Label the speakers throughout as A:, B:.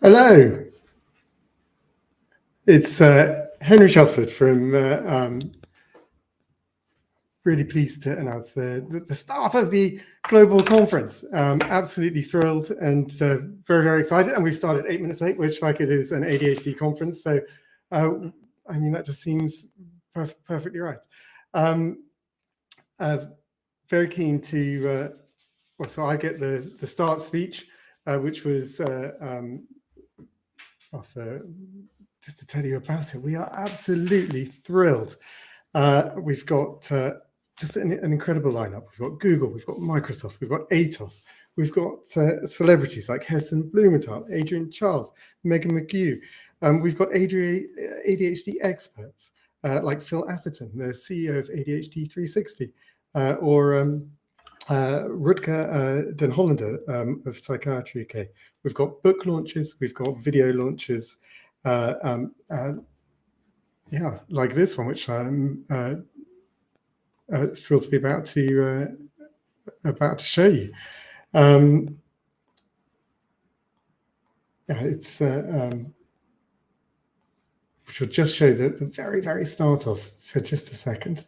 A: Hello, it's Henry Shelford from really pleased to announce the start of the global conference. Absolutely thrilled and very, very excited. And we've started 8 minutes late, which like it is an ADHD conference. So, I mean, that just seems perfectly right. Very keen to, well, so I get the start speech, which was just to tell you about it, we are absolutely thrilled. We've got just an incredible lineup. We've got Google, we've got Microsoft, we've got Atos, we've got celebrities like Heston Blumenthal, Adrian Charles, Megan McGew. We've got ADHD experts like Phil Atherton, the CEO of ADHD 360, or Rutger Den Hollander of Psychiatry UK. We've got book launches, we've got video launches, yeah, like this one, which I'm thrilled to be about to show you. It's which will just show the very, very start of for just a second.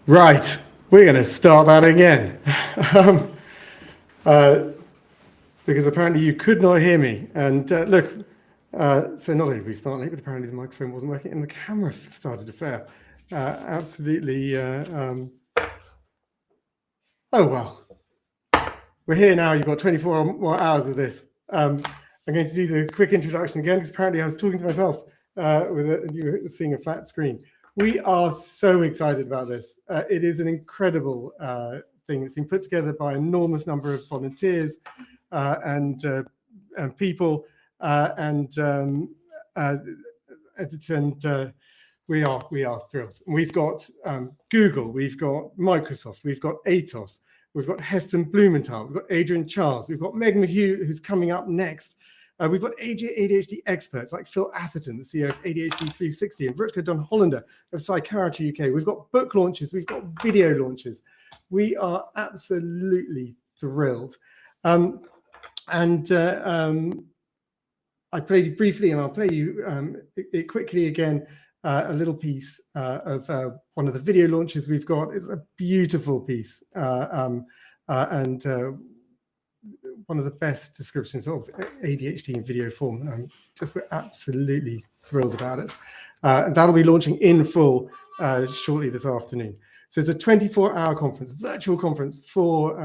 A: Right, we're going to start that again. Because apparently you could not hear me. And look, so not only did we start late, but apparently the microphone wasn't working and the camera started to fail. Absolutely. Oh, well. We're here now. You've got 24 more hours of this. I'm going to do the quick introduction again, because apparently I was talking to myself you were seeing a flat screen. We are so excited about this. It is an incredible thing. It's been put together by an enormous number of volunteers and people, we are thrilled. We've got Google, we've got Microsoft, we've got ATOS, we've got Heston Blumenthal, we've got Adrian Charles, we've got Meg McHugh, who's coming up next. We've got ADHD experts like Phil Atherton, the CEO of ADHD 360, and Rutger Don Hollander of Psychiatry UK. We've got book launches, we've got video launches. We are absolutely thrilled. I played you briefly, and I'll play you it quickly again. A little piece of one of the video launches we've got. It's a beautiful piece and one of the best descriptions of ADHD in video form. We're absolutely thrilled about it. And that'll be launching in full shortly this afternoon. So it's a 24-hour conference, virtual conference for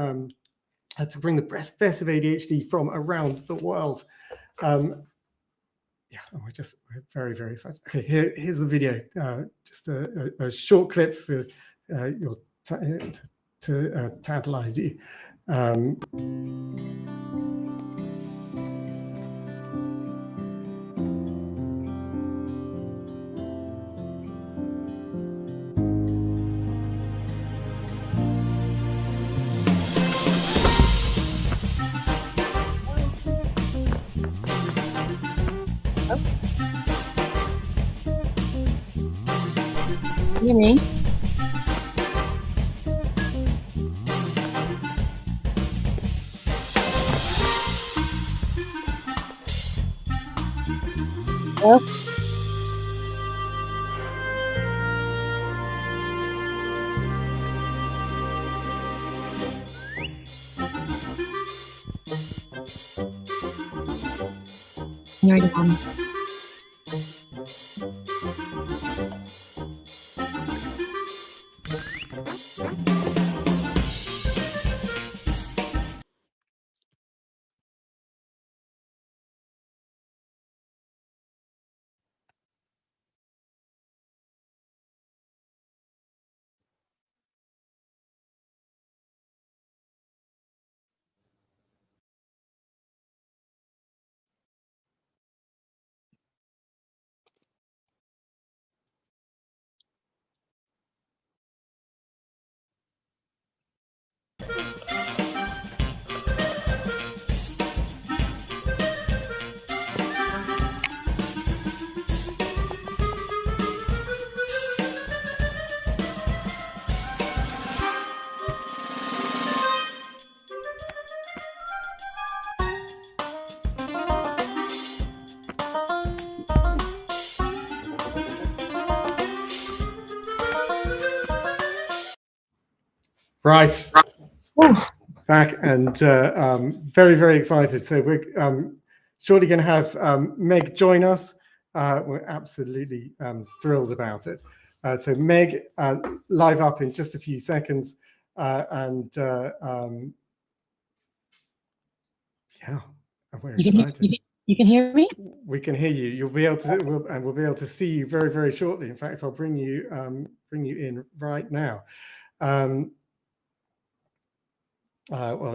A: to bring the best of ADHD from around the world. Yeah, we're very, very excited. Okay, here's the video. Just a short clip for to tantalize you.
B: Hear me? Hello? You're the one.
A: Right. Back and very, very excited. So we're shortly going to have Meg join us. We're absolutely thrilled about it. So Meg, live up in just a few seconds. Yeah, we're excited.
B: You can hear me?
A: We can hear you. You'll be able to, we'll be able to see you very, very shortly. In fact, I'll bring you in right now. Well,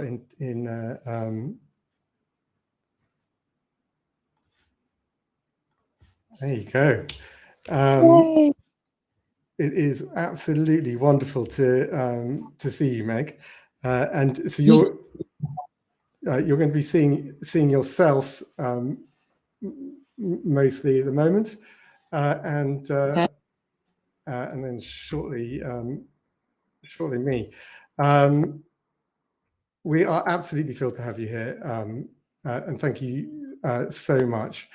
A: there you go. It is absolutely wonderful to see you, Meg. And so you're going to be seeing yourself mostly at the moment, and then shortly me. We are absolutely thrilled to have you here, and thank you so much.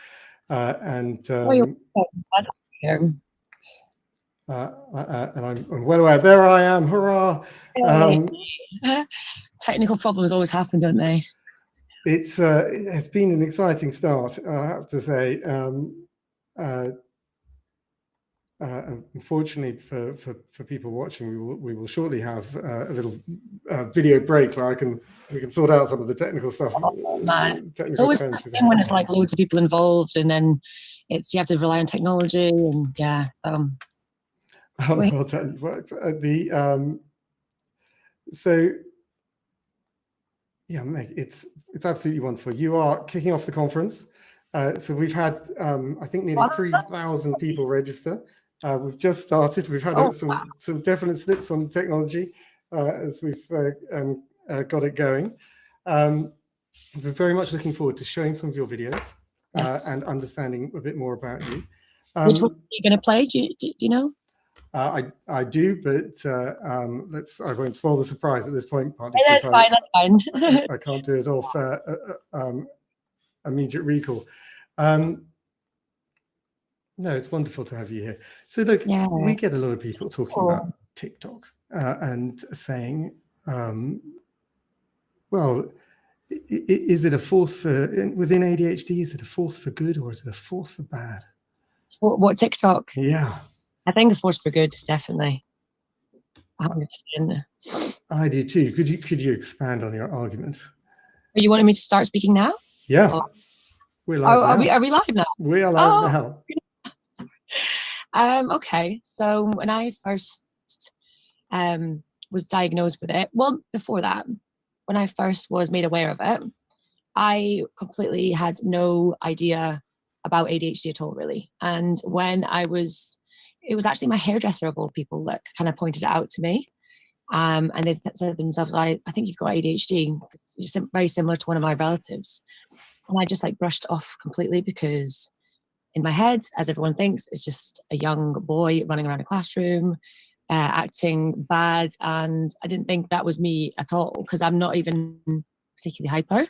A: and I'm well aware. There I am, hurrah!
B: Technical problems always happen, don't they?
A: It's been an exciting start, I have to say. Unfortunately for people watching, we will shortly have a little video break where we can sort out some of the technical stuff.
B: It's always interesting when it's like loads of people involved, and then you have to rely on technology, and yeah.
A: Well done. So yeah, Meg, it's absolutely wonderful. You are kicking off the conference. So we've had, I think, nearly 3,000 people register. We've just started. We've had some definite slips on the technology as we've got it going. We're very much looking forward to showing some of your videos and understanding a bit more about you.
B: Which one are you going to play? Do you know?
A: I do, but I won't spoil the surprise at this point.
B: That's fine. That's fine.
A: I can't do it off immediate recall. No, it's wonderful to have you here. So look, we get a lot of people talking about TikTok and saying, well, is it a force within ADHD? Is it a force for good or is it a force for bad?
B: What TikTok?
A: Yeah.
B: I think a force for good, definitely. 100%.
A: I do too. Could you expand on your argument?
B: Are you wanting me to start speaking now?
A: Yeah. We're live now.
B: Are we live now?
A: We are live now.
B: Okay. So when I first was diagnosed with it, well, before that, when I first was made aware of it, I completely had no idea about ADHD at all, really. And when it was actually my hairdresser of all people that kind of pointed it out to me. And they said to themselves, I think you've got ADHD. It's very similar to one of my relatives. And I just brushed off completely because in my head, as everyone thinks, it's just a young boy running around a classroom, acting bad. And I didn't think that was me at all because I'm not even particularly hyper.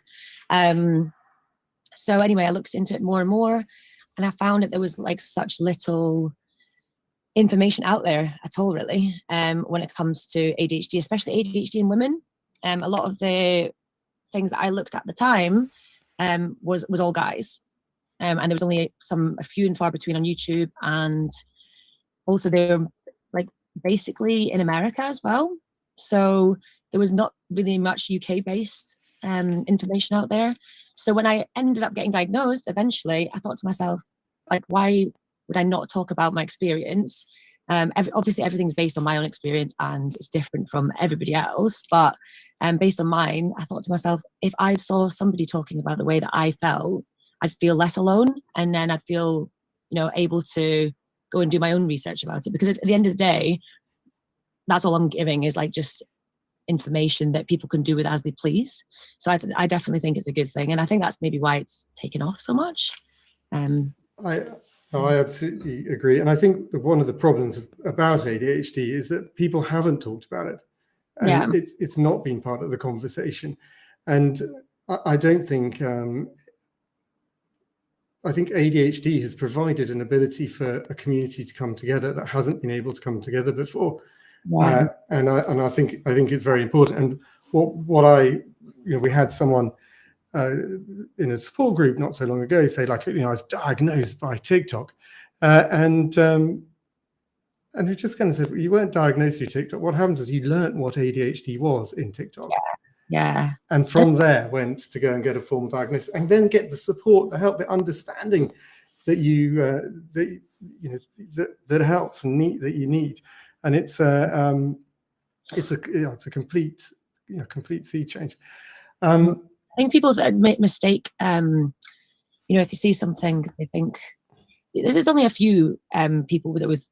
B: So anyway, I looked into it more and more and I found that there was such little information out there at all, really, when it comes to ADHD, especially ADHD in women. A lot of the things that I looked at the time was all guys. And there was only a few and far between on YouTube. And also they're basically in America as well. So there was not really much UK based information out there. So when I ended up getting diagnosed, eventually I thought to myself, why would I not talk about my experience? Obviously everything's based on my own experience and it's different from everybody else. But based on mine, I thought to myself, if I saw somebody talking about the way that I felt, I'd feel less alone. And then I'd feel, able to go and do my own research about it. Because at the end of the day, that's all I'm giving is just information that people can do with as they please. So I definitely think it's a good thing. And I think that's maybe why it's taken off so much.
A: I absolutely agree. And I think one of the problems about ADHD is that people haven't talked about it. And it's not been part of the conversation. And I don't think, I think ADHD has provided an ability for a community to come together that hasn't been able to come together before. And I think it's very important. And we had someone in a support group not so long ago say I was diagnosed by TikTok, and we just kind of said, well, you weren't diagnosed through TikTok. What happened was you learned what ADHD was in TikTok.
B: Yeah. And
A: from there went to go and get a formal diagnosis and then get the support, the help, the understanding that that helps and that you need. And it's a complete sea change.
B: I think people make mistake. If you see something, they think there's only a few people that was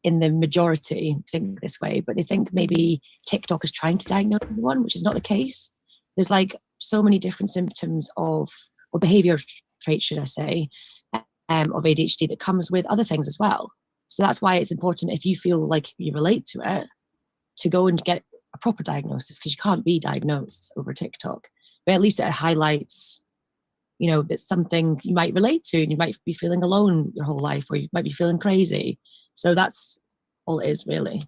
B: in the majority think this way, but they think maybe TikTok is trying to diagnose everyone, which is not the case. There's so many different symptoms or behavior traits, should I say, of ADHD that comes with other things as well. So that's why it's important, if you feel like you relate to it, to go and get a proper diagnosis, because you can't be diagnosed over TikTok. But at least it highlights, that's something you might relate to, and you might be feeling alone your whole life, or you might be feeling crazy. So that's all it is, really.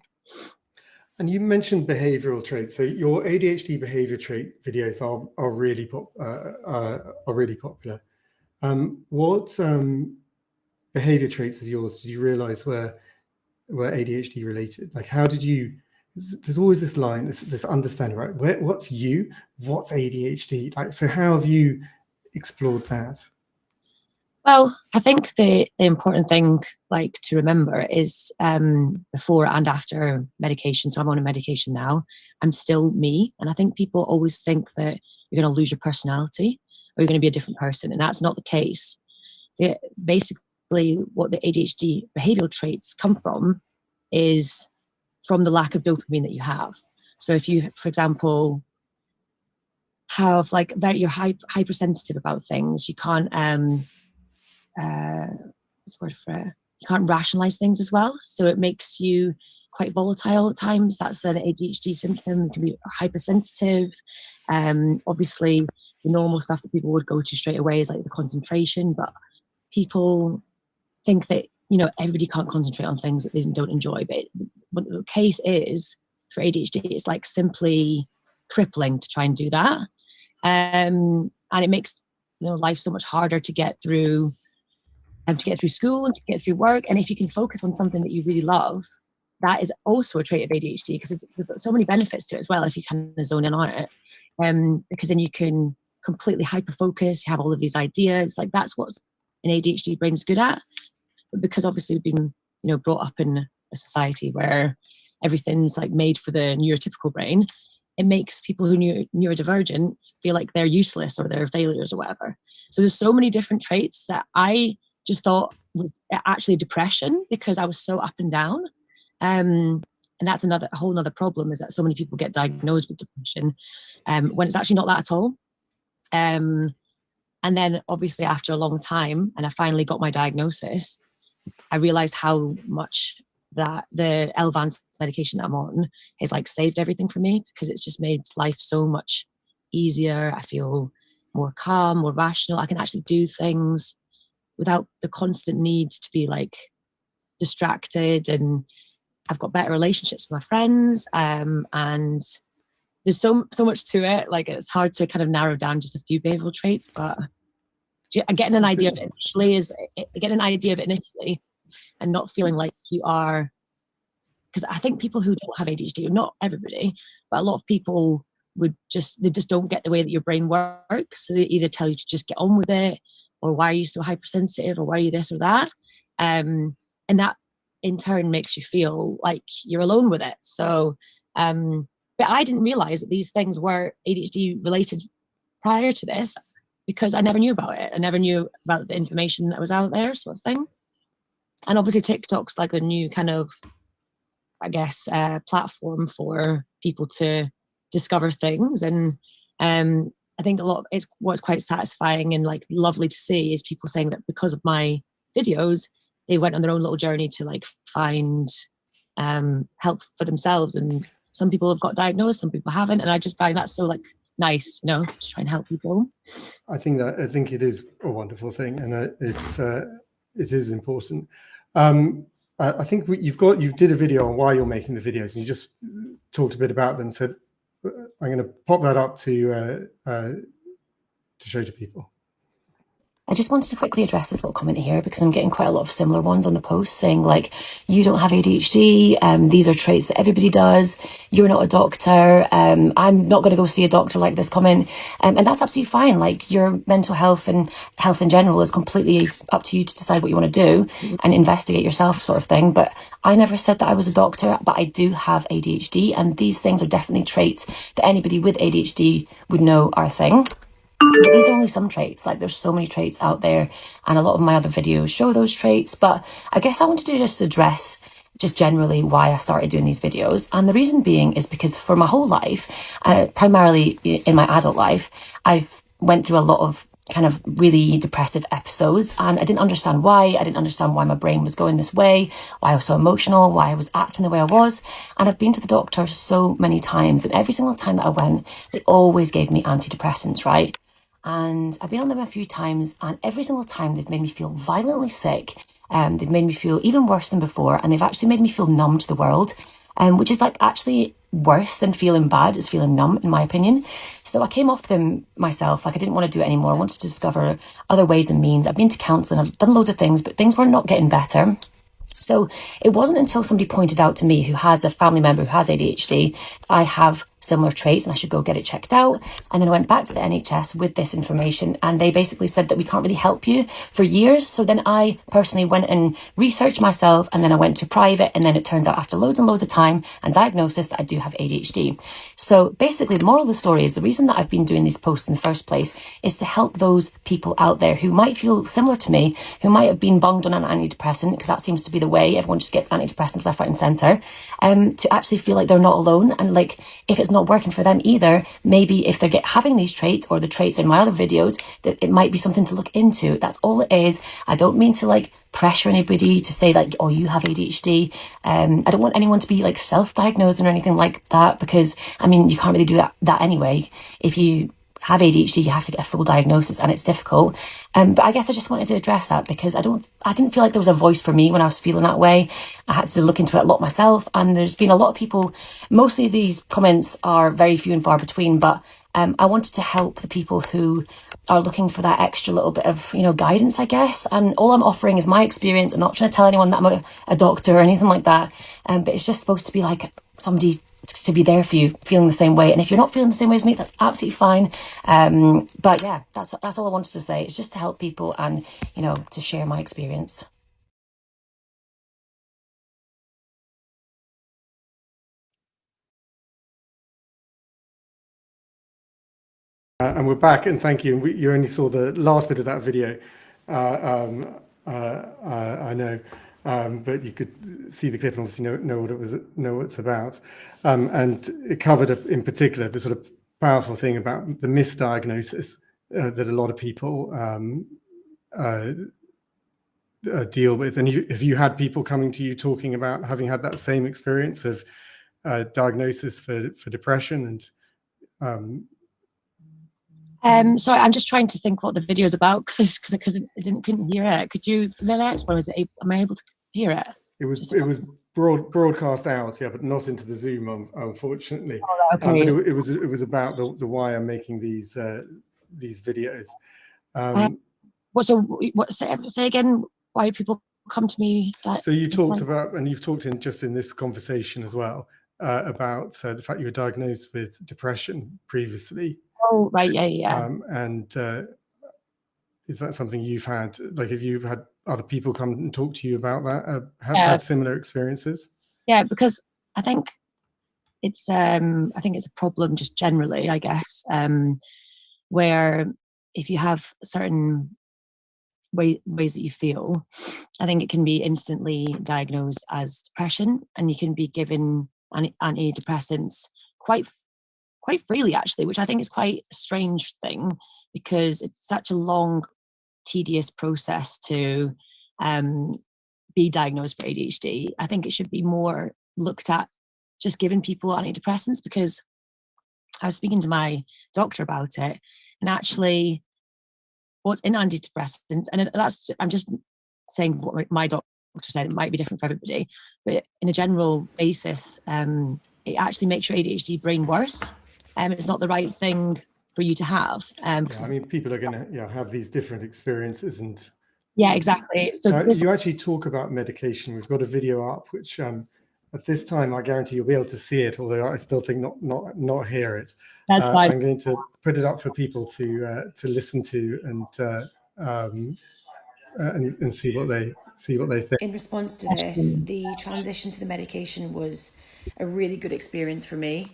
A: And you mentioned behavioral traits. So your ADHD behavior trait videos are really popular. What behavior traits of yours did you realize were ADHD related? Like, how did you? There's always this line, this understanding, right? What's you? What's ADHD? Like, so how have you explored that?
B: Well, I think the important thing, like, to remember is before and after medication. So I'm on a medication now. I'm still me, and I think people always think that you're going to lose your personality or you're going to be a different person, and that's not the case. Basically, what the ADHD behavioral traits come from is from the lack of dopamine that you have. So if you, for example, have like you're hypersensitive about things, you can't what's the word for it? You can't rationalize things as well. So it makes you quite volatile at times. That's an ADHD symptom. You can be hypersensitive. Obviously, the normal stuff that people would go to straight away is like the concentration, but people think that, you know, everybody can't concentrate on things that they don't enjoy. But what the case is for ADHD, it's like simply crippling to try and do that. And it makes, you know, life so much harder to get through school and to get through work. And if you can focus on something that you really love, that is also a trait of ADHD, because there's so many benefits to it as well if you kind of zone in on it. Because then you can completely hyper focus, you have all of these ideas. Like, that's what an ADHD brain is good at. But because obviously we've been, you know, brought up in a society where everything's like made for the neurotypical brain, it makes people who are neurodivergent feel like they're useless or they're failures or whatever. So there's so many different traits that I just thought was actually depression, because I was so up and down. And that's a whole nother problem, is that so many people get diagnosed with depression when it's actually not that at all. And then obviously after a long time, and I finally got my diagnosis, I realized how much that the Elvan's medication that I'm on has like saved everything for me, because it's just made life so much easier. I feel more calm, more rational. I can actually do things without the constant need to be like distracted, and I've got better relationships with my friends. And there's so much to it. Like, it's hard to kind of narrow down just a few behavioral traits, but getting an idea of it initially, and not feeling like you are, because I think people who don't have ADHD, not everybody, but a lot of people they just don't get the way that your brain works. So they either tell you to just get on with it, or why are you so hypersensitive, or why are you this or that? And that in turn makes you feel like you're alone with it. So, but I didn't realize that these things were ADHD related prior to this, because I never knew about it. I never knew about the information that was out there, sort of thing. And obviously TikTok's like a new kind of, I guess, platform for people to discover things. And I think what's quite satisfying and like lovely to see is people saying that because of my videos, they went on their own little journey to like find help for themselves. And some people have got diagnosed, some people haven't. And I just find that so like nice, you know, to try and help people.
A: I think it is a wonderful thing, and it is important. I think you did a video on why you're making the videos, and you just talked a bit about them. So I'm going to pop that up to show to people.
C: I just wanted to quickly address this little comment here, because I'm getting quite a lot of similar ones on the post saying like, you don't have ADHD, these are traits that everybody does, you're not a doctor, I'm not going to go see a doctor, like this comment. And that's absolutely fine. Like, your mental health and health in general is completely up to you to decide what you want to do and investigate yourself, sort of thing. But I never said that I was a doctor, but I do have ADHD, and these things are definitely traits that anybody with ADHD would know are a thing. But these are only some traits. Like, there's so many traits out there, and a lot of my other videos show those traits. But I guess I wanted to just address just generally why I started doing these videos. And the reason being is because for my whole life, primarily in my adult life, I've went through a lot of kind of really depressive episodes, and I didn't understand why. I didn't understand why my brain was going this way, why I was so emotional, why I was acting the way I was. And I've been to the doctor so many times, and every single time that I went, they always gave me antidepressants, right? And I've been on them a few times, and every single time they've made me feel violently sick, They've made me feel even worse than before, and they've actually made me feel numb to the world, which is like actually worse than feeling bad. Is feeling numb, in my opinion. So I came off them myself. Like, I didn't want to do it anymore. I wanted to discover other ways and means. I've been to counselling, I've done loads of things, but things were not getting better. So it wasn't until somebody pointed out to me, who has a family member who has ADHD, I have similar traits and I should go get it checked out. And then I went back to the NHS with this information, and they basically said that we can't really help you for years. So then I personally went and researched myself, and then I went to private, and then it turns out after loads and loads of time and diagnosis that I do have ADHD. So basically the moral of the story is, the reason that I've been doing these posts in the first place is to help those people out there who might feel similar to me, who might have been bunged on an antidepressant, because that seems to be the way everyone just gets antidepressants left, right and centre, to actually feel like they're not alone. And like, if it's not working for them either, maybe if they're having these traits or the traits in my other videos, that it might be something to look into. That's all it is. I don't mean to like pressure anybody to say like, oh, you have ADHD. I don't want anyone to be like self-diagnosing or anything like that, because I mean, you can't really do that anyway. If you have ADHD, you have to get a full diagnosis, and it's difficult. But I guess I just wanted to address that, because I didn't feel like there was a voice for me when I was feeling that way. I had to look into it a lot myself, and there's been a lot of people. Mostly these comments are very few and far between, but I wanted to help the people who are looking for that extra little bit of, guidance, I guess. And all I'm offering is my experience. I'm not trying to tell anyone that I'm a doctor or anything like that. But it's just supposed to be like somebody to be there for you, feeling the same way. And if you're not feeling the same way as me, that's absolutely fine. But yeah, that's all I wanted to say. It's just to help people and, to share my experience.
A: And we're back, and thank you. You only saw the last bit of that video, I know, but you could see the clip and obviously know what it's about. And it covered in particular the sort of powerful thing about the misdiagnosis that a lot of people deal with. And if you had people coming to you talking about having had that same experience of diagnosis for depression and
B: sorry, I'm just trying to think what the video is about, because I couldn't hear it. Could you familiarize? Am I able to hear it?
A: It was broadcast out, yeah, but not into the Zoom, unfortunately.
B: Oh, okay.
A: But it was about the why I'm making these videos.
B: Say again, why people come to me?
A: So you talked about, and you've talked in this conversation as well, about the fact you were diagnosed with depression previously.
B: Oh, right, yeah.
A: And is that something you've had? Like, have you had other people come and talk to you about that? Had similar experiences?
B: Yeah, because I think it's a problem just generally, I guess, where if you have certain ways that you feel, I think it can be instantly diagnosed as depression, and you can be given antidepressants quite freely, actually, which I think is quite a strange thing, because it's such a long, tedious process to be diagnosed for ADHD. I think it should be more looked at just giving people antidepressants, because I was speaking to my doctor about it, and actually what's in antidepressants, and I'm just saying what my doctor said, it might be different for everybody, but in a general basis, it actually makes your ADHD brain worse. It's not the right thing for you to have.
A: I mean, people are going to have these different experiences, and
B: yeah, exactly. So
A: you actually talk about medication. We've got a video up, which at this time I guarantee you'll be able to see it, although I still think not hear it.
B: That's fine.
A: I'm going to put it up for people to listen to and see what they think.
C: In response to this, the transition to the medication was a really good experience for me.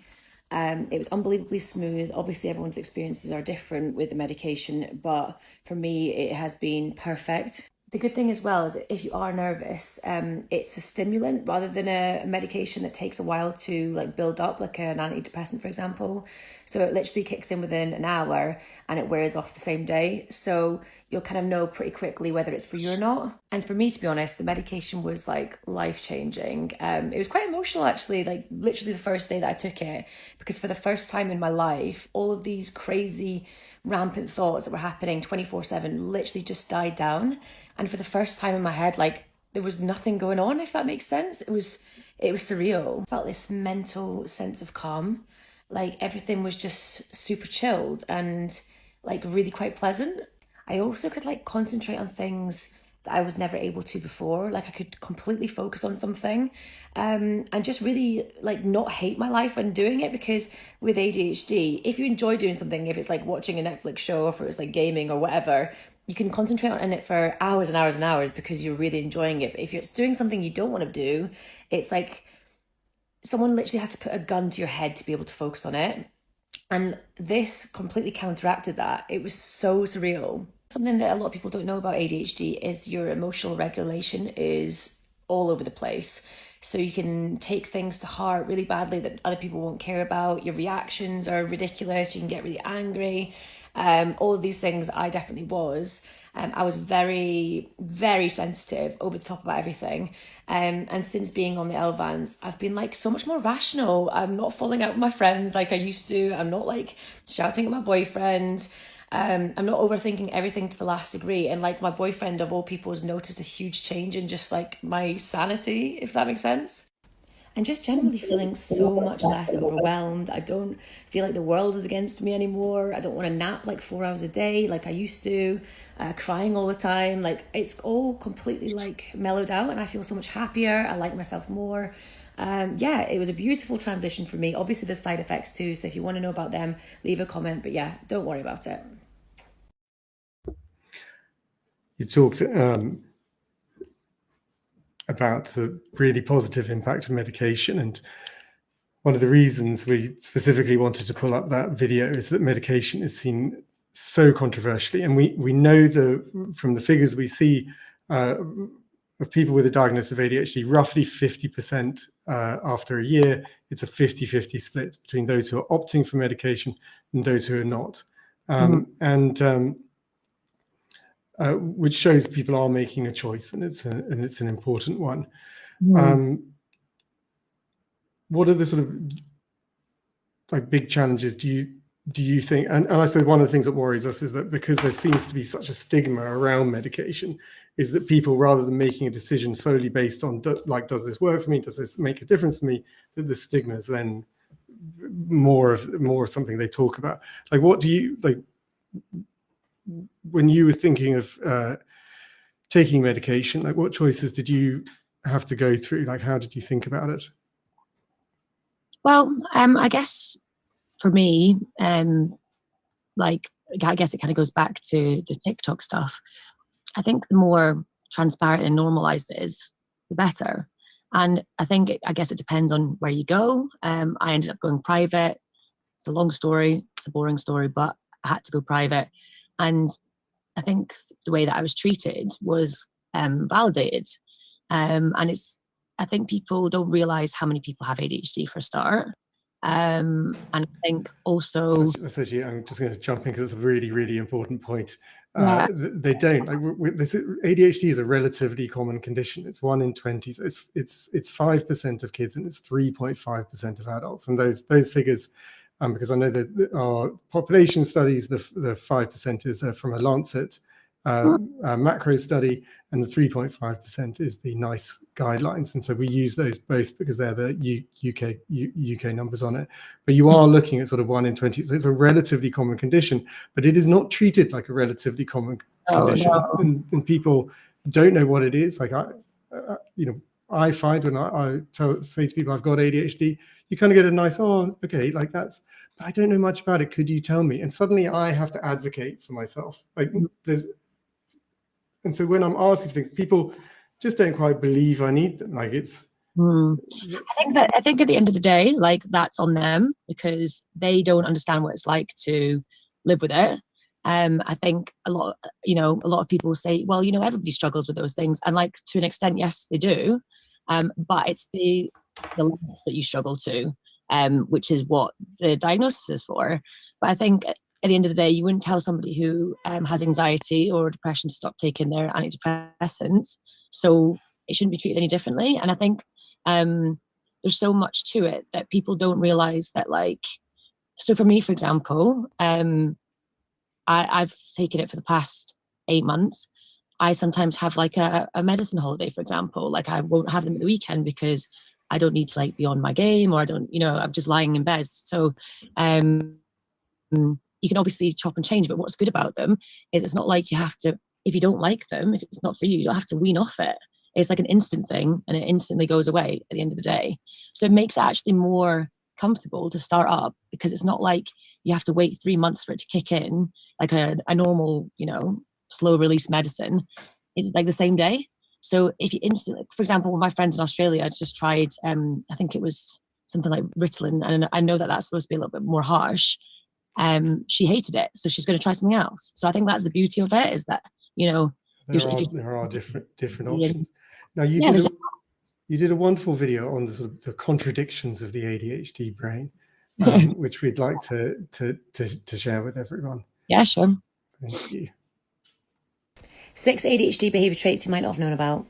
C: It was unbelievably smooth. Obviously, everyone's experiences are different with the medication, but for me, it has been perfect. The good thing as well is that if you are nervous, it's a stimulant rather than a medication that takes a while to like build up, like an antidepressant, for example. So it literally kicks in within an hour and it wears off the same day. So you'll kind of know pretty quickly whether it's for you or not. And for me, to be honest, the medication was like life-changing. It was quite emotional, actually, like literally the first day that I took it, because for the first time in my life, all of these crazy rampant thoughts that were happening 24/7 literally just died down. And for the first time in my head, like there was nothing going on, if that makes sense. It was surreal. I felt this mental sense of calm. Like everything was just super chilled and like really quite pleasant. I also could like concentrate on things that I was never able to before. Like I could completely focus on something, and just really like not hate my life when doing it, because with ADHD, if you enjoy doing something, if it's like watching a Netflix show or if it's like gaming or whatever, you can concentrate on it for hours and hours and hours because you're really enjoying it. But if you're doing something you don't want to do, it's like someone literally has to put a gun to your head to be able to focus on it. And this completely counteracted that. It was so surreal. Something that a lot of people don't know about ADHD is your emotional regulation is all over the place. So you can take things to heart really badly that other people won't care about. Your reactions are ridiculous. You can get really angry. All of these things I definitely was. I was very, very sensitive, over the top about everything. And since being on the LVANs, I've been like so much more rational. I'm not falling out with my friends like I used to. I'm not like shouting at my boyfriend. I'm not overthinking everything to the last degree. And like my boyfriend of all people has noticed a huge change in just like my sanity, if that makes sense. And just generally feeling so much less overwhelmed. I don't feel like the world is against me anymore. I don't want to nap like 4 hours a day like I used to, crying all the time. Like it's all completely like mellowed out and I feel so much happier. I like myself more. Yeah, it was a beautiful transition for me. Obviously there's side effects too. So if you want to know about them, leave a comment. But yeah, don't worry about it.
A: You talked about the really positive impact of medication, and one of the reasons we specifically wanted to pull up that video is that medication is seen so controversially, and we know from the figures we see of people with a diagnosis of ADHD, roughly 50% after a year, it's a 50-50 split between those who are opting for medication and those who are not. Which shows people are making a choice, and it's an important one. What are the sort of like big challenges do you think? And I suppose one of the things that worries us is that because there seems to be such a stigma around medication, is that people, rather than making a decision solely based on like, does this work for me? Does this make a difference for me? That the stigma is then more of something they talk about. Like, what do you like? When you were thinking of taking medication, like what choices did you have to go through? Like, how did you think about it?
B: Well, I guess for me, like, I guess it kind of goes back to the TikTok stuff. I think the more transparent and normalized it is, the better. And I guess it depends on where you go. I ended up going private. It's a long story. It's a boring story, but I had to go private. And I think the way that I was treated was validated. And I think people don't realize how many people have ADHD for a start. And I think also...
A: That's actually, I'm just going to jump in because it's a really, really important point.
B: Yeah.
A: They don't. Like, ADHD is a relatively common condition. It's 1 in 20. So it's 5% of kids and it's 3.5% of adults. And those figures, because I know that our population studies, the 5% is from a Lancet macro study, and the 3.5% is the NICE guidelines. And so we use those both because they're the UK numbers on it. But you are looking at sort of 1 in 20. So it's a relatively common condition, but it is not treated like a relatively common condition.
B: No.
A: And people don't know what it is. Like I find when I say to people I've got ADHD, you kind of get a nice, oh, okay, like that's, but I don't know much about it. Could you tell me? And suddenly I have to advocate for myself. And so when I'm asking for things, people just don't quite believe I need them. Like it's.
B: I think at the end of the day, like that's on them because they don't understand what it's like to live with it. I think a lot of people say, well, everybody struggles with those things, and like to an extent, yes, they do. But it's the limits that you struggle to, which is what the diagnosis is for. But I think at the end of the day, you wouldn't tell somebody who has anxiety or depression to stop taking their antidepressants. So it shouldn't be treated any differently. And I think there's so much to it that people don't realize that, like, so for me, for example, I've taken it for the past 8 months. I sometimes have like a medicine holiday, for example. Like I won't have them at the weekend because I don't need to like be on my game, or I don't, I'm just lying in bed. So you can obviously chop and change, but what's good about them is it's not like you have to, if you don't like them, if it's not for you, you don't have to wean off it. It's like an instant thing and it instantly goes away at the end of the day. So it makes it actually more comfortable to start up, because it's not like you have to wait 3 months for it to kick in like a normal, slow release medicine. It's like the same day. So if you instantly, for example, my friends in Australia just tried, I think it was something like Ritalin, and I know that that's supposed to be a little bit more harsh. She hated it, so she's going to try something else. So I think that's the beauty of it, is that
A: there are different options. Now you did a wonderful video on the sort of the contradictions of the ADHD brain, which we'd like to share with everyone.
B: Yeah, sure.
A: Thank you.
C: 6 ADHD behaviour traits you might not have known about.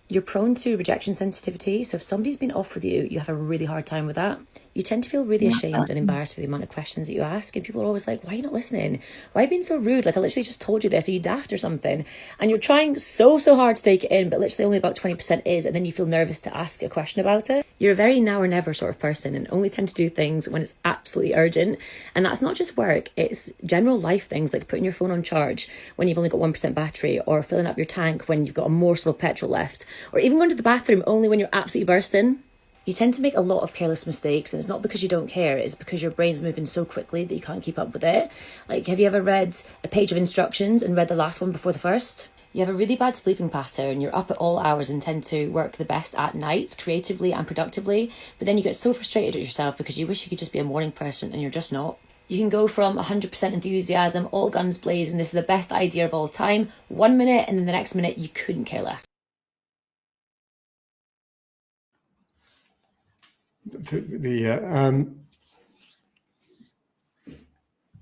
C: You're prone to rejection sensitivity, so if somebody's been off with you, you have a really hard time with that. You tend to feel really ashamed and embarrassed for the amount of questions that you ask, and people are always like, why are you not listening? Why are you being so rude? Like, I literally just told you this, are you daft or something? And you're trying so hard to take it in, but literally only about 20% is, and then you feel nervous to ask a question about it. You're a very now or never sort of person, and only tend to do things when it's absolutely urgent. And that's not just work, it's general life things, like putting your phone on charge when you've only got 1% battery, or filling up your tank when you've got a morsel of petrol left, or even going to the bathroom only when you're absolutely bursting. You tend to make a lot of careless mistakes, and it's not because you don't care, it's because your brain's moving so quickly that you can't keep up with it. Like, have you ever read a page of instructions and read the last one before the first? You have a really bad sleeping pattern, you're up at all hours and tend to work the best at night, creatively and productively, but then you get so frustrated at yourself because you wish you could just be a morning person and you're just not. You can go from 100% enthusiasm, all guns blazing, this is the best idea of all time, 1 minute, and then the next minute you couldn't care less.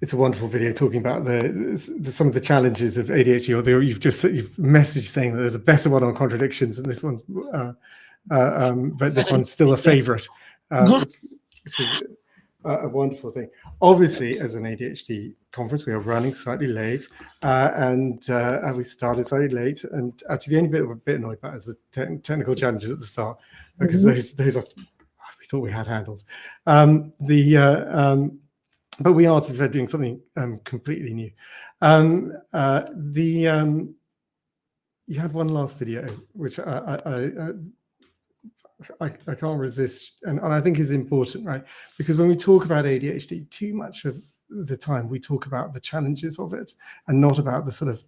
A: It's a wonderful video talking about some of the challenges of ADHD. Or you've messaged saying that there's a better one on contradictions, and this one, but this one's still a favourite, which is a wonderful thing. Obviously, as an ADHD conference, we are running slightly late, and we started slightly late. And actually, the only bit we're a bit annoyed about is the technical challenges at the start, because those are. We thought we had handled. But we are, to be fair, doing something completely new. You had one last video, which I can't resist, and I think is important, right? Because when we talk about ADHD, too much of the time we talk about the challenges of it and not about the sort of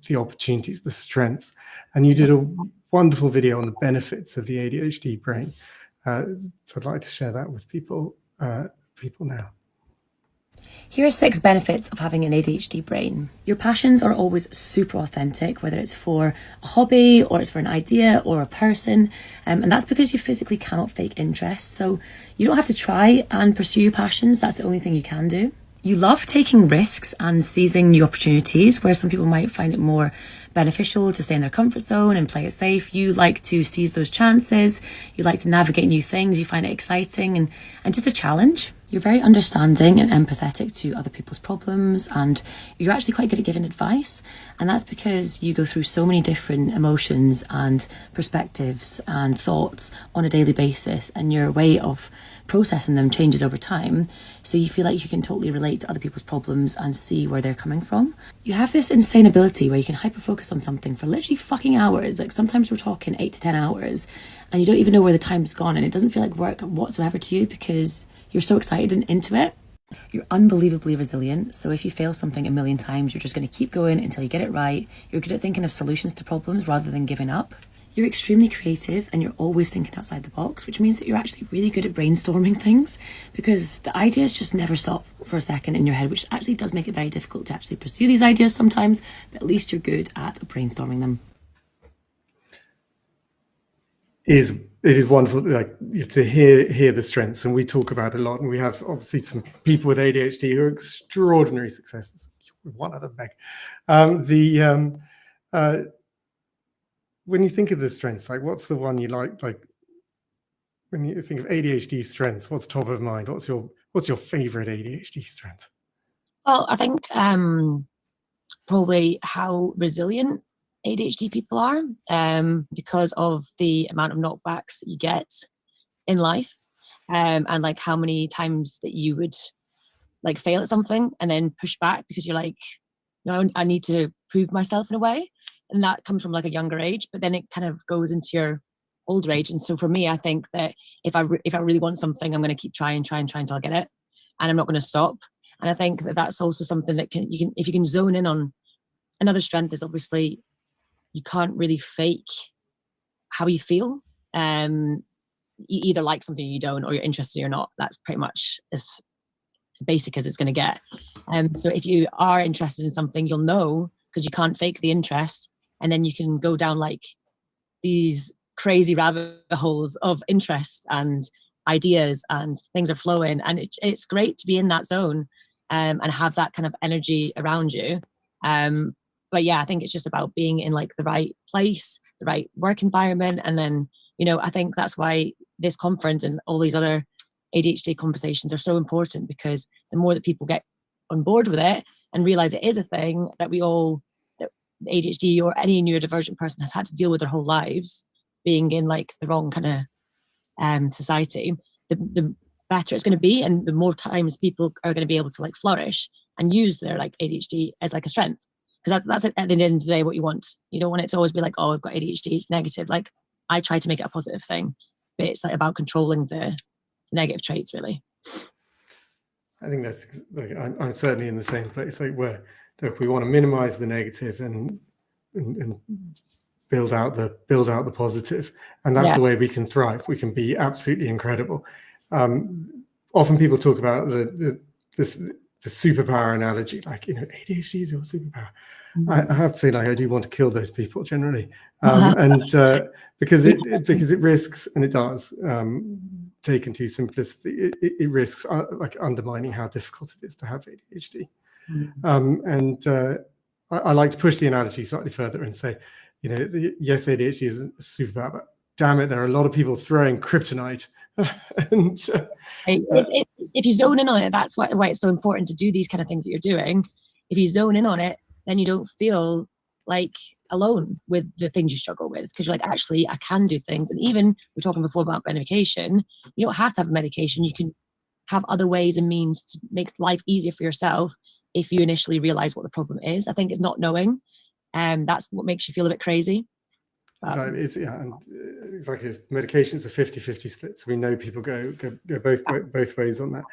A: the opportunities, the strengths. And you did a wonderful video on the benefits of the ADHD brain. So I'd like to share that with people now.
C: Here are 6 benefits of having an ADHD brain. Your passions are always super authentic, whether it's for a hobby or it's for an idea or a person. And that's because you physically cannot fake interest. So you don't have to try and pursue your passions. That's the only thing you can do. You love taking risks and seizing new opportunities, where some people might find it more beneficial to stay in their comfort zone and play it safe. You like to seize those chances. You like to navigate new things. You find it exciting and just a challenge. You're very understanding and empathetic to other people's problems, and you're actually quite good at giving advice. And that's because you go through so many different emotions and perspectives and thoughts on a daily basis, and your way of processing them changes over time. So you feel like you can totally relate to other people's problems and see where they're coming from. You have this insane ability where you can hyper-focus on something for literally fucking hours. Like, sometimes we're talking 8 to 10 hours, and you don't even know where the time's gone, and it doesn't feel like work whatsoever to you because you're so excited and into it. You're unbelievably resilient. So if you fail something a million times, you're just going to keep going until you get it right. You're good at thinking of solutions to problems rather than giving up. You're extremely creative and you're always thinking outside the box, which means that you're actually really good at brainstorming things, because the ideas just never stop for a second in your head, which actually does make it very difficult to actually pursue these ideas sometimes, but at least you're good at brainstorming them.
A: It is wonderful, like, to hear the strengths, and we talk about it a lot, and we have obviously some people with ADHD who are extraordinary successes. One of them, Meg. When you think of the strengths, like, what's the one you like when you think of ADHD strengths, what's top of mind? What's your favorite ADHD strength?
B: Well, I think probably how resilient ADHD people are, because of the amount of knockbacks that you get in life, and like how many times that you would like fail at something and then push back because you're like, no, I need to prove myself in a way. And that comes from like a younger age, but then it kind of goes into your older age. And so for me, I think that if I really want something, I'm going to keep trying until I get it, and I'm not going to stop. And I think that that's also something that if you can zone in on. Another strength is obviously you can't really fake how you feel. You either like something or you don't, or you're interested or not. That's pretty much as basic as it's going to get. So if you are interested in something, you'll know because you can't fake the interest, and then you can go down like these crazy rabbit holes of interest and ideas, and things are flowing, and it's great to be in that zone and have that kind of energy around you. But yeah, I think it's just about being in like the right place, the right work environment. And then, I think that's why this conference and all these other ADHD conversations are so important, because the more that people get on board with it and realize it is a thing that that ADHD or any neurodivergent person has had to deal with their whole lives, being in like the wrong kind of society, the better it's going to be. And the more times people are going to be able to like flourish and use their like ADHD as like a strength. Because that's at the end of the day what you want. You don't want it to always be like, oh, I've got ADHD, it's negative. Like, I try to make it a positive thing, but it's like about controlling the negative traits, really.
A: I think that's like I'm certainly in the same place. Like, where look, we want to minimize the negative and build out the positive, and that's the way we can thrive. We can be absolutely incredible. Often people talk about the superpower analogy, like, ADHD is your superpower. I have to say, like, I do want to kill those people generally, and because it risks, and it does, taken too simplistic, it risks like undermining how difficult it is to have ADHD. And I like to push the analogy slightly further and say, yes, ADHD is a superpower, but damn it, there are a lot of people throwing kryptonite. And
B: if you zone in on it, that's why it's so important to do these kind of things that you're doing. If you zone in on it, then you don't feel like alone with the things you struggle with, because you're like, actually, I can do things. And even we're talking before about medication, you don't have to have medication. You can have other ways and means to make life easier for yourself if you initially realize what the problem is. I think it's not knowing, and that's what makes you feel a bit crazy.
A: Exactly. Exactly. Medication's a 50-50 split, so we know people go both ways on that.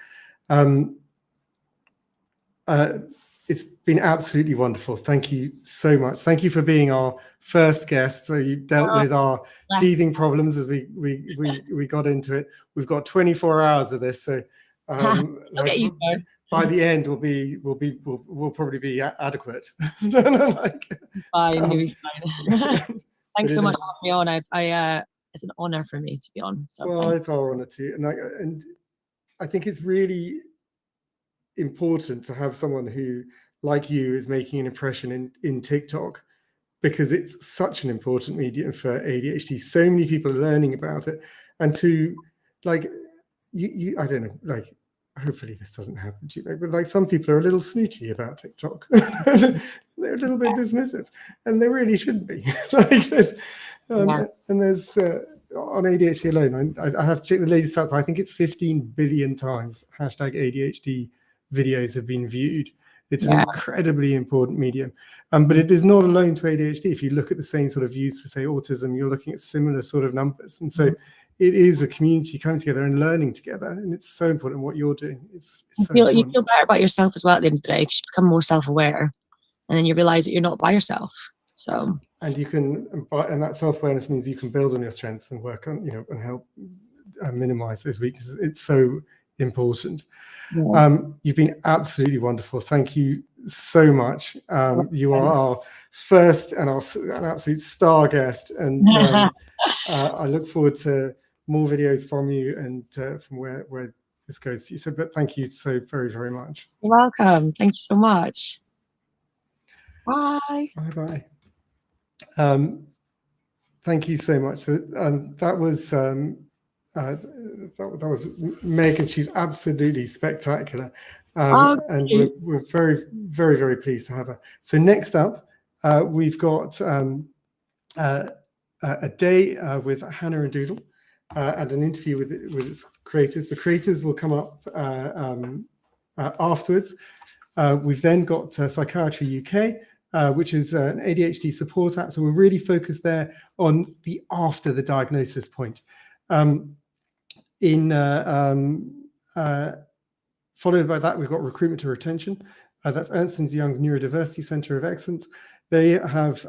A: It's been absolutely wonderful. Thank you so much. Thank you for being our first guest. So you dealt with our teething problems as we got into it. We've got 24 hours of this, so by the end we'll probably be adequate.
B: Fine, you'll be fine. Thanks so much for having me on. It's an honor for me to be on. So
A: well, it's our honor too, and I think it's really important to have someone who, like you, is making an impression in TikTok, because it's such an important medium for ADHD. So many people are learning about it, and to like you I don't know, like, hopefully this doesn't happen to you, but like some people are a little snooty about TikTok. They're a little bit dismissive, and they really shouldn't be. Like there's and there's on ADHD alone, I have to check the latest up. I think it's 15 billion times #ADHD videos have been viewed. It's an incredibly important medium, but it is not alone to ADHD. If you look at the same sort of views for, say, autism, you're looking at similar sort of numbers. And so it is a community coming together and learning together, and it's so important what you're doing. You
B: feel better about yourself as well at the end of the day, because you become more self-aware, and then you realize that you're not by yourself. So, and
A: you can, and that self-awareness means you can build on your strengths and work on, and help minimize those weaknesses. It's so important. You've been absolutely wonderful. Thank you so much. You are our first and an absolute star guest, and I look forward to more videos from you and from where this goes for you. So, but thank you so very, very much.
B: You're welcome. Thank you so much. Bye.
A: Bye. Thank you so much. So, that was Megan. She's absolutely spectacular, and we're very, very, very pleased to have her. So next up, We've got a day with Hannah and Doodle and an interview with its creators. The creators will come up afterwards. We've then got Psychiatry UK, which is an ADHD support app. So we're really focused there on the after the diagnosis point. Followed by that, we've got Recruitment to Retention. That's Ernst & Young's Neurodiversity Centre of Excellence. They have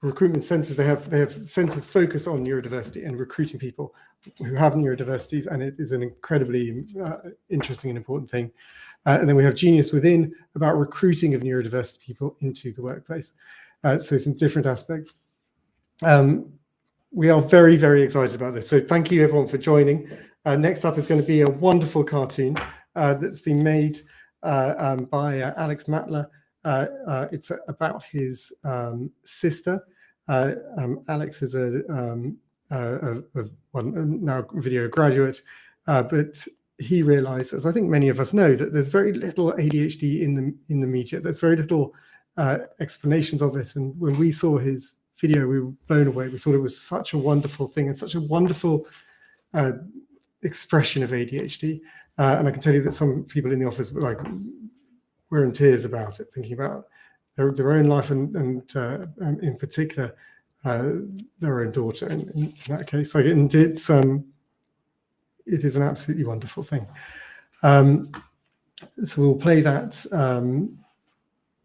A: recruitment centres. They have centres focused on neurodiversity and recruiting people who have neurodiversities, and it is an incredibly interesting and important thing. And then we have Genius Within, about recruiting of neurodiverse people into the workplace. So some different aspects. We are very, very excited about this. So thank you everyone for joining. Next up is going to be a wonderful cartoon that's been made by Alex Matler. It's about his sister. Alex is a now video graduate, but he realized, as I think many of us know, that there's very little ADHD in the media. There's very little explanations of it. And when we saw his video, we were blown away. We thought it was such a wonderful thing and such a wonderful expression of ADHD. And I can tell you that some people in the office were in tears about it, thinking about their own life and in particular their own daughter in that case. And it is an absolutely wonderful thing. So we'll play that.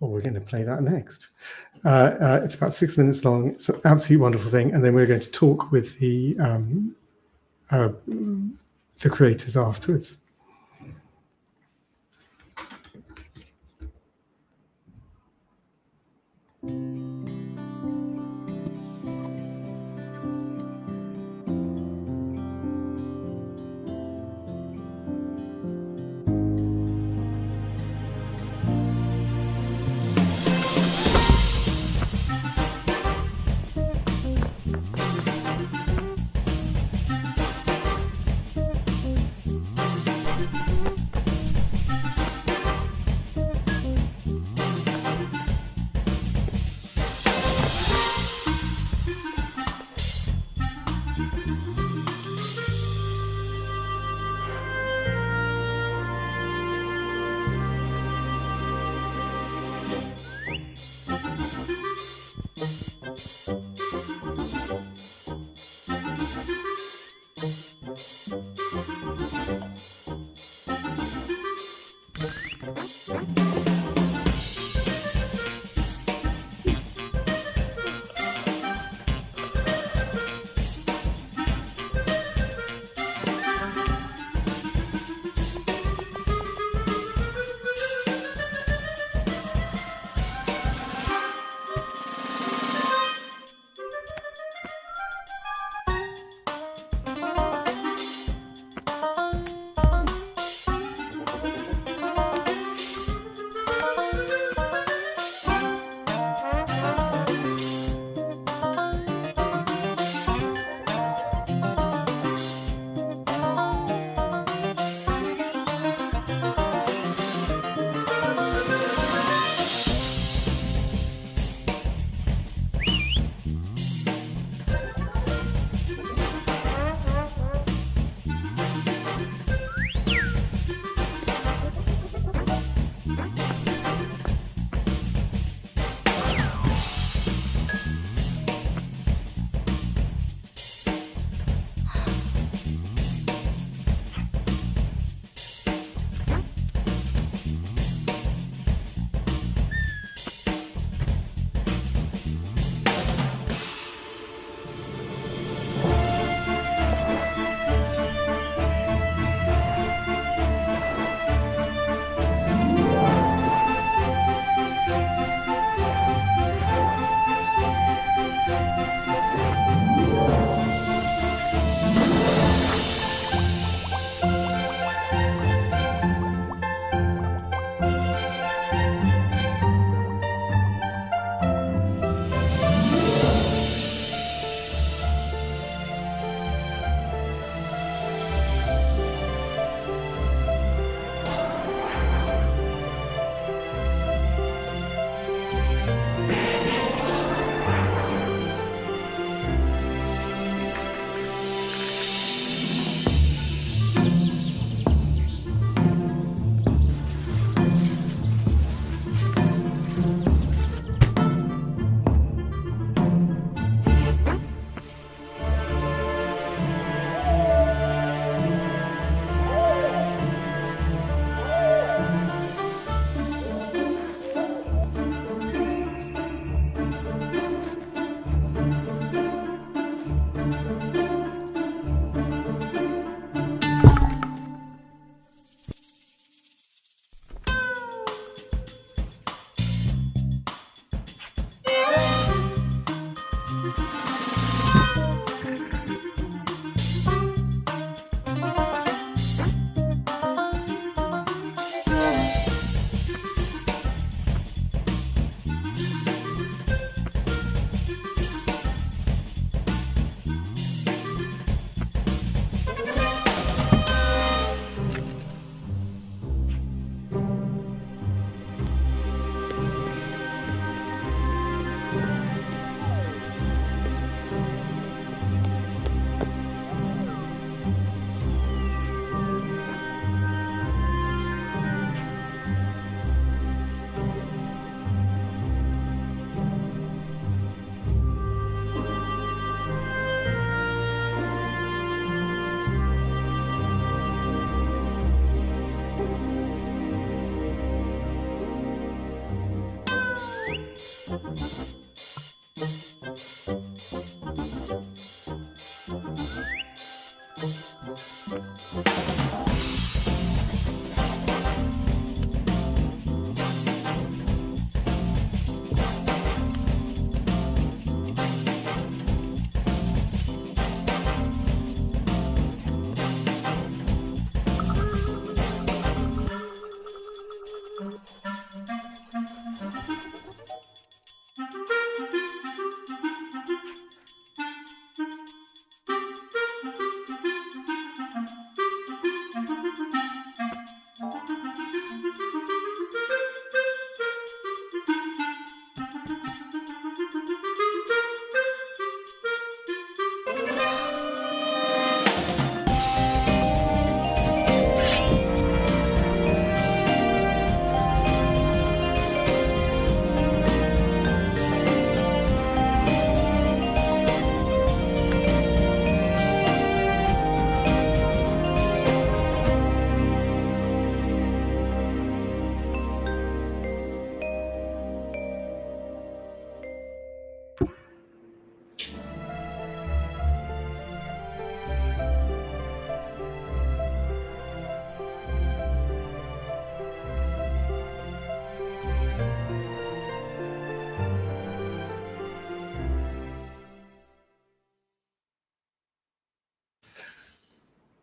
A: We're going to play that next. It's about 6 minutes long. It's an absolutely wonderful thing. And then we're going to talk with the creators afterwards.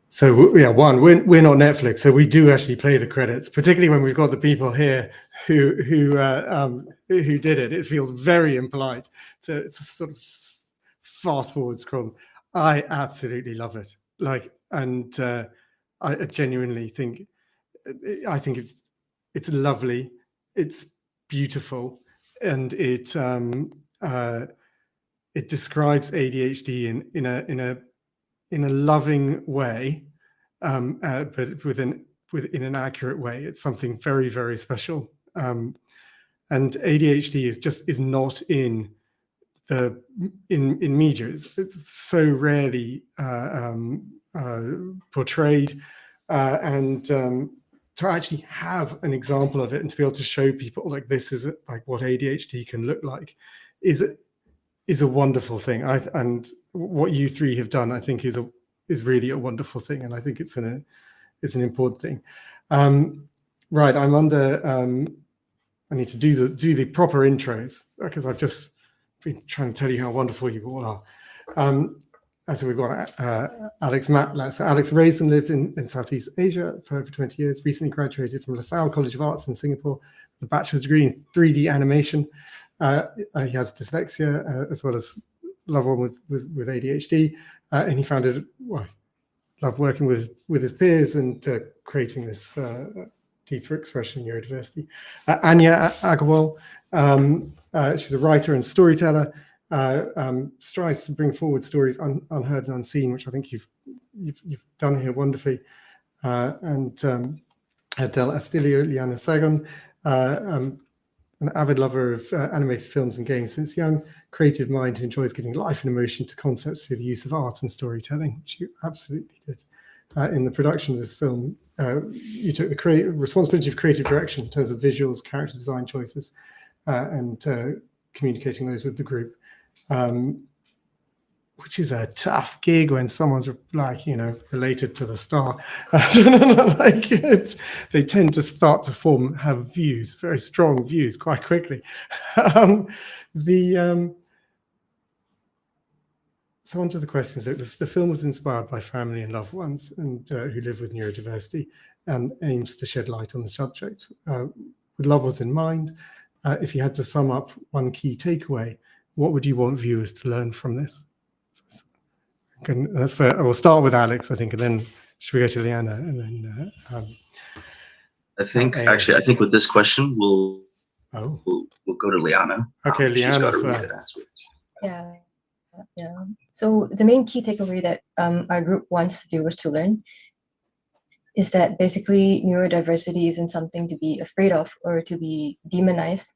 A: So yeah, we're not Netflix, so we do actually play the credits, particularly when we've got the people here who did it. It feels very impolite to sort of fast forward scroll. I absolutely love it. Like, and I genuinely think, it's lovely, it's beautiful, and it describes ADHD in a loving way, but within an accurate way. It's something very, very special. And ADHD is not in media. It's so rarely portrayed, and to actually have an example of it and to be able to show people like this is like what ADHD can look like is a wonderful thing. And what you three have done, I think, is really a wonderful thing, and I think it's an important thing. Right, I'm under. I need to do the proper intros because I've just been trying to tell you how wonderful you all are. So we've got Alex Matla. So Alex raised and lived in Southeast Asia for over 20 years. Recently graduated from LaSalle College of Arts in Singapore with a bachelor's degree in 3D animation. He has dyslexia as well as love one with ADHD, and he founded, love working with his peers and creating this deeper expression in neurodiversity. Anya Agarwal, she's a writer and storyteller, strives to bring forward stories unheard and unseen, which I think you've done here wonderfully. And Del Astilio Liana Sagon, an avid lover of animated films and games since young, creative mind who enjoys giving life and emotion to concepts through the use of art and storytelling, which you absolutely did. In the production of this film, you took the responsibility of creative direction in terms of visuals, character design choices, and communicating those with the group, which is a tough gig when someone's like, related to the star. Like they tend to start to have views, very strong views quite quickly. So on to the questions. The film was inspired by family and loved ones and who live with neurodiversity and aims to shed light on the subject. With loved ones in mind, if you had to sum up one key takeaway, what would you want viewers to learn from this? That's fair. We'll start with Alex, I think, and then should we go to Liana and then
D: I think with this question we'll go to Liana.
A: Okay, Liana
D: first.
E: Yeah. So the main key takeaway that our group wants viewers to learn is that basically neurodiversity isn't something to be afraid of or to be demonized,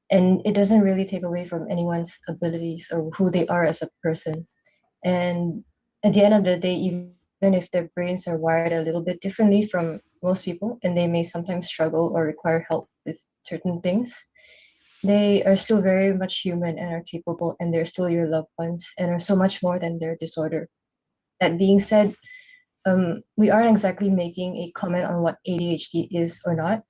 E: and it doesn't really take away from anyone's abilities or who they are as a person. And at the end of the day, even if their brains are wired a little bit differently from most people, and they may sometimes struggle or require help with certain things, they are still very much human and are capable, and they're still your loved ones and are so much more than their disorder. That being said, we aren't exactly making a comment on what ADHD is or not.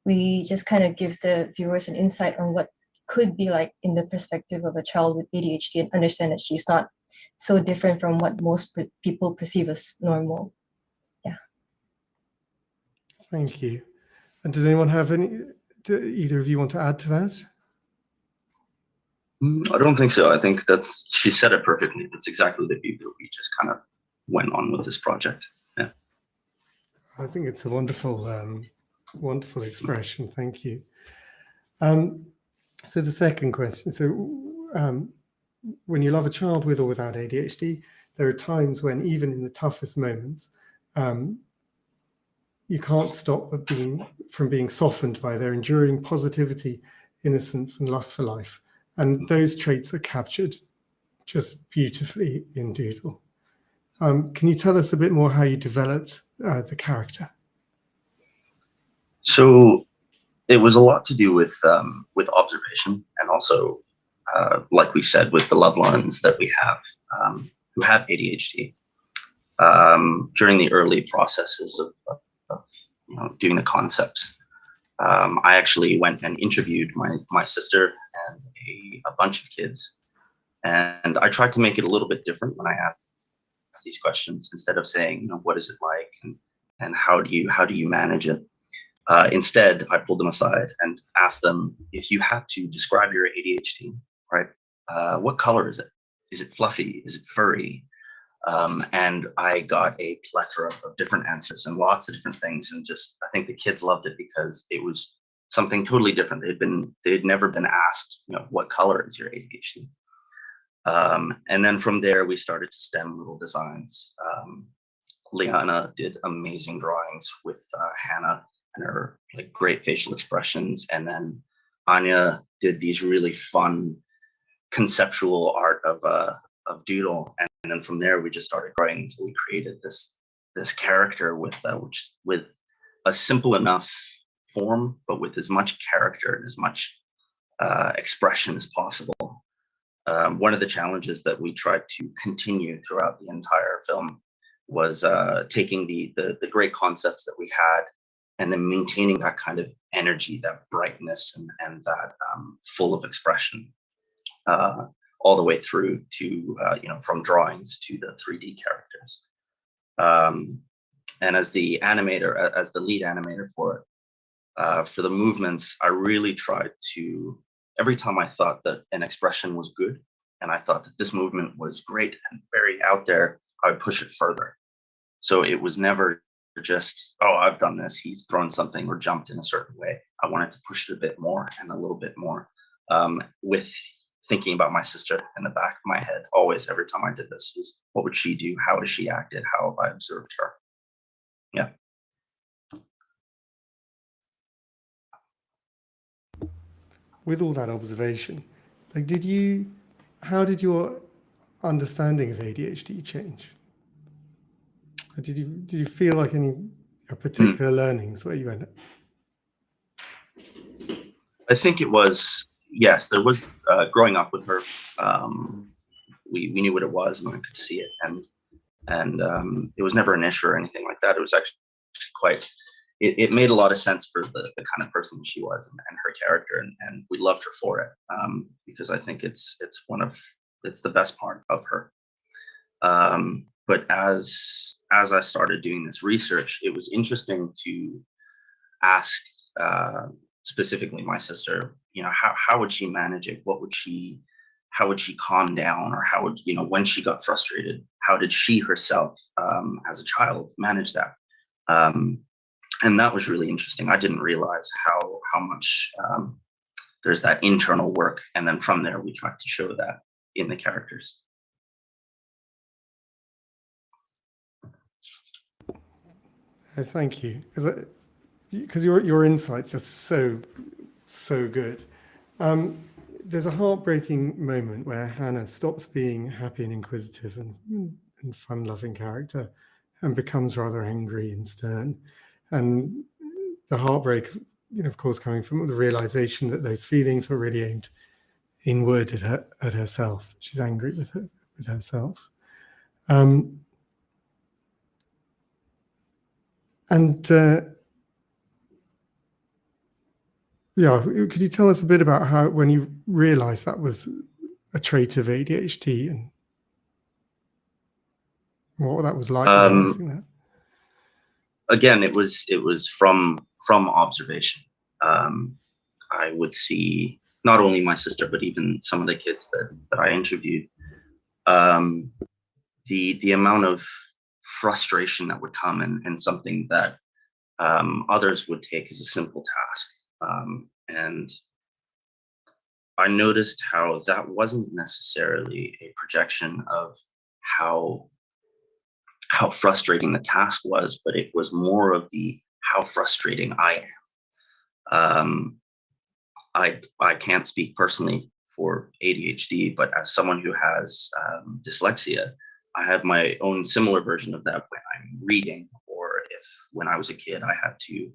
E: We just kind of give the viewers an insight on what could be like in the perspective of a child with ADHD, and understand that she's not so different from what most people perceive as normal. Yeah.
A: Thank you. And does anyone have any, do either of you want to add to that?
D: I don't think so. I think she said it perfectly. That's exactly the view that we just kind of went on with this project. Yeah.
A: I think it's a wonderful, wonderful expression. Thank you. So the second question. So when you love a child with or without ADHD, there are times when even in the toughest moments, you can't stop from being softened by their enduring positivity, innocence, and lust for life. And those traits are captured just beautifully in Doodle. Can you tell us a bit more how you developed the character?
D: So it was a lot to do with observation, and also, like we said, with the loved ones that we have who have ADHD. During the early processes of doing the concepts, I actually went and interviewed my sister and a bunch of kids, and I tried to make it a little bit different when I asked these questions. Instead of saying, what is it like, and how do you manage it? Instead, I pulled them aside and asked them, if you had to describe your ADHD, right? What color is it? Is it fluffy? Is it furry? And I got a plethora of different answers and lots of different things. And I think the kids loved it because it was something totally different. They'd never been asked, what color is your ADHD? And then from there, we started to stem little designs. Liana did amazing drawings with Hannah and her great facial expressions. And then Anya did these really fun conceptual art of Doodle. And then from there, we just started growing until we created this character with a simple enough form, but with as much character and as much expression as possible. One of the challenges that we tried to continue throughout the entire film was taking the great concepts that we had and then maintaining that kind of energy, that brightness, and that full of expression, all the way through to from drawings to the 3D characters. And as the animator, as the lead animator for it, for the movements, I really tried to, every time I thought that an expression was good and I thought that this movement was great and very out there, I would push it further. So it was never just, oh, I've done this, he's thrown something or jumped in a certain way. I wanted to push it a bit more and a little bit more, with thinking about my sister in the back of my head. Always, every time I did this, was what would she do? How has she acted? How have I observed her? Yeah.
A: With all that observation, how did your understanding of ADHD change? Did you feel like any particular learnings where you ended?
D: I think it was, yes, there was, growing up with her, we knew what it was and I could see it, and it was never an issue or anything like that. It was actually quite, it made a lot of sense for the kind of person she was and her character, and we loved her for it, because I think it's the best part of her. But as I started doing this research, it was interesting to ask specifically my sister, how would she manage it? How would she calm down? Or how would, when she got frustrated, how did she herself as a child manage that? And that was really interesting. I didn't realize how much there's that internal work. And then from there, we tried to show that in the characters.
A: Thank you, because your insight's just so good. There's a heartbreaking moment where Hannah stops being happy and inquisitive and fun-loving character and becomes rather angry and stern. And the heartbreak of course, coming from the realization that those feelings were really aimed inward at herself. She's angry with herself. Yeah, could you tell us a bit about how, when you realized that was a trait of ADHD, and what that was like realizing that?
D: Again, it was from observation. I would see not only my sister, but even some of the kids that I interviewed. The amount of frustration that would come in something that others would take as a simple task. And I noticed how that wasn't necessarily a projection of how frustrating the task was, but it was more of how frustrating I am. I can't speak personally for ADHD, but as someone who has dyslexia, I have my own similar version of that when I'm reading, or if when I was a kid I had to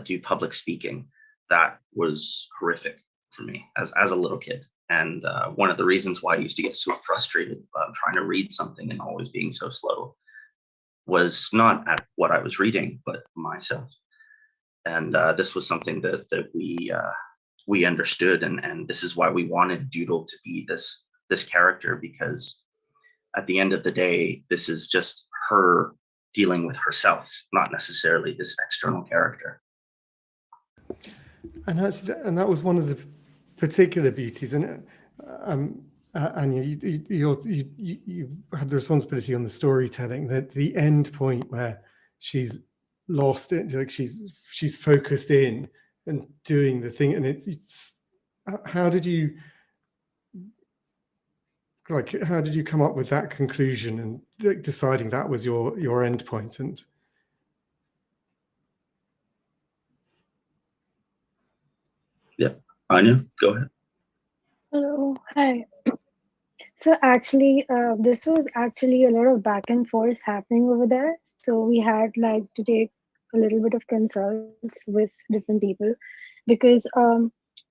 D: do public speaking. That was horrific for me as a little kid. And one of the reasons why I used to get so frustrated trying to read something and always being so slow was not at what I was reading, but myself. And this was something that we understood, and this is why we wanted Doodle to be this character, because at the end of the day, this is just her dealing with herself, not necessarily this external character.
A: And that was one of the particular beauties. And Anya, you had the responsibility on the storytelling, that the end point where she's lost it, like she's focused in and doing the thing. And it's how did you come up with that conclusion and deciding that was your end point? And
D: Yeah, Anya, go ahead.
F: Hello, hi. So actually, this was actually a lot of back and forth happening over there. So we had like to take a little bit of consults with different people, because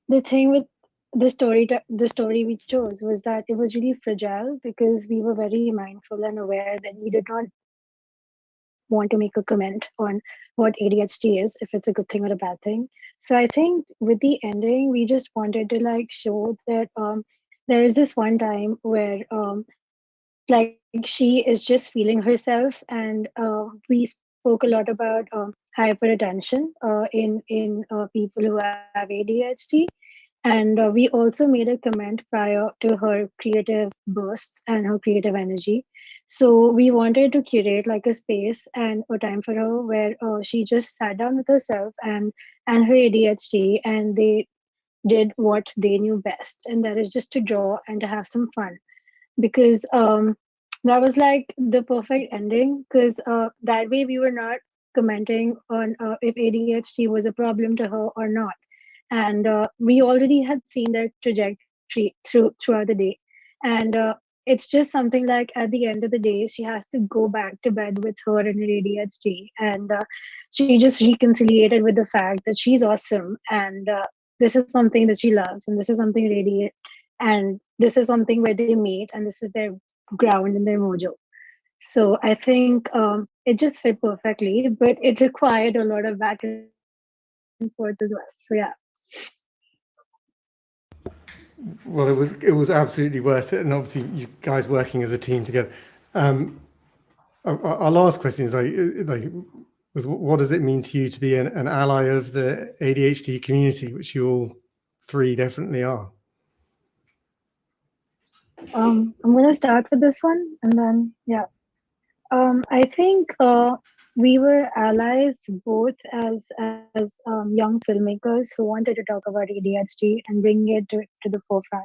F: the thing with the story we chose was that it was really fragile, because we were very mindful and aware that we did not want to make a comment on what ADHD is, if it's a good thing or a bad thing. So I think with the ending, we just wanted to like show that there is this one time where like she is just feeling herself, and we spoke a lot about hyperattention in people who have ADHD. And we also made a comment prior to her creative bursts and her creative energy. So we wanted to curate like a space and a time for her where she just sat down with herself and her ADHD, and they did what they knew best, and that is just to draw and to have some fun. Because that was like the perfect ending, because that way we were not commenting on if ADHD was a problem to her or not. And we already had seen their trajectory throughout the day. And it's just something like at the end of the day, she has to go back to bed with her and her ADHD. And she just reconciliated with the fact that she's awesome. And this is something that she loves. And this is something radiant. And this is something where they meet. And this is their ground and their mojo. So I think it just fit perfectly, but it required a lot of back and forth as well. So yeah.
A: Well, it was absolutely worth it, and obviously you guys working as a team together. Our last question is what does it mean to you to be an ally of the ADHD community, which you all three definitely are?
F: I'm going to start with this one, and then yeah. I think we were allies both as young filmmakers who wanted to talk about ADHD and bring it to the forefront,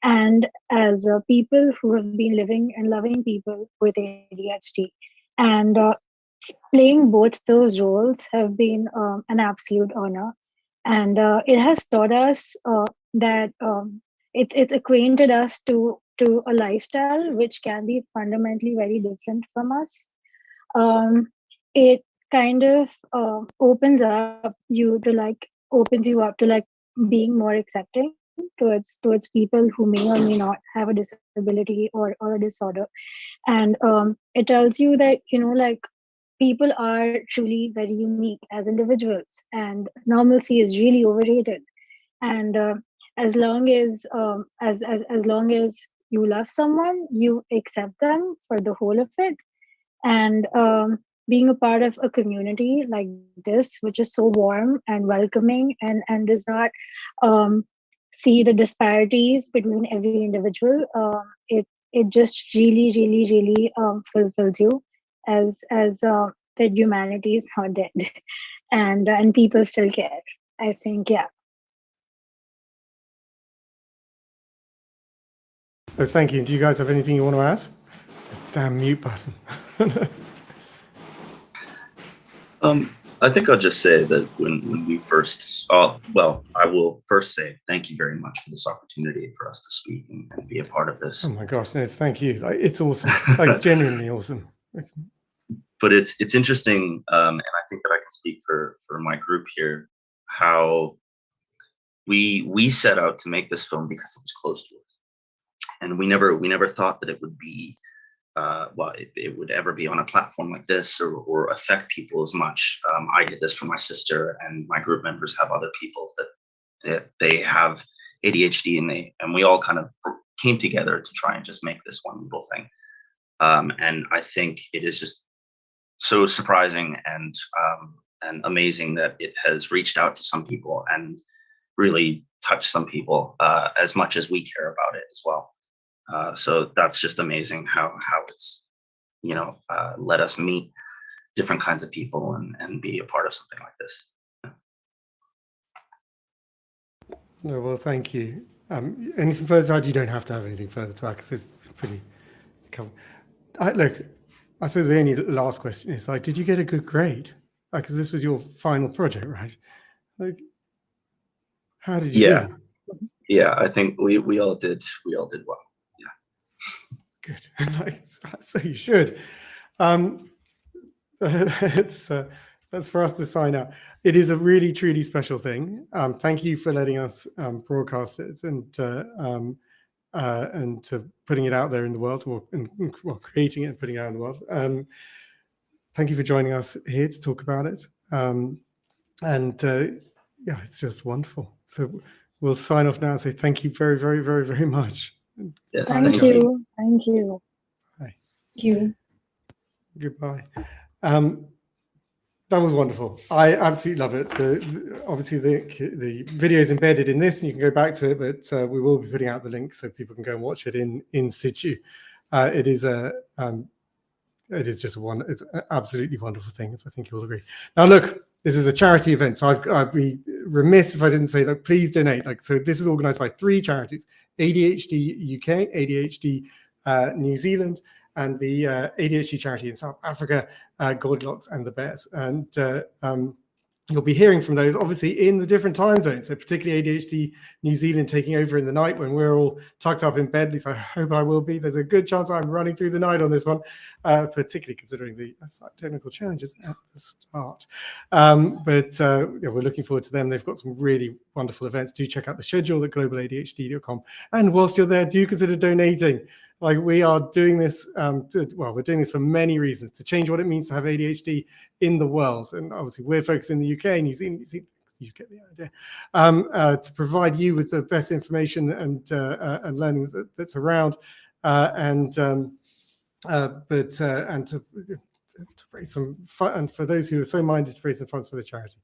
F: and as people who have been living and loving people with ADHD. And playing both those roles have been an absolute honor. And it has taught us that it's acquainted us to a lifestyle which can be fundamentally very different from us. It kind of opens you up to like being more accepting towards people who may or may not have a disability or a disorder. And it tells you that, like, people are truly very unique as individuals, and normalcy is really overrated. And as long as long as you love someone, you accept them for the whole of it. And being a part of a community like this, which is so warm and welcoming, and does not um, see the disparities between every individual, it just really, really, really fulfills you as that humanity is not dead, and people still care. I think, yeah.
A: Oh, thank you. Do you guys have anything you want to add? This damn mute button.
D: I think I'll just say that when we first, well, I will first say thank you very much for this opportunity for us to speak and be a part of this.
A: Oh my gosh, no, thank you. Like, it's awesome. Like, it's genuinely awesome.
D: But it's interesting, and I think that I can speak for my group here, how we set out to make this film because it was close to us, and we never thought that it would be well, it would ever be on a platform like this or affect people as much. I did this for my sister, and my group members have other people that they have ADHD, and we all kind of came together to try and just make this one little thing. And I think it is just so surprising and amazing that it has reached out to some people and really touched some people as much as we care about it as well. So that's just amazing how it's, let us meet different kinds of people and be a part of something like this.
A: No, well, thank you. Anything further to add? You don't have to have anything further to add because it's pretty covered. Look, I suppose the only last question is, like, did you get a good grade? Like, because this was your final project, right? Like, how did you do?
D: Yeah, I think we all did well.
A: Good. Like, so you should. That's for us to sign out. It is a really, truly special thing. Thank you for letting us broadcast it and putting it out there in the world, or creating it and putting it out in the world. Thank you for joining us here to talk about it. Yeah, it's just wonderful. So we'll sign off now and say thank you very, very, very, very much.
D: Yes,
F: Thank you. Thank you.
A: Bye.
E: Thank you.
A: Goodbye. That was wonderful. I absolutely love it. Obviously, the video is embedded in this, and you can go back to it. But we will be putting out the link so people can go and watch it in situ. It is just it's an absolutely wonderful thing, as I think you'll agree. Now, look, this is a charity event, so I'd be remiss if I didn't say, like, please donate. Like, so this is organised by 3 charities: ADHD UK, ADHD New Zealand, and the ADHD charity in South Africa, Goldilocks and the Bears. And you'll be hearing from those, obviously, in the different time zones. So particularly ADHD New Zealand taking over in the night when we're all tucked up in bed. At least I hope I will be. There's a good chance I'm running through the night on this one, particularly considering the technical challenges at the start. Yeah, we're looking forward to them. They've got some really wonderful events. Do check out the schedule at globaladhd.com. And whilst you're there, do consider donating. Like, we are doing this, we're doing this for many reasons, to change what it means to have ADHD in the world. And obviously we're focused in the UK, New Zealand, you get the idea, to provide you with the best information and learning that's around, and to raise some fun, and for those who are so minded to raise some funds for the charity.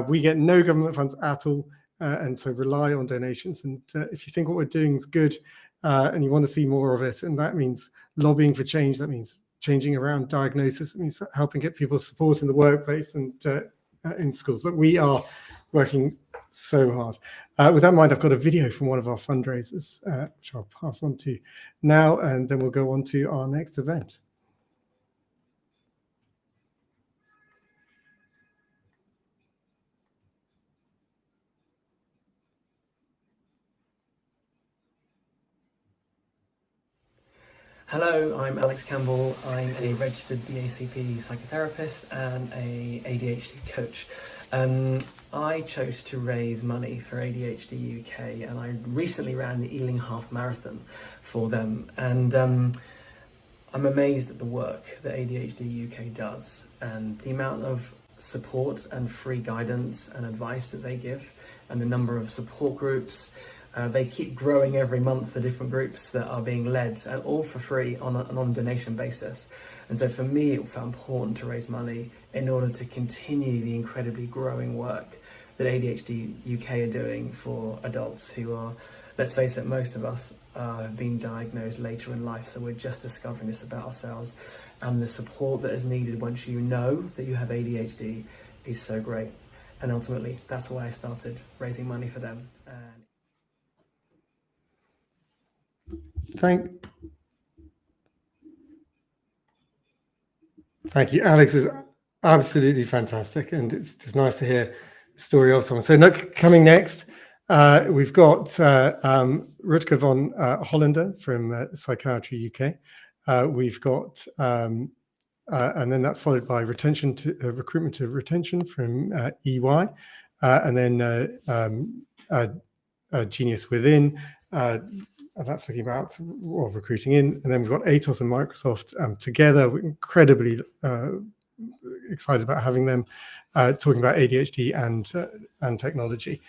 A: We get no government funds at all, and so rely on donations. And if you think what we're doing is good, and you want to see more of it, and that means lobbying for change, that means changing around diagnosis, it means helping get people support in the workplace and in schools, that we are working so hard. With that in mind, I've got a video from one of our fundraisers, which I'll pass on to now, and then we'll go on to our next event.
G: Hello, I'm Alex Campbell. I'm a registered BACP psychotherapist and a ADHD coach. I chose to raise money for ADHD UK, and I recently ran the Ealing Half Marathon for them. And I'm amazed at the work that ADHD UK does and the amount of support and free guidance and advice that they give, and the number of support groups. They keep growing every month, the different groups that are being led, all for free on a donation basis. And so for me, it felt important to raise money in order to continue the incredibly growing work that ADHD UK are doing for adults who are, let's face it, most of us have been diagnosed later in life, so we're just discovering this about ourselves. And the support that is needed once you know that you have ADHD is so great. And ultimately, that's why I started raising money for them.
A: Thank you. Alex is absolutely fantastic, and it's just nice to hear the story of someone. So coming next, we've got Rutger von Hollander from Psychiatry UK. We've got, and then that's followed by recruitment to retention from EY, and then Genius Within. And that's looking about recruiting in. And then we've got ATOS and Microsoft together. We're incredibly excited about having them talking about ADHD and technology.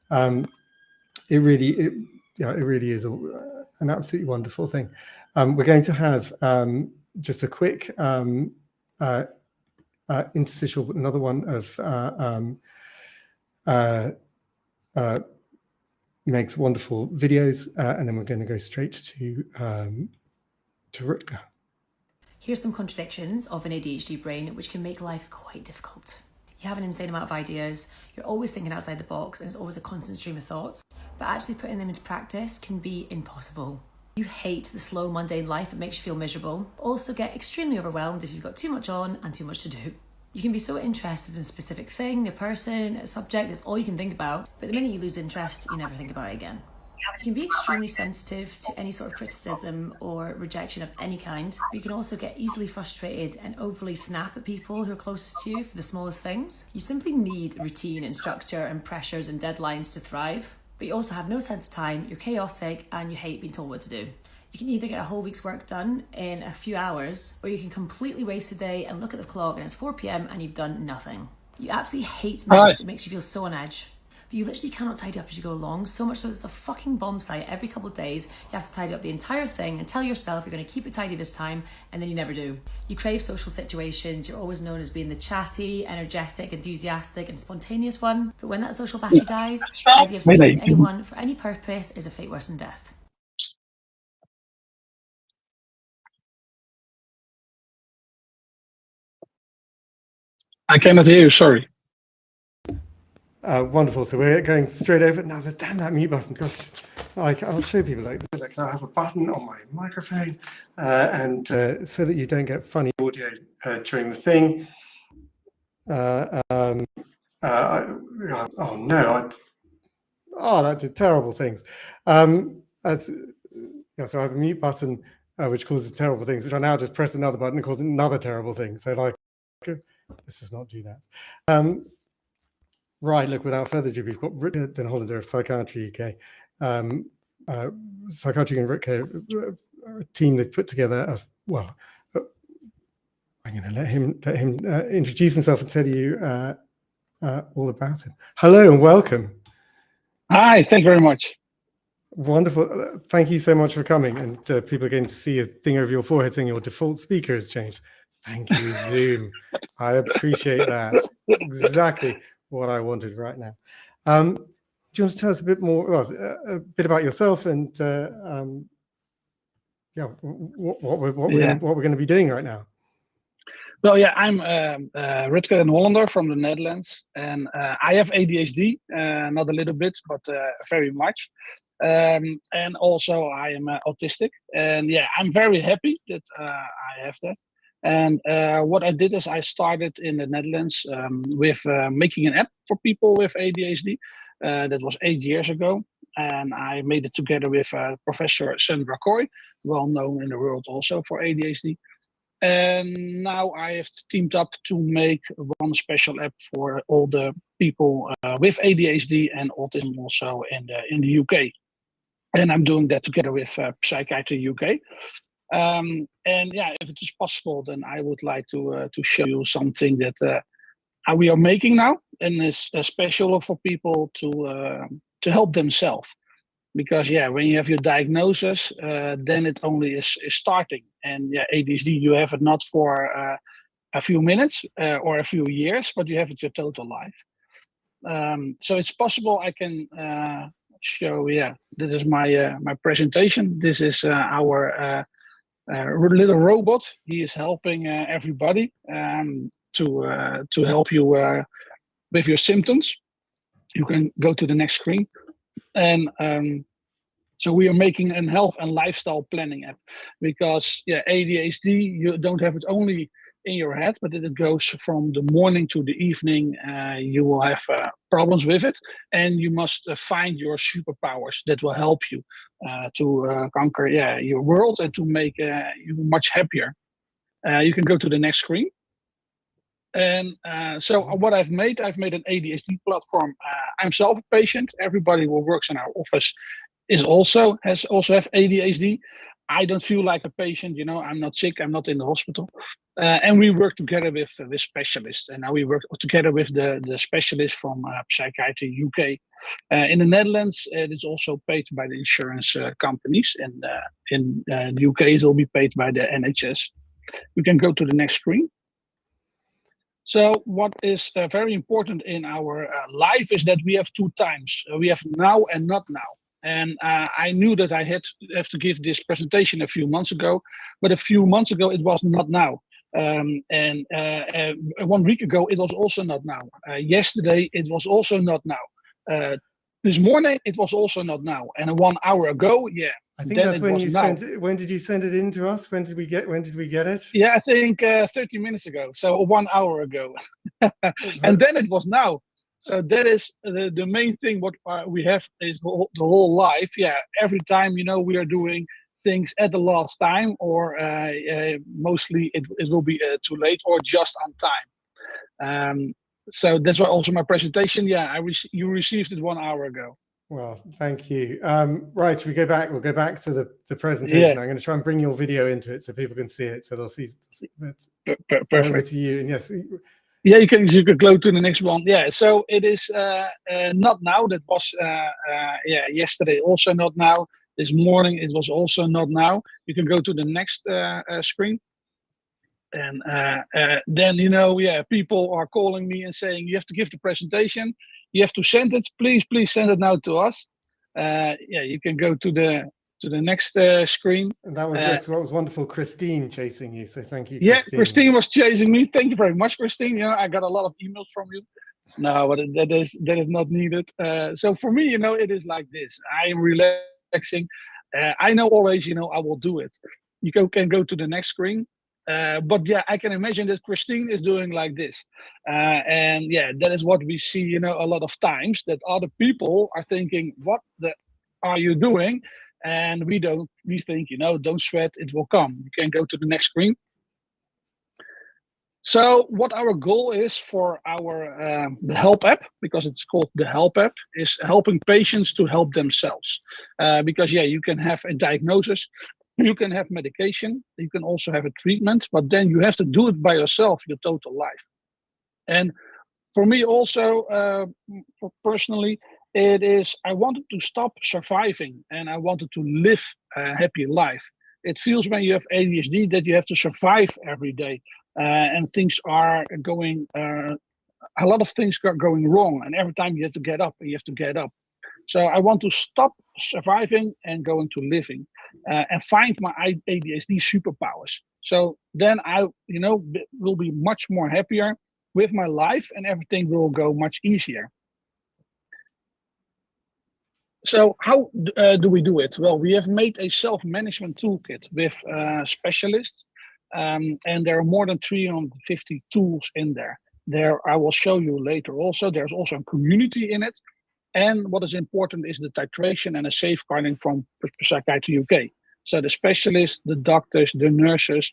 A: It really is an absolutely wonderful thing. We're going to have just a quick interstitial, another one of Meg's wonderful videos, and then we're going to go straight to Rutger.
C: Here's some contradictions of an ADHD brain which can make life quite difficult. You have an insane amount of ideas, you're always thinking outside the box, and it's always a constant stream of thoughts, but actually putting them into practice can be impossible. You hate the slow, mundane life that makes you feel miserable, but also get extremely overwhelmed if you've got too much on and too much to do. You can be so interested in a specific thing, a person, a subject, that's all you can think about, but the minute you lose interest, you never think about it again. You can be extremely sensitive to any sort of criticism or rejection of any kind, but you can also get easily frustrated and overly snap at people who are closest to you for the smallest things. You simply need routine and structure and pressures and deadlines to thrive, but you also have no sense of time, you're chaotic, and you hate being told what to do. You can either get a whole week's work done in a few hours, or you can completely waste a day and look at the clock and it's 4 PM and you've done nothing. You absolutely hate mess, it makes you feel so on edge. But you literally cannot tidy up as you go along, so much so it's a fucking bomb site. Every couple of days, you have to tidy up the entire thing and tell yourself you're going to keep it tidy this time, and then you never do. You crave social situations, you're always known as being the chatty, energetic, enthusiastic, and spontaneous one. But when that social battery dies, the idea of speaking to anyone for any purpose is a fate worse than death.
H: I cannot hear you, sorry.
A: Wonderful. So we're going straight over. Now, damn that mute button. Gosh, I'll show people like I have a button on my microphone, and so that you don't get funny audio during the thing. Oh no! That did terrible things. So I have a mute button which causes terrible things, which I now just press another button and causes another terrible thing. So let's just not do that. Right, look, without further ado, we've got Rutger den Hollander of Psychiatry UK. Psychiatry and Rutger, a team they've put together. I'm going to let him introduce himself and tell you all about it. Hello and welcome.
H: Hi, thank you very much.
A: Wonderful. Thank you so much for coming. And people are going to see a thing over your forehead saying your default speaker has changed. Thank you, Zoom. I appreciate that. That's exactly what I wanted right now. Do you want to tell us a bit more, a bit about yourself and what we're going to be doing right now?
H: Well, yeah, I'm Rutger den Hollander from the Netherlands, and I have ADHD, not a little bit, but very much. And also I am autistic, and yeah, I'm very happy that I have that. And what I did is I started in the Netherlands with making an app for people with ADHD. That was 8 years ago, and I made it together with Professor Sandra Coy, well known in the world also for ADHD. And now I have teamed up to make one special app for all the people with ADHD and autism also in the UK. And I'm doing that together with Psychiatry UK. And yeah, if it is possible, then I would like to show you something that we are making now, and is special for people to help themselves. Because yeah, when you have your diagnosis, then it only is starting. And yeah, ADHD, you have it not for a few minutes or a few years, but you have it your total life. So it's possible I can show. Yeah, this is my my presentation. This is our little robot. He is helping everybody to help you with your symptoms. You can go to the next screen. And so we are making a health and lifestyle planning app, because yeah, ADHD, you don't have it only in your head, but it goes from the morning to the evening. You will have problems with it, and you must find your superpowers that will help you to conquer your world and to make you much happier. You can go to the next screen. And so what I've made an ADHD platform. I'm self a patient. Everybody who works in our office has also have ADHD. I don't feel like a patient, I'm not sick, I'm not in the hospital. And we work together with specialists. And now we work together with the specialists from Psychiatry UK. In the Netherlands, it is also paid by the insurance companies. And in the UK, it will be paid by the NHS. We can go to the next screen. So what is very important in our life is that we have two times. We have now and not now. And I knew that I have to give this presentation a few months ago, but a few months ago it was not now. And 1 week ago it was also not now. Yesterday it was also not now. This morning it was also not now. And 1 hour ago, yeah.
A: I think that's when you sent it. When did you send it in to us? When did we get it?
H: Yeah, I think 30 minutes ago. So 1 hour ago. And then it was now. So that is the main thing. What we have is the whole life. Yeah, every time we are doing things at the last time, or mostly it will be too late or just on time. So that's why also my presentation. Yeah, you received it 1 hour ago.
A: Well, thank you. Right, we'll go back to the presentation.
H: Yeah.
A: I'm going to try and bring your video into it so people can see it. So they'll see it.
H: Perfect.
A: Over to you. And yes.
H: Yeah, you can go to the next one. Yeah, so it is not now. That was yesterday also not now. This morning it was also not now. You can go to the next screen. And then people are calling me and saying, you have to give the presentation, you have to send it, please send it now to us. You can go to the next screen.
A: And that was wonderful, Christine chasing you, so thank you,
H: yeah,
A: Christine
H: was chasing me. Thank you very much, Christine. I got a lot of emails from you. No, but that is not needed. So for me, it is like this. I am relaxing. I know always, I will do it. You can go to the next screen. But yeah, I can imagine that Christine is doing like this. And yeah, that is what we see, a lot of times, that other people are thinking, what are you doing? And we think, don't sweat, it will come. You can go to the next screen. So what our goal is for our the help app, because it's called the help app, is helping patients to help themselves. Because yeah, you can have a diagnosis, you can have medication, you can also have a treatment, but then you have to do it by yourself your total life. And for me also, personally, it is, I wanted to stop surviving and I wanted to live a happy life. It feels when you have ADHD that you have to survive every day, and things are going, a lot of things are going wrong, and every time you have to get up and you have to get up. So I want to stop surviving and go into living, and find my ADHD superpowers. So then I, will be much more happier with my life, and everything will go much easier. So how do we do it? Well, we have made a self-management toolkit with specialists, and there are more than 350 tools in there. I will show you later also. There's also a community in it. And what is important is the titration and a safeguarding from Psychiatry UK. So the specialists, the doctors, the nurses,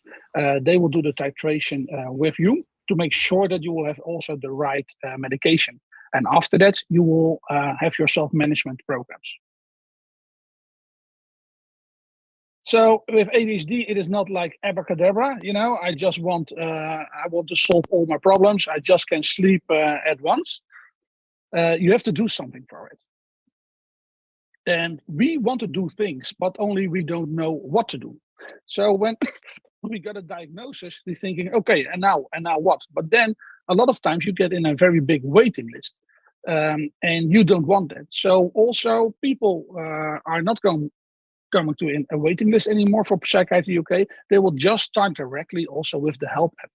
H: they will do the titration with you to make sure that you will have also the right medication. And after that, you will have your self-management programs. So with ADHD, it is not like abracadabra, you know, I want to solve all my problems. I just can sleep at once. You have to do something for it. And we want to do things, but only we don't know what to do. So when we got a diagnosis, we're thinking, okay, and now what? But then a lot of times you get in a very big waiting list, and you don't want that. So also people are not coming to a waiting list anymore for Psychiatry UK. They will just start directly also with the help app.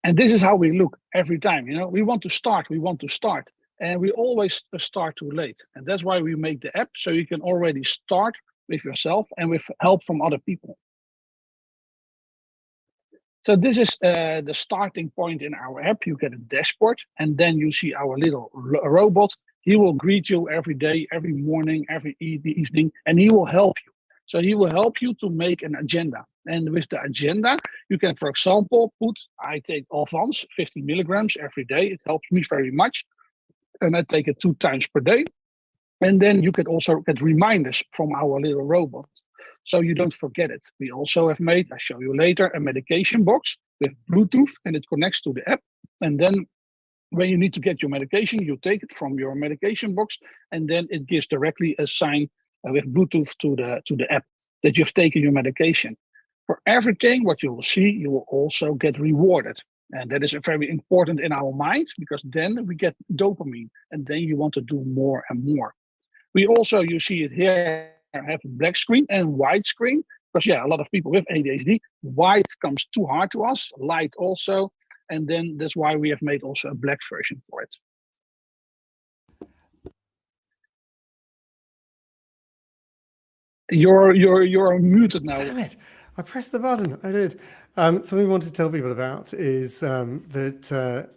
H: And this is how we look every time, you know, we want to start. And we always start too late. And that's why we make the app, so you can already start with yourself and with help from other people. So this is the starting point in our app. You get a dashboard, and then you see our little robot. He will greet you every day, every morning, every evening, and he will help you. So he will help you to make an agenda. And with the agenda, you can, for example, I take Alphonse 50 milligrams every day. It helps me very much. And I take it 2 times per day. And then you can also get reminders from our little robot, so you don't forget it. We also have made, I'll show you later, a medication box with Bluetooth, and it connects to the app. And then when you need to get your medication, you take it from your medication box, and then it gives directly a sign with Bluetooth to the app that you've taken your medication. For everything what you will see, you will also get rewarded. And that is very important in our minds, because then we get dopamine, and then you want to do more and more. We also, you see it here, have a black screen and white screen, because a lot of people with ADHD, white comes too hard to us, light also, and then that's why we have made also a black version for it. You're muted now.
A: Damn it! I pressed the button. I did. Something we want to tell people about is that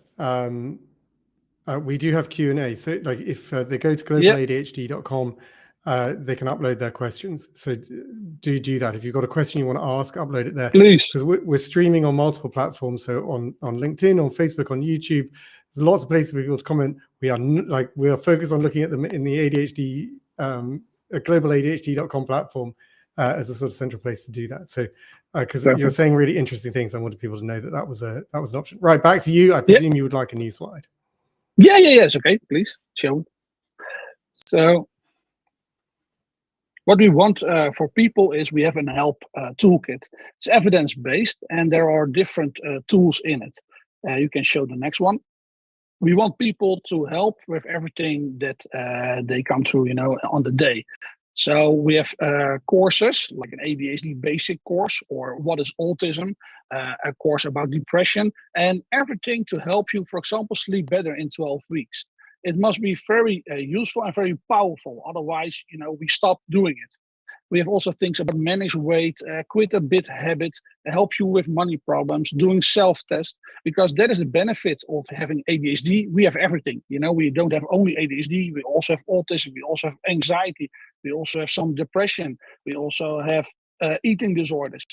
A: we do have Q&A. So, like, if they go to globaladhd.com, they can upload their questions. So do that. If you've got a question you want to ask, upload it there.
H: Please.
A: Because we're streaming on multiple platforms. So on LinkedIn, on Facebook, on YouTube, there's lots of places for people to comment. We are focused on looking at them in the ADHD, globaladhd.com platform as a sort of central place to do that. So because you're saying really interesting things, I wanted people to know that was an option. Right, back to you. I presume you would like a new slide.
H: Yes, okay, please show. So what we want for people is we have a help toolkit. It's evidence-based, and there are different tools in it. You can show the next one. We want people to help with everything that they come through, on the day. So we have courses like an ADHD basic course, or what is autism, a course about depression, and everything to help you, for example, sleep better in 12 weeks. It must be very useful and very powerful. Otherwise, we stop doing it. We have also things about manage weight, quit a bit habit, help you with money problems, doing self-test, because that is the benefit of having ADHD. We have everything. We don't have only ADHD. We also have autism. We also have anxiety. We also have some depression. We also have eating disorders.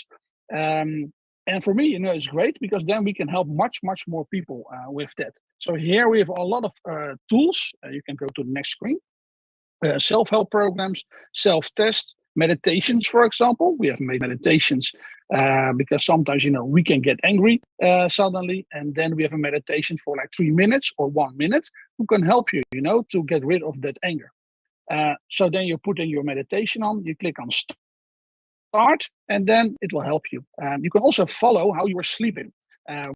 H: And for me, it's great, because then we can help much, much more people with that. So here we have a lot of tools. You can go to the next screen. Self-help programs, self-test, meditations, for example. We have made meditations because sometimes, we can get angry suddenly. And then we have a meditation for like 3 minutes or 1 minute who can help you, to get rid of that anger. So then you're putting your meditation on, you click on start, and then it will help you. You can also follow how you are sleeping.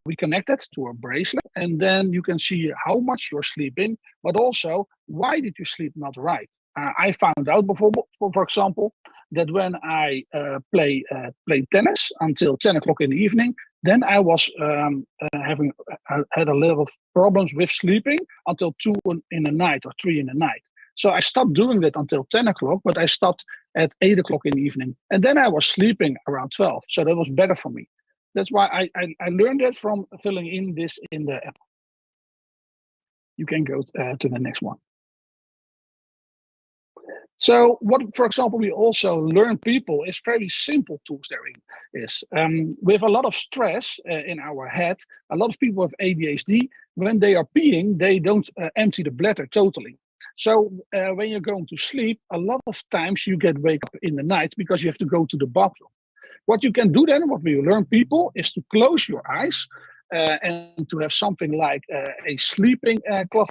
H: We connect it to a bracelet, and then you can see how much you're sleeping, but also why did you sleep not right. I found out before, for example, that when I play tennis until 10 o'clock in the evening, then I was had a lot of problems with sleeping until 2 in the night or 3 in the night. So I stopped doing that until 10 o'clock, but I stopped at 8 o'clock in the evening. And then I was sleeping around 12. So that was better for me. That's why I learned that from filling in this in the app. you can go to the next one. So what, for example, we also learn people is very simple tools there is. With a lot of stress in our head, a lot of people with ADHD, when they are peeing, they don't empty the bladder totally. So when you're going to sleep, a lot of times you get wake up in the night because you have to go to the bathroom. What you can do then, what we learn people, is to close your eyes and to have something like a sleeping cloth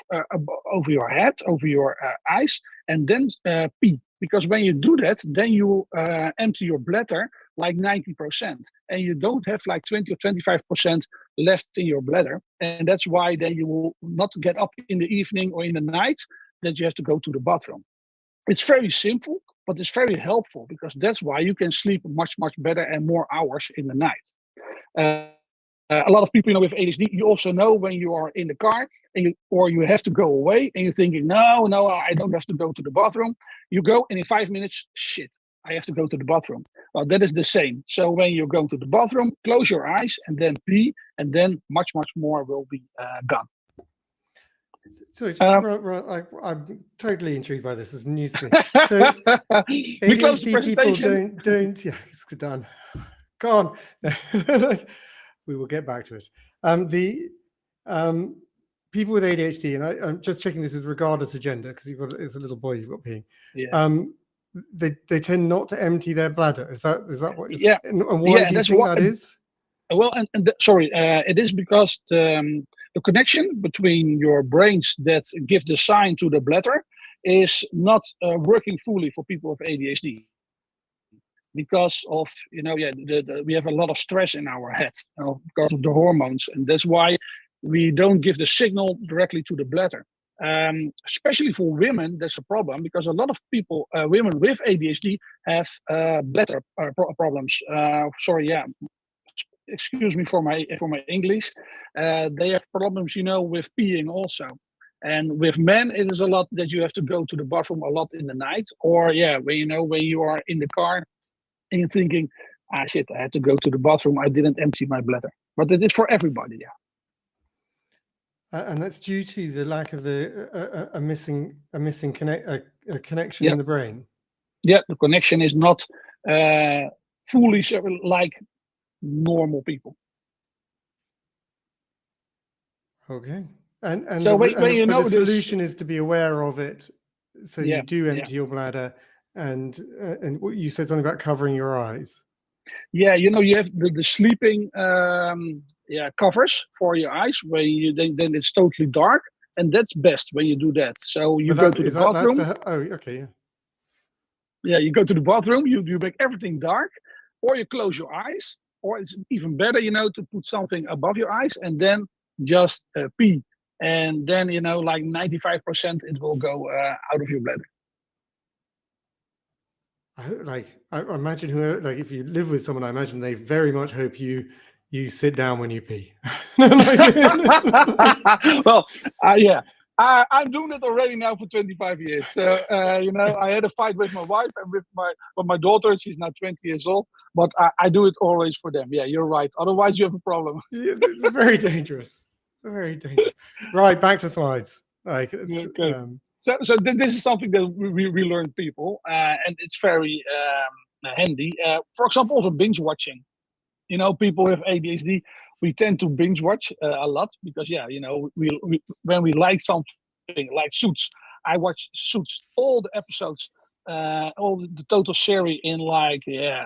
H: over your head, over your eyes, and then pee. Because when you do that, then you empty your bladder like 90%, and you don't have like 20 or 25% left in your bladder. And that's why then you will not get up in the evening or in the night that you have to go to the bathroom. It's very simple, but it's very helpful, because that's why you can sleep much, much better and more hours in the night. A lot of people, with ADHD, you also know when you are in the car and you have to go away and you're thinking, no, I don't have to go to the bathroom. You go, and in 5 minutes, shit, I have to go to the bathroom. Well, that is the same. So when you go to the bathroom, close your eyes and then pee, and then much, much more will be done.
A: So I'm totally intrigued by this. It's news to me. So
H: We close the
A: ADHD people
H: presentation.
A: don't. Yeah, it's done. Go on. We will get back to it. The people with ADHD, and I'm just checking this is regardless of gender, because it's a little boy you've got peeing.
H: Yeah.
A: They tend not to empty their bladder. Is that what?
H: Yeah.
A: And why do you think that is?
H: Well, sorry, it is because the connection between your brains that give the sign to the bladder is not working fully for people with ADHD. Because of, we have a lot of stress in our head, because of the hormones, and that's why we don't give the signal directly to the bladder. Especially for women, that's a problem, because a lot of people, women with ADHD, have bladder problems. Excuse me for my English. They have problems, with peeing also. And with men, it is a lot that you have to go to the bathroom a lot in the night, or when you are in the car and you're thinking, shit, I had to go to the bathroom, I didn't empty my bladder. But it is for everybody, yeah.
A: And that's due to the lack of a missing connection
H: Yeah.
A: in the brain.
H: Yeah, the connection is not fully like normal people.
A: Okay. And
H: So
A: the,
H: when you
A: but
H: know
A: the
H: this,
A: solution is to be aware of it, so
H: Yeah,
A: you do empty your bladder, and what you said something about covering your eyes.
H: Yeah, you have the sleeping covers for your eyes, where you then it's totally dark, and that's best when you do that. So you go to the bathroom.
A: Okay, yeah.
H: Yeah, you go to the bathroom, you make everything dark, or you close your eyes, or it's even better, to put something above your eyes and then just pee. And then, like 95% it will go out of your bladder.
A: I imagine if you live with someone, I imagine they very much hope you sit down when you pee.
H: Well, yeah. I'm doing it already now for 25 years. So, I had a fight with my wife and with my daughter. She's now 20 years old. But I do it always for them. Yeah, you're right. Otherwise, you have a problem.
A: Yeah, it's very dangerous. Very dangerous. Right, back to slides.
H: Okay. So this is something that we learn people, and it's very handy. For example, also binge watching. People with ADHD, we tend to binge watch a lot because, we when we like something like Suits, I watched Suits, all the episodes, all the total series in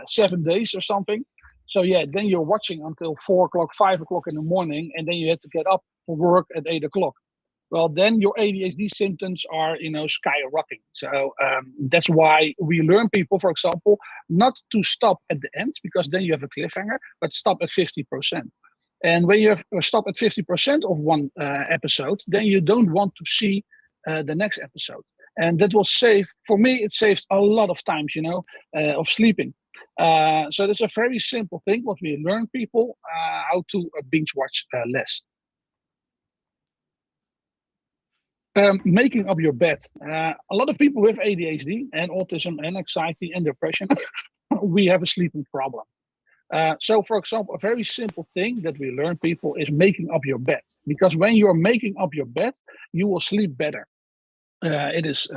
H: 7 days or something. So then you're watching until 4 o'clock, 5 o'clock in the morning, and then you have to get up for work at 8 o'clock. Well, then your ADHD symptoms are, skyrocketing. So that's why we learn people, for example, not to stop at the end, because then you have a cliffhanger, but stop at 50%. And when you have stop at 50% of one episode, then you don't want to see the next episode. And that will save, for me, it saves a lot of times, of sleeping. So that's a very simple thing, what we learn people, how to binge watch less. Making up your bed. A lot of people with ADHD and autism and anxiety and depression, we have a sleeping problem. So, for example, a very simple thing that we learn people is making up your bed. Because when you're making up your bed, you will sleep better. It is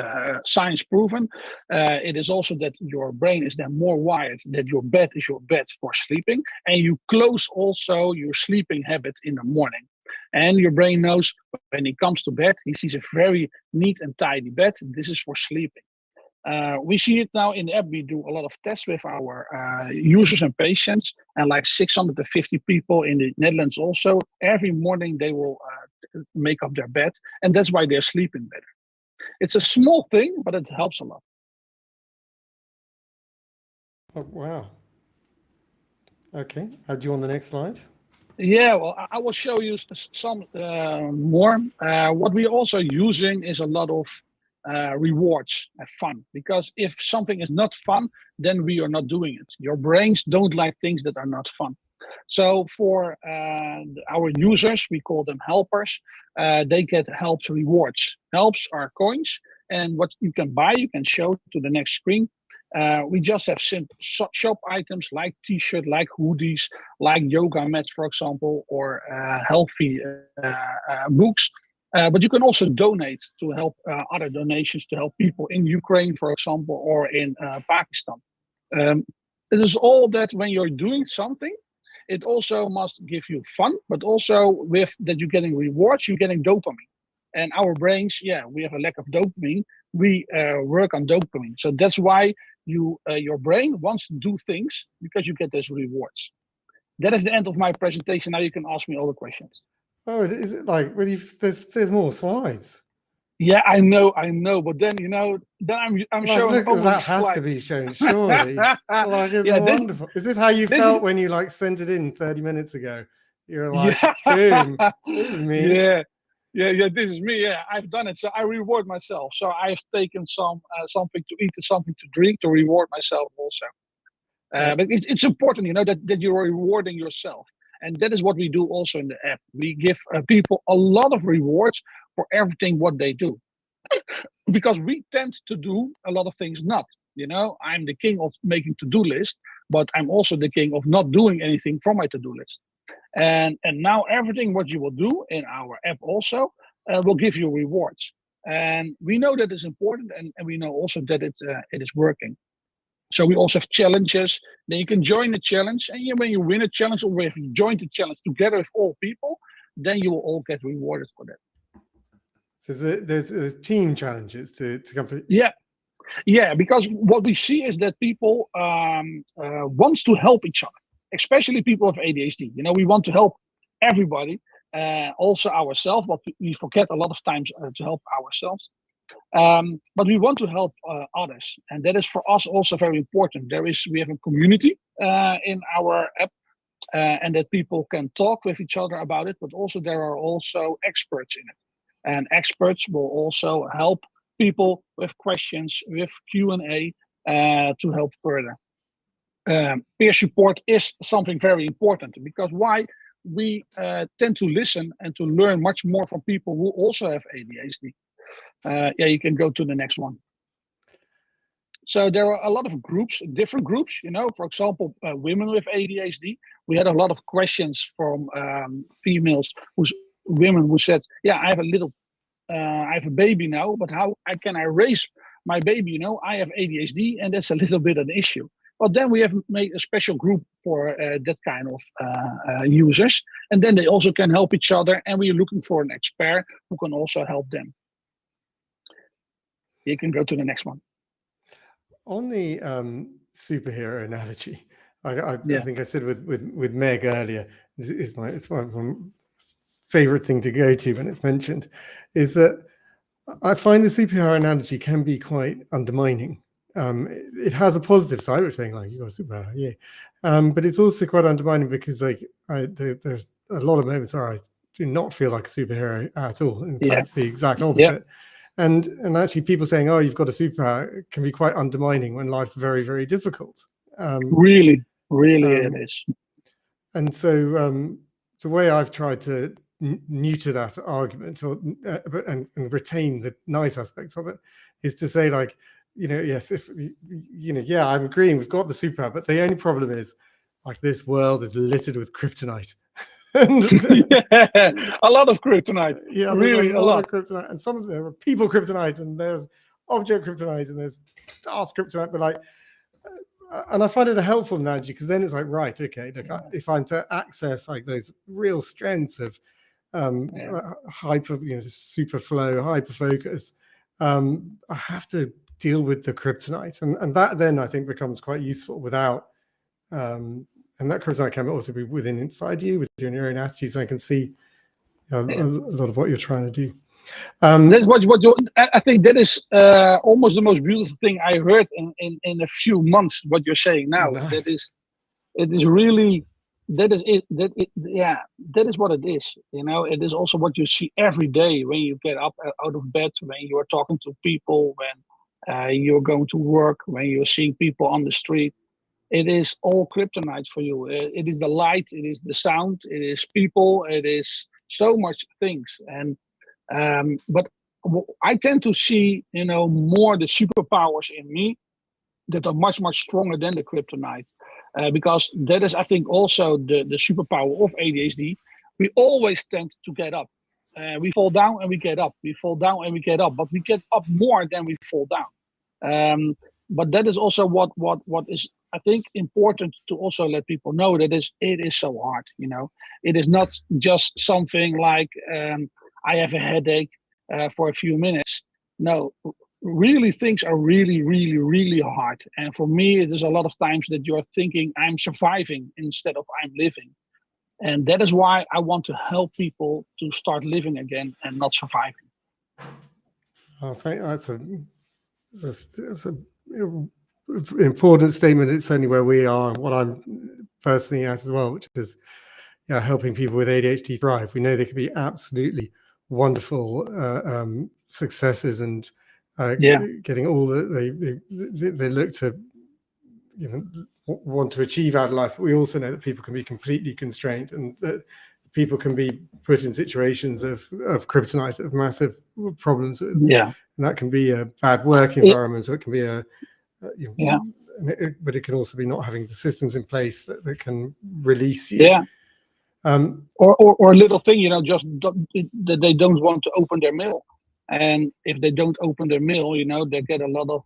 H: science proven. It is also that your brain is then more wired that your bed is your bed for sleeping, and you close also your sleeping habit in the morning. And your brain knows when he comes to bed, he sees a very neat and tidy bed. This is for sleeping. We see it now in the app. We do a lot of tests with our users and patients, and like 650 people in the Netherlands also. Every morning they will make up their bed, and that's why they're sleeping better. It's a small thing, but it helps a lot.
A: Oh, wow. Okay, do you want the next slide?
H: Yeah, well, I will show you some more. What we're also using is a lot of rewards and fun, because if something is not fun, then we are not doing it. Your brains don't like things that are not fun. So for our users, we call them helpers, they get helps rewards. Helps are coins, and what you can buy, you can show to the next screen. We just have simple shop items like t-shirt, like hoodies, like yoga mats, for example, or healthy books. But you can also donate to help other donations to help people in Ukraine, for example, or in Pakistan. It is all that when you're doing something, it also must give you fun, but also with that you're getting rewards, you're getting dopamine. And our brains, yeah, we have a lack of dopamine. We work on dopamine. So that's why your brain wants to do things, because you get those rewards. That is the end of my presentation. Now you can ask me all the questions.
A: Oh, is it like, well, there's more slides?
H: Yeah, I know, but then then I'm
A: like,
H: showing
A: look,
H: all
A: that
H: these
A: has
H: slides.
A: to be shown, surely. Like, it's
H: Yeah,
A: wonderful. Is this how you
H: this
A: felt
H: is-
A: when you like sent it in 30 minutes ago? You're like,
H: Yeah.
A: boom, this is me.
H: Yeah, this is me. Yeah, I've done it. So I reward myself. So I've taken something to eat and something to drink to reward myself also. But it's important, that you're rewarding yourself. And that is what we do also in the app. We give people a lot of rewards for everything what they do. Because we tend to do a lot of things not. I'm the king of making to-do list, but I'm also the king of not doing anything from my to-do list. And now everything what you will do in our app also will give you rewards. And we know that is important, and we know also that it is working. So we also have challenges. Then you can join the challenge, and when you win a challenge, or if you join the challenge together with all people, then you will all get rewarded for that.
A: So there's team challenges to come to.
H: Yeah, because what we see is that people wants to help each other, especially people with ADHD. We want to help everybody, also ourselves, but we forget a lot of times to help ourselves. But we want to help others, and that is for us also very important. We have a community in our app, and that people can talk with each other about it, but also there are also experts in it. And experts will also help people with questions, with Q&A to help further. Peer support is something very important, because why? We tend to listen and to learn much more from people who also have ADHD. You can go to the next one. So there are a lot of groups, different groups, for example, women with ADHD. We had a lot of questions from women who said, yeah, I have a baby now, but how can I raise my baby? I have ADHD, and that's a little bit an issue. But then we have made a special group for that kind of users, and then they also can help each other, and we are looking for an expert who can also help them. You can go to the next one.
A: On the superhero analogy, I think I said with Meg earlier, it's my favorite thing to go to when it's mentioned, is that I find the superhero analogy can be quite undermining. It has a positive side, which saying like, you're a superhero, yeah, but it's also quite undermining, because there's a lot of moments where I do not feel like a superhero at all. In fact, it's the exact opposite. Yeah. And actually, people saying, "Oh, you've got a superpower," can be quite undermining when life's very, very difficult.
H: Really, it is.
A: And so the way I've tried to neuter that argument, and retain the nice aspects of it, is to say, like, yes, if yeah, I'm agreeing, we've got the superpower, but the only problem is like this world is littered with kryptonite. And,
H: Yeah, a lot of kryptonite.
A: yeah,
H: Really
A: there's
H: a lot.
A: of kryptonite, and some of there are people kryptonite, and there's object kryptonite, and there's task kryptonite. But like, and I find it a helpful analogy, because then it's like, right, okay, look, if I'm to access like those real strengths of hyper, super flow, hyper focus, I have to deal with the kryptonite, and that then I think becomes quite useful without. And that kryptonite can also be within inside you, within your own attitudes. I can see a lot of what you're trying to do.
H: That's what you. I think that is almost the most beautiful thing I heard in a few months. What you're saying now,
A: Nice.
H: it is really, that is it. That is what it is. It is also what you see every day when you get up out of bed, when you are talking to people, when you're going to work, when you're seeing people on the street. It is all kryptonite for you. It is the light, it is the sound, it is people, it is so much things. And but I tend to see, more the superpowers in me that are much, much stronger than the kryptonite. Because that is, I think, also the superpower of ADHD. We always tend to get up. We fall down and we get up. We fall down and we get up. But we get up more than we fall down. But that is also what is, I think, important to also let people know that it is so hard. It is not just something like I have a headache for a few minutes. No, really things are really, really, really hard. And for me, it is a lot of times that you're thinking I'm surviving instead of I'm living. And that is why I want to help people to start living again and not surviving.
A: I think that's an important statement. It's certainly where we are, and what I'm personally at as well, which is helping people with ADHD thrive. We know they can be absolutely wonderful successes, and getting all that they look to want to achieve out of life. But we also know that people can be completely constrained, and that people can be put in situations of kryptonite, of massive problems. And that can be a bad work environment, or it can be but it can also be not having the systems in place that can release you.
H: Or a little thing, just that they don't want to open their mail. And if they don't open their mail, they get a lot of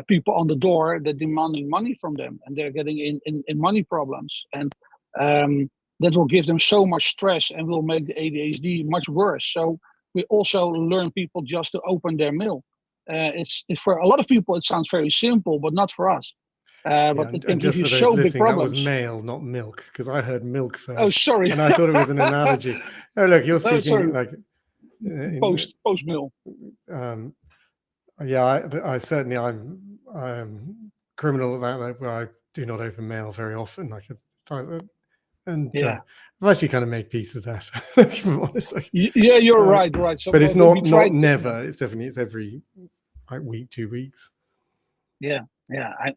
H: people on the door that demanding money from them, and they're getting in money problems. And that will give them so much stress and will make the ADHD much worse. So we also learn people just to open their mail. It's for a lot of people, it sounds very simple, but not for us. But it can give you so big problems.
A: That was mail, not milk, because I heard milk first.
H: Oh, sorry.
A: And I thought it was an analogy. Oh, look, you're speaking like
H: post mill.
A: I certainly I'm criminal at that. Where I do not open mail very often. I've actually kind of made peace with that. If I'm honest.
H: You're right. So,
A: but it's not never. It's every week, 2 weeks.
H: Yeah,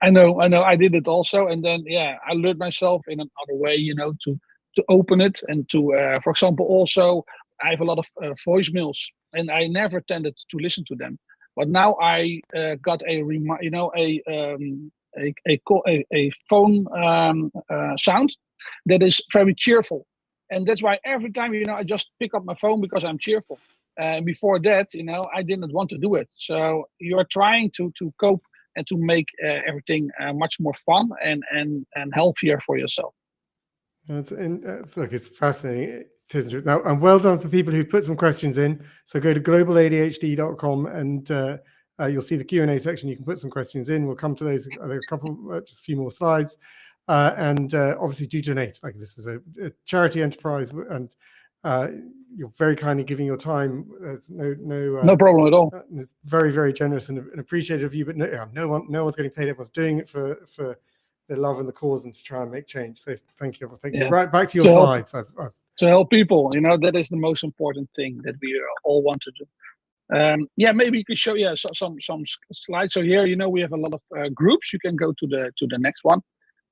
H: I know. I did it also, and then I learned myself in another way, to open it and to, for example, also I have a lot of voicemails, and I never tended to listen to them, but now I got a phone sound that is very cheerful, and that's why every time I just pick up my phone because I'm cheerful. Before that, I didn't want to do it. So you're trying to cope and to make everything much more fun and healthier for yourself.
A: It's fascinating. Now, and well done for people who put some questions in. So go to globaladhd.com and you'll see the Q&A section. You can put some questions in. We'll come to those. There are a couple, just a few more slides. And obviously do donate. Like, this is a charity enterprise, and you're very kindly giving your time. There's no
H: problem at all.
A: It's very, very generous and appreciative of you. But no one's getting paid. Everyone's doing it for the love and the cause and to try and make change. So thank you. Thank you. Right back to your slides.
H: To help people, that is the most important thing that we all want to do. Maybe you can show some slides. So here, we have a lot of groups. You can go to the next one.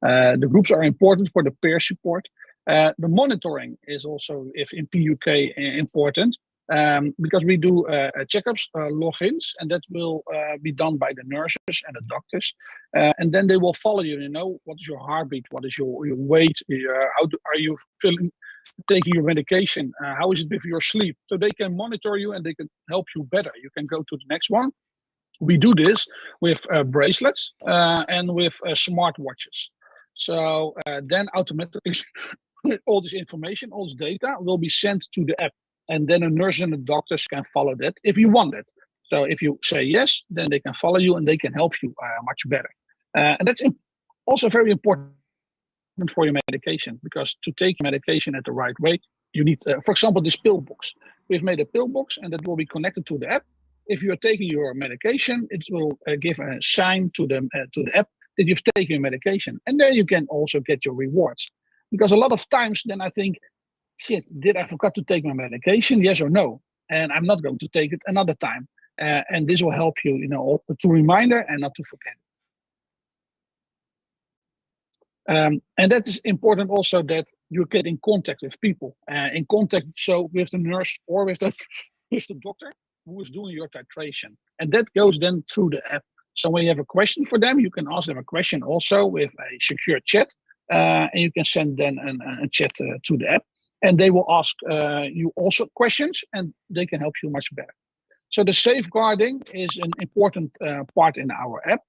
H: The groups are important for the peer support. The monitoring is also, if in PUK, important. because we do checkups, logins, and that will be done by the nurses and the doctors. And then they will follow you, what is your heartbeat, what is your weight, are you taking your medication, how is it with your sleep? So they can monitor you and they can help you better. You can go to the next one. We do this with bracelets and with smartwatches. So then automatically all this information, all this data will be sent to the app. And then a nurse and the doctors can follow that if you want it. So if you say yes, then they can follow you and they can help you much better. And that's also very important for your medication, because to take medication at the right way, you need, for example, this pill box. We've made a pill box and that will be connected to the app. If you are taking your medication, it will give a sign to the app that you've taken your medication. And there you can also get your rewards. Because a lot of times then I think, shit, did I forget to take my medication? Yes or no? And I'm not going to take it another time. And this will help you, to reminder and not to forget. And that is important also, that you get in contact with people, in contact so with the nurse or with the doctor who is doing your titration. And that goes then through the app. So when you have a question for them, you can ask them a question also with a secure chat, and you can send then a chat to the app, and they will ask you also questions, and they can help you much better. So the safeguarding is an important part in our app.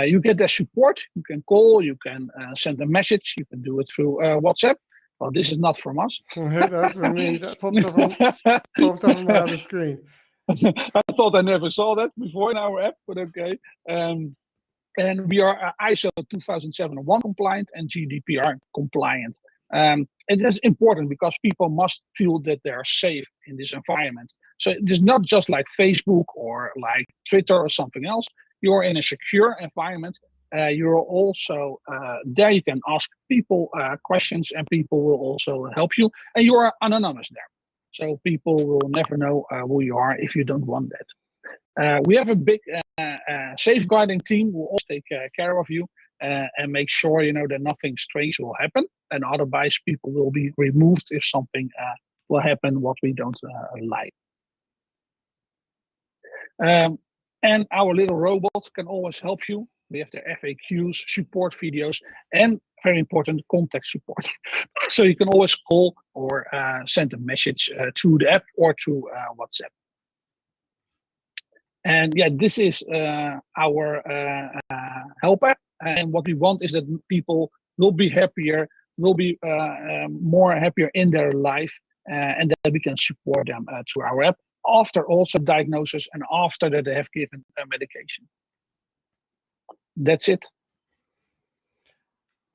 H: You get the support. You can call, you can send a message, you can do it through WhatsApp. Well, this is not from us.
A: That's from me. That popped up on my other screen.
H: I thought I never saw that before in our app, but okay. And we are ISO 2007-1 compliant and GDPR compliant. And that's important because people must feel that they are safe in this environment. So it is not just like Facebook or like Twitter or something else. You're in a secure environment. You're also there. You can ask people questions, and people will also help you. And you are anonymous there, so people will never know who you are if you don't want that. We have a big safeguarding team who will also take care of you and make sure that nothing strange will happen. And otherwise, people will be removed if something will happen what we don't like. And our little robots can always help you. We have the FAQs, support videos, and very important, contact support. So you can always call or send a message through the app or through WhatsApp. And yeah, this is our help app. And what we want is that people will be happier, will be more happier in their life, and that we can support them through our app after also diagnosis and after that they have given medication. That's it.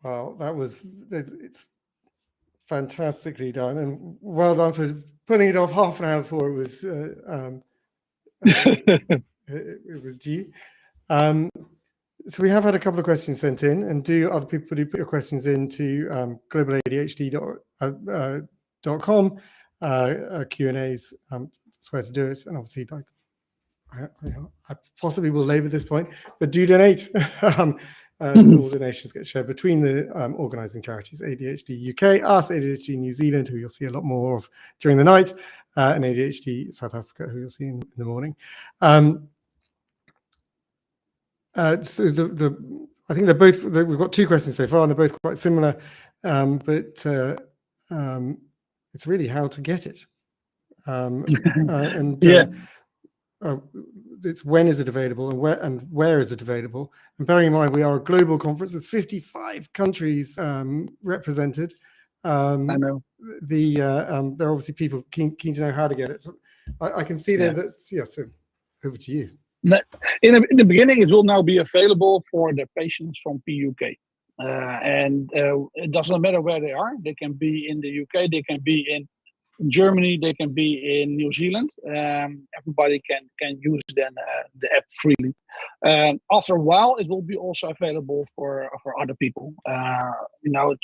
A: Well, it's fantastically done, and well done for putting it off half an hour before it was it was due. So we have had a couple of questions sent in, and do other people do put your questions into globaladhd.com Q&As. That's where to do it, and obviously, like I possibly will labour this point, but do donate. All donations get shared between the organising charities, ADHD UK, us, ADHD New Zealand, who you'll see a lot more of during the night, and ADHD South Africa, who you'll see in the morning. So I think they're both. We've got two questions so far, and they're both quite similar, but it's really how to get it, it's when is it available and where is it available. And bearing in mind we are a global conference with 55 countries represented.
H: I know.
A: There are obviously people keen to know how to get it. So I can see there that so over to you.
H: In the beginning, it will now be available for the patients from PUK. And it doesn't matter where they are. They can be in the UK, they can be in Germany, they can be in New Zealand. Everybody can use then the app freely. After a while, it will be also available for other people, also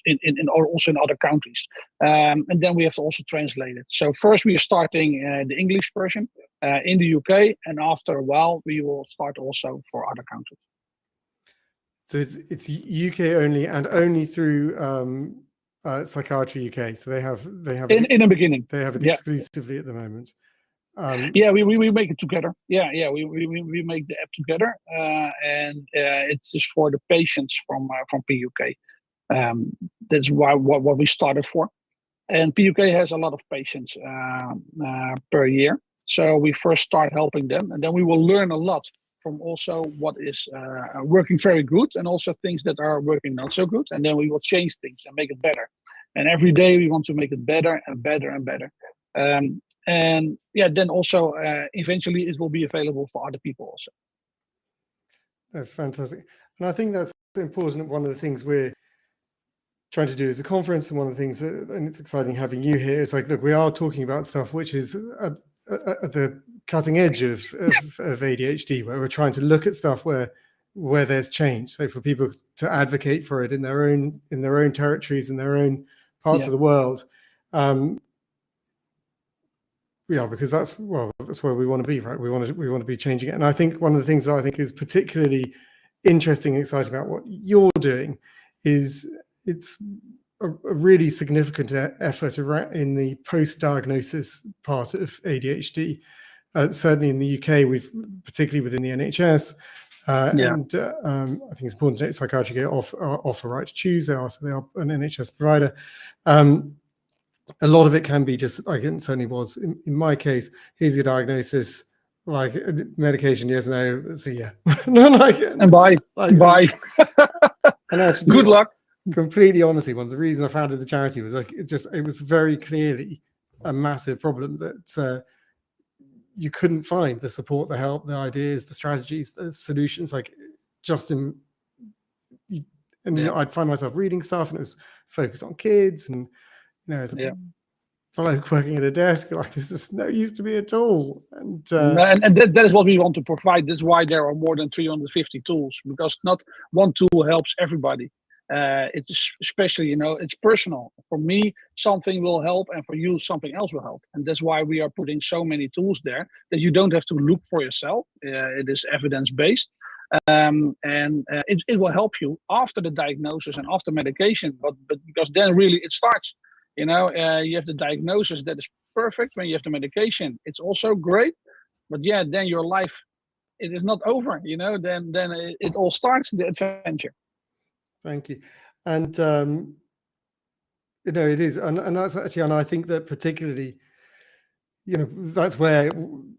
H: in other countries. And then we have to also translate it. So first we are starting the English version in the UK, and after a while we will start also for other countries.
A: So it's UK only, and only through Psychiatry UK. So they have
H: in the beginning.
A: They have it exclusively at the moment.
H: Yeah, we make it together. Yeah, we make the app together, and it's just for the patients from PUK. That's why what we started for. And PUK has a lot of patients per year. So we first start helping them, and then we will learn a lot from also what is working very good, and also things that are working not so good. And then we will change things and make it better. And every day we want to make it better and better and better. And yeah, then also eventually it will be available for other people also.
A: Oh, fantastic. And I think that's important. One of the things we're trying to do as a conference, and one of the things that, and it's exciting having you here, is like, look, we are talking about stuff which is at the cutting edge of ADHD, where we're trying to look at stuff where there's change. So for people to advocate for it in their own territories, in their own parts of the world. Yeah, because that's where we want to be, right? We want to be changing it. And I think one of the things that I think is particularly interesting and exciting about what you're doing is it's a really significant effort in the post-diagnosis part of ADHD. Certainly in the UK, we've particularly within the NHS, and I think it's important that psychiatry offer right to choose. They are an NHS provider. A lot of it can be just, like it certainly was in my case, here's your diagnosis, like medication, yes, no, see ya. No, like,
H: and bye. Bye.
A: And actually,
H: good luck.
A: Completely honestly, one of the reasons I founded the charity was like, it was very clearly a massive problem that you couldn't find the support, the help, the ideas, the strategies, the solutions, like just in, and you know, I'd find myself reading stuff and it was focused on kids, and you know, as a bloke working at a desk, like this is no use to me at all. And
H: that is what we want to provide. That's why there are more than 350 tools, because not one tool helps everybody. It's especially, you know, it's personal. For me, something will help, and for you, something else will help. And that's why we are putting so many tools there that you don't have to look for yourself. It is evidence-based. It will help you after the diagnosis and after medication, but because then really it starts. You know, you have the diagnosis that is perfect. When you have the medication, it's also great. But yeah, then your life, it is not over. You know, then it all starts, the adventure.
A: Thank you. And you know, it is, and that's actually, and I think that particularly, you know, that's where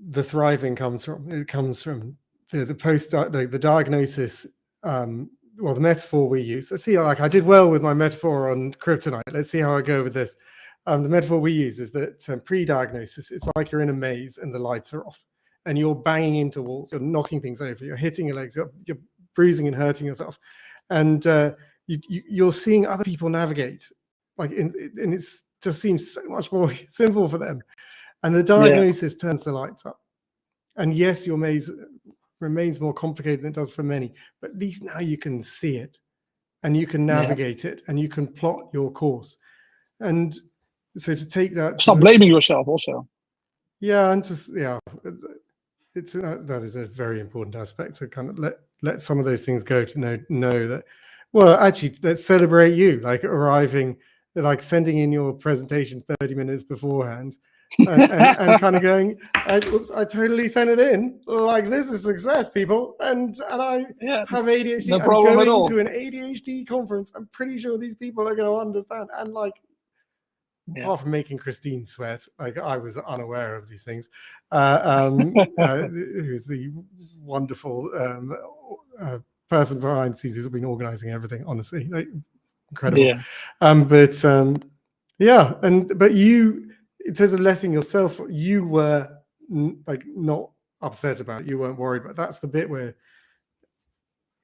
A: the thriving comes from. It comes from the post, the diagnosis. Well, the metaphor we use. Let's see, like I did well with my metaphor on kryptonite. Let's see how I go with this. The metaphor we use is that pre-diagnosis, it's like you're in a maze and the lights are off and you're banging into walls, you're knocking things over, you're hitting your legs, you're bruising and hurting yourself. And you're seeing other people navigate, like, and it just seems so much more simple for them. And the diagnosis turns the lights up. And yes, your maze remains more complicated than it does for many, but at least now you can see it and you can navigate it and you can plot your course. And so to take that,
H: stop blaming yourself also.
A: Yeah, and it's that is a very important aspect, to kind of let some of those things go, to know that, well, actually, let's celebrate you, like arriving, like sending in your presentation 30 minutes beforehand. and kind of going, oops, I totally sent it in. Like, this is success, people. And I have ADHD.
H: No problem
A: I'm
H: at all.
A: going to an ADHD conference. I'm pretty sure these people are going to understand. And like, apart from making Christine sweat, like I was unaware of these things. Who's the wonderful person behind the scenes who's been organizing everything, honestly. Like, incredible. But you, in terms of letting yourself, you were like not upset about it. You weren't worried, but that's the bit where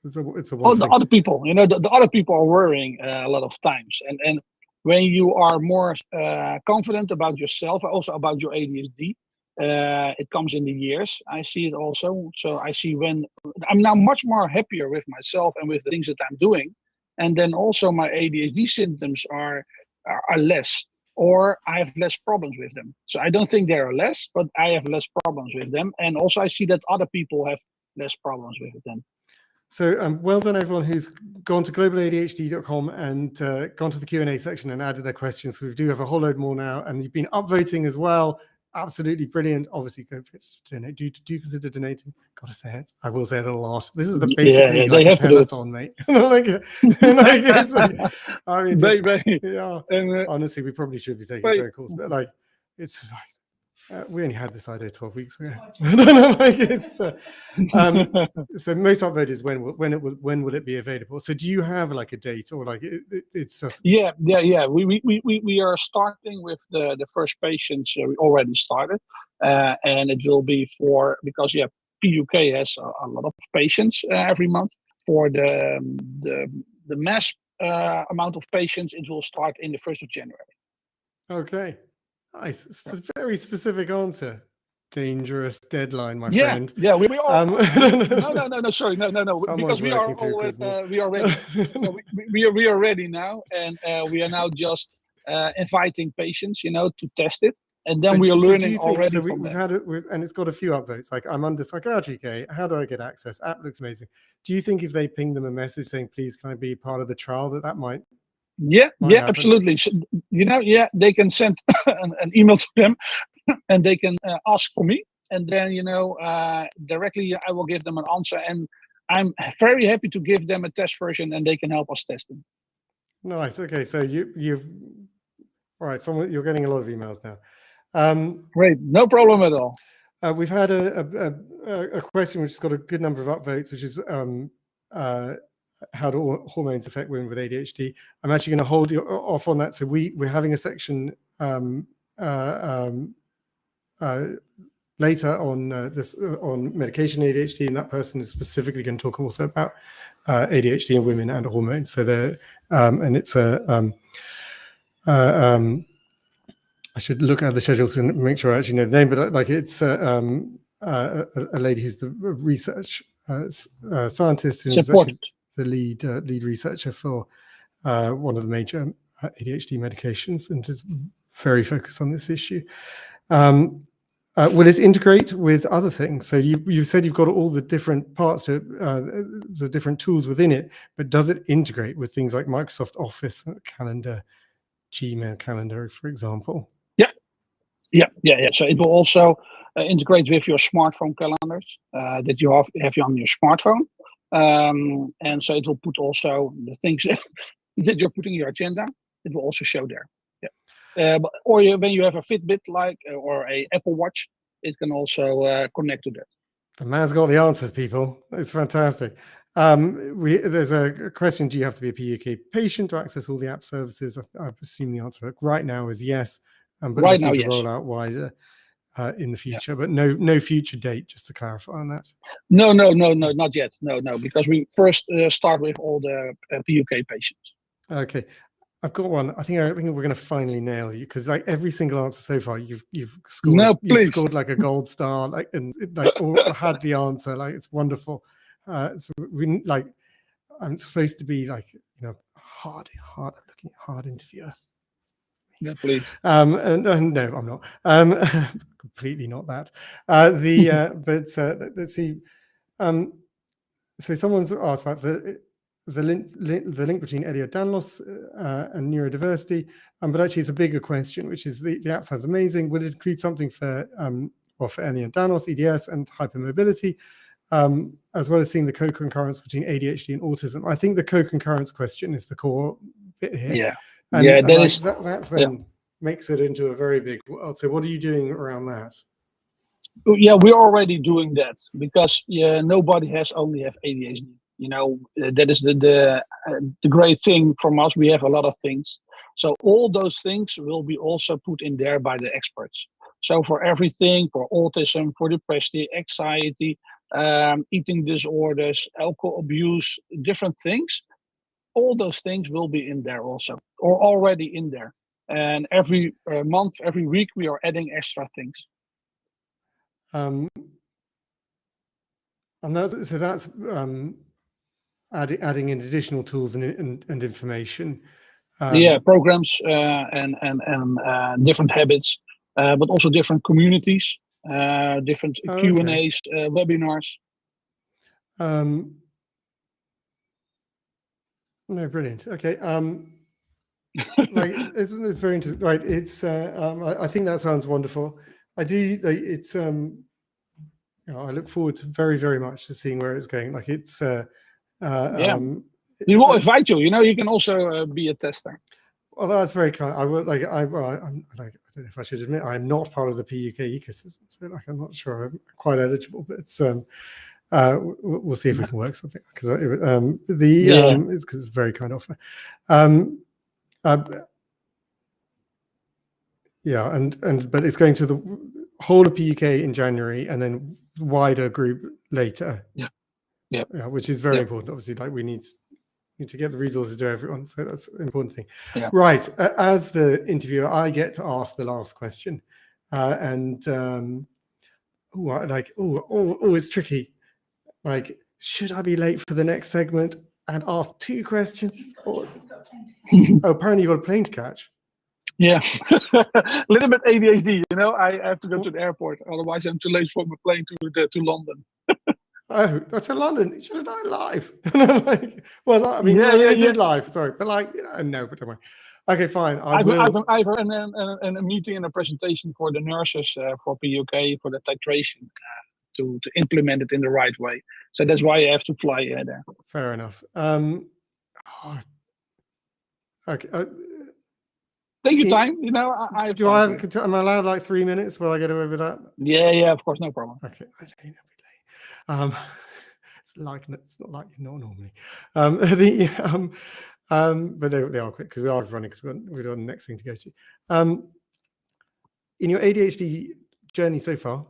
A: it's a one thing.
H: The other people, you know, the other people are worrying a lot of times, and when you are more confident about yourself, also about your ADHD, it comes in the years. I see it also. So I see when I'm now much more happier with myself and with the things that I'm doing, and then also my ADHD symptoms are less. Or I have less problems with them. So I don't think there are less, but I have less problems with them. And also I see that other people have less problems with them.
A: So well done, everyone who's gone to globaladhd.com and gone to the Q&A section and added their questions. So we do have a whole load more now, and you've been upvoting as well. absolutely brilliant. Obviously, go to donate. Do you consider donating? Gotta say it. I will say it a lot. This is basically
H: yeah,
A: like
H: they
A: a
H: have to do it.
A: telethon, mate. It's like, I mean, yeah.
H: And
A: Honestly, we probably should be taking
H: wait,
A: phone calls, but like, it's like. We only had this idea 12 weeks ago. So most upvote is when will it be available? So do you have like a date, or like it's just...
H: yeah. We are starting with the first patients. We already started, and it will be because PUK has a lot of patients every month. For the mass amount of patients, it will start in the 1st of January.
A: Okay. Nice. Very specific answer. Dangerous deadline, my
H: Yeah,
A: friend.
H: yeah. We are. No. Sorry, no.
A: Someone's
H: Because we are
A: working through
H: always
A: Christmas.
H: we are ready. No, we are ready now, and we are now just inviting patients, to test it, and then we are learning already from
A: we've
H: that.
A: had it and it's got a few upvotes. Like, I'm under psychiatry care. How do I get access? App looks amazing. Do you think if they ping them a message saying, please, can I be part of the trial, that might happen?
H: Absolutely. So, they can send an email to them, and they can ask for me, and then directly I will give them an answer, and I'm very happy to give them a test version, and they can help us test them.
A: Nice. Okay, so you've all right. You're getting a lot of emails now.
H: Great, no problem at all.
A: We've had a question which has got a good number of upvotes, which is how do hormones affect women with ADHD? I'm actually going to hold you off on that. So we're having a section later on on medication ADHD, and that person is specifically going to talk also about ADHD in women and hormones. So and it's I should look at the schedules and make sure I actually know the name, but like it's a lady who's the research scientist, who's actually the lead researcher for one of the major ADHD medications, and is very focused on this issue. Will it integrate with other things? So you said you've got all the different parts to the different tools within it, but does it integrate with things like Microsoft Office Calendar, Gmail Calendar, for example?
H: Yeah. So it will also integrate with your smartphone calendars that you have on your smartphone, and so it will put also the things that you're putting in your agenda. It will also show there. Or when you have a Fitbit or a Apple Watch, it can also connect to that.
A: The man's got the answers, people. It's fantastic. There's a question: do you have to be a PUK patient to access all the app services? I assume the answer right now is yes. But
H: right now,
A: to
H: yes.
A: roll out wider in the future, but no future date. Just to clarify on that.
H: No, not yet. No, because we first start with all the PUK patients.
A: Okay, I've got one. I think we're going to finally nail you, because like every single answer so far, you've scored.
H: No, please.
A: You've scored like a gold star, or had the answer. Like, it's wonderful. So I'm supposed to be hard interviewer.
H: Yeah, please.
A: And no, I'm not. Completely not that. But let's see. So someone's asked about the link between Ehlers-Danlos and neurodiversity, but actually it's a bigger question, which is the app sounds amazing. Would it include something for Ehlers-Danlos, EDS, and hypermobility, as well as seeing the co-concurrence between ADHD and autism? I think the co-concurrence question is the core bit here.
H: Yeah.
A: And that then makes it into a very big world. So what are you doing around that?
H: Yeah, we're already doing that, because nobody only have ADHD. That is the great thing from us. We have a lot of things. So all those things will be also put in there by the experts. So for everything, for autism, for depression, anxiety, eating disorders, alcohol abuse, different things, all those things will be in there also, or already in there. And every month, every week, we are adding extra things.
A: And that's adding in additional tools and information.
H: Programs and different habits, but also different communities, different Q&As, webinars.
A: No, brilliant. Okay. Isn't this very interesting? Right. It's. I think that sounds wonderful. I do. Like, it's I look forward to very much to seeing where it's going. Like it's
H: we will invite you. You can also be a tester.
A: Well, that's very kind. I would like. I'm like. I don't know if I should admit I'm not part of the PUK ecosystem, so like I'm not sure I'm quite eligible. But it's we'll see if we can work something because it's very kind offer. Yeah, but it's going to the whole of PUK in January and then wider group later.
H: Yeah,
A: which is very important. Obviously, like we need to get the resources to everyone, so that's an important thing.
H: Yeah.
A: Right, as the interviewer, I get to ask the last question, it's tricky. Like, should I be late for the next segment and ask 2 questions? Or apparently you've got a plane to catch.
H: Yeah, a little bit ADHD. I have to go to the airport, otherwise I'm too late for my plane to London.
A: Oh, that's in London. You should have done it live. This is live. Sorry, but no, but don't worry. Okay, fine. I
H: have a meeting and a presentation for the nurses for PUK for the titration to implement it in the right way. So that's why I have to fly there.
A: Fair enough. Okay.
H: Take your time.
A: Am I allowed like 3 minutes? Will I get away with that?
H: Yeah, of course, no problem.
A: Okay. It's not like you're not normally. But they are quick because we are running because we're on the next thing to go to. In your ADHD journey so far,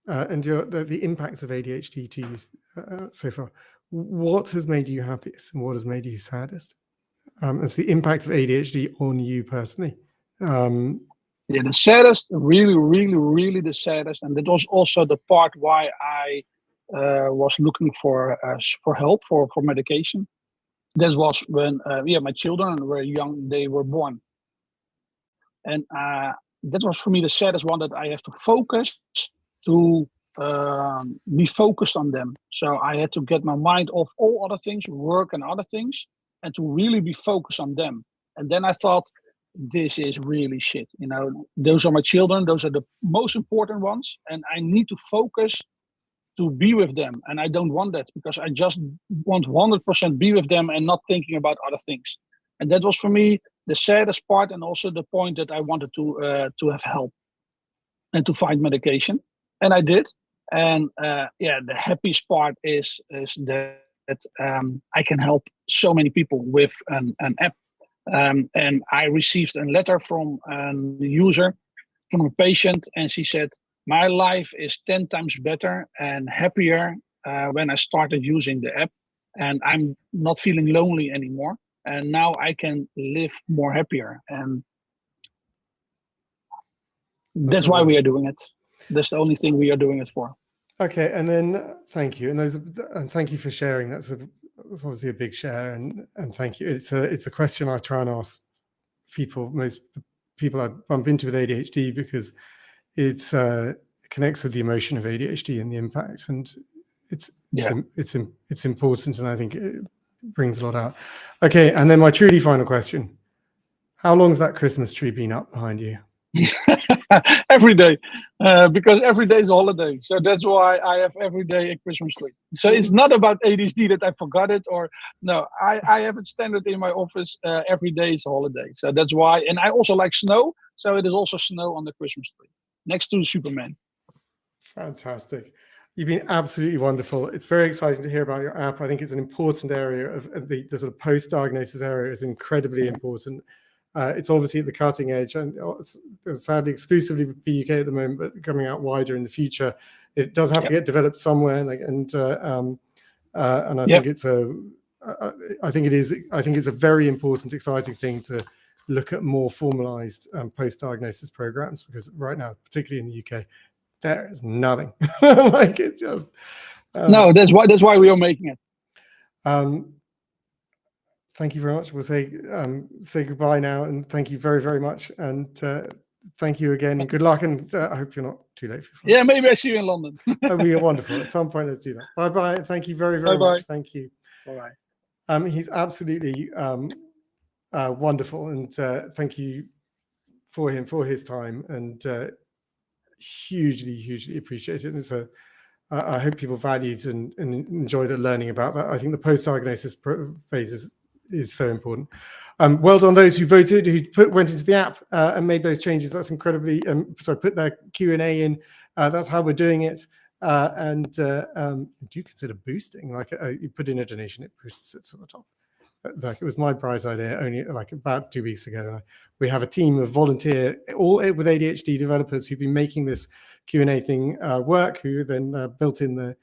A: and the impacts of ADHD to you so far, what has made you happiest and what has made you saddest? It's the impact of ADHD on you personally.
H: The saddest, really the saddest, and that was also the part why I was looking for help for medication. That was when my children were young, they were born, and that was for me the saddest one, that I have to focus to be focused on them. So I had to get my mind off all other things, work and other things, and to really be focused on them. And then I thought, this is really shit. Those are my children. Those are the most important ones. And I need to focus to be with them. And I don't want that, because I just want 100% be with them and not thinking about other things. And that was for me the saddest part, and also the point that I wanted to have help and to find medication. And I did. And the happiest part is that I can help so many people with an app. And I received a letter from a user, from a patient, and she said, my life is 10 times better and happier when I started using the app, and I'm not feeling lonely anymore. And now I can live more happier. And that's why we are doing it. That's the only thing we are doing it for.
A: Okay, and then thank you, and thank you for sharing. That's obviously a big share, and thank you. It's a question I try and ask people, most people I bump into with ADHD, because it connects with the emotion of ADHD and the impact, and it's important, and I think it brings a lot out. Okay, and then my truly final question: how long has that Christmas tree been up behind you?
H: Every day, because every day is a holiday. So that's why I have every day a Christmas tree. So it's not about ADHD that I forgot it, or no, I have it standard in my office. Every day is a holiday. So that's why. And I also like snow. So it is also snow on the Christmas tree next to Superman.
A: Fantastic. You've been absolutely wonderful. It's very exciting to hear about your app. I think it's an important area of the sort of post-diagnosis area is incredibly important. It's obviously at the cutting edge, and it's sadly exclusively with PUK at the moment, but coming out wider in the future. It does have to get developed somewhere, and I think it's I think it's a very important, exciting thing to look at more formalized post-diagnosis programs, because right now, particularly in the UK, there is nothing. Like it's just
H: no. That's why we are making it.
A: Thank you very much. We'll say goodbye now, and thank you very, very much. And thank you again. Good luck, and I hope you're not too late for
H: flight. Yeah, maybe I see you in London.
A: That would be wonderful. At some point, let's do that. Bye-bye. Thank you very, very much. Thank you.
H: Bye-bye.
A: He's absolutely wonderful, and thank you for his time, and hugely appreciated. It's I hope people valued and enjoyed learning about that. I think the post-diagnosis phase is so important. Well done those who voted, who went into the app and made those changes. That's incredibly, put their Q&A in. That's how we're doing it. Do consider boosting, like you put in a donation, it boosts it to the top. Like it was my prize idea only like about 2 weeks ago. We have a team of volunteer, all with ADHD developers who've been making this Q&A thing work, who then built in the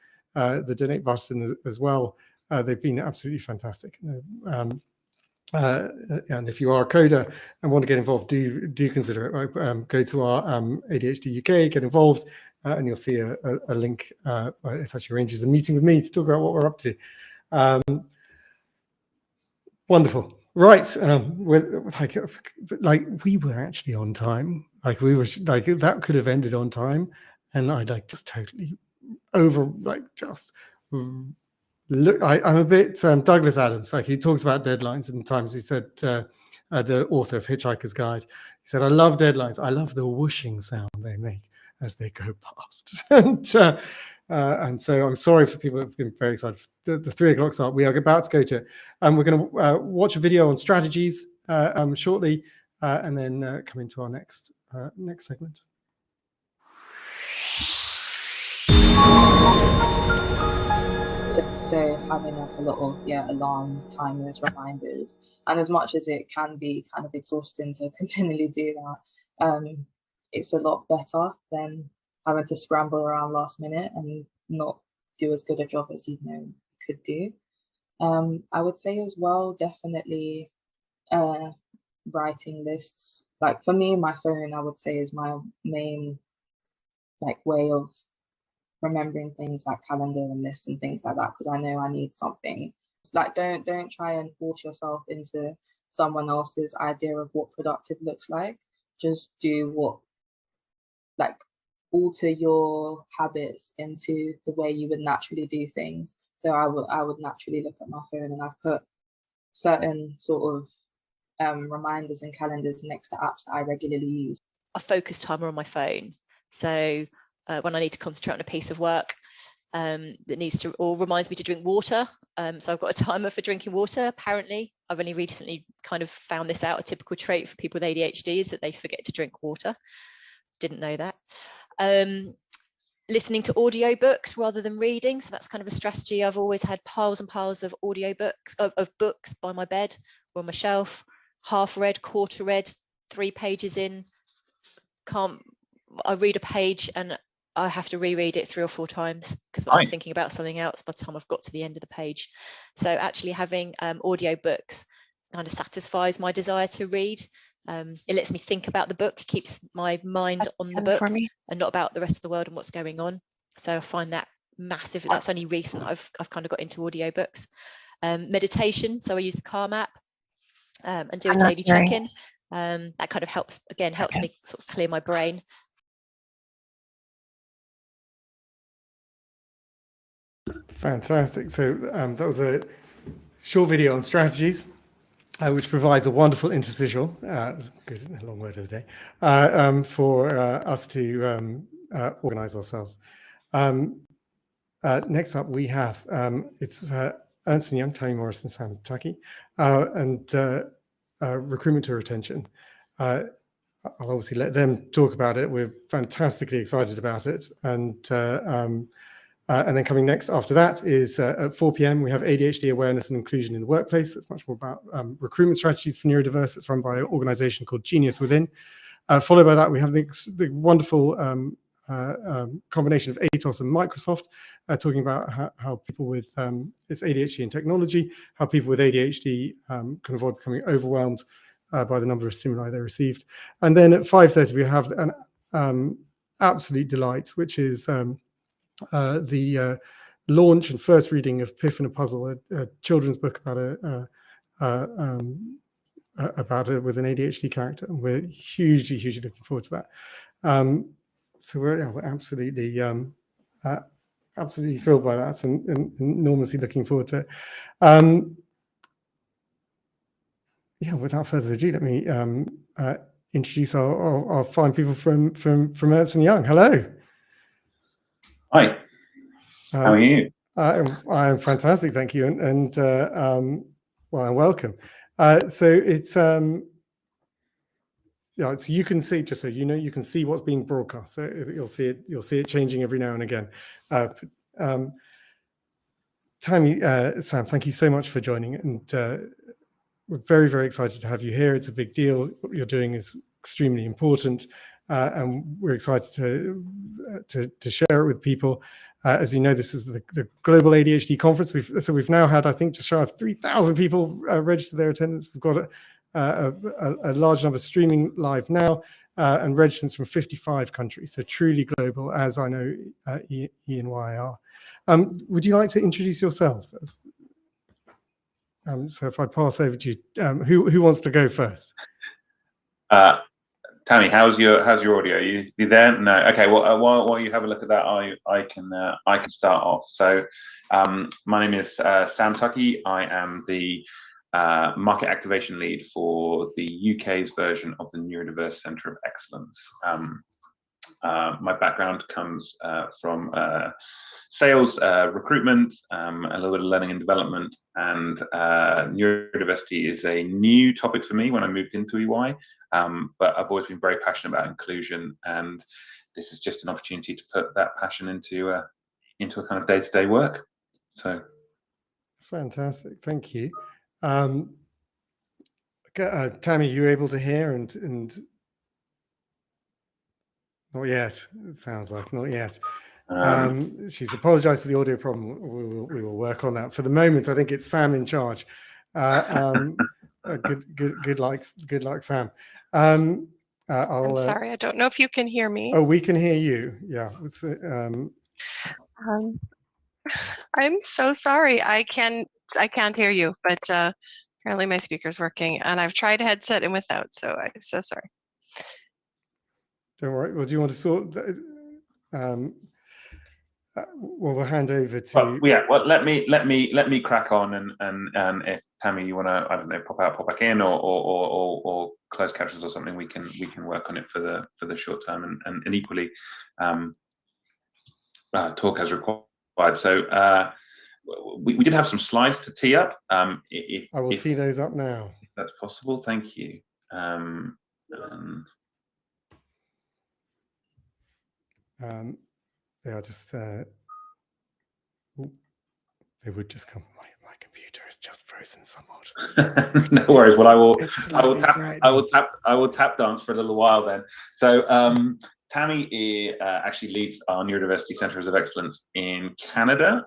A: donate button as well. They've been absolutely fantastic. And if you are a coder and want to get involved, do consider it. Right? Go to our ADHD UK, get involved, and you'll see a link. It actually arranges a meeting with me to talk about what we're up to. Wonderful. Right. We're like we were actually on time. Like we were like that could have ended on time, and I like just totally look. I'm a bit Douglas Adams. Like he talks about deadlines, and times he said the author of Hitchhiker's Guide. He said, "I love deadlines. I love the whooshing sound they make as they go past." And so I'm sorry for people who've been very excited. The 3 o'clock start. We are about to go to it, and we're going to watch a video on strategies shortly, and then come into our next segment.
I: So having like a lot of alarms, timers, reminders, and as much as it can be kind of exhausting to continually do that, it's a lot better than having to scramble around last minute and not do as good a job as you could do. I would say as well, definitely writing lists. Like for me, my phone, I would say, is my main way of remembering things, like calendar and lists and things like that, because I know I need something. It's like don't try and force yourself into someone else's idea of what productive looks like. Just do what, alter your habits into the way you would naturally do things. So I would naturally look at my phone, and I've put certain sort of reminders and calendars next to apps that I regularly use.
J: A focus timer on my phone. So when I need to concentrate on a piece of work that needs to, or reminds me to drink water. So I've got a timer for drinking water. Apparently, I've only recently kind of found this out. A typical trait for people with ADHD is that they forget to drink water. Didn't know that. Listening to audiobooks rather than reading. So that's kind of a strategy. I've always had piles and piles of audiobooks, of books by my bed or on my shelf, half read, quarter read, 3 pages in. I read a page and I have to reread it 3 or 4 times because I'm thinking about something else by the time I've got to the end of the page. So actually having audiobooks kind of satisfies my desire to read. It lets me think about the book, keeps my mind on the book and not about the rest of the world and what's going on. So I find that massive. That's only recent I've kind of got into audiobooks. Meditation, so I use the Calm app and do a daily check-in. That kind of helps me sort of clear my brain.
A: Fantastic. So that was a short video on strategies, which provides a wonderful interstitial, good, a long word of the day, for us to organize ourselves. Next up, we have, it's Ernst & Young, Tanya Morrison, Sam Tucky, and recruitment to retention. I'll obviously let them talk about it. We're fantastically excited about it. And then coming next after that is at 4 p.m. we have ADHD awareness and inclusion in the workplace. That's much more about recruitment strategies for neurodiverse. It's run by an organization called Genius Within. Followed by that, we have the wonderful combination of ATOS and Microsoft, talking about how people with it's ADHD and technology, how people with ADHD can avoid becoming overwhelmed by the number of stimuli they received. And then at 5:30 we have an absolute delight, which is the launch and first reading of Piff and a Puzzle, a children's book about it with an ADHD character, and we're hugely looking forward to that. So we're absolutely thrilled by that, and enormously looking forward to it. Without further ado, let me introduce our fine people from Ernst & Young. Hello.
K: Hi. How are you?
A: I'm fantastic, thank you, and well, welcome. So it's yeah, so you can see, just so you know, you can see what's being broadcast. So you'll see it changing every now and again. Tanya, Sam, thank you so much for joining, and we're very, very excited to have you here. It's a big deal. What you're doing is extremely important, and we're excited to share it with people. As you know, this is the Global ADHD Conference. We've now had, I think, just shy of 3,000 people register their attendance. We've got a large number streaming live now, and registrants from 55 countries. So truly global, as I know E and Y are. Would you like to introduce yourselves? So if I pass over to you, who wants to go first?
K: Tammy, how's your audio? You there? No. Okay. Well, while you have a look at that, I can start off. So, my name is Sam Tuckey. I am the market activation lead for the UK's version of the Neurodiverse Centre of Excellence. My background comes from sales, recruitment, a little bit of learning and development, and neurodiversity is a new topic for me when I moved into EY. But I've always been very passionate about inclusion, and this is just an opportunity to put that passion into a kind of day-to-day work. So,
A: fantastic, thank you. Tammy, you able to hear and not yet? It sounds like not yet. She's apologized for the audio problem. We will work on that. For the moment, I think it's Sam in charge. Good luck, Sam.
L: I'm sorry, I don't know if you can hear me.
A: Oh, we can hear you. Yeah.
L: I'm so sorry. I can't hear you, but apparently my speaker's working, and I've tried headset and without, so I'm so sorry.
A: Don't worry. Well, do you want to sort? Well, we'll hand over to.
K: Well, yeah. Well, let me crack on, and if Tammy, you want to, I don't know, pop out, pop back in, or close captions or something, we can work on it for the short term, and equally, talk as required. So we did have some slides to tee up.
A: I will tee those up now.
K: If that's possible, thank you.
A: They are just. They would just come. My computer is just frozen somewhat.
K: No worries. Well, I will tap dance for a little while then. So Tammy actually leads our Neurodiversity Centres of Excellence in Canada.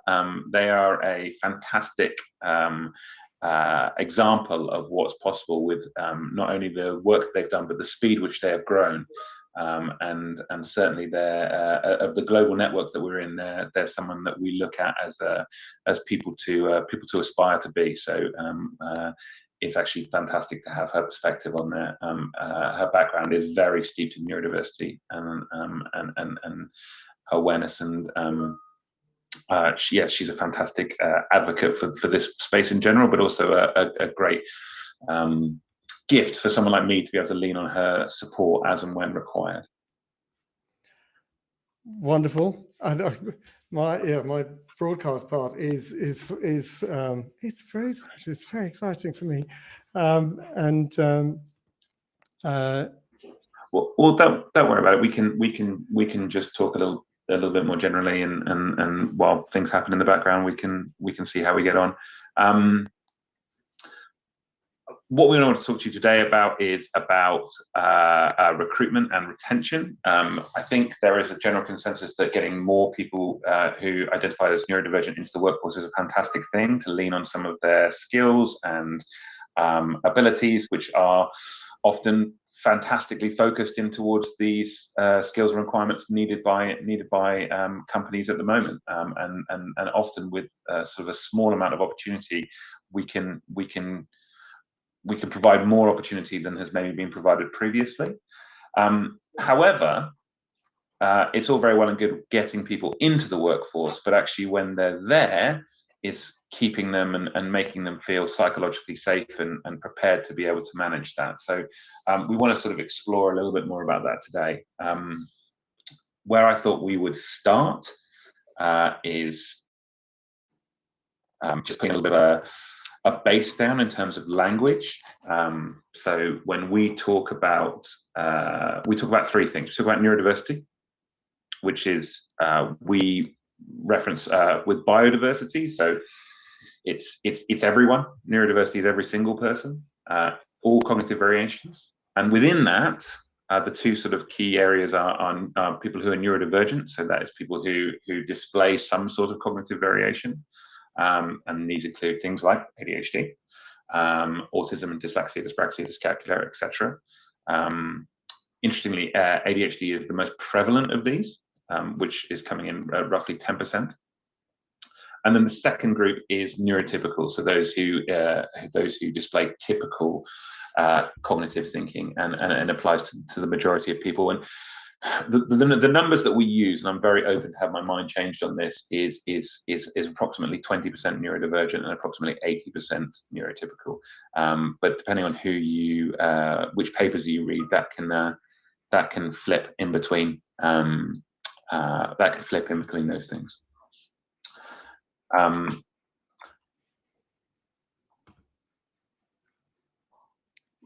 K: They are a fantastic example of what's possible with not only the work they've done, but the speed which they have grown. And certainly of the global network that we're in, there's someone that we look at as people to aspire to be. So it's actually fantastic to have her perspective on there. Her background is very steeped in neurodiversity and awareness, and she's a fantastic advocate for this space in general, but also a great gift for someone like me to be able to lean on her support as and when required.
A: Wonderful. And my broadcast part is it's very exciting for me.
K: Well, don't worry about it. We can just talk a little bit more generally, and while things happen in the background, we can see how we get on. What we want to talk to you today about is about recruitment and retention. I think there is a general consensus that getting more people who identify as neurodivergent into the workforce is a fantastic thing, to lean on some of their skills and abilities, which are often fantastically focused in towards these skills and requirements needed by companies at the moment, and often with sort of a small amount of opportunity, we can provide more opportunity than has maybe been provided previously. However, it's all very well and good getting people into the workforce, but actually when they're there, keeping them and making them feel psychologically safe and prepared to be able to manage that. So we want to sort of explore a little bit more about that today. Where I thought we would start is just putting a little bit of a base down in terms of language. So when we talk about three things. We talk about neurodiversity, which is we reference with biodiversity. So it's everyone. Neurodiversity is every single person, all cognitive variations, and within that, the two sort of key areas are on people who are neurodivergent. So that is people who display some sort of cognitive variation. And these include things like ADHD, autism and dyslexia, dyspraxia, dyscalculia, etc. Interestingly, ADHD is the most prevalent of these, which is coming in roughly 10%. And then the second group is neurotypical, so those who display typical cognitive thinking, and applies to the majority of people. And the numbers that we use, and I'm very open to have my mind changed on this, is approximately 20% neurodivergent and approximately 80% neurotypical. But depending on which papers you read, that can flip in between. That can flip in between those things.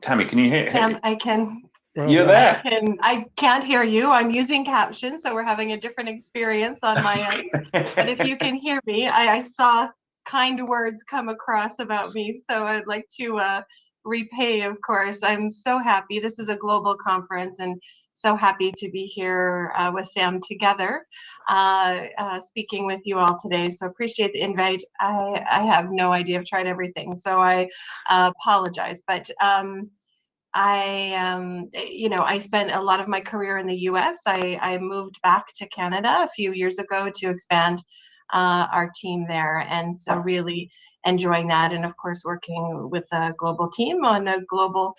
K: Tammy, can you hear?
L: Sam, I can.
K: You're there.
L: I can't hear you. I'm using captions, so we're having a different experience on my end. But if you can hear me, I saw kind words come across about me, so I'd like to repay, of course. I'm so happy. This is a global conference, and so happy to be here with Sam together, speaking with you all today. So appreciate the invite. I have no idea. I've tried everything, so I apologize. But I spent a lot of my career in the US. I moved back to Canada a few years ago to expand our team there, and so really enjoying that, and of course working with a global team on a global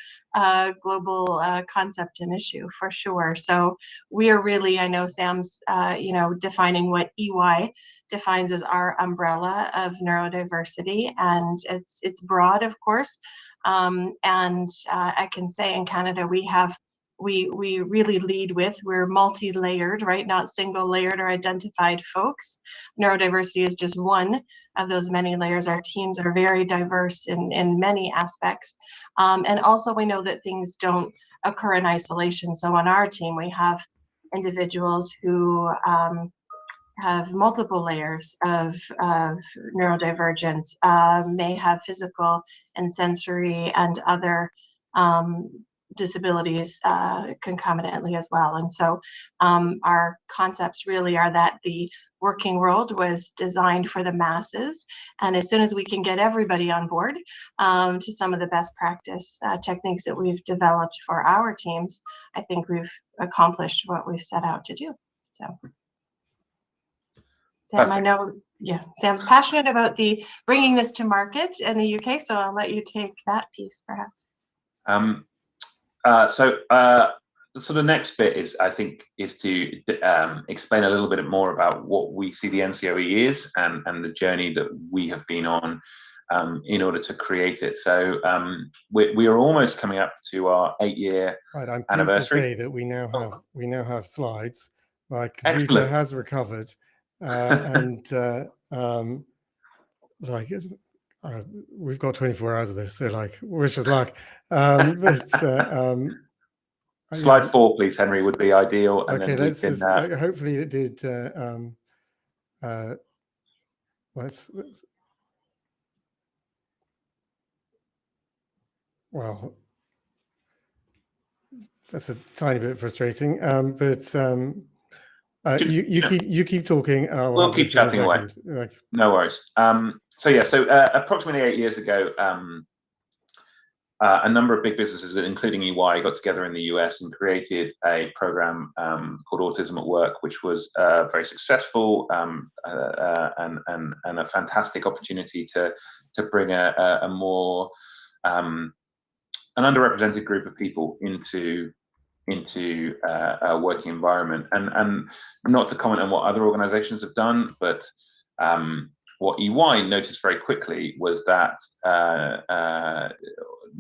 L: concept and issue for sure. So we are really, I know Sam's defining what EY defines as our umbrella of neurodiversity, and it's broad, of course. I can say in Canada we really lead with, we're multi-layered, right? Not single-layered or identified folks. Neurodiversity is just one of those many layers. Our teams are very diverse in many aspects. And also we know that things don't occur in isolation. So on our team, we have individuals who have multiple layers of neurodivergence, may have physical and sensory and other disabilities concomitantly as well. And so our concepts really are that the working world was designed for the masses, and as soon as we can get everybody on board to some of the best practice techniques that we've developed for our teams, I think we've accomplished what we've set out to do. So Sam, I know, Sam's passionate about bringing this to market in the UK, so I'll let you take that piece perhaps.
K: So the next bit is to explain a little bit more about what we see the NCOE is and the journey that we have been on in order to create it. So we are almost coming up to our 8-year
A: I'm pleased
K: anniversary.
A: to say that we now have slides. My computer has recovered, we've got 24 hours of this, so wish us luck.
K: Slide 4, please, Henry, would be ideal. And
A: okay,
K: then we can,
A: hopefully it did. Well, that's a tiny bit frustrating, but you keep talking.
K: We'll keep chatting away. No worries. So approximately 8 years ago, a number of big businesses, including EY, got together in the US and created a program called Autism at Work, which was very successful and a fantastic opportunity to bring a more an underrepresented group of people into a working environment. And not to comment on what other organizations have done, but what EY noticed very quickly was that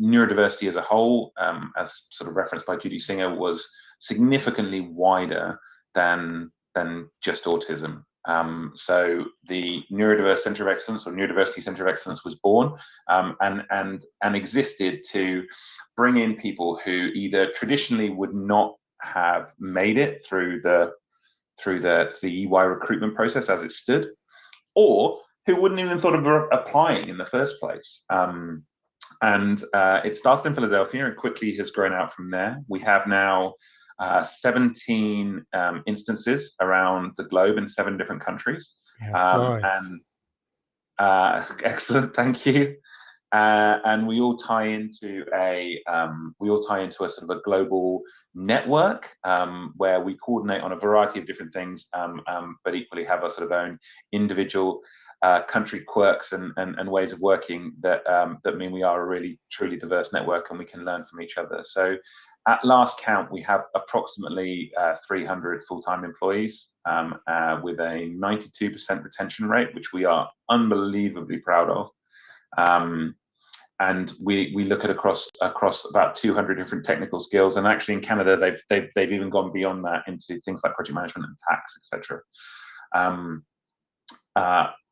K: neurodiversity as a whole, as sort of referenced by Judy Singer, was significantly wider than just autism. So the Neurodiverse Centre of Excellence, or Neurodiversity Centre of Excellence, was born and existed to bring in people who either traditionally would not have made it through the EY recruitment process as it stood, or who wouldn't even thought of applying in the first place. It started in Philadelphia and quickly has grown out from there. We have now 17 instances around the globe in 7 different countries. Excellent, thank you. And we all tie into a sort of a global network where we coordinate on a variety of different things, but equally have our sort of own individual country quirks and ways of working that mean we are a really truly diverse network and we can learn from each other. So at last count, we have approximately 300 full-time employees with a 92% retention rate, which we are unbelievably proud of. And we look at across about 200 different technical skills, and actually in Canada they've even gone beyond that into things like project management and tax, etc.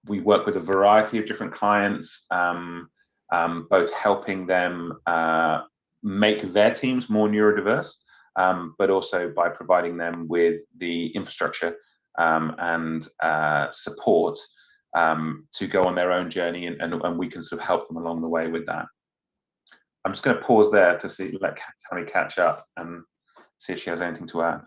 K: We work with a variety of different clients, both helping them make their teams more neurodiverse, but also by providing them with the infrastructure and support to go on their own journey, and we can sort of help them along the way with that. I'm just going to pause there to let Tammy catch up and see if she has anything to add.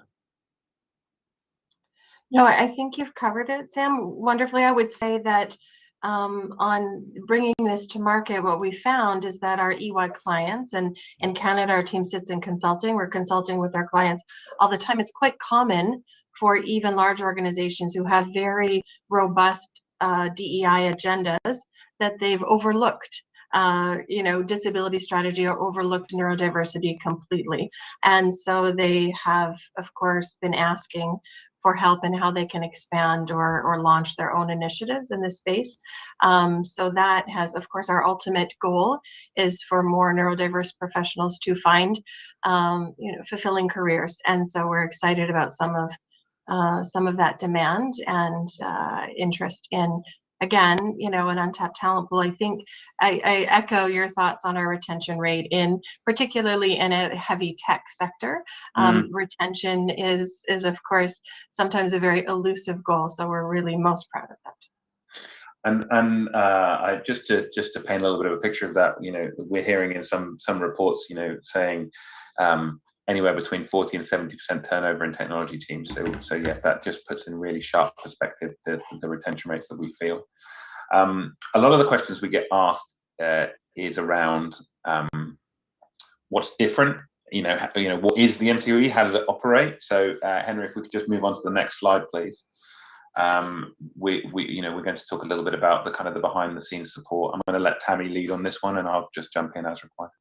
L: No, I think you've covered it, Sam, wonderfully. I would say that on bringing this to market, what we found is that our EY clients, and in Canada, our team sits in consulting. We're consulting with our clients all the time. It's quite common for even large organizations who have very robust DEI agendas that they've overlooked, disability strategy, or overlooked neurodiversity completely. And so they have, of course, been asking for help in how they can expand or launch their own initiatives in this space. So that has, of course, our ultimate goal is for more neurodiverse professionals to find, fulfilling careers. And so we're excited about some of that demand and interest in, again, an untapped talent pool. I think I echo your thoughts on our retention rate, particularly in a heavy tech sector. Retention is of course sometimes a very elusive goal, so we're really most proud of that.
K: And I just to paint a little bit of a picture of that, we're hearing in some reports, saying anywhere between 40 and 70% turnover in technology teams. So yeah, that just puts in really sharp perspective the retention rates that we feel. A lot of the questions we get asked is around what's different. What is the MCOE? How does it operate? So Henry, if we could just move on to the next slide, please. We're going to talk a little bit about the kind of the behind the scenes support. I'm going to let Tammy lead on this one, and I'll just jump in as required.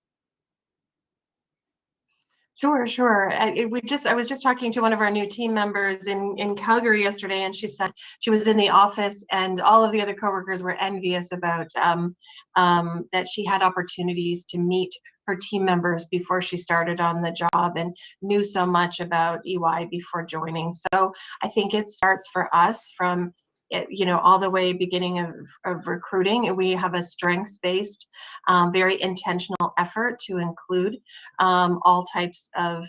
L: Sure. I was just talking to one of our new team members in Calgary yesterday, and she said she was in the office and all of the other coworkers were envious about that she had opportunities to meet her team members before she started on the job and knew so much about EY before joining. So I think it starts for us from all the way beginning of recruiting. We have a strengths-based, very intentional effort to include all types of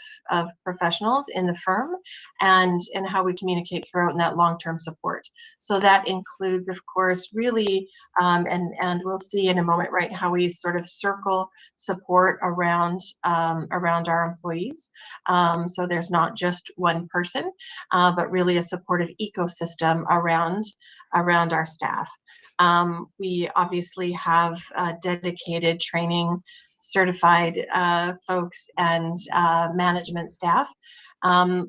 L: professionals in the firm, and how we communicate throughout in that long-term support. So that includes, of course, really, and we'll see in a moment, right, how we sort of circle support around our employees. So there's not just one person, but really a supportive ecosystem around our staff. We obviously have dedicated training certified folks and management staff.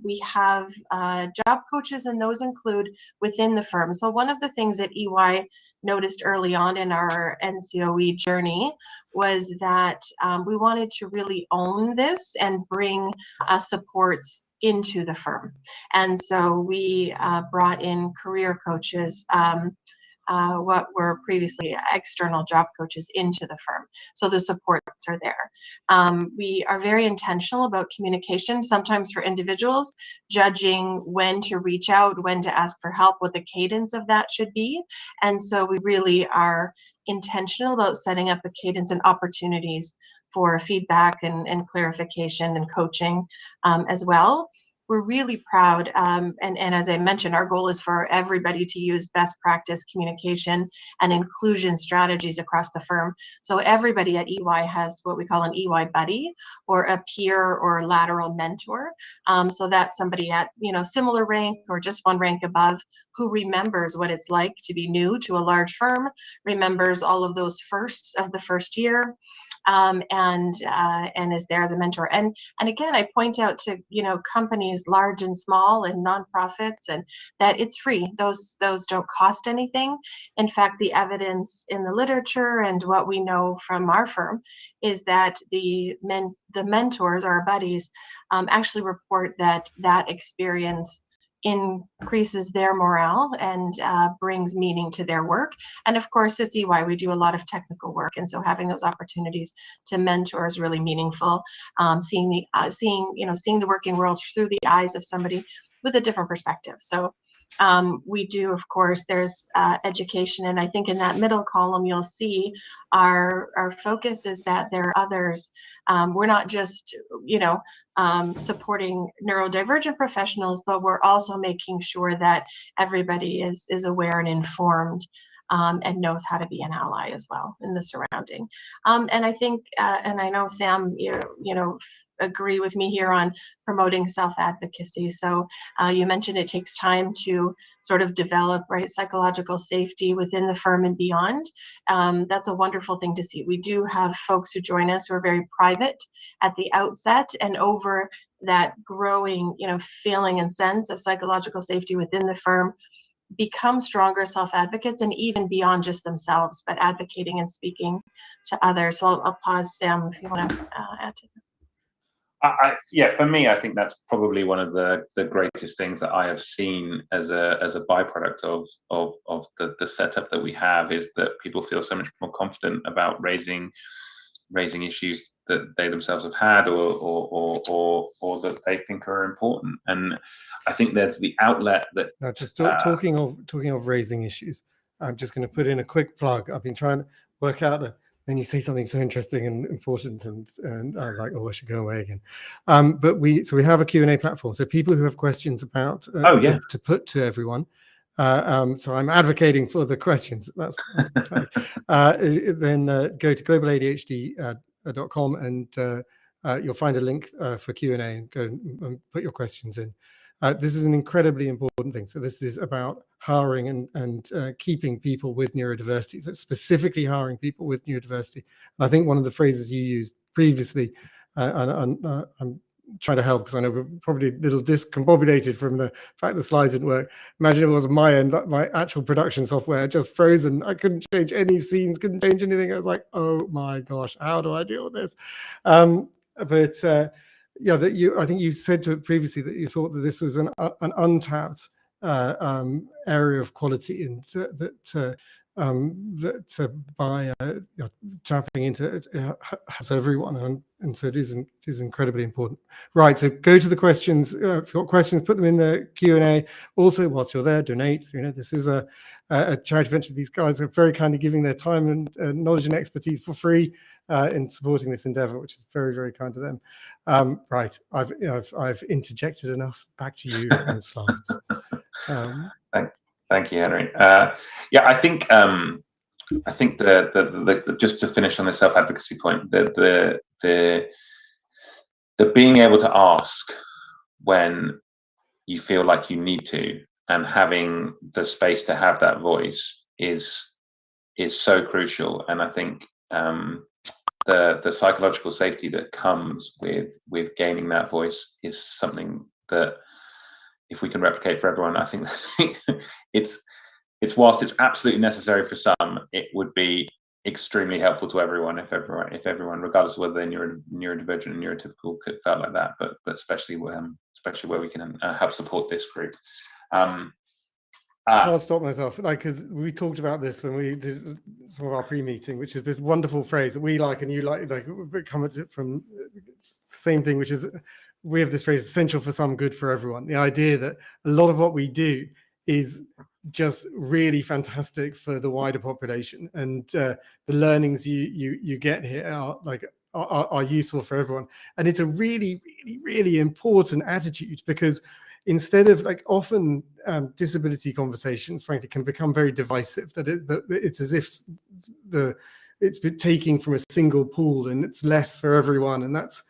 L: We have job coaches, and those include within the firm. So one of the things that EY noticed early on in our NCOE journey was that we wanted to really own this and bring supports into the firm. And so we brought in career coaches, what were previously external job coaches into the firm. So the supports are there. We are very intentional about communication, sometimes for individuals, judging when to reach out, when to ask for help, what the cadence of that should be. And so we really are intentional about setting up a cadence and opportunities for feedback and clarification and coaching as well. We're really proud, and as I mentioned, our goal is for everybody to use best practice communication and inclusion strategies across the firm. So everybody at EY has what we call an EY buddy, or a peer or lateral mentor. So that's somebody at similar rank or just one rank above, who remembers what it's like to be new to a large firm, remembers all of those firsts of the first year, and is there as a mentor. And again, I point out to companies large and small and nonprofits, and that it's free. Those don't cost anything. In fact, the evidence in the literature and what we know from our firm is that the mentors, our buddies, actually report that experience increases their morale and brings meaning to their work. And of course, it's EY, we do a lot of technical work, and so having those opportunities to mentor is really meaningful. Seeing the working world through the eyes of somebody with a different perspective. So we do, of course, there's education, and I think in that middle column you'll see our focus is that there are others. We're not just supporting neurodivergent professionals, but we're also making sure that everybody is aware and informed, and knows how to be an ally as well in the surrounding. And I think, and I know Sam, agree with me here on promoting self-advocacy. So you mentioned it takes time to sort of develop, right, psychological safety within the firm and beyond. That's a wonderful thing to see. We do have folks who join us who are very private at the outset, and over that growing, feeling and sense of psychological safety within the firm, become stronger self-advocates, and even beyond just themselves, but advocating and speaking to others. So I'll pause, Sam, if you want to add to that.
K: Yeah, for me, I think that's probably one of the greatest things that I have seen as a byproduct of the setup that we have, is that people feel so much more confident about raising issues that they themselves have had or that they think are important. And I think there's the outlet that.
A: Now, just talking of raising issues, I'm just going to put in a quick plug. I've been trying to work out then you say something so interesting and important, and I'm like, oh, I should go away again. But we have a Q&A platform, so people who have questions about to put to everyone. So I'm advocating for the questions. That's then go to globaladhd.com and you'll find a link for Q&A, and go and put your questions in. This is an incredibly important thing. So this is about hiring and keeping people with neurodiversity, so specifically hiring people with neurodiversity. And I think one of the phrases you used previously, and I'm trying to help because I know we're probably a little discombobulated from the fact the slides didn't work. Imagine it was my end, my actual production software just frozen. I couldn't change any scenes, couldn't change anything. I was like, oh my gosh, how do I deal with this? Yeah, I think you said to it previously that you thought that this was an untapped area of quality, and that by tapping into it helps everyone, and so it is incredibly important. Right, so go to the questions. If you've got questions, put them in the Q&A. Also, whilst you're there, donate. This is a charity venture. These guys are very kindly giving their time and knowledge and expertise for free in supporting this endeavor, which is very, very kind to them. Right, I've interjected enough. Back to you and slides.
K: Thank you, Henry. Yeah, I think the just to finish on the self-advocacy point, the being able to ask when you feel like you need to, and having the space to have that voice is so crucial. And I think the psychological safety that comes with gaining that voice is something that, if we can replicate for everyone, I think it's whilst it's absolutely necessary for some, it would be extremely helpful to everyone if everyone, regardless of whether they're neurodivergent or neurotypical, felt like that. But especially where we can help support this group.
A: can't stop myself, like, because we talked about this when we did some of our pre-meeting, which is this wonderful phrase that we like and you like come at it from the same thing, which is we have this phrase, essential for some, good for everyone. The idea that a lot of what we do is just really fantastic for the wider population, and the learnings you get here are useful for everyone. And it's a really, really, really important attitude, because instead of, like, often disability conversations, frankly, can become very divisive, that it's as if it's been taking from a single pool and it's less for everyone. And this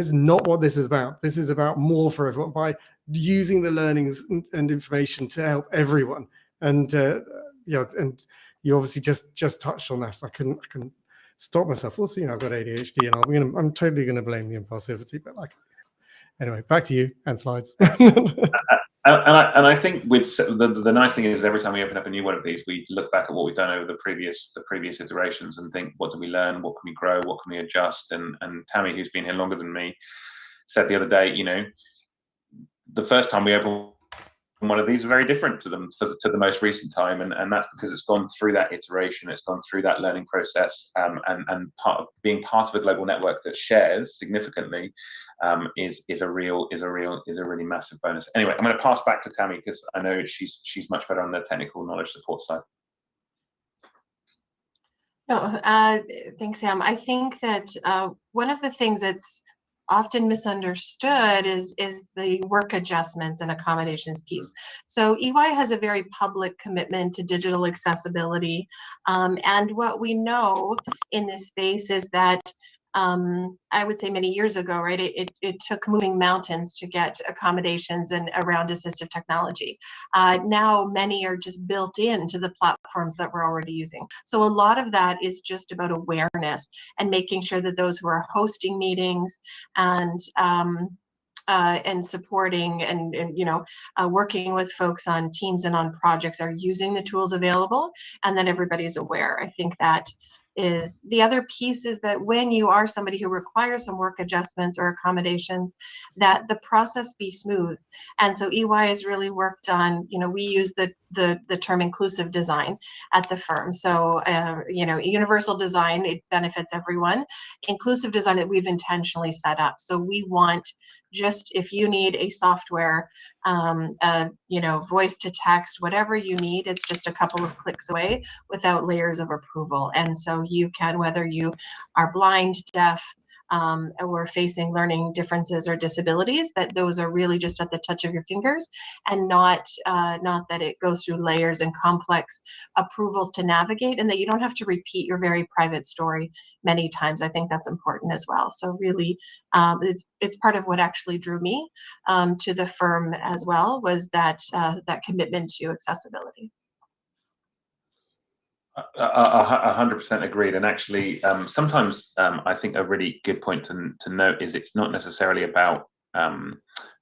A: is not what this is about. This is about more for everyone, by using the learnings and information to help everyone. And yeah, and you obviously just touched on that. I couldn't stop myself. Also, I've got ADHD, and I'm totally going to blame the impulsivity, but anyway, back to you and slides.
K: And I think with the nice thing is, every time we open up a new one of these, we look back at what we've done over the previous iterations and think, what did we learn? What can we grow? What can we adjust? And Tammy, who's been here longer than me, said the other day, the first time we opened one of these is very different to the most recent time, and that's because it's gone through that iteration, it's gone through that learning process, and being part of a global network that shares significantly is a really massive bonus. Anyway, I'm going to pass back to Tammy, because I know she's much better on the technical knowledge support side.
L: No, thanks, Sam. I think that one of the things that's often misunderstood is the work adjustments and accommodations piece. So EY has a very public commitment to digital accessibility, and what we know in this space is that I would say many years ago, right, it took moving mountains to get accommodations and around assistive technology. Now many are just built into the platforms that we're already using. So a lot of that is just about awareness and making sure that those who are hosting meetings and supporting and working with folks on teams and on projects are using the tools available, and then everybody's aware. I think that is the other piece, is that when you are somebody who requires some work adjustments or accommodations, that the process be smooth. And so EY has really worked on, we use the term inclusive design at the firm. So, universal design, it benefits everyone. Inclusive design that we've intentionally set up. So we want, just if you need a software, voice to text, whatever you need, it's just a couple of clicks away without layers of approval. And so you can, whether you are blind, deaf, or facing learning differences or disabilities, that those are really just at the touch of your fingers, and not that it goes through layers and complex approvals to navigate, and that you don't have to repeat your very private story many times. I think that's important as well. So really, it's part of what actually drew me to the firm as well, was that commitment to accessibility.
K: 100% agreed. And actually, sometimes I think a really good point to note is, it's not necessarily about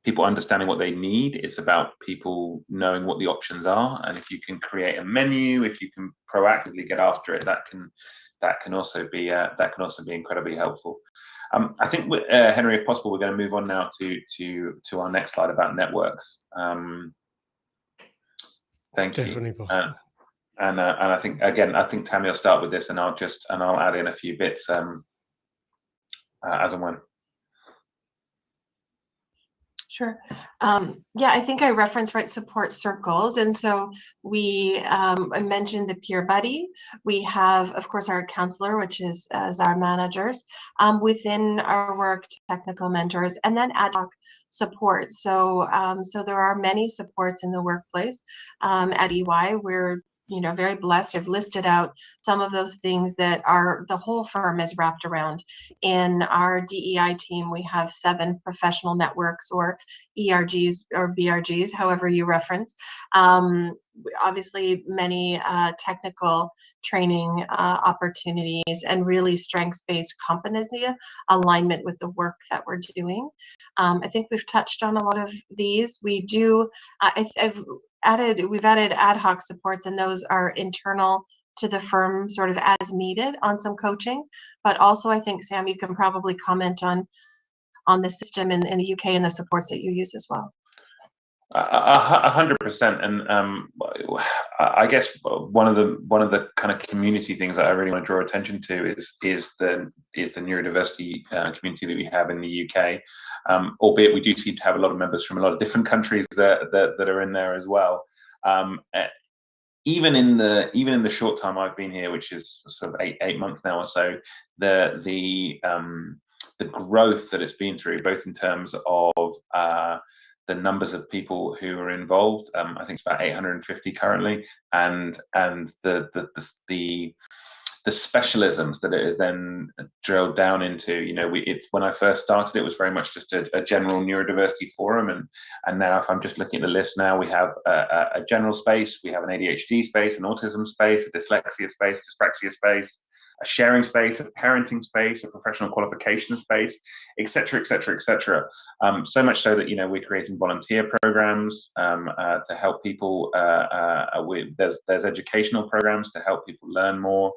K: people understanding what they need. It's about people knowing what the options are. And if you can create a menu, if you can proactively get after it, that can also be incredibly helpful. I think, Henry, if possible, we're going to move on now to our next slide about networks. Thank you.
A: Definitely possible.
K: And I think, again, Tammy will start with this, and I'll add in a few bits as and when.
L: Sure. Yeah, I think I referenced support circles, and so I mentioned the peer buddy. We have, of course, our counselor, which is as our managers. Within our work, technical mentors, and then ad hoc support. So there are many supports in the workplace. At EY, we're very blessed. I've listed out some of those things that the whole firm is wrapped around. In our DEI team, we have 7 professional networks, or ERGs or BRGs, however you reference. Obviously, many technical training opportunities, and really strengths-based competency alignment with the work that we're doing. I think we've touched on a lot of these. We do, we've added ad hoc supports, and those are internal to the firm, sort of as needed on some coaching. But also, I think, Sam, you can probably comment on the system in the UK and the supports that you use as well.
K: 100%, and I guess one of the kind of community things that I really want to draw attention to is the neurodiversity community that we have in the UK. Albeit we do seem to have a lot of members from a lot of different countries that are in there as well. Even in the short time I've been here, which is sort of eight months now or so, the growth that it's been through, both in terms of the numbers of people who are involved, I think it's about 850 currently, and the specialisms that it is then drilled down into. You know, when I first started, it was very much just a general neurodiversity forum, and now if I'm just looking at the list now, we have a general space, we have an ADHD space, an autism space, a dyslexia space, dyspraxia space, a sharing space, a parenting space, a professional qualification space, etc., etc., etc. So much so that, you know, we're creating volunteer programs to help people. There's educational programs to help people learn more.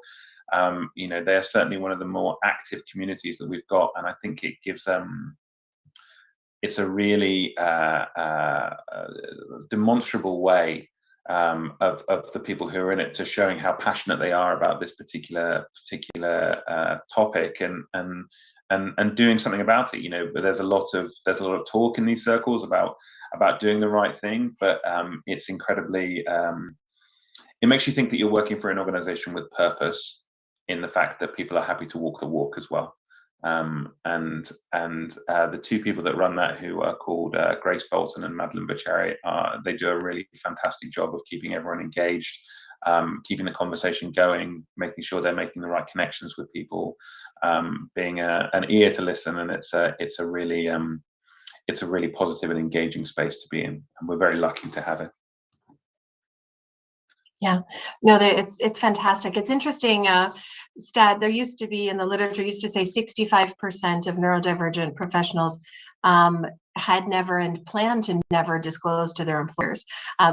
K: You know, they're certainly one of the more active communities that we've got, and I think it gives it's a really demonstrable way of the people who are in it to showing how passionate they are about this particular topic and doing something about it. You know, but there's a lot of talk in these circles about doing the right thing, but it's incredibly it makes you think that you're working for an organization with purpose, in the fact that people are happy to walk the walk as well. And the two people that run that, who are called Grace Bolton and Madeline Bachari, they do a really fantastic job of keeping everyone engaged, keeping the conversation going, making sure they're making the right connections with people, being an ear to listen, and it's a really positive and engaging space to be in, and we're very lucky to have it.
L: Yeah, no, it's fantastic. It's interesting stat. There used to be in the literature, used to say 65% of neurodivergent professionals had never and planned to never disclose to their employers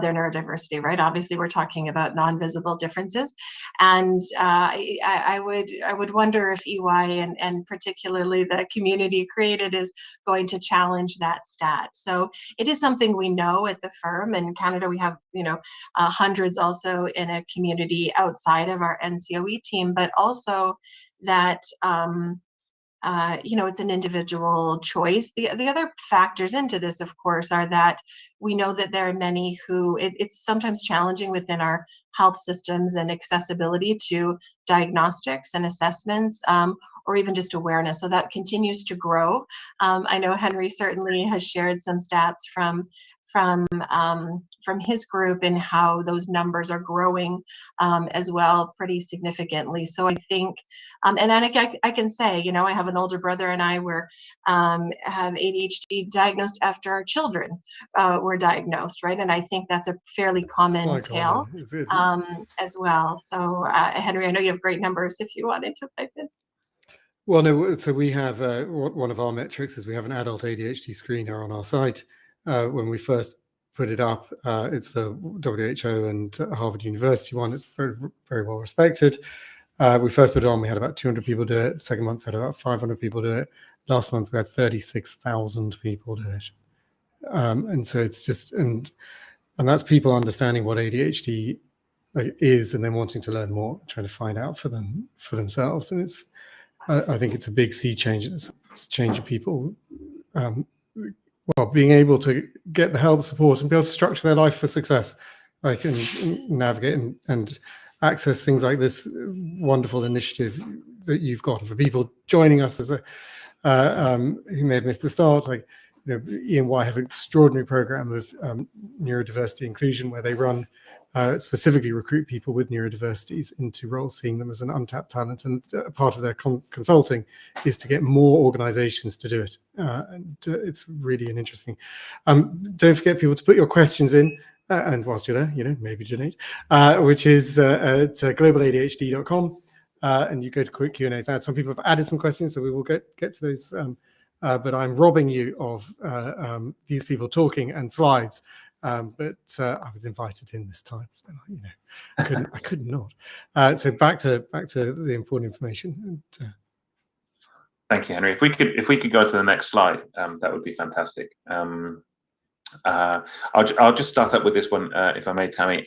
L: their neurodiversity, right? Obviously, we're talking about non-visible differences. And I would wonder if EY and particularly the community created is going to challenge that stat. So it is something we know at the firm. In Canada, we have, you know, hundreds also in a community outside of our NCOE team, but also that you know, it's an individual choice. The other factors into this, of course, are that we know that there are many who it's sometimes challenging within our health systems and accessibility to diagnostics and assessments, or even just awareness. So that continues to grow. I know Henry certainly has shared some stats from his group and how those numbers are growing as well, pretty significantly. So I think, and I can say, you know, I have an older brother, and I have ADHD diagnosed after our children were diagnosed, right? And I think that's a fairly common tale as well. So Henry, I know you have great numbers if you wanted to pipe in.
A: Well, no, so we have one of our metrics is we have an adult ADHD screener on our site. When we first put it up, it's the WHO and Harvard University one. It's very, very well respected. We first put it on, we had about 200 people do it. Second month, we had about 500 people do it. Last month, we had 36,000 people do it. And so it's just, and that's people understanding what ADHD is and then wanting to learn more, trying to find out for themselves. And it's, I think it's a big sea change. It's changing people. Well, being able to get the help, support, and be able to structure their life for success, like and navigate and access things like this wonderful initiative that you've got. And for people joining us as who may have missed the start, like, you know, E&Y have an extraordinary program of neurodiversity inclusion where they run specifically recruit people with neurodiversities into roles, seeing them as an untapped talent. And part of their consulting is to get more organizations to do it. And it's really an interesting. Don't forget, people, to put your questions in. And whilst you're there, you know, maybe donate, which is at globaladhd.com. And you go to quick Q&As. Some people have added some questions, so we will get to those. But I'm robbing you of these people talking and slides. But I was invited in this time, so you know, I could not. So back to the important information. And,
K: thank you, Henry. If we could go to the next slide, that would be fantastic. I'll just start up with this one, if I may, Tammy.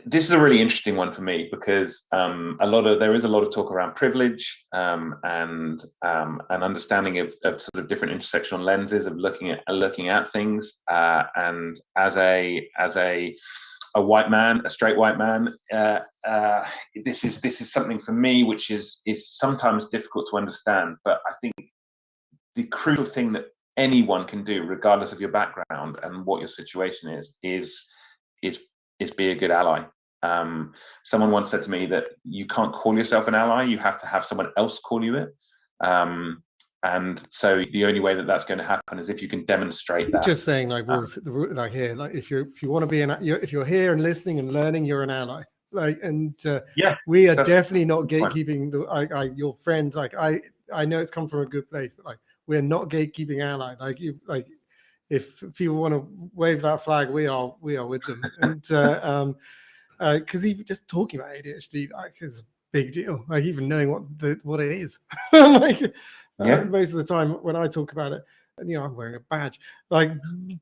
K: This is a really interesting one for me because there is a lot of talk around privilege and understanding of sort of different intersectional lenses of looking at things. And as a white man, a straight white man, this is something for me which is sometimes difficult to understand. But I think the crucial thing that anyone can do, regardless of your background and what your situation is be a good ally. Someone once said to me that you can't call yourself an ally, you have to have someone else call you it. And so the only way that that's going to happen is if you can demonstrate that.
A: Just saying, like rules, like here, like if you want to be if you're here and listening and learning, you're an ally. Like, and
K: yeah,
A: we are definitely not gatekeeping your friends. Like I know it's come from a good place, but like we're not gatekeeping ally. Like if people want to wave that flag, we are with them. And because even just talking about ADHD like is a big deal. Like even knowing what it is. Like most of the time when I talk about it, and I'm wearing a badge. Like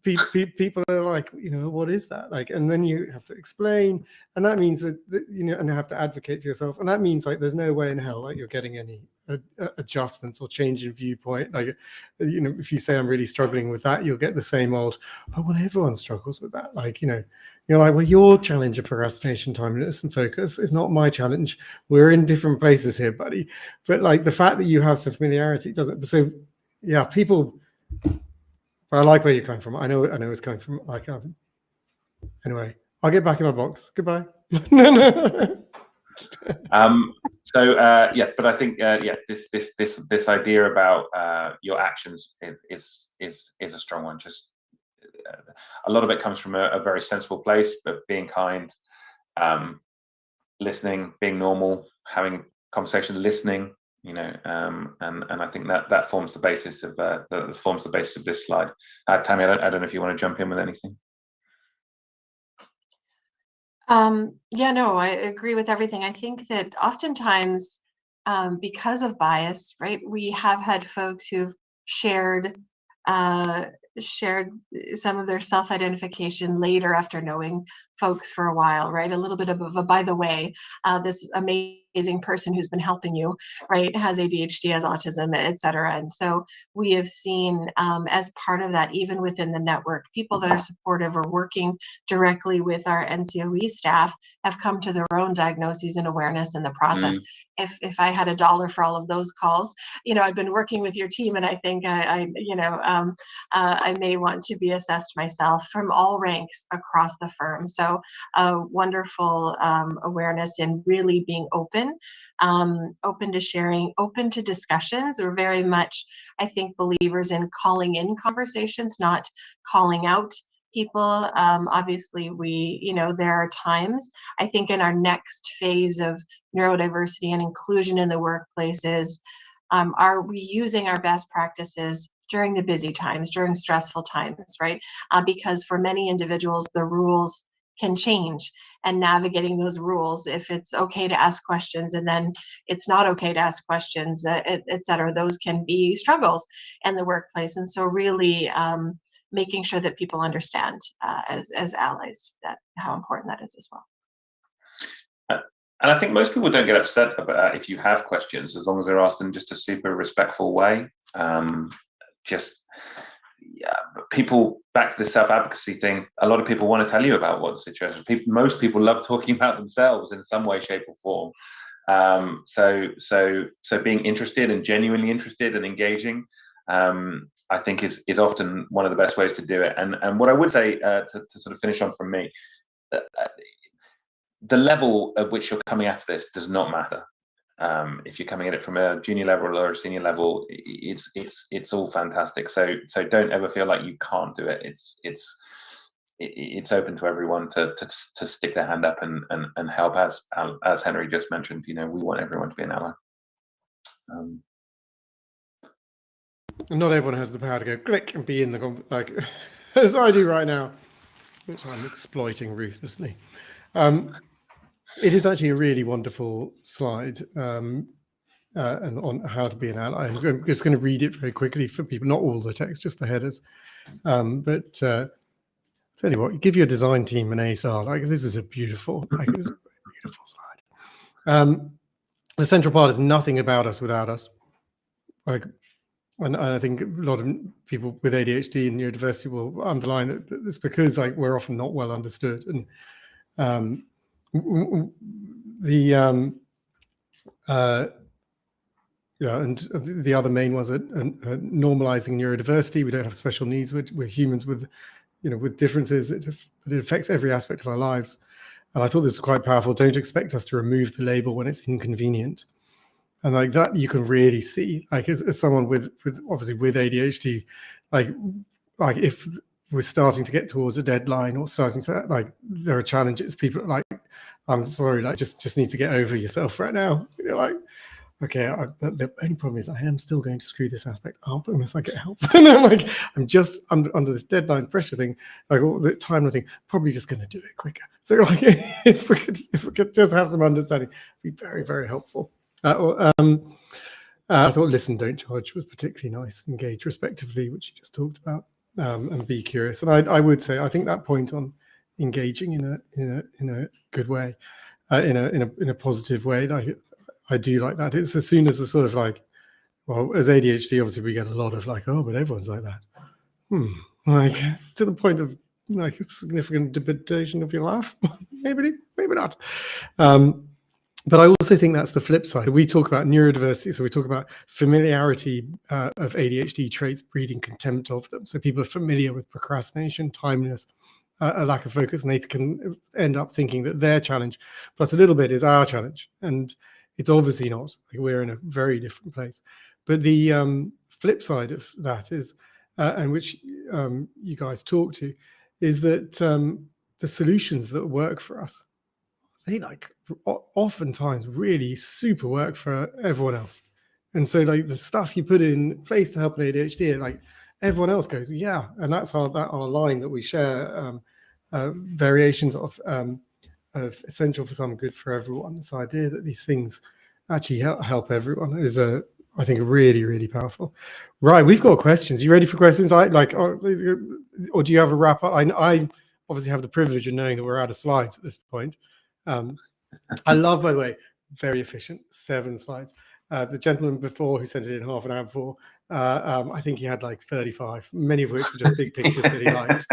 A: people are like, what is that? Like, and then you have to explain, and that means that and have to advocate for yourself, and that means like there's no way in hell like you're getting any adjustments or change in viewpoint. Like, if you say I'm really struggling with that, you'll get the same old, oh well, everyone struggles with that. Like, you're like, well, your challenge of procrastination, timeliness, and focus is not my challenge. We're in different places here, buddy. But like the fact that you have some familiarity doesn't. So yeah, people. But I like where you're coming from. I know it's coming from. Like, anyway, I'll get back in my box. Goodbye.
K: Yes, but I think this idea about your actions is a strong one. Just a lot of it comes from a very sensible place, but being kind, listening, being normal, having conversation, listening. And I think that forms the basis of this slide. Tammy, I don't know if you want to jump in with anything.
L: Yeah, no, I agree with everything. I think that oftentimes, because of bias, right, we have had folks who've shared some of their self-identification later after knowing folks for a while, right? A little bit of a, by the way, this amazing person who's been helping you, right, has ADHD, has autism, et cetera. And so we have seen as part of that, even within the network, people that are supportive or working directly with our NCOE staff have come to their own diagnoses and awareness in the process. If I had $1 for all of those calls, I've been working with your team, and I think I may want to be assessed myself from all ranks across the firm. So wonderful awareness and really being open to sharing, open to discussions. We're very much, I think, believers in calling in conversations, not calling out people. Obviously, there are times, I think, in our next phase of neurodiversity and inclusion in the workplaces, are we using our best practices during the busy times, during stressful times, right? Because for many individuals, the rules can change, and navigating those rules, if it's okay to ask questions and then it's not okay to ask questions, et cetera, those can be struggles in the workplace. And so really making sure that people understand as allies how important that is as well.
K: And I think most people don't get upset about if you have questions, as long as they're asked in just a super respectful way. People, back to the self-advocacy thing, a lot of people want to tell you about what the situation is. Most people love talking about themselves in some way, shape, or form. So being interested and genuinely interested and engaging, I think is often one of the best ways to do it. And what I would say to sort of finish on from me, the level at which you're coming at this does not matter. If you're coming at it from a junior level or a senior level, it's all fantastic. So don't ever feel like you can't do it. It's open to everyone to stick their hand up and help. As Henry just mentioned, we want everyone to be an ally.
A: Not everyone has the power to go click and be in the like as I do right now, which I'm exploiting ruthlessly. It is actually a really wonderful slide. and on how to be an ally. I'm just going to read it very quickly for people, not all the text, just the headers. But tell you what, give your design team an A-star. Like, this is a beautiful, this is a beautiful slide. The central part is nothing about us without us. Like, and I think a lot of people with ADHD and neurodiversity will underline that it's because like we're often not well understood, and yeah, and the other main was normalizing neurodiversity. We don't have special needs. We're humans with, with differences. It affects every aspect of our lives. And I thought this was quite powerful. Don't expect us to remove the label when it's inconvenient. And like that, you can really see, like as someone with obviously with ADHD, like if we're starting to get towards a deadline or starting to like there are challenges, people are like, I'm sorry, like just need to get over yourself right now. You're like, okay, the only problem is I am still going to screw this aspect up unless I get help. And I'm like, I'm just under this deadline pressure thing, like all the time I think, probably just going to do it quicker. So like, if we could just have some understanding, it'd be very, very helpful. I thought listen, don't judge was particularly nice. Engage respectively, which you just talked about, and be curious. And I would say I think that point on engaging in a good way, in a positive way, like I do like that. It's as soon as the sort of like, well, as ADHD, obviously we get a lot of like, oh, but everyone's like that. Like to the point of like significant debilitation of your life. maybe not. But I also think that's the flip side. We talk about neurodiversity, so we talk about familiarity of ADHD traits breeding contempt of them. So people are familiar with procrastination, timeliness, a lack of focus, and they can end up thinking that their challenge plus a little bit is our challenge. And it's obviously not. Like we're in a very different place. But the flip side of that is, and which you guys talk to, is that the solutions that work for us, they like oftentimes really super work for everyone else. And so like the stuff you put in place to help an ADHD, like everyone else goes, yeah. And that's our line that we share, variations of essential for some, good for everyone. This idea that these things actually help everyone is I think really, really powerful. Right, we've got questions. You ready for questions? Or do you have a wrap up? I obviously have the privilege of knowing that we're out of slides at this point. I love, by the way, very efficient, 7 slides. The gentleman before who sent it in half an hour before, I think he had like 35, many of which were just big pictures that he liked.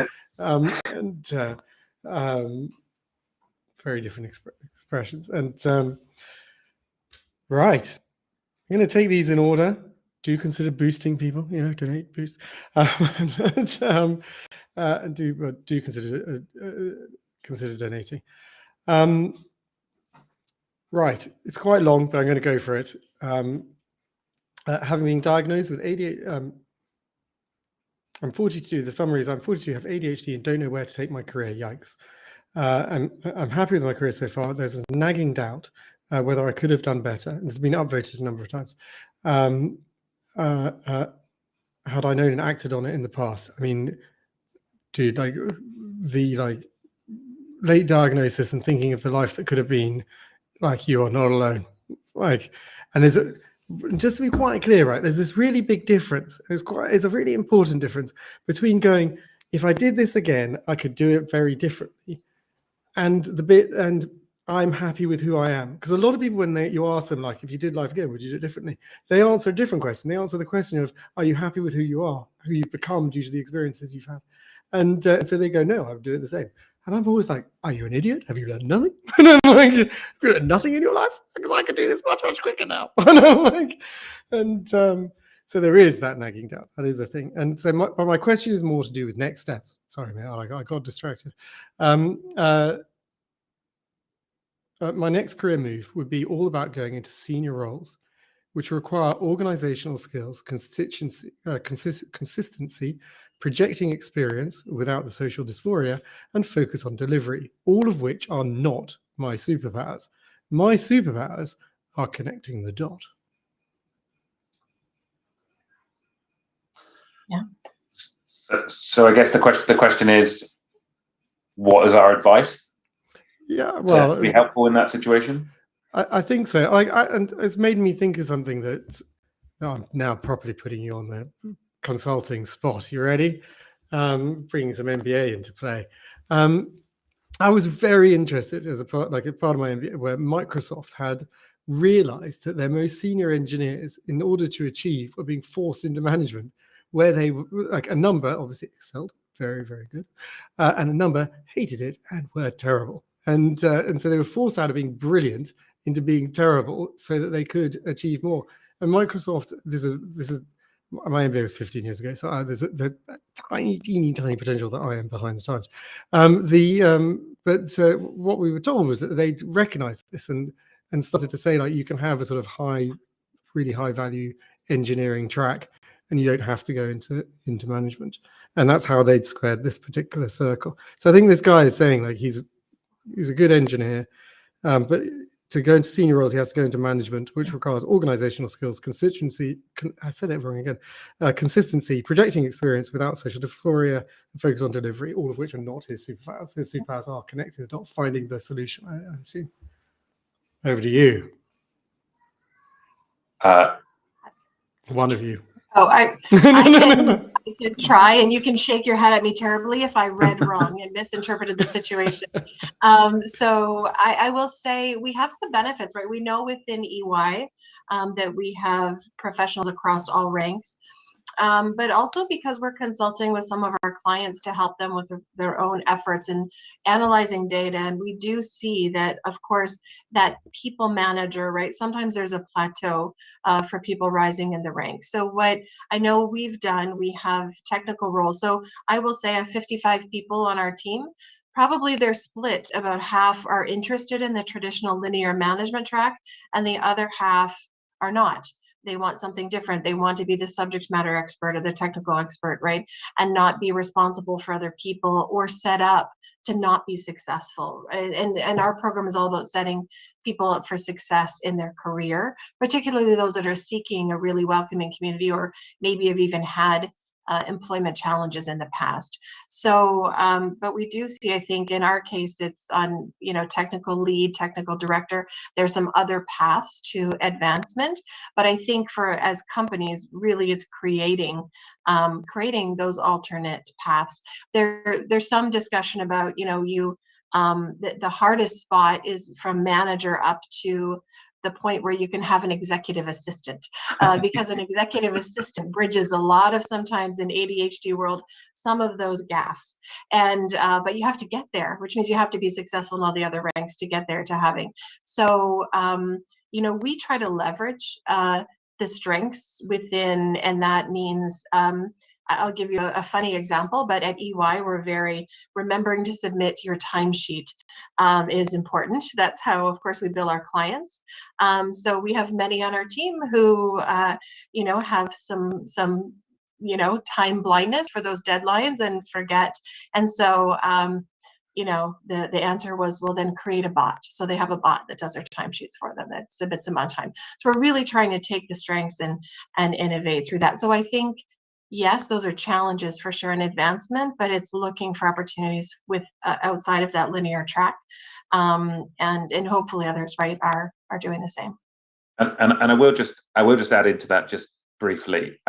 A: Very different expressions. And right, I'm going to take these in order. Do consider boosting people, donate, boost. And do consider donating. Right, it's quite long, but I'm going to go for it. Having been diagnosed with ADHD, I'm 42. The summary is I'm 42, have ADHD, and don't know where to take my career. Yikes. I'm happy with my career so far. There's a nagging doubt whether I could have done better. And it's been upvoted a number of times. Had I known and acted on it in the past? I mean, dude, like the late diagnosis and thinking of the life that could have been, like, you are not alone. Like, and there's just to be quite clear, right? There's this really big difference. It's a really important difference between going, if I did this again, I could do it very differently, and I'm happy with who I am. Because a lot of people, when you ask them, like, if you did life again, would you do it differently? They answer a different question. They answer the question of, are you happy with who you are, who you've become due to the experiences you've had? And so they go, no, I would do it the same. And I'm always like, are you an idiot? Have you learned nothing? And I'm like, have you learned nothing in your life? Because I could do this much, much quicker now. And I'm like, so there is that nagging doubt. That is a thing. And so my question is more to do with next steps. Sorry, man, I got distracted. My next career move would be all about going into senior roles, which require organizational skills, consistency, projecting experience without the social dysphoria, and focus on delivery, all of which are not my superpowers. My superpowers are connecting the dot.
K: Yeah. So I guess the question is, what is our advice?
A: Yeah, well,
K: to be helpful in that situation.
A: I think so. And it's made me think of something that I'm now properly putting you on the consulting spot. You ready? Bringing some MBA into play. I was very interested as a part of my MBA, where Microsoft had realized that their most senior engineers, in order to achieve, were being forced into management, where they like a number obviously excelled, very, very good, and a number hated it and were terrible. And so they were forced out of being brilliant into being terrible so that they could achieve more. And Microsoft, this is my MBA was 15 years ago, so there's a tiny potential that I am behind the times. But what we were told was that they'd recognized this and started to say, like, you can have a sort of really high value engineering track, and you don't have to go into management. And that's how they'd squared this particular circle. So I think this guy is saying, like, he's a good engineer, but to go into senior roles, he has to go into management, which requires organizational skills, consistency, projecting experience without social dysphoria, and focus on delivery, all of which are not his superpowers. His superpowers are connected, not finding the solution, I assume. Over to you. One of you.
L: Oh, I can try, and you can shake your head at me terribly if I read wrong and misinterpreted the situation. So I will say we have the benefits, right? We know within EY that we have professionals across all ranks, but also because we're consulting with some of our clients to help them with their own efforts in analyzing data. And we do see that, of course, that people manager, right? Sometimes there's a plateau for people rising in the ranks. So what I know we've done, we have technical roles. So I will say I have 55 people on our team. Probably they're split. About half are interested in the traditional linear management track, and the other half are not. They want something different. They want to be the subject matter expert or the technical expert, right? And not be responsible for other people or set up to not be successful. And our program is all about setting people up for success in their career, particularly those that are seeking a really welcoming community or maybe have even had employment challenges in the past. So, but we do see, I think in our case, it's on, technical lead, technical director. There's some other paths to advancement, but I think as companies, really it's creating those alternate paths. There's some discussion about, the hardest spot is from manager up to the point where you can have an executive assistant, because an executive assistant bridges a lot of, sometimes in ADHD world, some of those gaps. And but you have to get there, which means you have to be successful in all the other ranks to get there to having. So we try to leverage the strengths within, and that means I'll give you a funny example, but at EY, we're very remembering to submit your timesheet is important. That's how, of course, we bill our clients. So we have many on our team who, have some time blindness for those deadlines and forget. And so, the answer was, well, then create a bot. So they have a bot that does their timesheets for them, that submits them on time. So we're really trying to take the strengths and innovate through that. So I think, yes, those are challenges for sure in advancement, but it's looking for opportunities with outside of that linear track, and hopefully others, right, are doing the same.
K: And I will just add into that just briefly.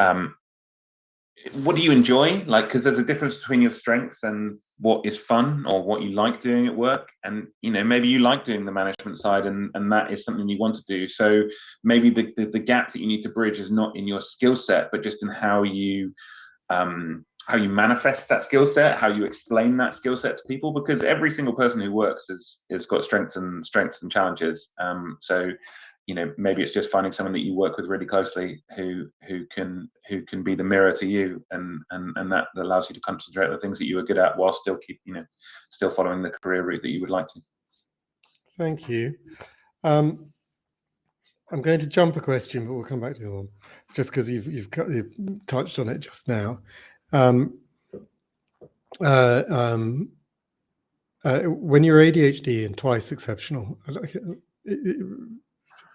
K: What do you enjoy? Like, because there's a difference between your strengths and what is fun or what you like doing at work. And maybe you like doing the management side, and that is something you want to do. So maybe the gap that you need to bridge is not in your skill set, but just in how you manifest that skill set, how you explain that skill set to people. Because every single person who works has got strengths and challenges. So maybe it's just finding someone that you work with really closely who can be the mirror to you, and that allows you to concentrate on the things that you are good at while still still following the career route that you would like to.
A: Thank you. I'm going to jump a question, but we'll come back to the one just because you've touched on it just now. When you're ADHD and twice exceptional,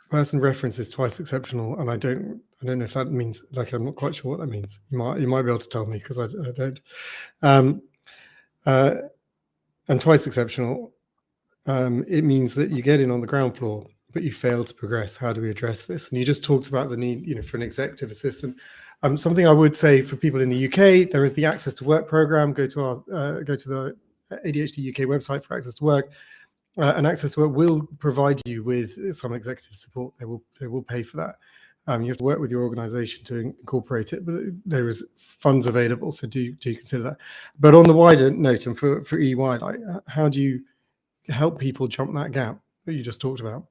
A: person references twice exceptional, and I don't know if that means, like, I'm not quite sure what that means. You might be able to tell me, because I don't. And twice exceptional, it means that you get in on the ground floor but you failed to progress. How do we address this? And you just talked about the need, you know, for an executive assistant. Something I would say for people in the UK, there is the Access to Work program. Go to the ADHD UK website for Access to Work, and Access to Work will provide you with some executive support. They will pay for that. You have to work with your organisation to incorporate it, but there is funds available, so do consider that. But on the wider note, and for EY, like, how do you help people jump that gap that you just talked about?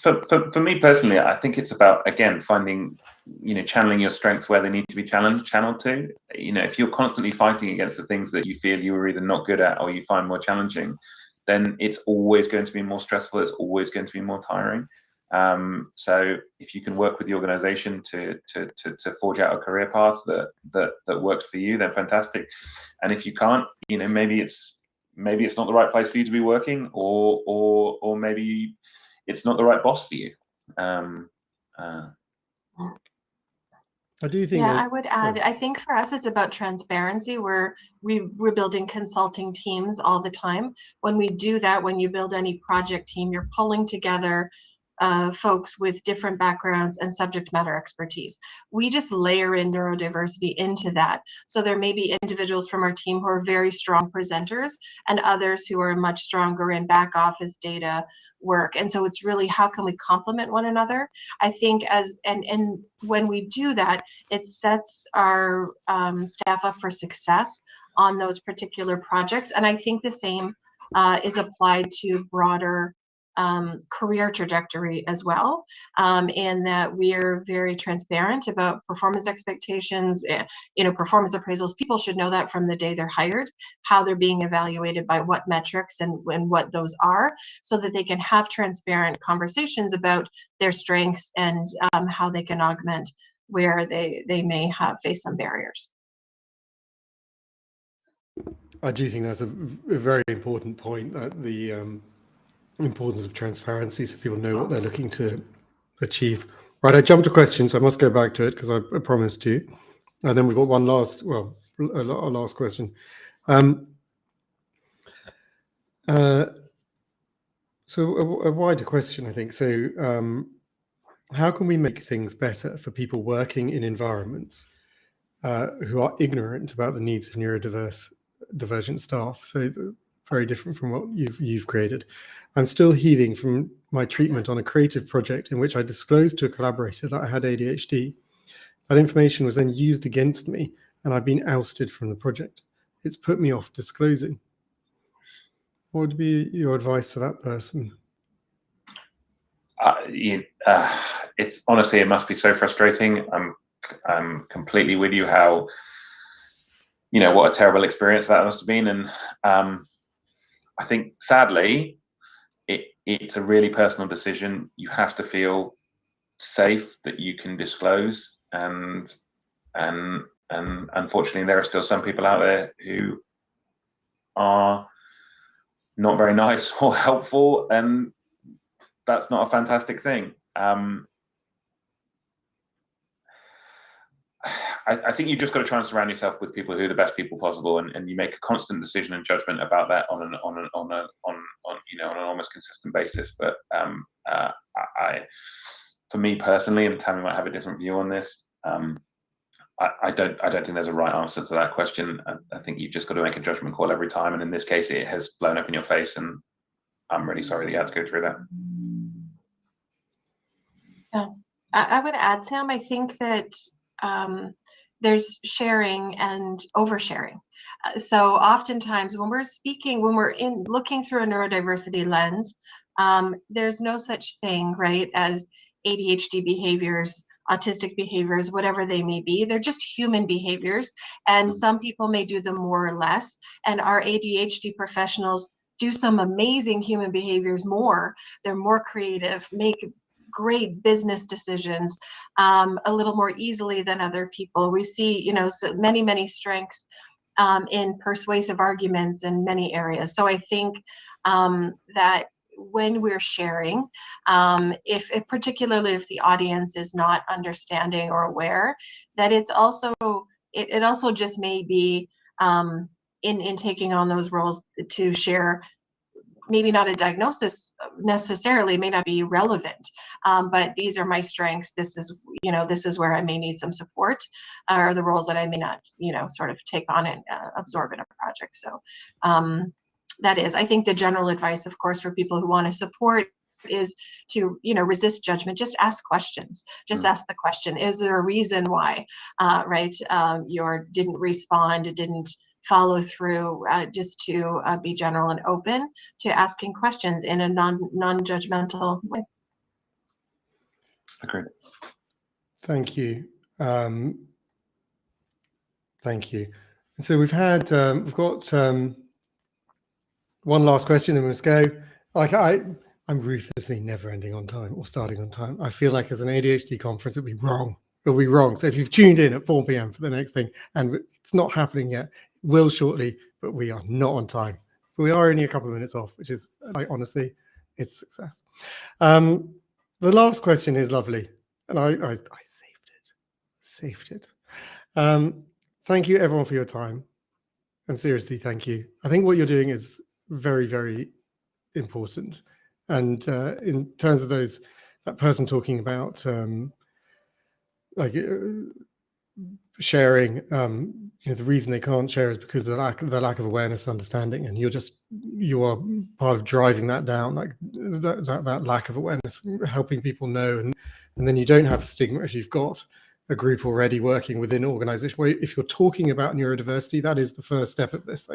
K: For me personally, I think it's about, again, finding, you know, channeling your strengths where they need to be channeled to. You know, if you're constantly fighting against the things that you feel you are either not good at or you find more challenging, then it's always going to be more stressful. It's always going to be more tiring. So if you can work with the organization to forge out a career path that works for you, then fantastic. And if you can't, you know, maybe it's not the right place for you to be working, or maybe it's not the right boss for you.
A: I do think.
L: Yeah, I would add, I think for us, it's about transparency. We're building consulting teams all the time. When we do that, when you build any project team, you're pulling together folks with different backgrounds and subject matter expertise. We just layer in neurodiversity into that. So there may be individuals from our team who are very strong presenters and others who are much stronger in back office data work. And so it's really, how can we complement one another? I think and when we do that, it sets our staff up for success on those particular projects. And I think the same is applied to broader career trajectory as well, and that we are very transparent about performance expectations. You know, performance appraisals, people should know that from the day they're hired, how they're being evaluated, by what metrics and what those are, so that they can have transparent conversations about their strengths and how they can augment where they may have faced some barriers.
A: I do think that's a very important point, that the importance of transparency, so people know what they're looking to achieve. Right, I jumped a question, so I must go back to it because I promised to. And then we've got one last, well, a last question. So a wider question, I think. So how can we make things better for people working in environments who are ignorant about the needs of neurodivergent staff? So very different from what you've created. I'm still healing from my treatment on a creative project in which I disclosed to a collaborator that I had ADHD. That information was then used against me, and I've been ousted from the project. It's put me off disclosing. What would be your advice to that person?
K: It's honestly, it must be so frustrating. I'm completely with you. How, you know, what a terrible experience that must have been. And I think, sadly, it's a really personal decision. You have to feel safe that you can disclose, and unfortunately, there are still some people out there who are not very nice or helpful, and that's not a fantastic thing. I think you've just got to try and surround yourself with people who are the best people possible, and you make a constant decision and judgment about that on you know, on an almost consistent basis. But for me personally, and Tammy might have a different view on this, I don't think there's a right answer to that question. I think you've just got to make a judgment call every time, and in this case, it has blown up in your face, and I'm really sorry that you had to go through that.
L: Yeah, I would add, Sam, I think that there's sharing and oversharing. So oftentimes when we're speaking, when we're looking through a neurodiversity lens, there's no such thing, right, as ADHD behaviors, autistic behaviors, whatever they may be. They're just human behaviors, and some people may do them more or less. And our ADHD professionals do some amazing human behaviors more. They're more creative, make great business decisions a little more easily than other people. We see, you know, so many strengths in persuasive arguments in many areas. So I think that when we're sharing, if particularly if the audience is not understanding or aware, that it's also, it also just may be in taking on those roles to share maybe not a diagnosis necessarily, may not be relevant, but these are my strengths. This is, this is where I may need some support, or the roles that I may not, sort of take on and absorb in a project. So that is, I think, the general advice, of course, for people who want to support is to, resist judgment. Just ask questions. Just ask the question: is there a reason why, right? You didn't respond, didn't follow through, just to be general and open to asking questions in a non-judgmental way.
K: Agreed.
A: Thank you. Thank you. And so we've got one last question and let's go. Like I'm ruthlessly never ending on time or starting on time. I feel like as an ADHD conference, it'll be wrong. It'll be wrong. So if you've tuned in at 4 p.m. for the next thing, and it's not happening yet, it will shortly, but we are not on time. But we are only a couple of minutes off, which is, like, honestly, it's success. The last question is lovely, and I saved it. Thank you everyone for your time, and seriously, thank you. I think what you're doing is very, very important. And in terms of that person talking about sharing, the reason they can't share is because of the lack of awareness, understanding, and you are part of driving that down, like that lack of awareness, helping people know, and then you don't have stigma if you've got a group already working within an organization. Where if you're talking about neurodiversity, that is the first step of this.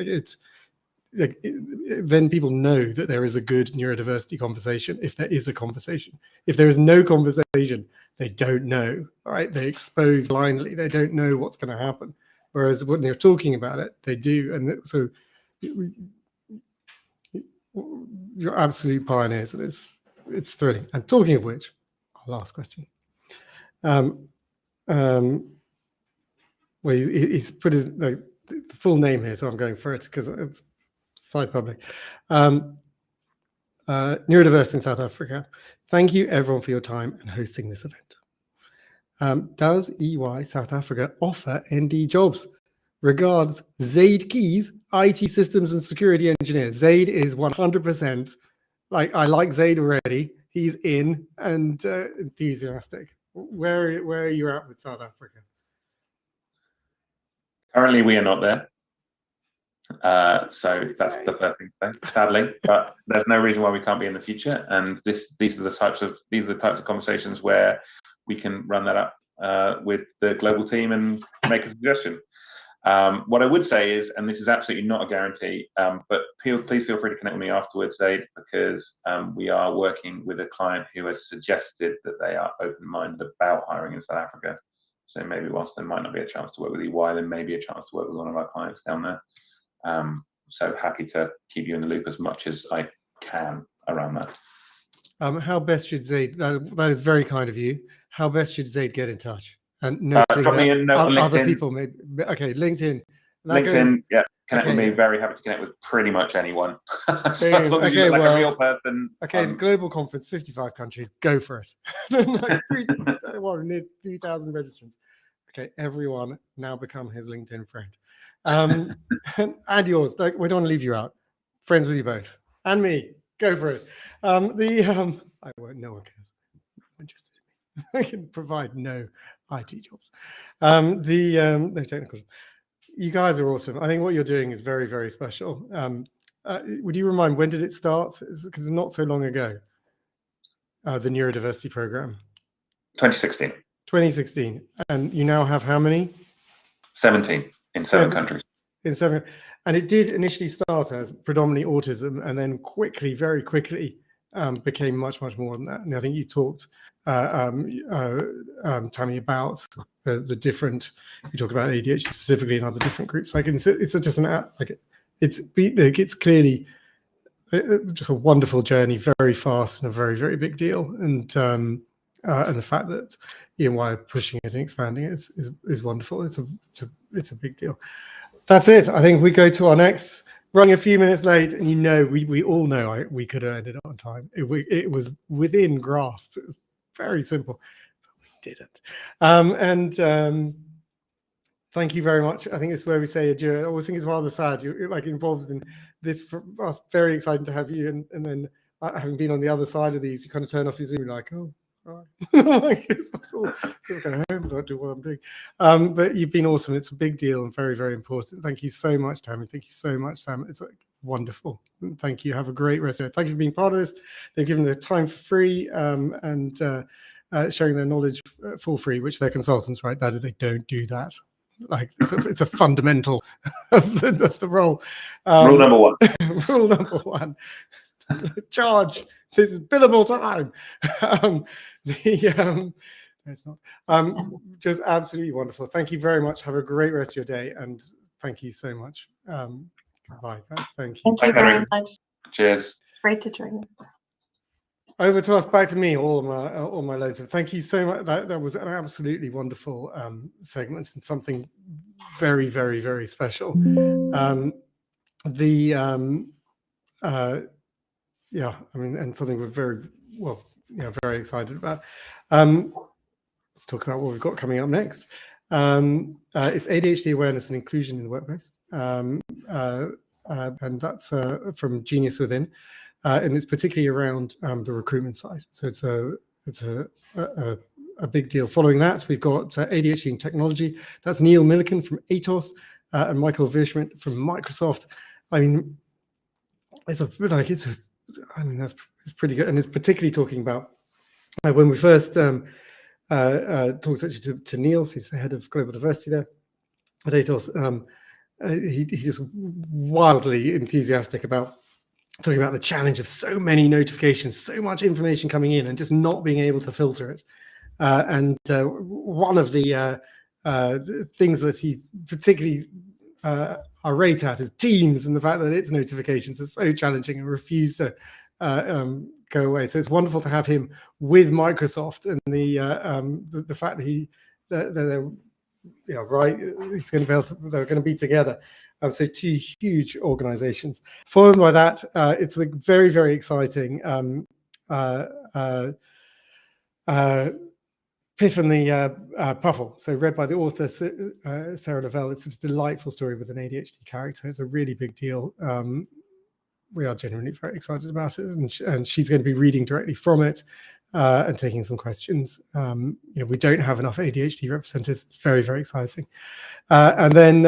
A: Then people know that there is a good neurodiversity conversation, if there is a conversation. If there is no conversation, they don't know, right? They expose blindly. They don't know what's going to happen. Whereas when they're talking about it, they do. And so you're absolute pioneers, and it's thrilling. And talking of which, our last question. Well, he's put the full name here, so I'm going for it because it's size public. Neurodiverse in South Africa. Thank you everyone for your time and hosting this event. Does EY South Africa offer ND jobs? Regards, Zaid Keys, IT Systems and Security Engineer. Zaid is 100%, I like Zaid already. He's in and enthusiastic. Where are you at with South Africa?
K: Currently, we are not there. So that's the first thing to say, sadly. But there's no reason why we can't be in the future. And these are the types of conversations where we can run that up with the global team and make a suggestion. What I would say is, and this is absolutely not a guarantee, but please feel free to connect with me afterwards, Zaid, because we are working with a client who has suggested that they are open-minded about hiring in South Africa. So maybe whilst there might not be a chance to work with EY, there may be a chance to work with one of our clients down there. So happy to keep you in the loop as much as I can around that.
A: How best should Zaid, that is very kind of you, how best should Zaid get in touch? And noting that other people may, okay, LinkedIn.
K: LinkedIn, yeah, connect with me. Very happy to connect with pretty much anyone. So as long as you look like a real person.
A: Okay, the global conference, 55 countries, go for it. Near 3,000 registrants. Okay, everyone now become his LinkedIn friend. And yours, we don't want to leave you out. Friends with you both. And me, go for it. I won't, no one cares. I'm interested in me. I can provide no IT jobs. No technical. You guys are awesome. I think what you're doing is very, very special. Would you remind, when did it start? Because it's not so long ago, the neurodiversity program.
K: 2016.
A: 2016. And you now have how many?
K: 17 in 7 countries.
A: In 7. And it did initially start as predominantly autism, and then quickly, very quickly, became much, much more than that. And I think you talked, Tanya, about the different. You talk about ADHD specifically in other different groups. It's clearly just a wonderful journey, very fast, and a very, very big deal. And the fact that EY are pushing it and expanding it is wonderful. It's a big deal. That's it. I think we go to our next. Running a few minutes late, and we all know we could have ended on time. It was within grasp. It was very simple, but we didn't. Thank you very much. I think it's where we say adieu. I always think it's rather sad. You're like involved in this. For us, very exciting to have you. And then having been on the other side of these, you kind of turn off your Zoom, like, oh, all right. I guess that's all. So go home, don't do what I'm doing. But you've been awesome. It's a big deal and very, very important. Thank you so much, Tammy. Thank you so much, Sam. It's like wonderful. Thank you. Have a great rest of it. Thank you for being part of this. They've given their time for free and sharing their knowledge for free, which they're consultants, right? That they don't do that. Like it's a fundamental of the role.
K: Rule number one.
A: Rule number one. Charge. This is billable time. It's not. Just absolutely wonderful. Thank you very much. Have a great rest of your day, and thank you so much. Goodbye, guys. Thank you.
L: Thank you very much.
K: Cheers.
L: Great to join you.
A: Over to us, back to me, all my loads of thank you so much. That was an absolutely wonderful segment and something very, very, very special. Yeah, I mean, and something we're very very excited about. Let's talk about what we've got coming up next. It's ADHD awareness and inclusion in the workplace, and that's from Genius Within. And it's particularly around the recruitment side. So it's a big deal. Following that, we've got ADHD and technology. That's Neil Milliken from ATOS and Michael Virschmidt from Microsoft. I mean, it's pretty good, and it's particularly talking about when we first talked actually to Neil. He's the head of global diversity there at ATOS. He's just wildly enthusiastic about talking about the challenge of so many notifications, so much information coming in, and just not being able to filter it. And one of the things that he particularly irate at is Teams and the fact that its notifications are so challenging and refuse to go away. So it's wonderful to have him with Microsoft, and the fact that they're right, he's going to be able to, they're going to be together. So two huge organizations. Followed by that, it's a very, very exciting Piff and the Puffle. So read by the author, Sarah Lavelle. It's a delightful story with an ADHD character. It's a really big deal. We are genuinely very excited about it. And she's going to be reading directly from it and taking some questions. We don't have enough ADHD representatives. It's very, very exciting. And then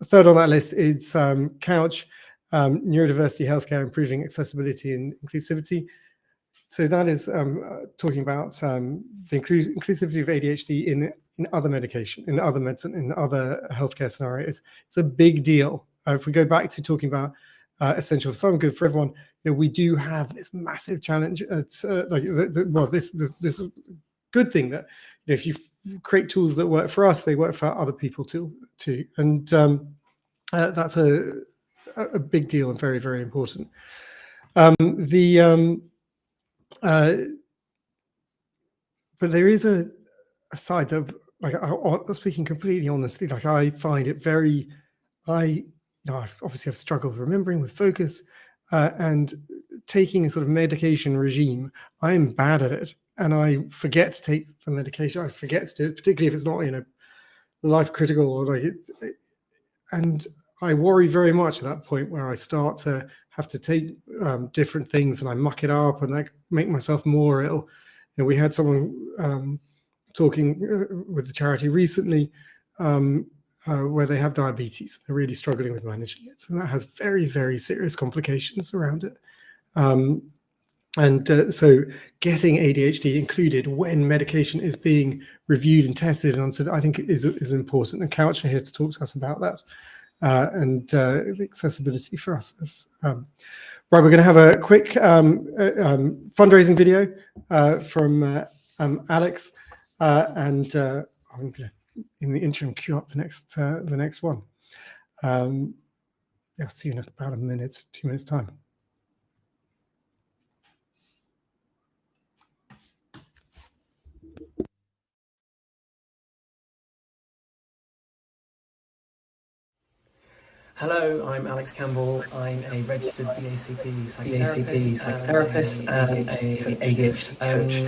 A: third on that list is Couch, Neurodiversity, Healthcare, Improving Accessibility and Inclusivity. So that is talking about the inclusivity of ADHD in other medication, in other medicine, in other healthcare scenarios. It's a big deal. If we go back to talking about essential for some, good for everyone, we do have this massive challenge. It's this is a good thing that if you create tools that work for us, they work for other people too. And that's a big deal and very, very important. But there is a side that, speaking completely honestly, I find it very, I obviously have struggled remembering with focus and taking a sort of medication regime. I am bad at it, and I forget to take the medication. I forget to do it, particularly if it's not, life critical or and I worry very much at that point where I start to have to take different things and I muck it up and I make myself more ill. We had someone talking with the charity recently where they have diabetes. They're really struggling with managing it. And that has very, very serious complications around it. So getting ADHD included when medication is being reviewed and tested and answered, I think is important. And Couch are here to talk to us about that and the accessibility for us. Right, we're going to have a quick fundraising video from Alex, and I'm going to, in the interim, queue up the next one. Yeah, see you in about 2 minutes time.
G: Hello, I'm Alex Campbell. I'm a registered BACP psychotherapist and a ADHD coach.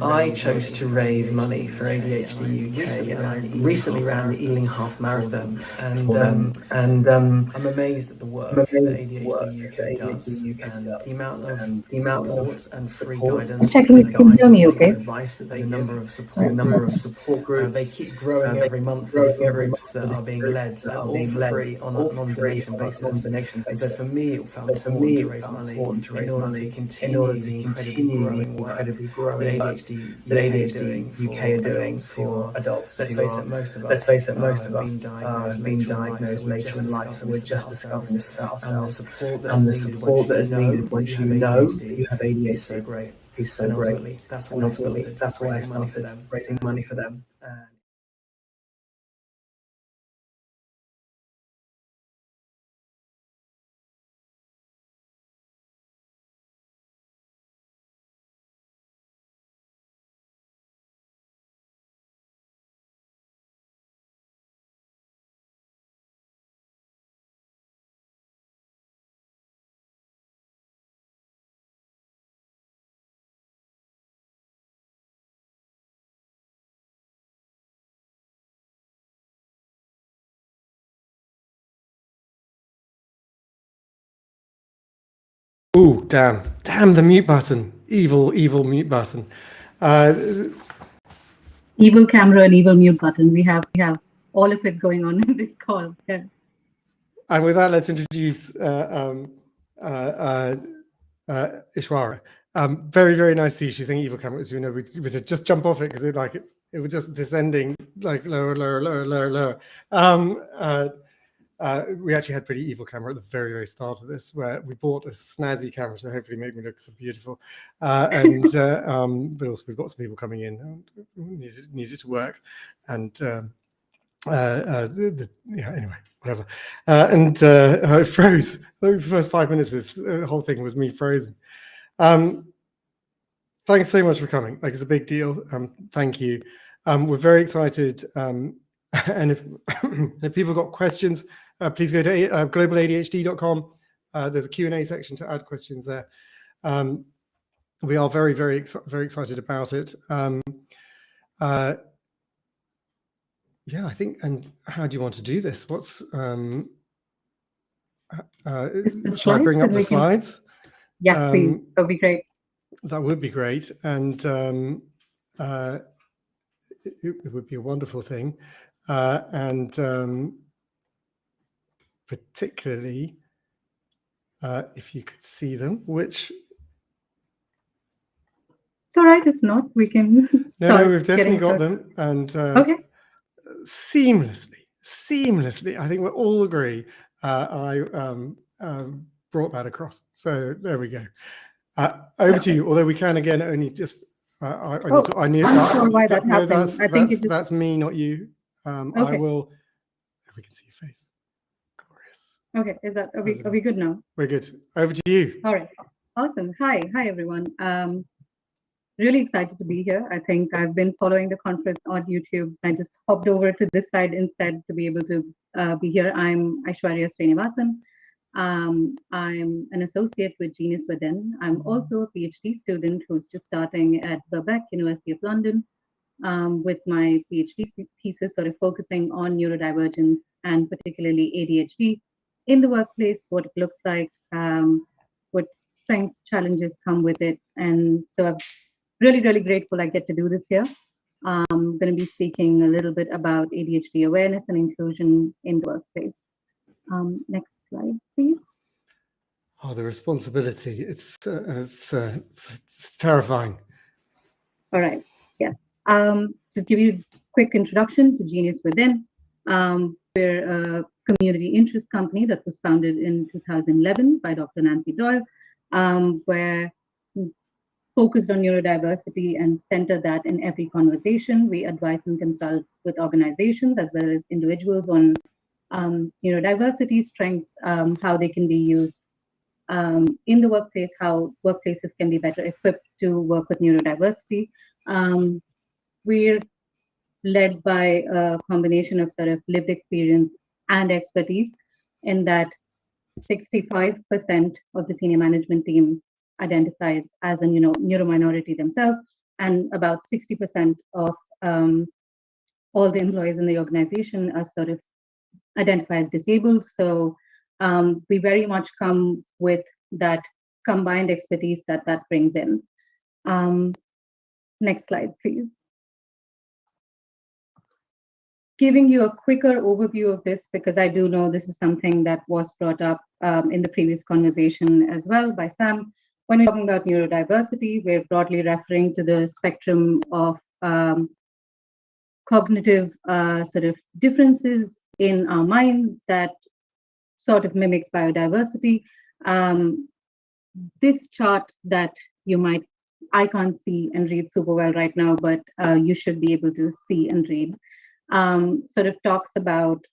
G: I chose to raise money for ADHD UK, and I recently ran the Ealing Half Marathon. And I'm amazed at the work that ADHD UK does, and the amount of support and free guidance,
M: checking if you can hear me okay.
G: advice that they give, the number of support groups. They keep growing every month. The different groups that are being led, all for free on a non-donation basis. So for me, it felt important to raise money in order to continue the incredibly growing work that ADHD UK are doing for adults. Let's face it, most of us have been diagnosed later in life, so we're just discovering this about ourselves. And the support that is needed once you know that you have ADHD is so great. Ultimately, that's why I started raising money for them.
A: Oh, damn the mute button. Evil mute button.
M: Evil camera and evil mute button. We have all of it going on in this call. Yeah.
A: And with that, let's introduce Ishwara. Very, very nice to see you. She's saying evil camera. As you know, we should just jump off it because it was just descending like lower. We actually had pretty evil camera at the very, very start of this, where we bought a snazzy camera to hopefully make me look so beautiful. But also we've got some people coming in who need it to work. And anyway, whatever. It froze. The first 5 minutes of this the whole thing was me frozen. Thanks so much for coming. Like, it's a big deal. Thank you. We're very excited. And if people got questions, please go to globaladhd.com. There's a Q&A section to add questions there. We are very, very excited about it. Yeah, I think. And how do you want to do this? What's shall I bring up the slides?
M: Yes, please. That would be great.
A: That would be great, and it would be a wonderful thing, and particularly if you could see them, which.
M: It's all right. If not, we can.
A: No, we've definitely got them, and
M: okay.
A: Seamlessly. I think we all agree. I brought that across. So there we go. Over to you. Although we can again only just. I'm not sure why that happened. That's me, not you. Okay. I will. We can see your face. Glorious.
M: Okay. Are we good now?
A: We're good. Over to you.
M: All right. Awesome. Hi everyone. Really excited to be here. I think I've been following the conference on YouTube. I just hopped over to this side instead to be able to be here. I'm Aishwarya Srinivasan. I'm an associate with Genius Within. I'm also a PhD student who's just starting at Birkbeck, University of London, with my PhD thesis sort of focusing on neurodivergence and particularly ADHD in the workplace, what it looks like, what strengths, challenges come with it. And so I'm really, really grateful I get to do this here. I'm going to be speaking a little bit about ADHD awareness and inclusion in the workplace. Next slide, please.
A: Oh, the responsibility. It's terrifying.
M: All right. Yes. Just give you a quick introduction to Genius Within. We're a community interest company that was founded in 2011 by Dr. Nancy Doyle, where focused on neurodiversity and center that in every conversation. We advise and consult with organizations as well as individuals on neurodiversity strengths, how they can be used in the workplace, how workplaces can be better equipped to work with neurodiversity. We're led by a combination of sort of lived experience and expertise. in that 65% of the senior management team identifies as a neurominority themselves, and about 60% of all the employees in the organization are sort of identify as disabled. So we very much come with that combined expertise that brings in. Next slide, please. Giving you a quicker overview of this, because I do know this is something that was brought up in the previous conversation as well by Sam. When we're talking about neurodiversity, we're broadly referring to the spectrum of cognitive sort of differences in our minds that sort of mimics biodiversity. This chart that I can't see and read super well right now, but you should be able to see and read, sort of talks about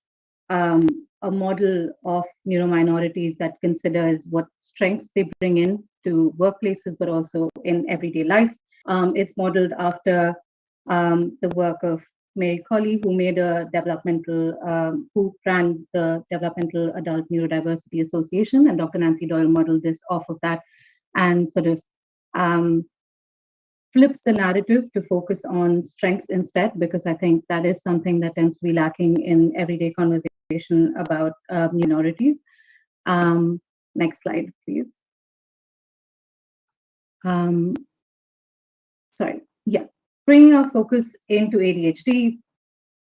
M: a model of neurominorities that considers what strengths they bring in to workplaces, but also in everyday life. It's modeled after the work of Mary Colley, who made a who ran the Developmental Adult Neurodiversity Association, and Dr. Nancy Doyle modeled this off of that, and sort of flips the narrative to focus on strengths instead, because I think that is something that tends to be lacking in everyday conversation about minorities. Next slide, please. Sorry, yeah. Bringing our focus into ADHD,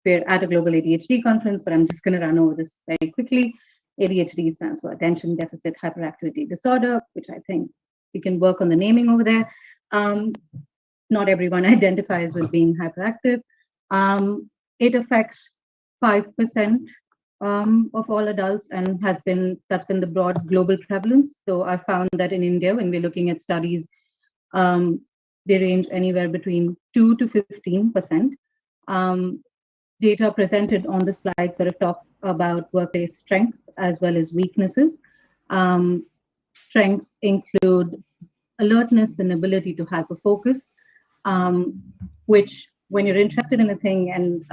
M: we're at a global ADHD conference, but I'm just going to run over this very quickly. ADHD stands for Attention Deficit Hyperactivity Disorder, which I think we can work on the naming over there. Not everyone identifies with being hyperactive. It affects 5% of all adults, and that's been the broad global prevalence. So I found that in India, when we're looking at studies, they range anywhere between 2 to 15%. Data presented on the slide sort of talks about workplace strengths as well as weaknesses. Strengths include alertness and ability to hyperfocus, which when you're interested in a thing, and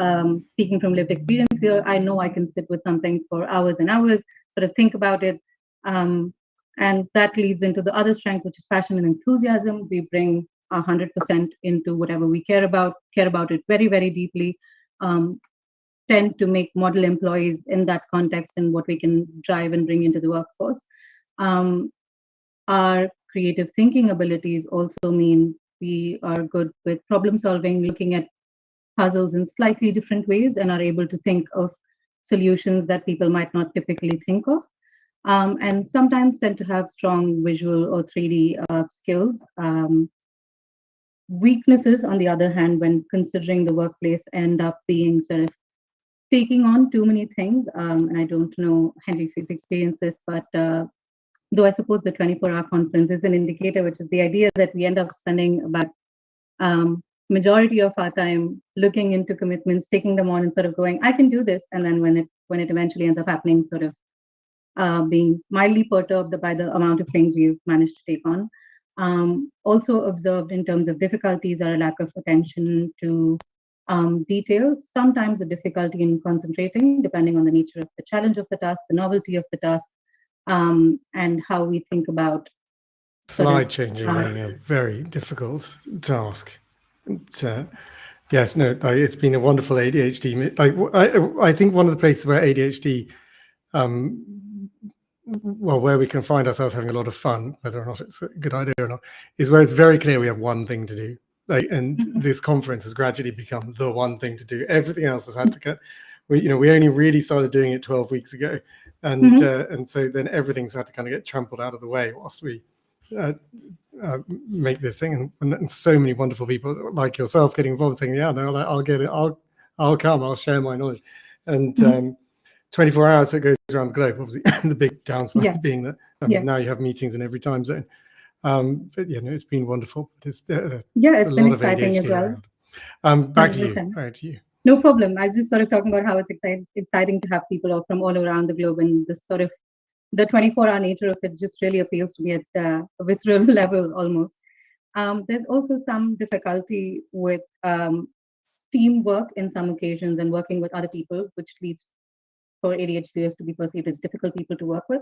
M: speaking from lived experience here, I know I can sit with something for hours and hours, sort of think about it. And that leads into the other strength, which is passion and enthusiasm. We bring 100% into whatever we care about it very, very deeply, tend to make model employees in that context and what we can drive and bring into the workforce. Our creative thinking abilities also mean we are good with problem solving, looking at puzzles in slightly different ways, and are able to think of solutions that people might not typically think of. And sometimes tend to have strong visual or 3D skills. Weaknesses, on the other hand, when considering the workplace, end up being sort of taking on too many things. And I don't know, Henry, if you've experienced this, but though I suppose the 24-hour conference is an indicator, which is the idea that we end up spending about majority of our time looking into commitments, taking them on and sort of going, I can do this. And then when it eventually ends up happening, sort of being mildly perturbed by the amount of things we've managed to take on. Also observed in terms of difficulties are a lack of attention to detail, sometimes a difficulty in concentrating, depending on the nature of the challenge of the task, the novelty of the task, and how we think about
A: slide changing being a very difficult task. Yes, no, it's been a wonderful ADHD. I think one of the places where ADHD, where we can find ourselves having a lot of fun, whether or not it's a good idea or not, is where it's very clear we have one thing to do. And this conference has gradually become the one thing to do. Everything else has had to get. We only really started doing it 12 weeks ago, and so then everything's had to kind of get trampled out of the way whilst we make this thing. And so many wonderful people like yourself getting involved, saying, "Yeah, no, I'll get it. I'll come. I'll share my knowledge." And 24 hours, so it goes around the globe. Obviously, the big downside being that now you have meetings in every time zone. But it's been wonderful. It's a lot of ADHD as well. Around. Back to you. Back to you.
M: No problem. I was just sort of talking about how it's exciting to have people from all around the globe, and this sort of the 24-hour nature of it just really appeals to me at a visceral level almost. There's also some difficulty with teamwork in some occasions and working with other people, which leads for ADHDers to be perceived as difficult people to work with.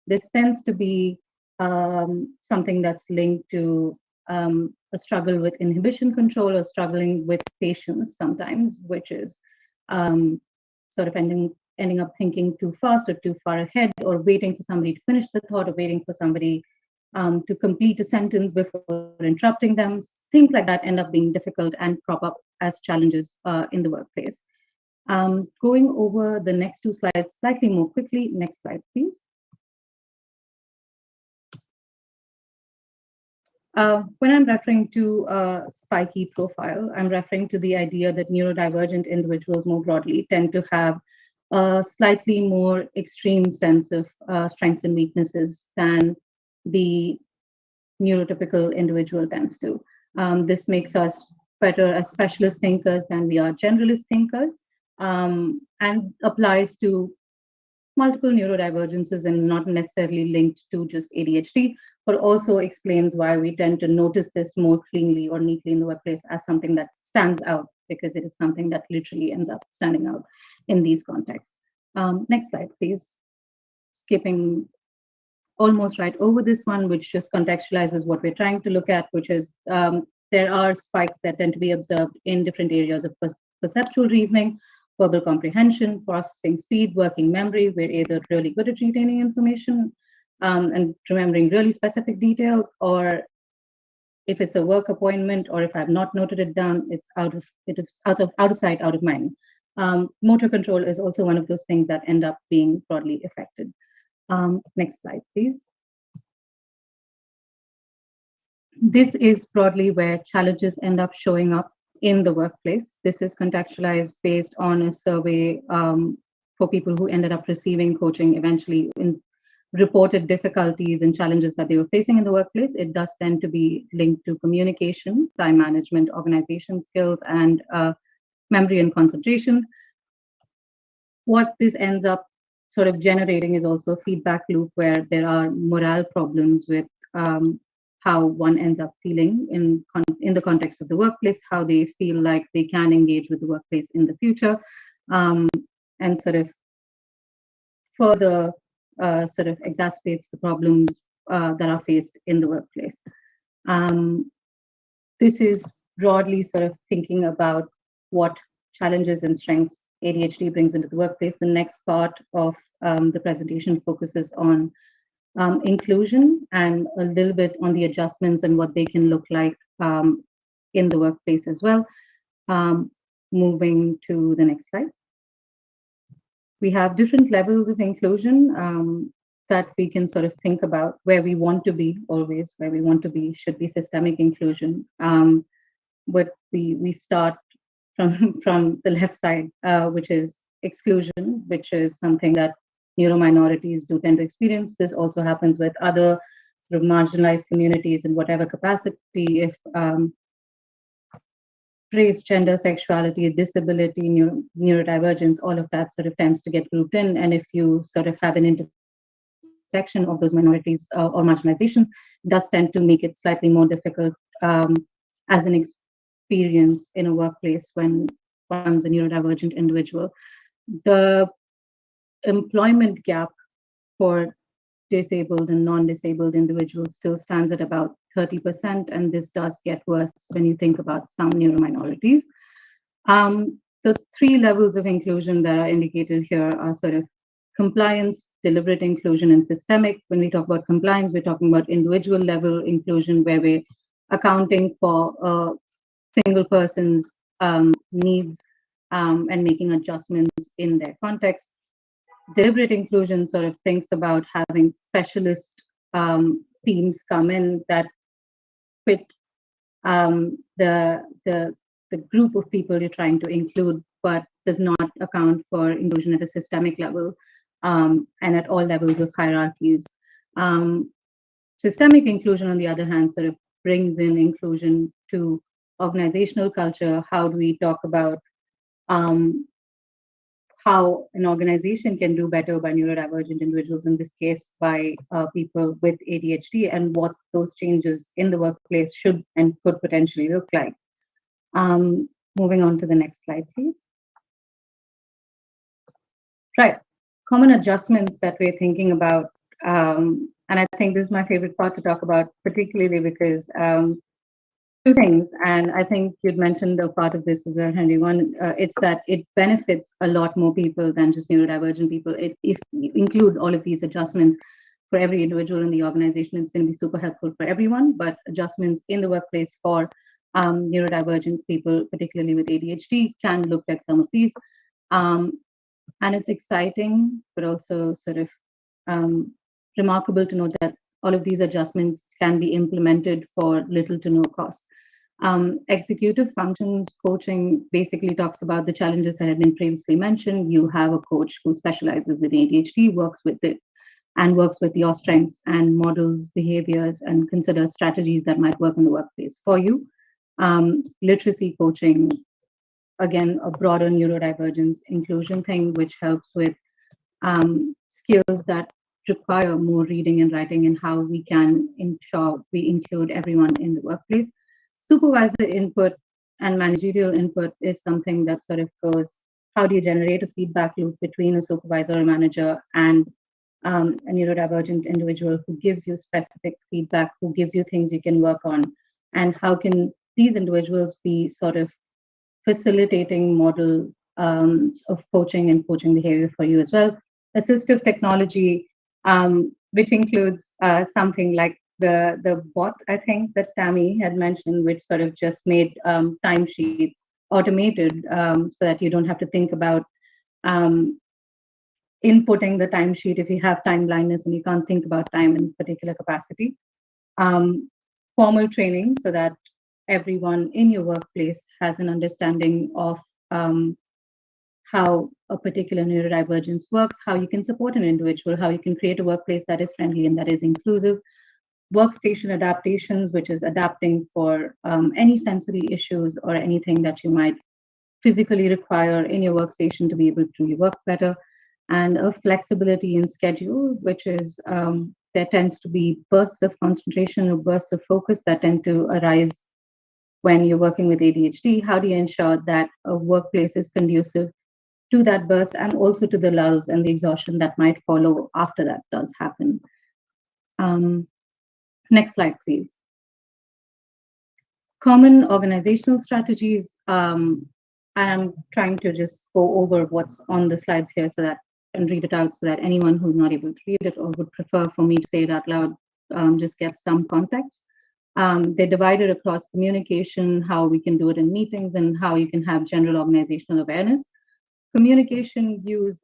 M: This tends to be something that's linked to a struggle with inhibition control or struggling with patience sometimes, which is sort of ending up thinking too fast or too far ahead, or waiting for somebody to finish the thought, or waiting for somebody to complete a sentence before interrupting them. Things like that end up being difficult and crop up as challenges in the workplace. Going over the next two slides slightly more quickly. Next slide, please. When I'm referring to a spiky profile, I'm referring to the idea that neurodivergent individuals more broadly tend to have a slightly more extreme sense of strengths and weaknesses than the neurotypical individual tends to. This makes us better as specialist thinkers than we are generalist thinkers, and applies to multiple neurodivergences and is not necessarily linked to just ADHD, but also explains why we tend to notice this more cleanly or neatly in the workplace as something that stands out, because it is something that literally ends up standing out in these contexts. Next slide, please. Skipping almost right over this one, which just contextualizes what we're trying to look at, which is there are spikes that tend to be observed in different areas of perceptual reasoning, verbal comprehension, processing speed, working memory. We're either really good at retaining information and remembering really specific details, or if it's a work appointment, or if I've not noted it down, it's out of sight, out of mind. Motor control is also one of those things that end up being broadly affected. Next slide, please. This is broadly where challenges end up showing up in the workplace. This is contextualized based on a survey for people who ended up receiving coaching eventually in reported difficulties and challenges that they were facing in the workplace. It does tend to be linked to communication, time management, organization skills, and memory and concentration. What this ends up sort of generating is also a feedback loop where there are morale problems with how one ends up feeling in the context of the workplace, how they feel like they can engage with the workplace in the future, and sort of further sort of exacerbates the problems that are faced in the workplace. This is broadly sort of thinking about what challenges and strengths ADHD brings into the workplace. The next part of the presentation focuses on inclusion and a little bit on the adjustments and what they can look like in the workplace as well. Moving to the next slide. We have different levels of inclusion that we can sort of think about. Where we want to be, always where we want to be should be systemic inclusion. But we start from the left side, which is exclusion, which is something that neurominorities do tend to experience. This also happens with other sort of marginalized communities in whatever capacity. If race, gender, sexuality, disability, neurodivergence, all of that sort of tends to get grouped in. And if you sort of have an intersection of those minorities or marginalizations, it does tend to make it slightly more difficult as an experience in a workplace when one's a neurodivergent individual. The employment gap for disabled and non-disabled individuals still stands at about 30%, and this does get worse when you think about some neurominorities. The three levels of inclusion that are indicated here are sort of compliance, deliberate inclusion, and systemic. When we talk about compliance, we're talking about individual level inclusion, where we're accounting for a single person's needs and making adjustments in their context. Deliberate inclusion sort of thinks about having specialist teams come in that fit the group of people you're trying to include, but does not account for inclusion at a systemic level and at all levels of hierarchies. Systemic inclusion, on the other hand, sort of brings in inclusion to organizational culture. How do we talk about how an organization can do better by neurodivergent individuals, in this case by people with ADHD, and what those changes in the workplace should and could potentially look like. Moving on to the next slide, please. Right, common adjustments that we're thinking about, and I think this is my favorite part to talk about, particularly because two things, and I think you'd mentioned a part of this as well, Henry. One, it's that it benefits a lot more people than just neurodivergent people. If you include all of these adjustments for every individual in the organization, it's going to be super helpful for everyone, but adjustments in the workplace for neurodivergent people, particularly with ADHD, can look like some of these. And it's exciting, but also sort of remarkable to note that all of these adjustments can be implemented for little to no cost. Executive functions coaching basically talks about the challenges that have been previously mentioned. You have a coach who specializes in ADHD, works with it, and works with your strengths and models behaviors and considers strategies that might work in the workplace for you. Literacy coaching, again, a broader neurodivergence inclusion thing, which helps with skills that require more reading and writing and how we can ensure we include everyone in the workplace. Supervisor input and managerial input is something that sort of goes, how do you generate a feedback loop between a supervisor or manager and a neurodivergent individual who gives you specific feedback, who gives you things you can work on, and how can these individuals be sort of facilitating model of coaching and coaching behavior for you as well. Assistive technology, which includes something like the bot, I think, that Tammy had mentioned, which sort of just made timesheets automated so that you don't have to think about inputting the timesheet if you have time blindness and you can't think about time in a particular capacity. Formal training so that everyone in your workplace has an understanding of how a particular neurodivergence works, how you can support an individual, how you can create a workplace that is friendly and that is inclusive. Workstation adaptations, which is adapting for any sensory issues or anything that you might physically require in your workstation to be able to work better. And a flexibility in schedule, which is there tends to be bursts of concentration or bursts of focus that tend to arise when you're working with ADHD. How do you ensure that a workplace is conducive to that burst and also to the lulls and the exhaustion that might follow after that does happen? Next slide, please. Common organizational strategies. And I'm trying to just go over what's on the slides here so that and read it out so that anyone who's not able to read it or would prefer for me to say it out loud just gets some context. They're divided across communication, how we can do it in meetings, and how you can have general organizational awareness. Communication, use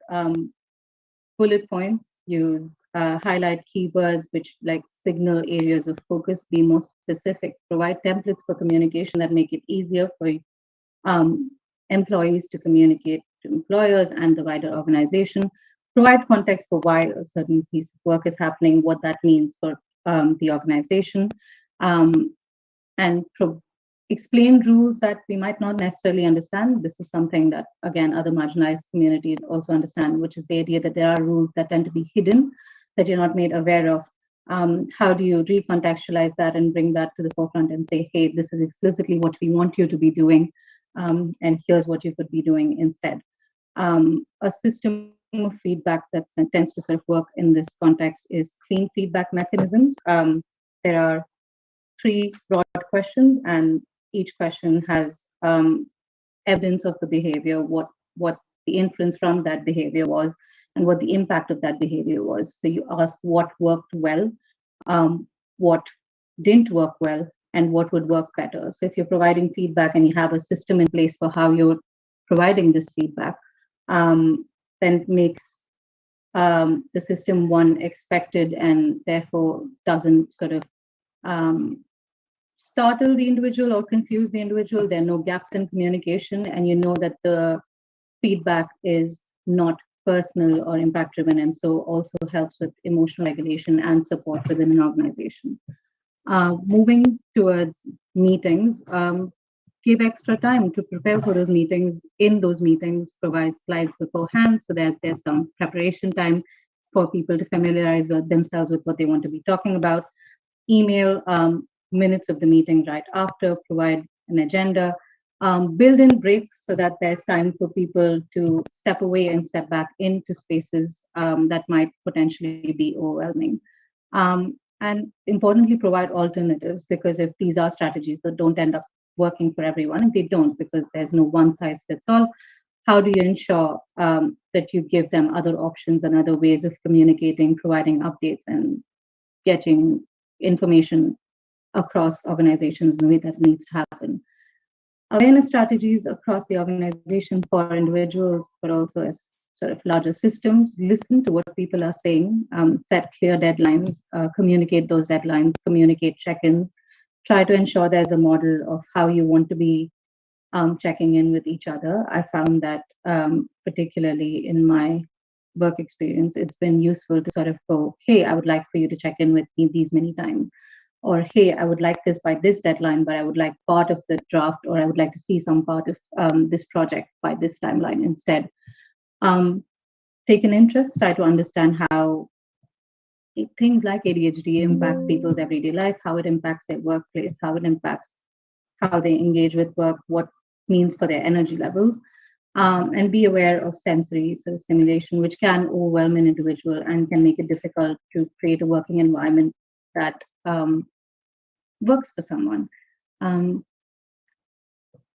M: bullet points, use highlight keywords, which like signal areas of focus, be more specific, provide templates for communication that make it easier for employees to communicate to employers and the wider organization, provide context for why a certain piece of work is happening, what that means for the organization, and explain rules that we might not necessarily understand. This is something that, again, other marginalized communities also understand, which is the idea that there are rules that tend to be hidden, that you're not made aware of. How do you recontextualize that and bring that to the forefront and say, hey, this is explicitly what we want you to be doing, and here's what you could be doing instead. A system of feedback that tends to sort of work in this context is clean feedback mechanisms. There are 3 broad questions, and each question has evidence of the behavior, what the inference from that behavior was, and what the impact of that behavior was. So you ask what worked well, what didn't work well, and what would work better. So if you're providing feedback and you have a system in place for how you're providing this feedback, then it makes the system, one, expected and therefore doesn't sort of startle the individual or confuse the individual. There are no gaps in communication, and you know that the feedback is not personal or impact driven, and so also helps with emotional regulation and support within an organization. Moving towards meetings, give extra time to prepare for those meetings. In those meetings, provide slides beforehand so that there's some preparation time for people to familiarize themselves with what they want to be talking about. Email minutes of the meeting right after, provide an agenda, build in breaks so that there's time for people to step away and step back into spaces that might potentially be overwhelming. And importantly, provide alternatives, because if these are strategies that don't end up working for everyone, and they don't because there's no one size fits all, how do you ensure that you give them other options and other ways of communicating, providing updates, and getting information across organizations in the way that needs to happen? Awareness strategies across the organization for individuals, but also as sort of larger systems. Listen to what people are saying, set clear deadlines, communicate those deadlines, communicate check-ins, try to ensure there's a model of how you want to be checking in with each other. I found that particularly in my work experience, it's been useful to sort of go, hey, I would like for you to check in with me these many times. Or, hey, I would like this by this deadline, but I would like part of the draft, or I would like to see some part of this project by this timeline instead. Take an interest, try to understand how things like ADHD impact people's everyday life, how it impacts their workplace, how it impacts how they engage with work, what means for their energy levels, and be aware of sensory sort of stimulation, which can overwhelm an individual and can make it difficult to create a working environment that works for someone.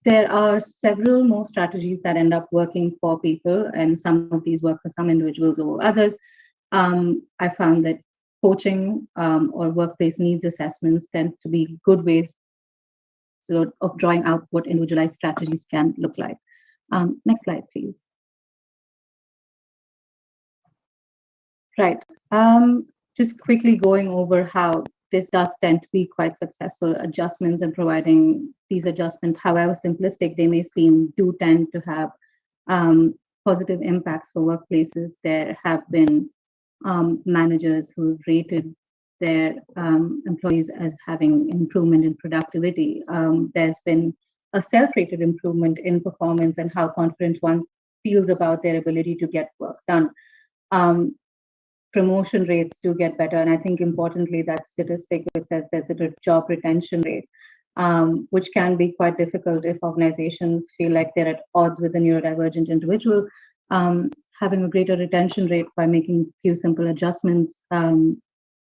M: There are several more strategies that end up working for people, and some of these work for some individuals over others. I found that coaching or workplace needs assessments tend to be good ways of drawing out what individualized strategies can look like. Next slide, please. Right. Just quickly going over how this does tend to be quite successful adjustments, and providing these adjustments, however simplistic they may seem, do tend to have positive impacts for workplaces. There have been managers who've rated their employees as having improvement in productivity. There's been a self-rated improvement in performance and how confident one feels about their ability to get work done. Promotion rates do get better, and I think importantly that statistic which says there's a job retention rate, which can be quite difficult if organizations feel like they're at odds with a neurodivergent individual. Having a greater retention rate by making a few simple adjustments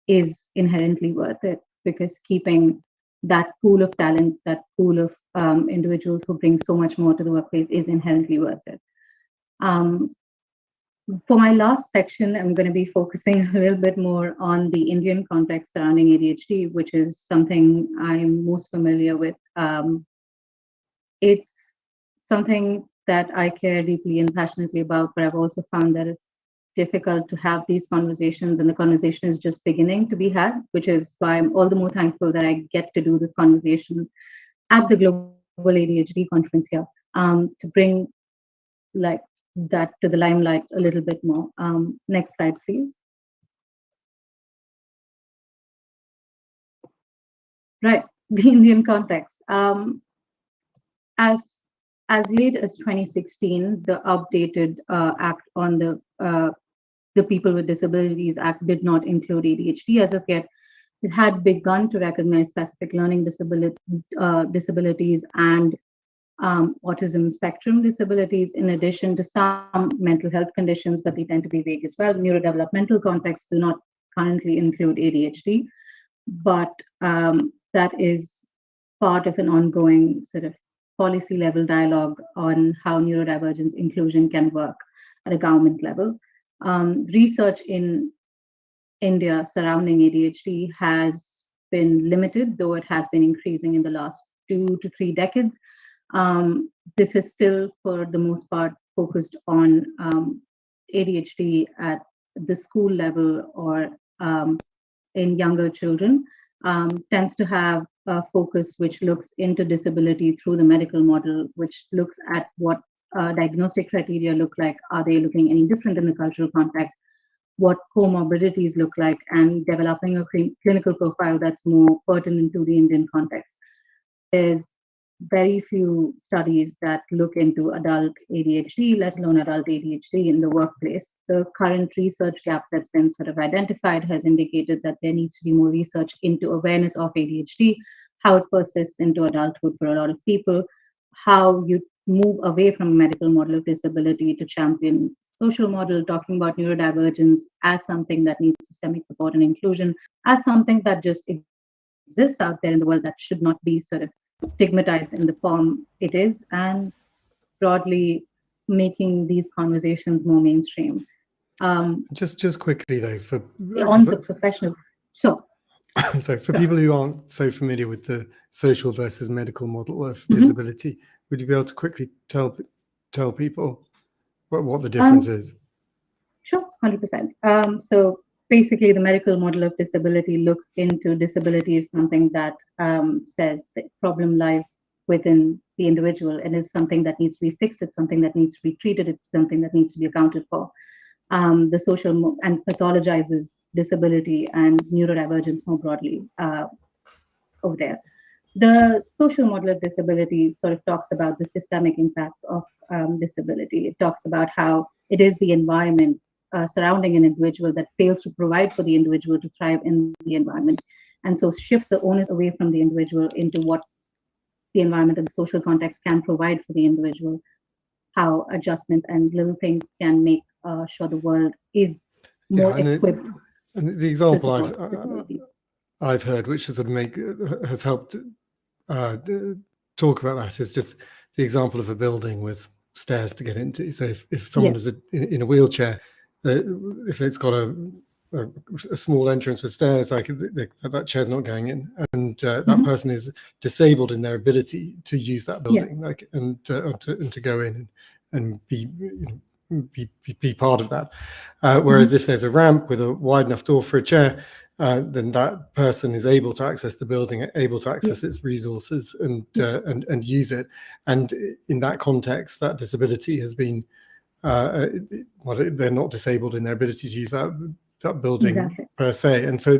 M: is inherently worth it, because keeping that pool of talent, that pool of individuals who bring so much more to the workplace is inherently worth it. For my last section, I'm going to be focusing a little bit more on the Indian context surrounding ADHD, which is something I'm most familiar with. It's something that I care deeply and passionately about, but I've also found that it's difficult to have these conversations, and the conversation is just beginning to be had, which is why I'm all the more thankful that I get to do this conversation at the Global ADHD conference here, to bring like that to the limelight a little bit more. Next slide, please. Right, the Indian context. As late as 2016, the updated Act on the People with Disabilities Act did not include ADHD as of yet. It had begun to recognize specific learning disabilities and autism spectrum disabilities, in addition to some mental health conditions, but they tend to be vague as well. Neurodevelopmental contexts do not currently include ADHD, but that is part of an ongoing sort of policy level dialogue on how neurodivergence inclusion can work at a government level. Research in India surrounding ADHD has been limited, though it has been increasing in the last 2 to 3 decades. This is still, for the most part, focused on ADHD at the school level or in younger children. Tends to have a focus which looks into disability through the medical model, which looks at what diagnostic criteria look like. Are they looking any different in the cultural context? What comorbidities look like, and developing a clinical profile that's more pertinent to the Indian context. There's very few studies that look into adult ADHD, let alone adult ADHD in the workplace. The current research gap that's been sort of identified has indicated that there needs to be more research into awareness of ADHD, how it persists into adulthood for a lot of people, how you move away from a medical model of disability to champion social model, talking about neurodivergence as something that needs systemic support and inclusion, as something that just exists out there in the world that should not be sort of stigmatized in the form it is, and broadly making these conversations more mainstream.
A: Just quickly though, for
M: on the professional, so
A: for people who aren't so familiar with the social versus medical model of disability, would you be able to quickly tell people what the difference is?
M: Sure, 100%. So basically, the medical model of disability looks into disability as something that says the problem lies within the individual and is something that needs to be fixed. It's something that needs to be treated. It's something that needs to be accounted for. The social and pathologizes disability and neurodivergence more broadly over there. The social model of disability sort of talks about the systemic impact of disability. It talks about how it is the environment surrounding an individual that fails to provide for the individual to thrive in the environment, and so shifts the onus away from the individual into what the environment and the social context can provide for the individual, how adjustments and little things can make sure the world is more equipped.
A: And the example I've heard, which has has helped talk about that, is just the example of a building with stairs to get into. So if someone is in a wheelchair, if it's got a small entrance with stairs, like that chair's not going in, and that person is disabled in their ability to use that building, and to go in and be part of that. Whereas if there's a ramp with a wide enough door for a chair, then that person is able to access the building, able to access its resources and use it. And in that context, that disability has been, they're not disabled in their ability to use that building per se. And so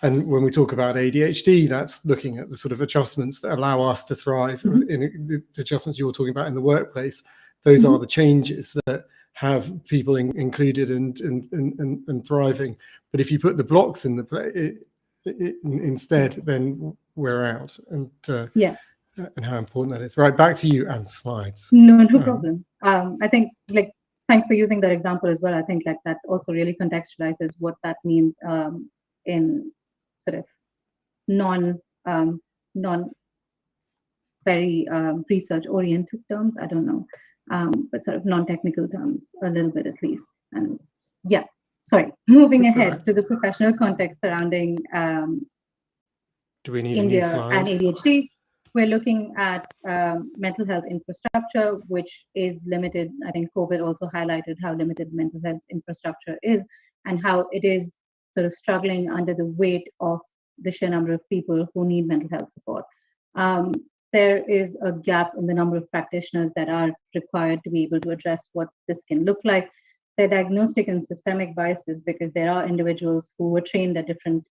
A: and when we talk about ADHD, that's looking at the sort of adjustments that allow us to thrive in the adjustments you were talking about in the workplace. Those are the changes that have people included and thriving. But if you put the blocks in the play instead, then we're out. And how important that is. Right, back to you and slides.
M: No problem. I think thanks for using that example as well. I think that also really contextualizes what that means in sort of non very research oriented terms. I don't know. But sort of non-technical terms a little bit at least. And moving ahead to the professional context surrounding
A: do we need
M: India
A: a new slide?
M: And ADHD, we're looking at mental health infrastructure, which is limited. I think COVID also highlighted how limited mental health infrastructure is and how it is sort of struggling under the weight of the sheer number of people who need mental health support. There is a gap in the number of practitioners that are required to be able to address what this can look like. There are diagnostic and systemic biases because there are individuals who were trained at different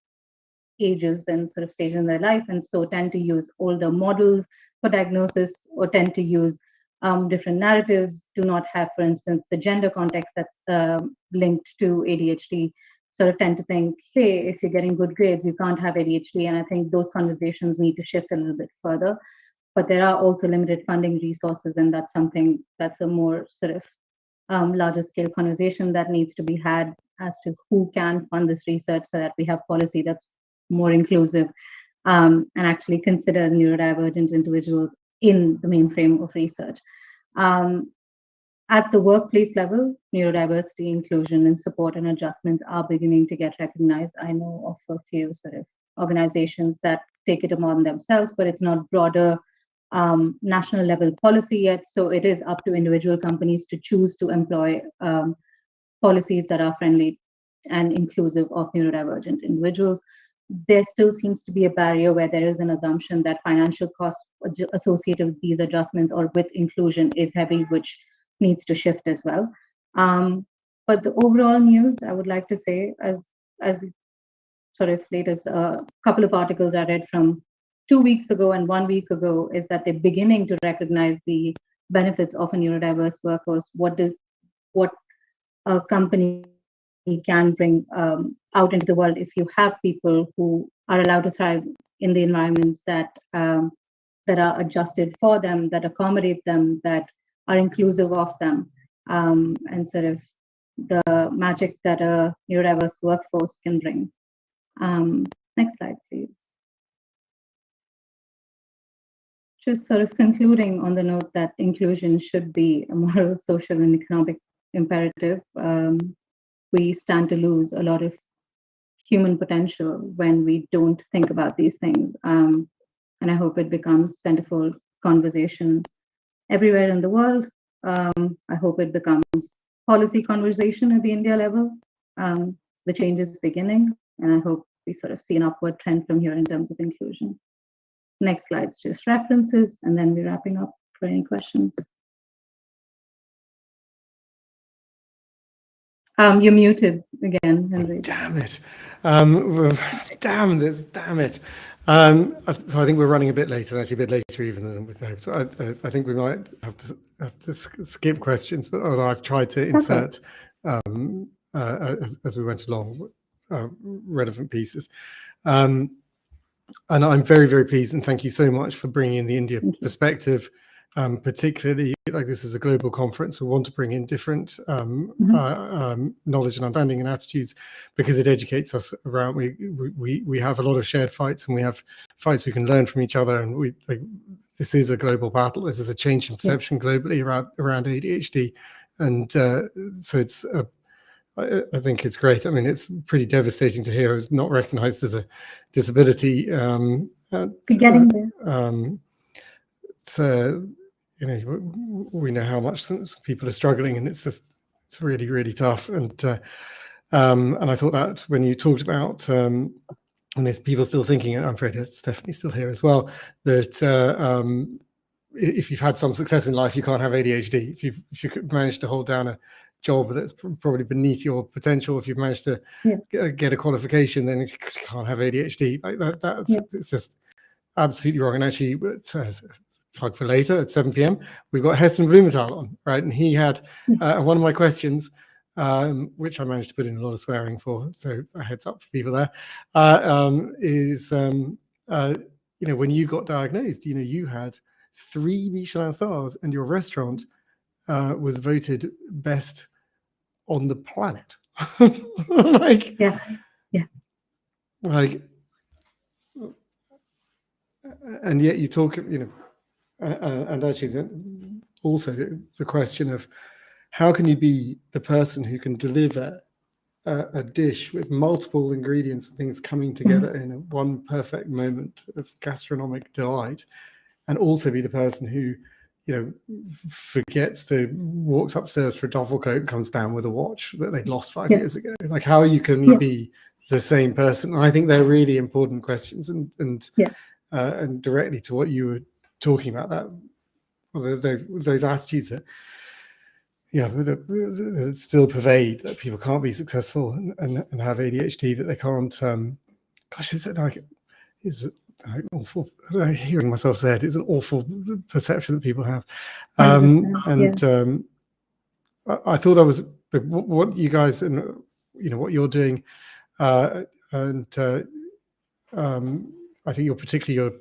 M: ages and sort of stages in their life, and so tend to use older models for diagnosis or tend to use different narratives, do not have, for instance, the gender context that's linked to ADHD, sort of tend to think, hey, if you're getting good grades, you can't have ADHD. And I think those conversations need to shift a little bit further. But there are also limited funding resources, and that's something that's a more sort of larger scale conversation that needs to be had as to who can fund this research so that we have policy that's more inclusive and actually considers neurodivergent individuals in the mainframe of research. At the workplace level, neurodiversity, inclusion, and support and adjustments are beginning to get recognized. I know of a few sort of organizations that take it upon themselves, but it's not broader national level policy yet. So it is up to individual companies to choose to employ policies that are friendly and inclusive of neurodivergent individuals. There still seems to be a barrier where there is an assumption that financial costs associated with these adjustments or with inclusion is heavy, which needs to shift as well. But the overall news, I would like to say, as sort of late as a couple of articles I read from 2 weeks ago and 1 week ago, is that they're beginning to recognize the benefits of a neurodiverse workforce. What a company can bring out into the world if you have people who are allowed to thrive in the environments that that are adjusted for them, that accommodate them, that are inclusive of them, and sort of the magic that a neurodiverse workforce can bring. Next slide, please. Just sort of concluding on the note that inclusion should be a moral, social, and economic imperative. We stand to lose a lot of human potential when we don't think about these things. And I hope it becomes centerfold conversation everywhere in the world. I hope it becomes policy conversation at the India level. The change is beginning, and I hope we sort of see an upward trend from here in terms of inclusion. Next slide's just references, and then we're wrapping up for any questions. You're muted again, Henry.
A: Damn it. Damn it. So I think we're running a bit late, and actually a bit later even than with hope. So I think we might have to skip questions, but although I've tried to insert as we went along relevant pieces. And I'm very, very pleased, and thank you so much for bringing in the India perspective, particularly like this is a global conference. We want to bring in different knowledge and understanding and attitudes because it educates us around. We have a lot of shared fights, and we have fights we can learn from each other. And this is a global battle. This is a change in perception globally around ADHD, and so it's. I think it's great. I mean, it's pretty devastating to hear it's not recognised as a disability.
M: Getting there.
A: So, you know, we know how much some people are struggling, and it's really, really tough. And I thought that when you talked about, and there's people still thinking, and I'm afraid Stephanie's still here as well, that if you've had some success in life, you can't have ADHD. If you could manage to hold down a job that's probably beneath your potential, if you've managed to get a qualification, then you can't have ADHD. Like that's it's just absolutely wrong. And actually, plug for later at 7 p.m. we've got Heston Blumenthal on, right? And he had one of my questions, which I managed to put in a lot of swearing for, so a heads up for people there, is you know, when you got diagnosed, you know, you had 3 Michelin stars, and your restaurant was voted best on the planet. Like, like, and yet you talk, you know, and actually also the question of how can you be the person who can deliver a dish with multiple ingredients and things coming together in one perfect moment of gastronomic delight, and also be the person who, you know, walks upstairs for a duffel coat and comes down with a watch that they'd lost 5 years ago. Like, how you can be the same person? And I think they're really important questions, and directly to what you were talking about, that those attitudes that that still pervade, that people can't be successful and have ADHD, that they can't. Gosh, it's an awful, hearing myself say it's an awful perception that people have. I thought that was what you guys, and you know what you're doing, and I think you're particularly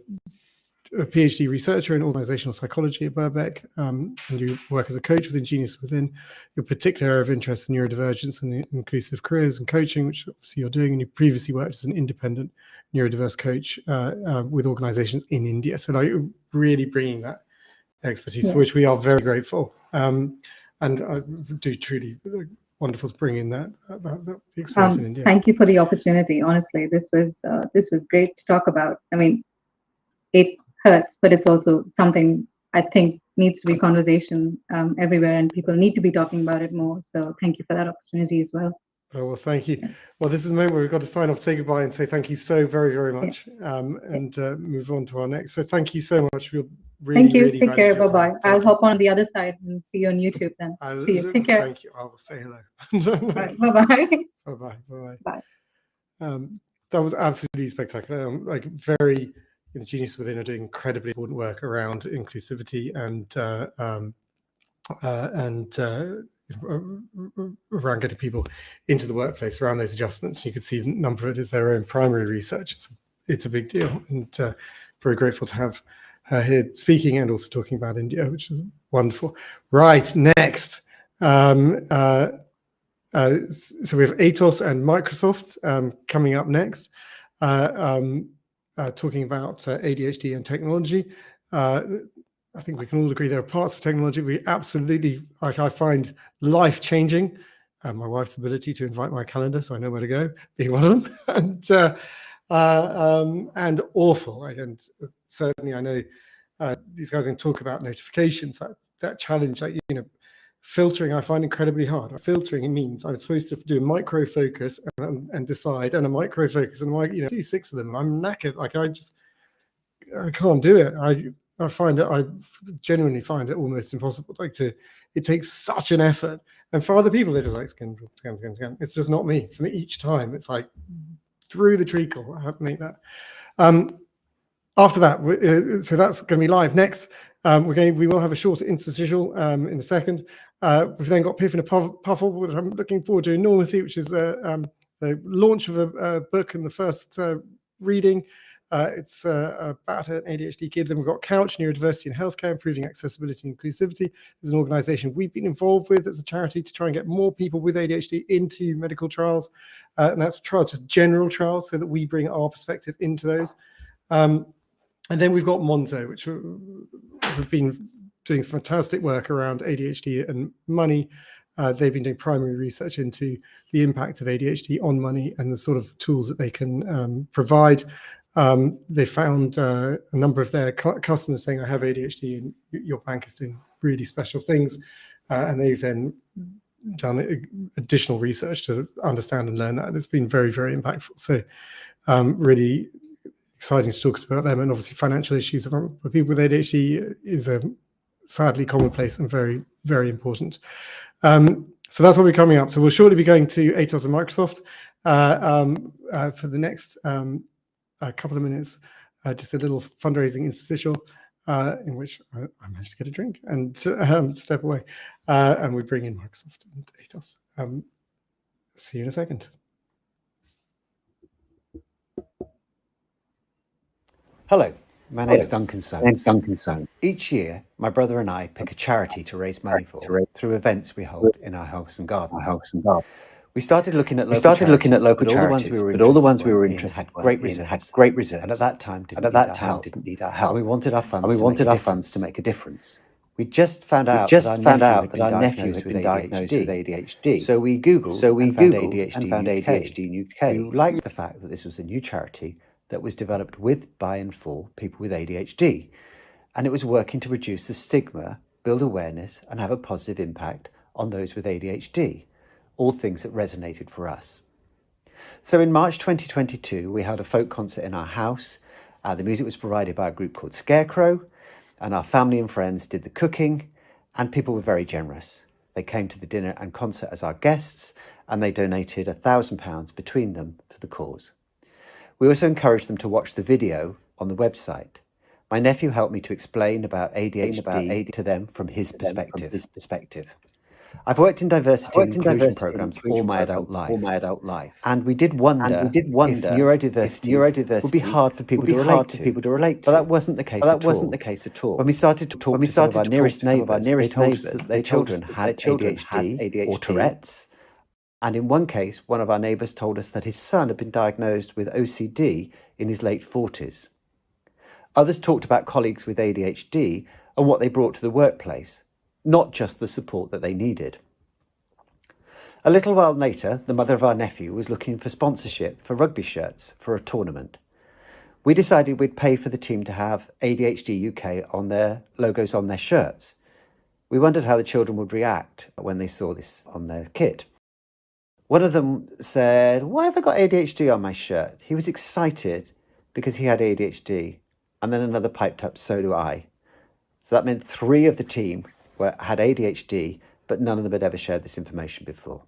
A: a PhD researcher in organizational psychology at Birkbeck, and you work as a coach within Genius Within. Your particular area of interest in neurodivergence and inclusive careers and coaching, which obviously you're doing, and you previously worked as an independent neurodiverse coach with organizations in India. So like really bringing that expertise, for which we are very grateful. And I do truly wonderful to bring in that experience in India.
M: Thank you for the opportunity. Honestly, this was great to talk about. I mean, it hurts, but it's also something I think needs to be conversation everywhere, and people need to be talking about it more. So thank you for that opportunity as well.
A: Oh, well, thank you. Well, this is the moment where we've got to sign off, say goodbye, and say thank you so very, very much, and move on to our next. So thank you so much. We'll really,
M: thank you.
A: Really
M: take care. Bye-bye. I'll hop on the other side and see you on YouTube then. See you. Take care.
A: Thank you. I will say hello.
M: Right, bye-bye.
A: Bye-bye. Bye-bye.
M: Bye.
A: That was absolutely spectacular. Like very, you know, Genius Within are doing incredibly important work around inclusivity and around getting people into the workplace, around those adjustments. You could see a number of it is their own primary research. It's a big deal, and very grateful to have her here speaking and also talking about India, which is wonderful. Right, next. So we have ATOS and Microsoft coming up next, talking about ADHD and technology. I think we can all agree there are parts of technology we absolutely, like, I find life-changing. My wife's ability to invite my calendar so I know where to go, being one of them, and awful. Like, and certainly I know these guys can talk about notifications, that challenge, like, you know, filtering I find incredibly hard. Filtering, it means I'm supposed to do a micro focus and decide, and a micro focus, and you know, do 6 of them. I'm knackered. Like, I can't do it. I genuinely find it almost impossible. Like, it takes such an effort. And for other people, they're just like scan. It's just not me. For me, each time it's like through the treacle. I have to make that. After that, so that's going to be live. Next, we will have a short interstitial in a second. We've then got Piff in a Puffle, which I'm looking forward to enormously, which is the launch of a book and the first reading. It's about an ADHD kid. Then we've got Couch, Neurodiversity in Healthcare, Improving Accessibility and Inclusivity. This is an organisation we've been involved with as a charity to try and get more people with ADHD into medical trials. And that's trials, just general trials, so that we bring our perspective into those. And then we've got Monzo, which have been doing fantastic work around ADHD and money. They've been doing primary research into the impact of ADHD on money and the sort of tools that they can provide. They found a number of their customers saying, I have ADHD and your bank is doing really special things. And they've then done additional research to understand and learn that. And it's been very, very impactful. So really exciting to talk about them. And obviously financial issues for people with ADHD is sadly commonplace and very, very important. So that's what we're coming up. So we'll shortly be going to ATOS and Microsoft for the next couple of minutes, just a little fundraising interstitial in which I managed to get a drink and step away. And we bring in Microsoft and ATOS. See you in a second.
N: Hello, my name's Duncan Soames. Each year, my brother and I pick a charity to raise money for through events we hold in our house and garden. We started looking at local charities, but all the ones we were interested in had great reserves, and at that time didn't need our help. And we wanted our funds to make a difference. We just found out that our nephew had been diagnosed with ADHD. So we Googled and found ADHD UK. We liked the fact that this was a new charity that was developed with, by and for people with ADHD. And it was working to reduce the stigma, build awareness, and have a positive impact on those with ADHD, all things that resonated for us. So in March 2022, we held a folk concert in our house. The music was provided by a group called Scarecrow, and our family and friends did the cooking, and people were very generous. They came to the dinner and concert as our guests, and they donated £1,000 between them for the cause. We also encouraged them to watch the video on the website. My nephew helped me to explain about ADHD to them from his perspective. I've worked in diversity and inclusion programs all my adult life. And we did wonder if neurodiversity would be hard for people to relate to. But that wasn't the case at all. When we started to talk to some of our nearest neighbours, they told us that their children had ADHD or Tourette's. And in one case, one of our neighbours told us that his son had been diagnosed with OCD in his late 40s. Others talked about colleagues with ADHD and what they brought to the workplace, not just the support that they needed. A little while later, the mother of our nephew was looking for sponsorship for rugby shirts for a tournament. We decided we'd pay for the team to have ADHD UK on their logos on their shirts. We wondered how the children would react when they saw this on their kit. One of them said, "Why have I got ADHD on my shirt?" He was excited because he had ADHD. And then another piped up, "So do I." So that meant 3 of the team had ADHD, but none of them had ever shared this information before.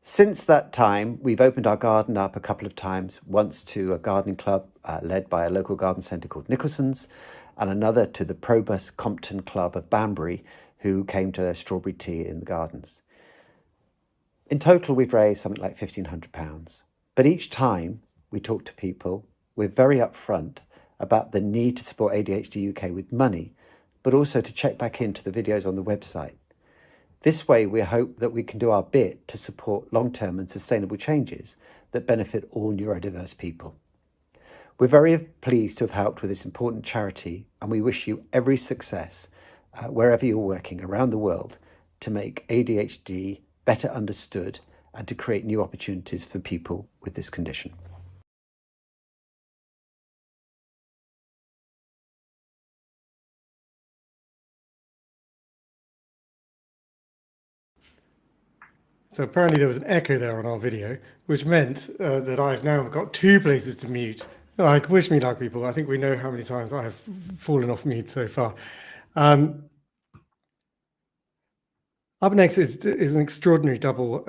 N: Since that time, we've opened our garden up a couple of times, once to a gardening club led by a local garden centre called Nicholson's, and another to the Probus Compton Club of Banbury, who came to their strawberry tea in the gardens. In total, we've raised something like £1,500. But each time we talk to people, we're very upfront about the need to support ADHD UK with money, but also to check back into the videos on the website. This way, we hope that we can do our bit to support long-term and sustainable changes that benefit all neurodiverse people. We're very pleased to have helped with this important charity, and we wish you every success wherever you're working around the world to make ADHD better understood and to create new opportunities for people with this condition.
A: So apparently there was an echo there on our video, which meant that I've now got 2 places to mute. Like, wish me luck, people. I think we know how many times I have fallen off mute so far. Up next is an extraordinary double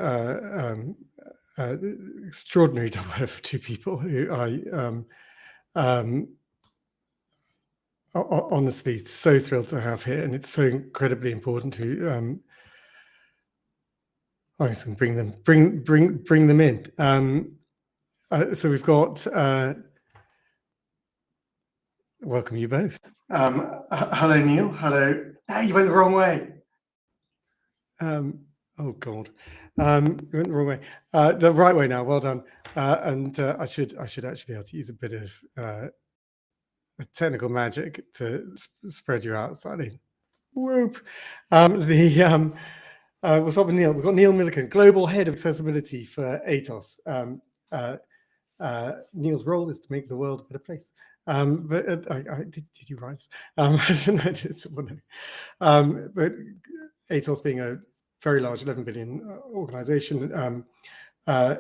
A: of 2 people who I honestly so thrilled to have here, and it's so incredibly important to I can bring them in. So we've got welcome you both. Hello, Neil. Hello. Ah, you went the wrong way. Oh God, you went the wrong way. The right way now. Well done. And I should actually be able to use a bit of technical magic to spread you out slightly. Whoop. What's up with Neil? We've got Neil Milliken, Global Head of Accessibility for ATOS. Neil's role is to make the world a better place. But did you write this? But ATOS being a very large 11 billion organization, but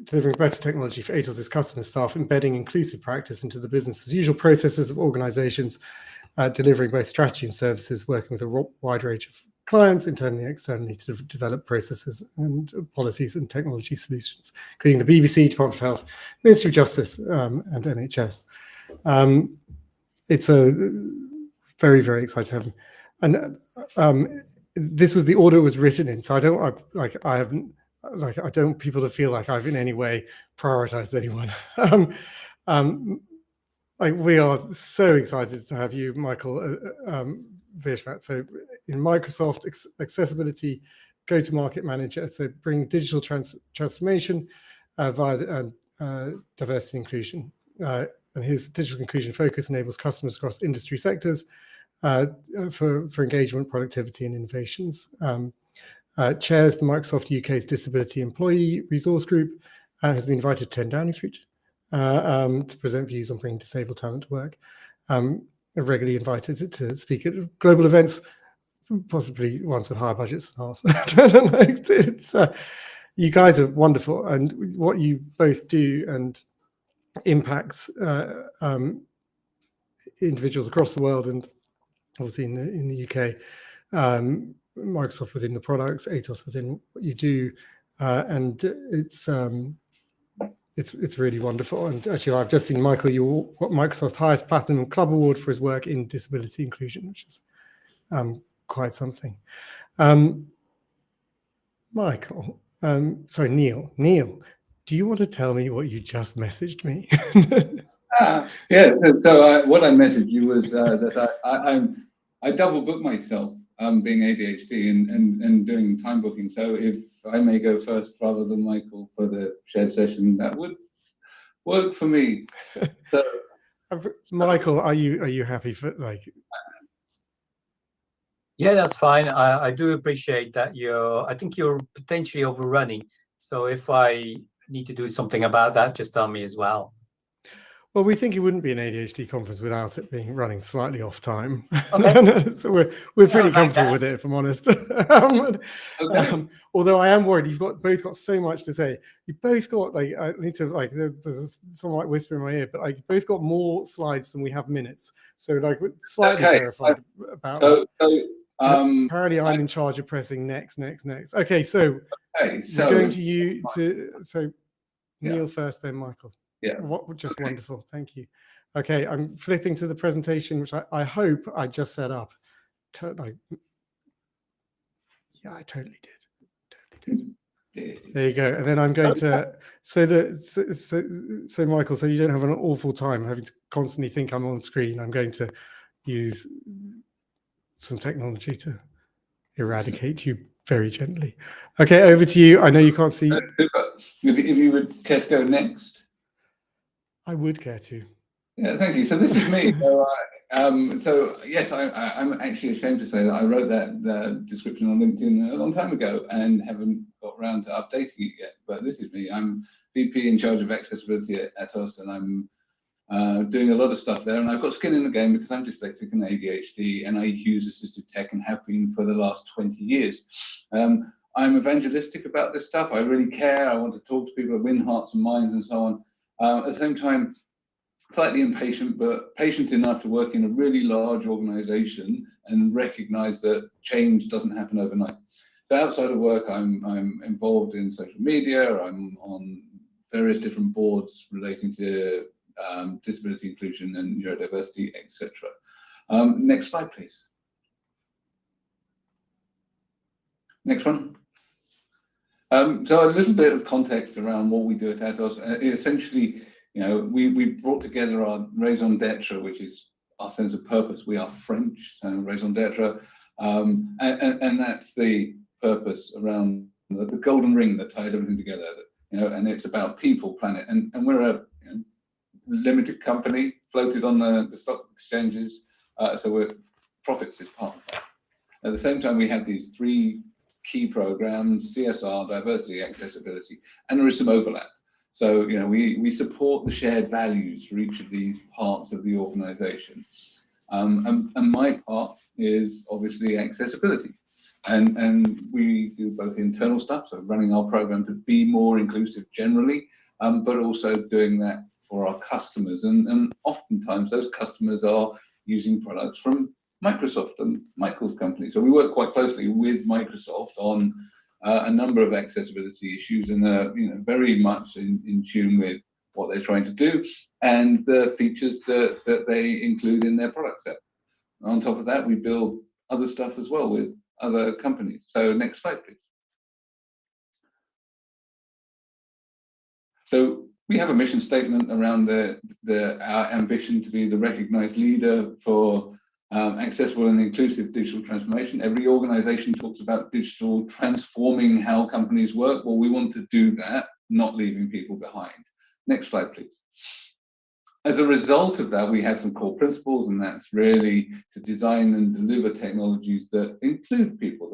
A: delivering better technology for ATOS' customers, staff, embedding inclusive practice into the business as usual processes of organizations, delivering both strategy and services, working with a wide range of clients, internally and externally, to develop processes and policies and technology solutions, including the BBC, Department of Health, Ministry of Justice, and NHS. It's a very, very exciting to have them. And this was the order it was written in, so I don't want people to feel like I've in any way prioritized anyone. We are so excited to have you, Michael Virschmat. So in Microsoft, accessibility go-to-market manager, so bring digital transformation via diversity and inclusion. And his digital inclusion focus enables customers across industry sectors for engagement, productivity, and innovations. Chairs the Microsoft UK's Disability Employee Resource Group and has been invited to 10 Downing Street to present views on bringing disabled talent to work. Regularly invited to speak at global events, possibly ones with higher budgets than ours. You guys are wonderful, and what you both do and impacts individuals across the world, and obviously in the UK, Microsoft within the products, ATOS within what you do, and it's really wonderful. And actually, I've just seen Michael, you got Microsoft's highest Platinum Club Award for his work in disability inclusion, which is quite something. Michael, sorry, Neil, do you want to tell me what you just messaged me?
O: Yeah, so what I messaged you was that I double book myself being ADHD and doing time booking. So if I may go first rather than Michael for the shared session, that would work for me. So,
A: Michael, are you happy for like?
P: Yeah, that's fine. I do appreciate that I think you're potentially overrunning. So if I need to do something about that, just tell me as well.
A: Well, we think it wouldn't be an ADHD conference without it being running slightly off time. Okay. So we're pretty comfortable with it, if I'm honest. Although I am worried, you've both got so much to say. You both got like, I need to like, there's someone like whisper in my ear, but like you both got more slides than we have minutes. So like we're slightly terrified about that. Apparently I'm in charge of pressing next. Okay, so we're going to you to Neil first, then Michael.
O: Yeah.
A: Just wonderful. Thank you. Okay, I'm flipping to the presentation, which I hope I just set up. Yeah, I totally did. There you go. And then I'm going to, so Michael, so you don't have an awful time having to constantly think I'm on screen. I'm going to use some technology to eradicate you very gently. Okay, over to you. I know you can't see.
O: If you would care to go next.
A: I would care to.
O: Yeah, thank you. So this is me. So yes, I'm actually ashamed to say that I wrote that description on LinkedIn a long time ago and haven't got around to updating it yet. But this is me. I'm VP in charge of accessibility at Atos, and I'm doing a lot of stuff there. And I've got skin in the game because I'm dyslexic and ADHD, and I use assistive tech and have been for the last 20 years. I'm evangelistic about this stuff. I really care. I want to talk to people, win hearts and minds, and so on. At the same time, slightly impatient, but patient enough to work in a really large organization and recognize that change doesn't happen overnight. So outside of work, I'm involved in social media. I'm on various different boards relating to disability inclusion and neurodiversity, etc. Next slide, please. Next one. So a little bit of context around what we do at Atos. Essentially, you know, we brought together our raison d'etre, which is our sense of purpose. We are French, raison d'etre, and that's the purpose around the golden ring that tied everything together. You know, and it's about people, planet, and we're a limited company floated on the stock exchanges, so we're profits is part of that. At the same time, we have these three key programs: CSR, diversity, accessibility, and there is some overlap. So, you know, we support the shared values for each of these parts of the organization. And my part is obviously accessibility. And we do both internal stuff, so running our program to be more inclusive generally, but also doing that for our customers. And oftentimes those customers are using products from Microsoft and Michael's company. So we work quite closely with Microsoft on a number of accessibility issues, and you know, very much in tune with what they're trying to do and the features that they include in their product set. On top of that, we build other stuff as well with other companies. So next slide, please. So we have a mission statement around our ambition to be the recognized leader for accessible and inclusive digital transformation. Every organization talks about digital transforming how companies work. Well, we want to do that, not leaving people behind. Next slide, please. As a result of that, we have some core principles, and that's really to design and deliver technologies that include people,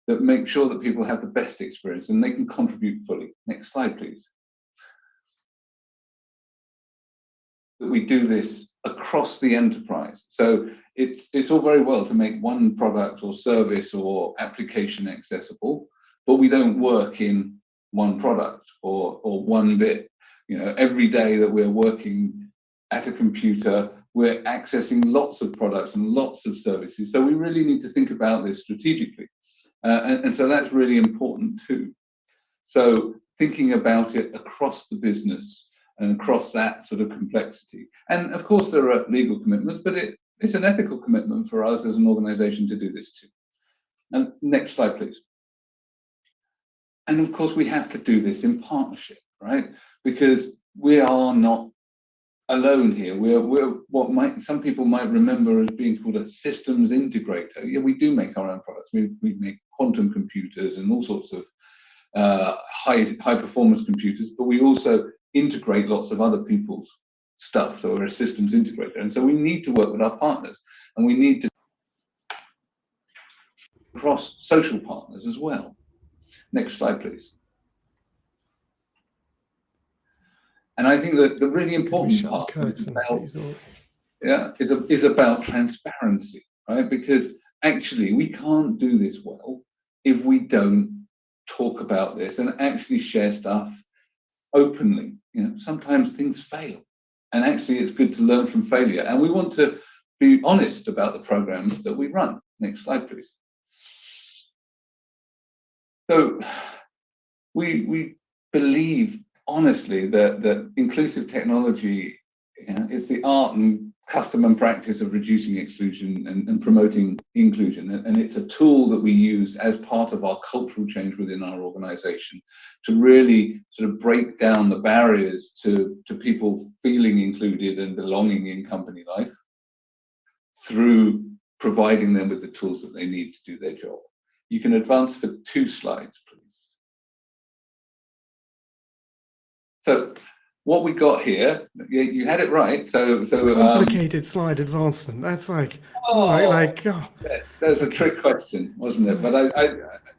O: that make sure that people have the best experience and they can contribute fully. Next slide, please. That we do this across the enterprise. So it's all very well to make one product or service or application accessible, but we don't work in one product or one bit. You know, every day that we're working at a computer, we're accessing lots of products and lots of services. So we really need to think about this strategically. And so that's really important too. So thinking about it across the business and across that sort of complexity. And of course, there are legal commitments, but it's an ethical commitment for us as an organization to do this too. And next slide, please. And of course, we have to do this in partnership, right? Because we are not alone here. We're what some people might remember as being called a systems integrator. Yeah, we do make our own products. We make quantum computers and all sorts of high performance computers, but we also integrate lots of other people's stuff. So we're a systems integrator. And so we need to work with our partners, and we need to cross social partners as well. Next slide, please. And I think that the really important part is about transparency, right? Because actually we can't do this well if we don't talk about this and actually share stuff openly. You know, sometimes things fail, and actually it's good to learn from failure. And we want to be honest about the programs that we run. Next slide, please. So we believe honestly that inclusive technology, you know, is the art and custom and practice of reducing exclusion and promoting inclusion. And it's a tool that we use as part of our cultural change within our organization to really sort of break down the barriers to people feeling included and belonging in company life through providing them with the tools that they need to do their job. You can advance for 2 slides, please. So what we got here, you had it right. So
A: complicated slide advancement. That's like,
O: that's a trick question, wasn't it? But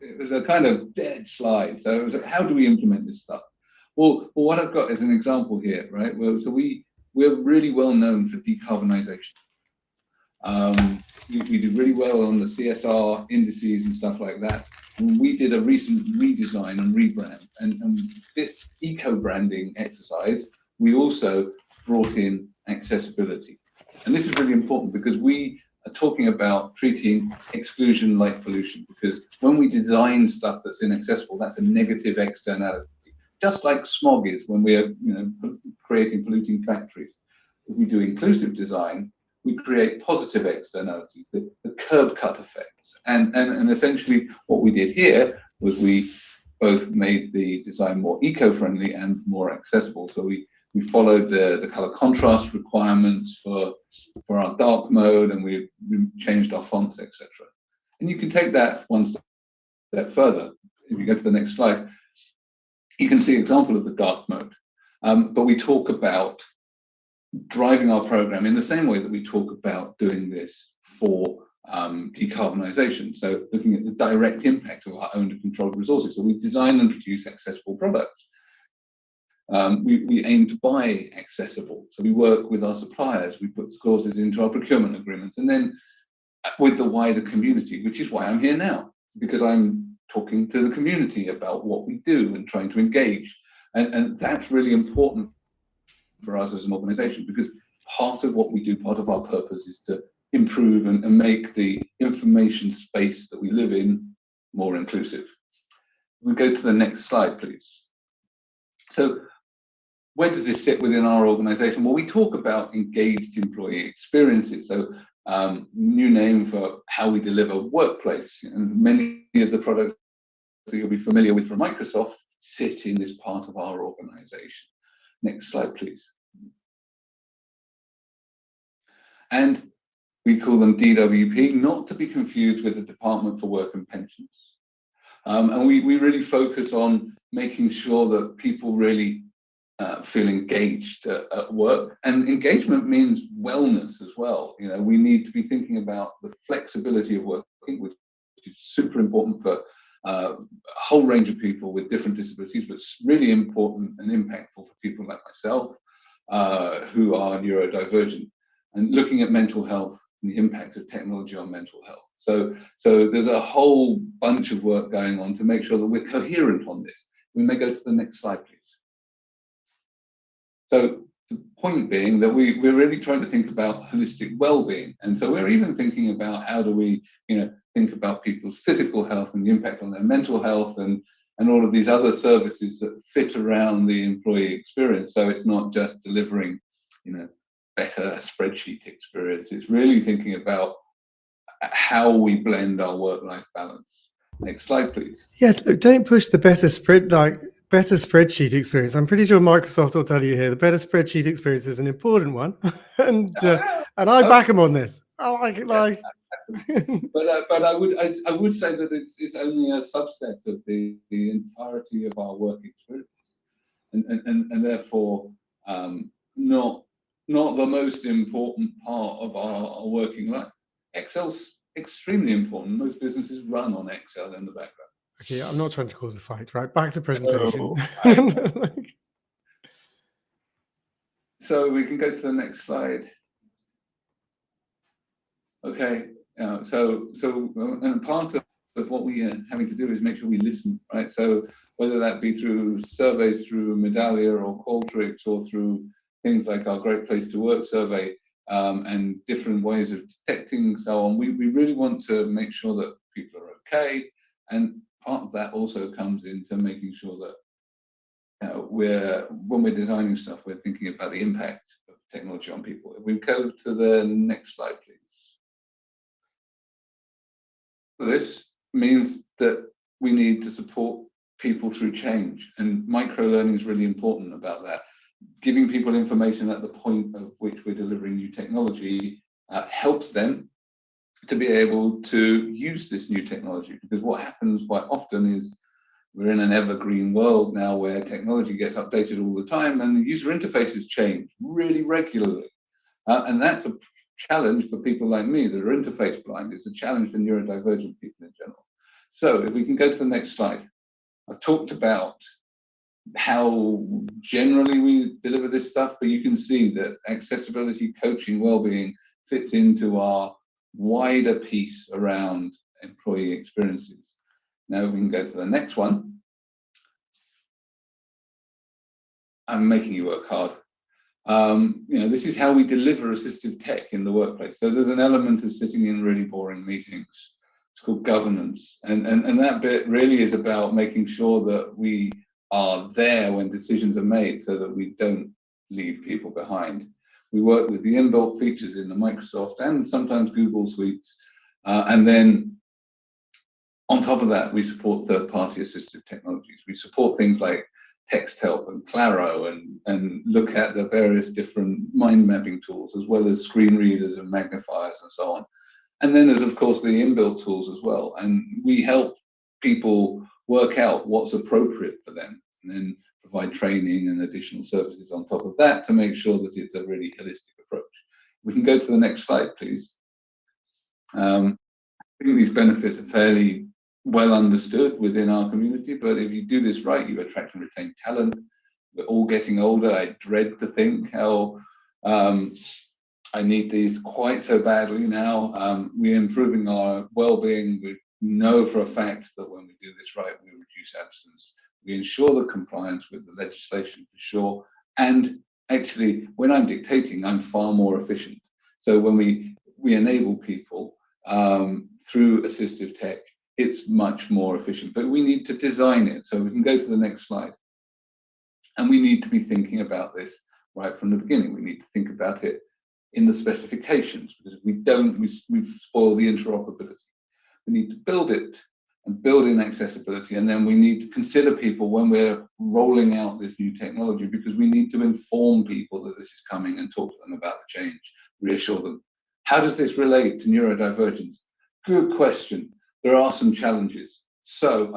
O: it was a kind of dead slide. So it was, how do we implement this stuff? Well, what I've got is an example here, right? Well, so we're really well known for decarbonisation. We do really well on the CSR indices and stuff like that. And we did a recent redesign and rebrand, and this eco-branding exercise, we also brought in accessibility. And this is really important because we are talking about treating exclusion like pollution, because when we design stuff that's inaccessible, that's a negative externality. Just like smog is when we're creating polluting factories. If we do inclusive design, we create positive externalities, the curb cut effects. And essentially what we did here was we both made the design more eco-friendly and more accessible. So we followed the color contrast requirements for our dark mode, and we changed our fonts, etc. And you can take that one step further. If you go to the next slide, you can see an example of the dark mode. But we talk about driving our program in the same way that we talk about doing this for decarbonisation. So looking at the direct impact of our owned and controlled resources. So we design and produce accessible products. We aim to buy accessible. So we work with our suppliers. We put clauses into our procurement agreements, and then with the wider community, which is why I'm here now, because I'm talking to the community about what we do and trying to engage. And that's really important for us as an organization, because part of what we do, part of our purpose is to improve and make the information space that we live in more inclusive. We go to the next slide, please. So where does this sit within our organization? Well, we talk about engaged employee experiences. So new name for how we deliver workplace. And many of the products that you'll be familiar with from Microsoft sit in this part of our organization. Next slide, please. And we call them DWP, not to be confused with the Department for Work and Pensions. And we really focus on making sure that people really feel engaged at work. And engagement means wellness as well. We need to be thinking about the flexibility of working, which is super important for a whole range of people with different disabilities, but it's really important and impactful for people like myself who are neurodivergent, and looking at mental health and the impact of technology on mental health. So there's a whole bunch of work going on to make sure that we're coherent on this. We may go to the next slide, please. So the point being that we're really trying to think about holistic well-being. And so we're even thinking about how do we, think about people's physical health and the impact on their mental health and all of these other services that fit around the employee experience. So it's not just delivering, better spreadsheet experience. It's really thinking about how we blend our work-life balance. Next slide, please.
A: Yeah, don't push the better spreadsheet experience. I'm pretty sure Microsoft will tell you here the better spreadsheet experience is an important one, and I back them on this. I like it.
O: But I would say that it's only a subset of the entirety of our work experience, and therefore not the most important part of our working life. Excel's extremely important. Most businesses run on Excel in the background.
A: Okay, I'm not trying to cause a fight, right? Back to presentation.
O: So we can go to the next slide. Okay, and part of what we are having to do is make sure we listen, right? So whether that be through surveys through Medallia or Qualtrics, or through things like our Great Place to Work survey, and different ways of detecting so on, we really want to make sure that people are okay. And part of that also comes into making sure that when we're designing stuff, we're thinking about the impact of technology on people. If we go to the next slide, please. This means that we need to support people through change, and micro-learning is really important about that. Giving people information at the point of which we're delivering new technology helps them to be able to use this new technology, because what happens quite often is we're in an evergreen world now where technology gets updated all the time and the user interfaces change really regularly. And that's a challenge for people like me that are interface blind. It's a challenge for neurodivergent people in general. So if we can go to the next slide. I've talked about how generally we deliver this stuff, but you can see that accessibility, coaching, well-being fits into our wider piece around employee experiences. Now we can go to the next one. I'm making you work hard. This is how we deliver assistive tech in the workplace. So there's an element of sitting in really boring meetings. It's called governance. And that bit really is about making sure that we are there when decisions are made so that we don't leave people behind. We work with the inbuilt features in the Microsoft and sometimes Google suites. And then on top of that, we support third-party assistive technologies. We support things like text help and Claro and look at the various different mind mapping tools, as well as screen readers and magnifiers and so on. And then there's, of course, the inbuilt tools as well. And we help people work out what's appropriate for them and then provide training and additional services on top of that to make sure that it's a really holistic approach. We can go to the next slide, please. I think these benefits are fairly well understood within our community, but if you do this right, you attract and retain talent. We're all getting older. I dread to think how I need these quite so badly now. We're improving our well-being. We know for a fact that when we do this right, we reduce absence. We ensure the compliance with the legislation for sure. And actually, when I'm dictating, I'm far more efficient. So when we enable people through assistive tech, it's much more efficient, but we need to design it. So we can go to the next slide. And we need to be thinking about this right from the beginning. We need to think about it in the specifications, because if we don't, we spoil the interoperability. We need to build it and build in accessibility. And then we need to consider people when we're rolling out this new technology, because we need to inform people that this is coming and talk to them about the change, reassure them. How does this relate to neurodivergence? Good question. There are some challenges. So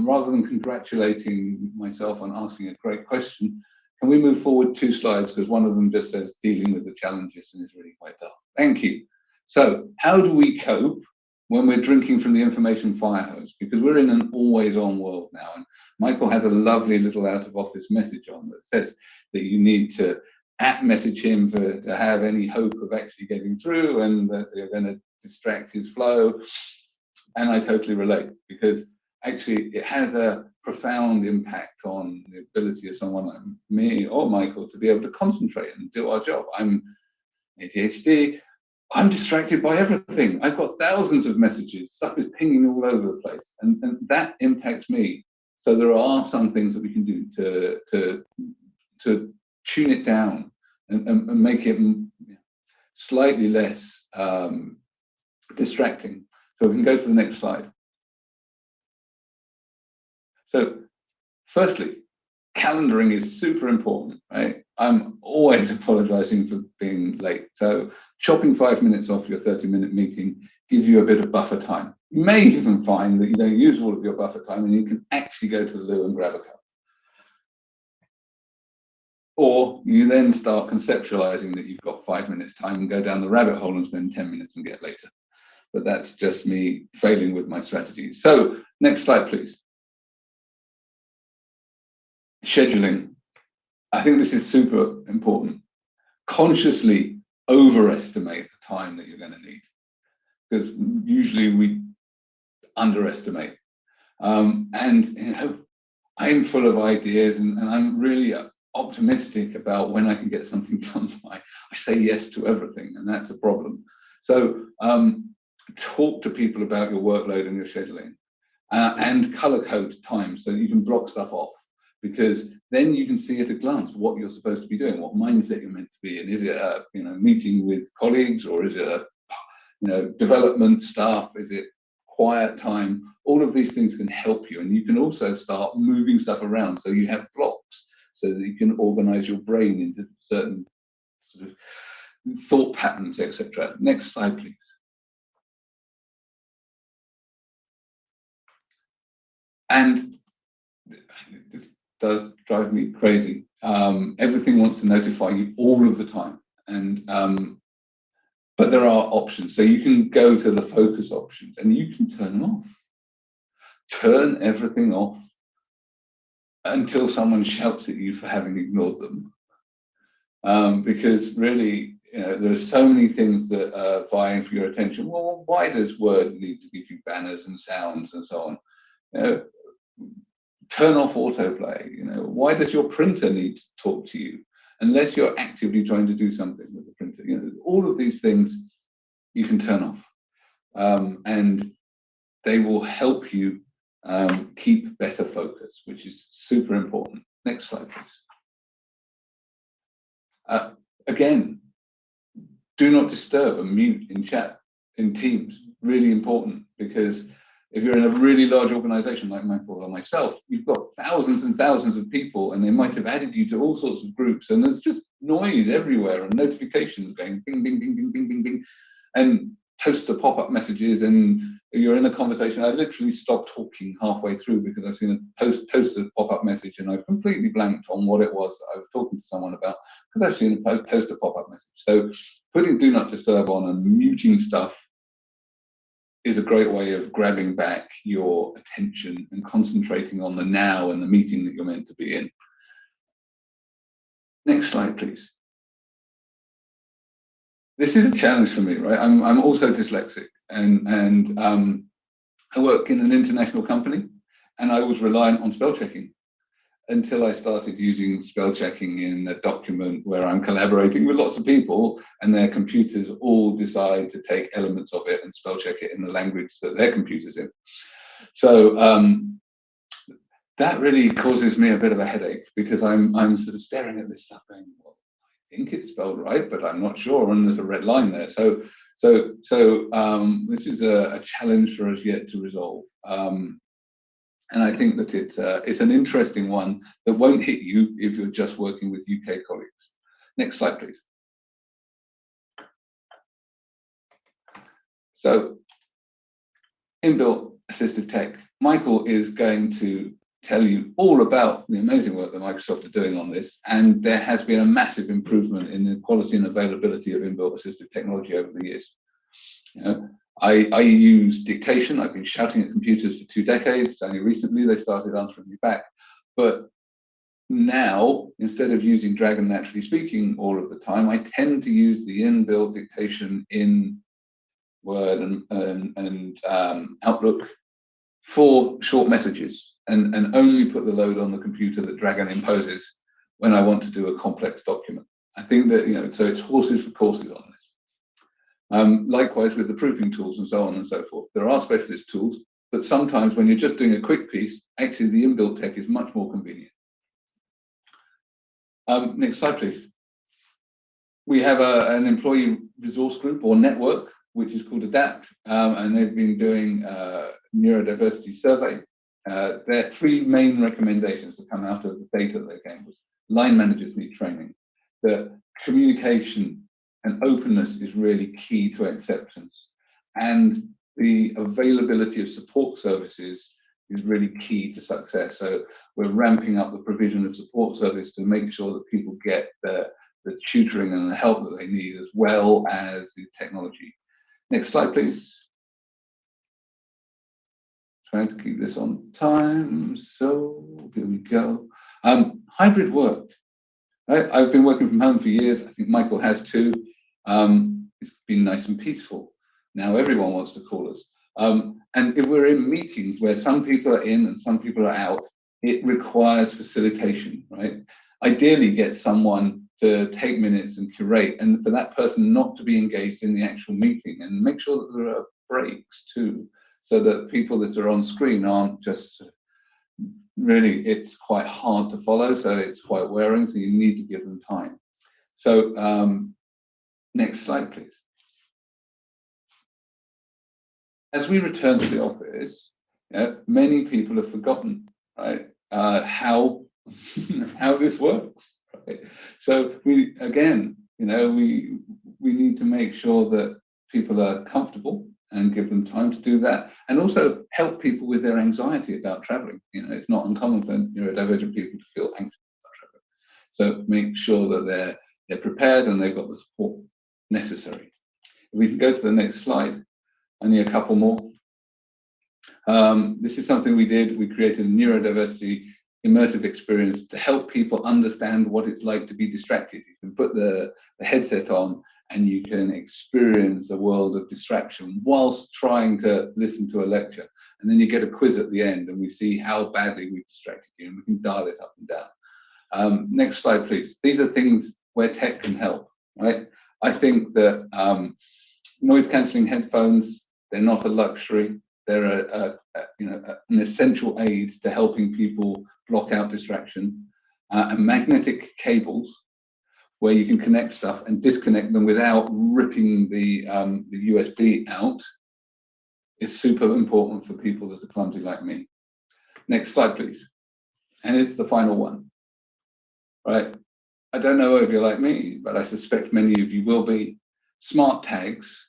O: rather than congratulating myself on asking a great question, can we move forward 2 slides? Because one of them just says dealing with the challenges and is really quite tough. Thank you. So how do we cope when we're drinking from the information fire hose? Because we're in an always on world now. And Michael has a lovely little out of office message on that says that you need to @message him to have any hope of actually getting through, and that they're going to distract his flow. And I totally relate, because actually it has a profound impact on the ability of someone like me or Michael to be able to concentrate and do our job. I'm ADHD. I'm distracted by everything. I've got thousands of messages. Stuff is pinging all over the place, and that impacts me. So there are some things that we can do to tune it down and make it slightly less distracting. So we can go to the next slide. So firstly, calendaring is super important, right? I'm always apologizing for being late. So chopping 5 minutes off your 30-minute meeting gives you a bit of buffer time. You may even find that you don't use all of your buffer time and you can actually go to the loo and grab a cup. Or you then start conceptualizing that you've got 5 minutes time and go down the rabbit hole and spend 10 minutes and get later. But that's just me failing with my strategies. So next slide, please. Scheduling. I think this is super important. Consciously overestimate the time that you're going to need, because usually we underestimate. And I'm full of ideas, and I'm really optimistic about when I can get something done. I say yes to everything, and that's a problem. So talk to people about your workload and your scheduling, and color code time so that you can block stuff off. because then you can see at a glance what you're supposed to be doing, what mindset you're meant to be in. Is it a meeting with colleagues, or is it a development staff? Is it quiet time? All of these things can help you, and you can also start moving stuff around so you have blocks, so that you can organize your brain into certain sort of thought patterns, etc. Next slide, please. And this does drive me crazy. Everything wants to notify you all of the time, and but there are options. So you can go to the focus options and you can turn them off. Turn everything off until someone shouts at you for having ignored them. Because really, there are so many things that are vying for your attention. Well, why does Word need to give you banners and sounds and so on? Turn off autoplay. Why does your printer need to talk to you unless you're actively trying to do something with the printer? All of these things you can turn off, and they will help you keep better focus, which is super important. Next slide, please. Again, do not disturb and mute in chat in Teams. Really important, because if you're in a really large organization like Michael or myself, you've got thousands and thousands of people, and they might have added you to all sorts of groups, and there's just noise everywhere and notifications going bing, bing, bing, bing, bing, bing, bing, and poster pop-up messages, and you're in a conversation. I literally stopped talking halfway through because I've seen a poster pop-up message, and I've completely blanked on what it was that I was talking to someone about because I've seen a poster pop-up message. So putting do not disturb on and muting stuff is a great way of grabbing back your attention and concentrating on the now and the meeting that you're meant to be in. Next slide, please. This is a challenge for me, right? I'm also dyslexic, and I work in an international company, and I was reliant on spell checking until I started using spell checking in a document where I'm collaborating with lots of people, and their computers all decide to take elements of it and spell check it in the language that their computer's in. So that really causes me a bit of a headache, because I'm sort of staring at this stuff going, well, I think it's spelled right, but I'm not sure, and there's a red line there. So this is a challenge for us yet to resolve. And I think that it's an interesting one that won't hit you if you're just working with UK colleagues. Next slide, please. So, inbuilt assistive tech. Michael is going to tell you all about the amazing work that Microsoft are doing on this, and there has been a massive improvement in the quality and availability of inbuilt assistive technology over the years. I use dictation. I've been shouting at computers for 2 decades. Only recently they started answering me back. But now, instead of using Dragon Naturally Speaking all of the time, I tend to use the inbuilt dictation in Word and Outlook for short messages, and only put the load on the computer that Dragon imposes when I want to do a complex document. I think that, so it's horses for courses on this. Likewise with the proofing tools and so on and so forth. There are specialist tools, but sometimes when you're just doing a quick piece, actually the inbuilt tech is much more convenient. Next slide, please. We have an employee resource group or network, which is called ADAPT, and they've been doing a neurodiversity survey. There are 3 main recommendations to come out of the data that they gave us. Line managers need training. The communication and openness is really key to acceptance, and the availability of support services is really key to success. So we're ramping up the provision of support service to make sure that people get the tutoring and the help that they need, as well as the technology. Next slide, please. Trying to keep this on time. So here we go. Hybrid work. Right? I've been working from home for years. I think Michael has too. It's been nice and peaceful. Now everyone wants to call us. And if we're in meetings where some people are in and some people are out, it requires facilitation, right? Ideally, get someone to take minutes and curate, and for that person not to be engaged in the actual meeting, and make sure that there are breaks too, so that people that are on screen aren't just really it's quite hard to follow, so it's quite wearing, so you need to give them time. So next slide, please. As we return to the office, many people have forgotten, right, how this works. Right? So we, again, we need to make sure that people are comfortable and give them time to do that, and also help people with their anxiety about traveling. It's not uncommon for neurodivergent people to feel anxious about traveling. So make sure that they're prepared and they've got the support necessary. If we can go to the next slide, only a couple more. This is something we did. We created a neurodiversity immersive experience to help people understand what it's like to be distracted. You can put the headset on and you can experience a world of distraction whilst trying to listen to a lecture. And then you get a quiz at the end and we see how badly we've distracted you, and we can dial it up and down. Next slide, please. These are things where tech can help, right? I think that noise cancelling headphones, they're not a luxury. They're an essential aid to helping people block out distraction. And magnetic cables, where you can connect stuff and disconnect them without ripping the USB out, is super important for people that are clumsy like me. Next slide, please. And it's the final one, right? I don't know if you're like me, but I suspect many of you will be. Smart tags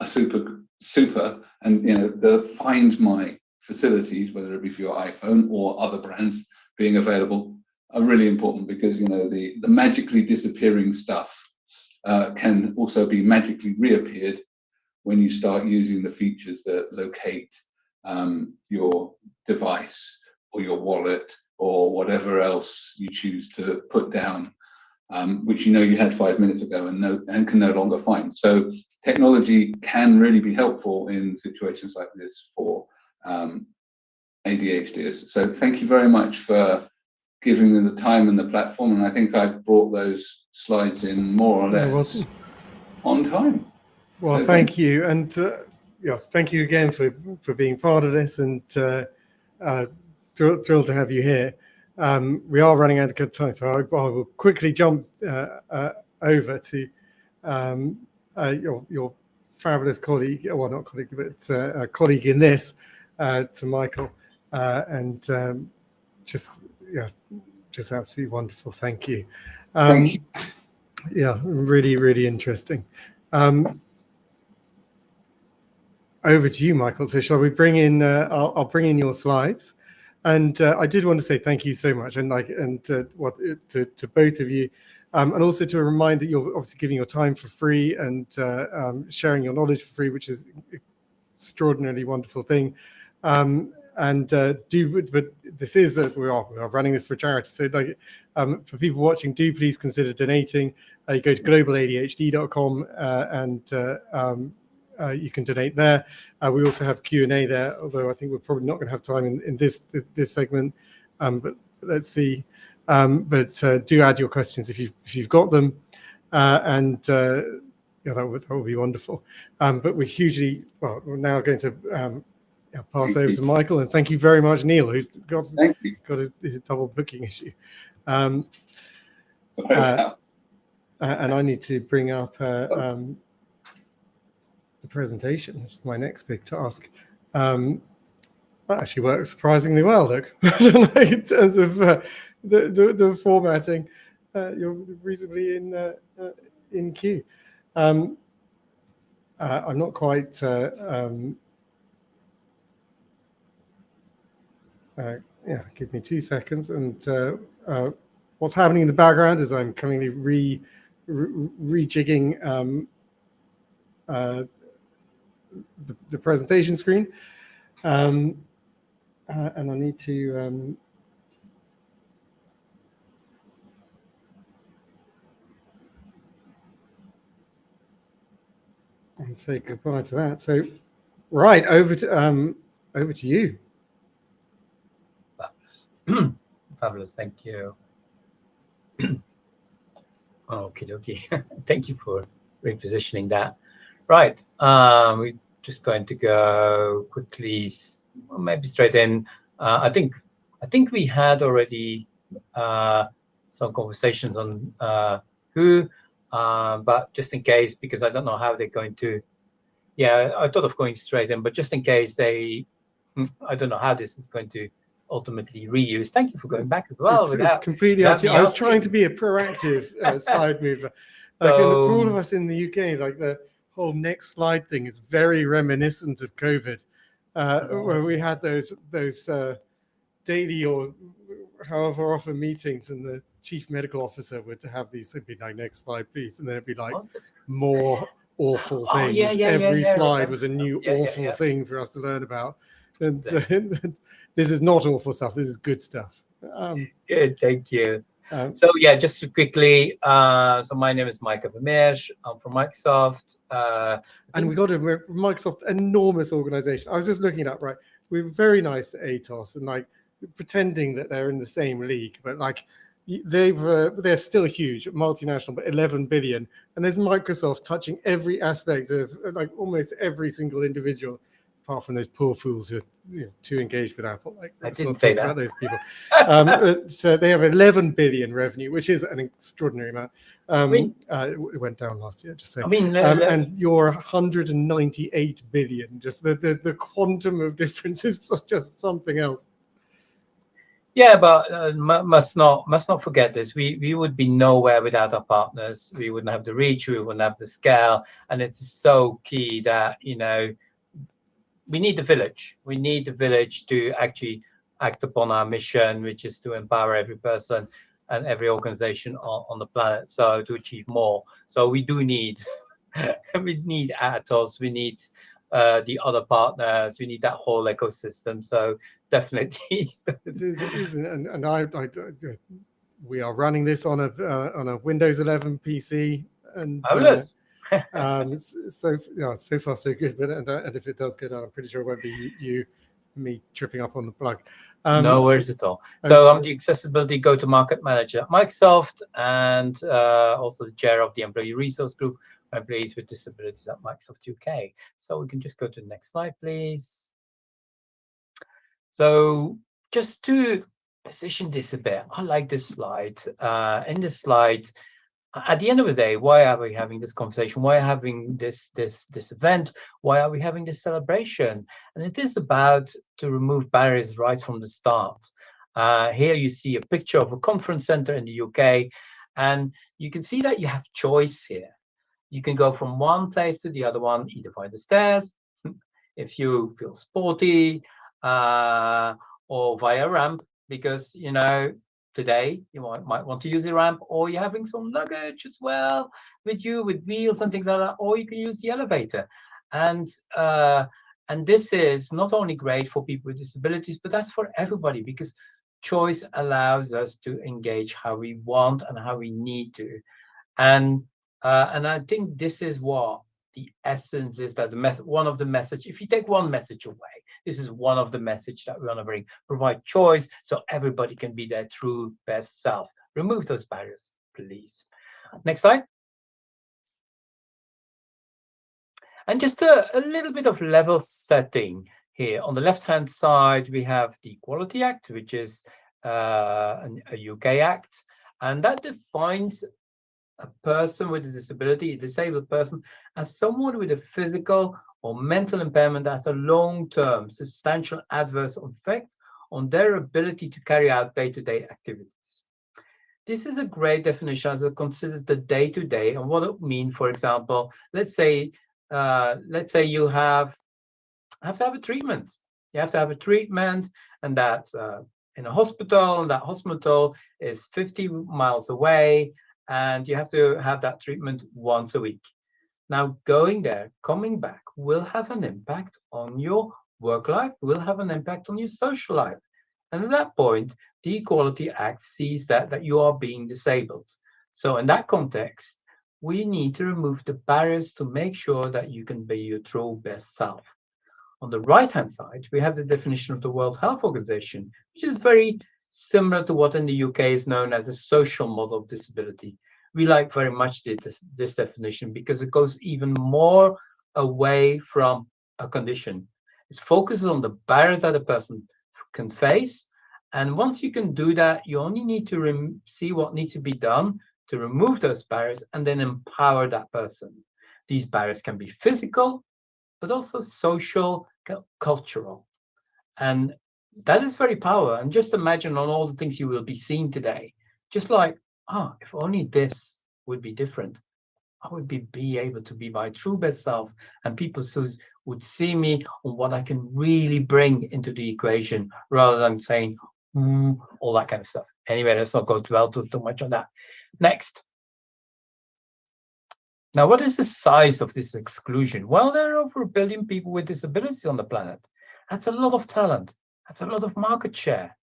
O: are super, and the Find My facilities, whether it be for your iPhone or other brands being available, are really important, because the magically disappearing stuff can also be magically reappeared when you start using the features that locate your device or your wallet or whatever else you choose to put down, which you had 5 minutes ago and can no longer find. So technology can really be helpful in situations like this for ADHDers. So thank you very much for giving me the time and the platform, and I think I've brought those slides in more or less on time.
A: Well,
O: So
A: thank you, and thank you again for being part of this, and thrilled to have you here. We are running out of good time, so I will quickly jump over to your fabulous colleague, well, not colleague, but a colleague in this, to Michael, and just absolutely wonderful. Thank you.
O: Thank you.
A: Yeah, really, really interesting. Over to you, Michael. So shall we bring in? I'll bring in your slides, and I did want to say thank you so much, and to both of you, and also to remind that you're obviously giving your time for free and sharing your knowledge for free, which is an extraordinarily wonderful thing. But this is we are running this for charity. So for people watching, do please consider donating. You go to globaladhd.com and you can donate there. We also have Q&A there, although I think we're probably not going to have time in this segment. But let's see. Do add your questions if you've got them, and that would be wonderful. But we're now going to pass over to Michael, and thank you very much, Neil, who's got his double booking issue. And I need to bring up the presentation, which is my next big task. That actually works surprisingly well, look. In terms of the formatting, you're reasonably in queue. I'm not quite. Give me 2 seconds, and what's happening in the background is I'm currently rejigging the presentation screen, and I need to and say goodbye to that. So, right, over to you.
P: Fabulous, thank you. Okay. Thank you for repositioning that. Right, we're just going to go quickly, maybe straight in. I think I think we had already some conversations on who, but just in case, because I don't know how they're going to. Yeah, I thought of going straight in, but just in case they, I don't know how this is going to ultimately reuse. Thank you for going back as well.
A: It's completely up to you. I was trying to be a proactive slide mover. Like for all of us in the UK, like the whole next slide thing is very reminiscent of COVID, where we had those daily or however often meetings, and the chief medical officer would have these. It'd be like, next slide, please, and then it'd be like more awful things. Every slide was a new awful thing for us to learn about. And this is not awful stuff. This is good stuff.
P: Good, thank you. So yeah, just to quickly, so my name is Micah Vermeersch. I'm from Microsoft.
A: And we got a Microsoft enormous organization. I was just looking it up, right? We're very nice to ATOS and like pretending that they're in the same league, but like they're still huge, multinational, but 11 billion. And there's Microsoft touching every aspect of like almost every single individual, apart from those poor fools who are too engaged with Apple. Like, let's not talk about those people. So they have 11 billion revenue, which is an extraordinary amount. It went down last year, just saying.
P: I mean,
A: and you're 198 billion. Just the quantum of difference is just something else.
P: Yeah, but must not forget this. We would be nowhere without our partners. We wouldn't have the reach. We wouldn't have the scale. And it's so key that we need the village. We need the village to actually act upon our mission, which is to empower every person and every organization on the planet, so to achieve more. So we do need, we need ATOS, we need the other partners, we need that whole ecosystem. So definitely.
A: It is, and we are running this on a Windows 11 PC, and so far so good. But and if it does go down, I'm pretty sure it won't be me tripping up on the plug.
P: No worries at all. So I'm the accessibility go-to-market manager at Microsoft, and also the chair of the employee resource group for employees with disabilities at Microsoft UK. So we can just go to the next slide, please. So just to position this a bit, I like this slide. In this slide, at the end of the day, why are we having this conversation? Why are we having this event? Why are we having this celebration? And it is about to remove barriers right from the start. Here you see a picture of a conference center in the UK, and you can see that you have choice here. You can go from one place to the other one, either by the stairs, if you feel sporty, or via ramp, because today you might want to use the ramp, or you're having some luggage as well with you, with wheels and things like that, or you can use the elevator. And this is not only great for people with disabilities, but that's for everybody, because choice allows us to engage how we want and how we need to. And I think this is what the essence is, that one of the message, if you take one message away, this is one of the message that we want to bring: provide choice so everybody can be their true best self. Remove those barriers, please. Next slide. And just a little bit of level setting here. On the left-hand side, we have the Equality Act, which is a UK act, and that defines a person with a disability, a disabled person, as someone with a physical or mental impairment that has a long-term substantial adverse effect on their ability to carry out day-to-day activities. This is a great definition as it considers the day-to-day and what it means. For example, let's say you have to have a treatment. You have to have a treatment, and that's in a hospital, and that hospital is 50 miles away, and you have to have that treatment once a week. Now, going there, coming back will have an impact on your work life, will have an impact on your social life. And at that point, the Equality Act sees that you are being disabled. So in that context, we need to remove the barriers to make sure that you can be your true best self. On the right-hand side, we have the definition of the World Health Organization, which is very similar to what in the UK is known as a social model of disability. We like very much this definition because it goes even more away from a condition. It focuses on the barriers that a person can face And once you can do that, you only need to see what needs to be done to remove those barriers and then empower that person. These barriers can be physical, but also social, cultural. And that is very powerful. And just imagine on all the things you will be seeing today, just like, if only this would be different. I would be able to be my true best self, and people would see me on what I can really bring into the equation, rather than saying all that kind of stuff. Anyway, let's not go dwell too much on that. Next. Now, what is the size of this exclusion? Well, there are over 1 billion people with disabilities on the planet. That's a lot of talent. That's a lot of market share.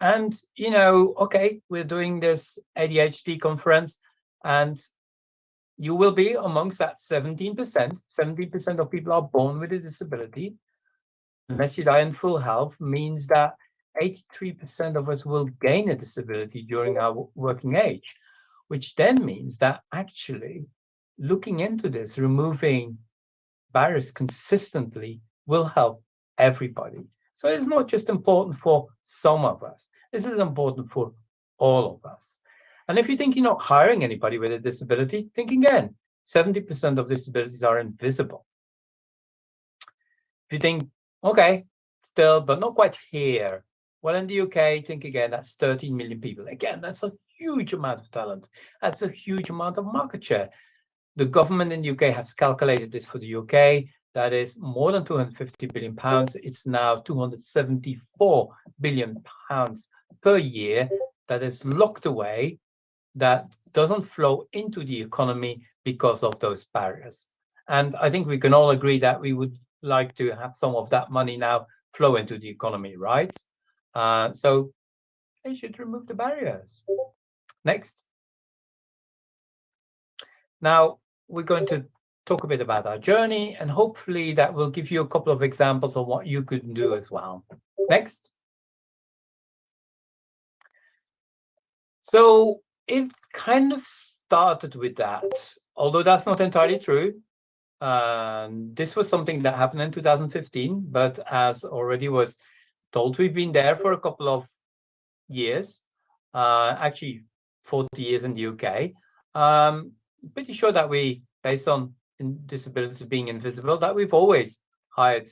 P: And, you know, okay, we're doing this ADHD conference, and you will be amongst that 17%. 17% of people are born with a disability. Unless you die in full health, means that 83% of us will gain a disability during our working age, which then means that actually looking into this, removing barriers consistently will help everybody. So it's not just important for some of us. This is important for all of us. And if you think you're not hiring anybody with a disability, think again. 70% of disabilities are invisible. If you think, okay, still, but not quite here. Well, in the UK, think again, that's 13 million people. Again, that's a huge amount of talent. That's a huge amount of market share. The government in the UK has calculated this for the UK. That is more than 250 billion pounds. It's now 274 billion pounds per year that is locked away, that doesn't flow into the economy because of those barriers. And I think we can all agree that we would like to have some of that money now flow into the economy, right? So they should remove the barriers. Next. Now, we're going to talk a bit about our journey, and hopefully that will give you a couple of examples of what you could do as well. Next. So it kind of started with that, although that's not entirely true. This was something that happened in 2015, but as already was told, we've been there for a couple of years, actually 40 years in the UK. Pretty sure that we, based on disabilities being invisible, that we've always hired,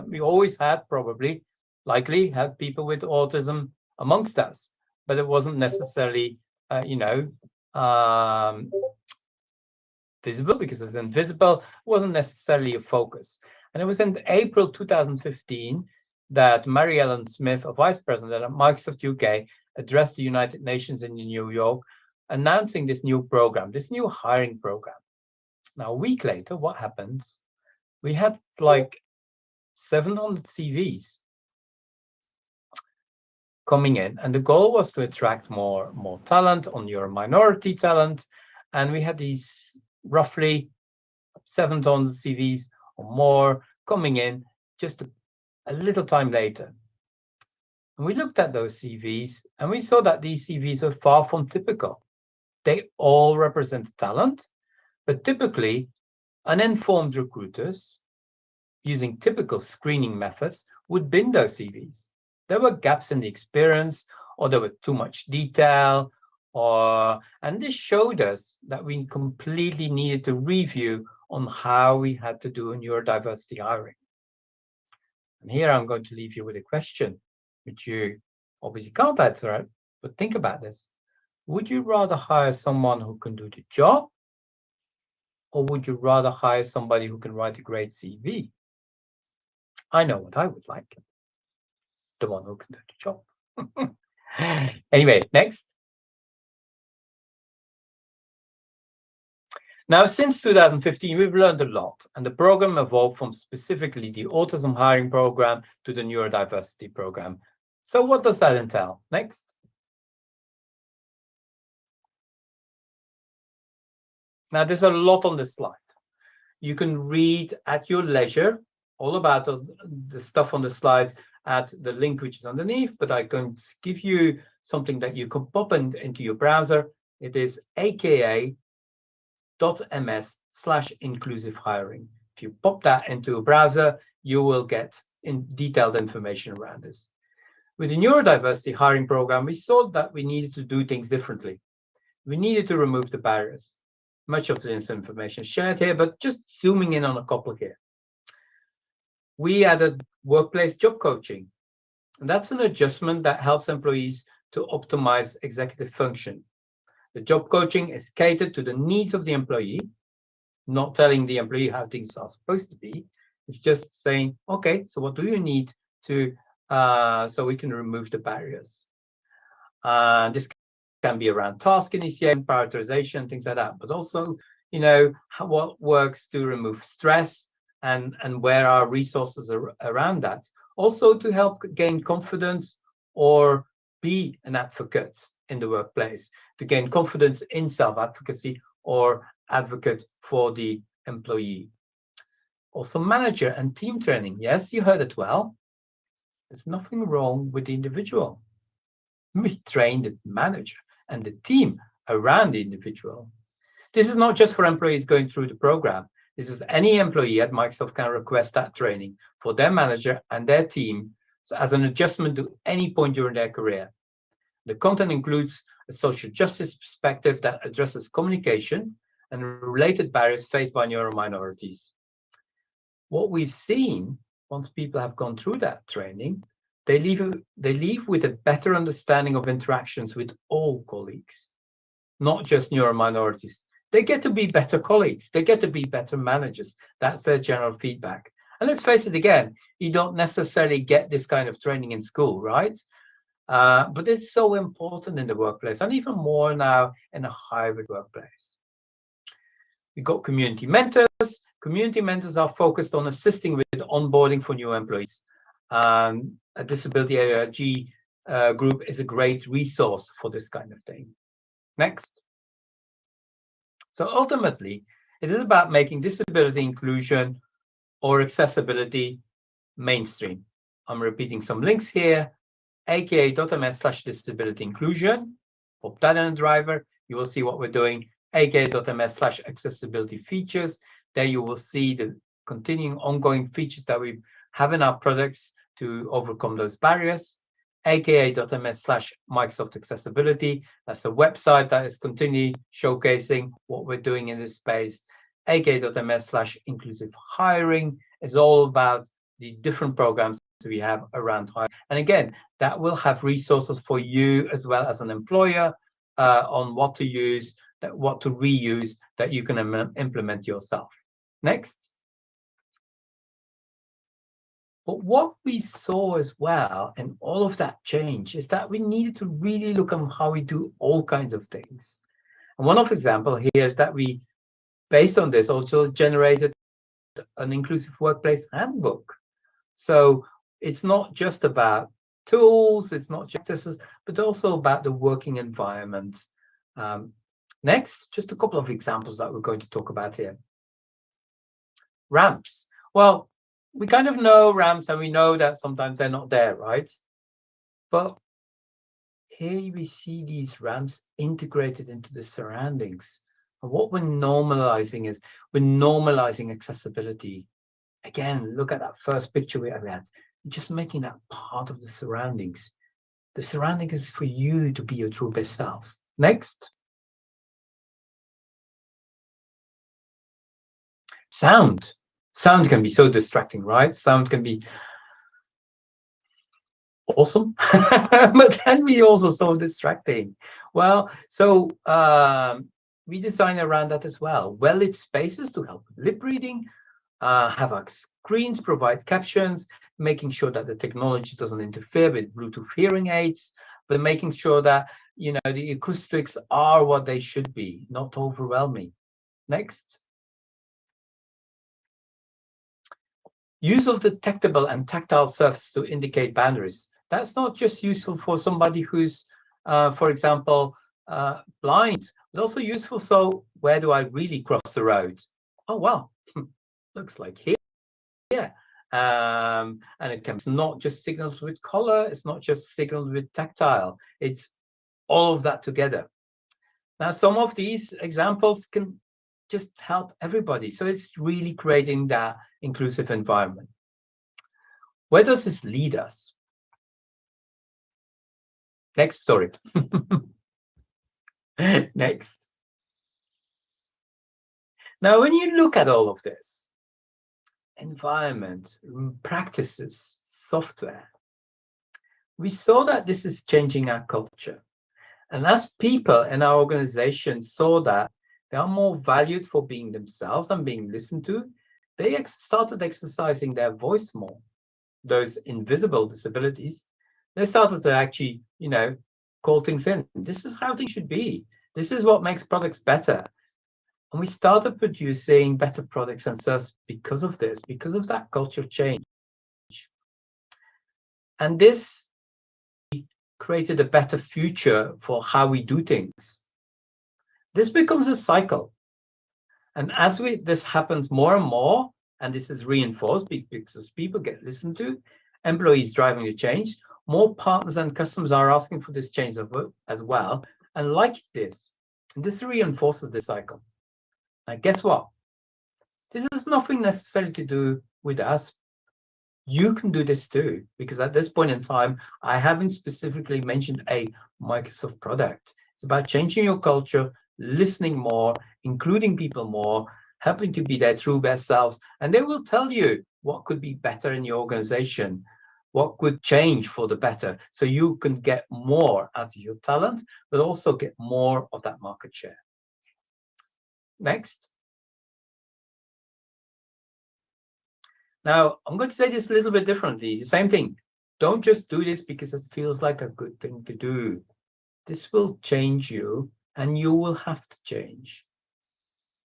P: we always had probably, likely had people with autism amongst us, but it wasn't necessarily, visible because it's invisible. It wasn't necessarily a focus. And it was in April 2015 that Mary Ellen Smith, a vice president at Microsoft UK, addressed the United Nations in New York, announcing this new program, this new hiring program. Now, a week later, what happens? We had like 700 CVs coming in, and the goal was to attract more talent, on your minority talent. And we had these roughly 700 CVs or more coming in just a little time later. And we looked at those CVs and we saw that these CVs were far from typical. They all represent talent, but typically uninformed recruiters using typical screening methods would bin those CVs. There were gaps in the experience, or there were too much detail, and this showed us that we completely needed to review on how we had to do neurodiversity hiring. And here I'm going to leave you with a question, which you obviously can't answer, but think about this. Would you rather hire someone who can do the job, or would you rather hire somebody who can write a great CV? I know what I would like. The one who can do the job. Anyway, next. Now, since 2015, we've learned a lot, and the program evolved from specifically the autism hiring program to the neurodiversity program. So what does that entail? Next. Now, there's a lot on this slide. You can read at your leisure all about the stuff on the slide at the link which is underneath, but I'm going to give you something that you can pop into your browser. It is aka.ms/inclusive hiring. If you pop that into a browser, you will get detailed information around this. With the neurodiversity hiring program, we saw that we needed to do things differently. We needed to remove the barriers. Much of this information shared here, but just zooming in on a couple here. We added workplace job coaching. And that's an adjustment that helps employees to optimize executive function. The job coaching is catered to the needs of the employee, not telling the employee how things are supposed to be. It's just saying, okay, so what do you need to, so we can remove the barriers. This can be around task initiation, prioritization, things like that, but also, you know, what works to remove stress and where are resources around that. Also to help gain confidence or be an advocate in the workplace, to gain confidence in self-advocacy or advocate for the employee. Also manager and team training. Yes, you heard it well. There's nothing wrong with the individual. We train the manager and the team around the individual. This is not just for employees going through the program. This is any employee at Microsoft can request that training for their manager and their team, so as an adjustment to any point during their career. The content includes a social justice perspective that addresses communication and related barriers faced by neurominorities. What we've seen, once people have gone through that training, they leave with a better understanding of interactions with all colleagues, not just neurominorities. They get to be better colleagues. They get to be better managers. That's their general feedback. And let's face it again, you don't necessarily get this kind of training in school, right? But it's so important in the workplace, and even more now in a hybrid workplace. We've got community mentors. Community mentors are focused on assisting with onboarding for new employees. A disability ARG group is a great resource for this kind of thing. Next. So ultimately, it is about making disability inclusion or accessibility mainstream. I'm repeating some links here. aka.ms/disability inclusion. Pop that in the driver. You will see what we're doing. aka.ms/accessibility features. There you will see the continuing ongoing features that we have in our products to overcome those barriers. aka.ms/Microsoft Accessibility. That's a website that is continually showcasing what we're doing in this space. aka.ms/inclusive hiring is all about the different programs we have around hiring. And again, that will have resources for you as well as an employer on what to use, what to reuse, that you can implement yourself. Next. But what we saw as well in all of that change is that we needed to really look at how we do all kinds of things. And one of example here is that we, based on this, also generated an inclusive workplace handbook. So it's not just about tools, it's not just this, but also about the working environment. Next, just a couple of examples that we're going to talk about here. Ramps. Well, we kind of know ramps and we know that sometimes they're not there, right? But here we see these ramps integrated into the surroundings. And what we're normalizing is we're normalizing accessibility. Again, look at that first picture we had. Just making that part of the surroundings. The surrounding is for you to be your true best selves. Next. Sound. Sound can be so distracting, right? Sound can be awesome, but can be also so distracting. Well, so we design around that as well. Well-lit spaces to help with lip reading, have our screens provide captions, making sure that the technology doesn't interfere with Bluetooth hearing aids, but making sure that, you know, the acoustics are what they should be, not overwhelming. Next. Use of detectable and tactile surface to indicate boundaries. That's not just useful for somebody who's, for example, blind, but also useful. So where do I really cross the road? Oh, well, looks like here. Yeah. And it's not just signaled with color. It's not just signaled with tactile. It's all of that together. Now, some of these examples can just help everybody. So it's really creating that inclusive environment. Where does this lead us? Next story. Next. Now, when you look at all of this, environment, practices, software, we saw that this is changing our culture. And as people in our organization saw that they are more valued for being themselves and being listened to, they started exercising their voice more. Those invisible disabilities, they started to actually, call things in. This is how things should be. This is what makes products better. And we started producing better products and services because of this, because of that culture change. And this created a better future for how we do things. This becomes a cycle. And as this happens more and more, and this is reinforced because people get listened to, employees driving the change, more partners and customers are asking for this change as well, and like this. And this reinforces the cycle. Now, guess what? This has nothing necessarily to do with us. You can do this too, because at this point in time, I haven't specifically mentioned a Microsoft product. It's about changing your culture, listening more, including people more, helping to be their true best selves, and they will tell you what could be better in your organization, what could change for the better, so you can get more out of your talent, but also get more of that market share. Next. Now, I'm going to say this a little bit differently. The same thing. Don't just do this because it feels like a good thing to do. This will change you, and you will have to change.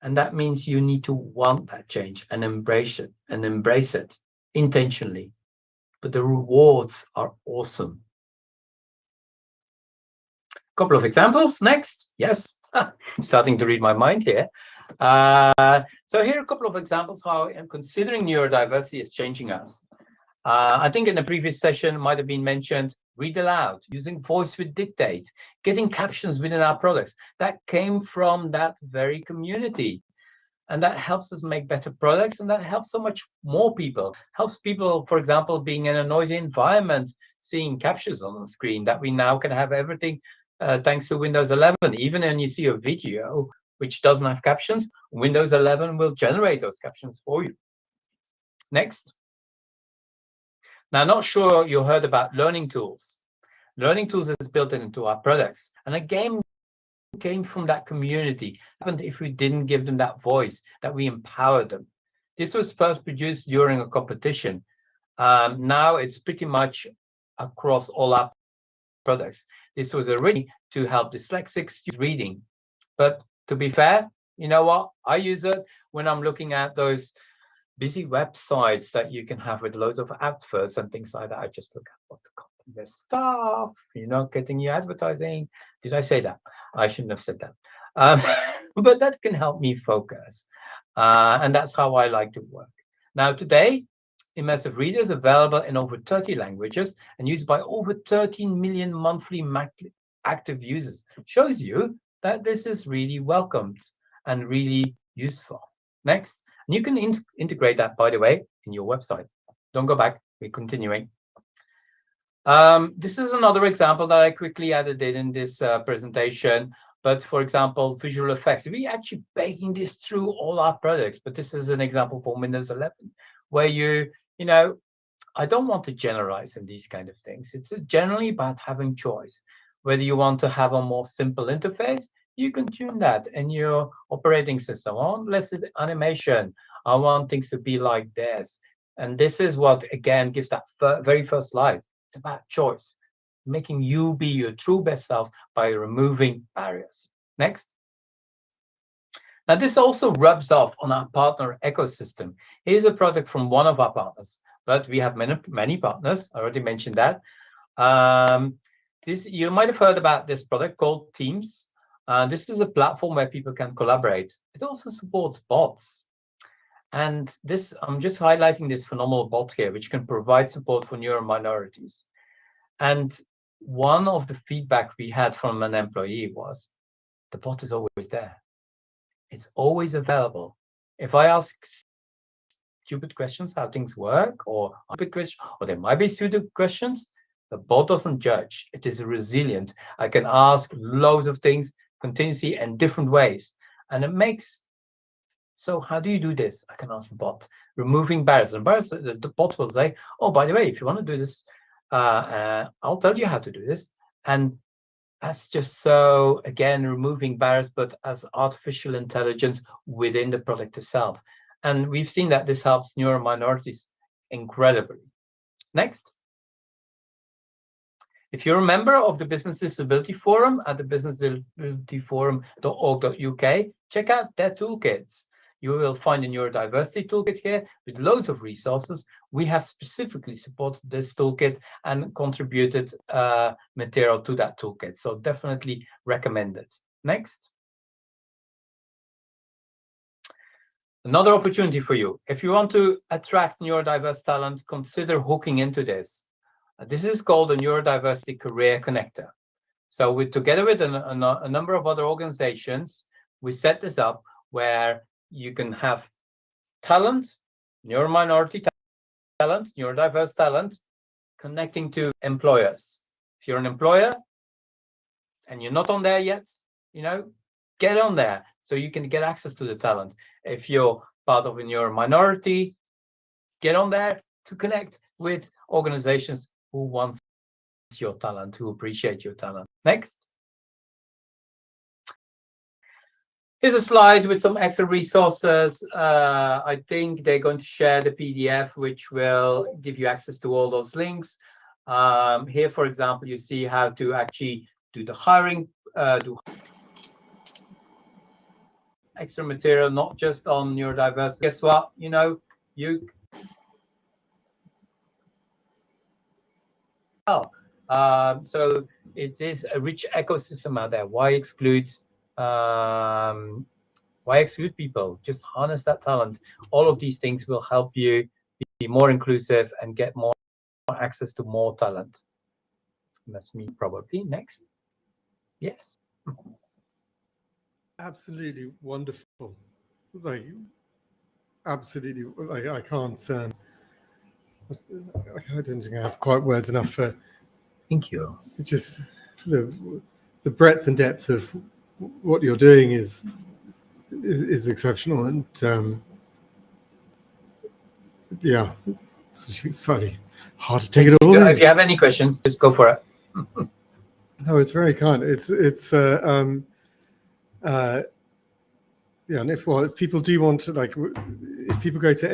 P: And that means you need to want that change and embrace it intentionally. But the rewards are awesome. Couple of examples. Next. Yes. Starting to read my mind here. So here are a couple of examples how considering neurodiversity is changing us. I think in the previous session might have been mentioned, read aloud, using voice with dictate, getting captions within our products. That came from that very community. And that helps us make better products, and that helps so much more people. Helps people, for example, being in a noisy environment, seeing captions on the screen, that we now can have everything thanks to Windows 11. Even when you see a video which doesn't have captions, Windows 11 will generate those captions for you. Next. Now, not sure you heard about learning tools. Learning tools is built into our products. And again, came from that community. Even if we didn't give them that voice, that we empowered them. This was first produced during a competition. Now it's pretty much across all our products. This was already to help dyslexics reading. But to be fair, you know what? I use it when I'm looking at those busy websites that you can have with loads of adverts and things like that. I just look at what the content is. Stuff, getting you advertising. Did I say that? I shouldn't have said that. But that can help me focus. And that's how I like to work. Now, today, immersive reader is available in over 30 languages and used by over 13 million monthly active users. Shows you that this is really welcomed and really useful. Next. And you can integrate that, by the way, in your website. Don't go back. We're continuing. This is another example that I quickly added in this presentation. But for example, visual effects. We're actually baking this through all our products. But this is an example for Windows 11, where I don't want to generalize in these kind of things. It's generally about having choice. Whether you want to have a more simple interface, you can tune that in your operating system. I want less animation. I want things to be like this. And this is what, again, gives that very first slide. It's about choice, making you be your true best self by removing barriers. Next. Now, this also rubs off on our partner ecosystem. Here's a product from one of our partners, but we have many partners. I already mentioned that. You might have heard about this product called Teams. This is a platform where people can collaborate. It also supports bots. And this, I'm just highlighting this phenomenal bot here, which can provide support for neuro minorities. And one of the feedback we had from an employee was, the bot is always there. It's always available. If I ask stupid questions, how things work, or there might be stupid questions, The bot doesn't judge. It is resilient. I can ask loads of things continuously in different ways. And it makes, so how do you do this? I can ask the bot. Removing barriers. And barriers, the bot will say, oh, by the way, if you want to do this, I'll tell you how to do this. And that's just so, again, removing barriers, but as artificial intelligence within the product itself. And we've seen that this helps neurominorities incredibly. Next. If you're a member of the Business Disability Forum at the businessdisabilityforum.org.uk, check out their toolkits. You will find a neurodiversity toolkit here with loads of resources. We have specifically supported this toolkit and contributed material to that toolkit. So definitely recommend it. Next. Another opportunity for you. If you want to attract neurodiverse talent, consider hooking into this. This is called a Neurodiversity Career Connector. So together with a number of other organizations, we set this up where you can have talent, neurominority talent, neurodiverse talent, connecting to employers. If you're an employer and you're not on there yet, get on there so you can get access to the talent. If you're part of a neurominority, get on there to connect with organizations who want your talent, who appreciate your talent. Next. Here's a slide with some extra resources. I think they're going to share the PDF, which will give you access to all those links. Here, for example, you see how to actually do the hiring, do extra material, not just on neurodiversity. Guess what? So it is a rich ecosystem out there. Why exclude people? Just harness that talent. All of these things will help you be more inclusive and get more access to more talent. That's me probably. Next. Yes.
A: Absolutely wonderful. Absolutely. I can't. I don't think I have quite words enough for.
P: Thank you.
A: It's just the breadth and depth of what you're doing is exceptional, and yeah, it's slightly hard to take it all in.
P: If you have any questions, just go for it.
A: No, it's very kind. Yeah, and if people do want to, if people go to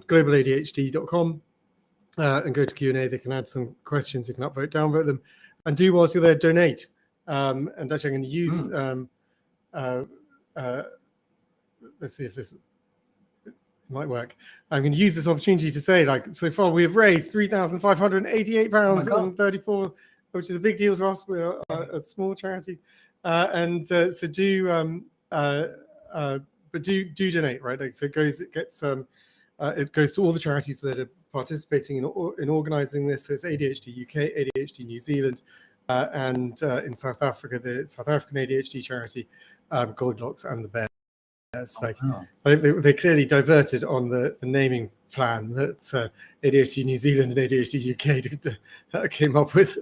A: globaladhd.com and go to Q&A, they can add some questions. You can upvote, downvote them, and do whilst you're there, donate. And actually, I'm going to use. Let's see if this might work. I'm going to use this opportunity to say, so far we have raised £3,588.34, which is a big deal to us. We're a small charity, so do. But do donate, right? So it goes to all the charities that are participating in organising this. So it's ADHD UK, ADHD New Zealand, and in South Africa, the South African ADHD charity, Goldlocks and the Bears. They clearly diverted on the naming plan that ADHD New Zealand and ADHD UK came up with.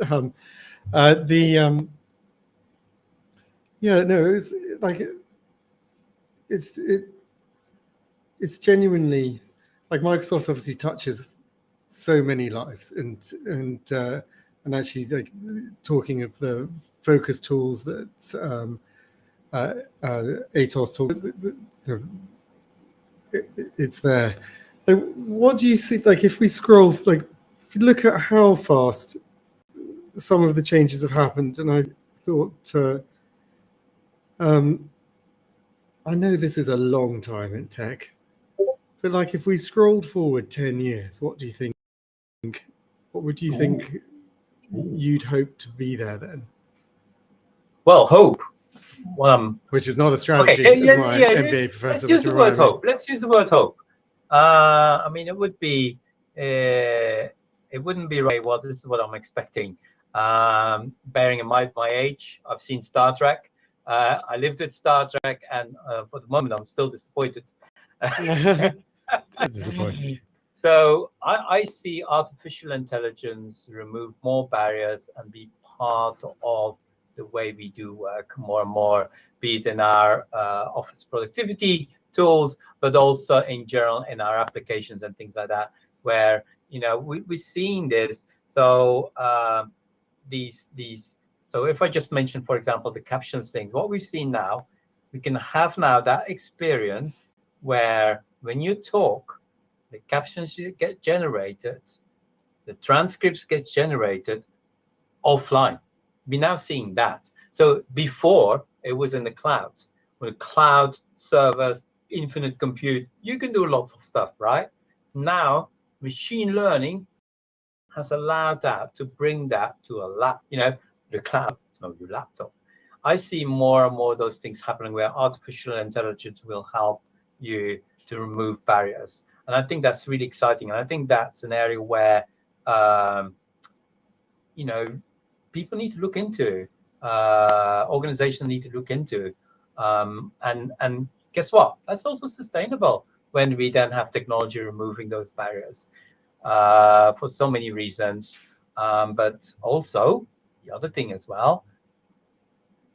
A: Yeah, no, it's it's genuinely Microsoft obviously touches so many lives, and actually talking of the focus tools that ATOS talk, it's there. What do you see? If we scroll, if you look at how fast some of the changes have happened, and I thought. I know this is a long time in tech, but if we scrolled forward 10 years, what do you think? What would you think you'd hope to be there then?
P: Well, hope.
A: Which is not a strategy, as my MBA professor
P: would use the word hope. Let's use the word hope. I mean, it would be. It wouldn't be right. Well, this is what I'm expecting. Bearing in mind my age, I've seen Star Trek. I lived with Star Trek, and for the moment, I'm still disappointed.
A: That's disappointing.
P: So I see artificial intelligence remove more barriers and be part of the way we do work more and more, be it in our office productivity tools, but also in general in our applications and things like that, where, you know, we're seeing this. So so if I just mention, for example, the captions things, what we've seen now, we can have now that experience where when you talk, the captions get generated, the transcripts get generated offline. We're now seeing that. So before, it was in the cloud. With cloud servers, infinite compute, you can do lots of stuff, right? Now, machine learning has allowed that to bring that to a lab, you know, the cloud, so your laptop. I see more and more of those things happening where artificial intelligence will help you to remove barriers. And I think that's really exciting. And I think that's an area where, you know, people need to look into, organizations need to look into. And guess what? That's also sustainable when we then have technology removing those barriers for so many reasons. But also, the other thing as well,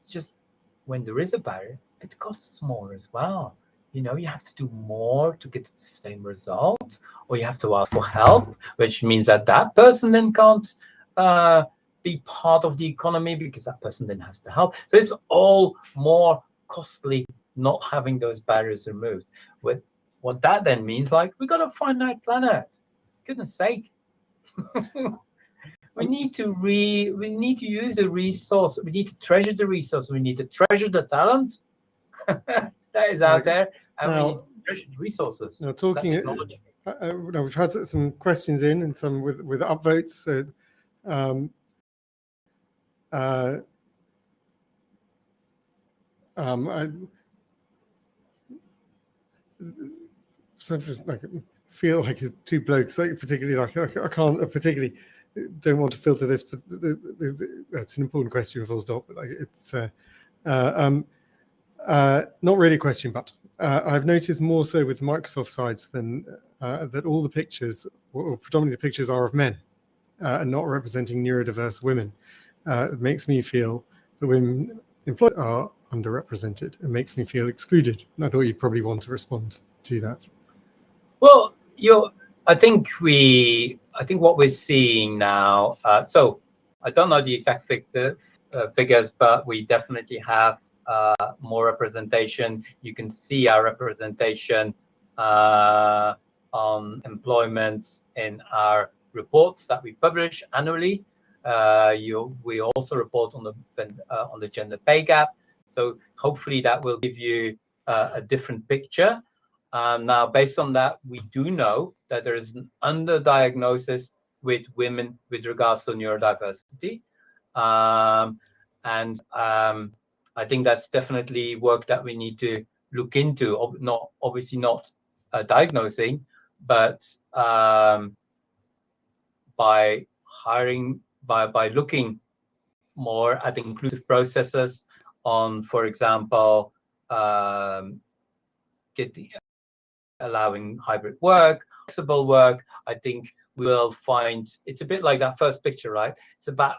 P: just when there is a barrier, it costs more as well. You know, you have to do more to get the same results, or you have to ask for help, which means that that person then can't be part of the economy because that person then has to help. So it's all more costly not having those barriers removed. With what that then means, like, we got a finite planet. Goodness sake. We need to use the resource. We need to treasure the resource. We need to treasure the talent that is out there, and we need to treasure the resources.
A: Now, talking, now we've had some questions in and some with upvotes. So, so just like feel like two blokes, like particularly like I can't particularly don't want to filter this, but that's an important question, full stop. But like it's not really a question, but I've noticed more so with Microsoft sites than that all the pictures, or predominantly the pictures, are of men and not representing neurodiverse women. It makes me feel that women employed are underrepresented. It makes me feel excluded. And I thought you'd probably want to respond to that.
P: Well, I think what we're seeing now. So I don't know the exact figures, but we definitely have more representation. You can see our representation on employment in our reports that we publish annually. We also report on the gender pay gap. So hopefully that will give you a different picture. Now, based on that, we do know that there is an underdiagnosis with women with regards to neurodiversity. And I think that's definitely work that we need to look into, obviously not diagnosing, but by looking more at inclusive processes on, for example, allowing hybrid work, flexible work. I think we'll find it's a bit like that first picture, right? It's about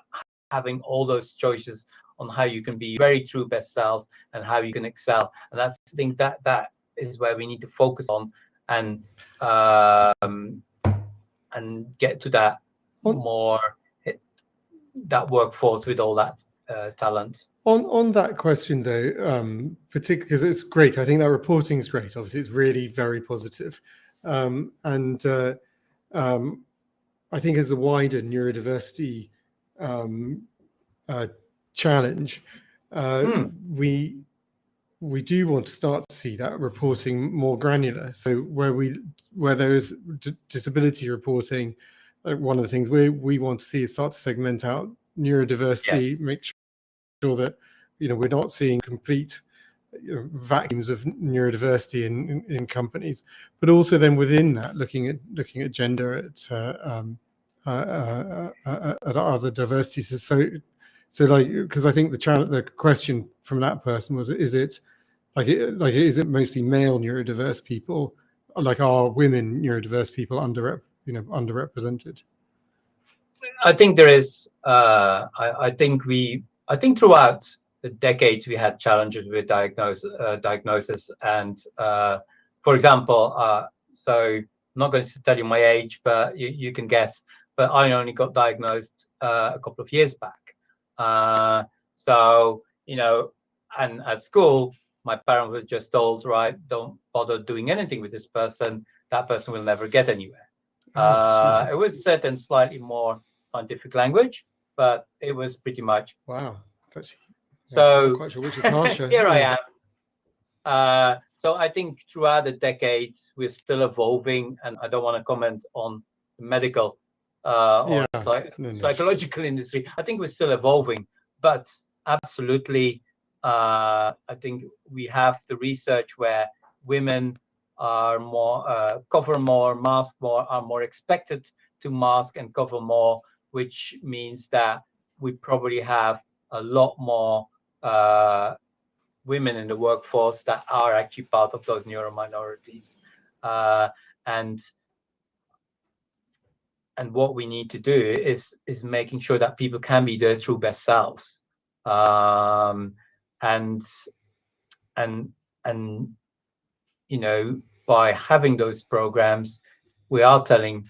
P: having all those choices on how you can be very true best selves and how you can excel. And that's, I think that is where we need to focus on and get to that more, that workforce with all that talent.
A: On that question though, particularly because it's great. I think that reporting is great. Obviously, it's really very positive. And I think as a wider neurodiversity challenge, we do want to start to see that reporting more granular. So where there is disability reporting, one of the things we want to see is start to segment out neurodiversity, make sure that we're not seeing complete vacuums of neurodiversity in companies, but also then within that looking at gender, at other diversities. So like, because I think the question from that person was, is it mostly male neurodiverse people like, are women neurodiverse people underrepresented?
P: I think there is. I think throughout the decades we had challenges with diagnosis, and for example, so I'm not going to tell you my age, but you can guess. But I only got diagnosed a couple of years back. So and at school, my parents were just told, right, don't bother doing anything with this person. That person will never get anywhere. It was said in slightly more scientific language, but it was pretty much
A: wow. Actually,
P: so.
A: I'm not quite sure which is harsher.
P: Here I am. So I think throughout the decades we're still evolving, and I don't want to comment on the medical or psychological industry. I think we're still evolving, but absolutely, I think we have the research where women are more cover more, mask more, are more expected to mask and cover more, which means that we probably have a lot more women in the workforce that are actually part of those neurominorities, and what we need to do is making sure that people can be their true best selves, and by having those programs, we are telling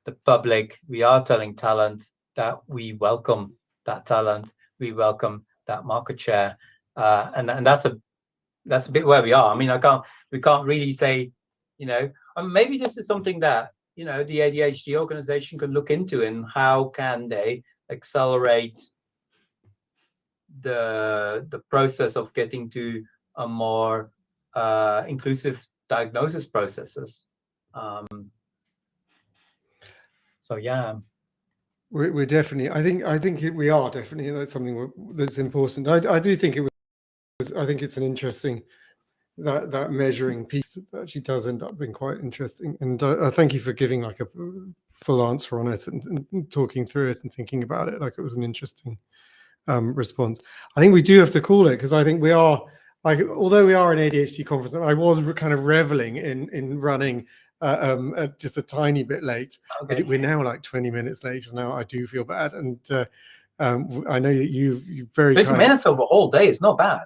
P: the public, we are telling talent that we welcome that talent, we welcome that market share, and that's a bit where we are. I mean, we can't really say, maybe this is something that the ADHD organization could look into, and how can they accelerate the process of getting to a more inclusive diagnosis processes. So yeah,
A: we're definitely. I think we are definitely. That's something that's important. I do think it was. I think it's an interesting that measuring piece that actually does end up being quite interesting. And I thank you for giving like a full answer on it and talking through it and thinking about it. Like, it was an interesting response. I think we do have to call it, because I think we are, like, although we are an ADHD conference, and I was kind of reveling in running just a tiny bit late.
P: Okay.
A: We're now like 20 minutes late, and now I do feel bad. And I know that you very
P: 20 minutes over a whole day is not bad.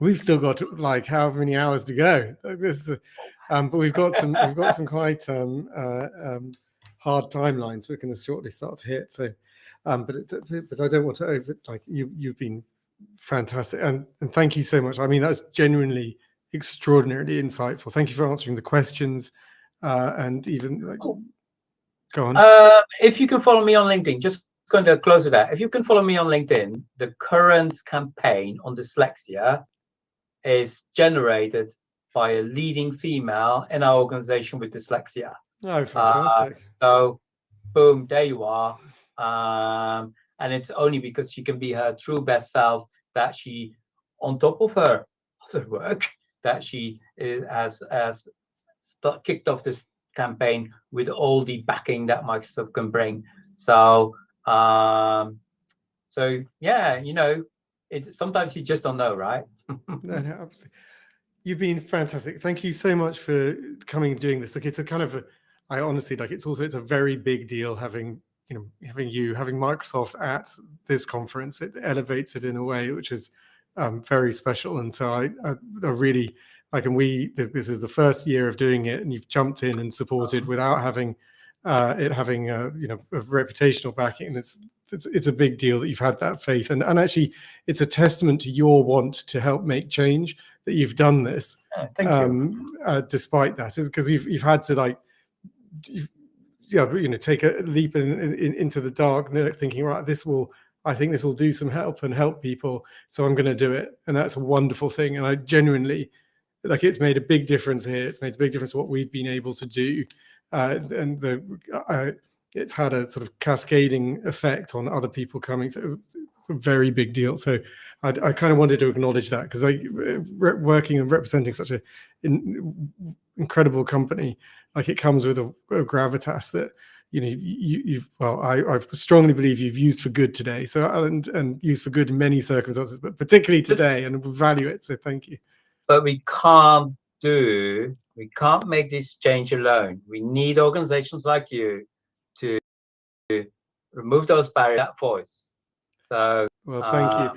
A: We've still got like how many hours to go. This, but we've got some quite hard timelines we're going to shortly start to hit. So, but I don't want to you've been fantastic, and thank you so much. I mean, that's genuinely extraordinarily insightful. Thank you for answering the questions, and even like, go on.
P: If you can follow me on LinkedIn, just going to close with that. If you can follow me on LinkedIn, the current campaign on dyslexia is generated by a leading female in our organization with dyslexia.
A: Oh, fantastic.
P: So boom, there you are. And it's only because she can be her true best self that she, on top of her other work, that she has kicked off this campaign with all the backing that Microsoft can bring. So so yeah, it's sometimes you just don't know, right?
A: No, absolutely. You've been fantastic. Thank you so much for coming and doing this. Like, it's a kind of I honestly, like, it's a very big deal having having Microsoft at this conference. It elevates it in a way which is very special. And so I really like, and this is the first year of doing it, and you've jumped in and supported without having it having a reputational backing. And it's a big deal that you've had that faith, and actually it's a testament to your want to help make change that you've done this.
P: Thank you.
A: Despite that, is because you've had to take a leap into the dark, thinking, right, I think this will do some help and help people, so I'm going to do it. And that's a wonderful thing. And I genuinely, like, it's made a big difference here. It's made a big difference what we've been able to do, and it's had a sort of cascading effect on other people coming. So it's a very big deal. So I kind of wanted to acknowledge that, because working and representing such an incredible company, like, it comes with a gravitas that I strongly believe you've used for good today. So and used for good in many circumstances, but particularly today, and we value it. So thank you.
P: But we can't do We can't make this change alone. We need organizations like you to remove those barriers, that voice. So,
A: well, thank you.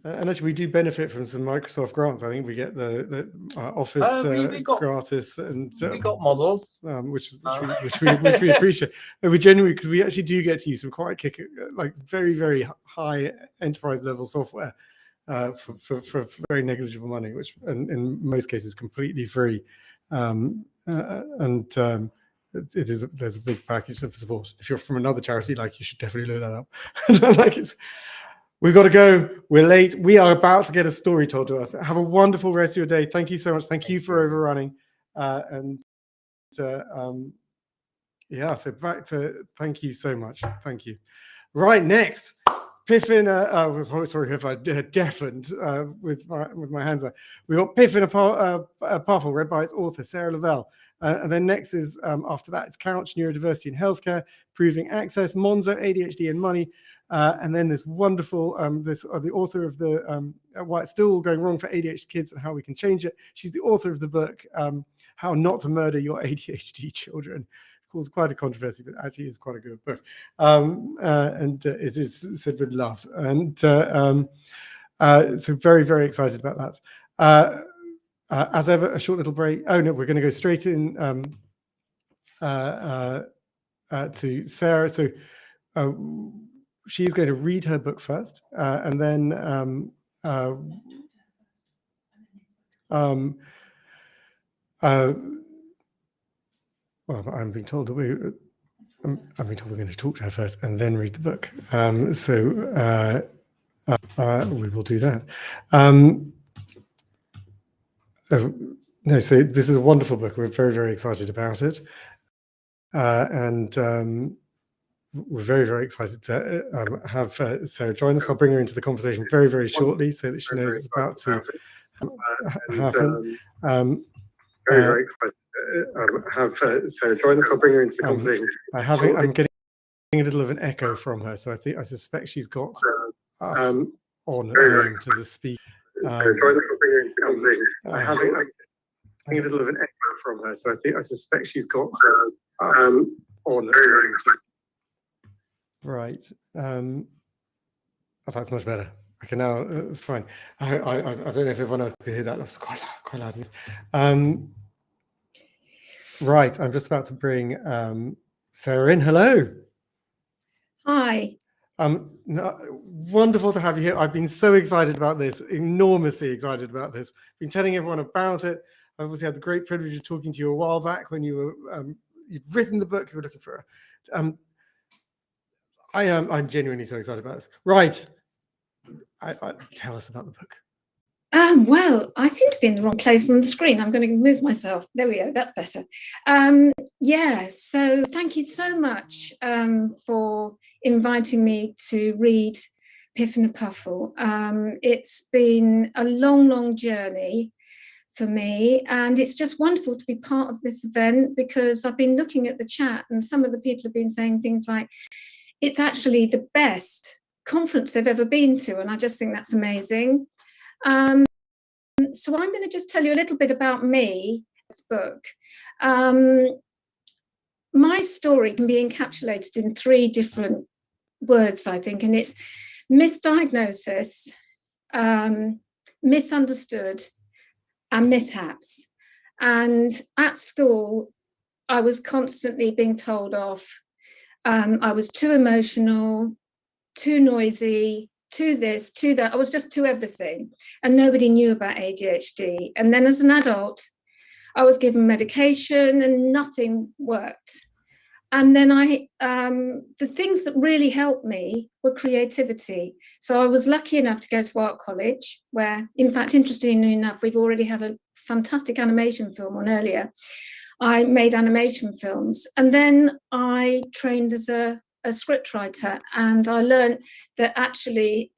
A: And actually, we do benefit from some Microsoft grants. I think we get the Office
P: we got,
A: gratis, and
P: we got models,
A: which we appreciate. And we genuinely, because we actually do get to use some quite like very, very high enterprise level software for very negligible money, which in most cases completely free. There's a big package of support. If you're from another charity, like, you should definitely look that up. Like, we've got to go. We're late. We are about to get a story told to us. Have a wonderful rest of your day. Thank you so much. Thank you for overrunning. Yeah, so back to, thank you so much. Thank you. Right, next, Piffin. Sorry if I deafened with my hands up. We got Piffin, a Powerful, read by its author, Sarah Lavelle. And then next is, after that, it's Couch, Neurodiversity in Healthcare, Proving Access, Monzo, ADHD and Money. And then this wonderful, the author of the Why It's Still Going Wrong for ADHD Kids and How We Can Change It. She's the author of the book, How Not to Murder Your ADHD Children. Caused quite a controversy, but actually is quite a good book. And it is said with love. And so very, very excited about that. As ever, a short little break. Oh no, we're going to go straight in to Sarah. So she's going to read her book first, and then well, I'm being told that we're going to talk to her first and then read the book. So we will do that. No, so this is a wonderful book. We're very, very excited about it. And we're very, very excited to have Sarah join us. I'll bring her into the conversation very, very shortly so that she knows it's about to happen. Very, very excited to have Sarah join us. I'll bring her into the conversation. I'm getting a little of an echo from her, so I suspect she's got us on at the moment as a speaker. Sarah join us. I'll bring her into the conversation. I'm getting a little of an echo from her, so I suspect she's got us on at the moment. Right. Oh, that's much better. Okay, now it's fine. I don't know if everyone else could hear that. That was quite loud. Right, I'm just about to bring Sarah in. Hello.
Q: Hi.
A: Wonderful to have you here. I've been so excited about this, enormously excited about this. Been telling everyone about it. I obviously had the great privilege of talking to you a while back when you were you'd written the book. You were looking for I'm genuinely so excited about this. Right. Tell us about the book.
Q: Well, I seem to be in the wrong place on the screen. I'm going to move myself. There we go. That's better. Yeah, so thank you so much for inviting me to read Piffin a Puffle. It's been a long, long journey for me, and it's just wonderful to be part of this event, because I've been looking at the chat and some of the people have been saying things like, it's actually the best conference they've ever been to, and I just think that's amazing. So I'm going to just tell you a little bit about me, the book. My story can be encapsulated in 3 different words, I think, and it's misdiagnosis, misunderstood, and mishaps. And at school, I was constantly being told off. I was too emotional, too noisy, too this, too that. I was just too everything, and nobody knew about ADHD. And then as an adult, I was given medication and nothing worked. And then the things that really helped me were creativity. So I was lucky enough to go to art college, where, in fact, interestingly enough, we've already had a fantastic animation film on earlier. I made animation films, and then I trained as a scriptwriter, and I learned that actually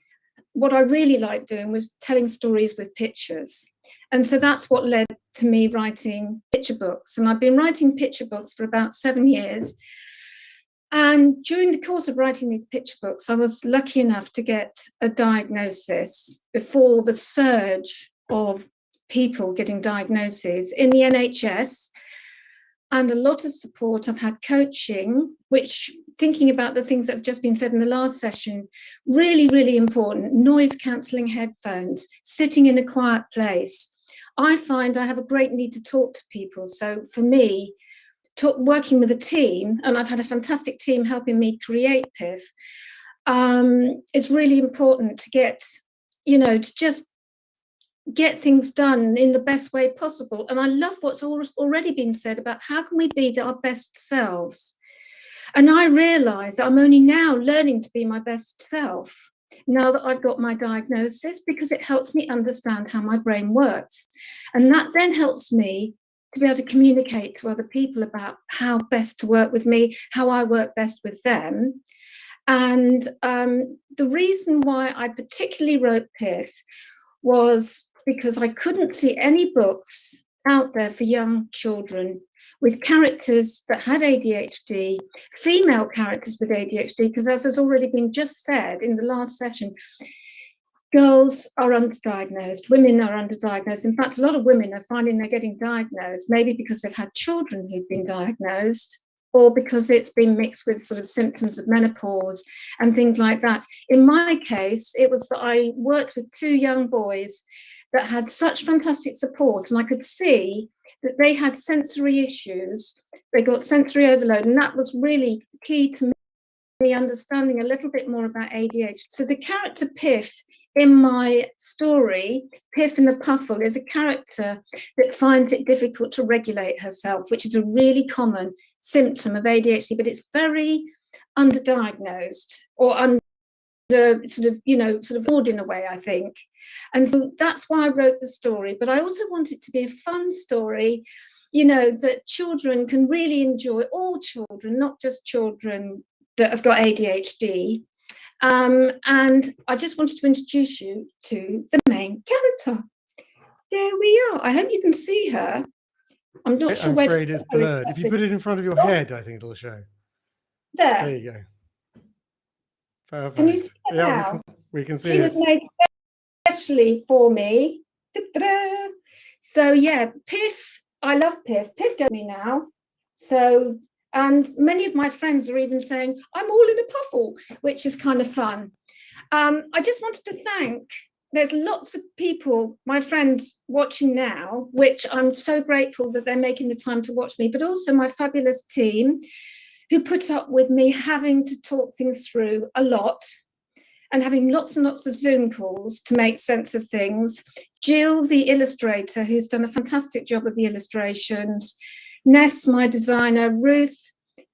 Q: what I really liked doing was telling stories with pictures. And so that's what led to me writing picture books. And I've been writing picture books for about 7 years. And during the course of writing these picture books, I was lucky enough to get a diagnosis before the surge of people getting diagnoses in the NHS, and a lot of support. I've had coaching, which, thinking about the things that have just been said in the last session, really, really important. Noise cancelling headphones, sitting in a quiet place. I find I have a great need to talk to people. So for me, working with a team, and I've had a fantastic team helping me create PIF, it's really important to get, to just get things done in the best way possible. And I love what's already been said about how can we be our best selves. And I realise that I'm only now learning to be my best self now that I've got my diagnosis, because it helps me understand how my brain works. And that then helps me to be able to communicate to other people about how best to work with me, how I work best with them. And the reason why I particularly wrote PIF was because I couldn't see any books out there for young children with characters that had ADHD, female characters with ADHD, because as has already been just said in the last session, girls are underdiagnosed, women are underdiagnosed. In fact, a lot of women are finding they're getting diagnosed, maybe because they've had children who've been diagnosed, or because it's been mixed with sort of symptoms of menopause and things like that. In my case, it was that I worked with 2 young boys that had such fantastic support, and I could see that they had sensory issues. They got sensory overload, and that was really key to me understanding a little bit more about ADHD. So the character Piff in my story, Piff in the Puffle, is a character that finds it difficult to regulate herself, which is a really common symptom of ADHD, but it's very underdiagnosed or sort of ignored in a way, I think. And so that's why I wrote the story. But I also want it to be a fun story, that children can really enjoy, all children, not just children that have got ADHD. And I just wanted to introduce you to the main character. There we are. I hope you can see her. I'm not sure where.
A: I'm afraid it's blurred. If you put it in front of your head, I think it'll show. There you go. Perfect.
Q: Can you see her now?
A: We can see
Q: it. She was made especially for me. Ta-da! So yeah, Piff. I love Piff. Piff got me now. So, and many of my friends are even saying, I'm all in a puffle, which is kind of fun. I just wanted to thank, there's lots of people, my friends watching now, which I'm so grateful that they're making the time to watch me, but also my fabulous team who put up with me having to talk things through a lot and having lots and lots of Zoom calls to make sense of things. Jill, the illustrator, who's done a fantastic job of the illustrations, Ness, my designer, Ruth,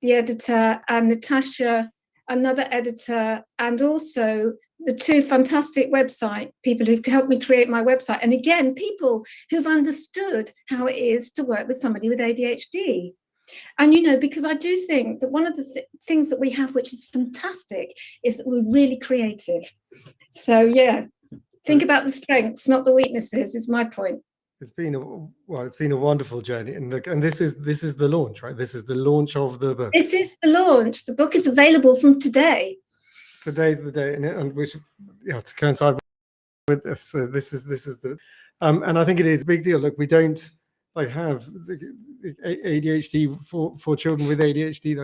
Q: the editor, and Natasha, another editor, and also the 2 fantastic website people who've helped me create my website. And again, people who've understood how it is to work with somebody with ADHD. And, because I do think that one of the things that we have, which is fantastic, is that we're really creative. So, yeah, think about the strengths, not the weaknesses, is my point.
A: It's been a wonderful journey, and this is the launch, right? This is the launch of the book.
Q: This is the launch. The book is available from today.
A: Today's the day, and we should, to coincide with this. So this is the, and I think it is a big deal. Look, we don't have ADHD for children with ADHD.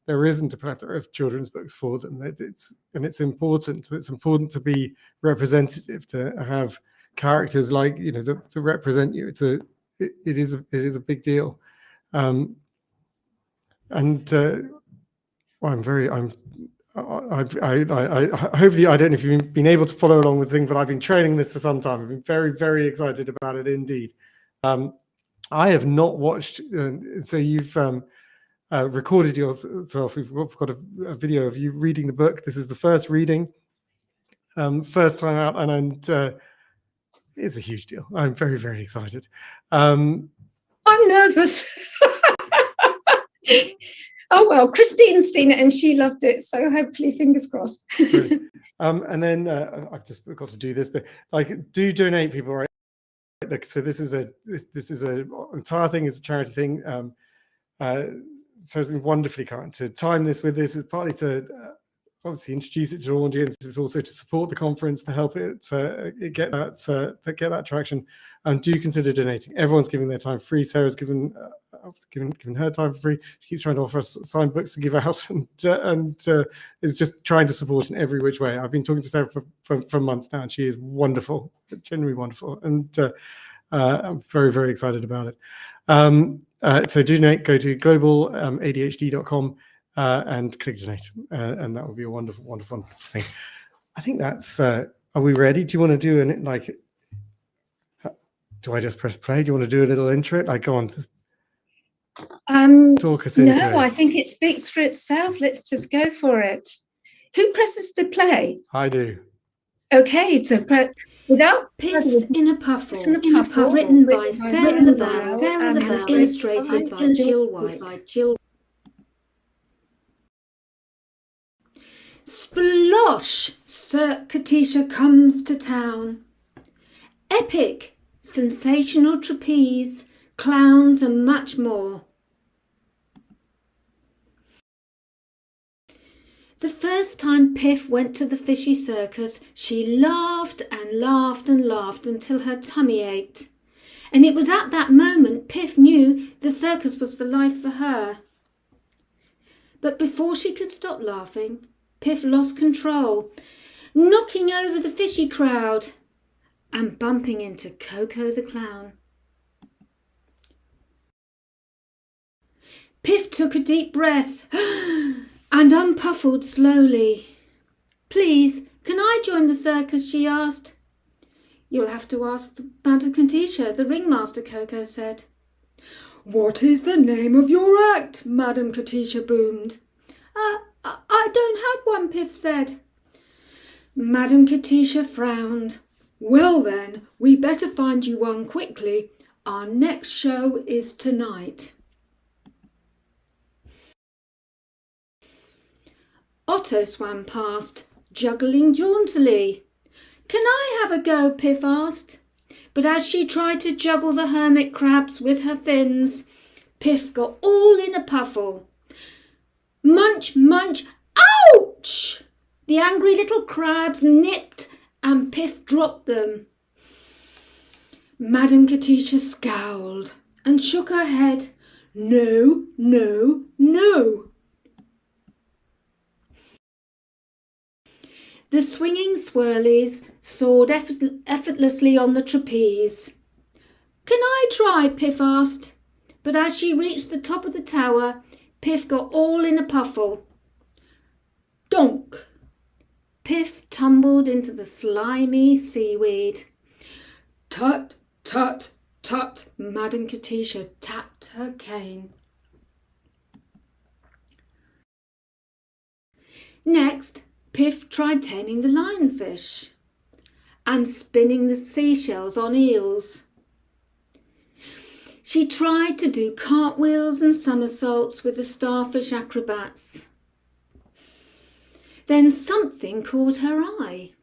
A: There isn't a plethora of children's books for them. It's important. It's important to be representative, to have characters to represent you. It is a big deal, and hopefully, I don't know if you've been able to follow along with things, but I've been training this for some time. I've been very, very excited about it indeed. I have not watched, so you've recorded yourself. We've got a video of you reading the book. This is the first reading, first time out, and it's a huge deal. I'm very, very excited.
Q: I'm nervous. Oh, well, Christine's seen it and she loved it. So hopefully, fingers crossed.
A: And then I've just got to do this, but do donate, people, right? Look, so this is a entire thing is a charity thing. So it's been wonderfully kind to time this with this. Is partly to obviously introduce it to your audience. It's also to support the conference, to help it get that traction. And do consider donating. Everyone's giving their time free. Sarah's given her time for free. She keeps trying to offer us signed books to give out, and is just trying to support in every which way. I've been talking to Sarah for months now, and she is wonderful, genuinely wonderful, and I'm very, very excited about it. So do donate. Go to globaladhd.com and click donate, and that would be a wonderful, wonderful, wonderful thing. I think that's. Are we ready? Do you want to do an like? Do I just press play? Do you want to do a little intro? Like, go on. Talk us into it.
Q: No, I think it speaks for itself. Let's just go for it. Who presses the play?
A: I do.
Q: Okay, so without
R: Piff in a Puffle, written by Sarah Lavelle and illustrated by Jill White. Splosh! Sir Katisha comes to town. Epic! Sensational trapeze, clowns and much more. The first time Piff went to the fishy circus, she laughed and laughed and laughed until her tummy ached. And it was at that moment Piff knew the circus was the life for her. But before she could stop laughing, Piff lost control, knocking over the fishy crowd and bumping into Coco the clown. Piff took a deep breath and unpuffled slowly. "Please, can I join the circus?" she asked. "You'll have to ask Madam Katisha, the ringmaster," Coco said. "What is the name of your act?" Madam Katisha boomed. I don't have one," Piff said. Madam Katisha frowned. "Well then, we better find you one quickly. Our next show is tonight." Otto swam past, juggling jauntily. "Can I have a go?" Piff asked. But as she tried to juggle the hermit crabs with her fins, Piff got all in a puffle. Munch, munch, ouch! The angry little crabs nipped and Piff dropped them. Madam Katisha scowled and shook her head. "No, no, no." The swinging swirlies soared effortlessly on the trapeze. "Can I try?" Piff asked. But as she reached the top of the tower, Piff got all in a puffle. Donk! Piff tumbled into the slimy seaweed. "Tut, tut, tut," Madam Katisha tapped her cane. Next, Piff tried taming the lionfish and spinning the seashells on eels. She tried to do cartwheels and somersaults with the starfish acrobats. Then something caught her eye.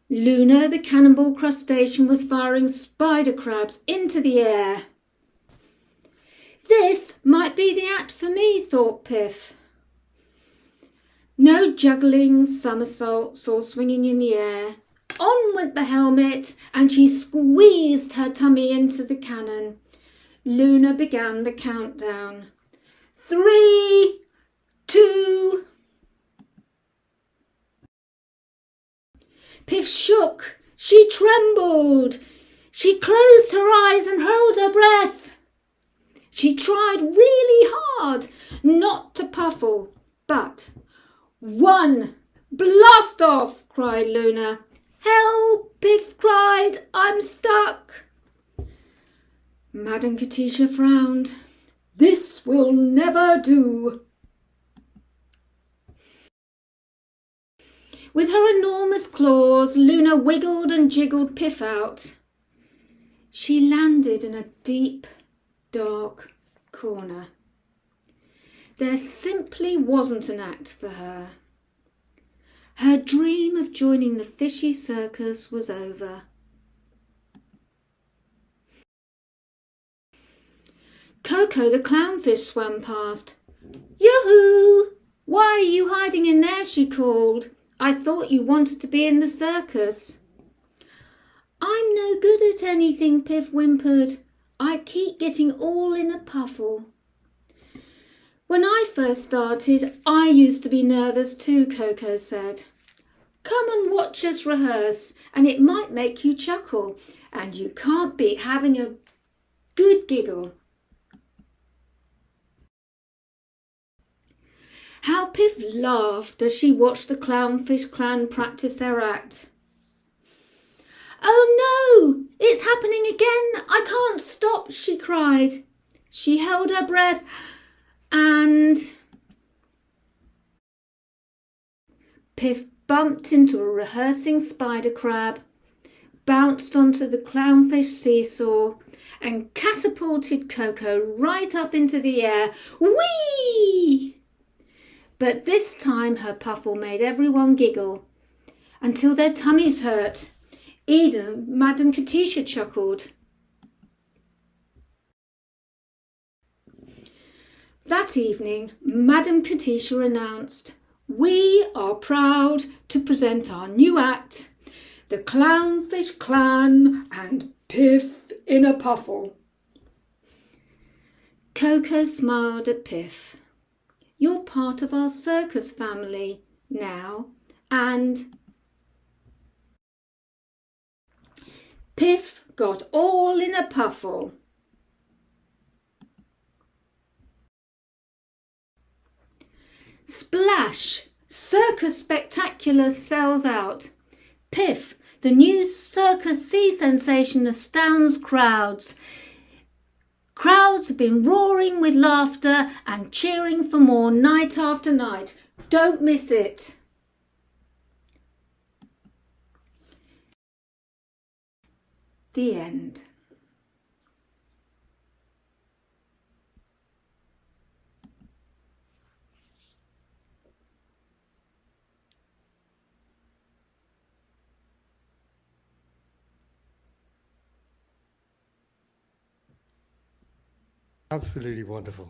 R: Luna, the cannibal crustacean, was firing spider crabs into the air. "This might be the act for me," thought Piff. No juggling, somersaults or swinging in the air. On went the helmet and she squeezed her tummy into the cannon. Luna began the countdown. 3, 2... Piff shook. She trembled. She closed her eyes and held her breath. She tried really hard not to puffle, but... "One! Blast off!" cried Luna. "Help!" Piff cried. "I'm stuck." Madam Katisha frowned. "This will never do." With her enormous claws, Luna wiggled and jiggled Piff out. She landed in a deep, dark corner. There simply wasn't an act for her. Her dream of joining the fishy circus was over. Coco the clownfish swam past. Yoo-hoo! Why are you hiding in there? She called. I thought you wanted to be in the circus. I'm no good at anything, Piff whimpered. I keep getting all in a puffle. When I first started, I used to be nervous too, Coco said. Come and watch us rehearse, and it might make you chuckle, and you can't beat having a good giggle. How Piff laughed as she watched the Clownfish clan practice their act. Oh no, it's happening again. I can't stop, she cried. She held her breath and Piff bumped into a rehearsing spider crab, bounced onto the clownfish seesaw and catapulted Coco right up into the air. Whee! But this time her puffle made everyone giggle until their tummies hurt. Even Madame Katisha chuckled. That evening, Madame Katisha announced, "We are proud to present our new act, The Clownfish Clan and Piff in a Puffle." Coco smiled at Piff. You're part of our circus family now, and Piff got all in a puffle. Splash! Circus Spectacular sells out. Piff, the new circus sea sensation, astounds crowds. Crowds have been roaring with laughter and cheering for more night after night. Don't miss it. The end.
A: Absolutely wonderful.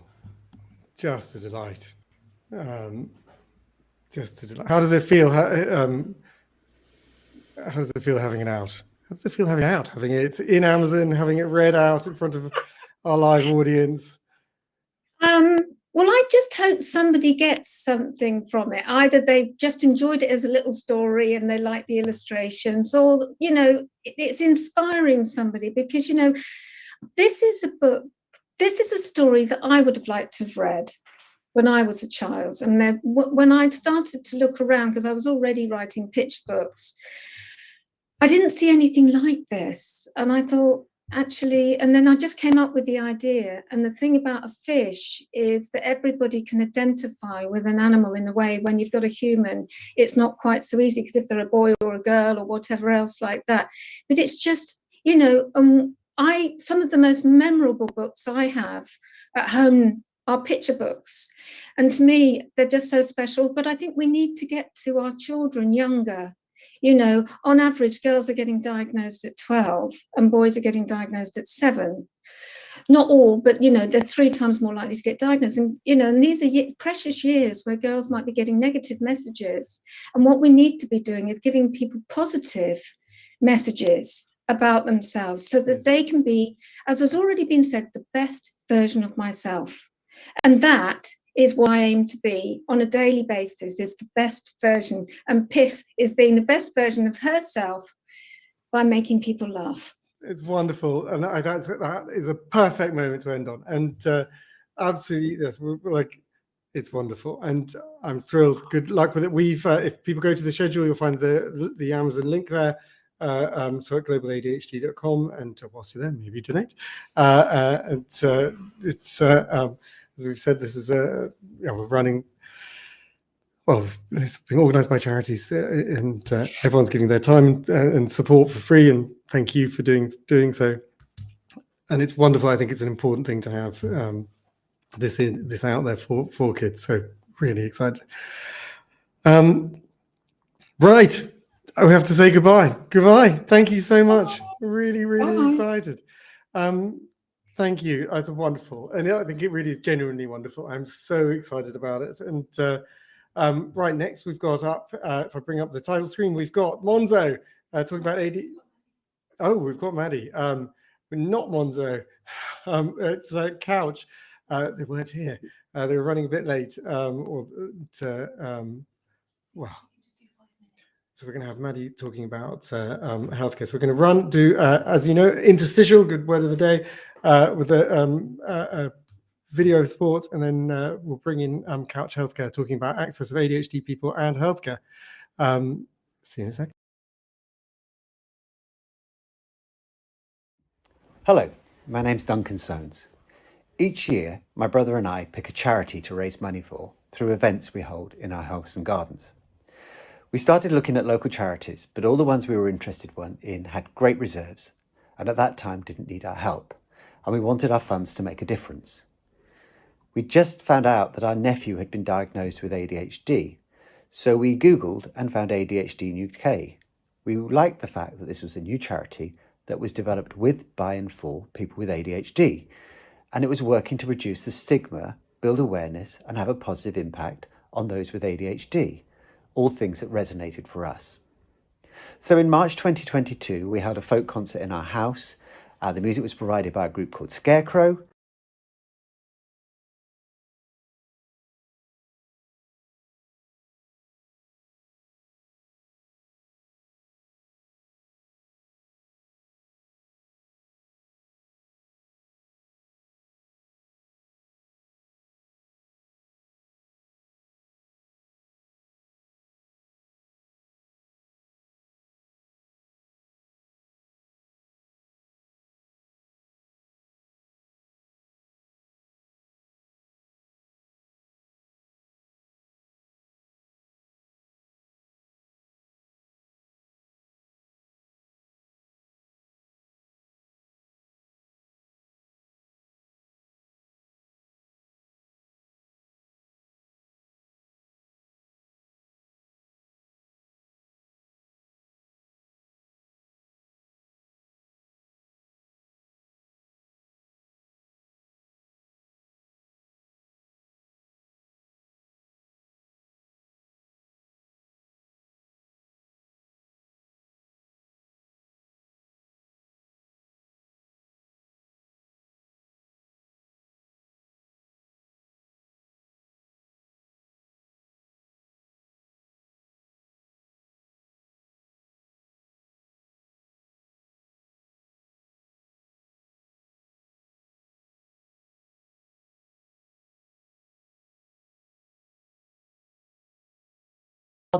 A: Just a delight. Just a delight. How does it feel? How does it feel having it out? How does it feel having it out? Having it in Amazon, having it read out in front of our live audience?
Q: Well, I just hope somebody gets something from it. Either they've just enjoyed it as a little story and they like the illustrations, or, you know, it's inspiring somebody, because, you know, this is a book, this is a story that I would have liked to have read when I was a child. And then when I started to look around, because I was already writing pitch books, I didn't see anything like this. And I thought, actually, and then I just came up with the idea. And the thing about a fish is that everybody can identify with an animal in a way. When you've got a human, it's not quite so easy, because if they're a boy or a girl or whatever else like that. But it's just, you know, some of the most memorable books I have at home are picture books. And to me, they're just so special. But I think we need to get to our children younger. You know, on average, girls are getting diagnosed at 12 and boys are getting diagnosed at 7. Not all, but, you know, they're 3 times more likely to get diagnosed. And, you know, and these are precious years where girls might be getting negative messages. And what we need to be doing is giving people positive messages about themselves so that they can be, as has already been said, the best version of myself. And that is what I aim to be on a daily basis, is the best version. And Piff is being the best version of herself by making people laugh.
A: It's wonderful. And that is a perfect moment to end on. And absolutely, yes, like, it's wonderful. And I'm thrilled. Good luck with it. We've, if people go to the schedule, you'll find the Amazon link there. So at globaladhd.com, and whilst you're there, maybe donate. It's as we've said, this is we're running. Well, it's being organised by charities, and everyone's giving their time and support for free. And thank you for doing so. And it's wonderful. I think it's an important thing to have this out there for kids. So really excited. Right. We have to say goodbye. Goodbye. Thank you so much. Really, really excited. Thank you. That's wonderful. And I think it really is genuinely wonderful. I'm so excited about it. And right next, we've got up, if I bring up the title screen, we've got Monzo talking about AD. Oh, we've got Maddie. Not Monzo. It's Couch. They weren't here. They were running a bit late. Well, so we're going to have Maddie talking about healthcare. So we're going to do, as you know, interstitial, good word of the day, with a video of sports, and then we'll bring in Couch Healthcare talking about access of ADHD people and healthcare. See you in a second.
N: Hello, my name's Duncan Soanes. Each year, my brother and I pick a charity to raise money for through events we hold in our house and gardens. We started looking at local charities, but all the ones we were interested in had great reserves, and at that time didn't need our help, and we wanted our funds to make a difference. We just found out that our nephew had been diagnosed with ADHD, so we Googled and found ADHD in UK. We liked the fact that this was a new charity that was developed with, by and for people with ADHD, and it was working to reduce the stigma, build awareness, and have a positive impact on those with ADHD, all things that resonated for us. So in March 2022, we held a folk concert in our house. The music was provided by a group called Scarecrow.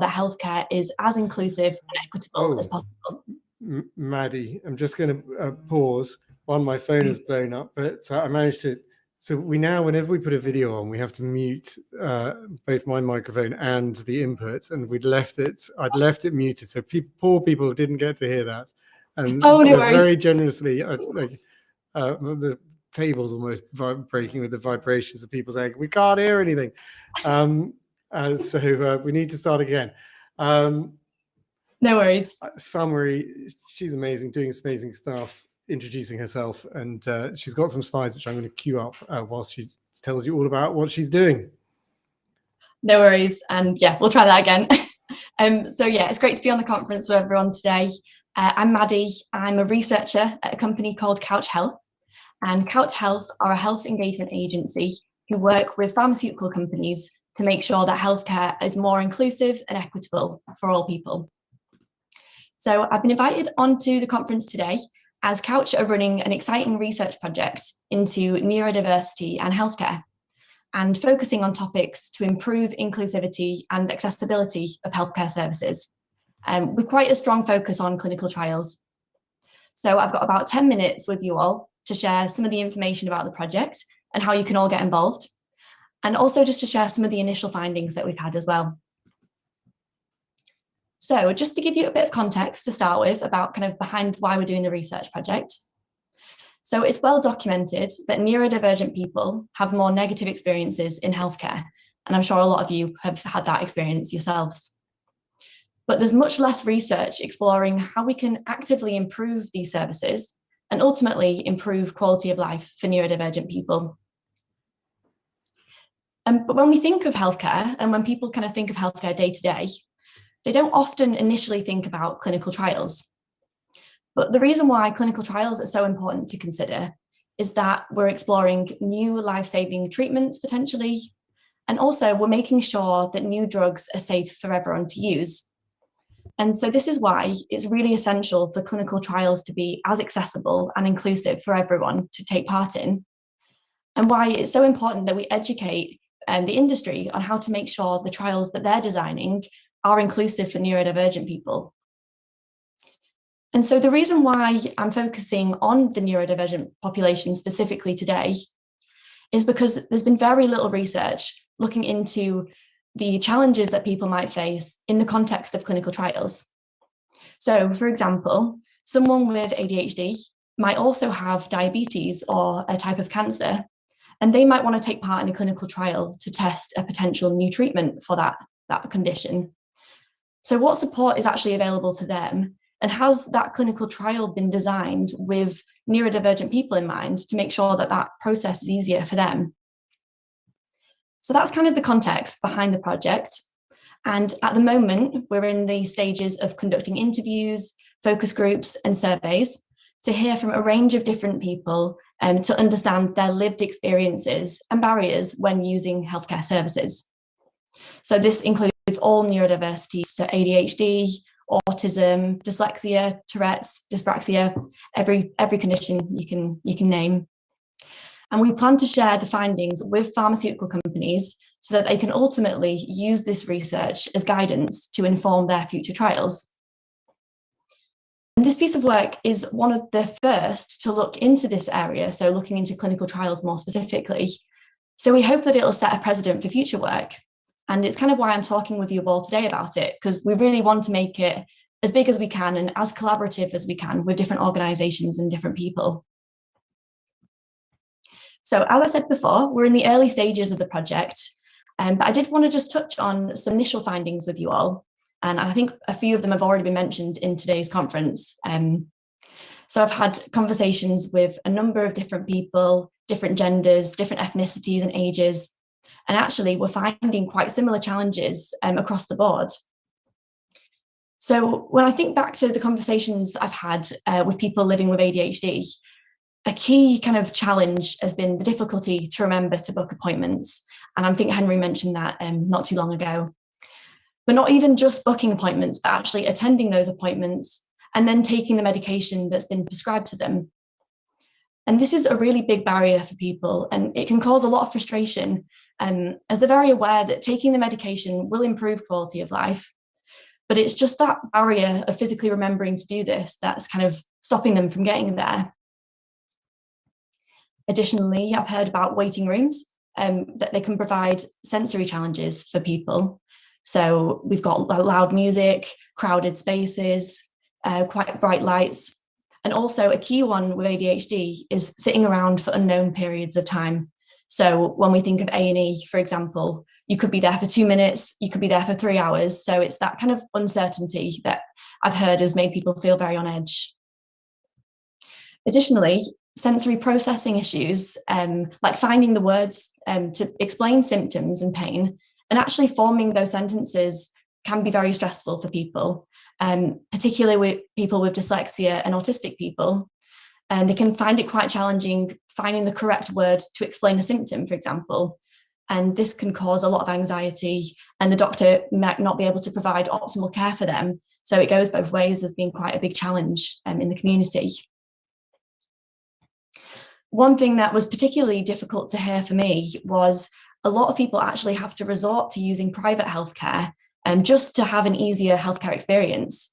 B: That healthcare is as inclusive and equitable as possible.
A: Maddie, I'm just going to pause. My phone has blown up, but I managed to. So we now, whenever we put a video on, we have to mute both my microphone and the input, and I'd left it muted, so poor people didn't get to hear that. And very generously, the table's almost breaking with the vibrations of people saying we can't hear anything. So we need to start again.
B: No worries.
A: Summary, she's amazing, doing amazing stuff, introducing herself, and she's got some slides which I'm going to queue up whilst she tells you all about what she's doing.
B: No worries, and yeah, we'll try that again. So yeah, it's great to be on the conference with everyone today. I'm Maddie. I'm a researcher at a company called Couch Health, and Couch Health are a health engagement agency who work with pharmaceutical companies to make sure that healthcare is more inclusive and equitable for all people. So I've been invited onto the conference today as Couch are running an exciting research project into neurodiversity and healthcare, and focusing on topics to improve inclusivity and accessibility of healthcare services, with quite a strong focus on clinical trials. So I've got about 10 minutes with you all to share some of the information about the project and how you can all get involved, and also just to share some of the initial findings that we've had as well. So just to give you a bit of context to start with about kind of behind why we're doing the research project. So it's well documented that neurodivergent people have more negative experiences in healthcare, and I'm sure a lot of you have had that experience yourselves. But there's much less research exploring how we can actively improve these services
S: and ultimately improve quality of life for neurodivergent people. But when we think of healthcare, and when people kind of think of healthcare day to day, they don't often initially think about clinical trials. But the reason why clinical trials are so important to consider is that we're exploring new life-saving treatments potentially, and also we're making sure that new drugs are safe for everyone to use. And so this is why it's really essential for clinical trials to be as accessible and inclusive for everyone to take part in, and why it's so important that we educate the industry on how to make sure the trials that they're designing are inclusive for neurodivergent people. And so the reason why I'm focusing on the neurodivergent population specifically today is because there's been very little research looking into the challenges that people might face in the context of clinical trials. So, for example, someone with ADHD might also have diabetes or a type of cancer, and they might want to take part in a clinical trial to test a potential new treatment for that condition. So what support is actually available to them? And has that clinical trial been designed with neurodivergent people in mind to make sure that that process is easier for them? So that's kind of the context behind the project. And at the moment, we're in the stages of conducting interviews, focus groups, and surveys to hear from a range of different people to understand their lived experiences and barriers when using healthcare services. So this includes all neurodiversity, so ADHD, autism, dyslexia, Tourette's, dyspraxia, every condition you can name. And we plan to share the findings with pharmaceutical companies so that they can ultimately use this research as guidance to inform their future trials. And this piece of work is one of the first to look into this area, so looking into clinical trials more specifically. So we hope that it'll set a precedent for future work. And it's kind of why I'm talking with you all today about it, because we really want to make it as big as we can and as collaborative as we can with different organisations and different people. So as I said before, we're in the early stages of the project, but I did want to just touch on some initial findings with you all. And I think a few of them have already been mentioned in today's conference. So I've had conversations with a number of different people, different genders, different ethnicities and ages. And actually, we're finding quite similar challenges across the board. So when I think back to the conversations I've had with people living with ADHD, a key kind of challenge has been the difficulty to remember to book appointments. And I think Henry mentioned that not too long ago. But not even just booking appointments, but actually attending those appointments and then taking the medication that's been prescribed to them. And this is a really big barrier for people, and it can cause a lot of frustration as they're very aware that taking the medication will improve quality of life. But it's just that barrier of physically remembering to do this that's kind of stopping them from getting there. Additionally, I've heard about waiting rooms, that they can provide sensory challenges for people. So we've got loud music, crowded spaces, quite bright lights. And also a key one with ADHD is sitting around for unknown periods of time. So when we think of A&E, for example, you could be there for 2 minutes, you could be there for 3 hours. So it's that kind of uncertainty that I've heard has made people feel very on edge. Additionally, sensory processing issues, like finding the words to explain symptoms and pain, and actually forming those sentences can be very stressful for people, particularly with people with dyslexia and autistic people. And they can find it quite challenging finding the correct word to explain a symptom, for example. And this can cause a lot of anxiety, and the doctor might not be able to provide optimal care for them. So it goes both ways as being quite a big challenge in the community. One thing that was particularly difficult to hear for me was a lot of people actually have to resort to using private healthcare just to have an easier healthcare experience.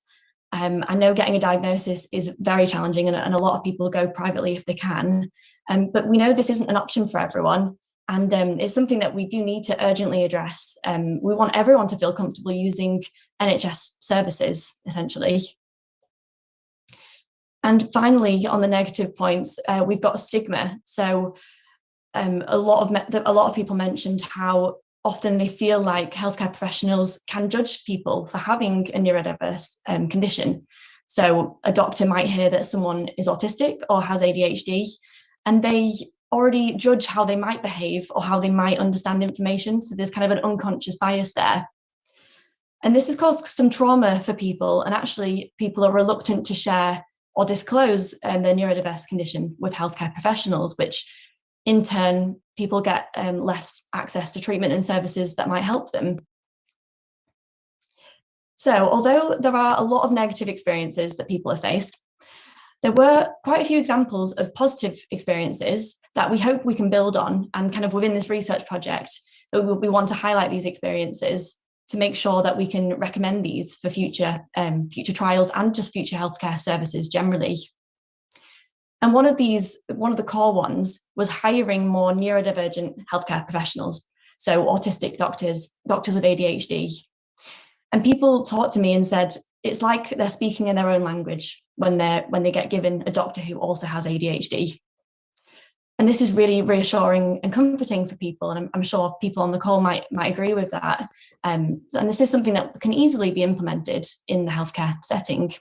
S: I know getting a diagnosis is very challenging, and a lot of people go privately if they can, but we know this isn't an option for everyone, and it's something that we do need to urgently address. We want everyone to feel comfortable using NHS services, essentially. And finally, on the negative points, we've got stigma. So a lot of people mentioned how often they feel like healthcare professionals can judge people for having a neurodiverse condition. So a doctor might hear that someone is autistic or has ADHD, and they already judge how they might behave or how they might understand information. So there's kind of an unconscious bias there. And this has caused some trauma for people, and actually people are reluctant to share or disclose their neurodiverse condition with healthcare professionals, which in turn, people get less access to treatment and services that might help them. So although there are a lot of negative experiences that people have faced, there were quite a few examples of positive experiences that we hope we can build on, and kind of within this research project, we want to highlight these experiences to make sure that we can recommend these for future trials and just future healthcare services generally. And one of the core ones was hiring more neurodivergent healthcare professionals, so autistic doctors with ADHD. And people talked to me and said, it's like they're speaking in their own language when they get given a doctor who also has ADHD. And this is really reassuring and comforting for people. And I'm sure people on the call might agree with that. And this is something that can easily be implemented in the healthcare setting.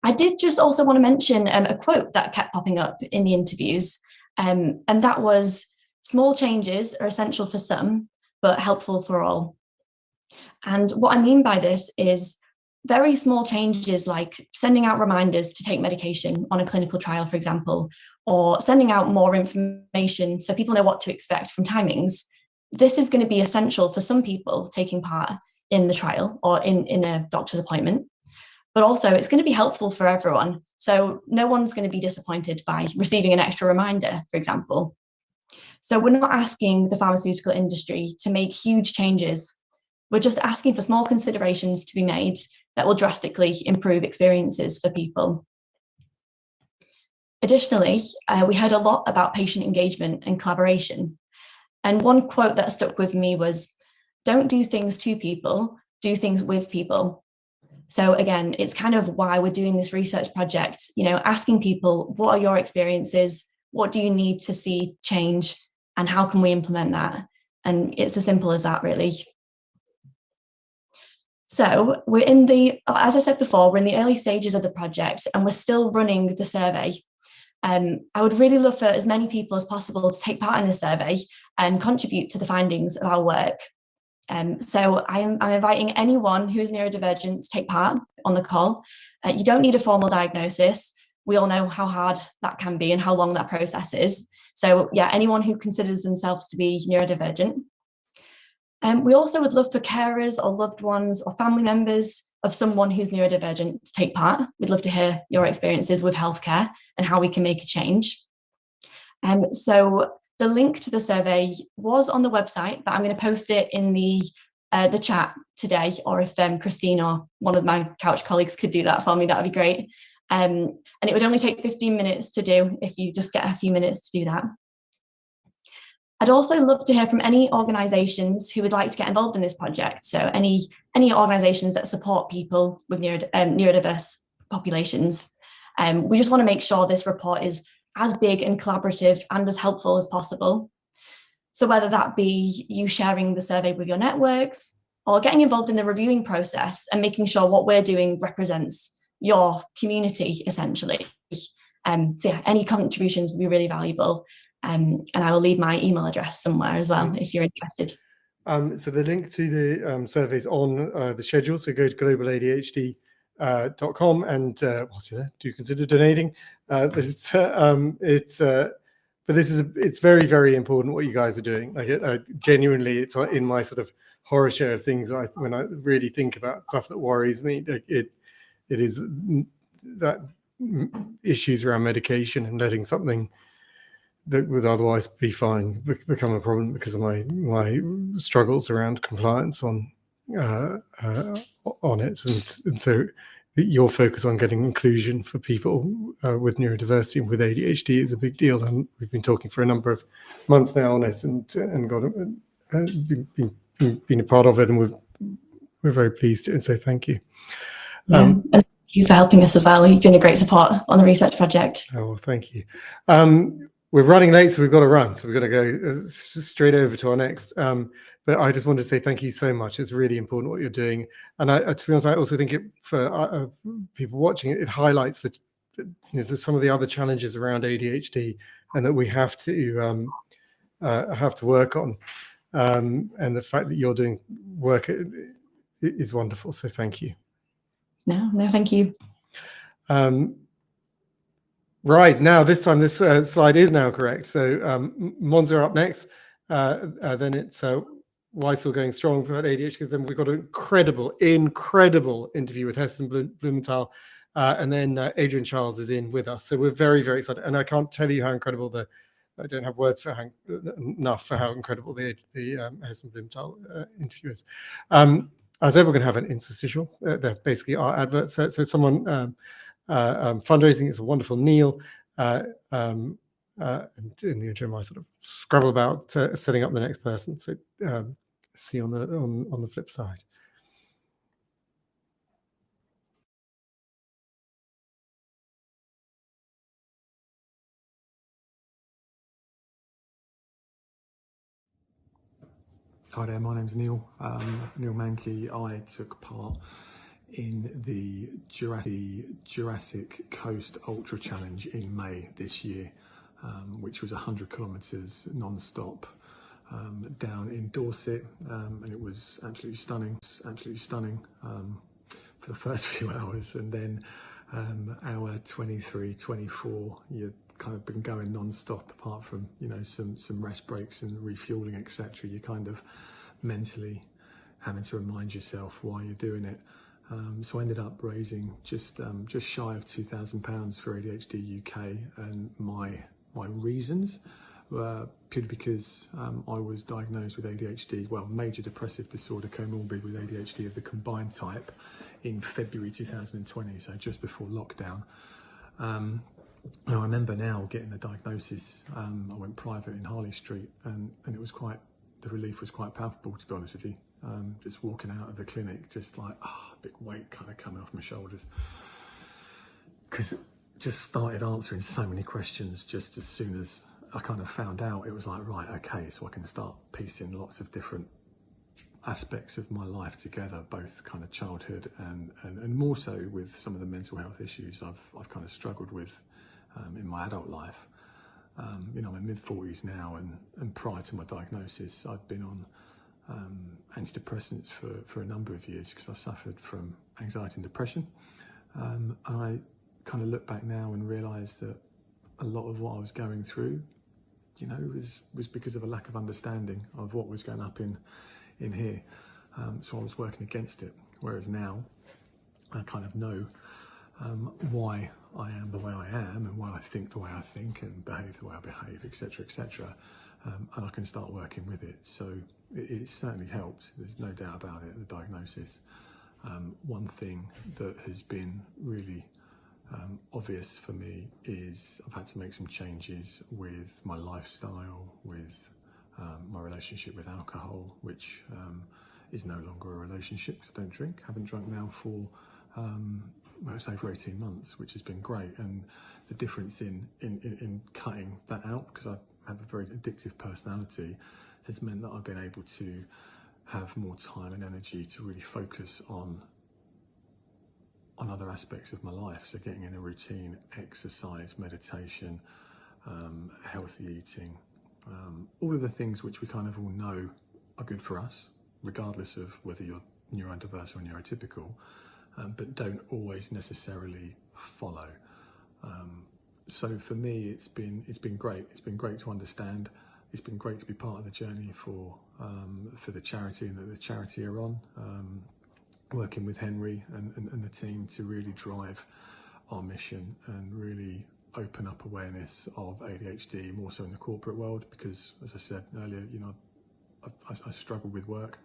S: I did just also want to mention a quote that kept popping up in the interviews. And that was, small changes are essential for some, but helpful for all. And what I mean by this is very small changes, like sending out reminders to take medication on a clinical trial, for example, or sending out more information so people know what to expect from timings. This is going to be essential for some people taking part in the trial or in a doctor's appointment, but also it's going to be helpful for everyone. So no one's going to be disappointed by receiving an extra reminder, for example. So we're not asking the pharmaceutical industry to make huge changes. We're just asking for small considerations to be made that will drastically improve experiences for people. Additionally, we heard a lot about patient engagement and collaboration. And one quote that stuck with me was, don't do things to people, do things with people. So again, it's kind of why we're doing this research project, asking people, what are your experiences? What do you need to see change? And how can we implement that? And it's as simple as that, really. So we're as I said before, we're in the early stages of the project and we're still running the survey. I would really love for as many people as possible to take part in the survey and contribute to the findings of our work. So I'm inviting anyone who is neurodivergent to take part on the call. You don't need a formal diagnosis. We all know how hard that can be and how long that process is. So yeah, anyone who considers themselves to be neurodivergent. We also would love for carers or loved ones or family members of someone who's neurodivergent to take part. We'd love to hear your experiences with healthcare and how we can make a change. So the link to the survey was on the website, but I'm going to post it in the chat today, or if Christine or one of my couch colleagues could do that for me, that would be great. And it would only take 15 minutes to do if you just get a few minutes to do that. I'd also love to hear from any organisations who would like to get involved in this project. So any organisations that support people with neurodiverse populations. We just want to make sure this report is as big and collaborative and as helpful as possible. So whether that be you sharing the survey with your networks or getting involved in the reviewing process and making sure what we're doing represents your community, essentially. So yeah, any contributions would be really valuable. And I will leave my email address somewhere as well if you're interested.
A: So the link to the survey is on the schedule. So go to globaladhd.com and whilst you're there, do consider donating. But it's very, very important what you guys are doing. Like genuinely, it's in my sort of horror share of things. When I really think about stuff that worries me, it is that issues around medication and letting something that would otherwise be fine become a problem because of my struggles around compliance on it, and so your focus on getting inclusion for people with neurodiversity and with ADHD is a big deal, and we've been talking for a number of months now on it, and been a part of it, and we're very pleased to, and so thank you.
S: And thank you for helping us as well. You've been a great support on the research project.
A: Oh, well, thank you. We're running late, so we've got to run. So we've got to go straight over to our next. But I just want to say thank you so much. It's really important what you're doing. And to be honest, I also think for people watching it, it highlights that some of the other challenges around ADHD and that we have to work on. And the fact that you're doing work is wonderful. So thank you.
S: No, thank you.
A: Right, now this time this slide is now correct. So Monza up next. Then it's why still going strong for that ADHD. Then we've got an incredible interview with Heston Blumenthal. And then Adrian Charles is in with us. So we're very, very excited. And I can't tell you how incredible I don't have words for enough for how incredible the Heston Blumenthal interview is. As ever, we're going to have an interstitial. They're basically our adverts. So someone fundraising is a wonderful Neil. And in the interim, I sort of scrabble about setting up the next person. So see you on the flip side.
T: Hi there, my name's Neil, Neil Mankey. I took part in the Jurassic Coast Ultra Challenge in May this year, which was 100 kilometres non-stop down in Dorset, and it was absolutely stunning for the first few hours, and then hour 23, 24, you've kind of been going non-stop, apart from some rest breaks and refueling, etc. You're kind of mentally having to remind yourself why you're doing it. So I ended up raising just shy of £2,000 for ADHD UK, and my reasons were purely because I was diagnosed with ADHD, well, major depressive disorder comorbid with ADHD of the combined type in February 2020, so just before lockdown. And I remember now getting the diagnosis. I went private in Harley Street, and it was the relief was quite palpable, to be honest with you. Just walking out of the clinic, just like a big weight kind of coming off my shoulders, because just started answering so many questions just as soon as I kind of found out. It was like, right, okay, so I can start piecing lots of different aspects of my life together, both kind of childhood and more so with some of the mental health issues I've kind of struggled with in my adult life. I'm in mid-40s now, and prior to my diagnosis, I'd been on antidepressants for a number of years because I suffered from anxiety and depression. And I kind of look back now and realise that a lot of what I was going through, was because of a lack of understanding of what was going up in here. So I was working against it, whereas now I kind of know why I am the way I am and why I think the way I think and behave the way I behave, etc., etc. And I can start working with it. So it certainly helped. There's no doubt about it, the diagnosis. One thing that has been really obvious for me is I've had to make some changes with my lifestyle, with my relationship with alcohol, which is no longer a relationship because I don't drink. Haven't drunk now for it's over 18 months, which has been great. And the difference in cutting that out, because I have a very addictive personality, has meant that I've been able to have more time and energy to really focus on other aspects of my life. So getting in a routine, exercise, meditation, healthy eating, all of the things which we kind of all know are good for us, regardless of whether you're neurodiverse or neurotypical, but don't always necessarily follow. So for me, it's been great. It's been great to understand. It's been great to be part of the journey for the charity and that the charity are on. Working with Henry and the team to really drive our mission and really open up awareness of ADHD, more so in the corporate world, because as I said earlier, I struggle with work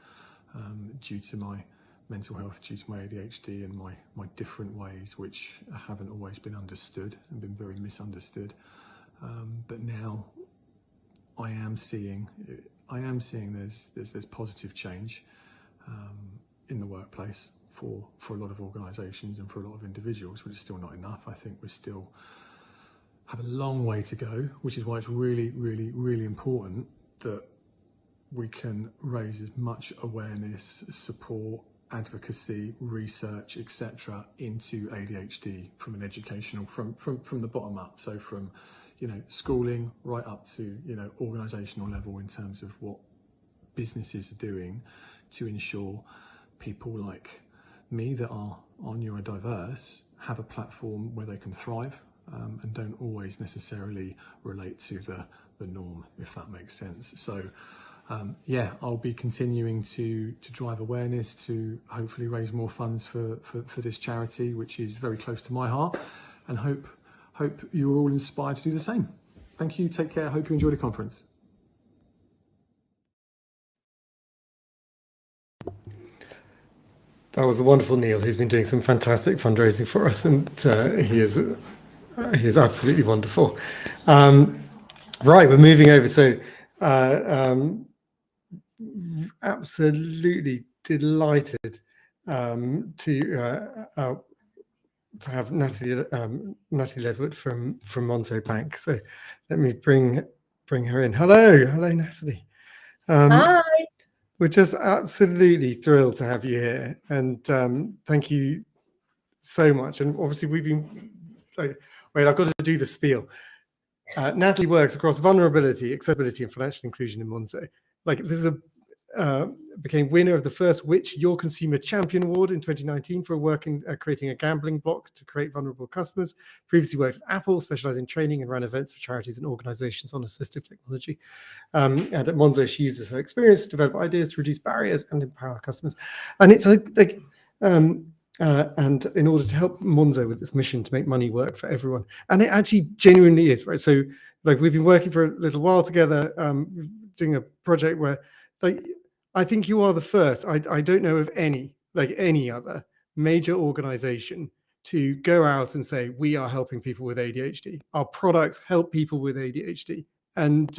T: due to my mental health, due to my ADHD and my different ways, which haven't always been understood and been very misunderstood. But now I am seeing there's positive change in the workplace for a lot of organisations and for a lot of individuals, which is still not enough. I think we still have a long way to go, which is why it's really, really, really important that we can raise as much awareness, support, advocacy, research, etc. into ADHD from an educational, from the bottom up. So from, schooling right up to, organisational level in terms of what businesses are doing to ensure people like me that are neurodiverse have a platform where they can thrive and don't always necessarily relate to the norm, if that makes sense. So I'll be continuing to drive awareness, to hopefully raise more funds for this charity, which is very close to my heart, and hope you're all inspired to do the same. Thank you, take care, hope you enjoy the conference.
A: That was the wonderful Neil, who's been doing some fantastic fundraising for us, and he is absolutely wonderful. Right, we're moving over. So absolutely delighted to have Natalie Ledwood from Monzo Bank. So let me bring her in. Hello, Natalie.
U: Hi.
A: We're just absolutely thrilled to have you here, and thank you so much. And obviously, we've been wait, I've got to do the spiel. Natalie works across vulnerability, accessibility, and financial inclusion in Monzo. This is became winner of the first Which Your Consumer Champion Award in 2019 for work in creating a gambling block to create vulnerable customers. Previously worked at Apple, specializing in training and ran events for charities and organizations on assistive technology. And at Monzo, she uses her experience to develop ideas to reduce barriers and empower customers. And it's and in order to help Monzo with its mission to make money work for everyone. And it actually genuinely is, right? So we've been working for a little while together, doing a project where I think you are the first. I don't know of any other major organization to go out and say, we are helping people with ADHD. Our products help people with ADHD. And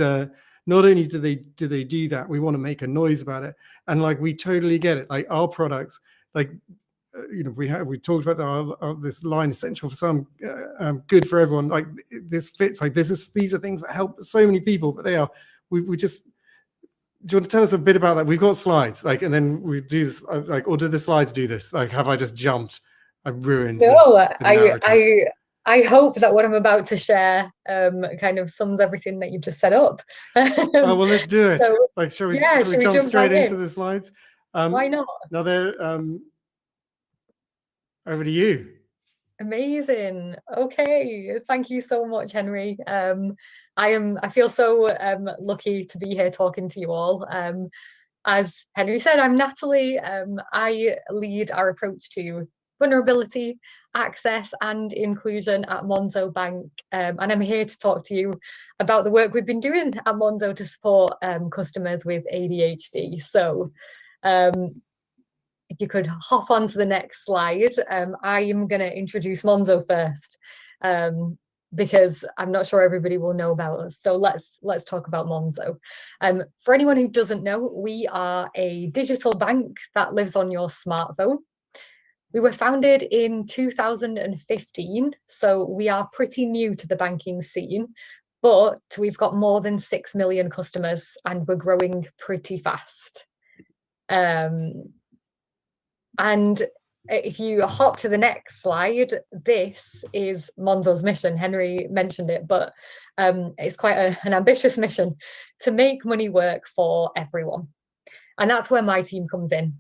A: not only do they do that, we want to make a noise about it. And we totally get it. Our products, we talked about this line, essential for some, good for everyone. This fits. These are things that help so many people, but they are. We just. Do you want to tell us a bit about that? We've got slides, and then we do this, or do the slides do this? Have I just jumped? I've ruined.
U: No, I hope that what I'm about to share kind of sums everything that you've just set up.
A: Well, let's do it.
U: So,
A: shall we jump straight into the slides?
U: Why not?
A: Now they're over to you.
U: Amazing. Okay, thank you so much, Henry. I feel so lucky to be here talking to you all. As Henry said, I'm Natalie. I lead our approach to vulnerability, access and inclusion at Monzo Bank. And I'm here to talk to you about the work we've been doing at Monzo to support customers with ADHD. So if you could hop on to the next slide, I am going to introduce Monzo first, because I'm not sure everybody will know about us. So let's talk about Monzo. For anyone who doesn't know, we are a digital bank that lives on your smartphone. We were founded in 2015, so we are pretty new to the banking scene, but we've got more than 6 million customers and we're growing pretty fast. And if you hop to the next slide, this is Monzo's mission. Henry mentioned it, but it's quite an ambitious mission to make money work for everyone. And that's where my team comes in.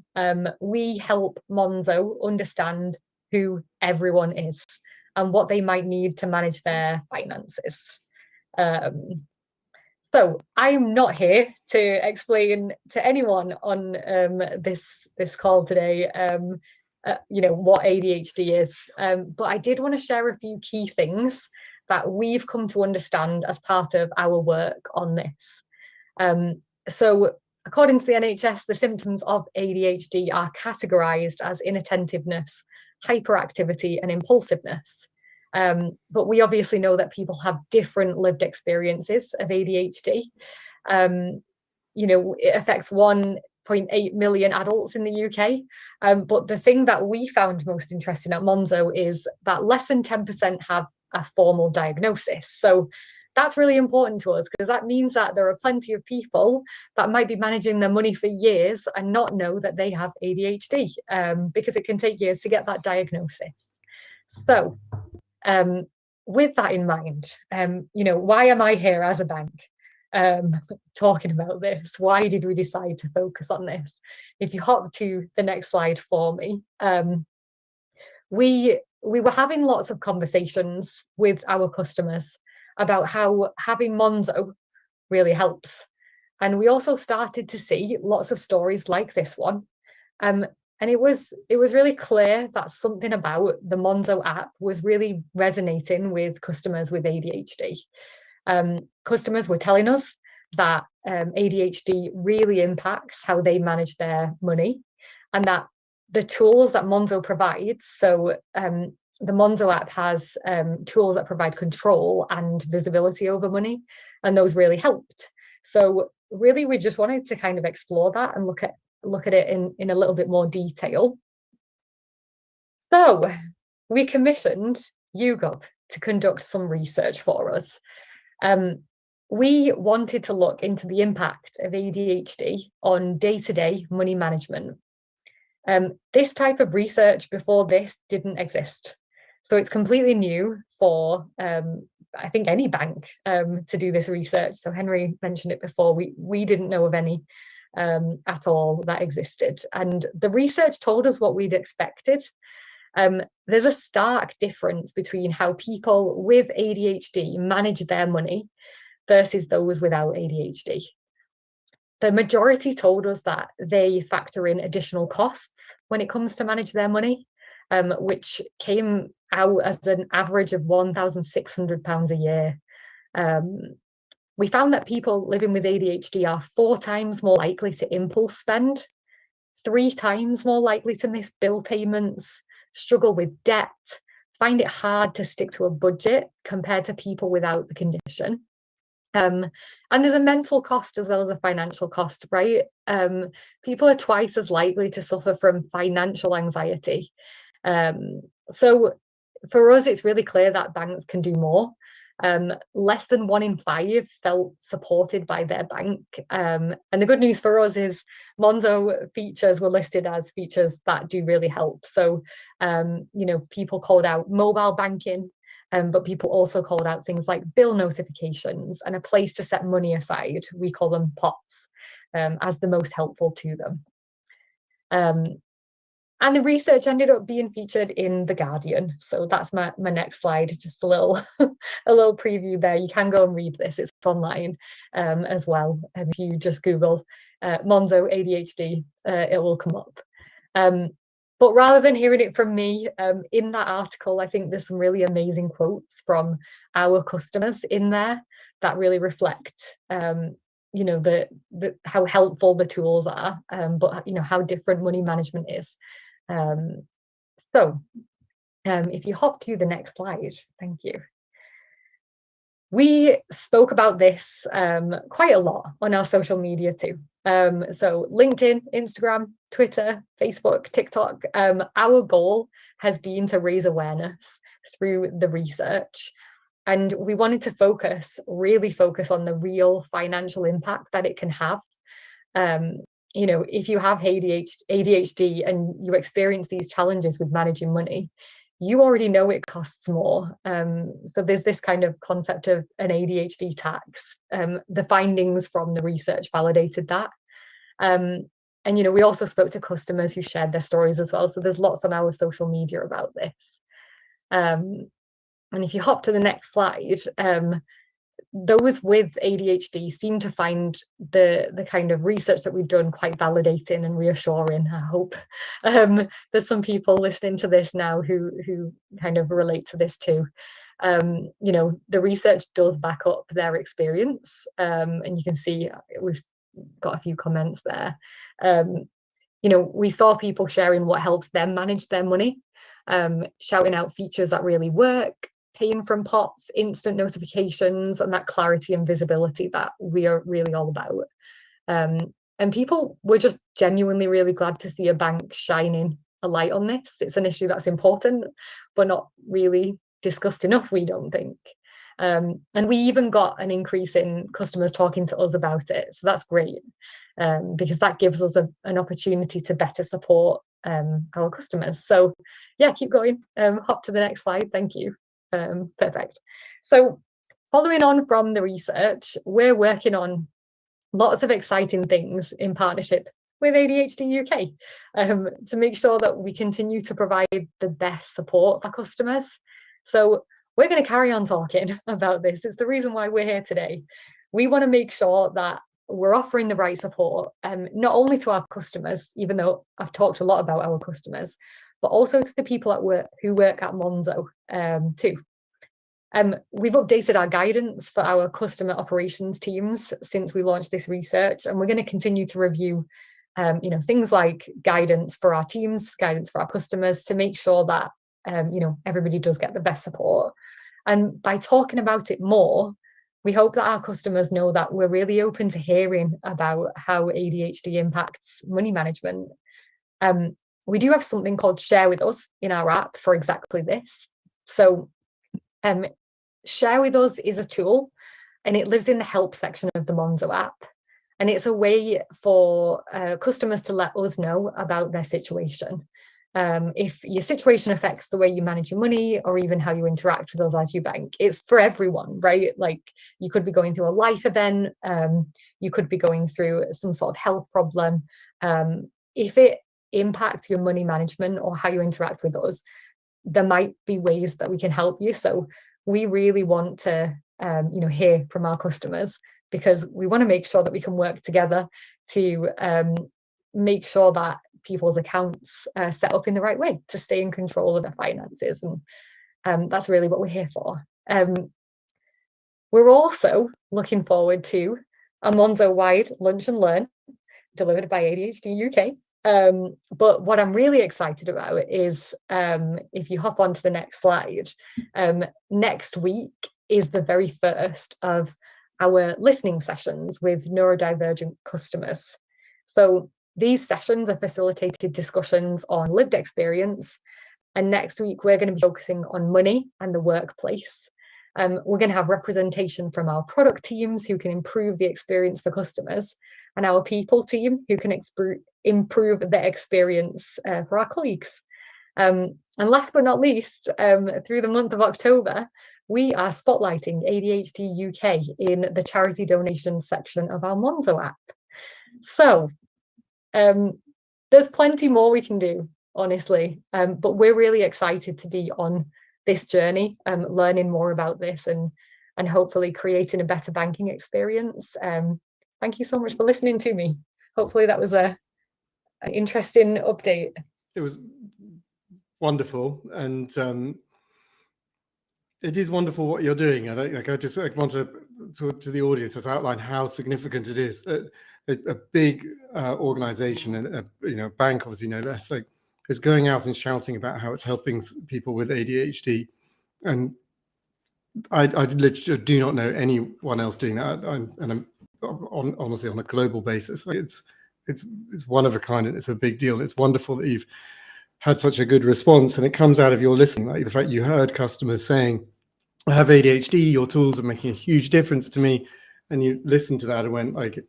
U: We help Monzo understand who everyone is and what they might need to manage their finances. So I'm not here to explain to anyone on this call today, what ADHD is, but I did want to share a few key things that we've come to understand as part of our work on this. So according to the NHS, the symptoms of ADHD are categorised as inattentiveness, hyperactivity and impulsiveness. But we obviously know that people have different lived experiences of ADHD. It affects 1.8 million adults in the UK. But the thing that we found most interesting at Monzo is that less than 10% have a formal diagnosis. So that's really important to us, because that means that there are plenty of people that might be managing their money for years and not know that they have ADHD, because it can take years to get that diagnosis. So with that in mind, why am I here as a bank talking about this? Why did we decide to focus on this? If you hop to the next slide for me, we were having lots of conversations with our customers about how having Monzo really helps. And we also started to see lots of stories like this one. And it was really clear that something about the Monzo app was really resonating with customers with ADHD. Customers were telling us that ADHD really impacts how they manage their money, and that the tools that Monzo provides, so the Monzo app has tools that provide control and visibility over money, and those really helped. So really, we just wanted to kind of explore that and look at it in a little bit more detail. So we commissioned YouGov to conduct some research for us. We wanted to look into the impact of ADHD on day-to-day money management. This type of research before this didn't exist. So it's completely new for, I think, any bank to do this research. So Henry mentioned it before, we didn't know of any at all that existed. And the research told us what we'd expected. There's a stark difference between how people with ADHD manage their money versus those without ADHD. The majority told us that they factor in additional costs when it comes to manage their money, which came out as an average of £1,600 a year. We found that people living with ADHD are 4 times more likely to impulse spend, 3 times more likely to miss bill payments, struggle with debt, find it hard to stick to a budget compared to people without the condition. And there's a mental cost as well as a financial cost, right? People are twice as likely to suffer from financial anxiety. So for us, it's really clear that banks can do more. Less than 1 in 5 felt supported by their bank. And the good news for us is Monzo features were listed as features that do really help. So, people called out mobile banking, but people also called out things like bill notifications and a place to set money aside. We call them pots, as the most helpful to them. And the research ended up being featured in The Guardian. So that's my next slide, just a little preview there. You can go and read this, it's online as well. If you just Google Monzo ADHD, it will come up. But rather than hearing it from me, in that article, I think there's some really amazing quotes from our customers in there that really reflect how helpful the tools are, but how different money management is. If you hop to the next slide, thank you. We spoke about this quite a lot on our social media too. So LinkedIn, Instagram, Twitter, Facebook, TikTok. Our goal has been to raise awareness through the research. And we wanted to really focus on the real financial impact that it can have. If you have ADHD and you experience these challenges with managing money, you already know it costs more. So there's this kind of concept of an ADHD tax. The findings from the research validated that. We also spoke to customers who shared their stories as well. So there's lots on our social media about this. And if you hop to the next slide, those with ADHD seem to find the kind of research that we've done quite validating and reassuring, I hope. There's some people listening to this now who kind of relate to this too. The research does back up their experience, and you can see we've got a few comments there. We saw people sharing what helps them manage their money, shouting out features that really work, paying from pots, instant notifications, and that clarity and visibility that we are really all about. And people were just genuinely really glad to see a bank shining a light on this. It's an issue that's important, but not really discussed enough, we don't think. And we even got an increase in customers talking to us about it. So that's great, because that gives us an opportunity to better support our customers. So yeah, keep going. Hop to the next slide. Thank you. Perfect. So following on from the research, we're working on lots of exciting things in partnership with ADHD UK to make sure that we continue to provide the best support for customers. So we're going to carry on talking about this. It's the reason why we're here today. We want to make sure that we're offering the right support, not only to our customers, even though I've talked a lot about our customers, but also to the people at work who work at Monzo too. We've updated our guidance for our customer operations teams since we launched this research, and we're going to continue to review things like guidance for our teams, guidance for our customers, to make sure that everybody does get the best support. And by talking about it more, we hope that our customers know that we're really open to hearing about how ADHD impacts money management. We do have something called Share With Us in our app for exactly this. So Share With Us is a tool, and it lives in the help section of the Monzo app. And it's a way for customers to let us know about their situation. If your situation affects the way you manage your money, or even how you interact with us as you bank, it's for everyone, right? Like, you could be going through a life event, you could be going through some sort of health problem. If it impacts your money management or how you interact with us, there might be ways that we can help you. So we really want to hear from our customers, because we want to make sure that we can work together to make sure that people's accounts are set up in the right way to stay in control of their finances. And that's really what we're here for. We're also looking forward to a Monzo-wide lunch and learn delivered by ADHD UK. But what I'm really excited about is, if you hop on to the next slide, next week is the very first of our listening sessions with neurodivergent customers. So these sessions are facilitated discussions on lived experience. And next week, we're going to be focusing on money and the workplace. We're going to have representation from our product teams who can improve the experience for customers, and our people team who can improve the experience for our colleagues. And last but not least, through the month of October, we are spotlighting ADHD UK in the charity donations section of our Monzo app. So there's plenty more we can do, honestly, but we're really excited to be on this journey, learning more about this and hopefully creating a better banking experience. Thank you so much for listening to me. Hopefully that was an interesting update.
A: It was wonderful, and it is wonderful what you're doing. And I want to talk to the audience, just outline how significant it is that a big organization and a bank, obviously no less, is going out and shouting about how it's helping people with ADHD. And I literally do not know anyone else doing that. I'm honestly on a global basis. It's one of a kind, and it's a big deal. It's wonderful that you've had such a good response, and it comes out of your listening, like the fact you heard customers saying, I have ADHD, your tools are making a huge difference to me, and you listened to that and went like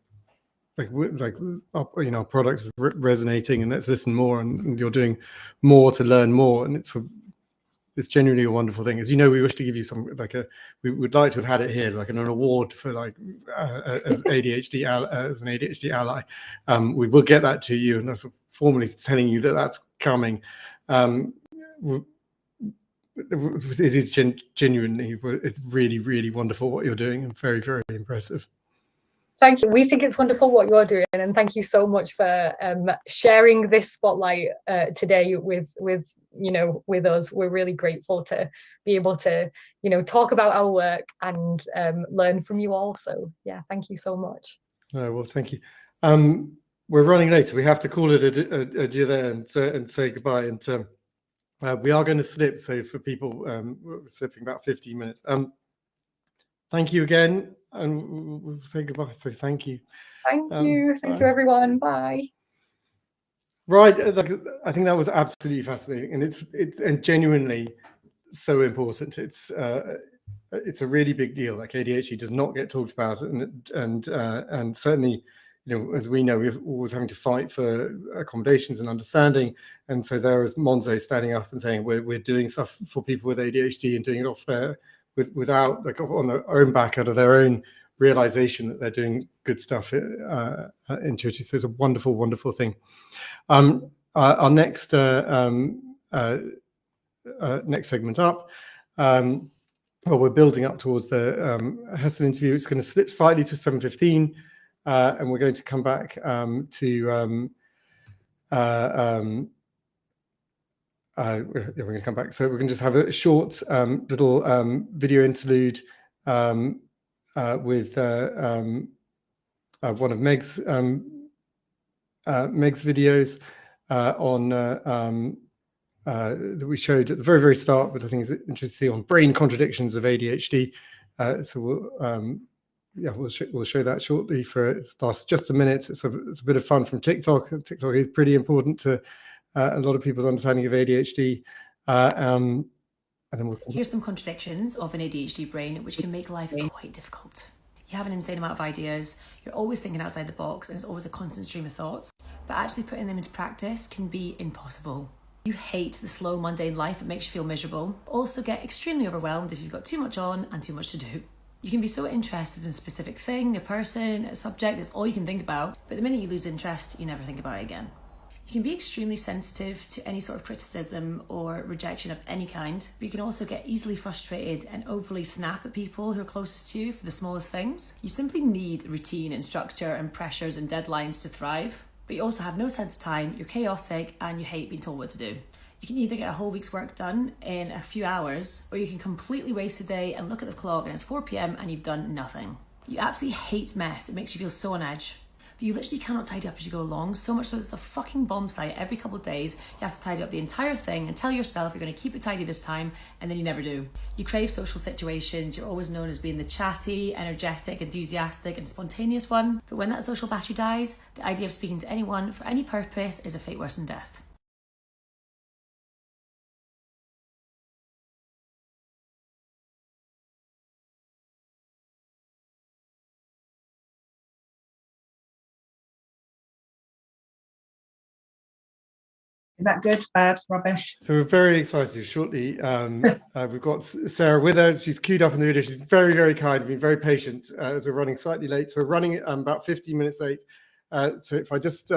A: our product is resonating, and let's listen more, and you're doing more to learn more, and it's genuinely a wonderful thing. As you know, we wish to give you we would like to have had it here, like an award for as ADHD as an ADHD ally. We will get that to you, and that's formally telling you that that's coming. It is genuinely, it's really, really wonderful what you're doing, and very, very impressive.
U: Thank you. We think it's wonderful what you're doing, and thank you so much for sharing this spotlight today with us. We're really grateful to be able to talk about our work and learn from you all. So yeah, thank you so much.
A: Well, thank you. We're running late, so we have to call it a day there and say goodbye. And we are going to slip. So for people, we're slipping about 15 minutes. Thank you again, and we'll say goodbye. So thank you.
U: Thank you. Thank you, everyone. Bye.
A: Right. I think that was absolutely fascinating, and it's genuinely so important. It's it's a really big deal. Like ADHD does not get talked about, and certainly, you know, as we know, we're always having to fight for accommodations and understanding. And so there is Monzo standing up and saying we're doing stuff for people with ADHD and doing it off their without, like, on their own back, out of their own realization that they're doing good stuff intuitively. So it's a wonderful, wonderful thing. Our next next segment up. Well, we're building up towards the Heston interview. It's going to slip slightly to 7:15, and we're going to come back to we're going to come back. So we're going to just have a short little video interlude with one of Meg's videos on that we showed at the very, very start, but I think it's interesting to see, on brain contradictions of ADHD. So we'll show that shortly. For it lasts just a minute. It's a bit of fun from TikTok. TikTok is pretty important to a lot of people's understanding of ADHD. And then
C: Here's some contradictions of an ADHD brain, which can make life quite difficult. You have an insane amount of ideas, you're always thinking outside the box, and it's always a constant stream of thoughts, but actually putting them into practice can be impossible. You hate the slow, mundane life that makes you feel miserable. Also get extremely overwhelmed if you've got too much on and too much to do. You can be so interested in a specific thing, a person, a subject, that's all you can think about, but the minute you lose interest, you never think about it again. You can be extremely sensitive to any sort of criticism or rejection of any kind, but you can also get easily frustrated and overly snap at people who are closest to you for the smallest things. You simply need routine and structure and pressures and deadlines to thrive, but you also have no sense of time, you're chaotic, and you hate being told what to do. You can either get a whole week's work done in a few hours, or you can completely waste a day and look at the clock and it's 4 p.m. and you've done nothing. You absolutely hate mess, it makes you feel so on edge. But you literally cannot tidy up as you go along, so much so it's a fucking bomb site. Every couple of days, you have to tidy up the entire thing and tell yourself you're going to keep it tidy this time, and then you never do. You crave social situations, you're always known as being the chatty, energetic, enthusiastic, and spontaneous one. But when that social battery dies, the idea of speaking to anyone for any purpose is a fate worse than death.
D: Is that good, bad, rubbish?
A: So we're very excited. Shortly, we've got Sarah with her. She's queued up in the video. She's very, very kind, been very patient as we're running slightly late. So we're running about 15 minutes late. So if I just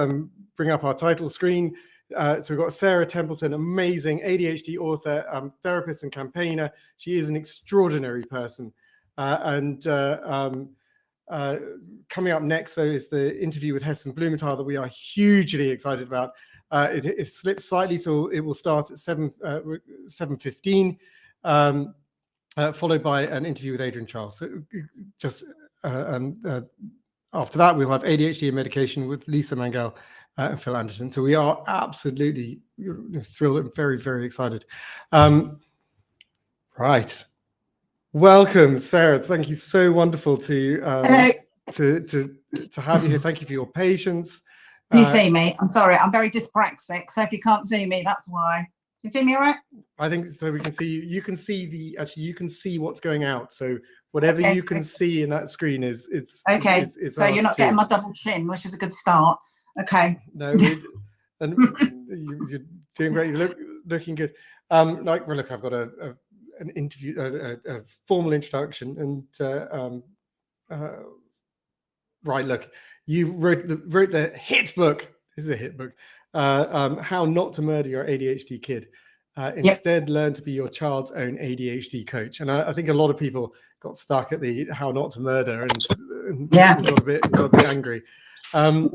A: bring up our title screen. So we've got Sarah Templeton, amazing ADHD author, therapist and campaigner. She is an extraordinary person. Coming up next, though, is the interview with Heston Blumenthal that we are hugely excited about. It slipped slightly, so it will start at 7:15, followed by an interview with Adrian Charles. So just after that, we'll have ADHD and medication with Lisa Mangel and Phil Anderson. So we are absolutely thrilled and very, very excited. Right, welcome, Sarah. Thank you. So wonderful to have you here. Thank you for your patience.
D: Can you see me? I'm sorry, I'm very dyspraxic, so if you can't see me, that's why. You see me all right?
A: I think so. We can see you. You can see you can see what's going out. So whatever you can see in that screen is
D: okay.
A: It's
D: so you're not getting my double chin, which is a good start. Okay.
A: No, and you're doing great. You're looking good. Look, I've got an interview, a formal introduction, and right. Look, you wrote the hit book. This is a hit book. How Not to Murder Your ADHD Kid. Instead, learn to be your child's own ADHD coach. And I think a lot of people got stuck at the how not to murder and got a bit angry. And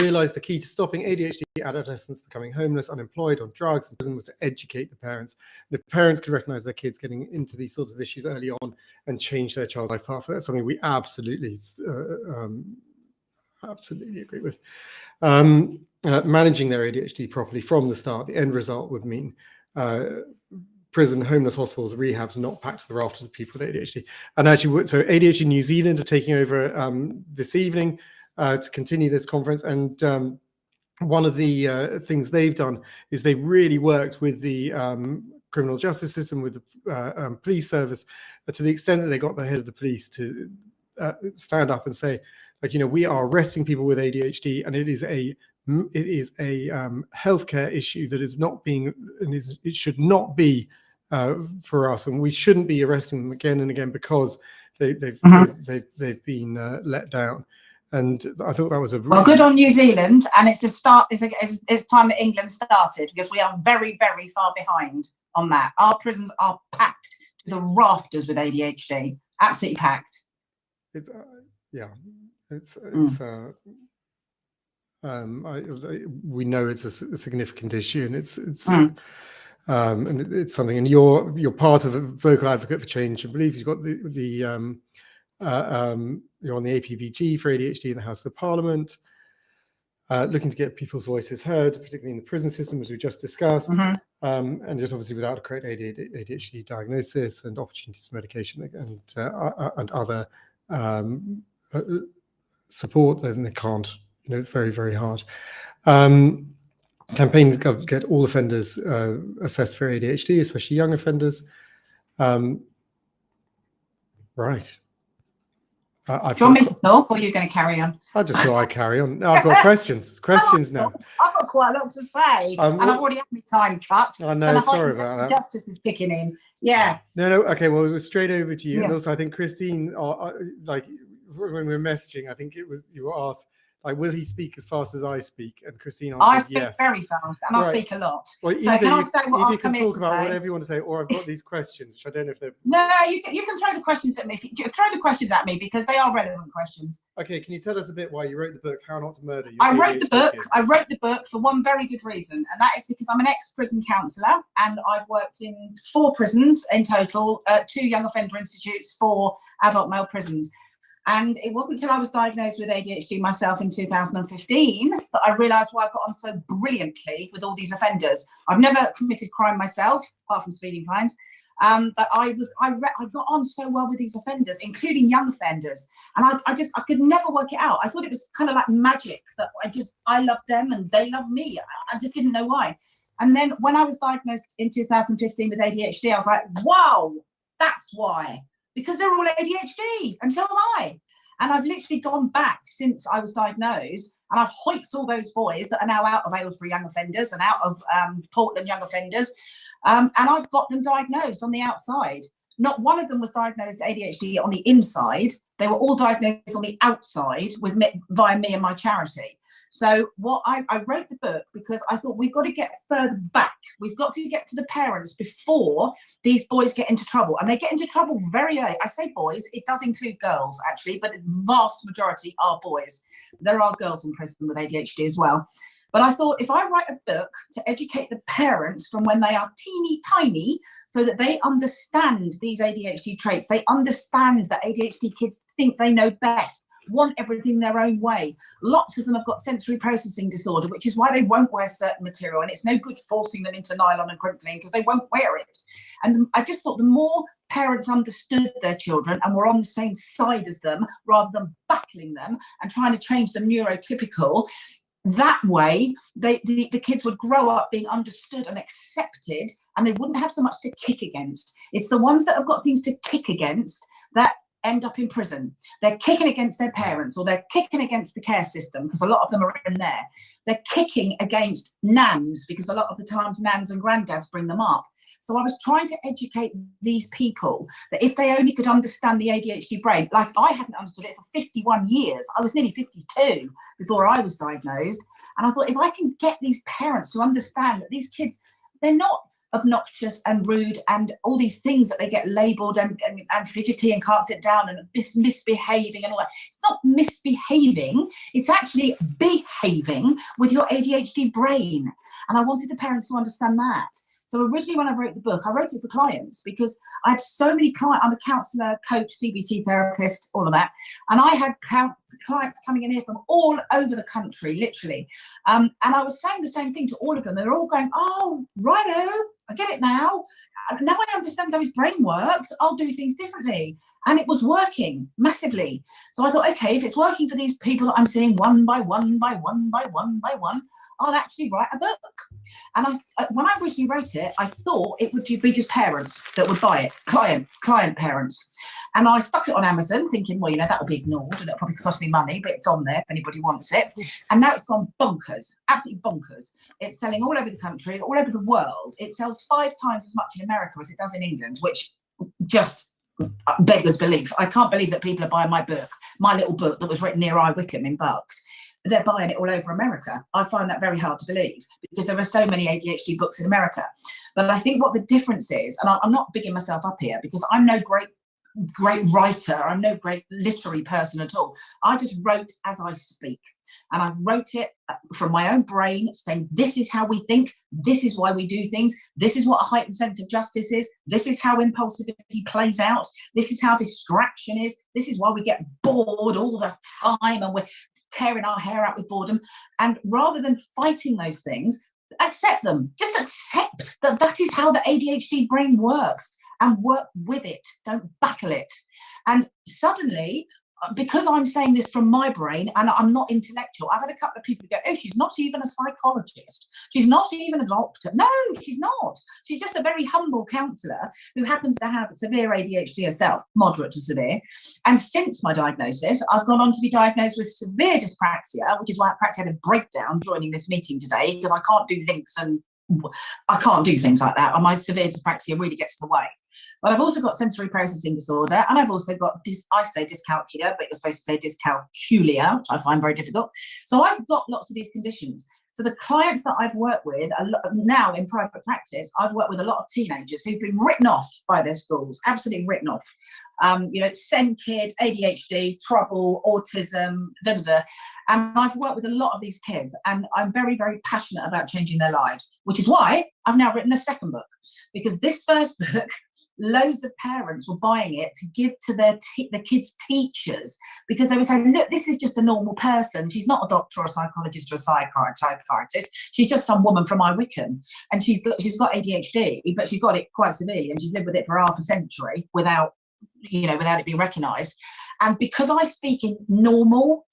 A: realized the key to stopping ADHD adolescents becoming homeless, unemployed, on drugs, and prison was to educate the parents. And if parents could recognize their kids getting into these sorts of issues early on and change their child's life path, that's something we absolutely agree with. Managing their ADHD properly from the start, the end result would mean prison, homeless hospitals, rehabs not packed to the rafters of people with ADHD. And actually, so ADHD New Zealand are taking over this evening to continue this conference. And one of the things they've done is they've really worked with the criminal justice system, with the police service, to the extent that they got the head of the police to stand up and say, like, you know, we are arresting people with ADHD, and it is a healthcare issue that is not being, and it should not be for us, and we shouldn't be arresting them again and again because they've been let down. And I thought that was a really...
D: Well, good on New Zealand, and it's a start. It's time that England started, because we are very, very far behind on that. Our prisons are packed to the rafters with ADHD, absolutely packed.
A: It's we know it's a significant issue, and it's something. And you're part of a vocal advocate for change and beliefs. You've got you're on the APPG for ADHD in the House of Parliament, looking to get people's voices heard, particularly in the prison system, as we just discussed, and just obviously without a correct ADHD diagnosis and opportunities for medication and other support, then they can't. You know, it's very, very hard. Campaign to get all offenders assessed for ADHD, especially young offenders. Right.
D: Do you want me to talk, or are you going to carry on?
A: I just thought I'd carry on. No, I've got questions now.
D: I've got quite a lot to say, and I've already had my time cut.
A: I know, sorry about that.
D: Justice is kicking in. Yeah.
A: No, okay, well, it was straight over to you.
D: Yeah.
A: And also, I think Christine, like, when we were messaging, I think it was, you were asked, like, will he speak as fast as I speak? And Christine answered
D: I speak
A: yes.
D: very fast, and I speak a lot.
A: Well,
D: so can I say what
A: either
D: I've
A: you can
D: come here
A: talk
D: to
A: about
D: say?
A: whatever you want to say, or I've got these questions, which I don't know if they're...
D: No, you can throw the questions at me. Throw the questions at me, because they are relevant questions.
A: Okay, can you tell us a bit why you wrote the book, How Not to Murder Your
D: I
A: ADHD
D: wrote the book.
A: Kid?
D: I wrote the book for one very good reason, and that is because I'm an ex-prison counsellor, and I've worked in 4 prisons in total, 2 young offender institutes, 4 adult male prisons. And it wasn't until I was diagnosed with ADHD myself in 2015 that I realised why I got on so brilliantly with all these offenders. I've never committed crime myself, apart from speeding fines. But I got on so well with these offenders, including young offenders. And I could never work it out. I thought it was kind of like magic, that I loved them and they loved me. I just didn't know why. And then when I was diagnosed in 2015 with ADHD, I was like, wow, that's why. Because they're all ADHD, and so am I. And I've literally gone back since I was diagnosed, and I've hoiked all those boys that are now out of Aylesbury young offenders and out of Portland young offenders, and I've got them diagnosed on the outside. Not one of them was diagnosed ADHD on the inside. They were all diagnosed on the outside via me and my charity. So I wrote the book because I thought we've got to get further back. We've got to get to the parents before these boys get into trouble. And they get into trouble very early. I say boys, it does include girls actually, but the vast majority are boys. There are girls in prison with ADHD as well. But I thought if I write a book to educate the parents from when they are teeny tiny, so that they understand these ADHD traits, they understand that ADHD kids think they know best, want everything their own way. Lots of them have got sensory processing disorder, which is why they won't wear certain material, and it's no good forcing them into nylon and crimpling because they won't wear it. And I just thought the more parents understood their children and were on the same side as them rather than battling them and trying to change them neurotypical, that way the kids would grow up being understood and accepted, and they wouldn't have so much to kick against. It's the ones that have got things to kick against that end up in prison. They're kicking against their parents, or they're kicking against the care system, because a lot of them are in there. They're kicking against nans, because a lot of the times nans and granddads bring them up. So I was trying to educate these people that if they only could understand the ADHD brain, like I hadn't understood it for 51 years. I was nearly 52 before I was diagnosed. And I thought, if I can get these parents to understand that these kids, they're not obnoxious and rude and all these things that they get labelled and fidgety and can't sit down and misbehaving and all that. It's not misbehaving, it's actually behaving with your ADHD brain. And I wanted the parents to understand that. So originally when I wrote the book, I wrote it for clients because I had so many clients. I'm a counsellor, coach, CBT therapist, all of that. And I had clients coming in here from all over the country, literally. And I was saying the same thing to all of them. They're all going, oh, righto, I get it now. Now I understand how his brain works. I'll do things differently. And it was working massively. So I thought, okay, if it's working for these people that I'm seeing one by one by one by one by one, I'll actually write a book. And when I originally wrote it, I thought it would be just parents that would buy it, client parents. And I stuck it on Amazon thinking, well, that will be ignored and it'll probably cost me money, but it's on there if anybody wants it. And now it's gone bonkers, absolutely bonkers. It's selling all over the country, all over the world. It sells 5 times as much in America as it does in England, which just beggars belief. I can't believe that people are buying my book, my little book that was written near Wickham in Bucks. They're buying it all over America. I find that very hard to believe because there are so many ADHD books in America. But I think what the difference is, and I'm not bigging myself up here because I'm no great writer, I'm no great literary person at all. I just wrote as I speak. And I wrote it from my own brain saying, this is how we think, this is why we do things, this is what a heightened sense of justice is, this is how impulsivity plays out, this is how distraction is, this is why we get bored all the time and we're tearing our hair out with boredom. And rather than fighting those things, accept them. Just accept that that is how the ADHD brain works and work with it. Don't battle it. And suddenly, because I'm saying this from my brain and I'm not intellectual, I've had a couple of people go, oh, she's not even a psychologist. She's not even a doctor. No, she's not. She's just a very humble counsellor who happens to have severe ADHD herself, moderate to severe. And since my diagnosis, I've gone on to be diagnosed with severe dyspraxia, which is why I practically had a breakdown joining this meeting today because I can't do links and I can't do things like that. My severe dyspraxia really gets in the way. But I've also got sensory processing disorder, and I've also got, I say dyscalculia, but you're supposed to say dyscalculia, which I find very difficult. So I've got lots of these conditions. So the clients that I've worked with now in private practice, I've worked with a lot of teenagers who've been written off by their schools, absolutely written off. SEND kid, ADHD, trouble, autism, And I've worked with a lot of these kids, and I'm very, very passionate about changing their lives, which is why I've now written the second book, because this first book, loads of parents were buying it to give to the kids' teachers because they were saying, look, this is just a normal person. She's not a doctor or a psychologist or a psychiatrist. She's just some woman from Wickham, and she's got ADHD, but she's got it quite severely, and she's lived with it for half a century without it being recognised. And because I speak in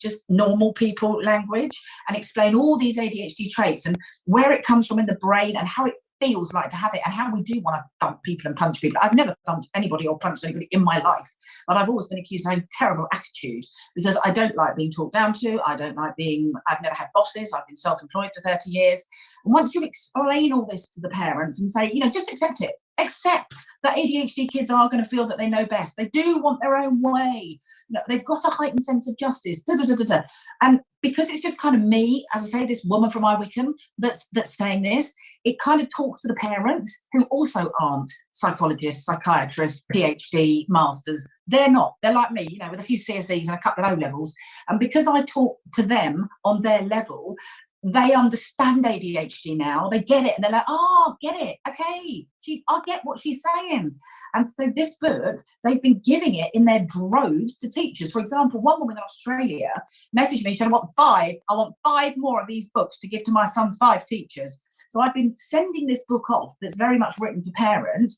D: just normal people language and explain all these ADHD traits and where it comes from in the brain and how it feels like to have it and how we do want to thump people and punch people. I've never thumped anybody or punched anybody in my life, but I've always been accused of having a terrible attitude because I don't like being talked down to. I've never had bosses. I've been self-employed for 30 years. And once you explain all this to the parents and say, just accept it. Accept that ADHD kids are going to feel that they know best. They do want their own way. They've got a heightened sense of justice. And because it's just kind of me, as I say, this woman from Wickham that's saying this, it kind of talks to the parents who also aren't psychologists, psychiatrists, PhD, masters. They're not. They're like me, with a few CSEs and a couple of O-levels. And because I talk to them on their level, they understand ADHD now. They get it, and they're like, "Oh, get it? Okay, I get what she's saying." And so this book, they've been giving it in their droves to teachers. For example, one woman in Australia messaged me. She said, I want 5 more of these books to give to my son's 5 teachers. So I've been sending this book off. That's very much written for parents,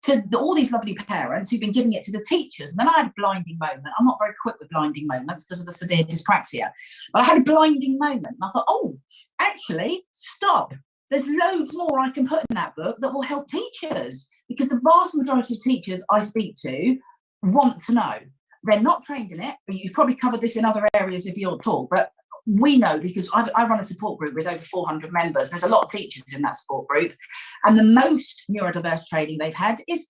D: to all these lovely parents who've been giving it to the teachers. And then I had a blinding moment. I'm not very quick with blinding moments because of the severe dyspraxia. But I had a blinding moment. And I thought, oh, actually, stop. There's loads more I can put in that book that will help teachers. Because the vast majority of teachers I speak to want to know. They're not trained in it. You've probably covered this in other areas of your talk. But we know, because I run a support group with over 400 members. There's a lot of teachers in that support group. And the most neurodiverse training they've had is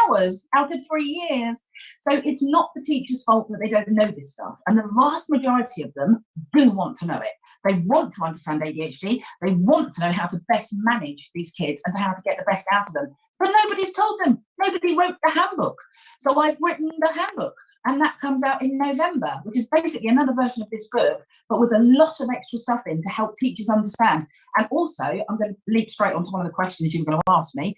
D: 3 hours out of 3 years. So it's not the teacher's fault that they don't know this stuff. And the vast majority of them do want to know it. They want to understand ADHD. They want to know how to best manage these kids and how to get the best out of them. But nobody's told them. Nobody wrote the handbook. So I've written the handbook. And that comes out in November, which is basically another version of this book, but with a lot of extra stuff in to help teachers understand. And also, I'm going to leap straight onto one of the questions you were going to ask me.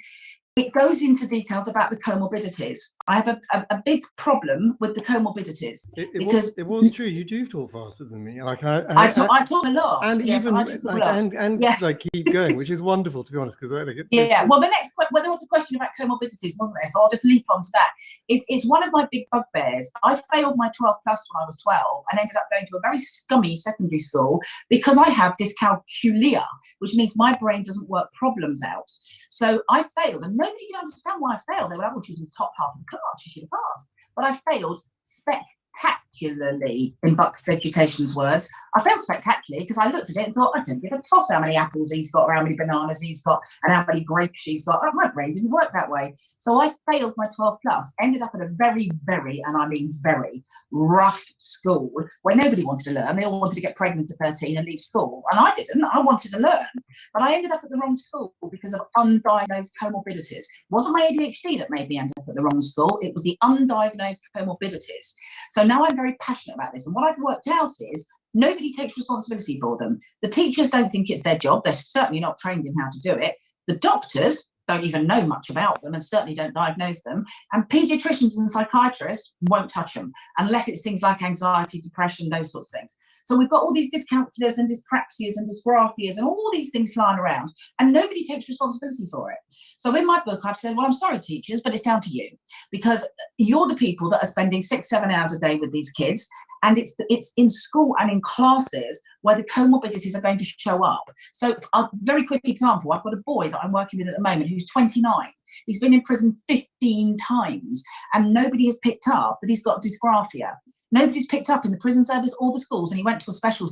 D: it goes into details about the comorbidities. I have a big problem with the comorbidities because
A: it was true. You do talk faster than me. Like
D: I talk a lot,
A: and
D: yes,
A: even
D: I talk a
A: like
D: lot. Yeah.
A: like keep going, which is wonderful to be honest. Because
D: yeah, well, there was a question about comorbidities, wasn't there? So I'll just leap onto that. It's one of my big bugbears. I failed my 12 plus when I was 12 and ended up going to a very scummy secondary school because I have dyscalculia, which means my brain doesn't work problems out. So I failed, and nobody could understand why I failed. They were like, well, she was in the top half of the class, she should have passed. But I failed spectacularly, in Bucks Education's words. I failed spectacularly because I looked at it and thought, I don't give a toss how many apples he's got, or how many bananas he's got, and how many grapes she's got. Oh, my brain didn't work that way. So I failed my 12 plus, ended up at a very, very, and I mean very, rough school where nobody wanted to learn. They all wanted to get pregnant at 13 and leave school. And I didn't. I wanted to learn. But I ended up at the wrong school because of undiagnosed comorbidities. It wasn't my ADHD that made me end up at the wrong school. It was the undiagnosed comorbidities. So now I'm very passionate about this. And what I've worked out is nobody takes responsibility for them. The teachers don't think it's their job. They're certainly not trained in how to do it. The doctors don't even know much about them and certainly don't diagnose them. And paediatricians and psychiatrists won't touch them unless it's things like anxiety, depression, those sorts of things. So we've got all these dyscalculias and dyspraxias and dysgraphias and all these things flying around, and nobody takes responsibility for it. So in my book, I've said, well, I'm sorry, teachers, but it's down to you, because you're the people that are spending 6-7 hours a day with these kids. And it's in school and in classes where the comorbidities are going to show up. So a very quick example, I've got a boy that I'm working with at the moment who's 29. He's been in prison 15 times and nobody has picked up that he's got dysgraphia. Nobody's picked up in the prison service or the schools, and he went to a special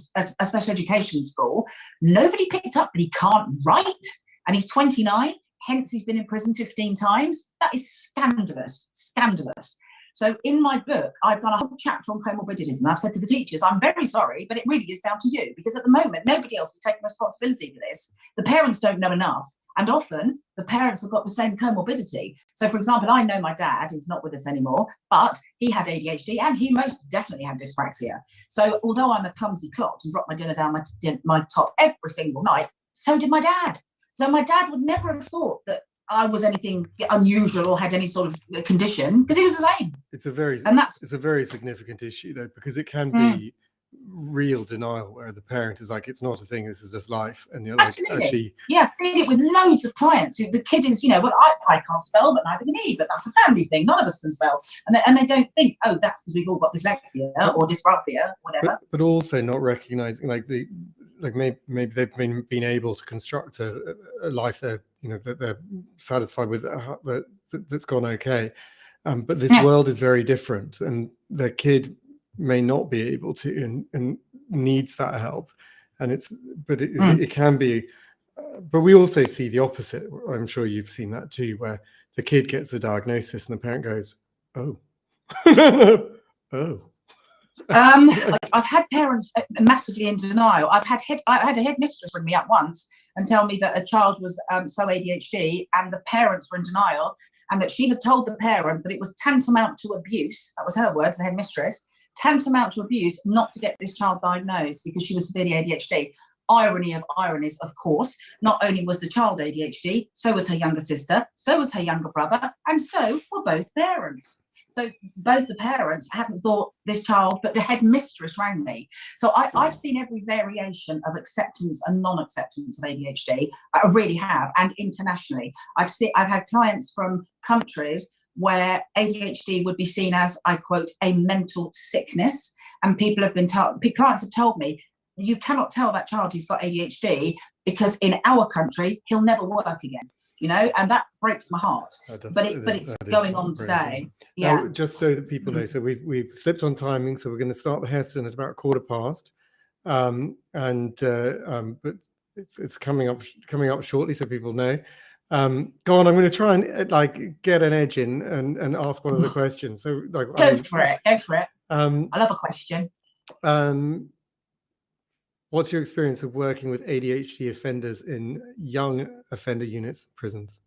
D: education school. Nobody picked up that he can't write, and he's 29, hence he's been in prison 15 times. That is scandalous, scandalous. So in my book, I've done a whole chapter on comorbidities, and I've said to the teachers, I'm very sorry, but it really is down to you, because at the moment, nobody else is taking responsibility for this. The parents don't know enough, and often the parents have got the same comorbidity. So for example, I know my dad, who's not with us anymore, but he had ADHD and he most definitely had dyspraxia. So although I'm a clumsy clot and drop my dinner down my top every single night, so did my dad. So my dad would never have thought that I was anything unusual or had any sort of condition, because he was the same.
A: It's a very significant issue though, because it can be real denial where the parent is like, it's not a thing, this is just life, and you're like, actually,
D: yeah, I've seen it with loads of clients who the kid is, you know, well, I can't spell, but neither can he, but that's a family thing, none of us can spell, and they don't think, oh, that's because we've all got dyslexia or dysgraphia, whatever.
A: But also not recognizing maybe they've been able to construct a life that, you know, that they're satisfied with, that's gone okay, but this world is very different, and their kid may not be able to and needs that help, and it can be, but we also see the opposite. I'm sure you've seen that too, where the kid gets a diagnosis and the parent goes, oh. Oh.
D: I've had parents massively in denial. I had a headmistress ring me up once and tell me that a child was so ADHD and the parents were in denial, and that she had told the parents that it was tantamount to abuse. That was her words, the headmistress. Tantamount to abuse not to get this child diagnosed because she was severely ADHD. Irony of ironies, of course. Not only was the child ADHD, so was her younger sister, so was her younger brother, and so were both parents. So both the parents hadn't thought this child, but the headmistress rang me. So I've seen every variation of acceptance and non-acceptance of ADHD. I really have, and internationally. I've had clients from countries where ADHD would be seen as, I quote, a mental sickness. And clients have told me, you cannot tell that child he's got ADHD because in our country, he'll never work again, you know, and that breaks my heart. But it's going on today. Yeah.
A: Now, just so that people know, so we've slipped on timing, so we're going to start the Heston at about 15:15. But it's coming up shortly, so people know. Go on, I'm going to try and get an edge in and ask one of the questions. So
D: go for it. I love a question.
A: What's your experience of working with ADHD offenders in young offender units, prisons?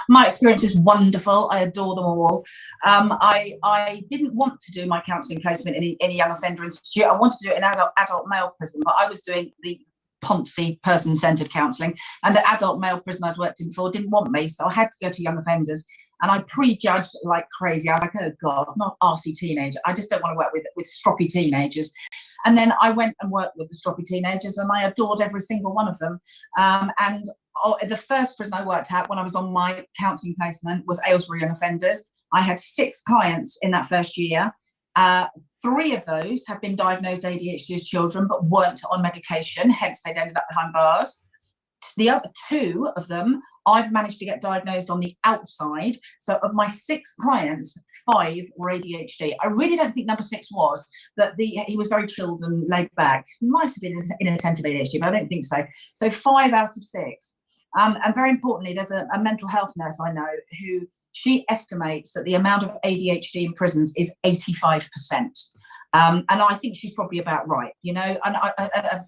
D: My experience is wonderful. I adore them all. I didn't want to do my counselling placement in a young offender institute. I wanted to do it in adult male prison, but I was doing the poncy person-centered counselling. And the adult male prison I'd worked in before didn't want me, so I had to go to young offenders. And I prejudged like crazy. I was like, oh God, not arsey teenager. I just don't want to work with stroppy teenagers. And then I went and worked with the stroppy teenagers, and I adored every single one of them. And the first prison I worked at when I was on my counselling placement was Aylesbury Young Offenders. I had 6 clients in that first year. 3 of those have been diagnosed ADHD as children, but weren't on medication, hence they'd ended up behind bars. The other 2 of them, I've managed to get diagnosed on the outside. So of my 6 clients, 5 were ADHD. I really don't think number 6 was, but he was very chilled and laid back. Might have been inattentive ADHD, but I don't think so. So 5 out of 6. And very importantly, there's a mental health nurse I know who, she estimates that the amount of ADHD in prisons is 85%. And I think she's probably about right, you know. And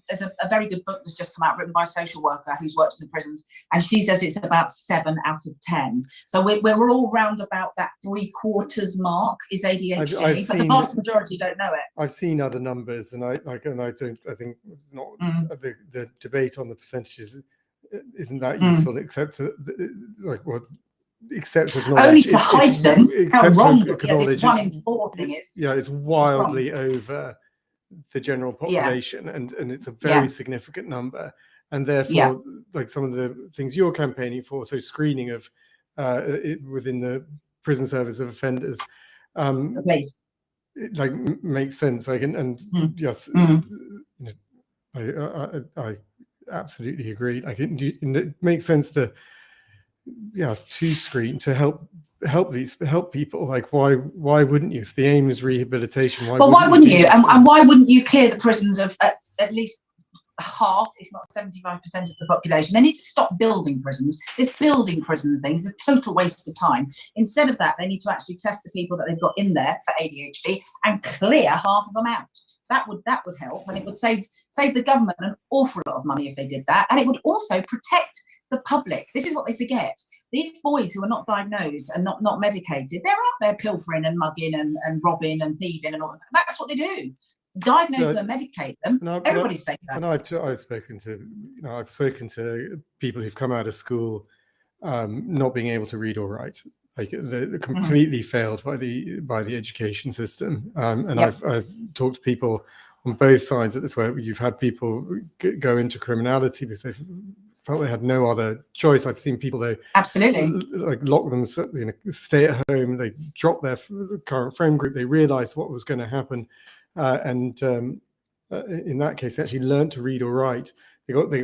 D: there's a very good book that's just come out written by a social worker who's worked in the prisons, and she says it's about 7 out of 10. So we're all round about that 3/4 mark is ADHD, but the vast majority don't know it.
A: I've seen other numbers, and I think not the debate on the percentages isn't that useful, except to except to acknowledge
D: only to heighten how wrong this 1 in 4 thing is.
A: Yeah, it's wildly over the general population, and it's a very significant number, and therefore like some of the things you're campaigning for, so screening of within the prison service of offenders, it, like makes sense. Like yes, I absolutely agree. Like it makes sense to screen, to help people. Like why wouldn't you? If the aim is rehabilitation,
D: why wouldn't you? And why wouldn't you clear the prisons of at least half, if not 75% of the population? They need to stop building prisons. This building prison thing is a total waste of time. Instead of that, they need to actually test the people that they've got in there for ADHD and clear half of them out. That would help, and it would save the government an awful lot of money if they did that, and it would also protect the public. This is what they forget. These boys who are not diagnosed and not medicated, they're out there pilfering and mugging and robbing and thieving and all that. That's what they do. Diagnose them, medicate them. Everybody's safe.
A: And I've spoken to people who've come out of school not being able to read or write. Like they're completely failed by the education system. And I've talked to people on both sides of this, where you've had people go into criminality because they felt they had no other choice. I've seen people like lock them, stay at home. They drop their current friend group. They realised what was going to happen, and in that case, they actually learned to read or write. They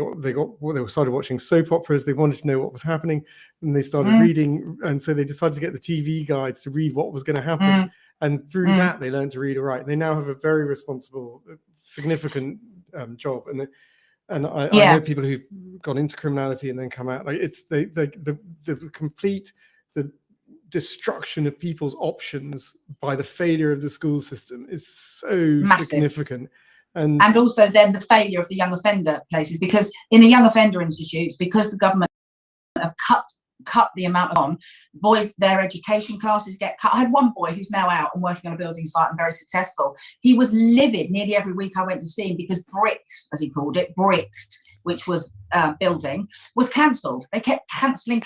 A: started watching soap operas. They wanted to know what was happening, and they started reading. And so they decided to get the TV guides to read what was going to happen. And through that, they learned to read or write. They now have a very responsible, significant job. And I know people who've gone into criminality and then come out. Like it's the complete destruction of people's options by the failure of the school system is so
D: massive.
A: Significant.
D: And also then the failure of the young offender places, because in the young offender institutes, because the government have cut the amount of boys, their education classes get cut. I had one boy who's now out and working on a building site and very successful. He was livid nearly every week I went to see him because bricks, as he called it, which was building, was cancelled. They kept cancelling.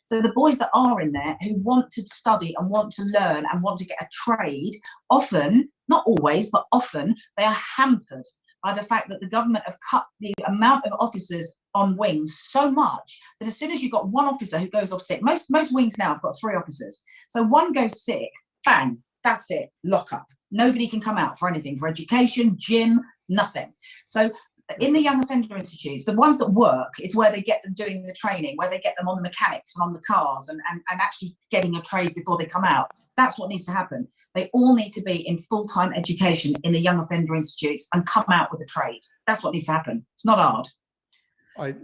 D: So the boys that are in there who want to study and want to learn and want to get a trade, often, not always, but often, they are hampered by the fact that the government have cut the amount of officers on wings so much that as soon as you've got one officer who goes off sick, most wings now have got 3 officers. So one goes sick, bang, that's it, lock up. Nobody can come out for anything, for education, gym, nothing. So in the young offender institutes, the ones that work is where they get them doing the training, where they get them on the mechanics and on the cars and actually getting a trade before they come out. That's what needs to happen. They all need to be in full-time education in the young offender institutes and come out with a trade. That's what needs to happen. It's not hard.
A: We're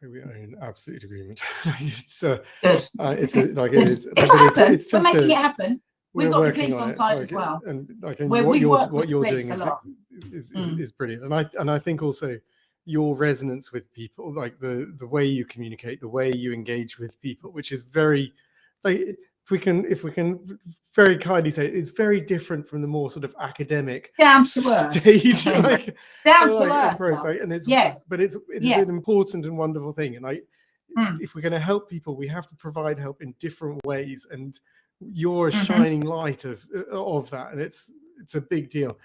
A: in absolute agreement. It's
D: good.
A: It's just
D: we're making it happen. We've got the police on side as well.
A: And what you're doing is brilliant. And I think also your resonance with people, like the way you communicate, the way you engage with people, which is very, like, if we can very kindly say it's very different from the more sort of academic
D: down to earth
A: stage, like,
D: down to
A: like
D: earth
A: approach,
D: stuff.
A: like, and it's
D: Yes,
A: but it is an important and wonderful thing, and if we're going to help people, we have to provide help in different ways, and you're a shining light of that, and it's a big deal.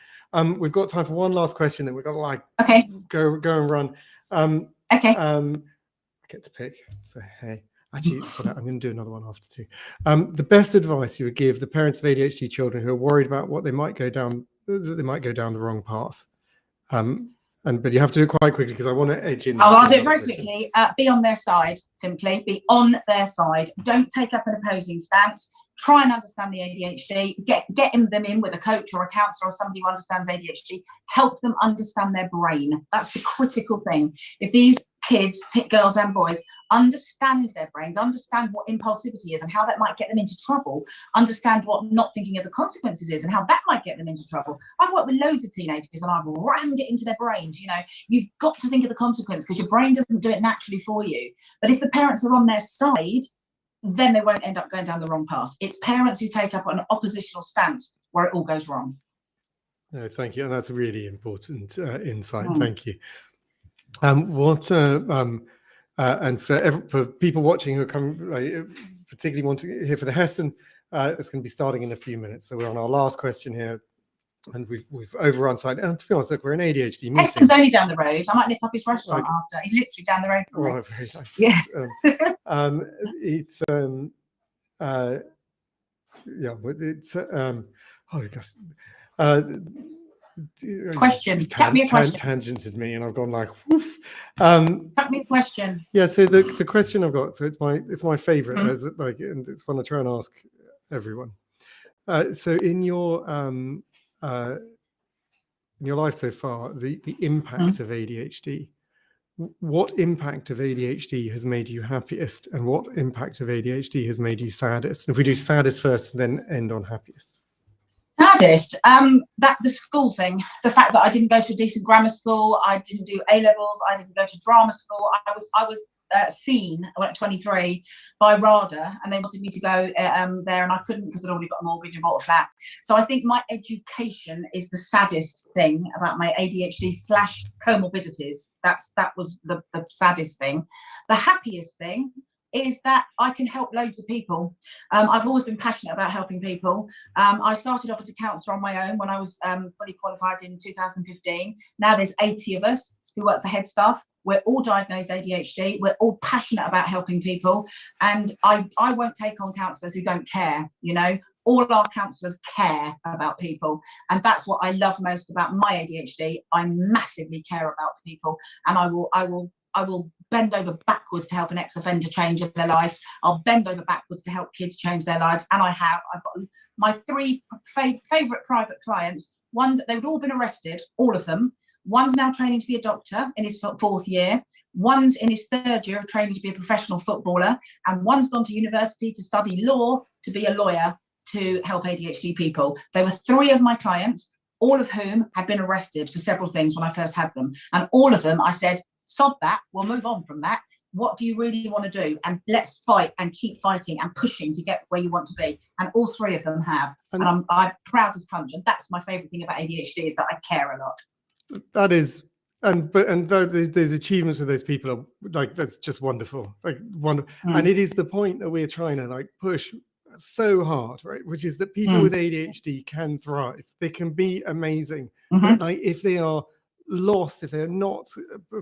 A: We've got time for one last question, then we've got to like go and run. I get to pick. So hey, actually, I'm going to do another one after too. The best advice you would give the parents of ADHD children who are worried about what they might go down the wrong path. But you have to do it quite quickly because I want to edge in.
D: I'll do it very quickly. Be on their side, simply. Be on their side. Don't take up an opposing stance. Try and understand the ADHD. Get them in with a coach or a counsellor or somebody who understands ADHD. Help them understand their brain. That's the critical thing. If these kids, girls and boys, understand their brains, understand what impulsivity is and how that might get them into trouble, understand what not thinking of the consequences is and how that might get them into trouble. I've worked with loads of teenagers and I've rammed it into their brains. You've got to think of the consequence because your brain doesn't do it naturally for you. But if the parents are on their side, then they won't end up going down the wrong path. It's parents who take up an oppositional stance where it all goes wrong.
A: No, thank you. And that's a really important insight. Thank you. And for people watching who come, particularly want to hear for the Heston, it's going to be starting in a few minutes. So we're on our last question here, and we've overrun slightly. And to be honest, look, we're an ADHD meeting.
D: Heston's only down the road. I might nip up his restaurant after. He's literally down the road from me. Yeah. Question. Cut me a question.
A: Tangented me, and I've gone like, woof.
D: Cut me a question.
A: Yeah. So the question I've got, so it's my favorite, and it's one I try and ask everyone. So in your life so far, the impact of ADHD. What impact of ADHD has made you happiest, and what impact of ADHD has made you saddest? And if we do saddest first, and then end on happiest.
D: Saddest, that the school thing, the fact that I didn't go to a decent grammar school, I didn't do A levels, I didn't go to drama school. I was seen, I went at 23, by RADA, and they wanted me to go there, and I couldn't because I'd already got a mortgage and bought a flat. So I think my education is the saddest thing about my ADHD / comorbidities. That was the saddest thing. The happiest thing is that I can help loads of people. I've always been passionate about helping people. I started off as a counsellor on my own when I was fully qualified in 2015. Now there's 80 of us who work for Head Staff. We're all diagnosed ADHD. We're all passionate about helping people. And I won't take on counsellors who don't care, All our counsellors care about people. And that's what I love most about my ADHD. I massively care about people. And I will bend over backwards to help an ex-offender change their life. I'll bend over backwards to help kids change their lives. And I've got my 3 favourite private clients. They've all been arrested, all of them. One's now training to be a doctor in his 4th year. One's in his 3rd year of training to be a professional footballer. And one's gone to university to study law, to be a lawyer, to help ADHD people. There were 3 of my clients, all of whom had been arrested for several things when I first had them. And all of them, I said, sod that, we'll move on from that. What do you really want to do? And let's fight and keep fighting and pushing to get where you want to be. And all 3 of them have. And I'm proud as punch. And that's my favourite thing about ADHD, is that I care a lot.
A: That is, and those achievements of those people are like, that's just wonderful, and it is the point that we're trying to push so hard, right? Which is that people with ADHD can thrive, they can be amazing, but if they are lost, if they're not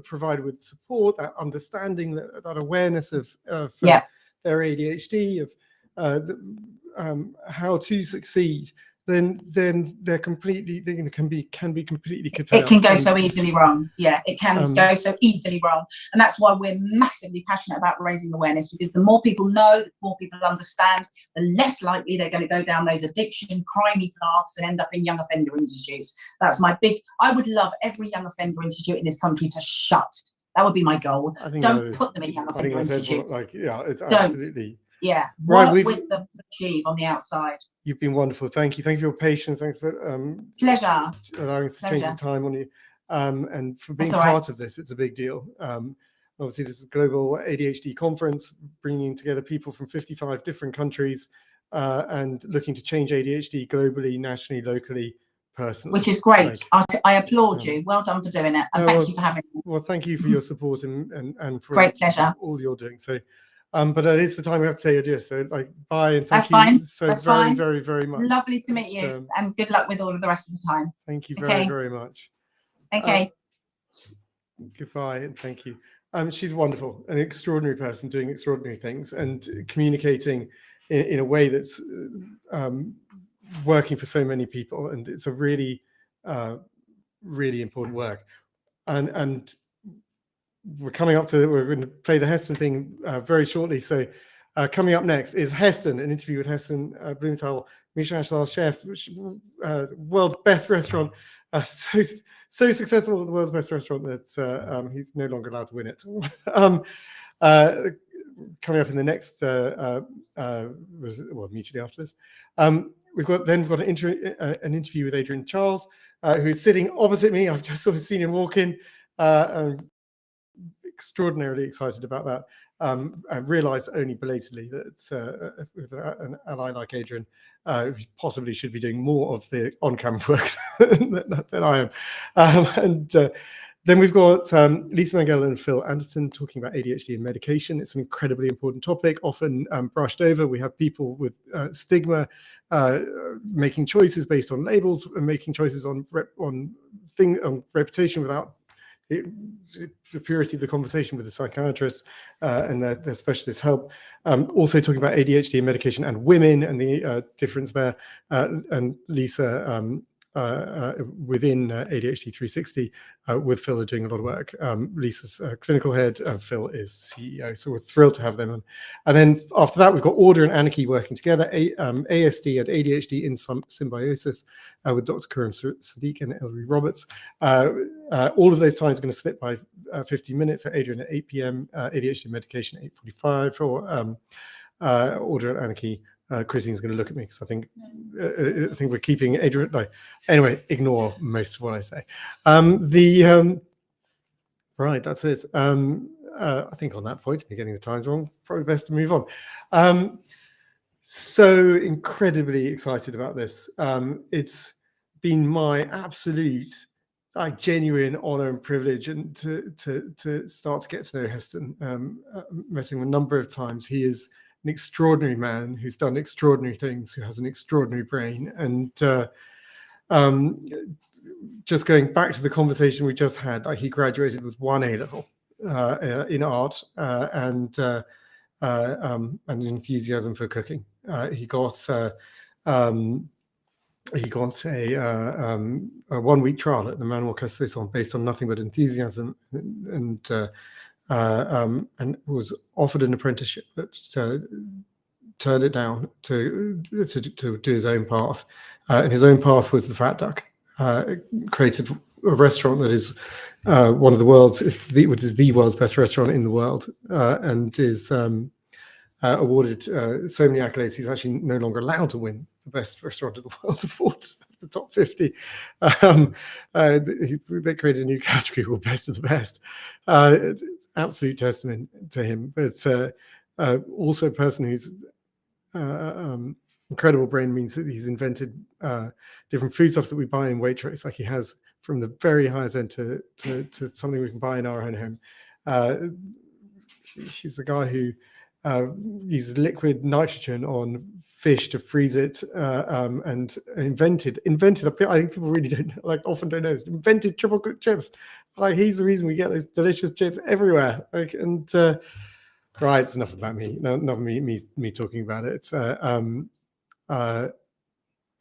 A: provided with support, that understanding, that awareness of their ADHD, of how to succeed, then they're completely, can be completely cut out.
D: It can go so easily wrong. Yeah, it can go so easily wrong. And that's why we're massively passionate about raising awareness, because the more people know, the more people understand, the less likely they're going to go down those addiction, crimey paths and end up in young offender institutes. That's my I would love every young offender institute in this country to shut. That would be my goal. Don't put them in young offender institutes.
A: It's absolutely.
D: Yeah, work with them to achieve on the outside.
A: You've been wonderful. Thank you. Thank you for your patience. Thanks for
D: pleasure
A: allowing us to change the time on you, and for being part of this. It's a big deal. Obviously, this is a global ADHD conference, bringing together people from 55 different countries. and looking to change ADHD globally, nationally, locally, personally.
D: Which is great. I applaud you. Well done for doing it, and thank you for having me.
A: Well, thank you for your support and for
D: great pleasure.
A: all you're doing. So, but it is the time we have to say adieu. So, like, bye and thank
D: That's
A: you
D: fine.
A: so
D: That's
A: very,
D: fine.
A: very, very much.
D: Lovely to meet you, and good luck with all of the rest of the time.
A: Thank you very, very much.
D: Okay.
A: Goodbye and thank you. She's wonderful, an extraordinary person doing extraordinary things and communicating in a way that's working for so many people, and it's a really, really important work. And we're coming up to, we're going to play the Heston thing very shortly. So coming up next is Heston, an interview with Heston Blumenthal, Michelin chef, world's best restaurant. So successful at the world's best restaurant that he's no longer allowed to win it. Coming up in the next, well, mutually after this, we've got an interview with Adrian Charles, who is sitting opposite me. I've just sort of seen him walk in. I'm extraordinarily excited about that. I realised only belatedly that with an ally like Adrian, we possibly should be doing more of the on-camera work than I am. And then we've got Lisa Mangel and Phil Anderton talking about ADHD and medication. It's an incredibly important topic, often brushed over. We have people with stigma making choices based on labels and making choices on reputation without the purity of the conversation with the psychiatrists and their specialist help. Also talking about ADHD and medication and women and the difference there. And Lisa within ADHD 360 with Phil are doing a lot of work. Lisa's clinical head, Phil is CEO. So we're thrilled to have them on. And then after that, we've got Order and Anarchy working together, ASD and ADHD in symbiosis with Dr. Kuram Sadiq and Ellery Roberts. All of those times are going to slip by 15 minutes. So Adrian at 8 p.m, ADHD medication 8:45 for Order and Anarchy. Christine's going to look at me because I think we're keeping Adrian. Like, anyway, ignore most of what I say. Right, that's it. I think on that point, I'm getting the times wrong. Probably best to move on. So incredibly excited about this. It's been my absolute, like, genuine honor and privilege, and to start to get to know Heston. Met him a number of times. He is an extraordinary man who's done extraordinary things, who has an extraordinary brain. And just going back to the conversation we just had, like, he graduated with 1 A-level in art and an enthusiasm for cooking. He got a 1-week trial at the Manuel Castellson based on nothing but enthusiasm, and was offered an apprenticeship that turned it down to do his own path. And his own path was the Fat Duck. Created a restaurant that is one of the world's, which is the world's best restaurant in the world, and is awarded so many accolades. He's actually no longer allowed to win the best restaurant in the world award, the top 50. They created a new category called Best of the Best. Absolute testament to him, but also a person who's incredible brain means that he's invented different foodstuffs that we buy in Waitrose, like he has, from the very highest end to something we can buy in our own home. He's the guy who uses liquid nitrogen on fish to freeze it, and invented. I think people really often don't know this. Invented triple cooked chips. Like, he's the reason we get those delicious chips everywhere. Like, and right, it's enough about me. No, not me talking about it.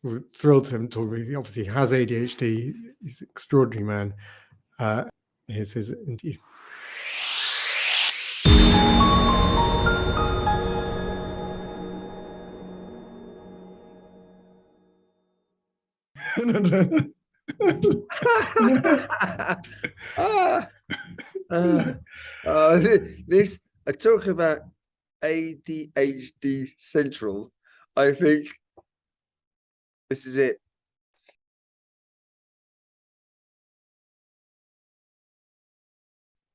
A: We're thrilled to him talking. He obviously has ADHD. He's an extraordinary man. Here's his interview.
F: This, I talk about ADHD Central. I think this is it.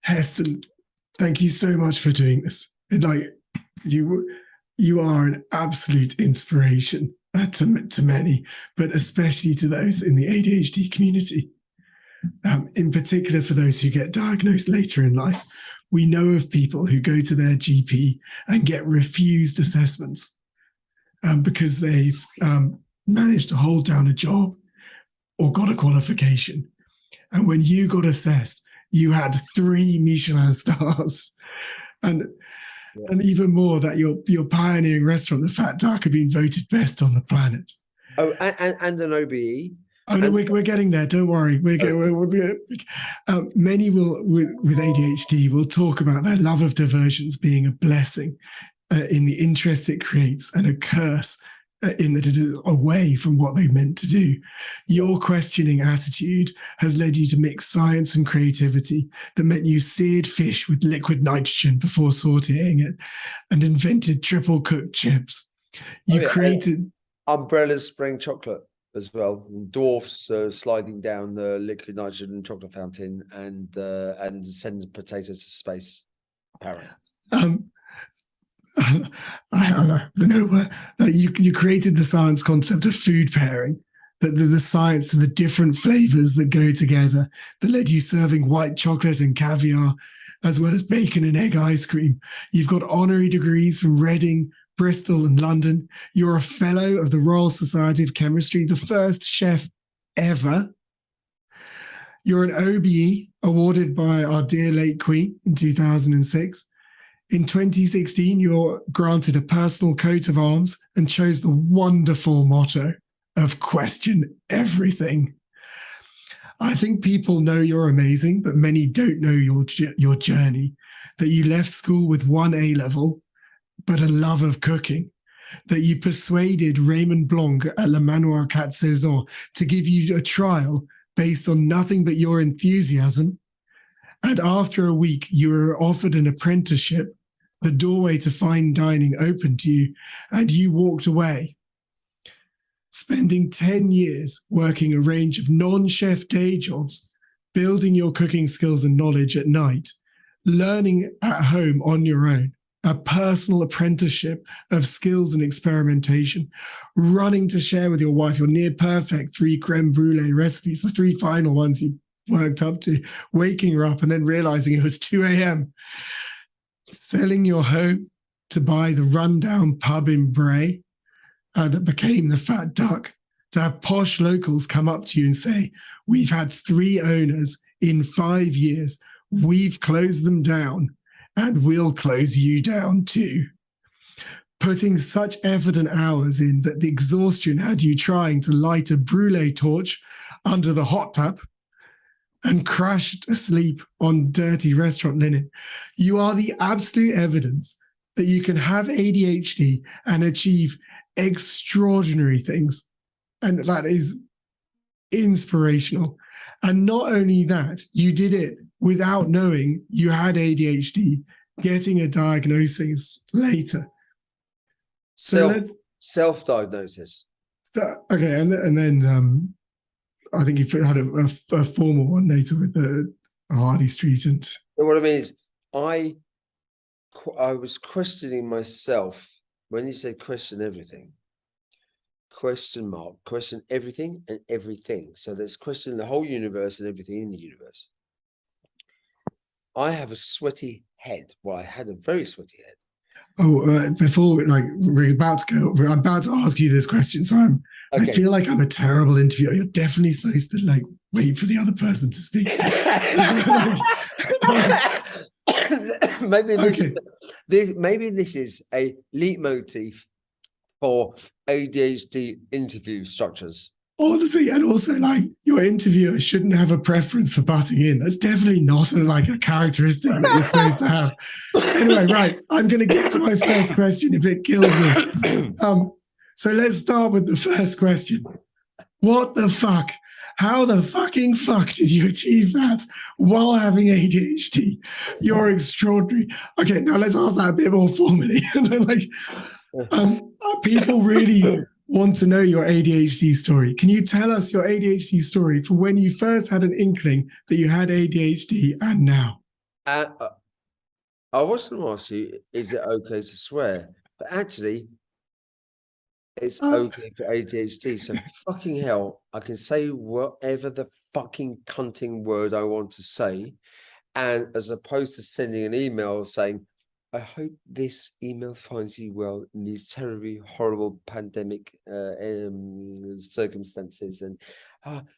A: Heston, thank you so much for doing this. Like, you You are an absolute inspiration to many, but especially to those in the ADHD community. In particular, for those who get diagnosed later in life, we know of people who go to their GP and get refused assessments because they've managed to hold down a job or got a qualification. And when you got assessed, you had 3 Michelin stars. And even more, that your pioneering restaurant, the Fat Duck, had been voted best on the planet.
F: Oh, and an OBE.
A: Oh no, we're getting there. Don't worry. Many with ADHD will talk about their love of diversions being a blessing in the interest it creates, and a curse in that it is away from what they meant to do. Your questioning attitude has led you to mix science and creativity that meant you seared fish with liquid nitrogen before sauteing it and invented triple cooked chips. You created
F: umbrellas spraying chocolate as well, dwarfs sliding down the liquid nitrogen chocolate fountain, and sending potatoes to space. Apparently.
A: I know that you created the science concept of food pairing, that the science of the different flavors that go together, that led you serving white chocolate and caviar, as well as bacon and egg ice cream. You've got honorary degrees from Reading, Bristol and London. You're a fellow of the Royal Society of Chemistry, the first chef ever. You're an OBE awarded by our dear late Queen in 2006. In 2016, you're granted a personal coat of arms and chose the wonderful motto of question everything. I think people know you're amazing, but many don't know your journey, that you left school with 1 A-level, but a love of cooking, that you persuaded Raymond Blanc at Le Manoir Quatre Saisons to give you a trial based on nothing but your enthusiasm. And after a week, you were offered an apprenticeship, the doorway to fine dining opened to you, and you walked away, spending 10 years working a range of non-chef day jobs, building your cooking skills and knowledge at night, learning at home on your own, a personal apprenticeship of skills and experimentation, running to share with your wife your near perfect 3 creme brulee recipes, the 3 final ones you worked up to, waking her up and then realizing it was 2 a.m., selling your home to buy the rundown pub in Bray that became the Fat Duck, to have posh locals come up to you and say, we've had 3 owners in 5 years, we've closed them down, and we'll close you down too. Putting such effort and hours in that the exhaustion had you trying to light a brulee torch under the hot tub and crashed asleep on dirty restaurant linen. You are the absolute evidence that you can have ADHD and achieve extraordinary things. And that is inspirational. And not only that, you did it without knowing you had ADHD, getting a diagnosis later. So let's
F: self-diagnosis.
A: Okay, and then I think you had a formal one later with the Harley Street. And
F: what I mean is, I was questioning myself when you said question everything. Question mark, question everything and everything. So there's question the whole universe and everything in the universe. I have a sweaty head. Well, I had a very sweaty head.
A: Before we're about to go, I'm about to ask you this question, so I feel like I'm a terrible interviewer. You're definitely supposed to wait for the other person to speak.
F: Maybe this is a leitmotif for ADHD interview structures.
A: Honestly, and also your interviewer shouldn't have a preference for butting in. That's definitely not a characteristic that you're supposed to have. Anyway, right, I'm going to get to my first question if it kills me. So let's start with the first question. What the fuck? How the fucking fuck did you achieve that while having ADHD? You're extraordinary. Okay, now let's ask that a bit more formally. People really want to know your ADHD story. Can you tell us your ADHD story from when you first had an inkling that you had ADHD and now?
F: I was going to ask you, is it okay to swear? But actually, it's okay for ADHD. So fucking hell, I can say whatever the fucking cunting word I want to say. And as opposed to sending an email saying, I hope this email finds you well in these terribly horrible pandemic circumstances, and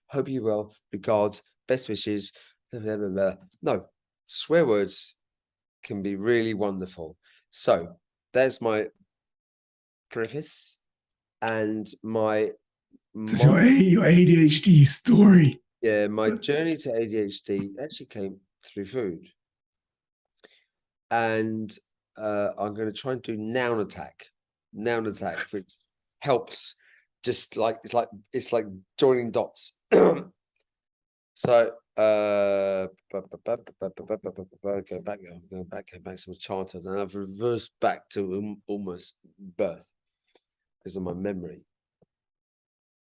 F: hope you well. Regards, best wishes. Blah, blah, blah, blah. No, swear words can be really wonderful. So there's my preface and my
E: your ADHD story.
F: Yeah, my journey to ADHD actually came through food. And I'm going to try and do noun attack, which helps. Just like it's like joining dots. So go back to my childhood, and I've reversed back to almost birth because of my memory.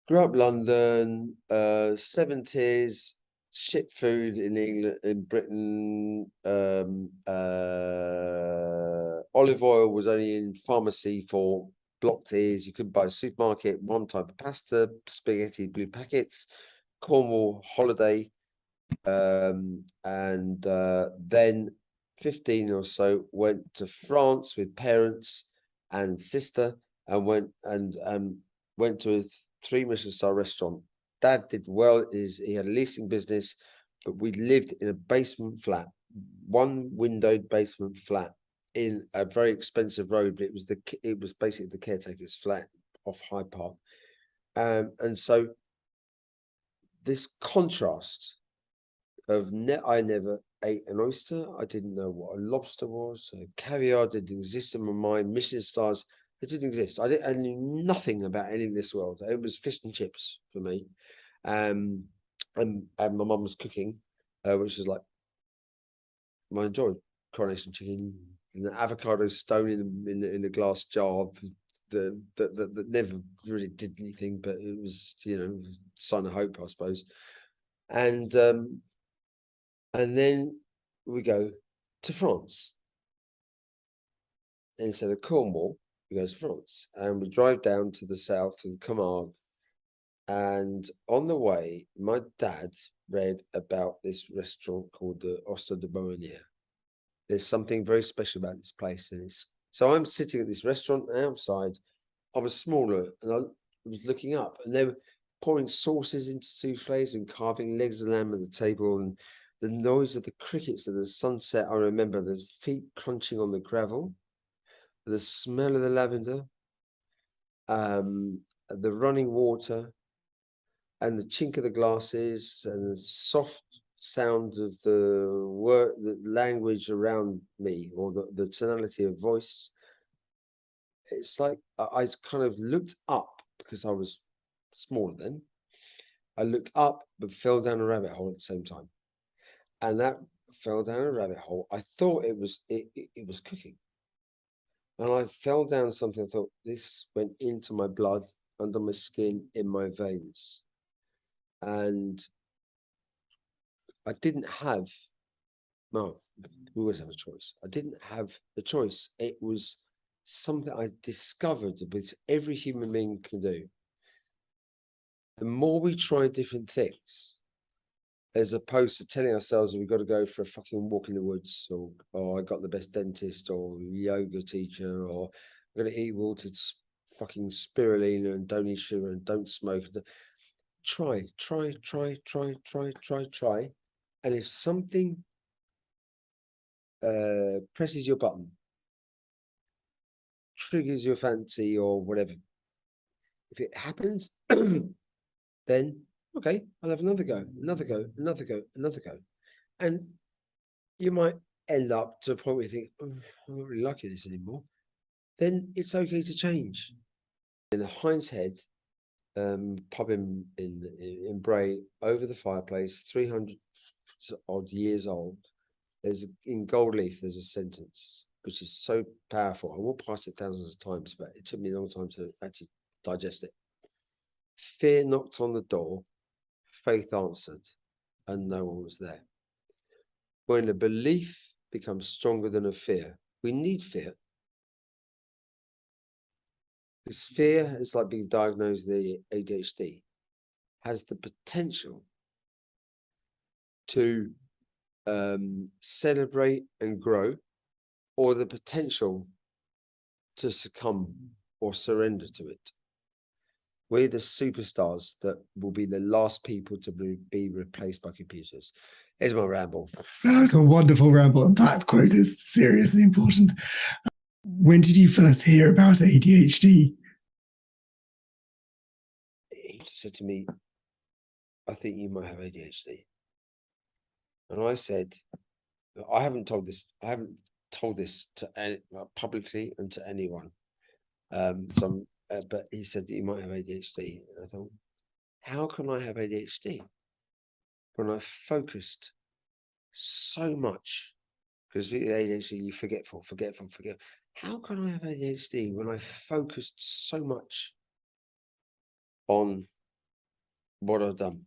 F: Grew up London, 70s. Shit food in England, in Britain. Olive oil was only in pharmacy for block teas. You could buy a supermarket, one type of pasta, spaghetti, blue packets, Cornwall holiday. And then 15 or so went to France with parents and sister, and went to a 3 Michelin star restaurant. Dad did well. He had a leasing business, but we lived in a basement flat, one windowed basement flat in a very expensive road. But it was basically the caretaker's flat off Hyde Park, and so this contrast of I never ate an oyster. I didn't know what a lobster was. Caviar didn't exist in my mind. Michelin stars, it didn't exist. I knew nothing about any of this world. It was fish and chips for me. And my mum was cooking, which was like, I enjoyed coronation chicken and the avocado stone in the glass jar that never really did anything, but it was, you know, a sign of hope, I suppose. And then we go to France. And instead of Cornwall, we go to France, and we drive down to the south of the Camargue. And on the way, my dad read about this restaurant called the Oster de Beauharnais. There's something very special about this place. So I'm sitting at this restaurant outside. I was smaller, and I was looking up, and they were pouring sauces into soufflés and carving legs of lamb at the table, and the noise of the crickets at the sunset. I remember the feet crunching on the gravel, the smell of the lavender, the running water, and the chink of the glasses, and the soft sound of the language around me, or the tonality of voice. It's like I kind of looked up, because I was smaller then. I looked up, but fell down a rabbit hole at the same time. And that fell down a rabbit hole. I thought it was cooking. And I fell down something. I thought this went into my blood, under my skin, in my veins. And I didn't have, no, we always have a choice. I didn't have a choice. It was something I discovered, which every human being can do. The more we try different things, as opposed to telling ourselves we've got to go for a fucking walk in the woods, or I got the best dentist, or yoga teacher, or I'm going to eat wilted fucking spirulina and don't eat sugar and don't smoke. Try. And if something presses your button, triggers your fancy or whatever, if it happens, then okay, I'll have another go. And you might end up to a point where you think, oh, I'm not really liking this anymore. Then it's okay to change. In the Hind's Head pub in Bray, over the fireplace, 300 odd years old, there's in gold leaf, there's a sentence which is so powerful. I walked past it thousands of times, but it took me a long time to actually digest it. Fear knocked on the door, faith answered, and no one was there. When a belief becomes stronger than a fear, we need fear. This fear is like being diagnosed with ADHD, has the potential to celebrate and grow, or the potential to succumb or surrender to it. We're the superstars that will be the last people to be replaced by computers. Here's my ramble.
E: That was a wonderful ramble, and that quote is seriously important. When did you first hear about ADHD?
F: He said to me, I think you might have ADHD. And I said, I haven't told this to publicly and to anyone. But he said that you might have ADHD. And I thought, how can I have ADHD when I focused so much? Because with ADHD, you forgetful. How can I have ADHD when I focused so much on what I've done?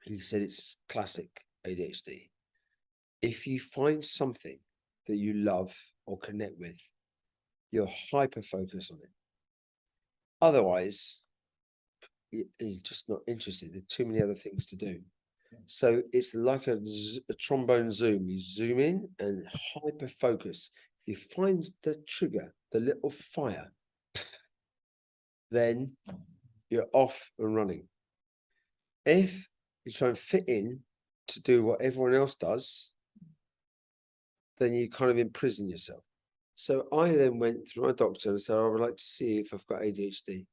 F: He said it's classic ADHD. If you find something that you love or connect with, you're hyper-focused on it. Otherwise, you're just not interested. There are too many other things to do. So it's like a trombone zoom. You zoom in and hyper-focus. If you find the trigger, the little fire, then you're off and running. If you try and fit in to do what everyone else does, then you kind of imprison yourself. So I then went through my doctor and said, I would like to see if I've got ADHD.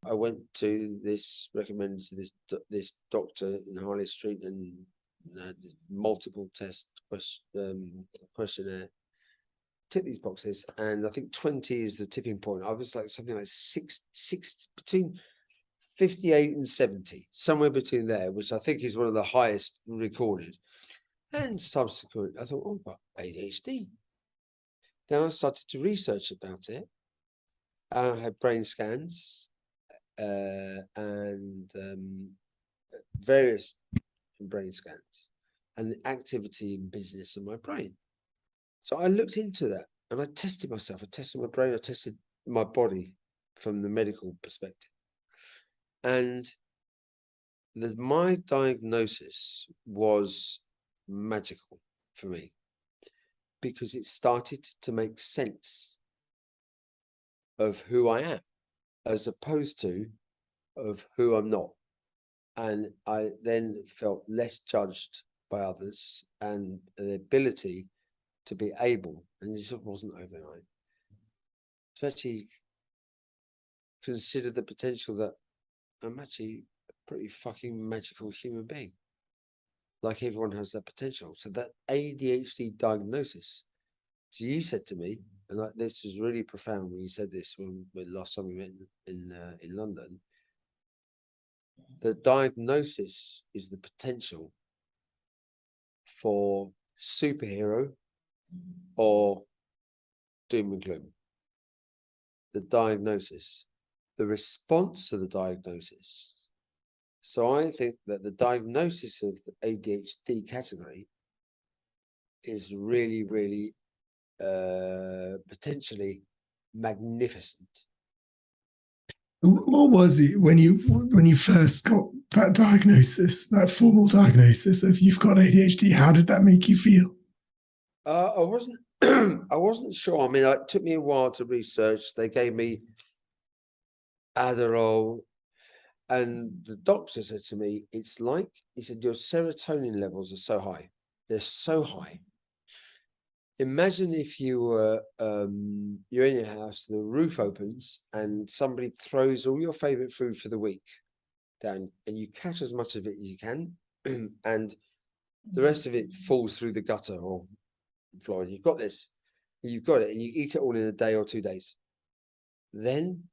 F: I went to this, recommended to this doctor in Harley Street, and multiple test questionnaire. Tick these boxes, and I think 20 is the tipping point. I was like something like six between 58 and 70, somewhere between there, which I think is one of the highest recorded. And subsequent, I thought, oh, I've got ADHD. Then I started to research about it. I had brain scans and various brain scans and the activity in business of my brain. So I looked into that and I tested myself. I tested my brain. I tested my body from the medical perspective. And my diagnosis was magical for me because it started to make sense of who I am as opposed to of who I'm not. And I then felt less judged by others and the ability to be able, and this wasn't overnight, to actually consider the potential that I'm actually a pretty fucking magical human being. Like everyone has that potential. So that ADHD diagnosis, so you said to me, and like this was really profound when you said this when last time we met in London. The diagnosis is the potential for superhero or doom and gloom. The diagnosis, the response to the diagnosis. So I think that the diagnosis of the ADHD category is really, really potentially magnificent.
E: What was it when you first got that diagnosis, that formal diagnosis of you've got ADHD? How did that make you feel?
F: I wasn't sure. I mean, it took me a while to research. They gave me Adderall, and the doctor said to me, it's like, he said, your serotonin levels are so high. They're so high. Imagine if you were, you're in your house, the roof opens and somebody throws all your favorite food for the week down and you catch as much of it as you can and the rest of it falls through the gutter or floor. You've got this, you've got it, and you eat it all in a day or 2 days. Then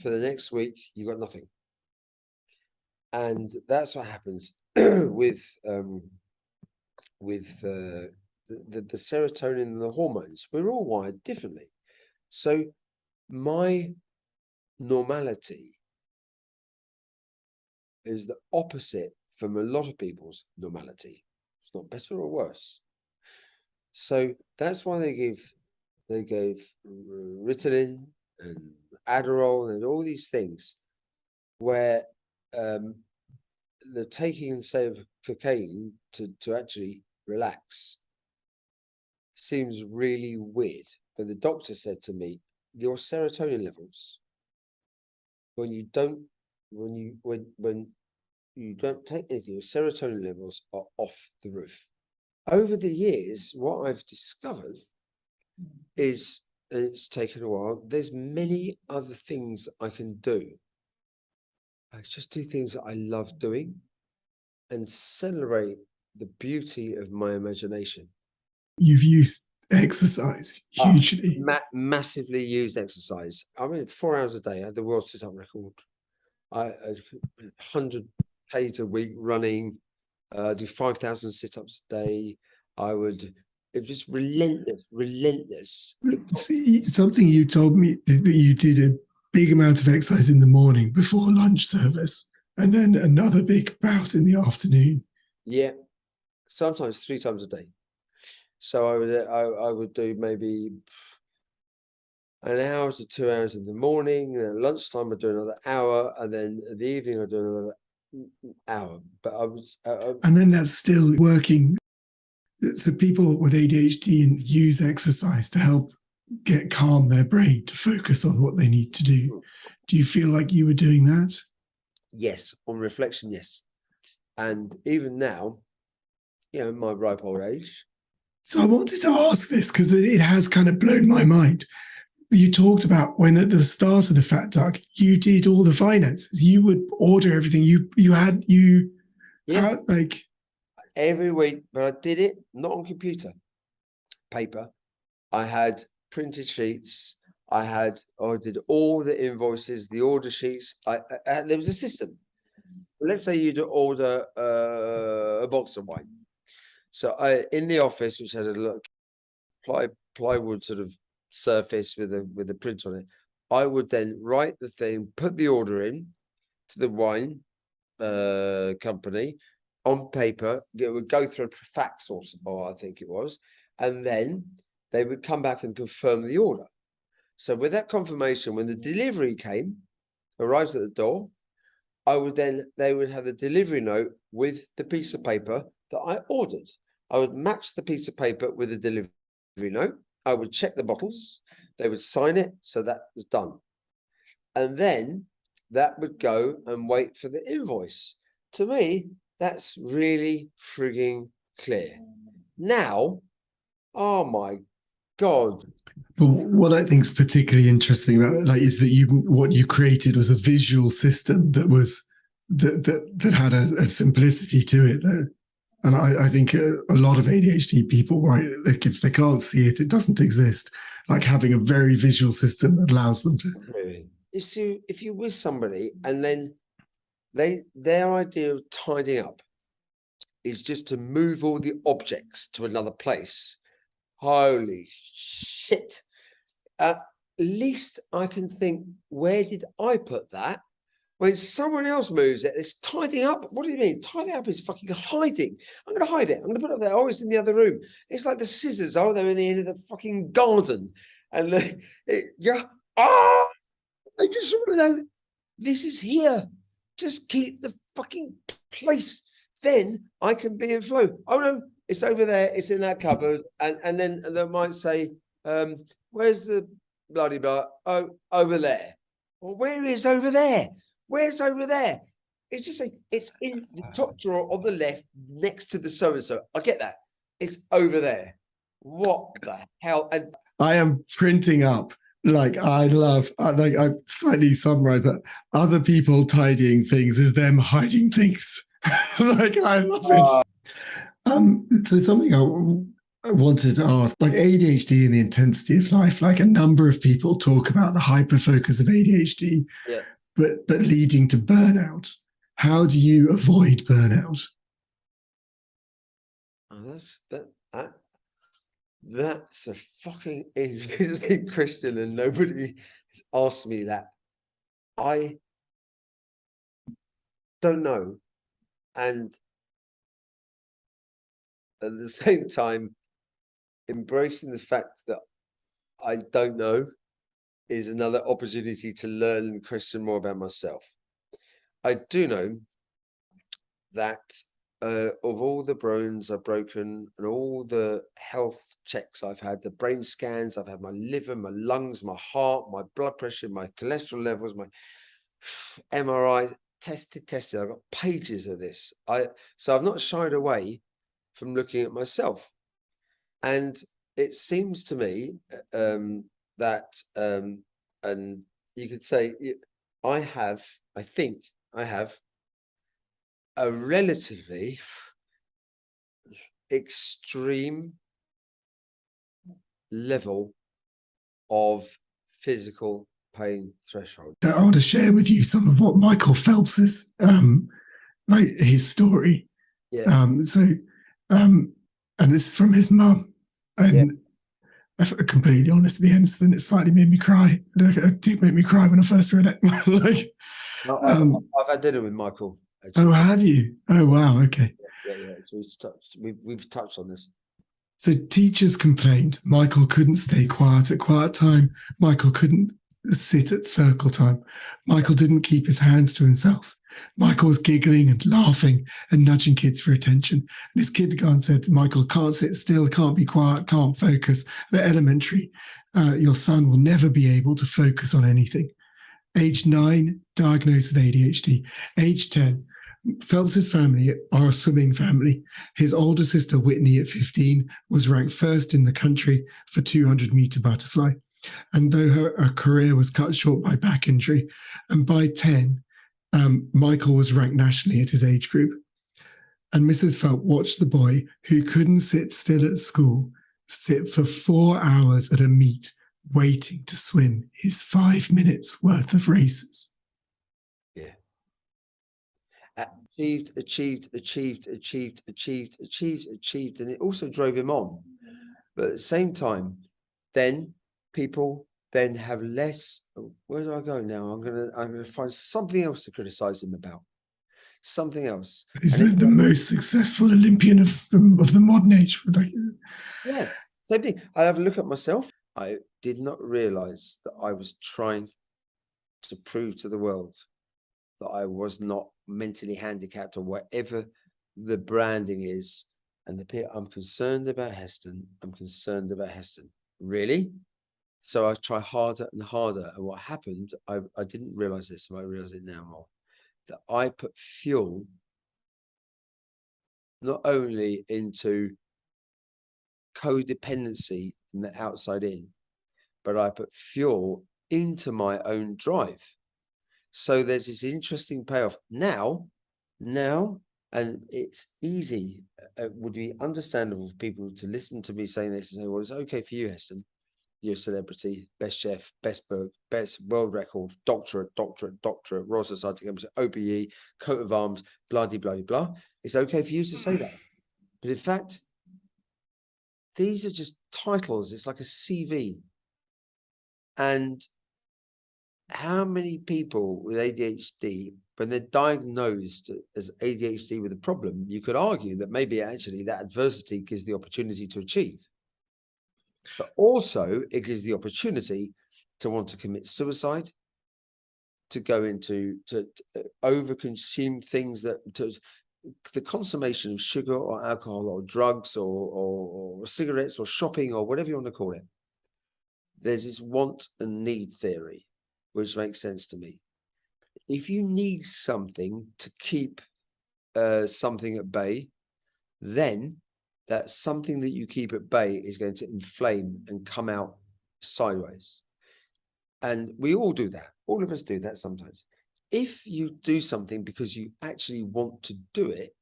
F: for the next week, you've got nothing. And that's what happens with the serotonin and the hormones. We're all wired differently. So my normality is the opposite from a lot of people's normality. It's not better or worse. So that's why they gave Ritalin and Adderall, and all these things where the taking, say, of cocaine to actually relax seems really weird. But the doctor said to me, your serotonin levels, when you don't take anything, your serotonin levels are off the roof. Over the years, what I've discovered is, and it's taken a while, there's many other things I can do. I just do things that I love doing and celebrate the beauty of my imagination.
E: You've used exercise hugely.
F: Massively used exercise. I mean, 4 hours a day. I had the world sit-up record. I 100 Ks a week running. Do 5,000 sit-ups a day. It was just relentless.
E: See, something you told me that you did a big amount of exercise in the morning before lunch service, and then another big bout in the afternoon.
F: Yeah, sometimes 3 times a day. So I would do maybe an hour to 2 hours in the morning, and at lunchtime I'd do another hour, and then in the evening I'd do another hour. But I was
E: and then that's still working. So people with ADHD use exercise to help calm their brain, to focus on what they need to do. Do you feel like you were doing that?
F: Yes, on reflection, yes. And even now, in my ripe old age.
E: So I wanted to ask this because it has kind of blown my mind. You talked about when at the start of the Fat Duck, you did all the finances. You would order everything. Like
F: every week, but I did it not on computer, paper. I had printed sheets. I did all the invoices, the order sheets. There was a system. Let's say you'd order a box of wine. So in the office, which has a plywood sort of surface with a print on it, I would then write the thing, put the order in to the wine company on paper. It would go through a fax or I think it was, and then they would come back and confirm the order. So with that confirmation, when the delivery arrives at the door, they would have the delivery note with the piece of paper that I ordered. I would match the piece of paper with the delivery note. I would check the bottles. They would sign it. So that was done. And then that would go and wait for the invoice. To me, that's really frigging clear. Now, oh my God.
E: But what I think is particularly interesting about it, is that what you created was a visual system that had a simplicity to it. And I think a lot of ADHD people, right, like if they can't see it, it doesn't exist. Like having a very visual system that allows them to.
F: If you're with somebody and then their idea of tidying up is just to move all the objects to another place. Holy shit. At least I can think, where did I put that? When someone else moves it, it's tidying up. What do you mean? Tidying up is fucking hiding. I'm going to hide it. I'm going to put it there. Oh, it's in the other room. It's like the scissors. Oh, they're in the end of the fucking garden. And I just want to know, this is here. Just keep the fucking place. Then I can be in flow. Oh, no, it's over there. It's in that cupboard. And then they might say, where's the bloody blah? Oh, over there. Well, where is over there? Where's over there? It's just saying it's in the top drawer on the left next to the so-and-so. I get that. It's over there. What the hell? And
E: I am printing up. I slightly summarize that. Other people tidying things is them hiding things. I love it. So something I wanted to ask, ADHD and the intensity of life, a number of people talk about the hyperfocus of ADHD.
F: Yeah.
E: But leading to burnout. How do you avoid burnout?
F: Oh, that's a fucking interesting question, and nobody has asked me that. I don't know, and at the same time, embracing the fact that I don't know is another opportunity to learn and question more about myself. I do know that of all the bones I've broken and all the health checks I've had, the brain scans, I've had my liver, my lungs, my heart, my blood pressure, my cholesterol levels, my MRI, tested. I've got pages of this. So I've not shied away from looking at myself. And it seems to me that, and you could say, I think I have a relatively extreme level of physical pain threshold.
E: I want to share with you some of what Michael Phelps's, like his story.
F: Yeah.
E: And this is from his mum. And if I'm completely honest at the end, then it slightly made me cry. It did make me cry when I first read it. Like,
F: I've had dinner with Michael. Actually.
E: Oh, have you? Oh, wow. Okay.
F: Yeah. So we've touched on this.
E: So teachers complained Michael couldn't stay quiet at quiet time. Michael couldn't sit at circle time. Michael didn't keep his hands to himself. Michael was giggling and laughing and nudging kids for attention. And his kindergarten said to Michael, can't sit still, can't be quiet, can't focus. But elementary, your son will never be able to focus on anything. Age 9, diagnosed with ADHD. Age 10, Phelps's family are a swimming family. His older sister, Whitney, at 15, was ranked first in the country for 200-meter butterfly. And though her career was cut short by back injury, and by 10, Michael was ranked nationally at his age group. And Mrs. Phelps watched the boy who couldn't sit still at school sit for 4 hours at a meet waiting to swim his 5 minutes worth of races.
F: Yeah. Achieved, and it also drove him on. But at the same time, then people then have less. Where do I go now? I'm gonna find something else to criticize him about. Something else.
E: He's the most successful Olympian of the modern age.
F: Yeah, same thing. I have a look at myself. I did not realize that I was trying to prove to the world that I was not mentally handicapped or whatever the branding is. And I'm concerned about Heston. I'm concerned about Heston. Really? So I try harder and harder. And what happened, I didn't realize this, and I realize it now more, that I put fuel not only into codependency from the outside in, but I put fuel into my own drive. So there's this interesting payoff now, and it's easy. It would be understandable for people to listen to me saying this and say, well, it's okay for you, Heston. You're a celebrity, best chef, best book, best world record, doctorate, Royal Society, OBE, coat of arms, blah, blah, blah, blah. It's okay for you to say that. But in fact, these are just titles. It's like a CV. And how many people with ADHD, when they're diagnosed as ADHD with a problem, you could argue that maybe actually that adversity gives the opportunity to achieve. But also it gives the opportunity to want to commit suicide, to go into, to overconsume things the consummation of sugar or alcohol or drugs or cigarettes or shopping or whatever you want to call it. There's this want and need theory, which makes sense to me. If you need something to keep something at bay, then that something that you keep at bay is going to inflame and come out sideways. And we all do that. All of us do that sometimes. If you do something because you actually want to do it,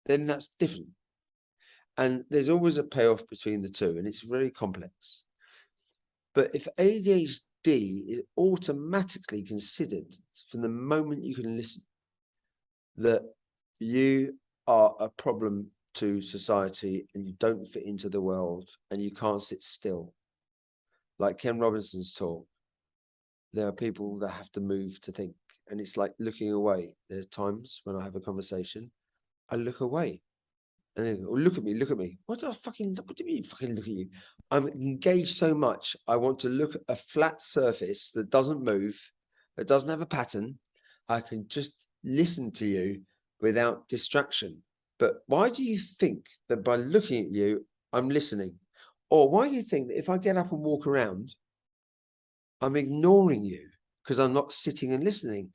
F: then that's different. And there's always a payoff between the two, and it's very complex. But if ADHD is automatically considered from the moment you can listen that you are a problem to society and you don't fit into the world and you can't sit still, like Ken Robinson's talk, there are people that have to move to think, and it's like looking away. There's times when I have a conversation, I look away And they go, oh, look at me, look at me. What do you mean fucking look at you? I'm engaged so much. I want to look at a flat surface that doesn't move, that doesn't have a pattern. I can just listen to you without distraction. But why do you think that by looking at you, I'm listening? Or why do you think that if I get up and walk around, I'm ignoring you because I'm not sitting and listening?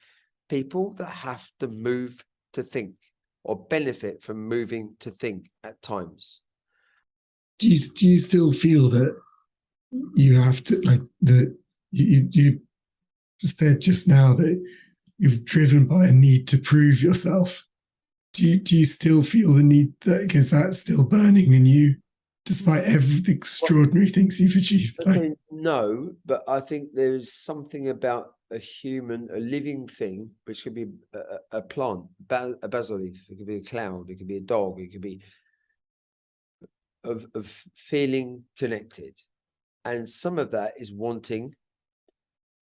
F: People that have to move to think or benefit from moving to think at times.
E: Do you still feel that you have to, like, that you said just now that you're driven by a need to prove yourself? Do you still feel the need that, is that still burning in you despite every extraordinary things you've achieved?
F: Okay, no, but I think there's something about a human, a living thing, which could be a plant, a basil leaf, it could be a cloud, it could be a dog, it could be of feeling connected. And some of that is wanting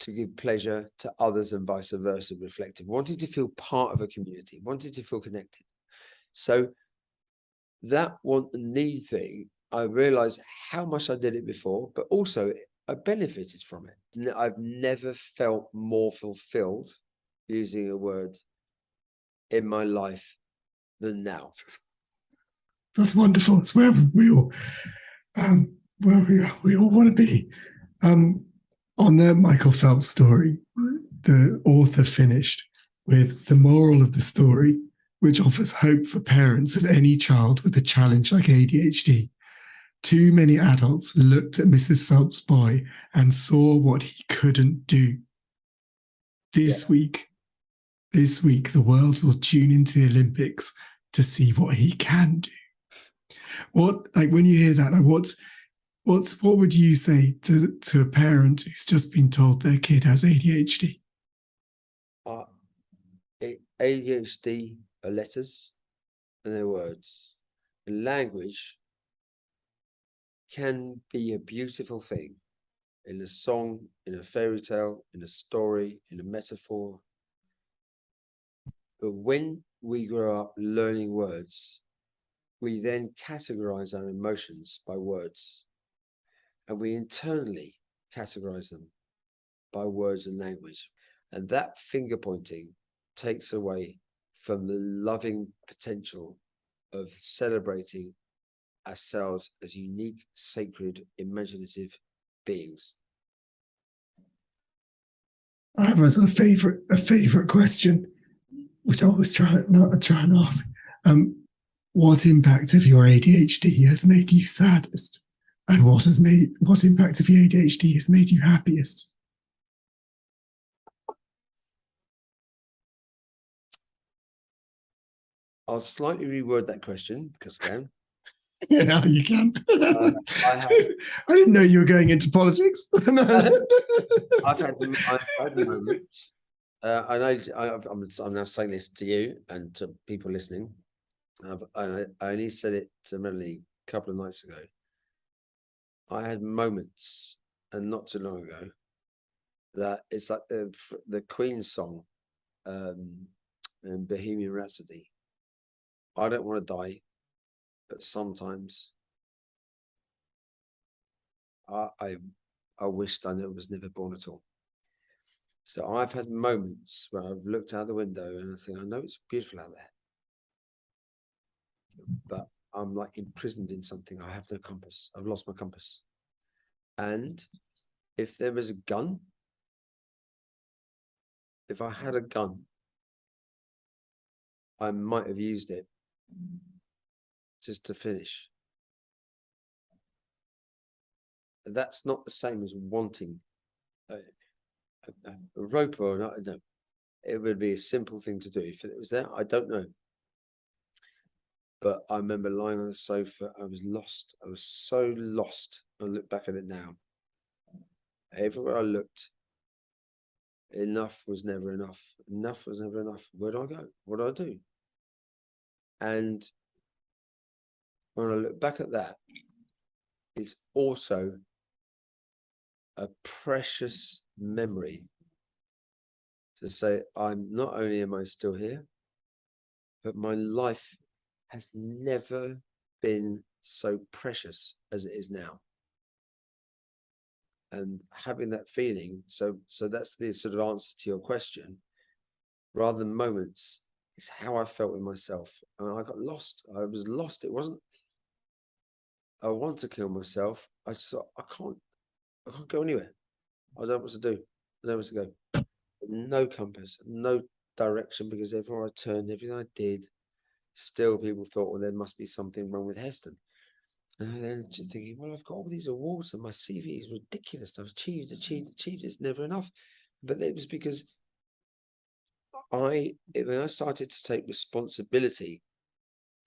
F: to give pleasure to others and vice versa, reflective, wanting to feel part of a community, wanting to feel connected. So that want and need thing, I realized how much I did it before, but also I benefited from it. I've never felt more fulfilled, using a word, in my life than now.
E: That's wonderful. It's where we all want to be. On the Michael Phelps story, the author finished with the moral of the story, which offers hope for parents of any child with a challenge like ADHD. Too many adults looked at Mrs. Phelps' boy and saw what he couldn't do. This week, the world will tune into the Olympics to see what he can do. What, like, when you hear that, like, what would you say to a parent who's just been told their kid has ADHD?
F: ADHD are letters and they're words. And language can be a beautiful thing in a song, in a fairy tale, in a story, in a metaphor. But when we grow up learning words, we then categorize our emotions by words. And we internally categorize them by words and language. And that finger pointing takes away from the loving potential of celebrating ourselves as unique, sacred, imaginative beings.
E: I have a sort of favorite question, which I always try and ask. What impact of your ADHD has made you saddest? And what impact of your ADHD has made you happiest?
F: I'll slightly reword that question because I can.
E: Yeah, you can. I didn't know you were going into politics.
F: I've had moments. I'm now saying this to you and to people listening. I only said it to Melanie a couple of nights ago. I had moments, and not too long ago, that it's like the Queen song in Bohemian Rhapsody. I don't want to die, but sometimes I wished I was never born at all. So I've had moments where I've looked out the window and I think, I know it's beautiful out there, but I'm like imprisoned in something. I have no compass. I've lost my compass. And if there was a gun, if I had a gun, I might have used it just to finish. That's not the same as wanting a rope or not. No, it would be a simple thing to do. If it was there, I don't know. But I remember lying on the sofa. I was lost. I was so lost. I look back at it now. Everywhere I looked, enough was never enough. Enough was never enough. Where do I go? What do I do? And when I look back at that, it's also a precious memory to say, I'm not only am I still here, but my life has never been so precious as it is now. And having that feeling, so that's the sort of answer to your question. Rather than moments, it's how I felt in myself. And I got lost. I was lost. It wasn't, I want to kill myself. I just thought, I can't go anywhere. I don't know what to do. I don't know where to go. No compass, no direction, because everywhere I turned, everything I did, still people thought, well, there must be something wrong with Heston. And then thinking, well, I've got all these awards and my CV is ridiculous. I've achieved. It's never enough. But it was because when I started to take responsibility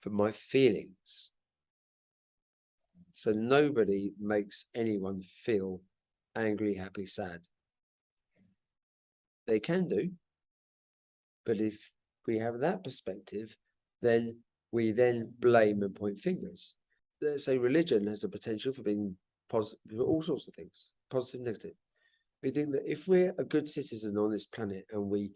F: for my feelings, so nobody makes anyone feel angry, happy, sad. They can do, but if we have that perspective, then we then blame and point fingers. Let's say religion has the potential for being positive, for all sorts of things, positive, negative. We think that if we're a good citizen on this planet and we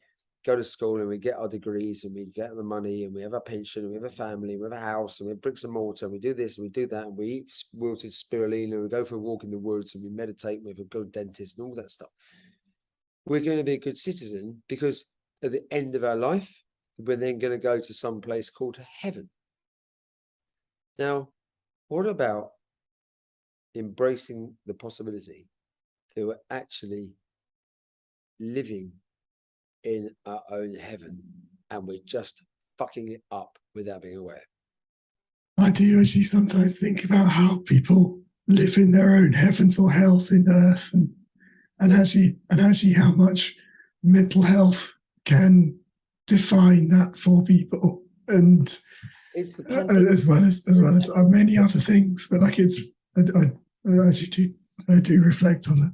F: go to school and we get our degrees and we get the money and we have a pension and we have a family, we have a house and we have bricks and mortar and we do this and we do that and we eat wilted spirulina and we go for a walk in the woods and we meditate and we have a good dentist and all that stuff, we're going to be a good citizen, because at the end of our life, we're then going to go to some place called heaven. Now, what about embracing the possibility that we're actually living in our own heaven and we're just fucking it up without being aware?
E: I do actually sometimes think about how people live in their own heavens or hells in earth, and actually how much mental health can define that for people, and
F: it's the
E: as well as many other things. But like I actually do reflect on it.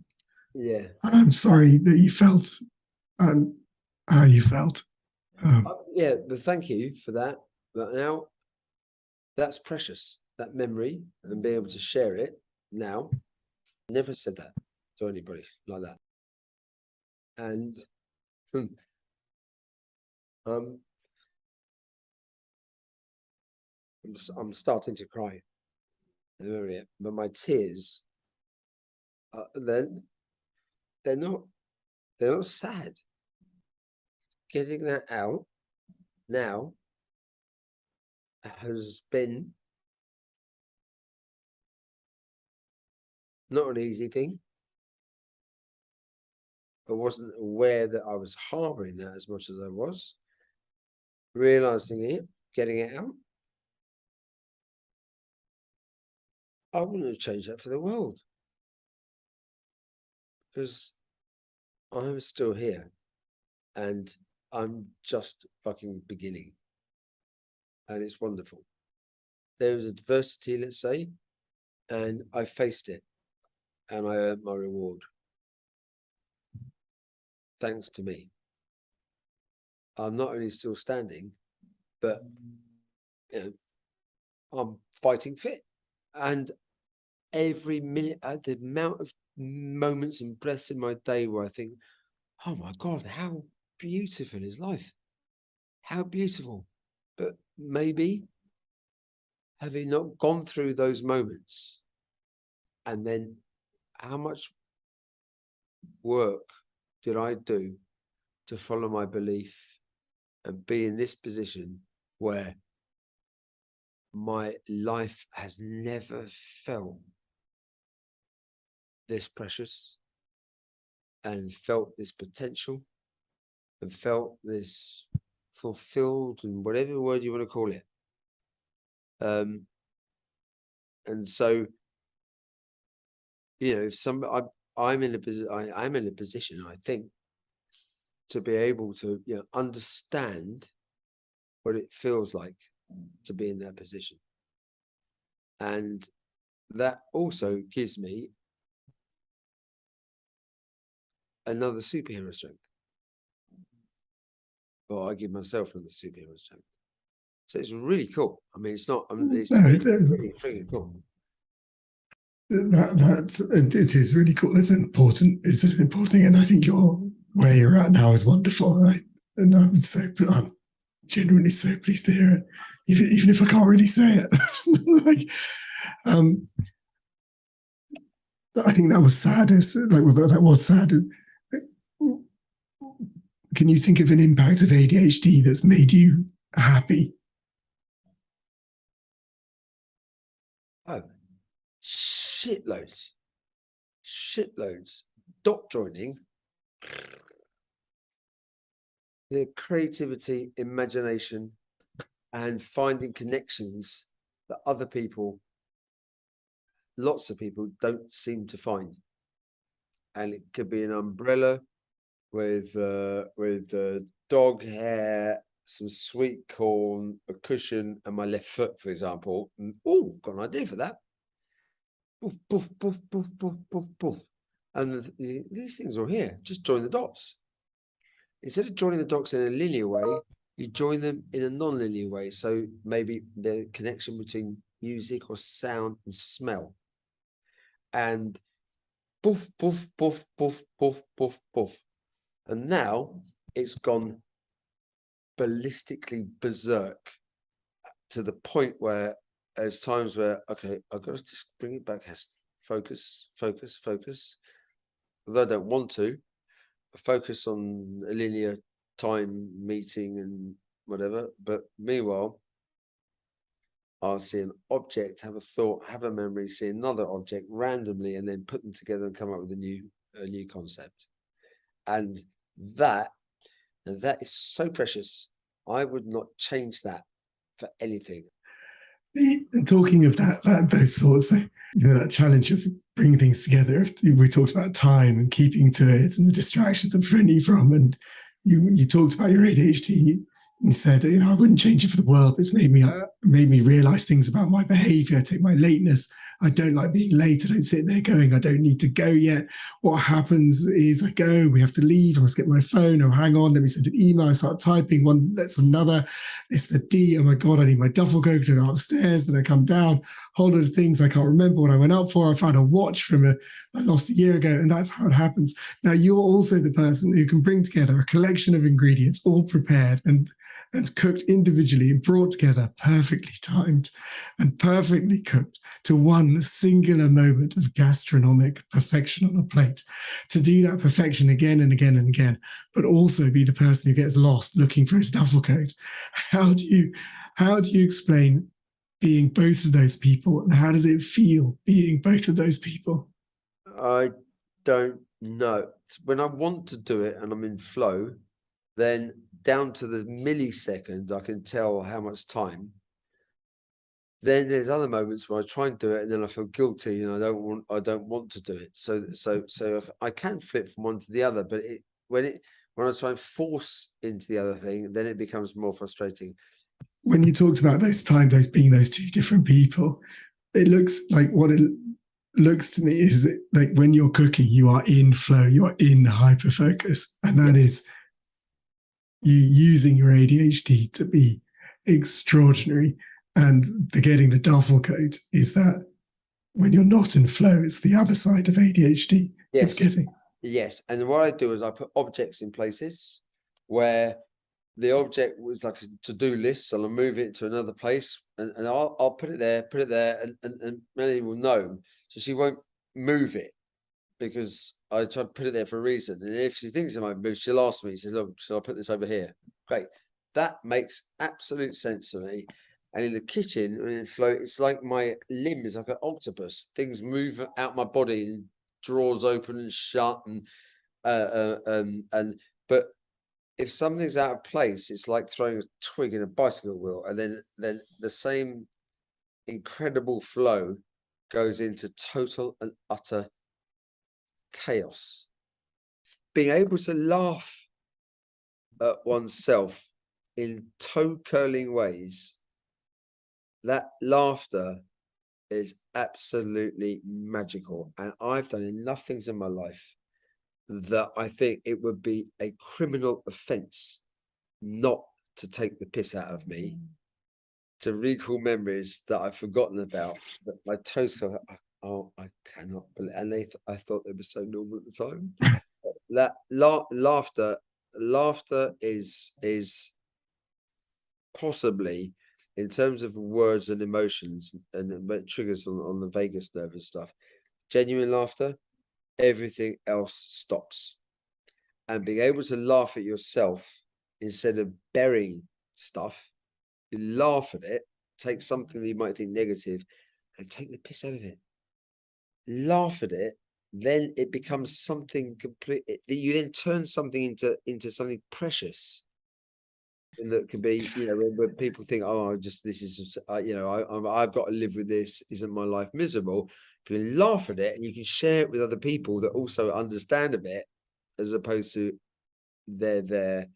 F: Yeah.
E: And I'm sorry that you felt how you felt.
F: Yeah, but thank you for that. But now that's precious, that memory, and being able to share it now. Never said that to anybody like that. And I'm starting to cry. But my tears, they're not sad. Getting that out now has been not an easy thing. I wasn't aware that I was harboring that as much as I was. Realizing it, getting it out. I wouldn't have changed that for the world, because I'm still here and I'm just fucking beginning, and it's wonderful. There was adversity, let's say, and I faced it and I earned my reward. Thanks to me. I'm not only still standing, but I'm fighting fit. And every minute, the amount of moments and breaths in my day where I think, oh my God, how beautiful is life? How beautiful. But maybe having not gone through those moments, and then how much work did I do to follow my belief and be in this position where my life has never felt this precious and felt this potential and felt this fulfilled, and whatever word you want to call it. And so, if I'm in a position, I think, to be able to understand what it feels like to be in that position. And that also gives me another superhero strength. Or I give myself another superhero strength. So it's really cool. I mean, it's not, it's really cool.
E: It is really cool. It's an important thing, and I think where you're at now is wonderful. And I'm genuinely so pleased to hear it. even if I can't really say it. Like, I think that was saddest. Like, well, that was sad. Can you think of an impact of ADHD that's made you happy?
F: Oh, shitloads. Dot joining, the creativity, imagination, and finding connections that other people, lots of people, don't seem to find. And it could be an umbrella with dog hair, some sweet corn, a cushion, and my left foot, for example. Oh, got an idea for that. Poof, poof, poof, poof, poof, poof, poof. And these things are here. Just join the dots. Instead of joining the dots in a linear way, you join them in a non-linear way. So maybe the connection between music or sound and smell. And poof, poof, poof, poof, poof, poof, poof. And now it's gone ballistically berserk to the point where there's times where, okay, I've got to just bring it back. Focus, focus, focus. Although I don't want to, focus on a linear time meeting and whatever. But meanwhile, I'll see an object, have a thought, have a memory, see another object randomly, and then put them together and come up with a new concept. And that is so precious. I would not change that for anything.
E: Talking of those thoughts, that challenge of bringing things together. We talked about time and keeping to it, and the distractions that prevent you from. And you talked about your ADHD. You said, I wouldn't change it for the world. It's made me realize things about my behavior. I take my lateness. I don't like being late. I don't sit there going, I don't need to go yet. What happens is I go, we have to leave. I must get my phone. Oh, hang on, let me send an email. I start typing one, that's another. It's the D. Oh my God, I need my duffel coat to go upstairs. Then I come down, whole lot of things. I can't remember what I went up for. I found a watch I lost a year ago. And that's how it happens. Now, you're also the person who can bring together a collection of ingredients, all prepared and cooked individually and brought together, perfectly timed and perfectly cooked to one singular moment of gastronomic perfection on a plate. To do that perfection again and again and again, but also be the person who gets lost looking for his duffel coat. How do you explain being both of those people, and how does it feel being both of those people?
F: I don't know. When I want to do it and I'm in flow, then down to the millisecond, I can tell how much time. Then there's other moments where I try and do it and then I feel guilty and I don't want to do it. So I can flip from one to the other, but when I try and force into the other thing, then it becomes more frustrating.
E: When you talked about those being those two different people, it looks like what it looks to me is like when you're cooking, you are in flow, you are in hyper focus, and that is you using your ADHD to be extraordinary. And getting the duffel coat is that when you're not in flow, it's the other side of ADHD.
F: Yes.
E: It's getting.
F: Yes. And what I do is I put objects in places where the object was like a to-do list. So I'll move it to another place and I'll put it there, and Melanie will know. So she won't move it because I try to put it there for a reason. And if she thinks it might move, she'll ask me, she says, "Look, shall I put this over here?" Great. That makes absolute sense to me. And in the kitchen, when in flow, it's like my limb is like an octopus. Things move out my body and drawers open and shut but if something's out of place, it's like throwing a twig in a bicycle wheel, and then the same incredible flow goes into total and utter chaos. Being able to laugh at oneself in toe-curling ways, that laughter is absolutely magical. And I've done enough things in my life that I think it would be a criminal offense not to take the piss out of me, to recall memories that I've forgotten about, that my toes feel like, oh, I cannot believe, and I thought they were so normal at the time. That laughter is possibly, in terms of words and emotions and triggers on the vagus nerve and stuff, genuine laughter, everything else stops. And being able to laugh at yourself instead of burying stuff, you laugh at it, take something that you might think negative and take the piss out of it. Laugh at it, then it becomes something complete. You then turn something into something precious. And that could be, you know, when people think, oh, this is, you know, I've got to live with this. Isn't my life miserable? If you laugh at it and you can share it with other people that also understand a bit, as opposed to they're there,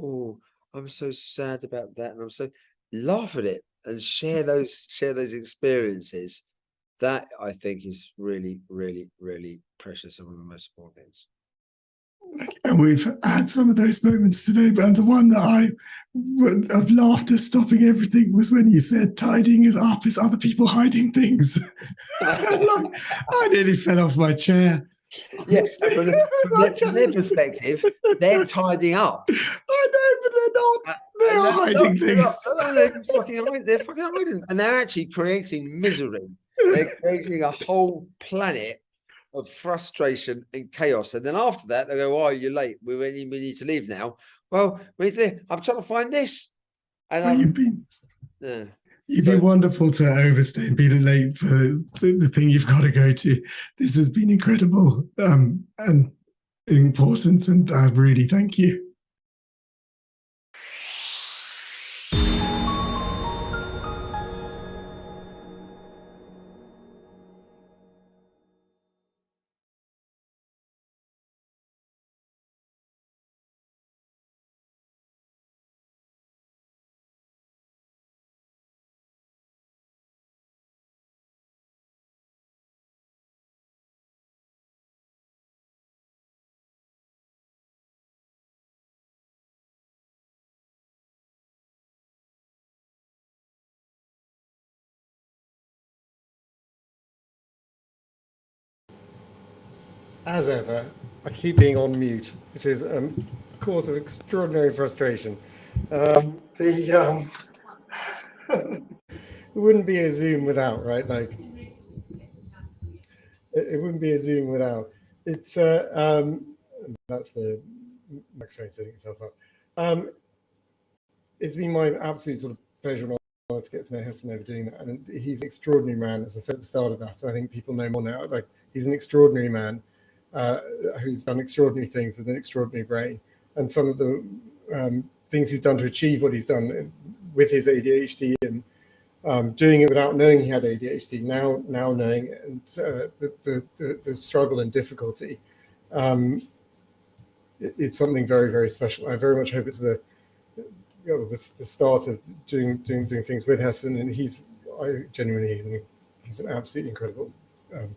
F: oh, I'm so sad about that, and I'm so, laugh at it and share those experiences. That I think is really, really, really precious and one of the most important things.
E: And we've had some of those moments today, but the one that of laughter stopping everything was when you said tidying it up is other people hiding things. I nearly fell off my chair.
F: Yes, from their perspective, they're tidying up.
E: I know, but they're not. They're hiding things.
F: They're fucking hiding, and they're actually creating misery. They're creating a whole planet of frustration and chaos. And then after that, they go, "Oh, you're late. We need to leave now." Well, I'm trying to find this. And
E: you've been wonderful to overstay and be late for the thing you've got to go to. This has been incredible and important, and I really thank you.
A: As ever, I keep being on mute, which is a cause of extraordinary frustration. It wouldn't be a Zoom without, right? Like, it wouldn't be a Zoom without. It's that's the microphone setting itself up. It's been my absolute sort of pleasure and honor to get to know Heston over doing that, and he's an extraordinary man. As I said at the start of that, I think people know more now. Like, he's an extraordinary man. Who's done extraordinary things with an extraordinary brain, and some of the things he's done to achieve what he's done with his ADHD and doing it without knowing he had ADHD, now knowing it, and the struggle and difficulty. It's something very, very special. I very much hope it's the start of doing things with Heston, and he's an absolutely incredible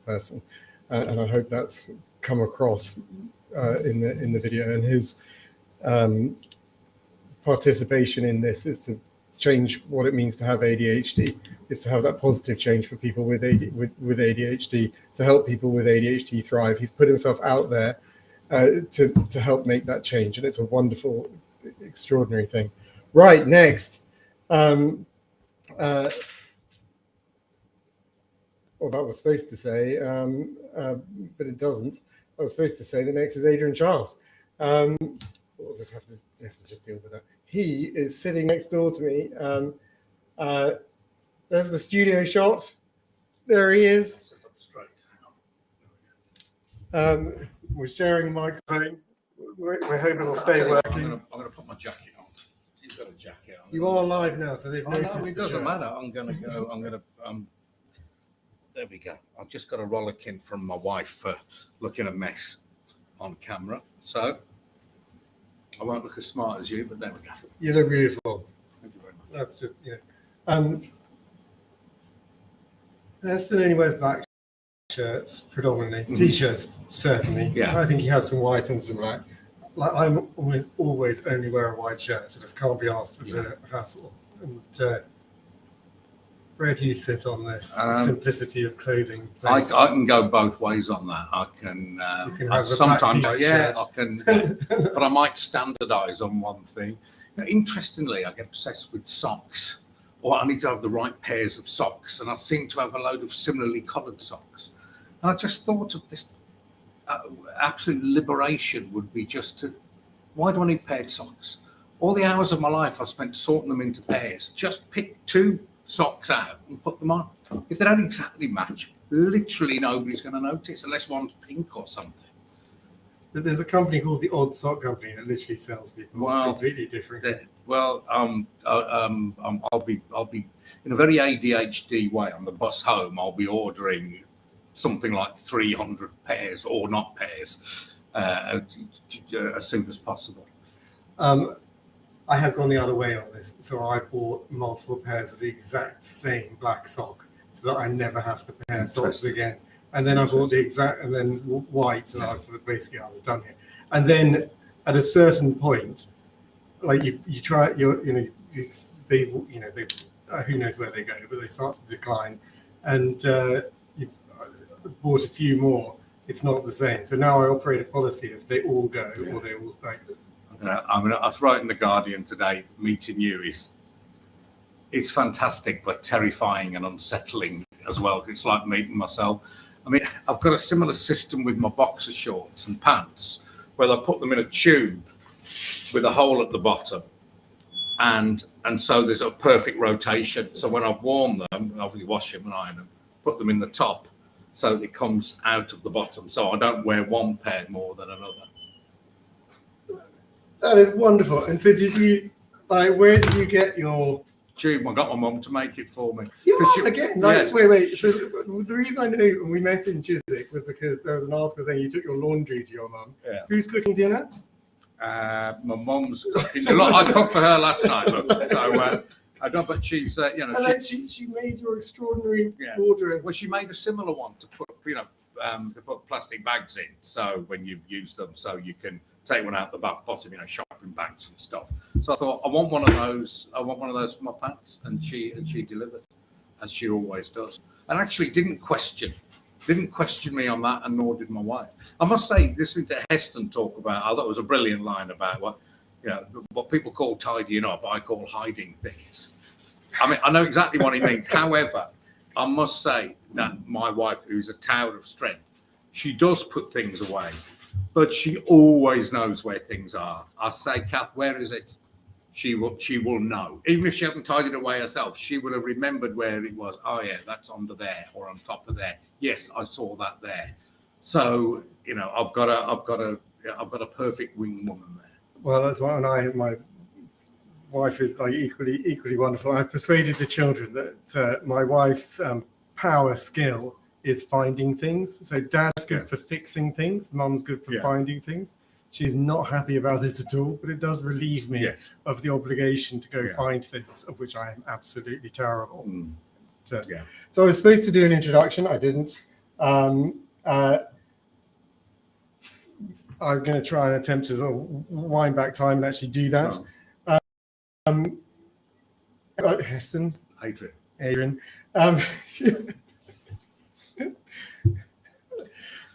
A: person, and I hope that's come across in the video, and his participation in this is to change what it means to have ADHD, is to have that positive change for people with ADHD, to help people with ADHD thrive. He's put himself out there to help make that change, and it's a wonderful, extraordinary thing. Right, next. Well, that was supposed to say, but it doesn't. I was supposed to say the next is Adrian Charles. We'll just have to just deal with that. He is sitting next door to me. There's the studio shot. There he is. We're sharing a microphone. We're hoping it'll stay working.
H: I'm going to put my jacket on. He's got a jacket on.
A: You are live now, so they've noticed.
H: No, it doesn't matter. I'm going to go. There we go. I've just got a rollicking from my wife for looking a mess on camera. So I won't look as smart as you, but there we go.
A: You look beautiful.
H: Thank you very much.
A: That's just, Heston only wears black shirts predominantly. T-shirts certainly.
H: Yeah.
A: I think he has some white and some black. Like, I'm always only wear a white shirt. I just can't be asked with the hassle. And where do you sit on this simplicity of clothing?
H: I can go both ways on that. I can, sometimes, I can, but I might standardise on one thing. Now, interestingly, I get obsessed with socks. or I need to have the right pairs of socks, and I seem to have a load of similarly coloured socks. And I just thought of this absolute liberation would be just to, why do I need paired socks? All the hours of my life I spent sorting them into pairs. Just pick 2 socks out and put them on. If they don't exactly match, literally nobody's going to notice unless one's pink or something.
A: There's a company called the Odd Sock Company that literally sells people completely different.
H: I'll be in a very ADHD way on the bus home. I'll be ordering something like 300 pairs or not pairs as soon as possible.
A: I have gone the other way on this, so I bought multiple pairs of the exact same black sock, so that I never have to pair socks again. And then I bought the exact, and then white, and I was basically I was done here. And then at a certain point, like you try, they who knows where they go, but they start to decline, and you bought a few more. It's not the same. So now I operate a policy of they all go or they all stay.
H: I was writing the Guardian today. Meeting you is fantastic, but terrifying and unsettling as well. It's like meeting myself. I mean, I've got a similar system with my boxer shorts and pants, where I put them in a tube with a hole at the bottom, and so there's a perfect rotation. So when I've worn them, obviously wash them and iron them, put them in the top, so it comes out of the bottom. So I don't wear one pair more than another.
A: That is wonderful. And so did you, where did you get your
H: tube? I got my mum to make it for me.
A: Wait. So the reason I knew when we met in Chiswick was because there was an article saying you took your laundry to your mum.
H: Yeah.
A: Who's cooking dinner?
H: My mum's cooking. I cooked for her last night. So I don't, but she's,
A: she made your extraordinary wardrobe.
H: Well, she made a similar one to put, to put plastic bags in. So when you've used them, so you can take one out the back bottom, shopping bags and stuff. So I thought, I want one of those. I want one of those for my pants, and she delivered, as she always does, and actually didn't question me on that, and nor did my wife. I must say, listening to Heston talk about, I thought it was a brilliant line about what people call tidying up, I call hiding things. I mean, I know exactly what he means. However, I must say that my wife, who's a tower of strength, she does put things away, but she always knows where things are. I say, Kath, where is it? She will know. Even if she hasn't tidied it away herself, she will have remembered where it was. Oh yeah, that's under there or on top of there. Yes, I saw that there. So I've got a perfect wing woman there.
A: Well, that's why, and my wife is equally wonderful. I've persuaded the children that my wife's power skill is finding things. So dad's good for fixing things, mum's good for finding things. She's not happy about this at all, but it does relieve me of the obligation to go find things, of which I am absolutely terrible. So I was supposed to do an introduction, I didn't. I'm going to try and attempt to sort of wind back time and actually do that. Heston. Adrian.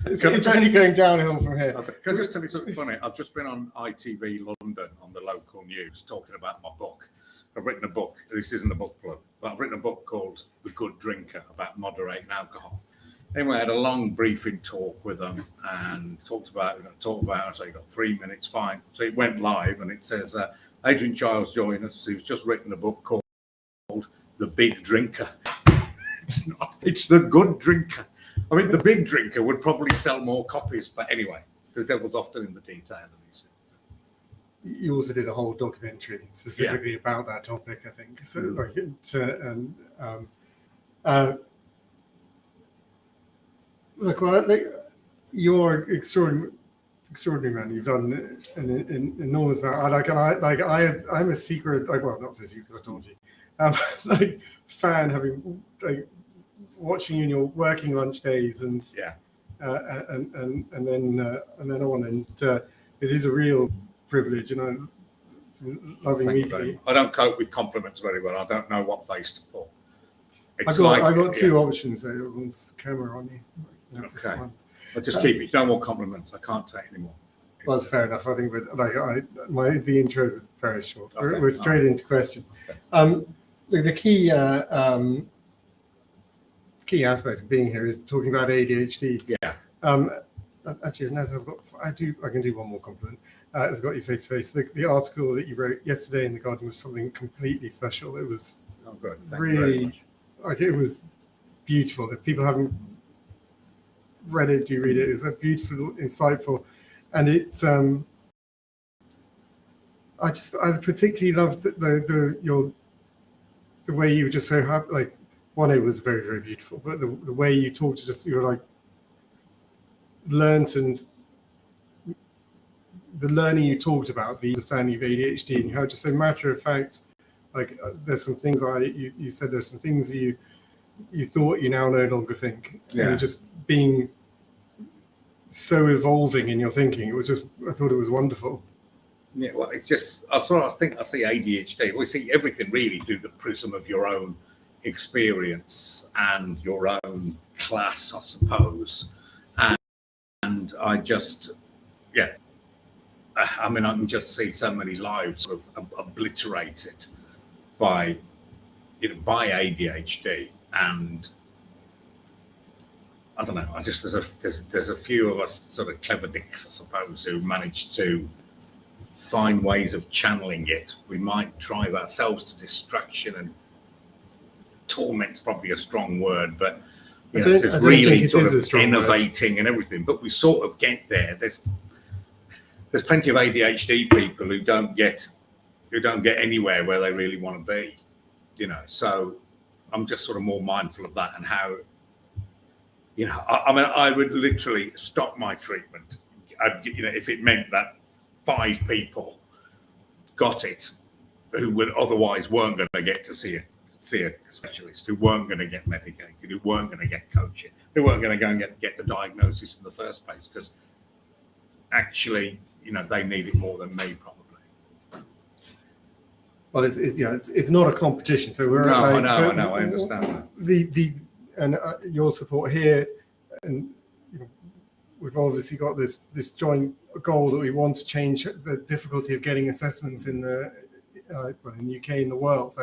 A: It's only going downhill from here.
H: Can I just tell you something funny? I've just been on ITV London on the local news talking about my book. I've written a book. This isn't a book plug, but I've written a book called The Good Drinker about moderating alcohol. Anyway, I had a long briefing talk with them and talked about. So you got 3 minutes, fine. So it went live, and it says Adrian Childs joined us. Who's just written a book called The Big Drinker. It's not. It's The Good Drinker. I mean, The Big Drinker would probably sell more copies, but anyway, the devil's often in the detail.
A: You also did a whole documentary specifically about that topic, I think. So, you're extraordinary man. You've done an enormous amount. I'm a secret, not so secret because I told you, fan, having watching you in your working lunch days and then on, and it is a real privilege, and I'm loving meeting you.
H: I don't cope with compliments very well. I don't know what face to pull.
A: I got two options there. One's camera on you.
H: Okay, I'll just keep it. No more compliments. I can't take any more.
A: Well, that's fair enough. I think, but the intro was very short. Okay. We're straight into questions.
H: Okay.
A: the key aspect of being here is talking about ADHD.
H: Yeah.
A: Actually, Naz, I can do one more compliment. It's got you face to face. The article that you wrote yesterday in the Guardian was something completely special. It was really, like, it was beautiful. If people haven't read it, do read it. It's a beautiful, insightful, and it's I particularly loved the way you were just so happy. Like, one, it was very, very beautiful, but the way you talked to just, you were like, learnt, and the learning you talked about, the understanding of ADHD, and how just so matter of fact, like, there's some things you said there's some things you thought you now no longer think.
H: Yeah.
A: And just being so evolving in your thinking, it was just, I thought it was wonderful.
H: Yeah, well, it's just, I think I see ADHD. We see everything really through the prism of your own experience and your own class, I suppose. And I just, yeah, I mean, I can just see so many lives sort of obliterated by ADHD. And I don't know, there's a few of us sort of clever dicks, I suppose, who manage to find ways of channeling it. We might drive ourselves to distraction, and torment's probably a strong word, but it's really sort of innovating and everything. But we sort of get there. There's plenty of ADHD people who don't get anywhere where they really want to be, So I'm just sort of more mindful of that, and how, I mean, I would literally stop my treatment, if it meant that 5 people got it who would otherwise weren't going to get to see a specialist, who weren't going to get medicated, who weren't going to get coaching, who weren't going to go and get the diagnosis in the first place, because actually, they need it more than me, probably.
A: Well, it's not a competition, so we're
H: I know, I understand that.
A: Your support here, and we've obviously got this joint goal that we want to change the difficulty of getting assessments in the UK and the world.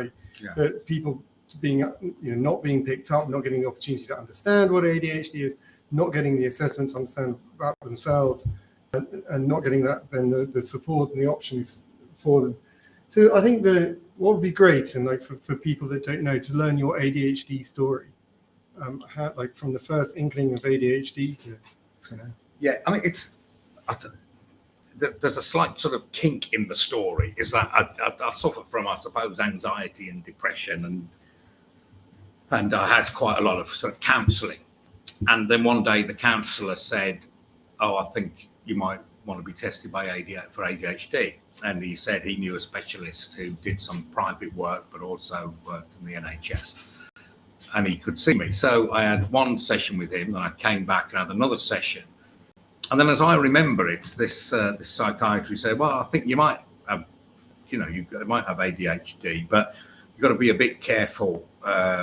A: That people being not being picked up, not getting the opportunity to understand what ADHD is, not getting the assessment to understand about themselves, and not getting that the support and the options for them. So I think what would be great, and for people that don't know, to learn your ADHD story, from the first inkling of ADHD to
H: Yeah, I mean, there's a slight sort of kink in the story, is that I suffer from, I suppose, anxiety and depression, and I had quite a lot of sort of counselling. And then one day the counsellor said, "Oh, I think you might want to be tested for ADHD." And he said he knew a specialist who did some private work, but also worked in the NHS. And he could see me. So I had one session with him, and I came back and had another session. And then, as I remember it, this psychiatrist said, "Well, I think you might have, you might have ADHD, but you've got to be a bit careful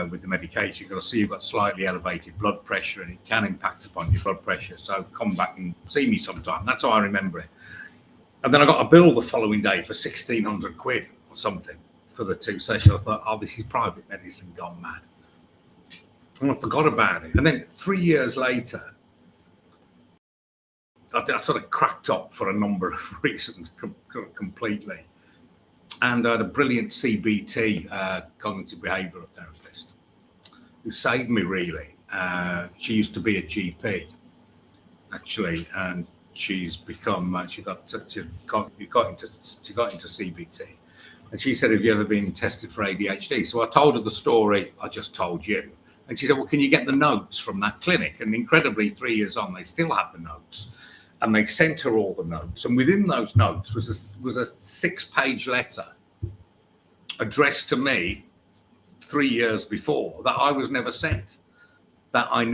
H: with the medication. You've got to see you've got slightly elevated blood pressure, and it can impact upon your blood pressure. So come back and see me sometime." That's how I remember it. And then I got a bill the following day for £1,600 or something for the 2 sessions. I thought, "Oh, this is private medicine gone mad." And I forgot about it. And then 3 years later, I sort of cracked up for a number of reasons completely. And I had a brilliant CBT, cognitive behavioural therapist, who saved me, really. She used to be a GP, actually, and she's become, she got into CBT. And she said, "Have you ever been tested for ADHD?" So I told her the story I just told you. And she said, "Well, can you get the notes from that clinic?" And incredibly, 3 years on, they still have the notes. And they sent her all the notes. And within those notes was a 6-page letter addressed to me 3 years before that I was never sent. That I just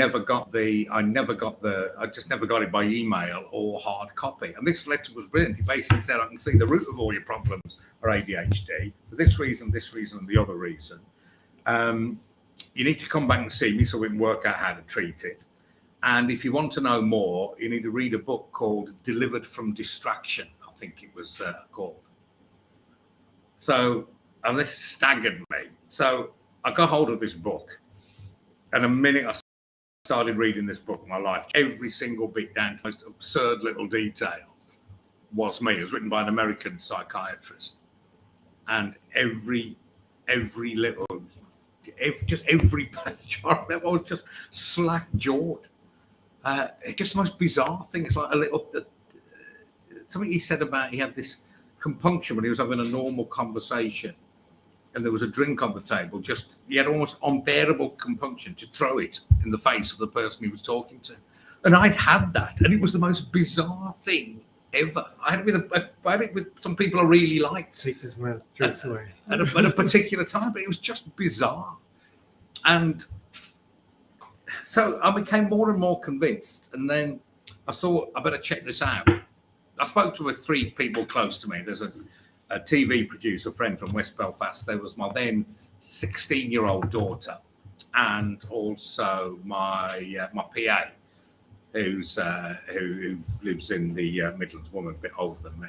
H: never got it by email or hard copy. And this letter was brilliant. It basically said, "I can see the root of all your problems are ADHD for this reason, and the other reason. You need to come back and see me so we can work out how to treat it. And if you want to know more, you need to read a book called Delivered from Distraction," I think it was called. So And this staggered me. So I got hold of this book, and the minute I started reading this book, my life, every single bit down to the most absurd little detail was me. It was written by an American psychiatrist, and every little, just every page I remember, I was just slack-jawed. It's just the most bizarre thing. It's like a little, something he said about, he had this compunction when he was having a normal conversation and there was a drink on the table, just he had almost unbearable compunction to throw it in the face of the person he was talking to. And I'd had that, and it was the most bizarre thing ever. I had it with some people I really liked.
A: Take this man's drinks away.
H: At a particular time, but it was just bizarre. And so I became more and more convinced, and then I thought, I better check this out. I spoke to 3 people close to me. There's a TV producer friend from West Belfast. There was my then 16-year-old daughter, and also my PA, who lives in the Midlands, woman a bit older than me.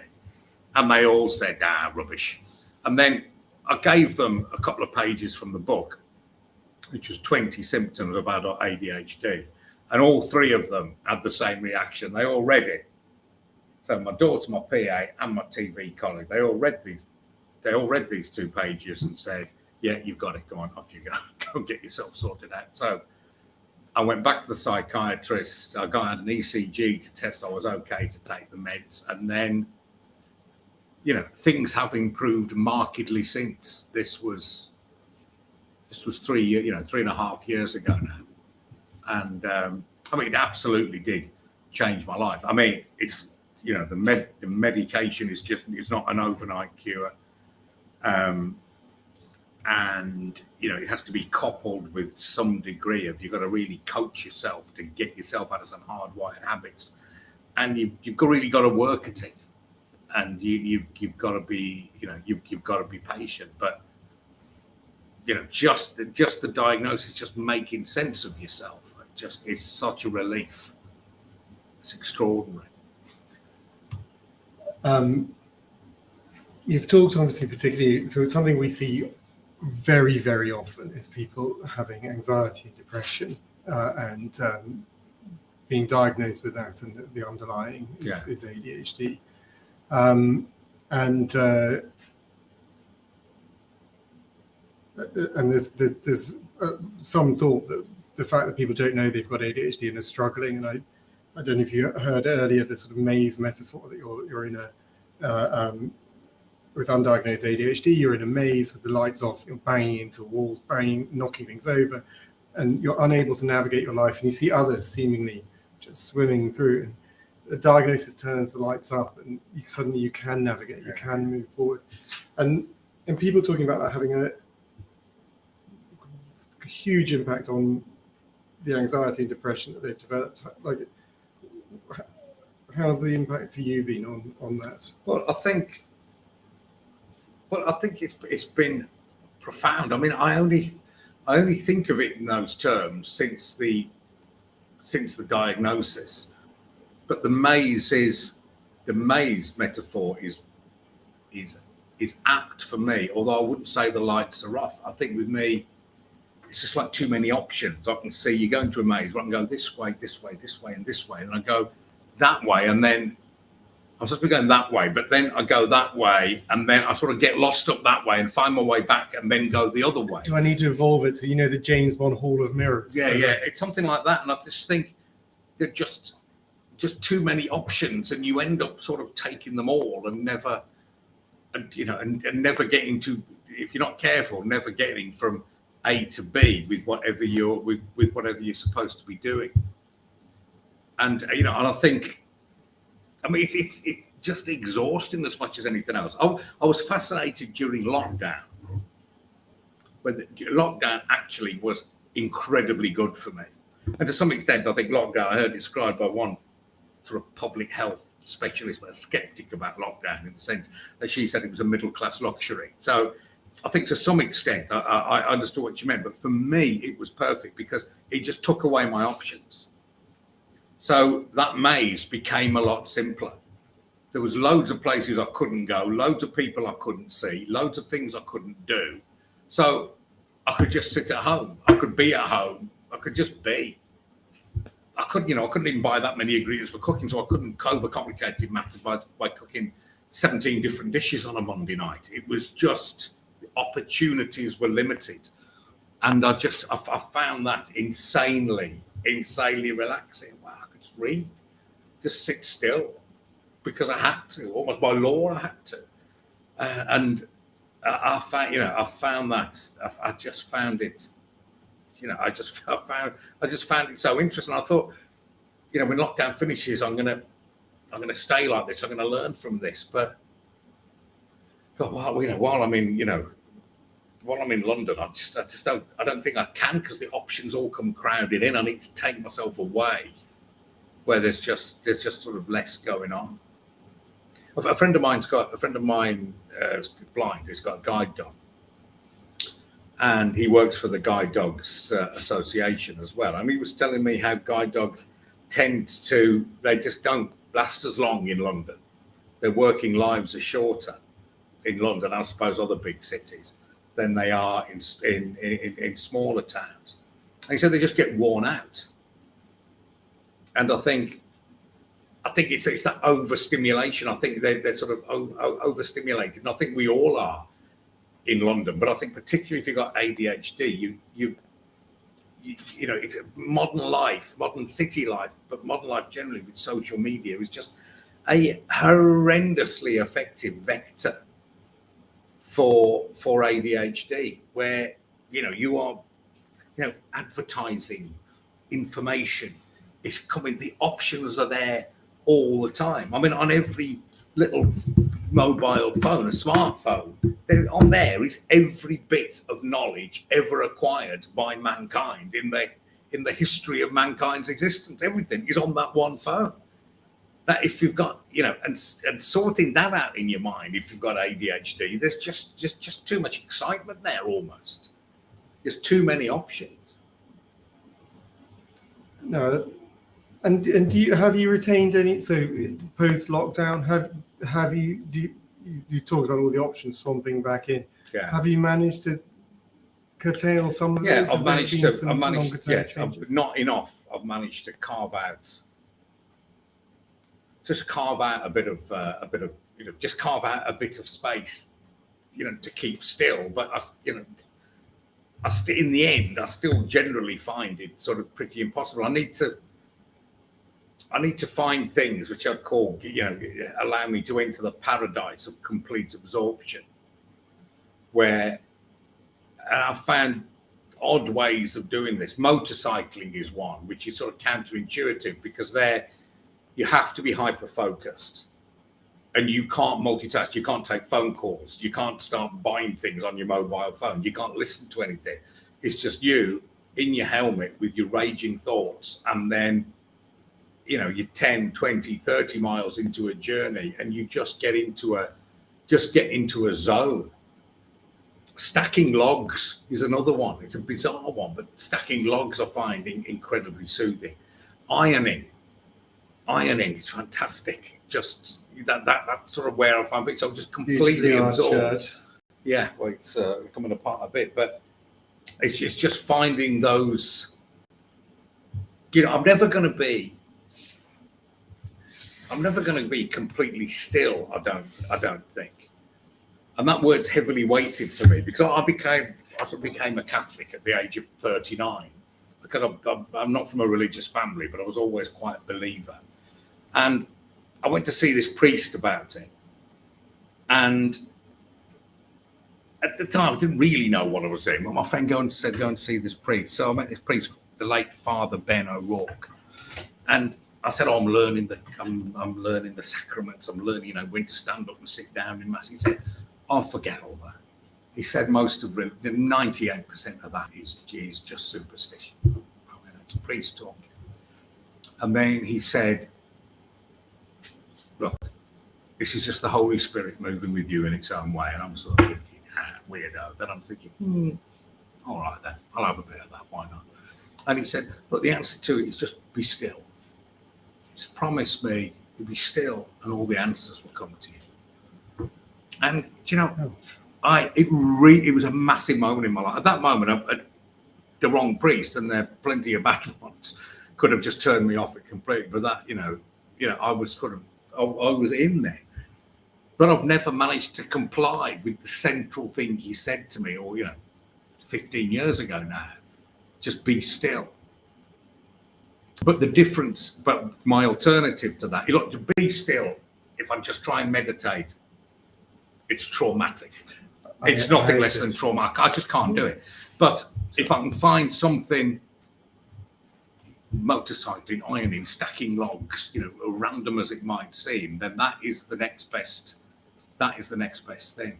H: And they all said, rubbish. And then I gave them a couple of pages from the book, which was 20 symptoms of adult ADHD. And all 3 of them had the same reaction. They all read it. So my daughter, my PA, and my TV colleague, they all read these 2 pages and said, yeah, you've got it. Go on, off you go. Go get yourself sorted out. So I went back to the psychiatrist. I got an ECG to test I was okay to take the meds. And then, things have improved markedly since. This was 3.5 years ago now. And it absolutely did change my life. I mean, it's, the medication is not an overnight cure. And it has to be coupled with some degree of, you've got to really coach yourself to get yourself out of some hardwired habits, and you've really got to work at it, and you've got to be you've got to be patient. But just the diagnosis, just making sense of yourself, just is such a relief. It's extraordinary.
A: You've talked obviously particularly, so it's something we see very, very often is people having anxiety and depression and being diagnosed with that, and the underlying is ADHD. And there's some thought that the fact that people don't know they've got ADHD and are struggling, and I don't know if you heard earlier the sort of maze metaphor, that you're in a with undiagnosed ADHD, you're in a maze with the lights off, you're banging into walls, knocking things over, and you're unable to navigate your life, and you see others seemingly just swimming through. And the diagnosis turns the lights up, and suddenly you can navigate, you can move forward. And people talking about that having a huge impact on the anxiety and depression that they've developed. Like, how's the impact for you been on that?
H: Well, I think it's been profound. I mean, I only think of it in those terms since the diagnosis. But the maze metaphor is apt for me, although I wouldn't say the lights are off. I think with me, it's just like too many options. I can see you go into a maze, I can go this way, this way, this way, and this way, and I go that way, and then I'm supposed to be going that way, but then I go that way, and then I sort of get lost up that way and find my way back, and then go the other way.
A: Do I need to evolve it to, the James Bond Hall of Mirrors?
H: Yeah, it's something like that, and I just think they're just too many options, and you end up sort of taking them all and never, and never getting to, if you're not careful, never getting from A to B with whatever you're supposed to be doing. And and I think, I mean, it's just exhausting as much as anything else. I was fascinated during lockdown, when lockdown actually was incredibly good for me. And to some extent, I think lockdown, I heard described by one sort of public health specialist, but a skeptic about lockdown, in the sense that she said it was a middle-class luxury. So I think to some extent, I understood what you meant, but for me, it was perfect because it just took away my options. So that maze became a lot simpler. There was loads of places I couldn't go, loads of people I couldn't see, loads of things I couldn't do. So I could just sit at home. I could be at home. I could just be. I couldn't even buy that many ingredients for cooking, so I couldn't overcomplicate matters by cooking 17 different dishes on a Monday night. It was just, the opportunities were limited. And I found that insanely relaxing. Wow, I could just read, just sit still, because I had to, almost by law I had to. And I found that, I just found it, I just found it so interesting. I thought, when lockdown finishes, I'm gonna stay like this. I'm gonna learn from this. But God, while I'm in London, I don't think I can, because the options all come crowded in. I need to take myself away where there's just sort of less going on. A friend of mine is blind. He's got a guide dog, and he works for the Guide Dogs Association as well. And he was telling me how guide dogs they just don't last as long in London. Their working lives are shorter in London, I suppose, other big cities, than they are in smaller towns. And he said they just get worn out. And I think it's that overstimulation. I think they're sort of overstimulated. And I think we all are in London. But I think particularly if you've got ADHD, it's a modern life, modern city life, but modern life generally with social media is just a horrendously effective vector for ADHD, where you are advertising, information is coming, the options are there all the time. I mean, on every little mobile phone, a smartphone, on there is every bit of knowledge ever acquired by mankind in the history of mankind's existence. Everything is on that one phone. That if you've got, and sorting that out in your mind, if you've got ADHD, there's just too much excitement there almost. There's too many options.
A: No, and have you retained any? So post lockdown, have you talked about all the options swamping back in?
H: Yeah.
A: Have you managed to curtail some of those?
H: Yeah, I've managed. Yes, not enough. I've managed to carve out a bit of just carve out a bit of space, to keep still. But in the end, I still generally find it sort of pretty impossible. I need to find things which I'd call, allow me to enter the paradise of complete absorption, where, and I found odd ways of doing this. Motorcycling is one, which is sort of counterintuitive, because there you have to be hyper-focused and you can't multitask. You can't take phone calls. You can't start buying things on your mobile phone. You can't listen to anything. It's just you in your helmet with your raging thoughts, and then you're 10, 20, 30 miles into a journey and you just get into a zone. Stacking logs is another one. It's a bizarre one, but stacking logs I find incredibly soothing. Ironing is fantastic. Just that's sort of where I find it. So I'm just completely absorbed. Yeah, well, it's coming apart a bit, but it's just finding those. I'm never going to be completely still. I don't think. And that word's heavily weighted for me, because I became a Catholic at the age of 39, because I'm not from a religious family, but I was always quite a believer. And I went to see this priest about it. And at the time, I didn't really know what I was doing. But my friend said, go and see this priest. So I met this priest, the late Father Ben O'Rourke. And I said, I'm learning the sacraments. I'm learning, when to stand up and sit down in mass. He said, forget all that. He said most of 98% of that is just superstition. It's priest talk. And then he said, look, this is just the Holy Spirit moving with you in its own way. And I'm sort of thinking, weirdo. Then I'm thinking, all right then, I'll have a bit of that, why not? And he said, look, the answer to it is just be still. Just promise me You'd be still, and all the answers will come to you. And do you know, it was a massive moment in my life. At that moment, I the wrong priest, and there are plenty of bad ones, could have just turned me off it completely. But that, I was I was in there. But I've never managed to comply with the central thing he said to me, or 15 years ago now, just be still. But the difference, but my alternative to that, to be still, if I just try and meditate, it's traumatic. It's nothing less than traumatic. I just can't do it. But if I can find something, motorcycling, ironing, stacking logs, random as it might seem, then that is the next best. That is the next best thing.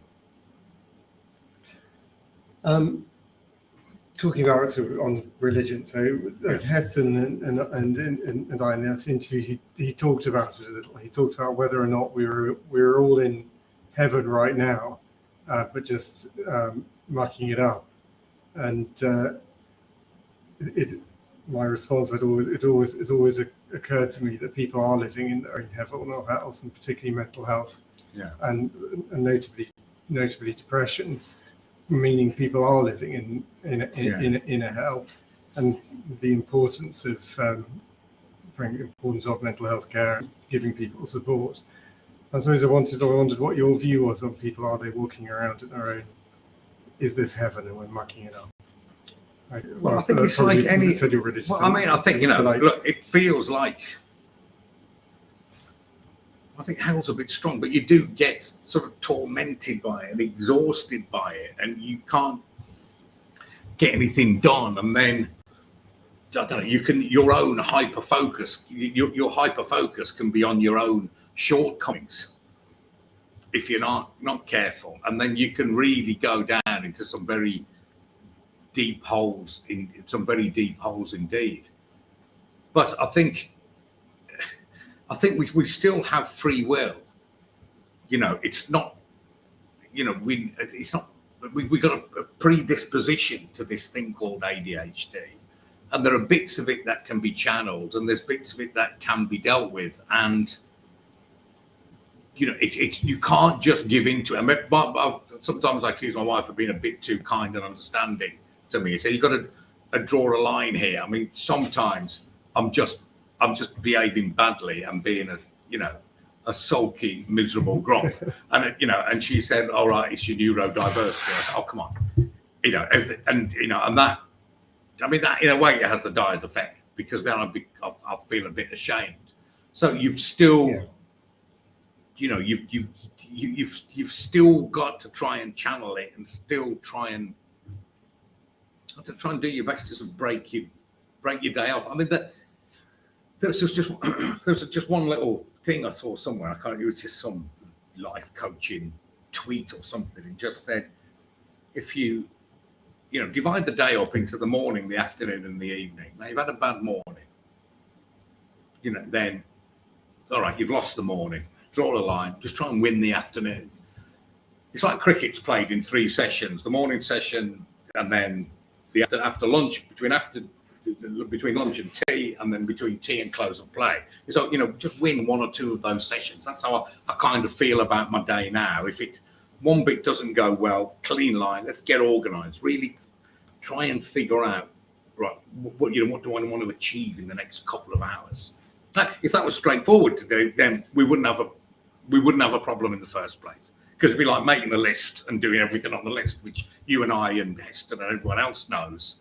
A: Talking about on religion, so Heston and I in that interview, he talked about it a little. He talked about whether or not we were all in heaven right now, but just mucking it up. And my response it always occurred to me that people are living in their own heaven or health, and particularly mental health, and notably depression, meaning people are living in a hell, and the importance of mental health care and giving people support. I suppose I wondered what your view was on people. Are they walking around in their own? Is this heaven and we're mucking it up?
H: Well, I think it's like any. Well, I mean, I think look, it feels like. I think hell's a bit strong, but you do get sort of tormented by it and exhausted by it, and you can't get anything done. And then I don't know. Your own hyper focus. Your hyper focus can be on your own shortcomings if you're not careful, and then you can really go down into some very deep holes indeed. But I think we still have free will. It's not. It's not. We got a predisposition to this thing called ADHD, and there are bits of it that can be channeled, and there's bits of it that can be dealt with, and. You can't just give into it. I mean, sometimes I accuse my wife of being a bit too kind and understanding to me. So you've got to draw a line here. I mean, sometimes I'm just behaving badly and being a sulky, miserable grump. And she said, "All right, it's your neurodiversity." I said, "Oh, come on," and that. I mean, that in a way it has the dire effect, because then I'll feel a bit ashamed. So you've still. Yeah. You've still got to try and channel it, and still try and do your best to sort of break your day up. I mean, there's just one little thing I saw somewhere. I can't. It was just some life coaching tweet or something, and just said, if you divide the day up into the morning, the afternoon, and the evening. Now you've had a bad morning. Then all right, you've lost the morning. Draw a line, just try and win the afternoon. It's like cricket's played in 3 sessions: the morning session, and then the after lunch, between lunch and tea, and then between tea and close of play. So just win 1 or 2 of those sessions. That's how I kind of feel about my day now. If one bit doesn't go well, clean line, let's get organised. Really try and figure out what do I want to achieve in the next couple of hours. If that was straightforward to do, then we wouldn't have a problem in the first place, because it'd be like making the list and doing everything on the list, which you and I and Heston and everyone else knows.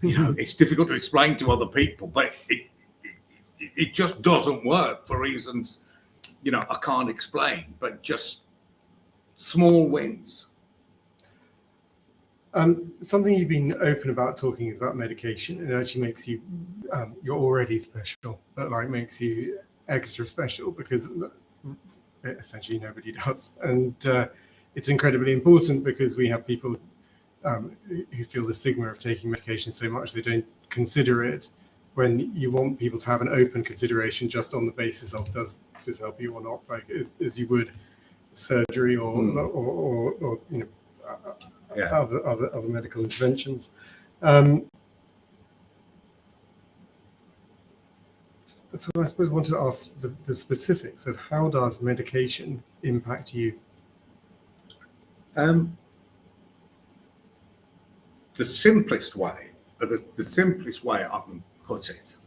H: It's difficult to explain to other people, but it just doesn't work for reasons I can't explain. But just small wins.
A: Something you've been open about talking is about medication. It actually makes you, you're already special, but makes you extra special, because essentially nobody does. And it's incredibly important, because we have people who feel the stigma of taking medication so much they don't consider it, when you want people to have an open consideration just on the basis of, does this help you or not, as you would surgery or other medical interventions. so I suppose I wanted to ask the specifics of how does medication impact you?
H: The simplest way, the simplest way I can put it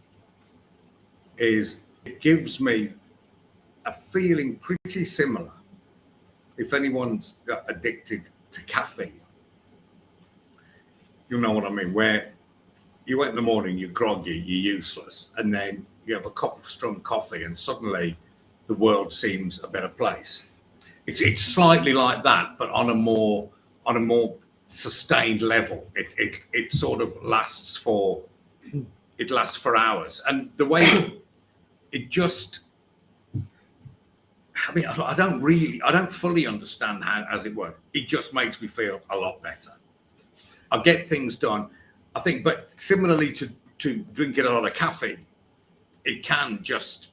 H: is it gives me a feeling pretty similar if anyone's addicted to caffeine. You know what I mean? Where you wake in the morning, you're groggy, you're useless, and then you have a cup of strong coffee and suddenly the world seems a better place. It's slightly like that, but on a more sustained level. It sort of lasts for hours. And the way it just, I mean, I don't fully understand how it works. It just makes me feel a lot better. I get things done, I think, but similarly to drinking a lot of caffeine, it can just,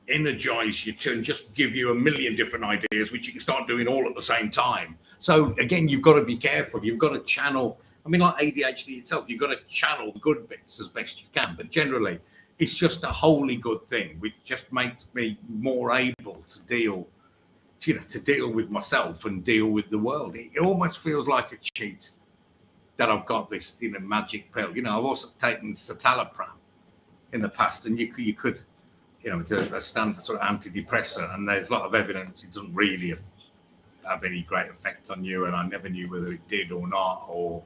H: energize you and just give you a million different ideas, which you can start doing all at the same time. So again, you've got to be careful. You've got to channel, I mean, like ADHD itself, you've got to channel the good bits as best you can. But generally, it's just a wholly good thing, which just makes me more able to deal with myself and deal with the world. It almost feels like a cheat that I've got this, magic pill. I've also taken citalopram in the past, and you could, it's a standard sort of antidepressant, and there's a lot of evidence it doesn't really have any great effect on you, and I never knew whether it did or not, or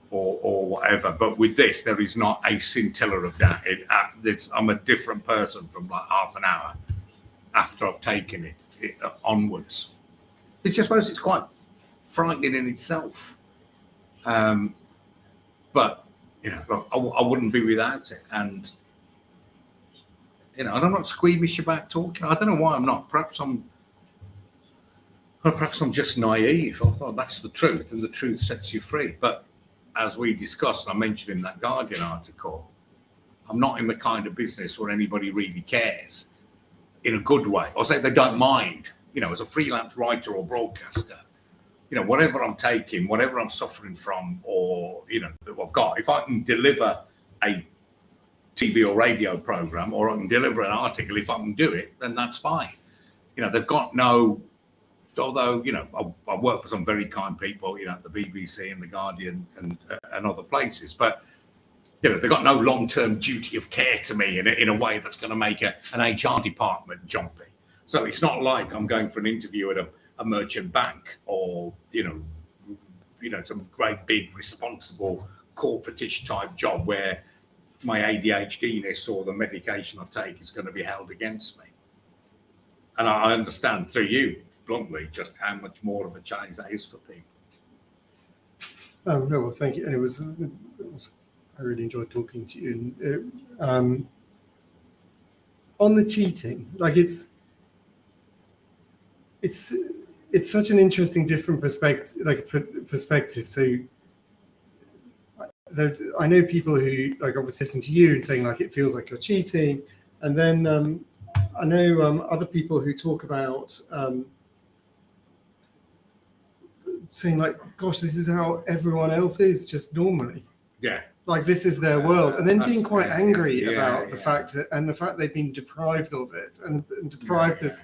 H: whatever. But with this, there is not a scintilla of that. I'm a different person from like half an hour after I've taken it onwards. Which I suppose it's quite frightening in itself. But look, I wouldn't be without it, and and I'm not squeamish about talking. I don't know why I'm not. Perhaps I'm just naive. I thought that's the truth, and the truth sets you free. But as we discussed, I mentioned in that Guardian article, I'm not in the kind of business where anybody really cares in a good way, or say they don't mind. As a freelance writer or broadcaster, whatever I'm taking, whatever I'm suffering from, or that I've got, if I can deliver a TV or radio program, or I can deliver an article, if I can do it, then that's fine. They've got no, although I work for some very kind people, at the BBC and the Guardian and other places, but they've got no long-term duty of care to me in a way that's going to make an HR department jumpy. So it's not like I'm going for an interview at a merchant bank, or some great big responsible corporate-ish type job where my ADHD-ness or the medication I take is going to be held against me. And I understand through you, bluntly, just how much more of a challenge that is for people.
A: Oh, no, well, thank you. And it was I really enjoyed talking to you. And on the cheating, like it's such an interesting, different perspective. So I know people who I was listening to you and saying like it feels like you're cheating, and then I know other people who talk about saying like, gosh, this is how everyone else is just normally.
H: Yeah.
A: Like this is their world, and then being quite angry about the fact they've been deprived of it and deprived of,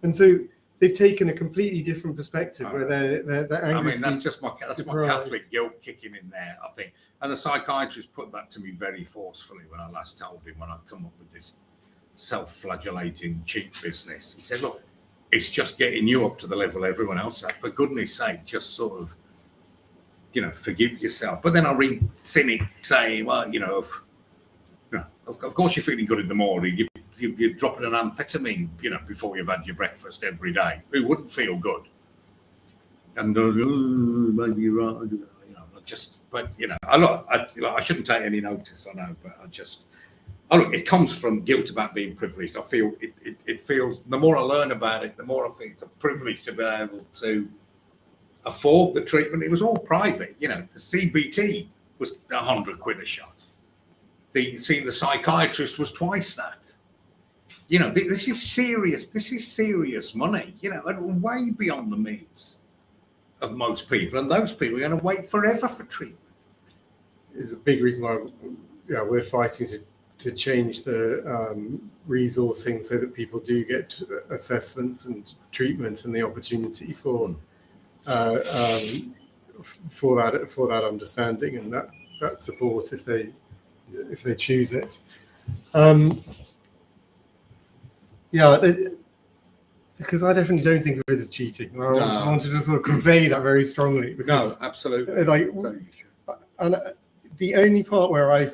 A: and so they've taken a completely different perspective where they're angry.
H: I mean, that's my Catholic guilt kicking in there, I think. And the psychiatrist put that to me very forcefully when I last told him, when I'd come up with this self-flagellating cheat business. He said, look, it's just getting you up to the level everyone else at. For goodness sake, just sort of, forgive yourself. But then I read cynic saying, well, of course you're feeling good in the morning. You're dropping an amphetamine, before you've had your breakfast every day. It wouldn't feel good. And maybe you're right. I shouldn't take any notice. I know, but it comes from guilt about being privileged. I feel it feels, the more I learn about it, the more I think it's a privilege to be able to afford the treatment. It was all private. The CBT was £100 a shot. Seeing the psychiatrist was twice that. This is serious. This is serious money. And way beyond the means of most people. And those people are going to wait forever for treatment.
A: It's a big reason why we're fighting to change the resourcing so that people do get assessments and treatment and the opportunity for that understanding and that support if they choose it. Because I definitely don't think of it as cheating. I wanted to sort of convey that very strongly. Because,
H: no, absolutely.
A: And the only part where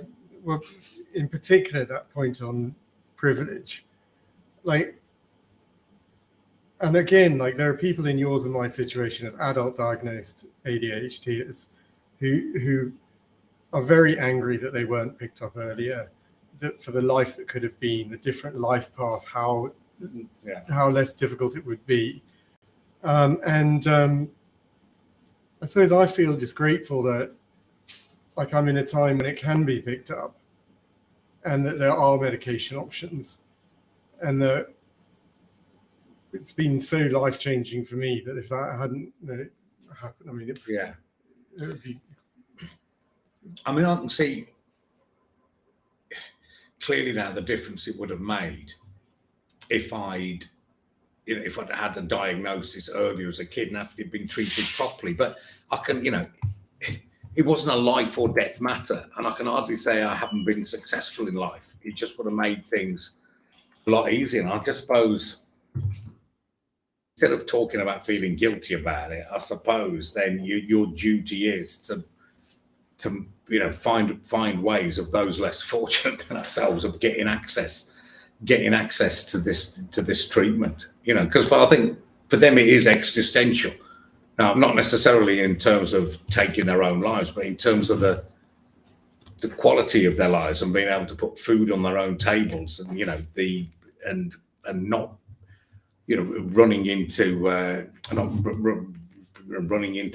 A: in particular, that point on privilege, and again, there are people in yours and my situation as adult diagnosed ADHDers who are very angry that they weren't picked up earlier, that for the life that could have been, the different life path, how less difficult it would be. I suppose I feel just grateful that I'm in a time when it can be picked up and that there are medication options and that it's been so life-changing for me that if that hadn't happened, it would be...
H: I can see clearly now the difference it would have made if I'd had a diagnosis earlier as a kid and after it'd been treated properly. But I can, it wasn't a life or death matter, and I can hardly say I haven't been successful in life. It just would have made things a lot easier. And I just suppose, instead of talking about feeling guilty about it, I suppose then your duty is to find ways of those less fortunate than ourselves of getting access to this treatment. Because I think for them it is existential. Now, not necessarily in terms of taking their own lives, but in terms of the quality of their lives and being able to put food on their own tables, and and not running into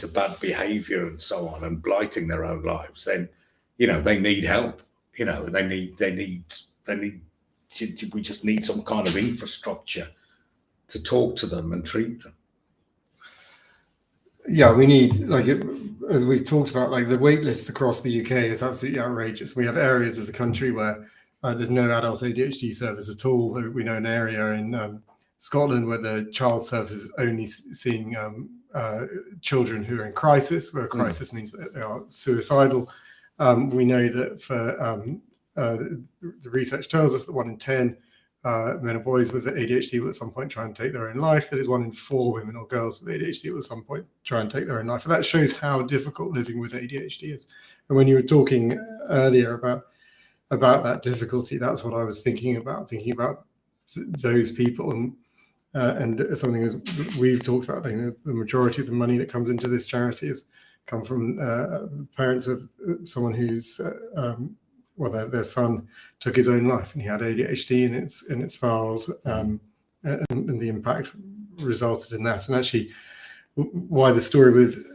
H: bad behavior and so on and blighting their own lives. Then they need help. We just need some kind of infrastructure to talk to them and treat them.
A: Yeah, we need, as we've talked about, the wait lists across the UK is absolutely outrageous. We have areas of the country where there's no adult ADHD service at all. We know an area in Scotland where the child service is only seeing children who are in crisis, where crisis means that they are suicidal. We know that for the research tells us that 1 in 10 men or boys with ADHD will at some point try and take their own life. That is 1 in 4 women or girls with ADHD will at some point try and take their own life. And that shows how difficult living with ADHD is. And when you were talking earlier about that difficulty, that's what I was thinking about those people. And something as we've talked about, the majority of the money that comes into this charity has come from parents of someone who's their son took his own life and he had ADHD and it spiraled, and the impact resulted in that. And actually, why the story with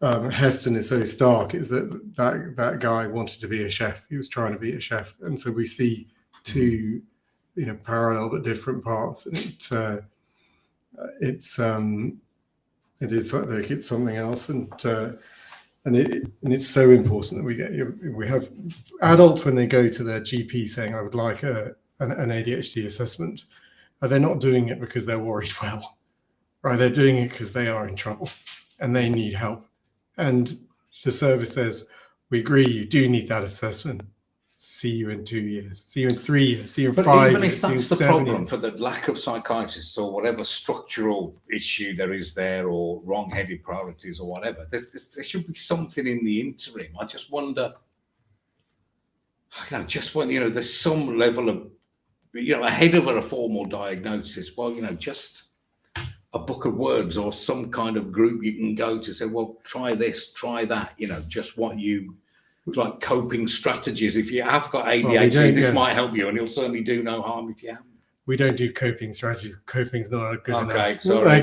A: Heston is so stark is that guy wanted to be a chef. He was trying to be a chef, and so we see two, parallel but different paths. And it is like it's something else, and it's so important that we have adults when they go to their GP saying, I would like an ADHD assessment. They're not doing it because they're worried well, right? They're doing it because they are in trouble and they need help. And the service says, we agree you do need that assessment. See you in 2 years, see you in 3 years, see you in 5 years.
H: But even if that's the problem for the lack of psychiatrists or whatever structural issue there is there, or wrong-headed priorities or whatever, there should be something in the interim. I just wonder, just when, there's some level of, ahead of a formal diagnosis, just a book of words or some kind of group you can go to say, well, try this, try that, just what you... like coping strategies. If you have got ADHD, this might help you, and it'll certainly do no harm if you haven't.
A: We don't do coping strategies. Coping's not good enough.
H: Okay, sorry.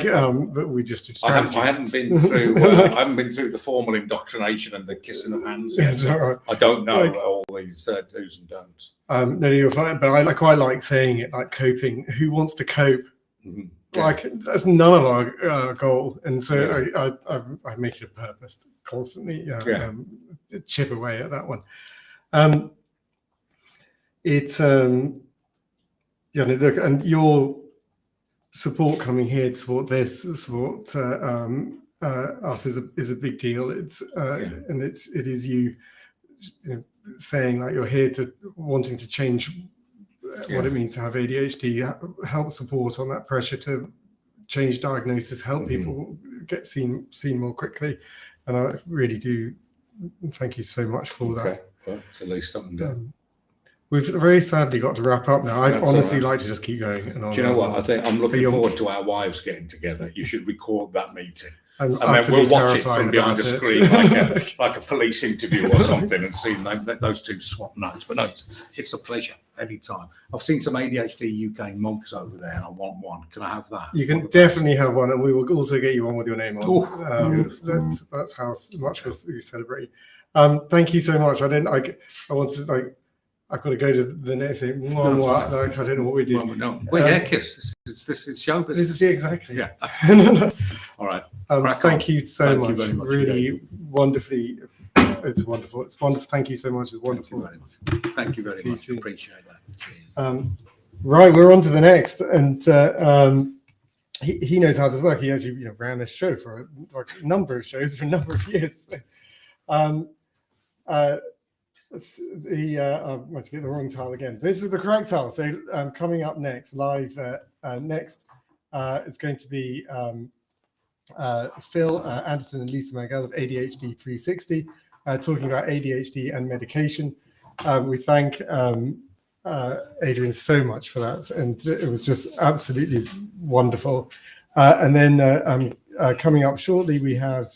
A: But we just do strategies.
H: I haven't been through. I haven't been through the formal indoctrination and the kissing of hands. Yet, so I don't know all these do's and don'ts.
A: No, you're fine. But I quite like saying it, like coping. Who wants to cope? Mm-hmm. That's none of our goal, and so I make it a purpose to constantly chip away at that one. It's yeah, look, and your support coming here to support this, support us is a big deal. It's and it is you know, saying like you're here to wanting to change what it means to have ADHD, help support on that pressure to change diagnosis, help people get seen more quickly, and I really do thank you so much for that.
H: Well, it's at least something done.
A: We've very sadly got to wrap up now. I'd
H: That's
A: honestly
H: all right.
A: like to just keep going. And on.
H: Do you know what? I think I'm looking forward to our wives getting together. You should record that meeting.
A: I'm
H: and then we'll watch it from behind the
A: about
H: screen like a police interview or something and see those two swap notes. But no, it's a pleasure anytime. I've seen some ADHD UK monks over there and I want one. Can I have that?
A: You can definitely have one, and we will also get you one with your name on. That's how much we celebrate. Thank you so much. I wanted like I've got to go to the next thing. Like I don't know what we do.
H: Well, no, we're hair kiss. This is show business.
A: This is exactly.
H: Yeah. All right.
A: Thank you so much.
H: Very much.
A: Really wonderfully. It's wonderful. It's wonderful. Thank you so much. It's wonderful.
H: Thank you very much. Thank you very much. Appreciate that. Cheers.
A: Right, we're on to the next, and he knows how this works. He actually ran this show for a number of shows for a number of years. I'm going to get the wrong tile again. This is the correct tile. So coming up next, live next, it's going to be Phil Anderson and Lisa Magel of ADHD 360 talking about ADHD and medication. We thank Adrian so much for that, and it was just absolutely wonderful. And then coming up shortly, we have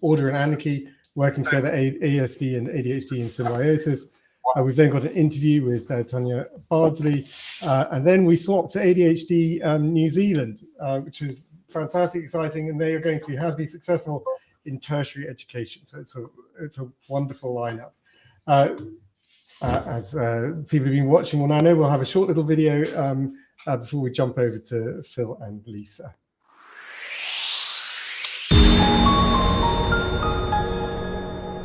A: Order and Anarchy, working together, ASD and ADHD in symbiosis. We've then got an interview with Tanya Bardsley, and then we swap to ADHD New Zealand, which is fantastic, exciting, and they are going to how to be successful in tertiary education. So it's a wonderful lineup. As people have been watching will now know, we'll have a short little video before we jump over to Phil and Lisa.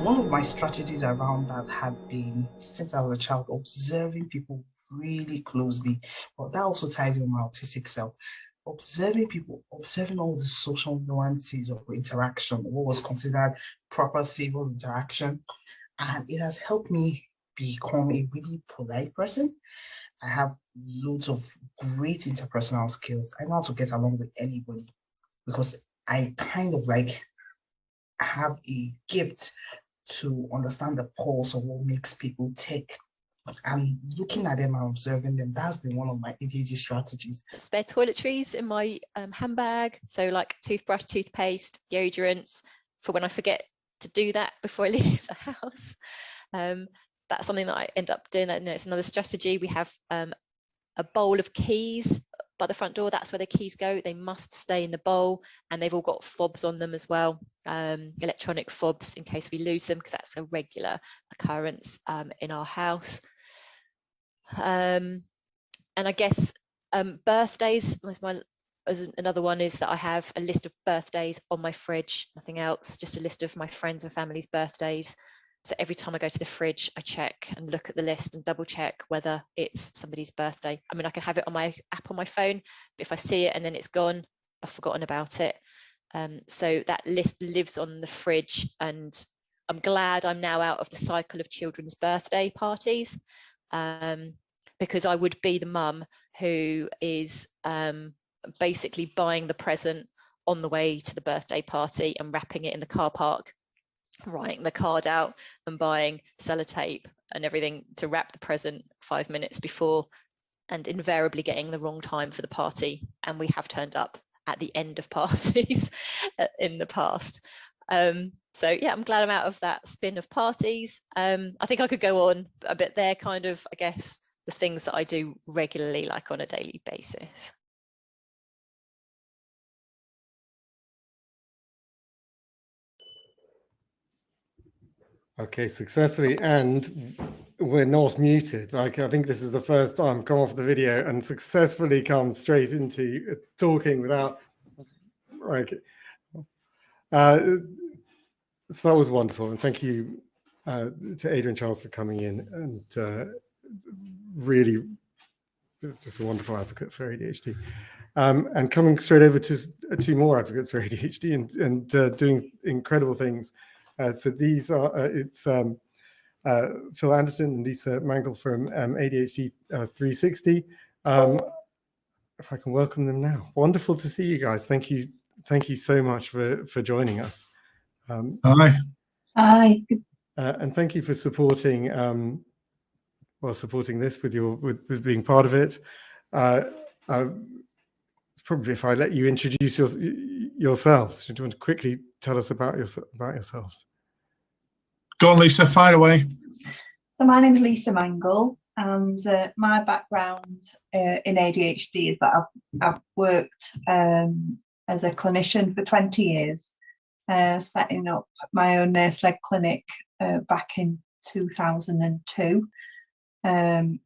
I: One of my strategies around that had been, since I was a child, observing people really closely. But that also ties in with my autistic self. Observing people, observing all the social nuances of interaction, what was considered proper civil interaction. And it has helped me become a really polite person. I have loads of great interpersonal skills. I know how to get along with anybody because I kind of have a gift to understand the pulse of what makes people tick. And looking at them and observing them, that's been one of my ADHD strategies.
J: Spare toiletries in my handbag, so like toothbrush, toothpaste, deodorants, for when I forget to do that before I leave the house. That's something that I end up doing. I know it's another strategy. We have a bowl of keys by the front door. That's where the keys go. They must stay in the bowl, and they've all got fobs on them as well, electronic fobs in case we lose them, because that's a regular occurrence in our house. And I guess birthdays was another one, is that I have a list of birthdays on my fridge, nothing else, just a list of my friends and family's birthdays. So every time I go to the fridge, I check and look at the list and double check whether it's somebody's birthday. I mean, I can have it on my app on my phone, but if I see it and then it's gone, I've forgotten about it. So that list lives on the fridge, and I'm glad I'm now out of the cycle of children's birthday parties, because I would be the mum who is basically buying the present on the way to the birthday party and wrapping it in the car park, writing the card out and buying sellotape and everything to wrap the present 5 minutes before, and invariably getting the wrong time for the party. And we have turned up at the end of parties in the past. So yeah, I'm glad I'm out of that spin of parties. I think I could go on a bit there, kind of, I guess, the things that I do regularly, like on a daily basis.
A: Okay, successfully, and we're not muted. Like, I think this is the first time I've come off the video and successfully come straight into talking without, like, so that was wonderful, and thank you Adrian Charles for coming in and really just a wonderful advocate for ADHD. And coming straight over to two more advocates for ADHD and doing incredible things. So these are, it's Phil Anderton and Lisa Mangle from ADHD 360. If I can welcome them now. Wonderful to see you guys. Thank you so much for joining us.
E: Hi.
Q: Hi.
A: And thank you for supporting supporting this with being part of it. Probably if I let you introduce yourselves, do you want to quickly tell us about yourselves?
E: Go on, Lisa, fire away.
K: So my name is Lisa Mangle, and my background in ADHD is that I've worked as a clinician for 20 years, setting up my own nurse-led clinic back in 2002. And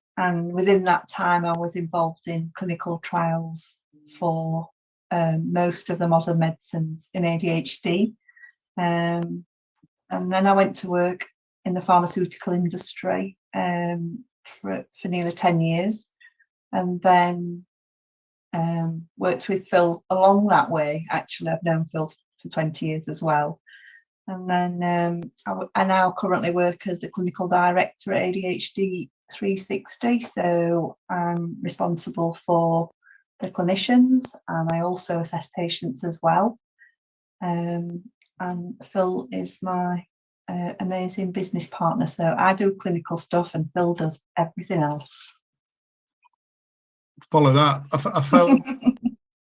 K: within that time, I was involved in clinical trials for most of the modern medicines in ADHD. And then I went to work in the pharmaceutical industry for nearly 10 years, and then worked with Phil along that way. Actually, I've known Phil for 20 years as well. And then I now currently work as the clinical director at ADHD 360. So I'm responsible for the clinicians, and I also assess patients as well. And Phil is my amazing business partner. So I do clinical stuff and Phil does everything else.
E: Follow that.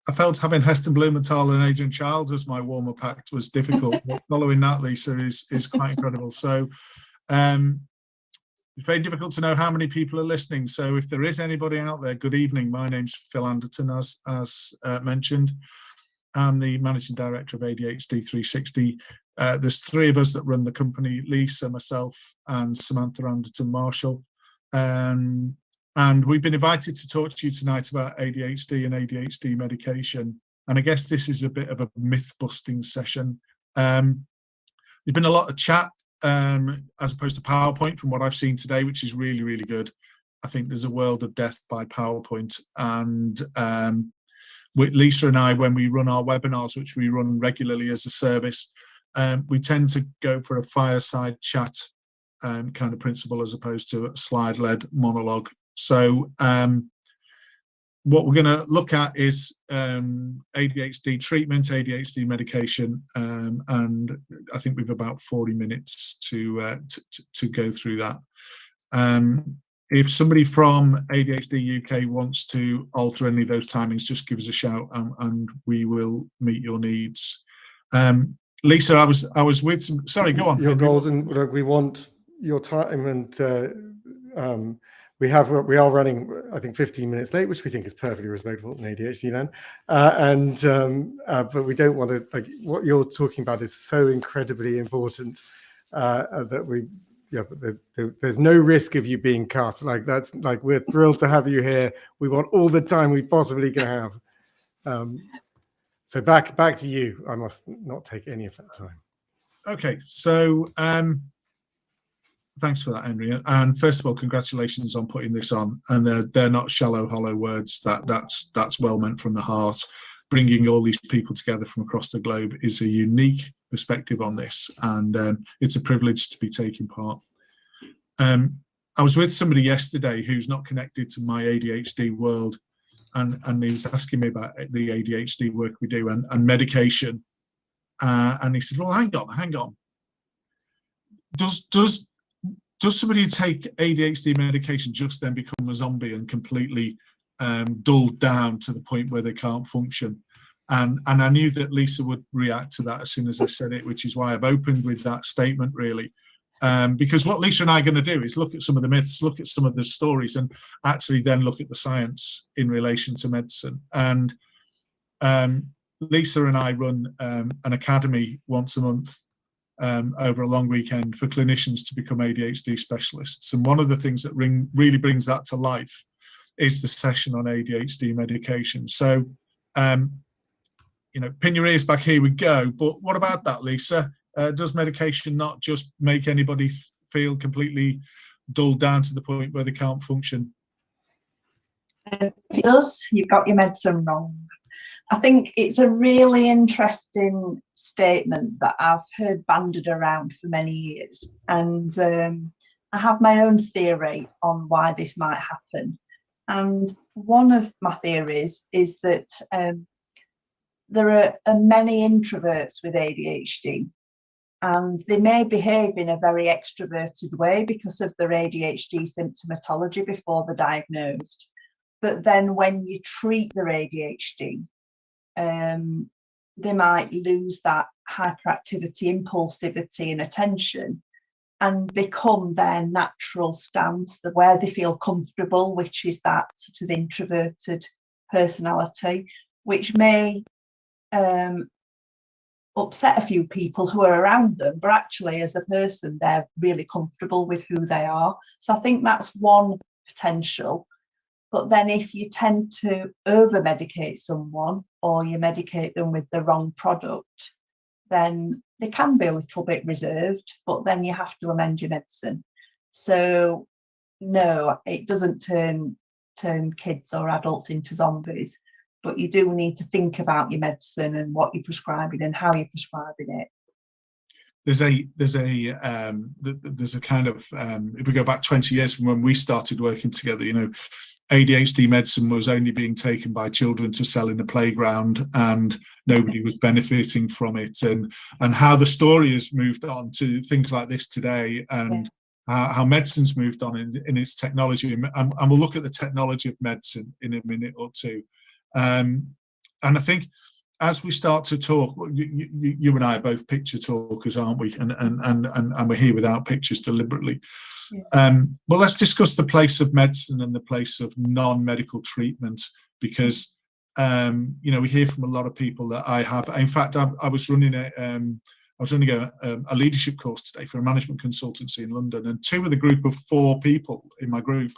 E: I felt having Heston Blumenthal and Adrian Childs as my warm-up act was difficult, but following that, Lisa, is quite incredible. So it's very difficult to know how many people are listening. So if there is anybody out there, good evening. My name's Phil Anderton, as mentioned. I'm the managing director of ADHD 360. There's three of us that run the company: Lisa, myself, and Samantha Anderton Marshall. And we've been invited to talk to you tonight about ADHD and ADHD medication. And I guess this is a bit of a myth-busting session. There's been a lot of chat as opposed to PowerPoint from what I've seen today, which is really, really good. I think there's a world of death by PowerPoint. And with Lisa and I, when we run our webinars, which we run regularly as a service, we tend to go for a fireside chat kind of principle as opposed to a slide-led monologue. So what we're going to look at is ADHD treatment, ADHD medication, and I think we've about 40 minutes to go through that. If somebody from ADHD UK wants to alter any of those timings, just give us a shout and we will meet your needs. Lisa, I was with some. Sorry, go on.
A: You're golden. Look, we want your time, and we are running, I think, 15 minutes late, which we think is perfectly respectable in ADHD land. But we don't want to, like, what you're talking about is so incredibly important that there's no risk of you being cut. Like, that's like, we're thrilled to have you here. We want all the time we possibly can have. So back to you. I must not take any of that time.
E: Okay, so thanks for that, Henry. And first of all, congratulations on putting this on. And they're not shallow, hollow words. That's well meant from the heart. Bringing all these people together from across the globe is a unique perspective on this, and it's a privilege to be taking part. I was with somebody yesterday who's not connected to my ADHD world, and he was asking me about the ADHD work we do and medication. And he said, well, hang on. Does somebody take ADHD medication just then become a zombie and completely dulled down to the point where they can't function? And I knew that Lisa would react to that as soon as I said it, which is why I've opened with that statement, really. Because what Lisa and I are going to do is look at some of the myths, look at some of the stories, and actually then look at the science in relation to medicine. And Lisa and I run an academy once a month over a long weekend for clinicians to become ADHD specialists. And one of the things that really brings that to life is the session on ADHD medication. So, pin your ears back, here we go. But what about that, Lisa? Does medication not just make anybody
L: feel completely dulled down to the point where they can't function?
K: If it does, you've got your medicine wrong. I think it's a really interesting statement that I've heard bandied around for many years, and I have my own theory on why this might happen. And one of my theories is that there are many introverts with ADHD, and they may behave in a very extroverted way because of their ADHD symptomatology before they're diagnosed. But then when you treat their ADHD, they might lose that hyperactivity, impulsivity and attention and become their natural stance, where they feel comfortable, which is that sort of introverted personality, which may upset a few people who are around them, but actually as a person, they're really comfortable with who they are. So I think that's one potential. But then if you tend to over-medicate someone, or you medicate them with the wrong product, then they can be a little bit reserved, but then you have to amend your medicine. So no, it doesn't turn kids or adults into zombies, but you do need to think about your medicine and what you're prescribing and how you're prescribing it.
L: There's a kind of if we go back 20 years from when we started working together, you know, ADHD medicine was only being taken by children to sell in the playground, and nobody was benefiting from it. And how the story has moved on to things like this today, and how medicine's moved on in its technology. And we'll look at the technology of medicine in a minute or two. And I think as we start to talk, you and I are both picture talkers, aren't we? And we're here without pictures deliberately. Well, let's discuss the place of medicine and the place of non-medical treatment, because you know, we hear from a lot of people that I have. In fact, I was running a leadership course today for a management consultancy in London, and two of the group of 4 people in my group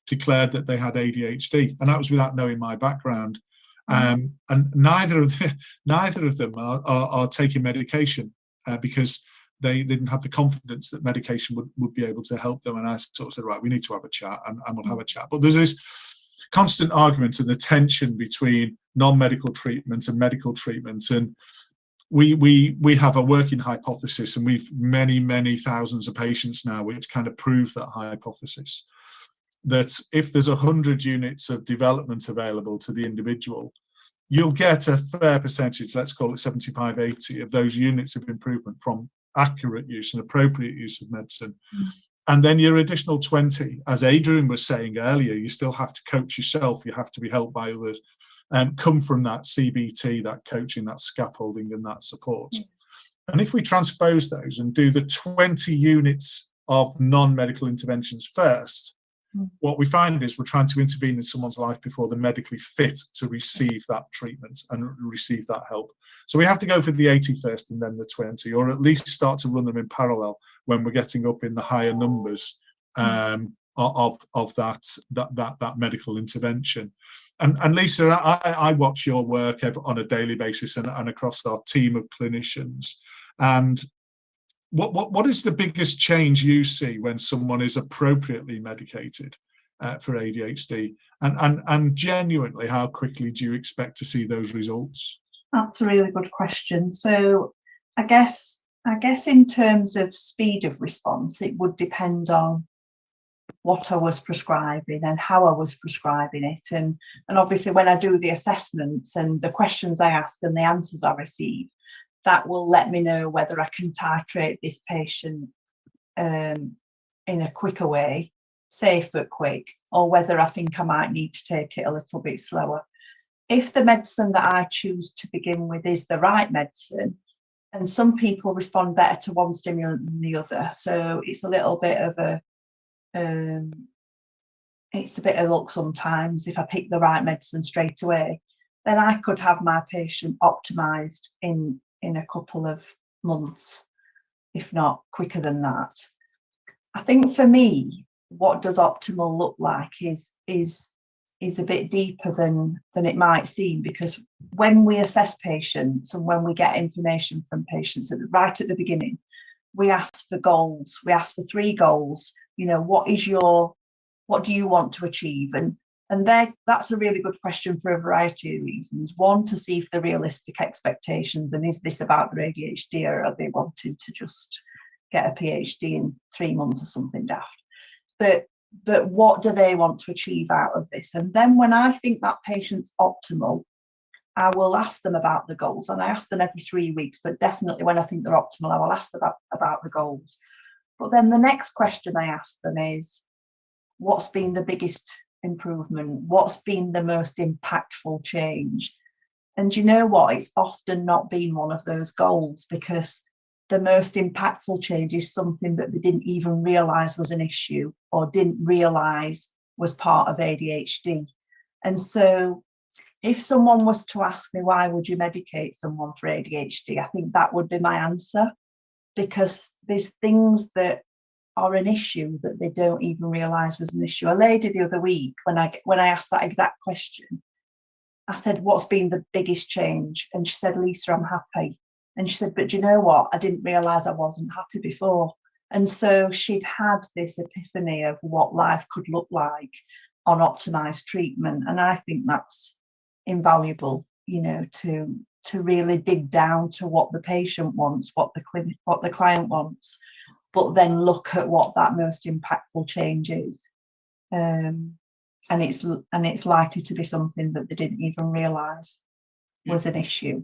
L: declared that they had ADHD, and that was without knowing my background. And neither of them are taking medication because they didn't have the confidence that medication would be able to help them. And I sort of said, right, we need to have a chat, and we'll have a chat. But there's this constant argument and the tension between non-medical treatment and medical treatment. And we have a working hypothesis, and we've many thousands of patients now which kind of prove that hypothesis, that if there's 100 units of development available to the individual, you'll get a fair percentage, let's call it 75, 80 of those units of improvement from accurate use and appropriate use of medicine. And then your additional 20, as Adrian was saying earlier, you still have to coach yourself, you have to be helped by others, come from that CBT, that coaching, that scaffolding and that support. And if we transpose those and do the 20 units of non-medical interventions first, what we find is we're trying to intervene in someone's life before they're medically fit to receive that treatment and receive that help. So we have to go for the 80 first and then the 20, or at least start to run them in parallel when we're getting up in the higher numbers of that medical intervention. And Lisa, I watch your work on a daily basis and across our team of clinicians. And what is the biggest change you see when someone is appropriately medicated for ADHD? And genuinely, how quickly do you expect to see those results?
K: That's a really good question. So I guess in terms of speed of response, it would depend on what I was prescribing and how I was prescribing it. And obviously when I do the assessments and the questions I ask and the answers I receive, that will let me know whether I can titrate this patient in a quicker way, safe but quick, or whether I think I might need to take it a little bit slower. If the medicine that I choose to begin with is the right medicine, and some people respond better to one stimulant than the other, so it's a little bit of a luck sometimes. If I pick the right medicine straight away, then I could have my patient optimized in a couple of months, if not quicker than that. I think for me, what does optimal look like is a bit deeper than it might seem, because when we assess patients and when we get information from patients right at the beginning, we ask for goals. We ask for 3 goals. What do you want to achieve? And that's a really good question for a variety of reasons. One, to see if they're realistic expectations, and is this about their ADHD, or are they wanting to just get a PhD in 3 months or something daft? But what do they want to achieve out of this? And then when I think that patient's optimal, I will ask them about the goals, and I ask them every 3 weeks, but definitely when I think they're optimal, I will ask them about the goals. But then the next question I ask them is, what's been the biggest improvement? What's been the most impactful change? And you know what? It's often not been one of those goals, because the most impactful change is something that they didn't even realise was an issue, or didn't realise was part of ADHD. And so if someone was to ask me, why would you medicate someone for ADHD? I think that would be my answer, because there's things that are an issue that they don't even realise was an issue. A lady the other week, when I asked that exact question, I said, what's been the biggest change? And she said, Lisa, I'm happy. And she said, but do you know what? I didn't realise I wasn't happy before. And so she'd had this epiphany of what life could look like on optimised treatment. And I think that's invaluable, to really dig down to what the patient wants, what the client wants, but then look at what that most impactful change is. And it's likely to be something that they didn't even realise was an issue.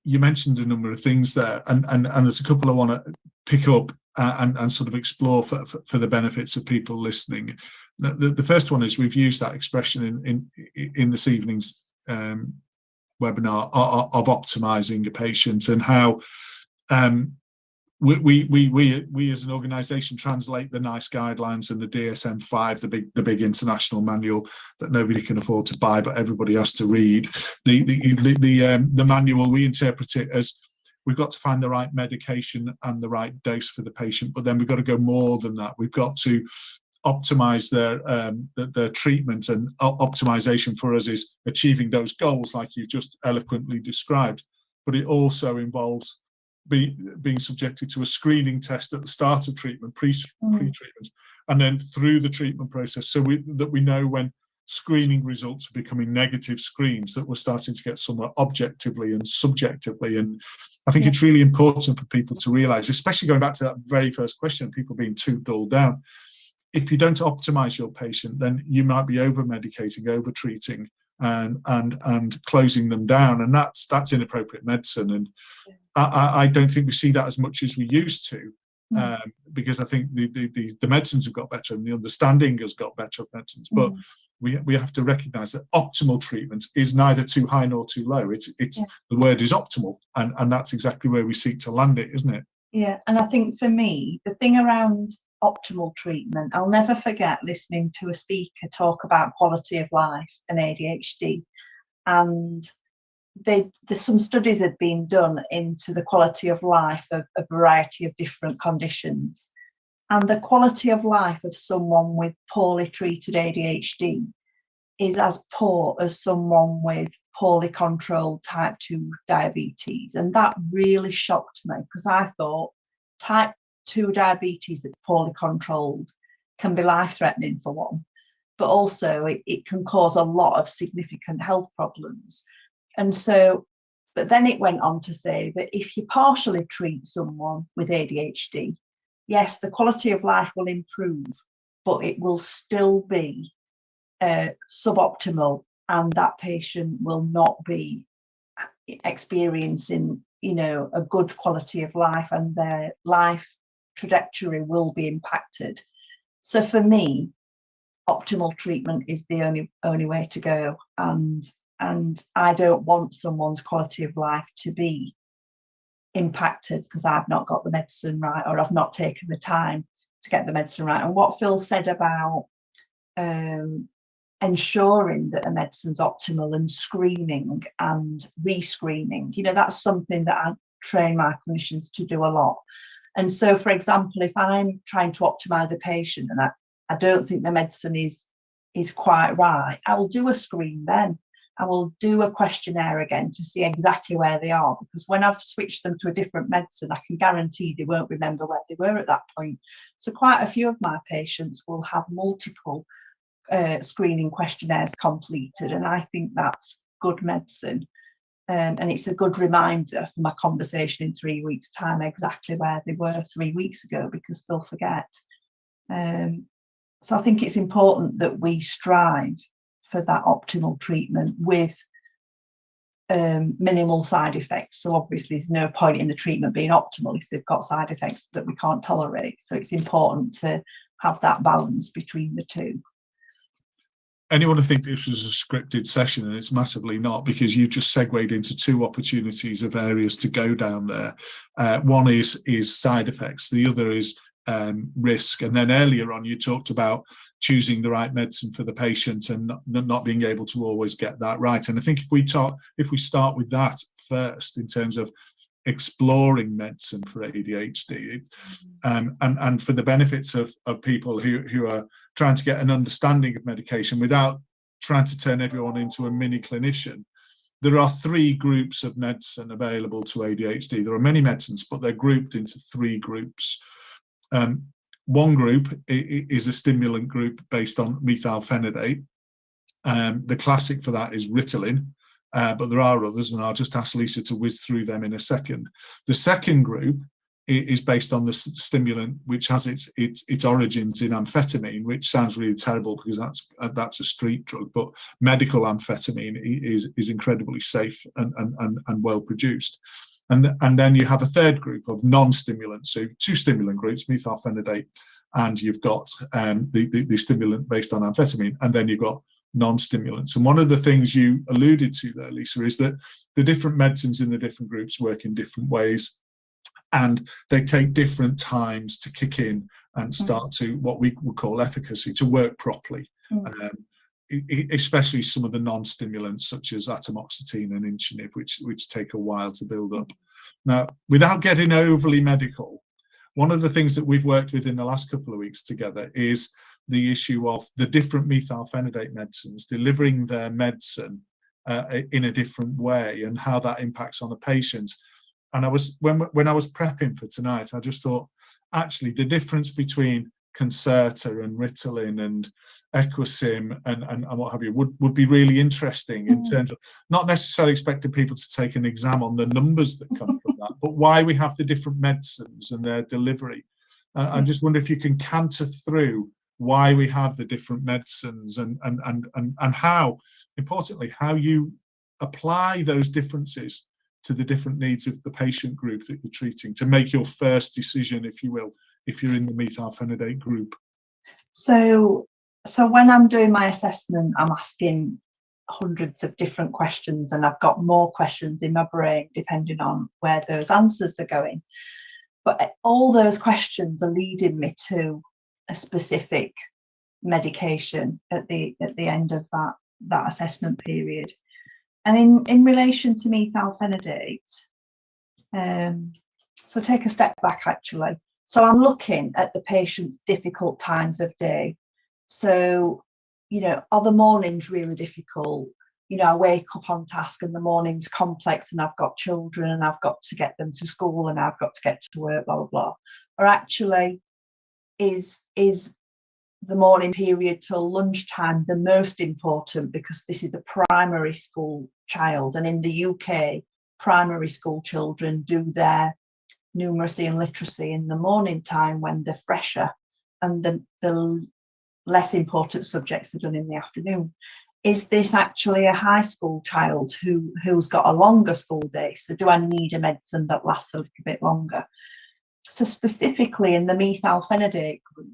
L: You mentioned a number of things there, and there's a couple I want to pick up and sort of explore for the benefits of people listening. The first one is, we've used that expression in this evening's webinar of optimizing a patient, and how we as an organization translate the NICE guidelines and the DSM-5, the big international manual that nobody can afford to buy but everybody has to read. The manual, we interpret it as, we've got to find the right medication and the right dose for the patient, but then we've got to go more than that. We've got to optimize their treatment, and optimization for us is achieving those goals like you've just eloquently described. But it also involves being subjected to a screening test at the start of treatment, pre-treatment, and then through the treatment process, so that we know when screening results are becoming negative screens, that we're starting to get somewhere objectively and subjectively. And I think it's really important for people to realise, especially going back to that very first question, people being too dulled down. If you don't optimise your patient, then you might be over-medicating, over-treating, and closing them down, and that's inappropriate medicine. And I don't think we see that as much as we used to, because I think the medicines have got better and the understanding has got better of medicines. But we have to recognise that optimal treatment is neither too high nor too low. The word is optimal, and that's exactly where we seek to land it, isn't it?
K: Yeah, and I think for me, the thing around optimal treatment, I'll never forget listening to a speaker talk about quality of life and ADHD, and there's some studies had been done into the quality of life of a variety of different conditions, and the quality of life of someone with poorly treated ADHD is as poor as someone with poorly controlled type 2 diabetes. And that really shocked me, because I thought type 2 diabetes that's poorly controlled can be life-threatening for one, but also it can cause a lot of significant health problems. And so, but then it went on to say that if you partially treat someone with ADHD, yes, the quality of life will improve, but it will still be suboptimal, and that patient will not be experiencing, a good quality of life, and their life trajectory will be impacted. So for me, optimal treatment is the only way to go, and I don't want someone's quality of life to be impacted because I've not got the medicine right, or I've not taken the time to get the medicine right. And what Phil said about ensuring that a medicine's optimal, and screening and rescreening, that's something that I train my clinicians to do a lot. And so, for example, if I'm trying to optimize a patient and I don't think the medicine is quite right, I will do a screen then. I will do a questionnaire again to see exactly where they are, because when I've switched them to a different medicine, I can guarantee they won't remember where they were at that point. So quite a few of my patients will have multiple screening questionnaires completed, and I think that's good medicine. And it's a good reminder for my conversation in 3 weeks' time exactly where they were 3 weeks ago, because they'll forget. So I think it's important that we strive for that optimal treatment with minimal side effects. So obviously there's no point in the treatment being optimal if they've got side effects that we can't tolerate. So it's important to have that balance between the two.
L: Anyone would think this was a scripted session, and it's massively not, because you just segued into two opportunities of areas to go down there. One is side effects, the other is risk. And then earlier on, you talked about choosing the right medicine for the patient and not being able to always get that right. And I think if we start with that first, in terms of exploring medicine for ADHD, and for the benefits of people who are trying to get an understanding of medication without trying to turn everyone into a mini clinician, there are 3 groups of medicine available to ADHD. There are many medicines, but they're grouped into 3 groups. One group is a stimulant group based on methylphenidate. The classic for that is Ritalin, but there are others, and I'll just ask Lisa to whiz through them in a second. The second group is based on the stimulant which has its origins in amphetamine, which sounds really terrible because that's a street drug, but medical amphetamine is incredibly safe and well produced. And then you have a third group of non-stimulants. So 2 stimulant groups, methylphenidate, and you've got the stimulant based on amphetamine, and then you've got non-stimulants. And one of the things you alluded to there, Lisa, is that the different medicines in the different groups work in different ways, and they take different times to kick in and start to what we would call efficacy, to work properly. Especially some of the non-stimulants such as atomoxetine and Inchinib, which take a while to build up. Now, without getting overly medical, one of the things that we've worked with in the last couple of weeks together is the issue of the different methylphenidate medicines delivering their medicine in a different way, and how that impacts on a patient. And when I was prepping for tonight, I just thought, actually, the difference between Concerta and Ritalin and Equisim and what have you would be really interesting, in terms of not necessarily expecting people to take an exam on the numbers that come from that, but why we have the different medicines and their delivery. I just wonder if you can canter through why we have the different medicines, and how, importantly, how you apply those differences to the different needs of the patient group that you're treating, to make your first decision, if you will, if you're in the methylphenidate group.
K: So when I'm doing my assessment, I'm asking hundreds of different questions, and I've got more questions in my brain depending on where those answers are going. But all those questions are leading me to a specific medication at the end of that assessment period. And in relation to methylphenidate, so take a step back actually. So I'm looking at the patient's difficult times of day. So, are the mornings really difficult? I wake up on task and the morning's complex, and I've got children and I've got to get them to school and I've got to get to work, blah, blah, blah. Or actually, is the morning period till lunchtime the most important, because this is a primary school child, and in the UK, primary school children do their numeracy and literacy in the morning time when they're fresher, and the less important subjects are done in the afternoon. Is this actually a high school child who's got a longer school day? So do I need a medicine that lasts a little bit longer? So specifically in the methylphenidate group,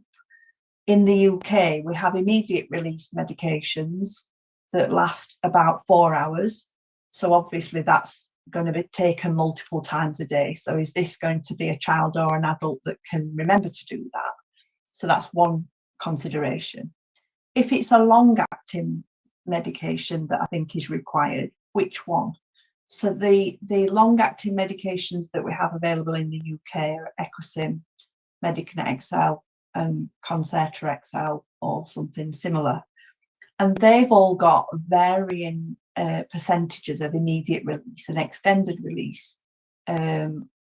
K: in the UK, we have immediate release medications that last about 4 hours. So obviously that's going to be taken multiple times a day. So is this going to be a child or an adult that can remember to do that? So that's one consideration. If it's a long-acting medication that I think is required, which one? So the long-acting medications that we have available in the UK are Equisim, Medicanet XL, and Concerta XL, or something similar. And they've all got varying percentages of immediate release and extended release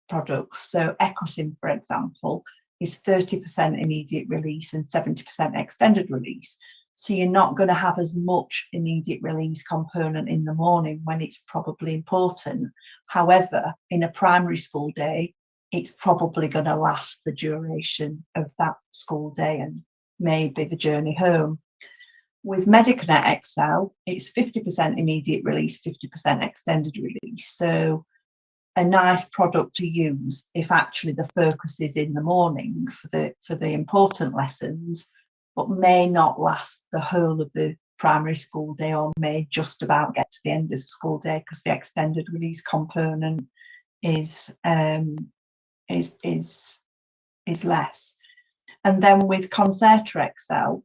K: products. So Ecosim, for example, is 30% immediate release and 70% extended release. So you're not going to have as much immediate release component in the morning when it's probably important. However, in a primary school day, it's probably going to last the duration of that school day and maybe the journey home. With Medicanet XL, it's 50% immediate release, 50% extended release. So a nice product to use if actually the focus is in the morning for the important lessons, but may not last the whole of the primary school day, or may just about get to the end of the school day because the extended release component is less. And then with Concerta XL,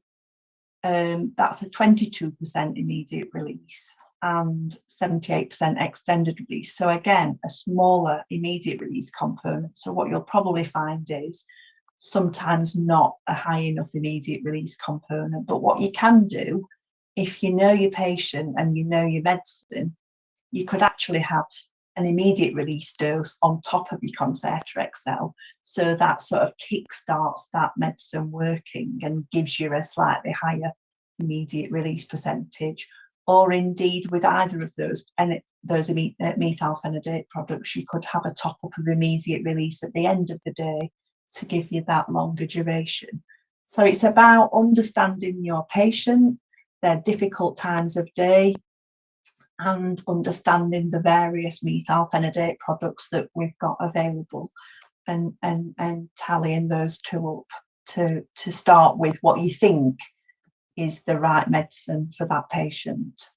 K: that's a 22% immediate release and 78% extended release. So again, a smaller immediate release component. So what you'll probably find is sometimes not a high enough immediate release component. But what you can do, if you know your patient and you know your medicine, you could actually have an immediate release dose on top of your Concerta XL. So that sort of kickstarts that medicine working and gives you a slightly higher immediate release percentage. Or indeed with either of those, and those methylphenidate products, you could have a top up of immediate release at the end of the day to give you that longer duration. So it's about understanding your patient, their difficult times of day, and understanding the various methylphenidate products that we've got available, and tallying those two up to start with what you think is the right medicine for that patient.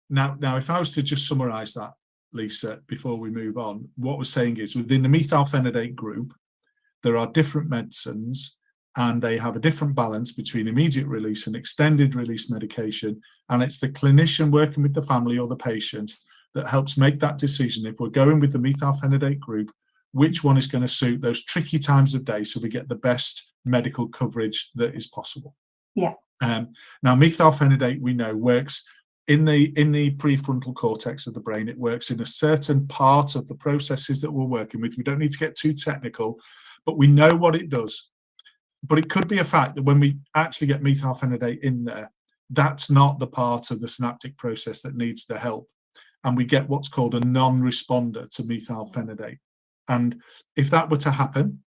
L: Now, if I was to just summarise that, Lisa, before we move on, what we're saying is within the methylphenidate group, there are different medicines and they have a different balance between immediate release and extended release medication. And it's the clinician working with the family or the patient that helps make that decision. If we're going with the methylphenidate group, which one is going to suit those tricky times of day so we get the best medical coverage that is possible.
K: Yeah.
L: Now, methylphenidate, we know, works in the prefrontal cortex of the brain. It works in a certain part of the processes that we're working with. We don't need to get too technical, but we know what it does. But it could be a fact that when we actually get methylphenidate in there, that's not the part of the synaptic process that needs the help. And we get what's called a non-responder to methylphenidate. And if that were to happen,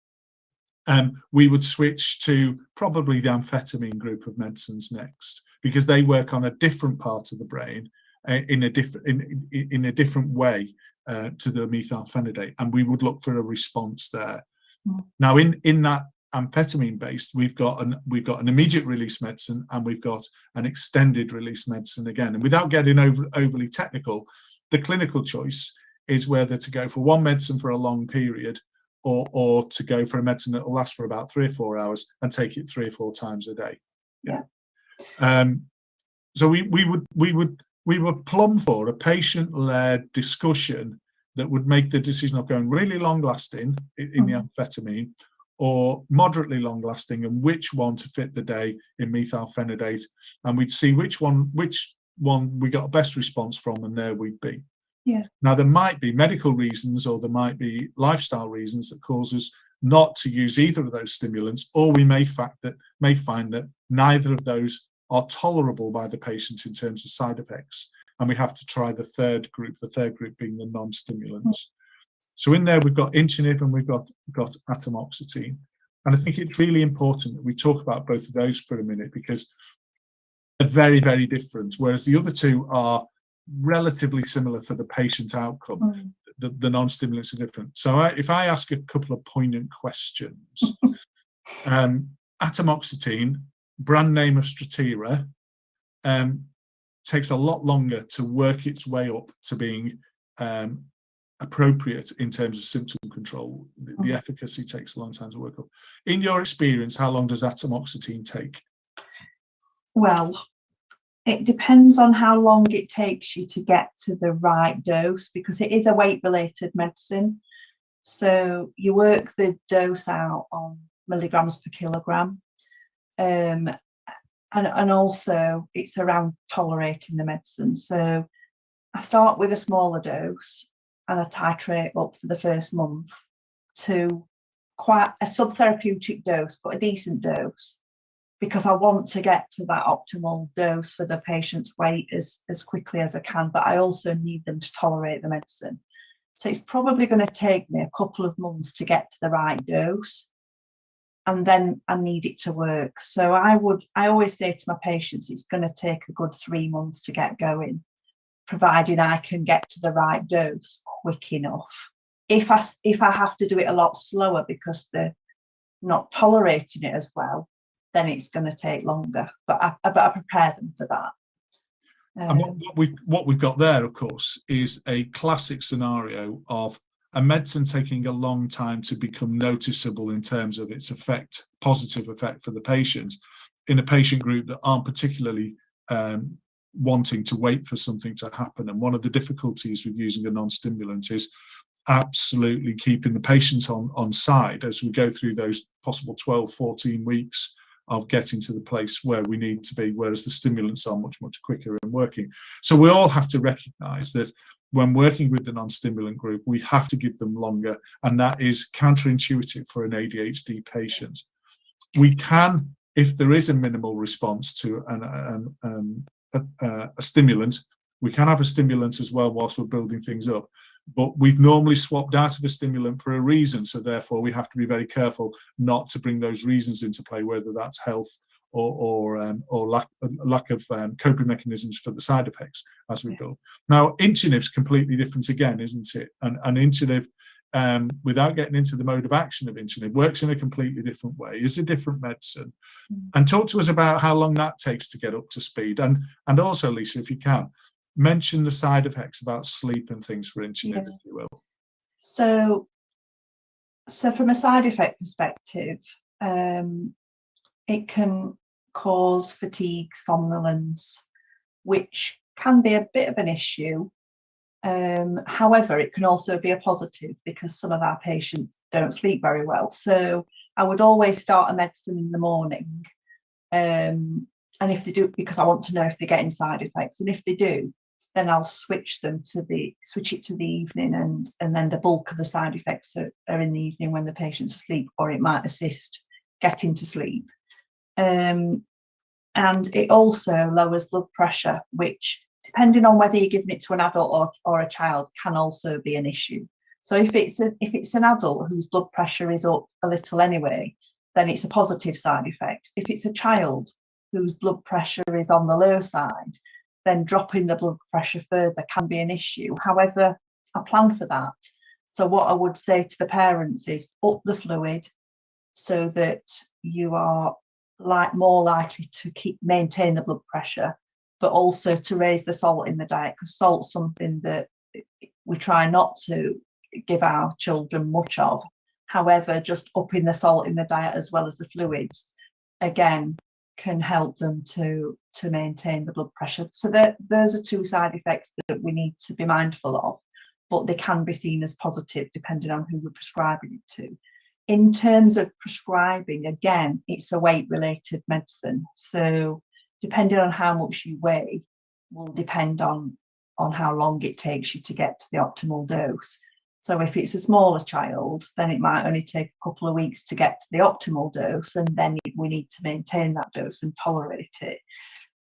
L: we would switch to probably the amphetamine group of medicines next, because they work on a different part of the brain in a different way to the methylphenidate, and we would look for a response there. Now, in that amphetamine based, we've got an immediate release medicine and we've got an extended release medicine again. And without getting overly technical, the clinical choice is whether to go for one medicine for a long period or to go for a medicine that will last for about 3 or 4 hours and take it 3 or 4 times a day.
K: Yeah.
L: So we would plumb for a patient-led discussion that would make the decision of going really long-lasting in the amphetamine or moderately long-lasting, and which one to fit the day in methylphenidate, and we'd see which one we got a best response from, and there we'd be.
K: Yeah.
L: Now, there might be medical reasons or there might be lifestyle reasons that cause us not to use either of those stimulants, or we may find that neither of those are tolerable by the patient in terms of side effects, and we have to try the third group being the non-stimulants. So in there we've got Inchinib and we've got atomoxetine, and I think it's really important that we talk about both of those for a minute, because they're very, very different, whereas the other two are relatively similar for the patient outcome. The non-stimulants are different. So if I ask a couple of poignant questions, atomoxetine, brand name of Tertiary, takes a lot longer to work its way up to being appropriate in terms of symptom control. The efficacy takes a long time to work up. In your experience, how long does atomoxetine take?
K: Well, it depends on how long it takes you to get to the right dose, because it is a weight-related medicine. So you work the dose out on milligrams per kilogram. And also it's around tolerating the medicine. So I start with a smaller dose and I titrate up for the first month to quite a subtherapeutic dose, but a decent dose, because I want to get to that optimal dose for the patient's weight as quickly as I can, but I also need them to tolerate the medicine. So it's probably going to take me a couple of months to get to the right dose, and then I need it to work. So I always say to my patients, it's going to take a good 3 months to get going, providing I can get to the right dose quick enough. If I have to do it a lot slower because they're not tolerating it as well, then it's going to take longer. But I prepare them for that.
L: And what we've got there, of course, is a classic scenario of a medicine taking a long time to become noticeable in terms of its effect, positive effect for the patients, in a patient group that aren't particularly wanting to wait for something to happen. And one of the difficulties with using a non-stimulant is absolutely keeping the patient on side as we go through those possible 12, 14 weeks of getting to the place where we need to be, whereas the stimulants are much, much quicker in working. So we all have to recognise that when working with the non-stimulant group, we have to give them longer, and that is counterintuitive for an ADHD patient. We can, if there is a minimal response to a stimulant, we can have a stimulant as well whilst we're building things up. But we've normally swapped out of a stimulant for a reason, so therefore we have to be very careful not to bring those reasons into play, whether that's health or lack of coping mechanisms for the side effects as we build. Now, Inchiniv's completely different again, isn't it? And Inchiniv, without getting into the mode of action of Inchiniv, works in a completely different way. It's a different medicine. And talk to us about how long that takes to get up to speed. And also, Lisa, if you can, mention the side effects about sleep and things for Inchinib, if you will.
K: So from a side effect perspective, it can cause fatigue, somnolence, which can be a bit of an issue. However, it can also be a positive because some of our patients don't sleep very well. So I would always start a medicine in the morning. And if they do, because I want to know if they're getting side effects, and if they do, then I'll switch it to the evening, and then the bulk of the side effects are in the evening when the patient's asleep, or it might assist getting to sleep. And it also lowers blood pressure, which, depending on whether you're giving it to an adult or a child, can also be an issue. So if it's an adult whose blood pressure is up a little anyway, then it's a positive side effect. If it's a child whose blood pressure is on the low side, then dropping the blood pressure further can be an issue. However, I plan for that. So what I would say to the parents is up the fluid so that you are more likely to maintain the blood pressure, but also to raise the salt in the diet, because salt's something that we try not to give our children much of. However, just upping the salt in the diet as well as the fluids, again, can help them to maintain the blood pressure. So those are two side effects that we need to be mindful of, but they can be seen as positive depending on who we're prescribing it to. In terms of prescribing, again, it's a weight-related medicine. So depending on how much you weigh will depend on how long it takes you to get to the optimal dose. So if it's a smaller child, then it might only take a couple of weeks to get to the optimal dose, and then we need to maintain that dose and tolerate it.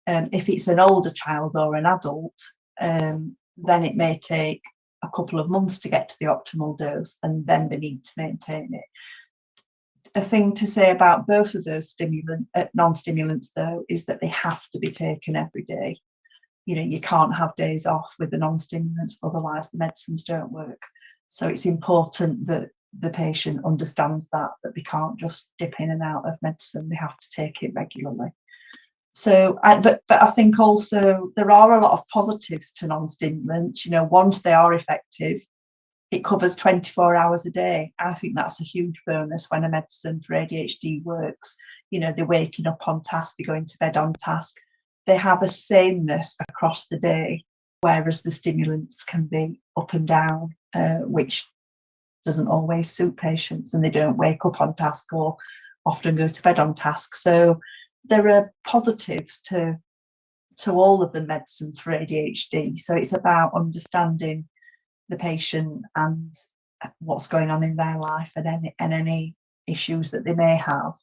K: If it's an older child or an adult, then it may take a couple of months to get to the optimal dose, and then they need to maintain it. A thing to say about both of those non-stimulants, though, is that they have to be taken every day. You know, you can't have days off with the non-stimulants, otherwise the medicines don't work. So it's important that the patient understands that they can't just dip in and out of medicine, they have to take it regularly. So, but I think also there are a lot of positives to non-stimulants. You know, once they are effective, it covers 24 hours a day. I think that's a huge bonus when a medicine for ADHD works. You know, they're waking up on task, they're going to bed on task. They have a sameness across the day, whereas the stimulants can be up and down, which doesn't always suit patients, and they don't wake up on task or often go to bed on task. So there are positives to to all of the medicines for ADHD. So it's about understanding the patient and what's going on in their life, and any issues that they may have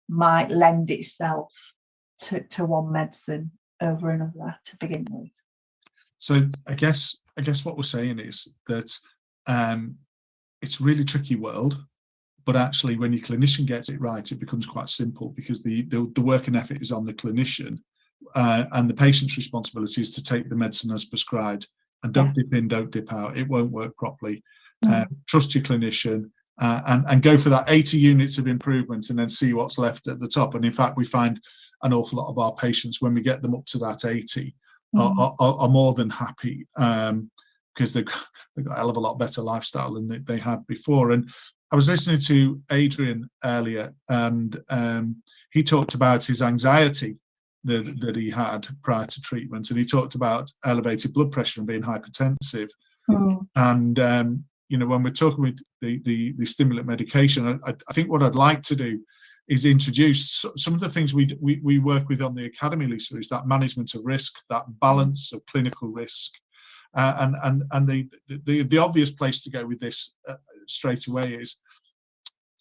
K: might lend itself to one medicine over another to begin with.
L: So I guess what we're saying is that it's a really tricky world, but actually when your clinician gets it right, it becomes quite simple, because the work and effort is on the clinician, and the patient's responsibility is to take the medicine as prescribed, and don't dip in, don't dip out. It won't work properly. Trust your clinician, and go for that 80 units of improvement, and then see what's left at the top. And in fact, we find an awful lot of our patients, when we get them up to that 80, are more than happy, because they've got a hell of a lot better lifestyle than they had before. And I was listening to Adrian earlier, and he talked about his anxiety that he had prior to treatment, and he talked about elevated blood pressure and being hypertensive. And you know, when we're talking with the stimulant medication, I think what I'd like to do is introduce some of the things we work with on the academy, Lisa, is that management of risk, that balance of clinical risk, and the obvious place to go with this straight away is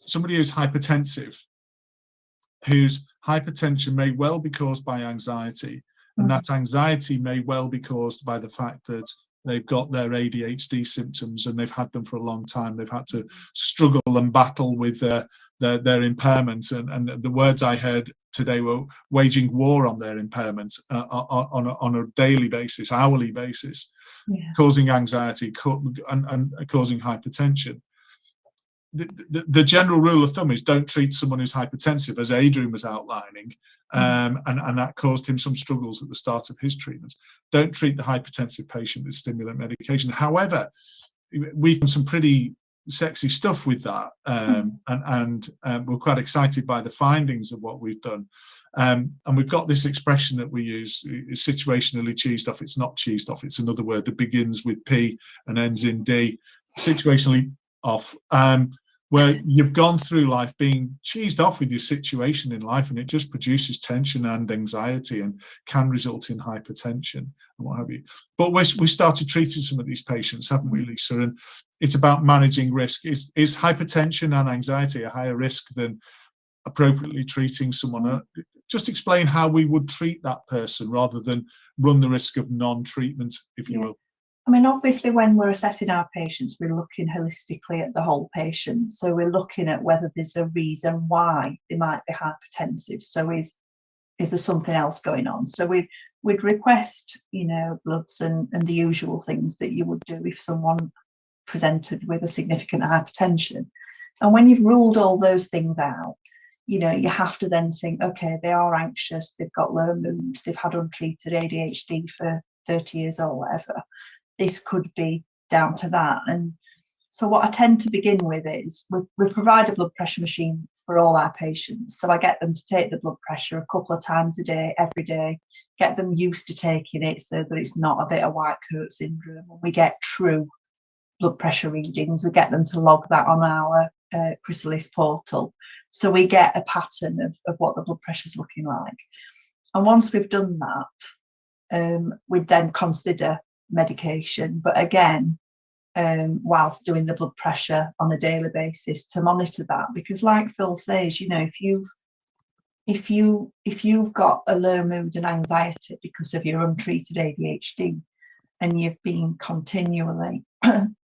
L: somebody who's hypertensive, whose hypertension may well be caused by anxiety, and that anxiety may well be caused by the fact that they've got their ADHD symptoms and they've had them for a long time. They've had to struggle and battle with their impairments, and the words I heard today were waging war on their impairment on a daily basis, hourly basis, causing anxiety and causing hypertension. The general rule of thumb is don't treat someone who's hypertensive, as Adrian was outlining, and that caused him some struggles at the start of his treatment. Don't treat the hypertensive patient with stimulant medication. However, we've done some pretty sexy stuff with that, and we're quite excited by the findings of what we've done. And we've got this expression that we use, situationally cheesed off. It's not cheesed off, it's another word that begins with P and ends in D. Situationally off, where you've gone through life being cheesed off with your situation in life, and it just produces tension and anxiety and can result in hypertension and what have you. But we started treating some of these patients, haven't we, Lisa? And it's about managing risk. Is hypertension and anxiety a higher risk than appropriately treating someone? Just explain how we would treat that person rather than run the risk of non-treatment, if you will.
K: I mean, obviously, when we're assessing our patients, we're looking holistically at the whole patient. So we're looking at whether there's a reason why they might be hypertensive. So is there something else going on? So we'd request, you know, bloods and the usual things that you would do if someone presented with a significant hypertension. And when you've ruled all those things out, you know, you have to then think, okay, they are anxious, they've got low mood, they've had untreated ADHD for 30 years or whatever. This could be down to that. And so what I tend to begin with is we provide a blood pressure machine for all our patients. So I get them to take the blood pressure a couple of times a day, every day, get them used to taking it so that it's not a bit of white coat syndrome. When we get true blood pressure readings, we get them to log that on our Chrysalis portal. So we get a pattern of what the blood pressure is looking like. And once we've done that, we'd then consider medication, but again, whilst doing the blood pressure on a daily basis to monitor that, because like Phil says, you know, if you've got a low mood and anxiety because of your untreated ADHD, and you've been continually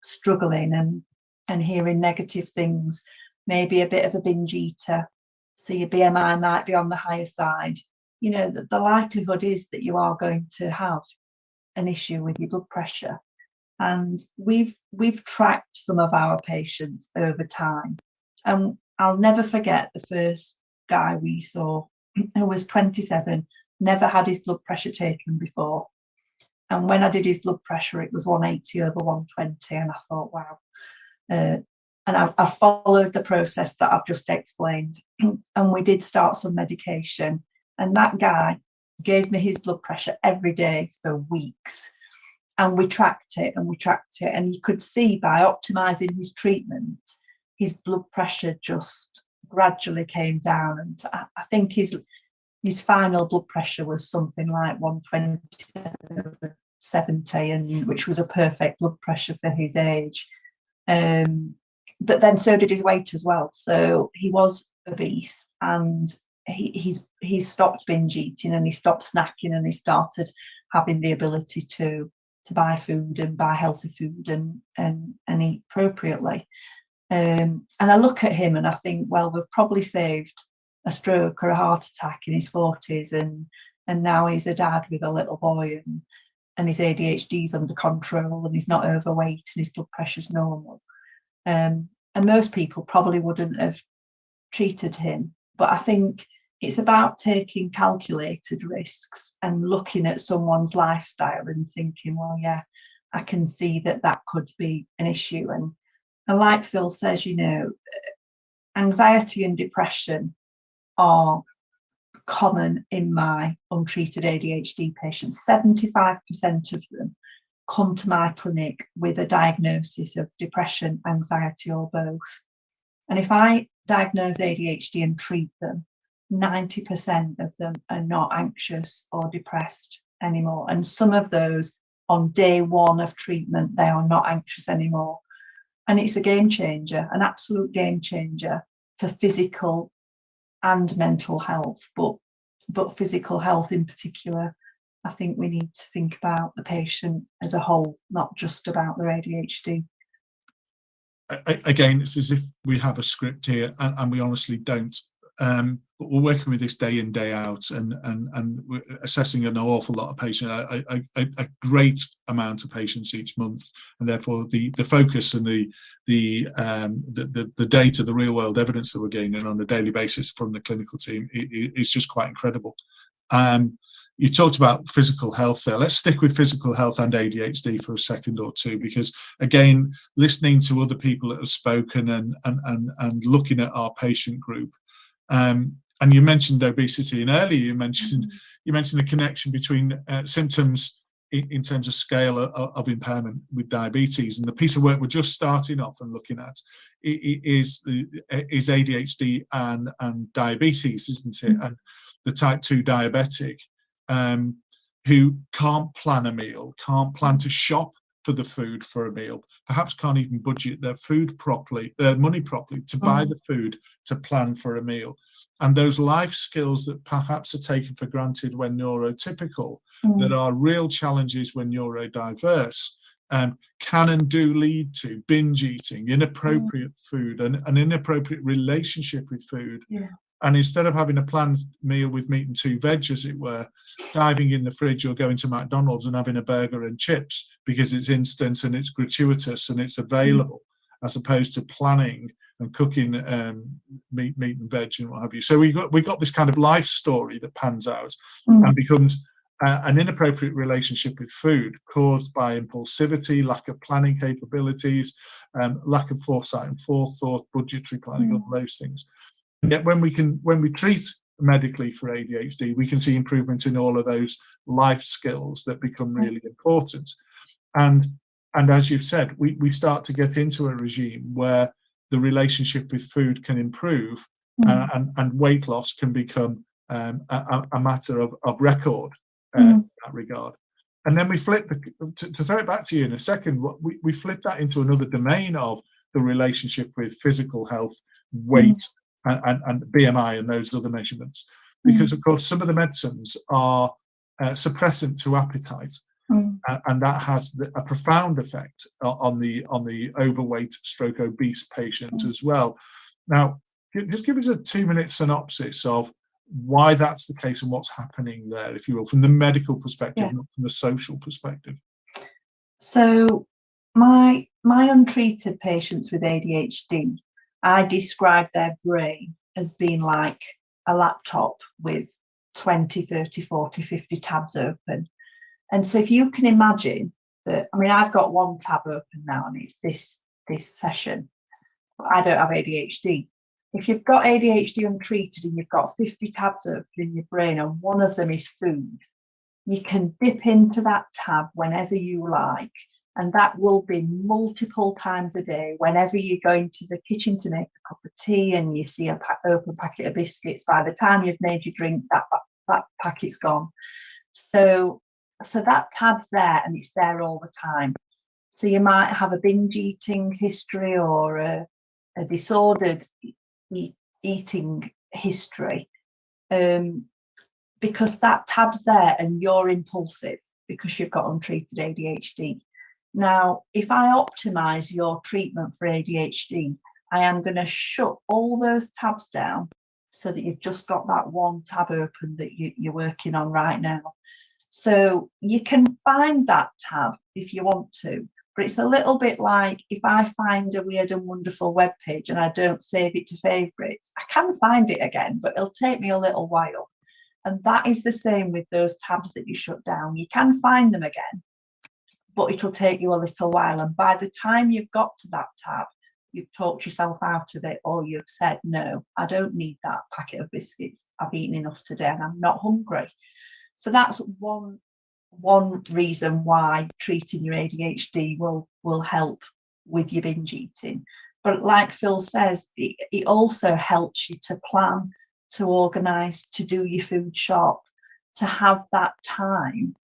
K: struggling and hearing negative things, maybe a bit of a binge eater, so your BMI might be on the higher side, you know, the likelihood is that you are going to have an issue with your blood pressure. And we've tracked some of our patients over time, and I'll never forget the first guy we saw who was 27, never had his blood pressure taken before, and when I did his blood pressure it was 180 over 120, and I thought, wow. And I followed the process that I've just explained, and we did start some medication, and that guy gave me his blood pressure every day for weeks, and we tracked it, and you could see by optimizing his treatment, his blood pressure just gradually came down, and I think his his final blood pressure was something like 120/70, and which was a perfect blood pressure for his age. But then so did his weight as well. So he was obese, and he stopped binge eating, and he stopped snacking, and he started having the ability to buy food and buy healthy food and eat appropriately. And I look at him and I think, well, we've probably saved a stroke or a heart attack in his 40s, and now he's a dad with a little boy, and his ADHD's under control, and he's not overweight, and his blood pressure's normal. And most people probably wouldn't have treated him, but I think it's about taking calculated risks and looking at someone's lifestyle and thinking, well, yeah, I can see that could be an issue. And like Phil says, you know, anxiety and depression are common in my untreated ADHD patients. 75% of them come to my clinic with a diagnosis of depression, anxiety, or both. And if I diagnose ADHD and treat them, 90% of them are not anxious or depressed anymore. And some of those, on day one of treatment, they are not anxious anymore. And it's a game changer, an absolute game changer for physical and mental health, but physical health in particular. I think we need to think about the patient as a whole, not just about their ADHD.
L: Again, it's as if we have a script here, and we honestly don't. But we're working with this day in, day out, and we're assessing an awful lot of patients, a great amount of patients each month, and therefore the focus and the data, the real world evidence that we're gaining on a daily basis from the clinical team is just quite incredible. You talked about physical health there. Let's stick with physical health and ADHD for a second or two, because again, listening to other people that have spoken and looking at our patient group, and you mentioned obesity, and earlier you mentioned the connection between symptoms in terms of scale of impairment with diabetes. And the piece of work we're just starting off and looking at is ADHD and diabetes, isn't it? And the type 2 diabetic, who can't plan a meal, can't plan to shop for the food for a meal, perhaps can't even budget their food properly, their money properly to buy the food to plan for a meal. And those life skills that perhaps are taken for granted when neurotypical, that are real challenges when neurodiverse, can and do lead to binge eating, inappropriate food, and an inappropriate relationship with food.
K: Yeah.
L: And instead of having a planned meal with meat and 2 veg, as it were, diving in the fridge or going to McDonald's and having a burger and chips because it's instant and it's gratuitous and it's available, as opposed to planning and cooking meat and veg and what have you. So we got this kind of life story that pans out and becomes an inappropriate relationship with food caused by impulsivity, lack of planning capabilities, lack of foresight and forethought, budgetary planning, all those things. And yet when we treat medically for ADHD, we can see improvements in all of those life skills that become really important. And as you've said, we start to get into a regime where the relationship with food can improve, and weight loss can become a matter of record in that regard. And then we flip, to throw it back to you in a second, we flip that into another domain of the relationship with physical health, weight, and BMI and those other measurements, because of course some of the medicines are suppressant to appetite, and that has a profound effect on the overweight / obese patient as well. Now, just give us a 2-minute synopsis of why that's the case and what's happening there, if you will, from the medical perspective, not from the social perspective.
K: So my untreated patients with ADHD, I describe their brain as being like a laptop with 20, 30, 40, 50 tabs open. And so if you can imagine that, I mean, I've got 1 tab open now and it's this session, but I don't have ADHD. If you've got ADHD untreated and you've got 50 tabs open in your brain and one of them is food, you can dip into that tab whenever you like. And that will be multiple times a day. Whenever you go into the kitchen to make a cup of tea and you see an open packet of biscuits, by the time you've made your drink, that that packet's gone. So that tab's there and it's there all the time. So you might have a binge eating history or a disordered eating history, because that tab's there and you're impulsive because you've got untreated ADHD. Now, if I optimize your treatment for ADHD, I am going to shut all those tabs down so that you've just got that one tab open that you're working on right now. So you can find that tab if you want to, but it's a little bit like if I find a weird and wonderful web page and I don't save it to favorites, I can find it again, but it'll take me a little while. And that is the same with those tabs that you shut down. You can find them again, but it'll take you a little while. And by the time you've got to that tab, you've talked yourself out of it, or you've said, no, I don't need that packet of biscuits. I've eaten enough today and I'm not hungry. So that's one reason why treating your ADHD will help with your binge eating. But like Phil says, it also helps you to plan, to organise, to do your food shop, to have that time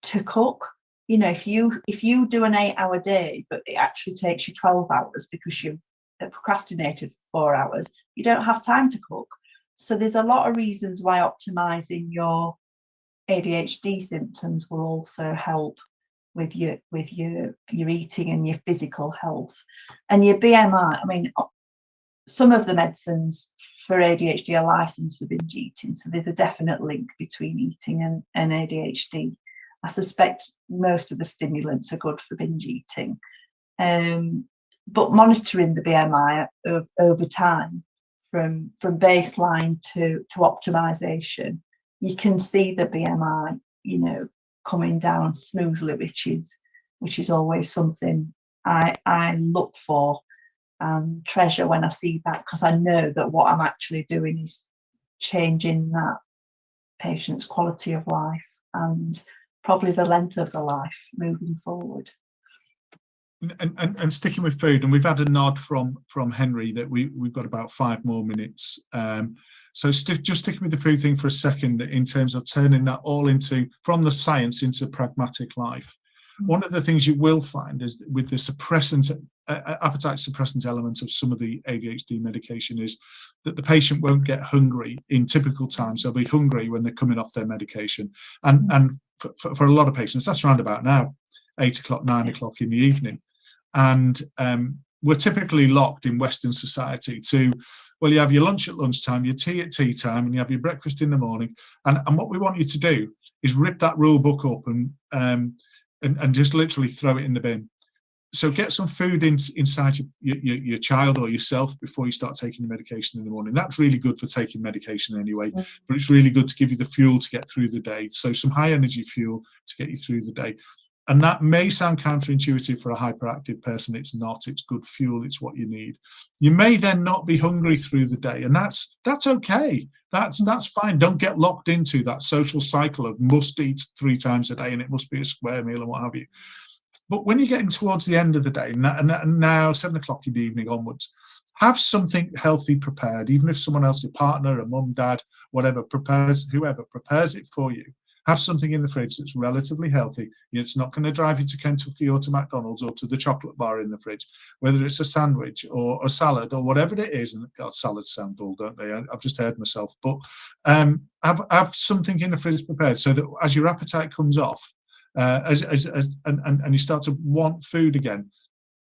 K: to cook. You know, if you do an 8-hour day, but it actually takes you 12 hours because you've procrastinated for 4 hours, you don't have time to cook. So there's a lot of reasons why optimising your ADHD symptoms will also help with your eating and your physical health. And your BMI, I mean, some of the medicines for ADHD are licensed for binge eating, so there's a definite link between eating and ADHD. I suspect most of the stimulants are good for binge eating, but monitoring the BMI over time from baseline to optimization, you can see the BMI, you know, coming down smoothly, which is always something I look for and treasure when I see that, because I know that what I'm actually doing is changing that patient's quality of life and probably the length of the life moving forward.
L: And sticking with food, and we've had a nod from Henry that we've got about 5 more minutes. So just sticking with the food thing for a second, in terms of turning that all into, from the science into pragmatic life. One of the things you will find is with the suppressant, appetite suppressant element of some of the ADHD medication is that the patient won't get hungry in typical times. They'll be hungry when they're coming off their medication. And for a lot of patients, that's around about now, 8 o'clock, 9 o'clock in the evening. And we're typically locked in Western society to, well, you have your lunch at lunchtime, your tea at tea time, and you have your breakfast in the morning. And what we want you to do is rip that rule book up and just literally throw it in the bin. So get some food inside your child or yourself before you start taking the medication in the morning. That's really good for taking medication anyway, but it's really good to give you the fuel to get through the day. So some high energy fuel to get you through the day. And that may sound counterintuitive for a hyperactive person. It's not. It's good fuel. It's what you need. You may then not be hungry through the day, and that's okay. That's fine. Don't get locked into that social cycle of must eat 3 times a day and it must be a square meal and what have you. But when you're getting towards the end of the day, now 7 o'clock in the evening onwards, have something healthy prepared. Even if someone else, your partner, a mum, dad, whatever, whoever prepares it for you. Have something in the fridge that's relatively healthy. It's not going to drive you to Kentucky or to McDonald's or to the chocolate bar in the fridge, whether it's a sandwich or a salad or whatever it is. And God, salads sound dull, don't they? I've just heard myself. But have something in the fridge prepared so that as your appetite comes off, and you start to want food again,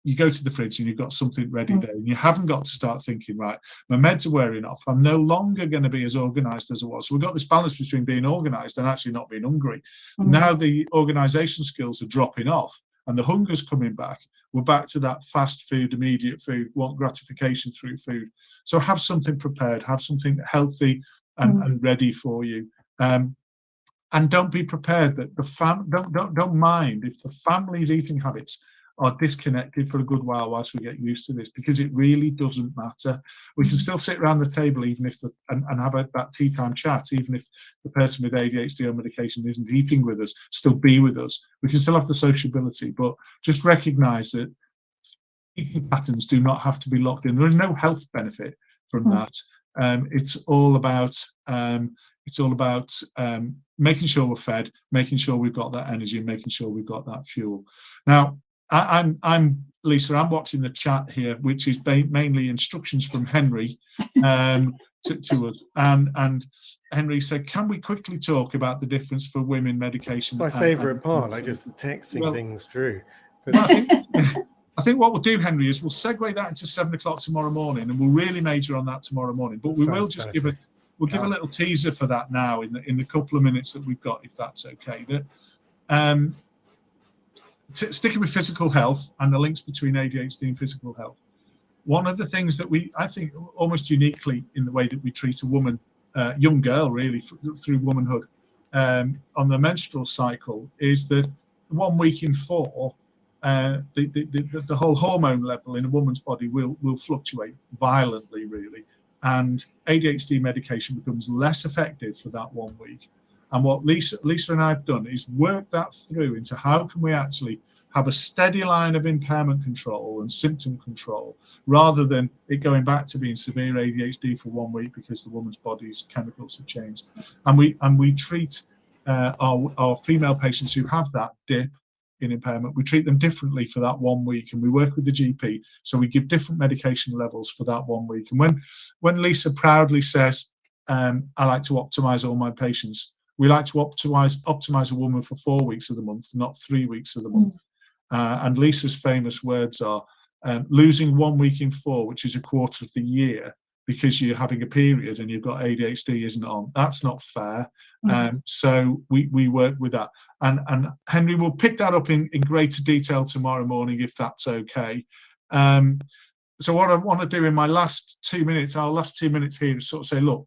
L: you go to the fridge and you've got something ready there. And you haven't got to start thinking, right, my meds are wearing off. I'm no longer going to be as organised as I was. So we've got this balance between being organised and actually not being hungry. Now the organisation skills are dropping off and the hunger's coming back. We're back to that fast food, immediate food, want gratification through food. So have something prepared, have something healthy and ready for you. And don't be prepared that don't mind if the family's eating habits are disconnected for a good while whilst we get used to this, because it really doesn't matter. We can still sit around the table even if and have that tea time chat, even if the person with ADHD or medication isn't eating with us, still be with us. We can still have the sociability, but just recognise that eating patterns do not have to be locked in. There is no health benefit from that. It's all about It's all about making sure we're fed, making sure we've got that energy, and making sure we've got that fuel. Now, I'm Lisa. I'm watching the chat here, which is mainly instructions from Henry to us. And Henry said, "Can we quickly talk about the difference for women medication?"
A: My favourite part, like just texting things through. But
L: I think what we'll do, Henry, is we'll segue that into 7 o'clock tomorrow morning, and we'll really major on that tomorrow morning. But we will just give a little teaser for that now in the couple of minutes that we've got, if that's okay. Sticking with physical health and the links between ADHD and physical health. One of the things that I think almost uniquely in the way that we treat a woman, young girl really, through womanhood, on the menstrual cycle, is that 1 week in 4, the whole hormone level in a woman's body will fluctuate violently, really, and ADHD medication becomes less effective for that 1 week. And what Lisa and I have done is work that through into how can we actually have a steady line of impairment control and symptom control, rather than it going back to being severe ADHD for 1 week because the woman's body's chemicals have changed. And we treat our female patients who have that dip in impairment, we treat them differently for that 1 week, and we work with the GP. So we give different medication levels for that 1 week. And when Lisa proudly says, I like to optimize all my patients, we like to optimize a woman for 4 weeks of the month, not 3 weeks of the month. And Lisa's famous words are, losing 1 week in 4, which is a quarter of the year, because you're having a period and you've got ADHD isn't on. That's not fair. So we work with that. And Henry will pick that up in greater detail tomorrow morning, if that's okay. So what I want to do in my last 2 minutes, our last 2 minutes here, is sort of say, look,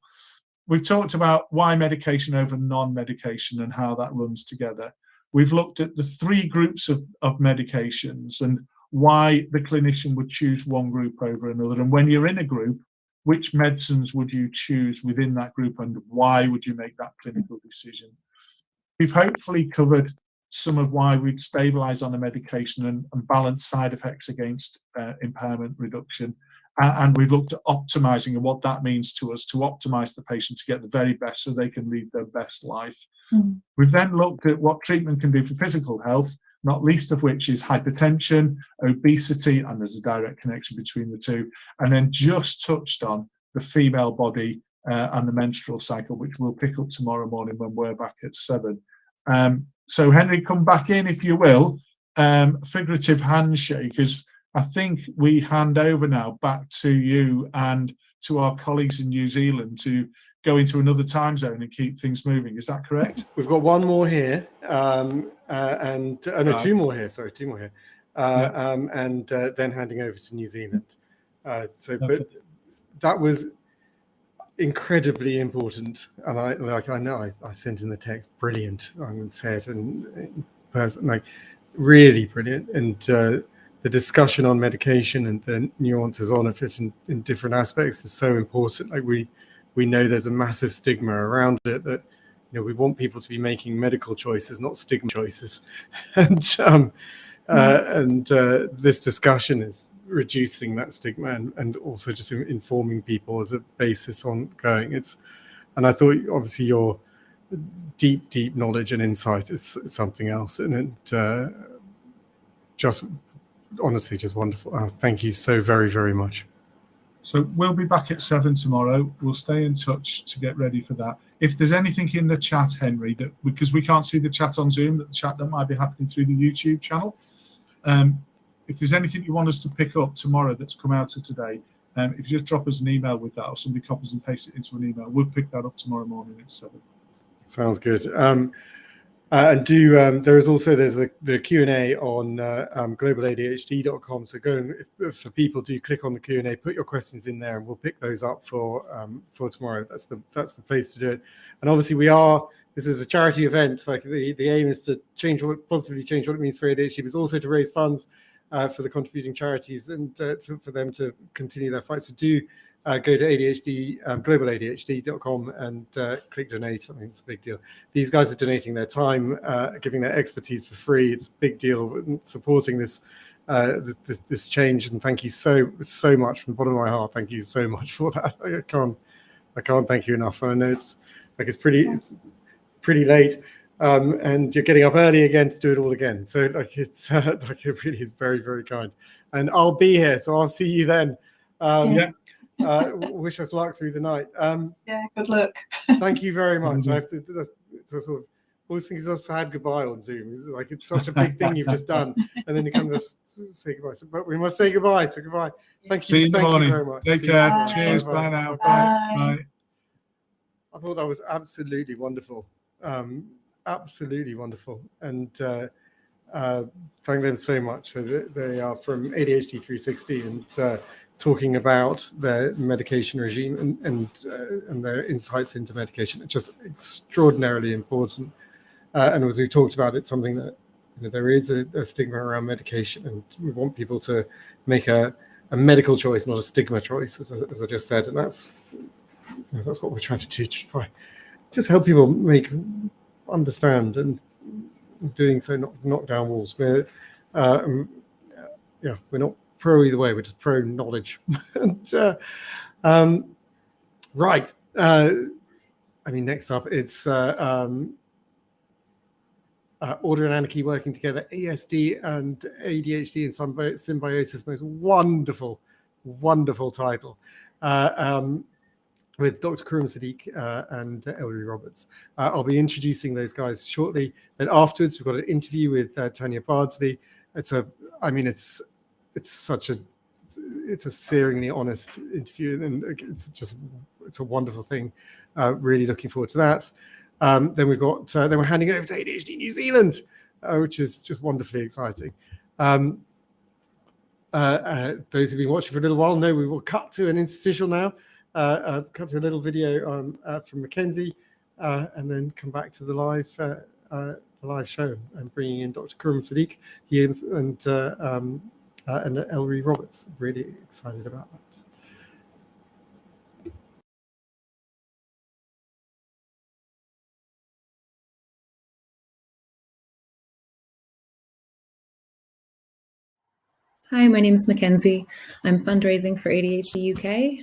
L: we've talked about why medication over non-medication and how that runs together. We've looked at the 3 groups of medications and why the clinician would choose one group over another. And when you're in a group, which medicines would you choose within that group and why would you make that clinical decision? We've hopefully covered some of why we'd stabilize on a medication and balance side effects against impairment reduction. And we've looked at optimizing and what that means to us, to optimize the patient to get the very best so they can lead their best life. We've then looked at what treatment can do for physical health, not least of which is hypertension, obesity, and there's a direct connection between the two. And then just touched on the female body and the menstrual cycle, which we'll pick up tomorrow morning when we're back at 7. So Henry, come back in if you will. Figurative handshake, as I think we hand over now back to you and to our colleagues in New Zealand to go into another time zone and keep things moving. Is that correct?
A: We've got one more here, and no, 2 more here. Sorry, 2 more here, and then handing over to New Zealand. But that was incredibly important, and I know I sent in the text. Brilliant, I'm going to say it in person, like really brilliant, and the discussion on medication and the nuances on it in different aspects is so important. Like we know there's a massive stigma around it, that we want people to be making medical choices, not stigma choices. And this discussion is reducing that stigma and also just informing people as a basis on going. And I thought obviously your deep knowledge and insight is something else, and it just honestly just wonderful. Thank you so very, very much.
L: So we'll be back at 7 tomorrow. We'll stay in touch to get ready for that. If there's anything in the chat, Henry, that because we can't see the chat on Zoom, the chat that might be happening through the YouTube channel, if there's anything you want us to pick up tomorrow that's come out of today, if you just drop us an email with that, or somebody copies and pastes it into an email, we'll pick that up tomorrow morning at 7.
A: Sounds good. And there's the Q&A on globaladhd.com. So go and, for people, do click on the Q&A, put your questions in there, and we'll pick those up for tomorrow. That's the place to do it. And obviously this is a charity event. Like the aim is to positively change what it means for ADHD, but it's also to raise funds for the contributing charities and for them to continue their fight. So do go to globaladhd.com and click donate. I mean, it's a big deal. These guys are donating their time, giving their expertise for free. It's a big deal supporting this this change. And thank you so much from the bottom of my heart. Thank you so much for that. I can't thank you enough. And I know it's Like it's pretty late, and you're getting up early again to do it all again. So like it's like it really is very, very kind. And I'll be here, so I'll see you then. Wish us luck through the night.
K: Yeah, good luck.
A: Thank you very much. I have to sort of always think it's a sad goodbye on Zoom. It's like it's such a big thing you've just done, and then you come to say goodbye. So, but we must say goodbye. So goodbye. Thank you.
L: See you in the morning.
A: Very much.
L: Take care. Cheers. Bye now. Bye.
A: I thought that was absolutely wonderful. Absolutely wonderful. And thank them so much. So they are from ADHD 360 and talking about their medication regime and their insights into medication. It's just extraordinarily important. And as we talked about, it's something that there is a stigma around medication, and we want people to make a medical choice, not a stigma choice, as I just said. And that's what we're trying to do, to try just help people understand, and doing so knock down walls. We're not pro either way. We're just pro knowledge. And right. Next up, it's Order and Anarchy working together, ASD and ADHD in symbiosis. Those wonderful, wonderful title. With Dr. Kurum Sadiq and Ellery Roberts. I'll be introducing those guys shortly. Then afterwards, we've got an interview with Tanya Bardsley. It's a searingly honest interview, and it's a wonderful thing. Really looking forward to that. Then we're handing over to ADHD New Zealand, which is just wonderfully exciting. Those who've been watching for a little while know we will cut to an interstitial now. Cut to a little video from Mackenzie, and then come back to the live show and bringing in Dr. Kurum Sadiq and Ellery Roberts. Really excited about that.
G: Hi, my name is Mackenzie. I'm fundraising for ADHD UK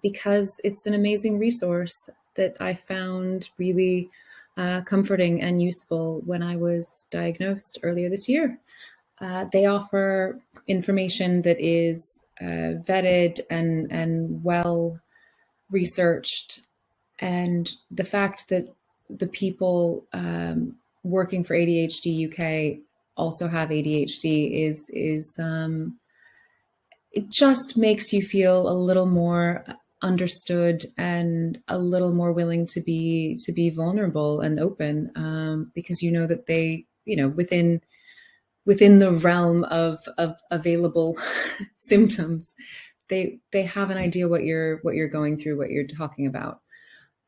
G: because it's an amazing resource that I found really comforting and useful when I was diagnosed earlier this year. They offer information that is vetted and well researched, and the fact that the people working for ADHD UK also have ADHD is it just makes you feel a little more understood and a little more willing to be vulnerable and open, because you know that they, within the realm of available symptoms, they have an idea what you're going through, what you're talking about.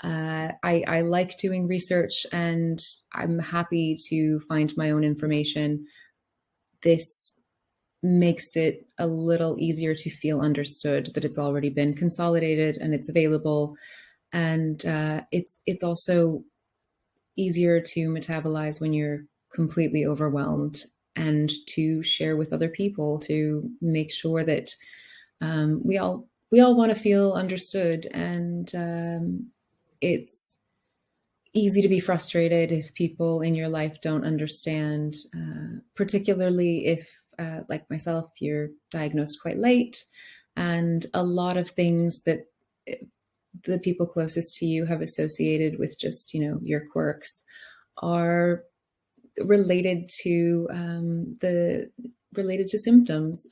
G: I like doing research, and I'm happy to find my own information. This makes it a little easier to feel understood, that it's already been consolidated and it's available. And it's also easier to metabolize when you're completely overwhelmed, and to share with other people to make sure that we all want to feel understood. And it's easy to be frustrated if people in your life don't understand, particularly if, like myself, you're diagnosed quite late, and a lot of things that the people closest to you have associated with just, your quirks are related to symptoms.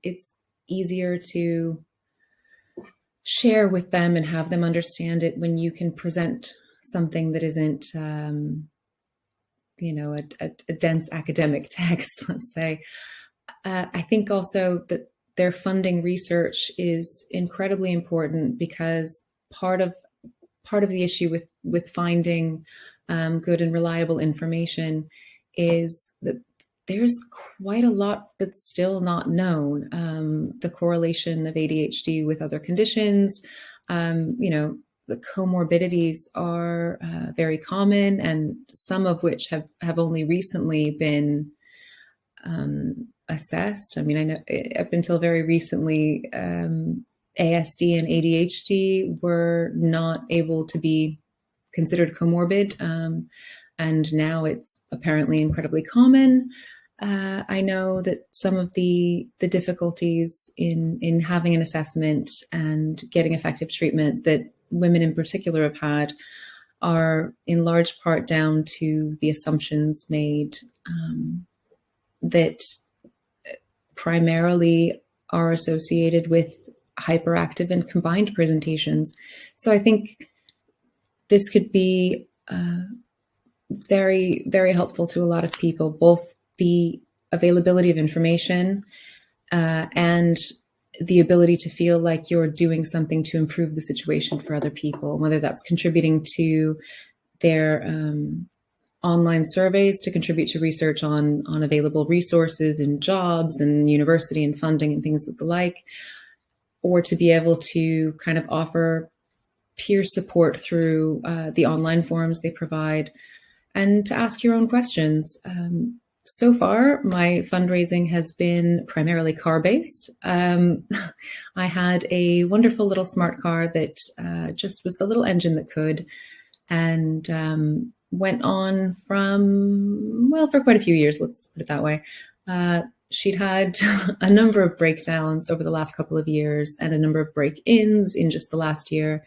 G: It's easier to share with them and have them understand it when you can present something that isn't, a dense academic text, let's say. I think also that their funding research is incredibly important, because part of the issue with finding good and reliable information is that there's quite a lot that's still not known. The correlation of ADHD with other conditions, the comorbidities are very common, and some of which have only recently been assessed. I mean, I know up until very recently, ASD and ADHD were not able to be considered comorbid, and now it's apparently incredibly common. I know that some of the difficulties in having an assessment and getting effective treatment that women in particular have had are in large part down to the assumptions made that primarily are associated with hyperactive and combined presentations. So I think this could be very, very helpful to a lot of people, both the availability of information and the ability to feel like you're doing something to improve the situation for other people, whether that's contributing to their online surveys to contribute to research on available resources and jobs and university and funding and things of the like, or to be able to kind of offer peer support through the online forums they provide, and to ask your own questions. So far, my fundraising has been primarily car-based. I had a wonderful little smart car that just was the little engine that could, and went on from, well, for quite a few years, let's put it that way. She'd had a number of breakdowns over the last couple of years and a number of break-ins in just the last year.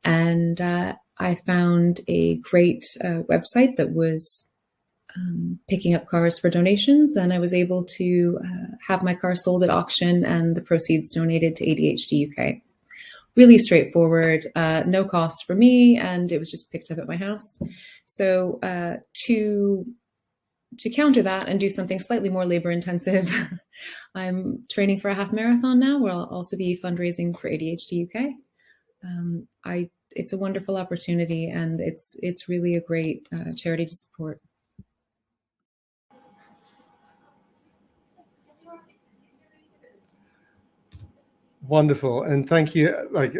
G: And I found a great website that was picking up cars for donations, and I was able to have my car sold at auction and the proceeds donated to ADHD UK. Really straightforward, no cost for me, and it was just picked up at my house. So to counter that and do something slightly more labor intensive, I'm training for a half marathon now, where I'll also be fundraising for ADHD UK. It's a wonderful opportunity, and it's really a great charity to support.
A: Wonderful, and thank you. Like,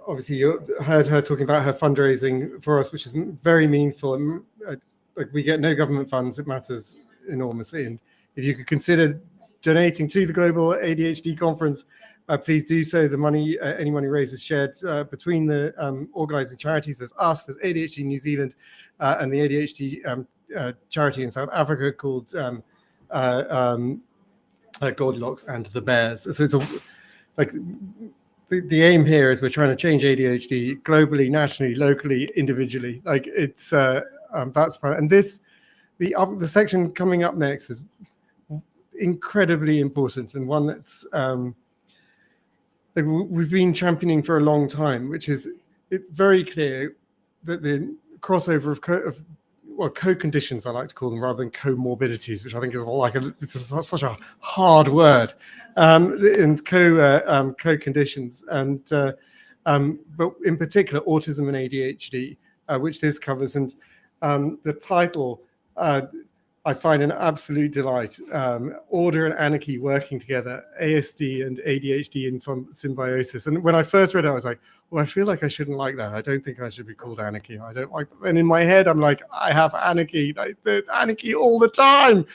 A: obviously, you heard her talking about her fundraising for us, which is very meaningful. And like, we get no government funds; it matters enormously. And if you could consider donating to the Global ADHD Conference, please do so. The money, any money raised, is shared between the organising charities. There's us, there's ADHD New Zealand, and the ADHD charity in South Africa called Goldilocks and the Bears. So it's like the aim here is we're trying to change ADHD globally, nationally, locally, individually. Like it's that's fun. And the section coming up next is incredibly important, and one that's like we've been championing for a long time, which is it's very clear that the crossover of co-conditions, I like to call them, rather than comorbidities, which I think is like it's such a hard word, and co-conditions, and but in particular autism and ADHD, which this covers, and the title I find an absolute delight. Order and anarchy working together, ASD and ADHD in some symbiosis. And when I first read it, I was like, well, I feel like I shouldn't like that. I don't think I should be called anarchy. I don't like, and in my head, I'm like, I have anarchy, like the anarchy all the time.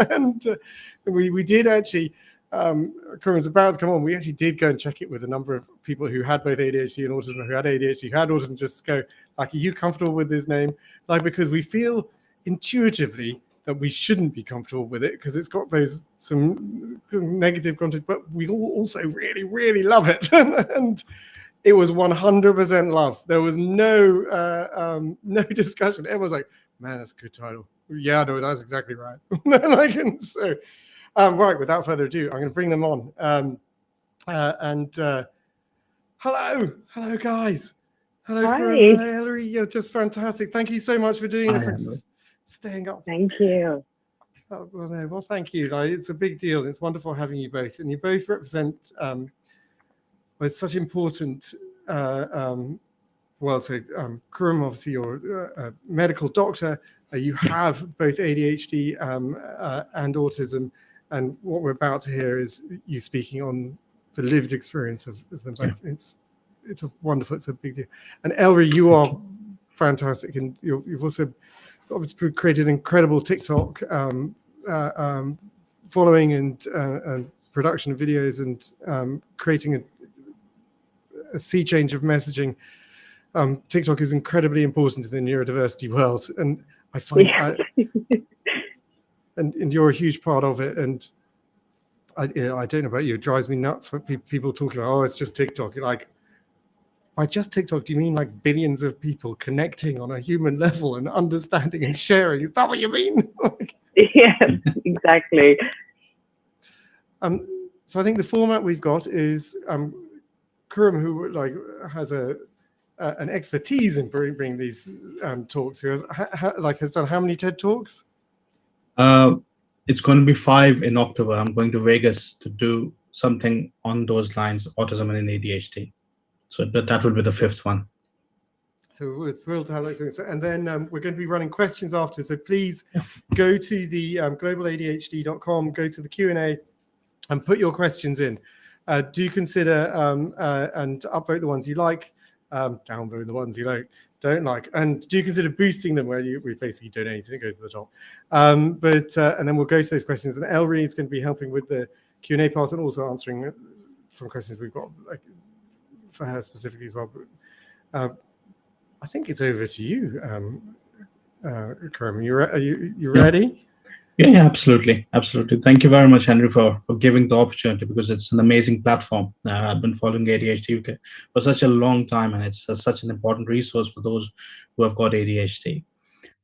A: And we did actually, Corinne's about to come on, we actually did go and check it with a number of people who had both ADHD and autism, who had ADHD, who had autism, just go, like, are you comfortable with this name? Like, because we feel intuitively that we shouldn't be comfortable with it because it's got some negative content, but we all also really, really love it. And it was 100% love. There was no discussion. Everyone was like, man, that's a good title. Yeah, no, that's exactly right. Like, and so, right, without further ado, I'm going to bring them on. Hello, guys. Hello, Corinne. Hello, Hilary. You're just fantastic. Thank you so much for doing this. Staying up.
M: Thank you.
A: Oh, well, thank you. Like, it's a big deal. It's wonderful having you both, and you both represent it's such important. Corinne, obviously, you're a medical doctor. You have both ADHD and autism, and what we're about to hear is you speaking on the lived experience of them both. Yeah. It's a wonderful. It's a big deal. And Ellery, you are fantastic, and you've also obviously created an incredible TikTok following and production of videos, and creating a sea change of messaging TikTok is incredibly important in the neurodiversity world, and I find and you're a huge part of it. And I don't know about you, it drives me nuts when people talking about, oh, it's just TikTok. You're like, by just TikTok, do you mean like billions of people connecting on a human level and understanding and sharing? Is that what you mean?
M: Yes, exactly.
A: So I think the format we've got is Kurum, who like has an expertise in bringing these talks, who has done how many TED Talks?
V: It's going to be 5 in October. I'm going to Vegas to do something on those lines, autism and ADHD. So that will be the 5th one.
A: So we're thrilled to have those things. And then we're going to be running questions afterwards. So please go to the globaladhd.com, go to the Q&A and put your questions in. Do consider and upvote the ones you like, downvote the ones you don't like, and do consider boosting them where we basically donate and it goes to the top. And then we'll go to those questions. And Elri is going to be helping with the Q&A part and also answering some questions we've got for her specifically as well. But, I think it's over to you, Kurum. Are you ready?
V: Yeah, absolutely. Thank you very much, Henry, for giving the opportunity, because it's an amazing platform. I've been following ADHD UK for such a long time, and it's such an important resource for those who have got ADHD.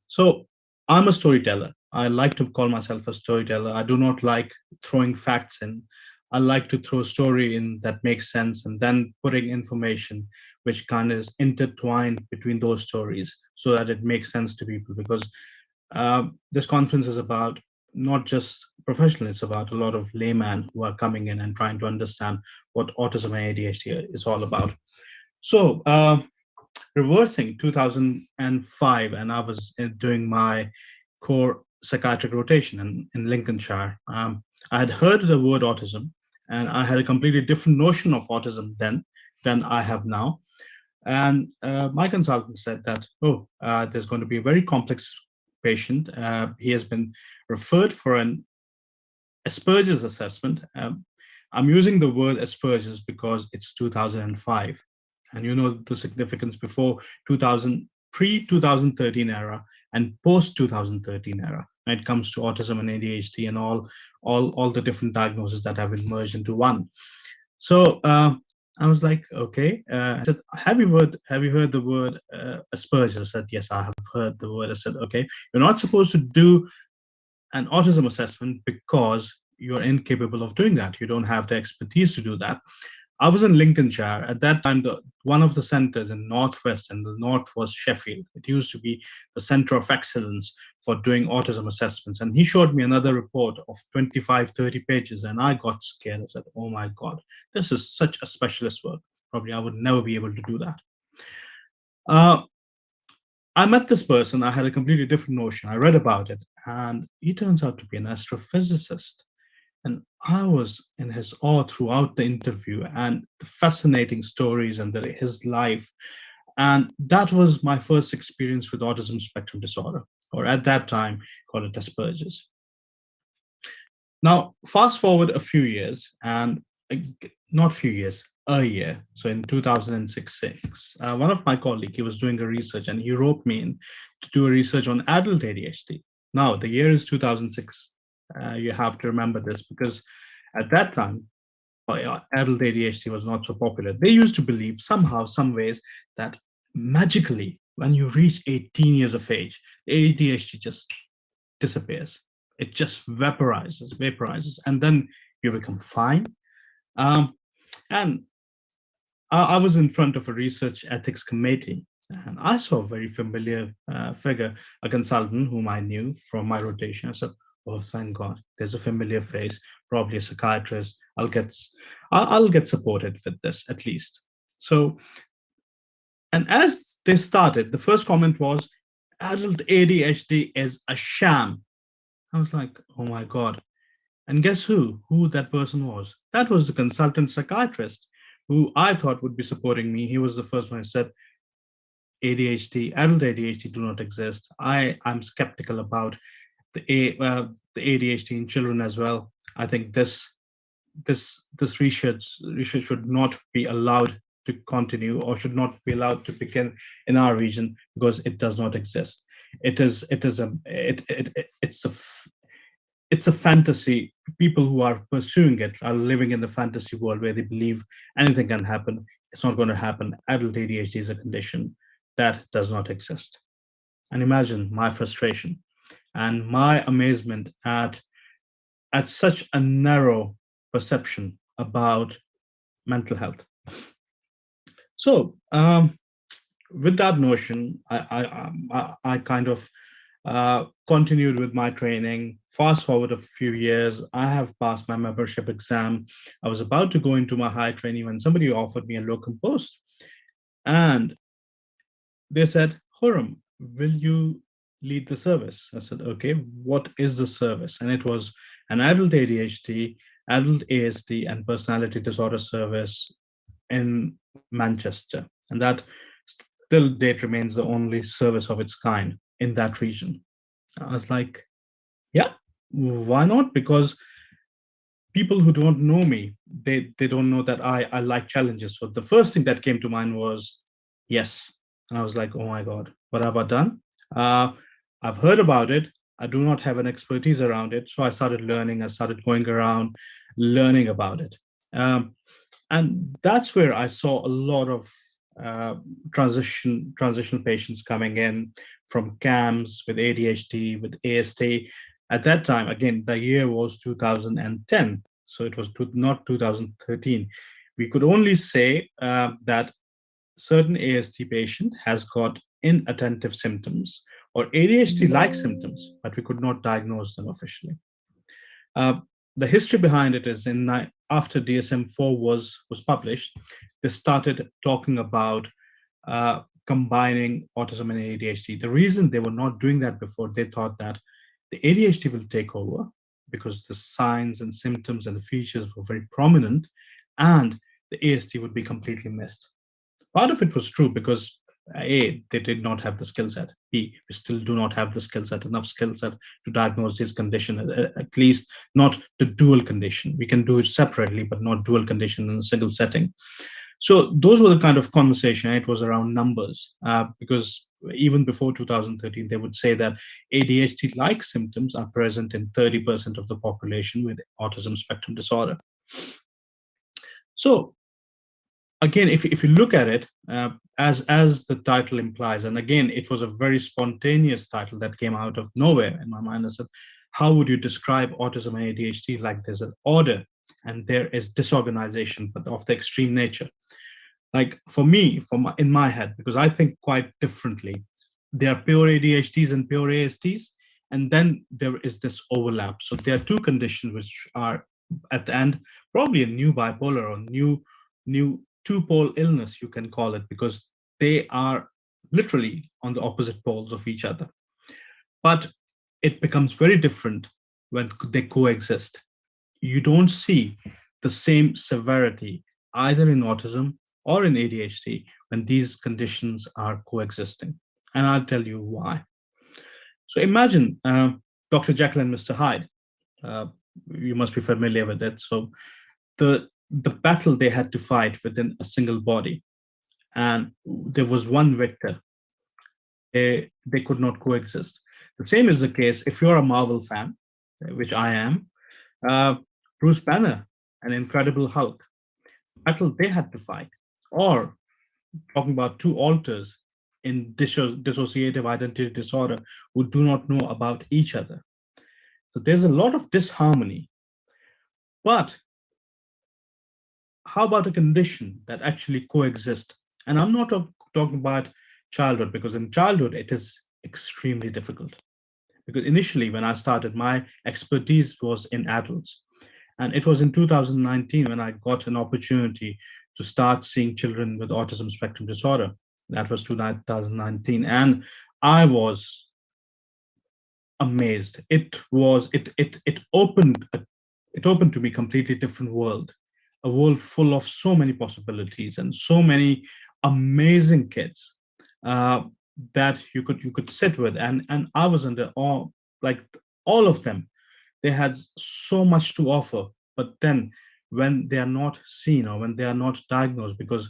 V: So I'm a storyteller. I like to call myself a storyteller. I do not like throwing facts in. I like to throw a story in that makes sense, and then putting information which kind of is intertwined between those stories so that it makes sense to people. Because this conference is about not just professionals, it's about a lot of laymen who are coming in and trying to understand what autism and ADHD is all about. So reversing 2005, and I was doing my core psychiatric rotation in Lincolnshire. I had heard the word autism, and I had a completely different notion of autism then than I have now. And my consultant said that, there's going to be a very complex patient. He has been referred for an Asperger's assessment. I'm using the word Asperger's because it's 2005. And you know the significance before pre-2013 era and post-2013 era when it comes to autism and ADHD and all the different diagnoses that have merged into one. So I was like, okay. I said, have you heard the word Asperger's? I said, yes, I have heard the word. I said, okay, you're not supposed to do an autism assessment because you're incapable of doing that. You don't have the expertise to do that. I was in Lincolnshire at that time. One of the centers in Northwest, and the North was Sheffield. It used to be the center of excellence for doing autism assessments. And he showed me another report of 25-30 pages, and I got scared. I said, oh my God, this is such a specialist work. Probably I would never be able to do that. I met this person. I had a completely different notion. I read about it, and he turns out to be an astrophysicist. And I was in his awe throughout the interview and the fascinating stories and his life. And that was my first experience with autism spectrum disorder, or at that time, called it Asperger's. Now, fast forward a few years, and not few years, a year. So in 2006, one of my colleagues, he was doing a research, and he roped me in to do a research on adult ADHD. Now, the year is 2006. You have to remember this, because at that time, adult ADHD was not so popular. They used to believe somehow, some ways, that magically, when you reach 18 years of age, ADHD just disappears. It just vaporizes, and then you become fine. And I was in front of a research ethics committee, and I saw a very familiar figure, a consultant whom I knew from my rotation. I said, oh, thank God, there's a familiar face, probably a psychiatrist. I'll get supported with this at least. So, and as they started, the first comment was, adult ADHD is a sham. I was like, oh my God. And guess who that person was? That was the consultant psychiatrist who I thought would be supporting me. He was the first one who said, adult ADHD do not exist. I'm skeptical about the ADHD in children as well. I think this research should not be allowed to continue or should not be allowed to begin in our region because it does not exist. It's a fantasy. People who are pursuing it are living in the fantasy world where they believe anything can happen. It's not going to happen. Adult ADHD is a condition that does not exist. And imagine my frustration and my amazement at such a narrow perception about mental health. So with that notion, I kind of continued with my training. Fast forward a few years, I have passed my membership exam. I was about to go into my higher training when somebody offered me a locum post. And they said, Khurram, will you lead the service? I said, okay, what is the service? And it was an adult ADHD, adult ASD, and personality disorder service in Manchester. And that still date remains the only service of its kind in that region. I was like, yeah, why not? Because people who don't know me, they don't know that I like challenges. So the first thing that came to mind was yes. And I was like, oh my God, what have I done? I've heard about it. I do not have an expertise around it. So I started learning. I started going around learning about it. And that's where I saw a lot of transitional patients coming in from CAMS with ADHD, with ASD. At that time, again, the year was 2010. So it was not 2013. We could only say that certain ASD patient has got inattentive symptoms or ADHD-like symptoms, but we could not diagnose them officially. The history behind it is after DSM-4 was published, they started talking about combining autism and ADHD. The reason they were not doing that before, they thought that the ADHD will take over because the signs and symptoms and the features were very prominent, and the ASD would be completely missed. Part of it was true because A, they did not have the skill set. B, we still do not have the skill set, enough skill set to diagnose this condition, at least not the dual condition. We can do it separately, but not dual condition in a single setting. So those were the kind of conversation. It was around numbers because even before 2013, they would say that ADHD-like symptoms are present in 30% of the population with autism spectrum disorder. So again, if you look at it, as the title implies, and again, it was a very spontaneous title that came out of nowhere in my mind. I said, how would you describe autism and ADHD? Like there's an order and there is disorganization, but of the extreme nature. Like for me, in my head, because I think quite differently, there are pure ADHDs and pure ASDs, and then there is this overlap. So there are two conditions which are at the end probably a new bipolar or new two-pole illness, you can call it, because they are literally on the opposite poles of each other. But it becomes very different when they coexist. You don't see the same severity either in autism or in ADHD when these conditions are coexisting. And I'll tell you why. So imagine Dr. Jekyll and Mr. Hyde. You must be familiar with it. So the battle they had to fight within a single body, and there was one victor. They could not coexist. The same is the case if you're a Marvel fan, which I am. Bruce Banner, an Incredible Hulk, battle they had to fight. Or talking about two alters in dissociative identity disorder who do not know about each other. So there's a lot of disharmony. But how about a condition that actually coexists? And I'm not talking about childhood, because in childhood, it is extremely difficult. Because initially, when I started, my expertise was in adults. And it was in 2019 when I got an opportunity to start seeing children with autism spectrum disorder. That was 2019. And I was amazed. It opened to me a completely different world. A world full of so many possibilities and so many amazing kids that you could sit with, and I was under awe. Like all of them, they had so much to offer. But then, when they are not seen or when they are not diagnosed, because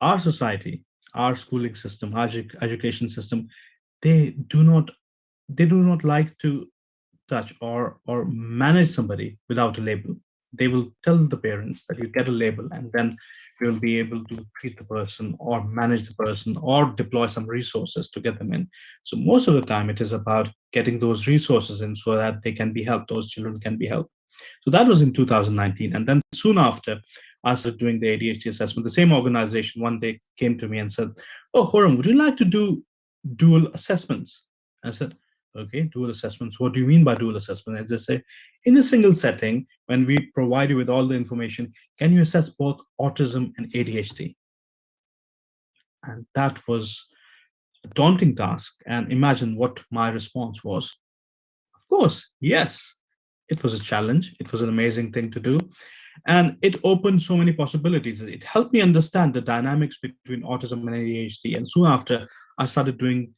V: our society, our schooling system, our education system, they do not like to touch or manage somebody without a label. They will tell the parents that you get a label, and then you will be able to treat the person or manage the person or deploy some resources to get them in. So most of the time it is about getting those resources in so that they can be helped, those children can be helped. So that was in 2019. And then soon after, I started doing the ADHD assessment. The same organization one day came to me and said, "Oh, Horam, would you like to do dual assessments?" I said, "Okay, dual assessments. What do you mean by dual assessment?" And they say, "In a single setting, when we provide you with all the information, can you assess both autism and ADHD?" And that was a daunting task. And imagine what my response was. Of course, yes. It was a challenge. It was an amazing thing to do. And it opened so many possibilities. It helped me understand the dynamics between autism and ADHD. And soon after, I started doing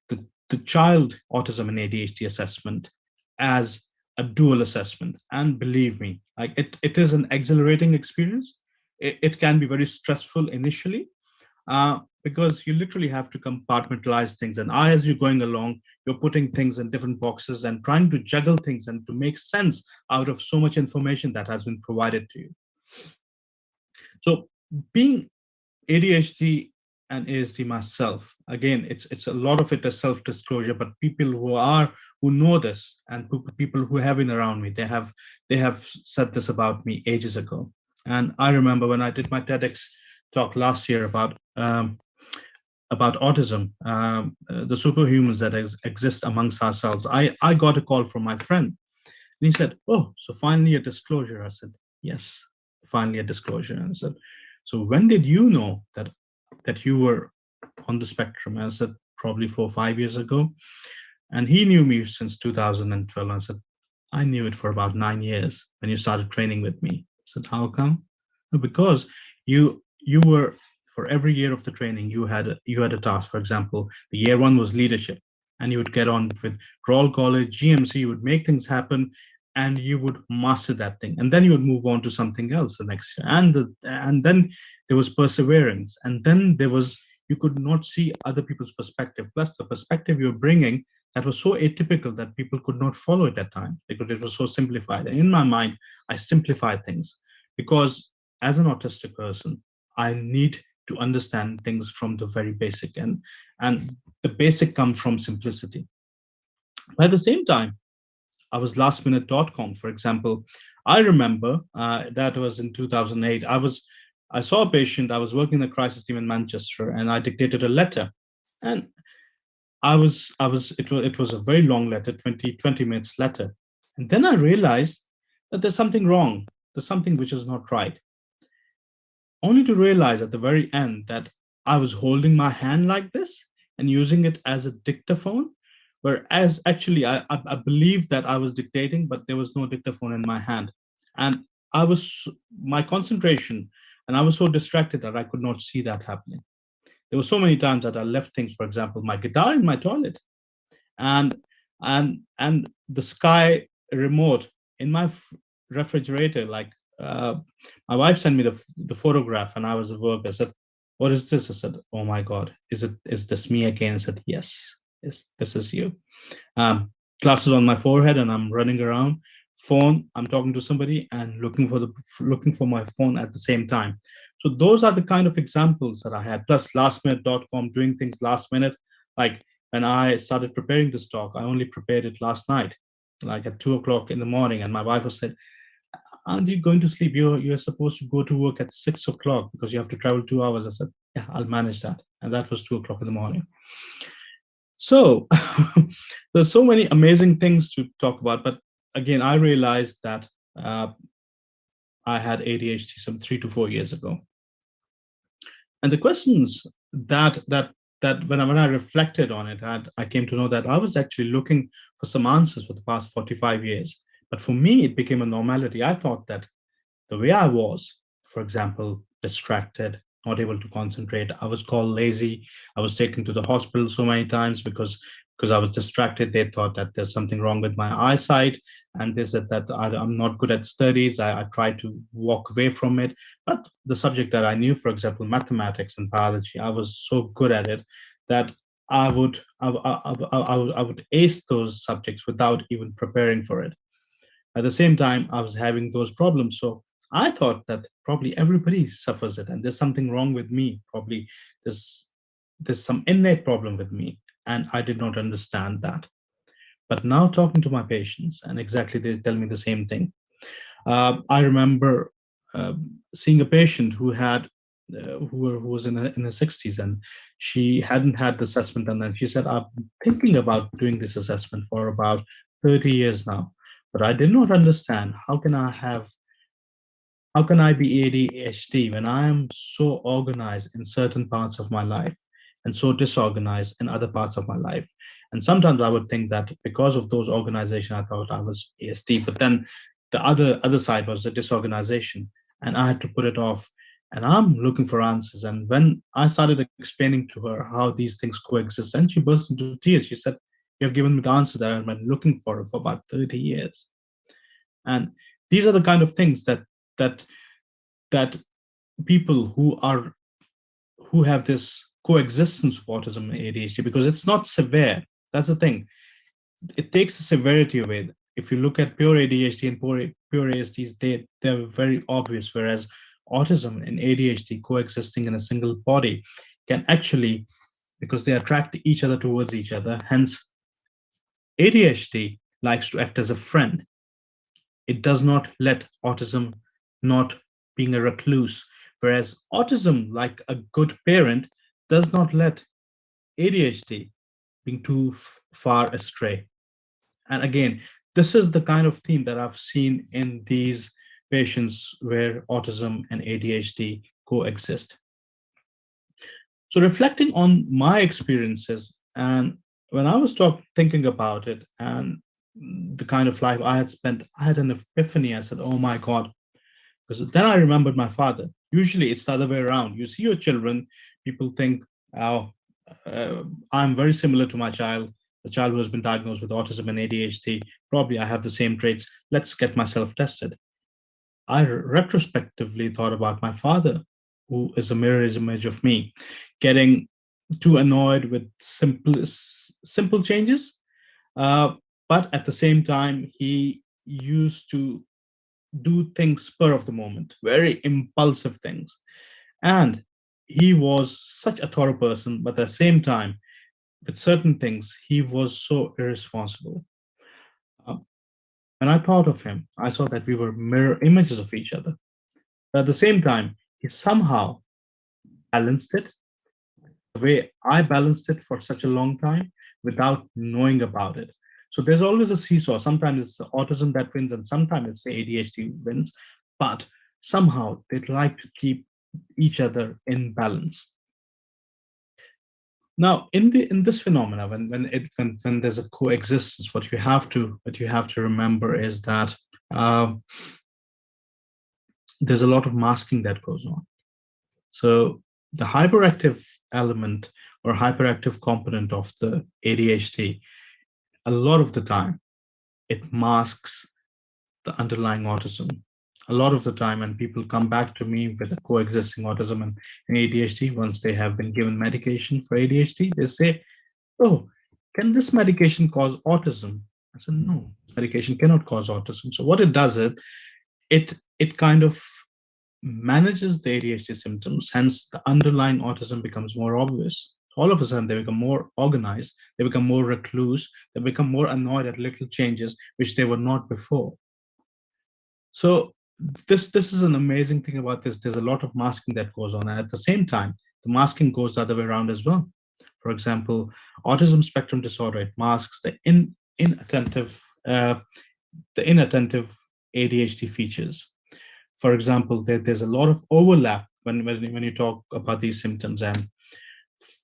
V: the child autism and ADHD assessment as a dual assessment. And believe me, like it is an exhilarating experience. It can be very stressful initially, because you literally have to compartmentalize things. And as you're going along, you're putting things in different boxes and trying to juggle things and to make sense out of so much information that has been provided to you. So being ADHD and ASD myself, again, it's a lot of it is self-disclosure, but people who know this and people who have been around me, they have said this about me ages ago. And I remember when I did my TEDx talk last year about autism, the superhumans that exist amongst ourselves, I got a call from my friend, and he said, "Oh, so finally a disclosure." I said, "Yes, finally a disclosure." And I said, "So when did you know that you were on the spectrum?" And I said, "Probably 4 or 5 years ago." And he knew me since 2012. I said, "I knew it for about 9 years when you started training with me." I said, "How come?" "Because you were, for every year of the training, you had a task. For example, the year 1 was leadership, and you would get on with roll college, GMC, you would make things happen, and you would master that thing, and then you would move on to something else the next year, and then there was perseverance, and then you could not see other people's perspective, plus the perspective you're bringing that was so atypical that people could not follow at that time because it was so simplified. And in my mind, I simplified things because as an autistic person, I need to understand things from the very basic, and the basic comes from simplicity. But at the same time, I was lastminute.com, for example. I remember that was in 2008. I saw a patient. I was working in the crisis team in Manchester, and I dictated a letter, and it was a very long letter, 20 minutes letter, and then I realized that there's something wrong. There's something which is not right. Only to realize at the very end that I was holding my hand like this and using it as a dictaphone, whereas actually I believed that I was dictating, but there was no dictaphone in my hand. And my concentration, and I was so distracted that I could not see that happening. There were so many times that I left things, for example, my guitar in my toilet, and the Sky remote in my refrigerator. Like my wife sent me the photograph, and I was at work. I said, "What is this?" I said, "Oh my God, is this me again?" I said, "Yes, this is you." Glasses on my forehead, and I'm running around. Phone, I'm talking to somebody and looking for my phone at the same time. So those are the kind of examples that I had. Plus lastminute.com, doing things last minute. Like when I started preparing this talk, I only prepared it last night, like at 2 o'clock in the morning. And my wife said, "Aren't you going to sleep? You're supposed to go to work at 6 o'clock because you have to travel 2 hours." I said, "Yeah, I'll manage that." And that was 2 o'clock in the morning. So there's so many amazing things to talk about. But again, I realized that I had ADHD some 3 to 4 years ago. And the questions that when I reflected on it, I came to know that I was actually looking for some answers for the past 45 years. But for me, it became a normality. I thought that the way I was, for example, distracted, not able to concentrate, I was called lazy. I was taken to the hospital so many times because because I was distracted. They thought that there's something wrong with my eyesight, and they said that I'm not good at studies. I tried to walk away from it. But the subject that I knew, for example, mathematics and biology, I was so good at it that I would ace those subjects without even preparing for it. At the same time, I was having those problems. So I thought that probably everybody suffers it, and there's something wrong with me. Probably there's some innate problem with me, and I did not understand that. But now talking to my patients, and exactly they tell me the same thing. I remember seeing a patient who had who was in her 60s, and she hadn't had the assessment, and then she said, "I'm thinking about doing this assessment for about 30 years now, but I did not understand how can I be ADHD when I am so organized in certain parts of my life and so disorganized in other parts of my life." And sometimes I would think that because of those organization, I thought I was ASD, but then the other side was the disorganization, and I had to put it off. And I'm looking for answers. And when I started explaining to her how these things coexist, and she burst into tears. She said, "You have given me the answer that I've been looking for about 30 years." And these are the kind of things that people who have this coexistence of autism and ADHD, because it's not severe. That's the thing. It takes the severity away. If you look at pure ADHD and pure ASDs, they're very obvious, whereas autism and ADHD coexisting in a single body can actually, because they attract each other towards each other, hence ADHD likes to act as a friend. It does not let autism not being a recluse, whereas autism, like a good parent, does not let ADHD being too far astray. And again, this is the kind of theme that I've seen in these patients where autism and ADHD coexist. So reflecting on my experiences, and when I was thinking about it and the kind of life I had spent, I had an epiphany. I said, "Oh my God," because then I remembered my father. Usually it's the other way around. You see your children, people think, "Oh, I'm very similar to my child, the child who has been diagnosed with autism and ADHD. Probably I have the same traits. Let's get myself tested." I retrospectively thought about my father, who is a mirror image of me, getting too annoyed with simple changes. But at the same time, he used to do things spur of the moment, very impulsive things. And he was such a thorough person, but at the same time, with certain things, he was so irresponsible. When I thought of him, I saw that we were mirror images of each other. But at the same time, he somehow balanced it the way I balanced it for such a long time without knowing about it. So there's always a seesaw. Sometimes it's the autism that wins, and sometimes it's the ADHD wins. But somehow they'd like to keep each other in balance. Now, in this phenomena, when there's a coexistence, what you have to remember is that there's a lot of masking that goes on. So the hyperactive element or hyperactive component of the ADHD, a lot of the time, it masks the underlying autism. A lot of the time, when people come back to me with a coexisting autism and ADHD, once they have been given medication for ADHD, they say, "Oh, can this medication cause autism?" I said, "No, this medication cannot cause autism." So what it does is, it kind of manages the ADHD symptoms, hence the underlying autism becomes more obvious. All of a sudden, they become more organized, they become more recluse, they become more annoyed at little changes, which they were not before. So this is an amazing thing about this. There's a lot of masking that goes on, and at the same time, the masking goes the other way around as well. For example, autism spectrum disorder, it masks the inattentive ADHD features. For example, there's a lot of overlap when you talk about these symptoms. And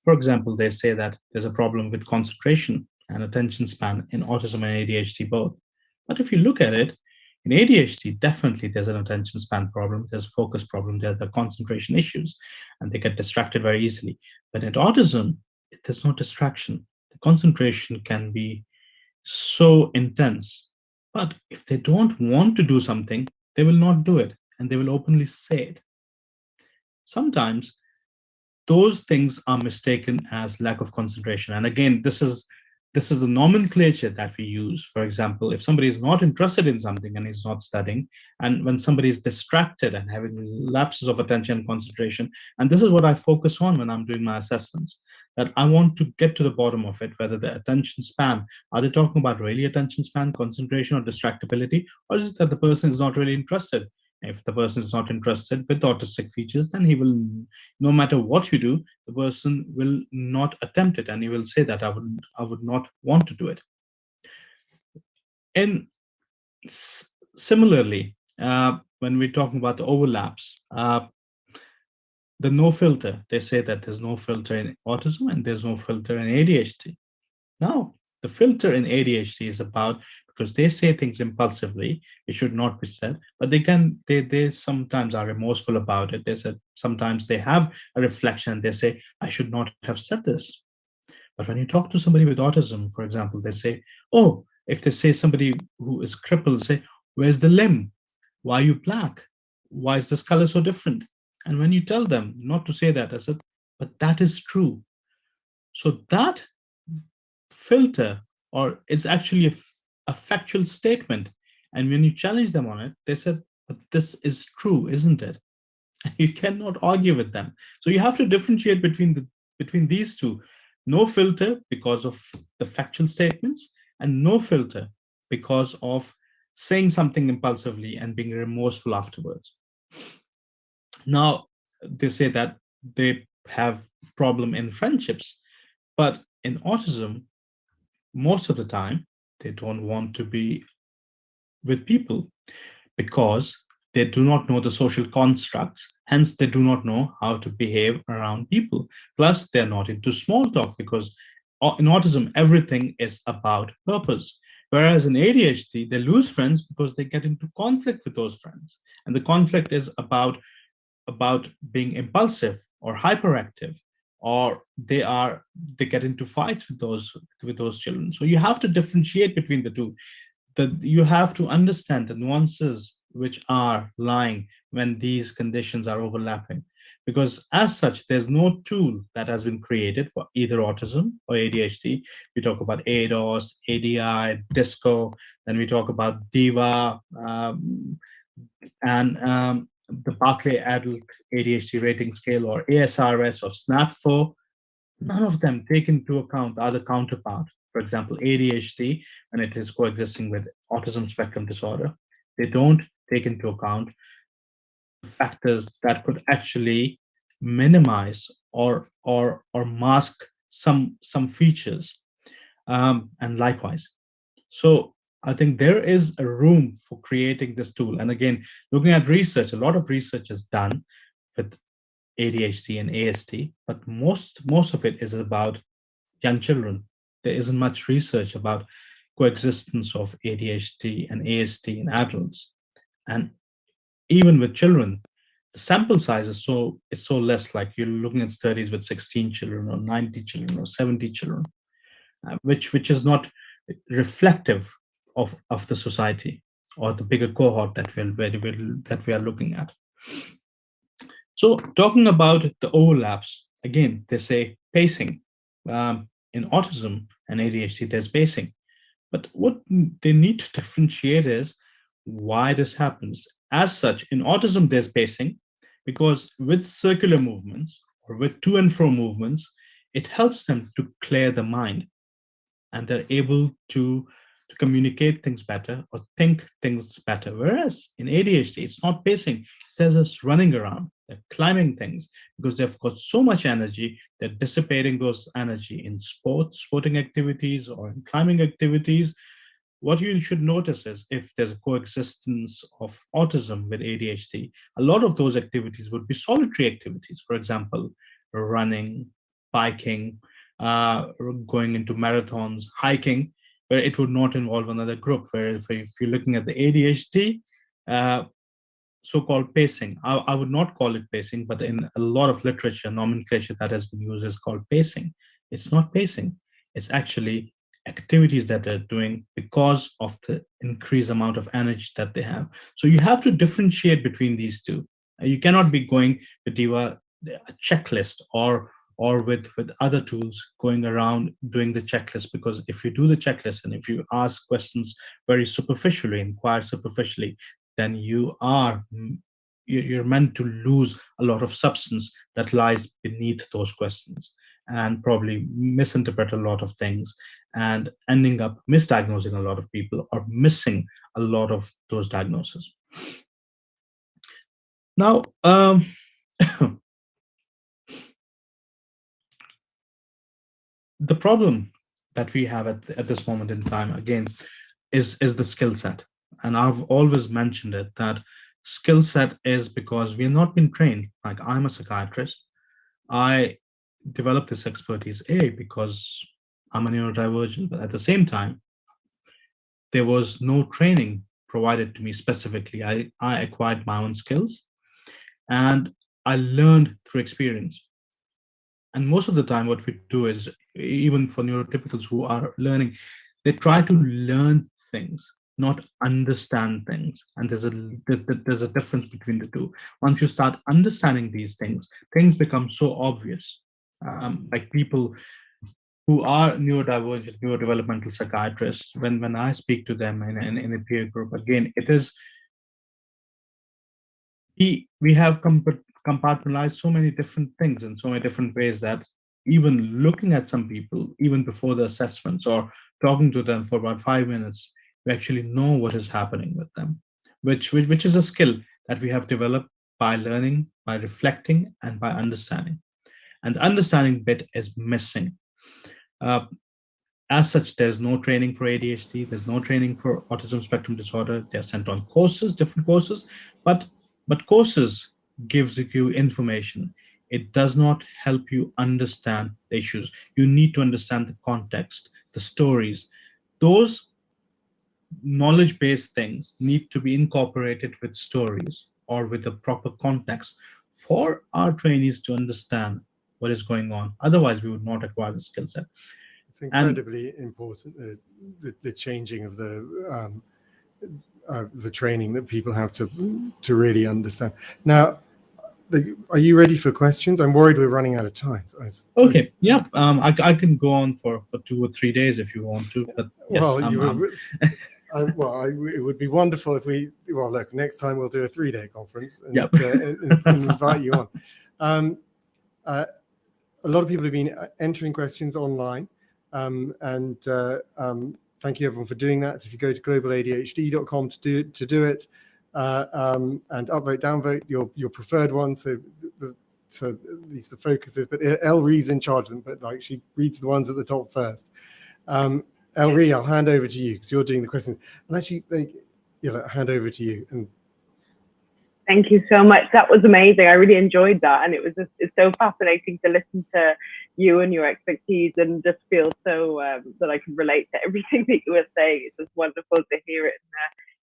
V: for example, they say that there's a problem with concentration and attention span in autism and ADHD both. But if you look at it, in ADHD, definitely there's an attention span problem, there's focus problem, there's the concentration issues, and they get distracted very easily. But in autism, there's no distraction. the concentration can be so intense. But if they don't want to do something, they will not do it, and they will openly say it. Sometimes those things are mistaken as lack of concentration. And again, this is the nomenclature that we use. For example, if somebody is not interested in something and is not studying, and when somebody is distracted and having lapses of attention and concentration, and this is what I focus on when I'm doing my assessments, that I want to get to the bottom of it, whether the attention span, are they talking about really attention span, concentration, or distractibility, or is it that the person is not really interested? If the person is not interested with autistic features, then he will, no matter what you do, the person will not attempt it, and he will say that I would not want to do it. And similarly, when we're talking about the overlaps, the no filter, they say that there's no filter in autism and there's no filter in ADHD. Now, the filter in ADHD is about, because they say things impulsively, it should not be said, but they sometimes are remorseful about it. They said sometimes they have a reflection, they say, I should not have said this. But when you talk to somebody with autism, for example, they say, oh, if they say somebody who is crippled, say, where's the limb? Why are you black? Why is this color so different? And when you tell them not to say that, I said, but that is true. So that filter, or it's actually a factual statement. And when you challenge them on it, they said, but this is true, isn't it? And you cannot argue with them. So you have to differentiate between these two. No filter because of the factual statements, and no filter because of saying something impulsively and being remorseful afterwards. Now, they say that they have problem in friendships, but in autism, most of the time, they don't want to be with people because they do not know the social constructs. Hence, they do not know how to behave around people. Plus, they're not into small talk because in autism, everything is about purpose. Whereas in ADHD, they lose friends because they get into conflict with those friends. And the conflict is about being impulsive or hyperactive, or they get into fights with those children. So you have to differentiate between the two. That you have to understand the nuances which are lying when these conditions are overlapping. Because as such, there's no tool that has been created for either autism or ADHD. We talk about ADOS, ADI, DISCO, then we talk about DIVA, and the Barclay Adult ADHD Rating Scale, or ASRS, or SNAP-4. None of them take into account the other counterpart. For example, ADHD, when it is coexisting with autism spectrum disorder, they don't take into account factors that could actually minimize or mask some features, and likewise. So I think there is a room for creating this tool. And again, looking at research, a lot of research is done with ADHD and ASD, but most of it is about young children. There isn't much research about coexistence of ADHD and ASD in adults. And even with children, the sample size is so less. Like you're looking at studies with 16 children or 90 children or 70 children, which is not reflective of the society or the bigger cohort that we are looking at. So talking about the overlaps, again, they say pacing. In autism and ADHD, there's pacing. But what they need to differentiate is why this happens. As such, in autism, there's pacing because with circular movements or with to and fro movements, it helps them to clear the mind, and they're able to communicate things better or think things better. Whereas in ADHD, it's not pacing. They're just running around, they're climbing things because they've got so much energy, they're dissipating those energy in sporting activities or in climbing activities. What you should notice is if there's a coexistence of autism with ADHD, a lot of those activities would be solitary activities. For example, running, biking, going into marathons, hiking, where it would not involve another group. Whereas if you're looking at the ADHD, so-called pacing, I would not call it pacing, but in a lot of literature, nomenclature that has been used is called pacing. It's not pacing. It's actually activities that they're doing because of the increased amount of energy that they have. So you have to differentiate between these two. You cannot be going with a checklist or with other tools going around doing the checklist, because if you do the checklist and if you ask questions very superficially, inquire superficially, then you're meant to lose a lot of substance that lies beneath those questions, and probably misinterpret a lot of things and ending up misdiagnosing a lot of people or missing a lot of those diagnoses. Now, the problem that we have at this moment in time, again, is the skill set. And I've always mentioned it, that skill set is because we have not been trained. Like, I'm a psychiatrist. I developed this expertise, because I'm a neurodivergent, but at the same time, there was no training provided to me specifically. I acquired my own skills and I learned through experience. And most of the time, what we do is, even for neurotypicals who are learning, they try to learn things, not understand things. And there's a difference between the two. Once you start understanding these things become so obvious. Like people who are neurodivergent, neurodevelopmental psychiatrists, when I speak to them in a peer group, again, it is, we have compartmentalized so many different things in so many different ways that even looking at some people, even before the assessments or talking to them for about 5 minutes, we actually know what is happening with them, which is a skill that we have developed by learning, by reflecting, and by understanding. And the understanding bit is missing. As such, there's no training for ADHD, there's no training for autism spectrum disorder. They're sent on courses, different courses, but courses gives you information. It does not help you understand the issues. You need to understand the context, the stories. Those knowledge-based things need to be incorporated with stories or with a proper context for our trainees to understand what is going on. Otherwise, we would not acquire the skill set.
A: It's incredibly important, the changing of the training that people have to really understand. Now, are you ready for questions? I'm worried we're running out of time.
V: Okay, yeah, I can go on for 2 or 3 days if you want to. But yes,
A: well, it would be wonderful if look, next time we'll do a 3-day conference and, and invite you on. A lot of people have been entering questions online, and thank you everyone for doing that. If you go to globaladhd.com to do it, and upvote, downvote your preferred one, so at least the focus is, but Elrie's in charge of them, but like she reads the ones at the top first. Elrie, I'll hand over to you because you're doing the questions, and actually, hand over to you. And
M: thank you so much. That was amazing. I really enjoyed that, and it's so fascinating to listen to you and your expertise, and just feel so that I can relate to everything that you were saying. It's just wonderful to hear it and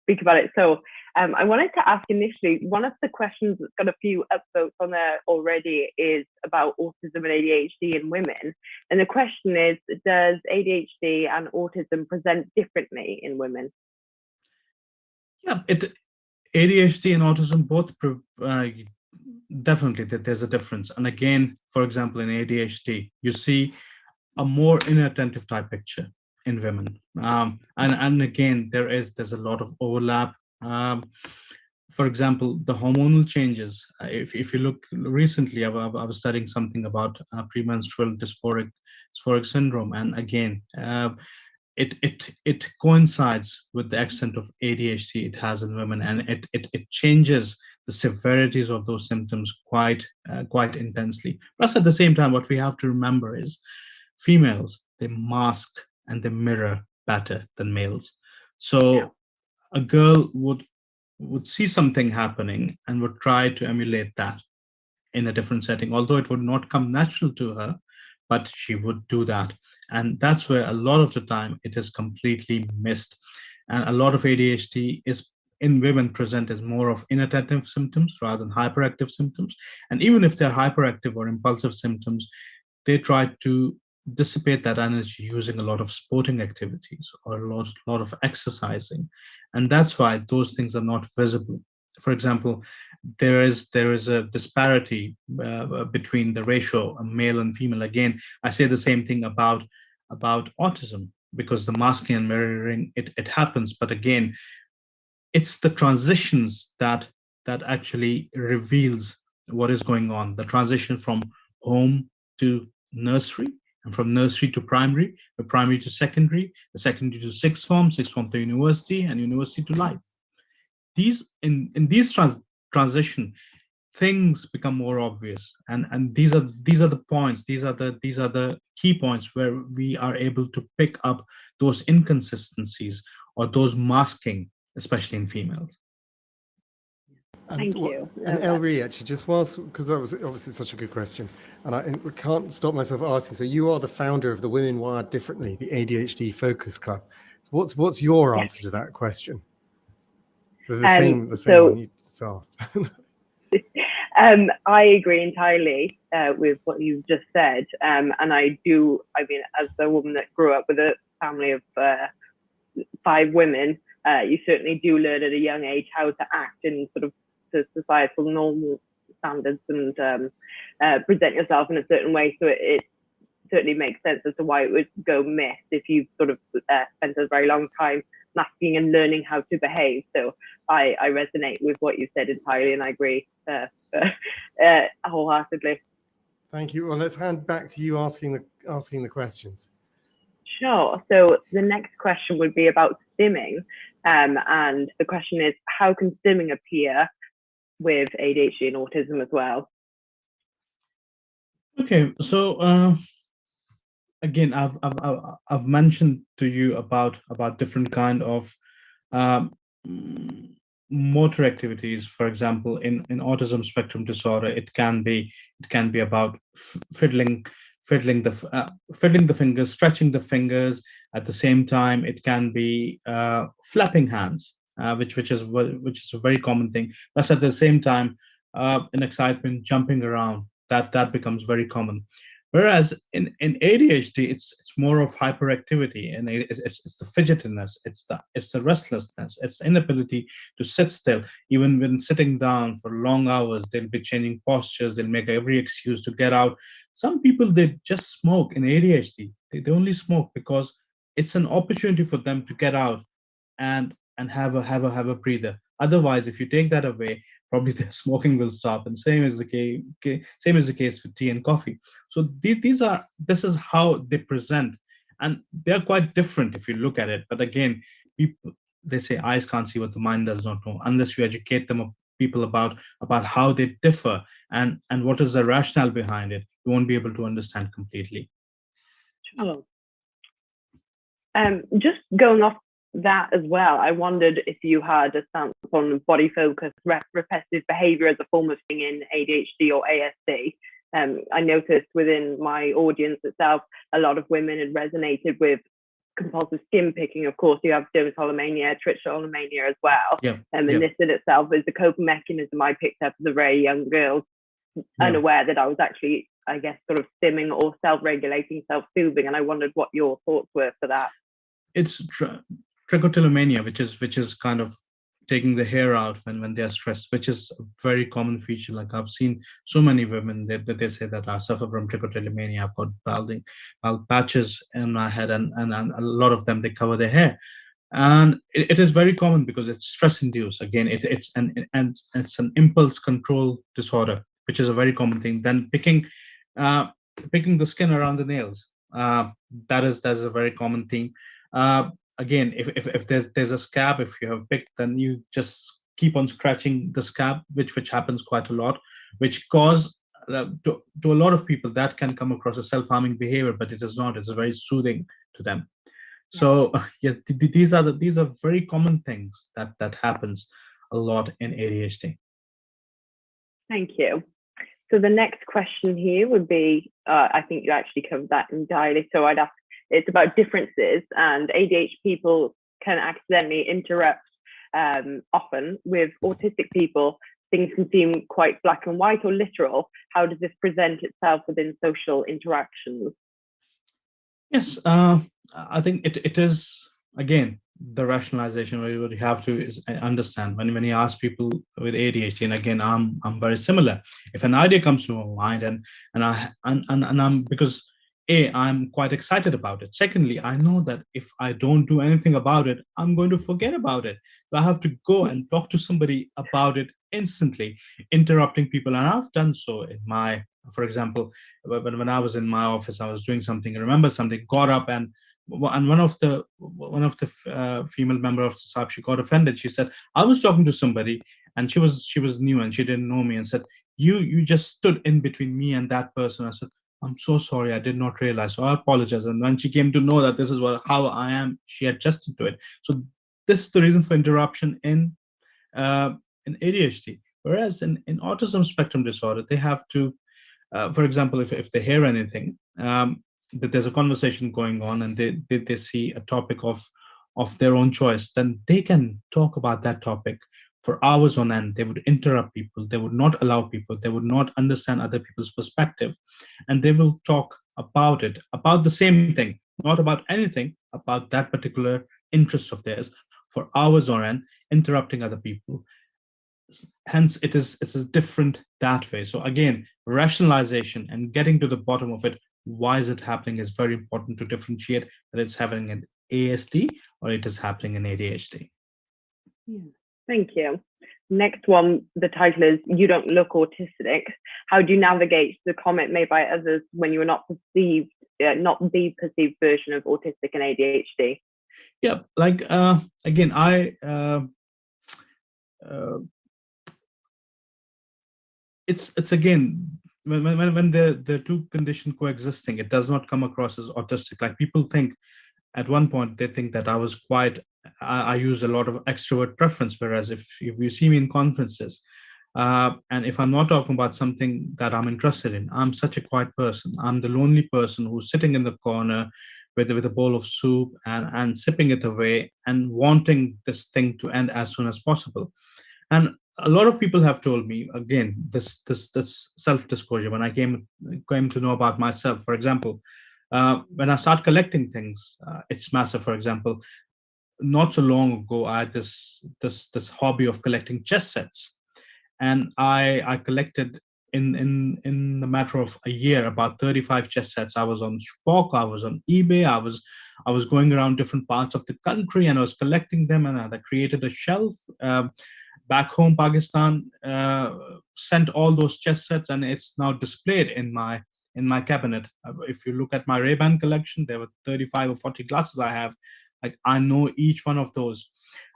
M: speak about it. So I wanted to ask initially, one of the questions that's got a few upvotes on there already is about autism and ADHD in women. And the question is, does ADHD and autism present differently in women?
V: Yeah, ADHD and autism both definitely that there's a difference. And again, for example, in ADHD, you see a more inattentive type picture in women. And again, there's a lot of overlap. For example, the hormonal changes. If you look recently, I was studying something about premenstrual dysphoric syndrome, and again, it coincides with the extent of ADHD it has in women, and it changes the severities of those symptoms quite intensely. Plus, at the same time, what we have to remember is females, they mask and they mirror better than males. So a girl would see something happening and would try to emulate that in a different setting, although it would not come natural to her, but she would do that. And that's where a lot of the time it is completely missed. And a lot of ADHD is in women present as more of inattentive symptoms rather than hyperactive symptoms. And even if they're hyperactive or impulsive symptoms, they try to dissipate that energy using a lot of sporting activities or a lot of exercising, and that's why those things are not visible. For example, there is a disparity between the ratio of male and female. Again, I say the same thing about autism, because the masking and mirroring, it happens, but again, it's the transitions that actually reveals what is going on. The transition from home to nursery, and from nursery to primary, the primary to secondary, the secondary to sixth form to university, and university to life. These in these transition, things become more obvious, and these are the points, these are the key points where we are able to pick up those inconsistencies or those masking, especially in females.
M: Thank you.
A: And Elrie, actually, just whilst, because that was obviously such a good question, and I can't stop myself asking. So you are the founder of the Women Wired Differently, the ADHD Focus Club. What's your answer to that question? The same one you just asked.
M: I agree entirely with what you've just said, and I mean, as a woman that grew up with a family of 5 women, you certainly do learn at a young age how to act in sort of the societal normal standards and present yourself in a certain way. So it certainly makes sense as to why it would go miss if you've sort of spent a very long time masking and learning how to behave. So I resonate with what you said entirely, and I agree wholeheartedly.
A: Thank you. Well, let's hand back to you asking the questions.
M: Sure. So the next question would be about stimming, and the question is, how can stimming appear with ADHD and autism as well?
V: Okay, so again, I've mentioned to you about different kind of motor activities. For example, in autism spectrum disorder, it can be about fiddling the fingers, stretching the fingers. At the same time, it can be flapping hands, which is a very common thing. Plus, at the same time, in excitement, jumping around, that becomes very common. Whereas in ADHD, it's more of hyperactivity, and it's the fidgetiness, it's the restlessness, it's the inability to sit still. Even when sitting down for long hours, they'll be changing postures, they'll make every excuse to get out. Some people, they just smoke in ADHD. They only smoke because it's an opportunity for them to get out and have a breather. Otherwise, if you take that away, probably their smoking will stop. And same is the case with tea and coffee. So this is how they present, and they're quite different if you look at it. But again, they say eyes can't see what the mind does not know. Unless you educate people about how they differ and what is the rationale behind it, you won't be able to understand completely.
M: Sure. Just going off that as well, I wondered if you had a stance on body focus, repetitive behavior as a form of thing in ADHD or ASD. I noticed within my audience itself, a lot of women had resonated with compulsive skin picking. Of course, you have dermatillomania, trichotillomania as well.
V: Yeah.
M: And this in itself is a coping mechanism I picked up as a very young girl, unaware that I was actually, I guess, sort of stimming or self-regulating, self-soothing. And I wondered what your thoughts were for that.
V: It's trichotillomania, which is kind of taking the hair out when they're stressed, which is a very common feature. Like I've seen so many women that they say that I suffer from trichotillomania. I've got bald patches in my head, and a lot of them, they cover their hair. And it is very common because it's stress induced. Again, it's an impulse control disorder, which is a very common thing. Then picking the skin around the nails, that is a very common thing. Again, if there's a scab, if you have picked, then you just keep on scratching the scab, which happens quite a lot, which cause to a lot of people that can come across as self-harming behavior, but it is not. It's very soothing to them. So yes, these are very common things that happens a lot in ADHD.
M: Thank you. So the next question here would be, I think you actually covered that entirely. So I'd ask, it's about differences, and ADHD people can accidentally interrupt often. With autistic people, things can seem quite black and white or literal. How does this present itself within social interactions?
V: Yes, I think it is, again, the rationalization where what you have to is understand when you ask people with ADHD, and again, I'm very similar. If an idea comes to my mind and I'm, because I'm quite excited about it. Secondly, I know that if I don't do anything about it, I'm going to forget about it. So I have to go and talk to somebody about it instantly, interrupting people. And I've done so in my, for example, when I was in my office, I was doing something, I remember something, got up, and one of the female member of the staff, she got offended. She said, I was talking to somebody, and she was new and she didn't know me, and said, you just stood in between me and that person. I said, I'm so sorry, I did not realize. So I apologize. And when she came to know that this is how I am, she adjusted to it. So this is the reason for interruption in ADHD. Whereas in autism spectrum disorder, they have to, for example, if they hear anything, that there's a conversation going on, and they see a topic of their own choice, then they can talk about that topic for hours on end. They would interrupt people. They would not allow people. They would not understand other people's perspective. And they will talk about it, about the same thing, not about anything, about that particular interest of theirs for hours on end, interrupting other people. Hence, it is different that way. So again, rationalization and getting to the bottom of it, why is it happening, is very important to differentiate that it's happening in ASD or it is happening in ADHD.
M: Yeah. Thank you. Next one, the title is "You Don't Look Autistic." How do you navigate the comment made by others when you are not the perceived version of autistic and ADHD?
V: Yeah, like again, it's again, when the two conditions coexisting, it does not come across as autistic. Like people think at one point, they think that I use a lot of extrovert preference, whereas if you see me in conferences, and if I'm not talking about something that I'm interested in, I'm such a quiet person. I'm the lonely person who's sitting in the corner with a bowl of soup and sipping it away and wanting this thing to end as soon as possible. And a lot of people have told me, again, this self-disclosure, when I came to know about myself. For example, when I start collecting things, it's massive. For example, not so long ago, I had this hobby of collecting chess sets, and I collected in the matter of a year about 35 chess sets. I was on Spock, I was on eBay, I was going around different parts of the country, and I was collecting them, and I created a shelf. Back home, Pakistan, sent all those chess sets, and it's now displayed in my cabinet. If you look at my Ray-Ban collection, there were 35 or 40 glasses I have. Like, I know each one of those.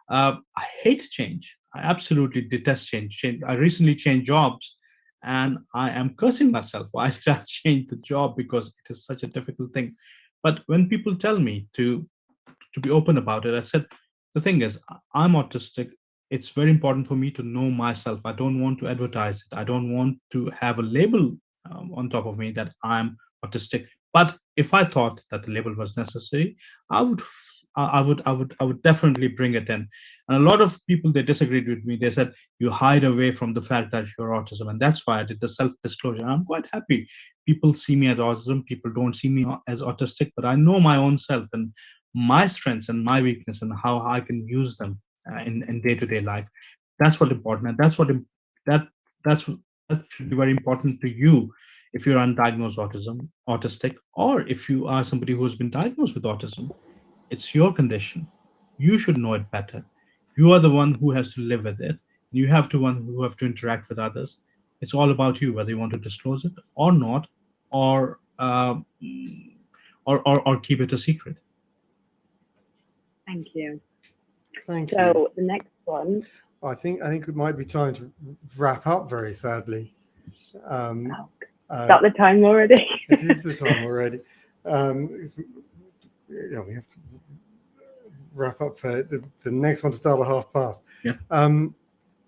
V: I hate change. I absolutely detest change. I recently changed jobs, and I am cursing myself. Why did I change the job? Because it is such a difficult thing. But when people tell me to be open about it, I said, the thing is, I'm autistic. It's very important for me to know myself. I don't want to advertise it. I don't want to have a label on top of me that I'm autistic. But if I thought that the label was necessary, I would definitely bring it in. And a lot of people, they disagreed with me. They said, you hide away from the fact that you're autism. And that's why I did the self-disclosure. And I'm quite happy. People see me as autism. People don't see me as autistic, but I know my own self and my strengths and my weakness and how I can use them in day-to-day life. That's what's important, and that should be very important to you if you're undiagnosed autistic, or if you are somebody who has been diagnosed with autism. It's your condition. You should know it better. You are the one who has to live with it. You have to interact with others. It's all about you, whether you want to disclose it or not, or keep it a secret.
M: Thank you.
A: Thank you.
M: So the next one.
A: I think it might be time to wrap up, very sadly.
M: Is that the time already?
A: It is the time already. Yeah, we have to wrap up for the next one to start at 5:30.
V: Yeah.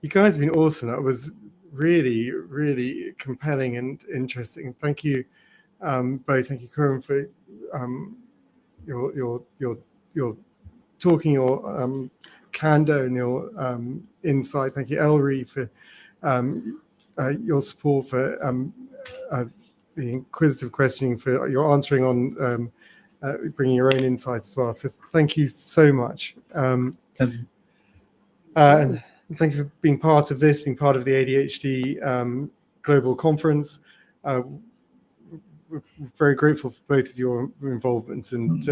A: You guys have been awesome. That was really, really compelling and interesting. Thank you both. Thank you, Kurum, for your talking, your candor and your insight. Thank you, Elri, for your support, for the inquisitive questioning, for your answering on bringing your own insights as well. So thank you so much. And thank you for being part of this, being part of the ADHD Global Conference. We're very grateful for both of your involvement, and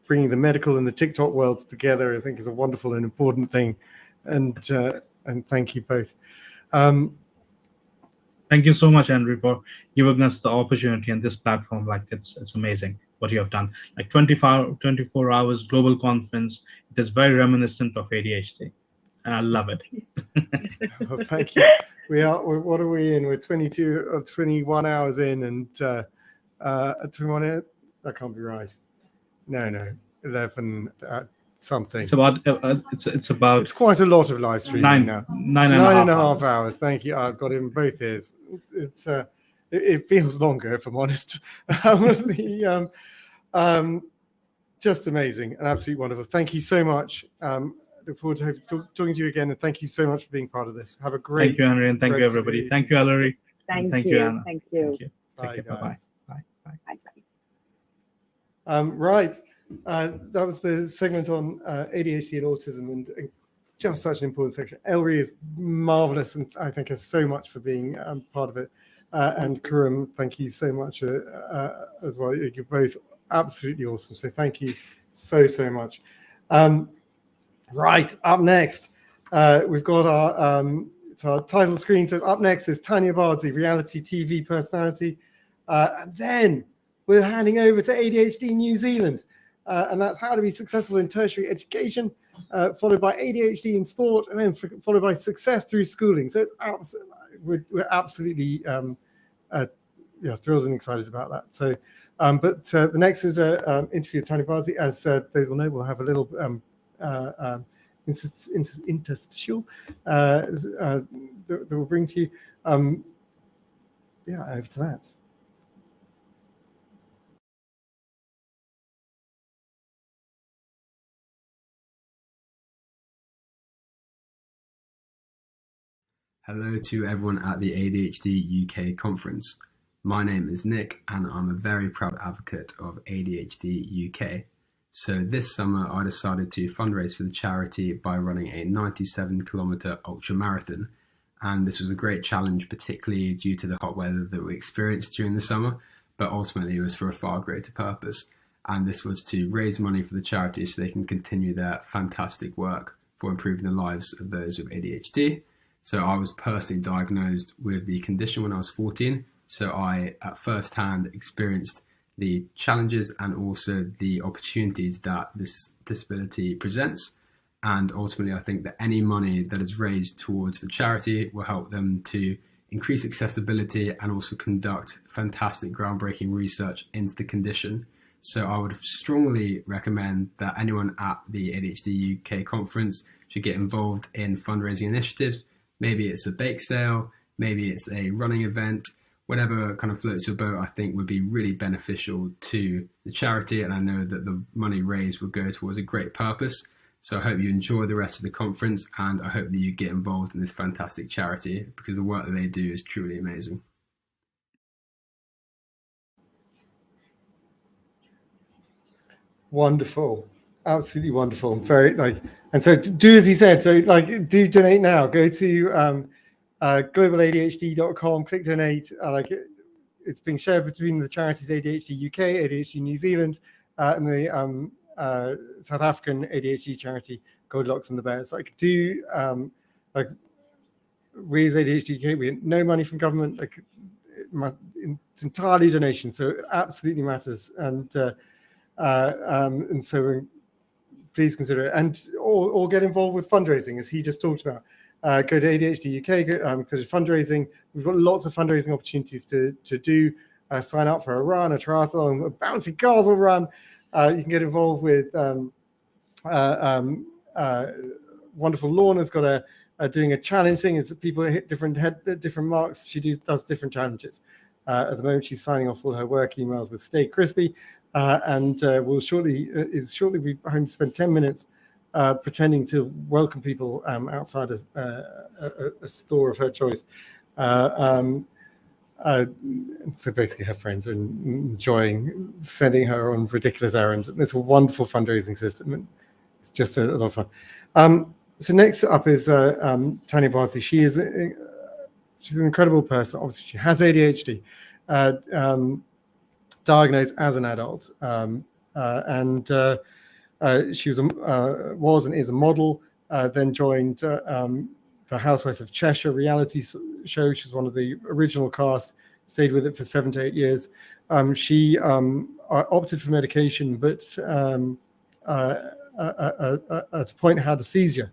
A: bringing the medical and the TikTok worlds together, I think, is a wonderful and important thing. And thank you both.
V: Thank you so much, Andrew, for giving us the opportunity and this platform. Like, it's amazing what you have done. Like 24 hours global conference. It is very reminiscent of ADHD, and I love it.
A: Well, thank you. What are we in? We're 22 or 21 hours in, and 21 hours? That can't be right. No, 11 something.
V: It's about.
A: It's quite a lot of live streaming now.
V: Nine
A: and a half hours. Thank you. I've got it in both ears. It feels longer, if I'm honest. Just amazing and absolutely wonderful. Thank you so much. Look forward to talking to you again, and thank you so much for being part of this. Have a great.
V: Thank you, Henry, and thank you, everybody. Thank you, Ellery.
M: Thank you,
V: Anna.
M: Thank you.
A: Bye, guys.
V: Bye.
A: Right. That was the segment on ADHD and autism, and just such an important section. Ellery is marvelous, and I thank her so much for being part of it. And Kurum, thank you so much as well. You're both absolutely awesome. So thank you so much. Right, up next, we've got our title screen. So up next is Tanya Bardsley, reality TV personality, and then we're handing over to ADHD New Zealand, and that's how to be successful in tertiary education, followed by ADHD in sport, and then followed by success through schooling. So it's we're absolutely thrilled and excited about that. So, but the next is an interview with Tanya Bardsley. As those will know, we'll have a little interstitial that we'll bring to you. Over to that.
O: Hello to everyone at the ADHD UK conference. My name is Nick, and I'm a very proud advocate of ADHD UK. So this summer I decided to fundraise for the charity by running a 97-kilometre ultra marathon. And this was a great challenge, particularly due to the hot weather that we experienced during the summer, but ultimately it was for a far greater purpose. And this was to raise money for the charity so they can continue their fantastic work for improving the lives of those with ADHD. So I was personally diagnosed with the condition when I was 14. So I, at first hand, experienced the challenges and also the opportunities that this disability presents. And ultimately, I think that any money that is raised towards the charity will help them to increase accessibility and also conduct fantastic groundbreaking research into the condition. So I would strongly recommend that anyone at the ADHD UK conference should get involved in fundraising initiatives. Maybe it's a bake sale, maybe it's a running event, whatever kind of floats your boat, I think would be really beneficial to the charity. And I know that the money raised will go towards a great purpose. So I hope you enjoy the rest of the conference, and I hope that you get involved in this fantastic charity, because the work that they do is truly amazing.
A: Wonderful. Absolutely wonderful. Very and so do as he said. So do donate now. Go to globaladhd.com, click donate. It's being shared between the charities ADHD UK, ADHD New Zealand, and the South African ADHD charity Goldilocks and the Bears. We as ADHD UK, we get no money from government. It's entirely donation, so it absolutely matters. And so please consider it, and or get involved with fundraising, as he just talked about. Go to ADHD UK because of fundraising. We've got lots of fundraising opportunities to do. Sign up for a run, a triathlon, a bouncy castle run. You can get involved with wonderful Lorna's got doing a challenge thing. Is that people hit different marks. She does different challenges. At the moment, she's signing off all her work emails with Stay Crispy. And will shortly be home to spend 10 minutes pretending to welcome people outside a store of her choice. so basically her friends are enjoying sending her on ridiculous errands. It's a wonderful fundraising system, and it's just a lot of fun. So next up is Tanya Bardsley. She's an incredible person. Obviously, she has ADHD, diagnosed as an adult, and she was and is a model. Then joined the Housewives of Cheshire reality show. She's one of the original cast. Stayed with it for 7 to 8 years. She opted for medication, but at a point had a seizure.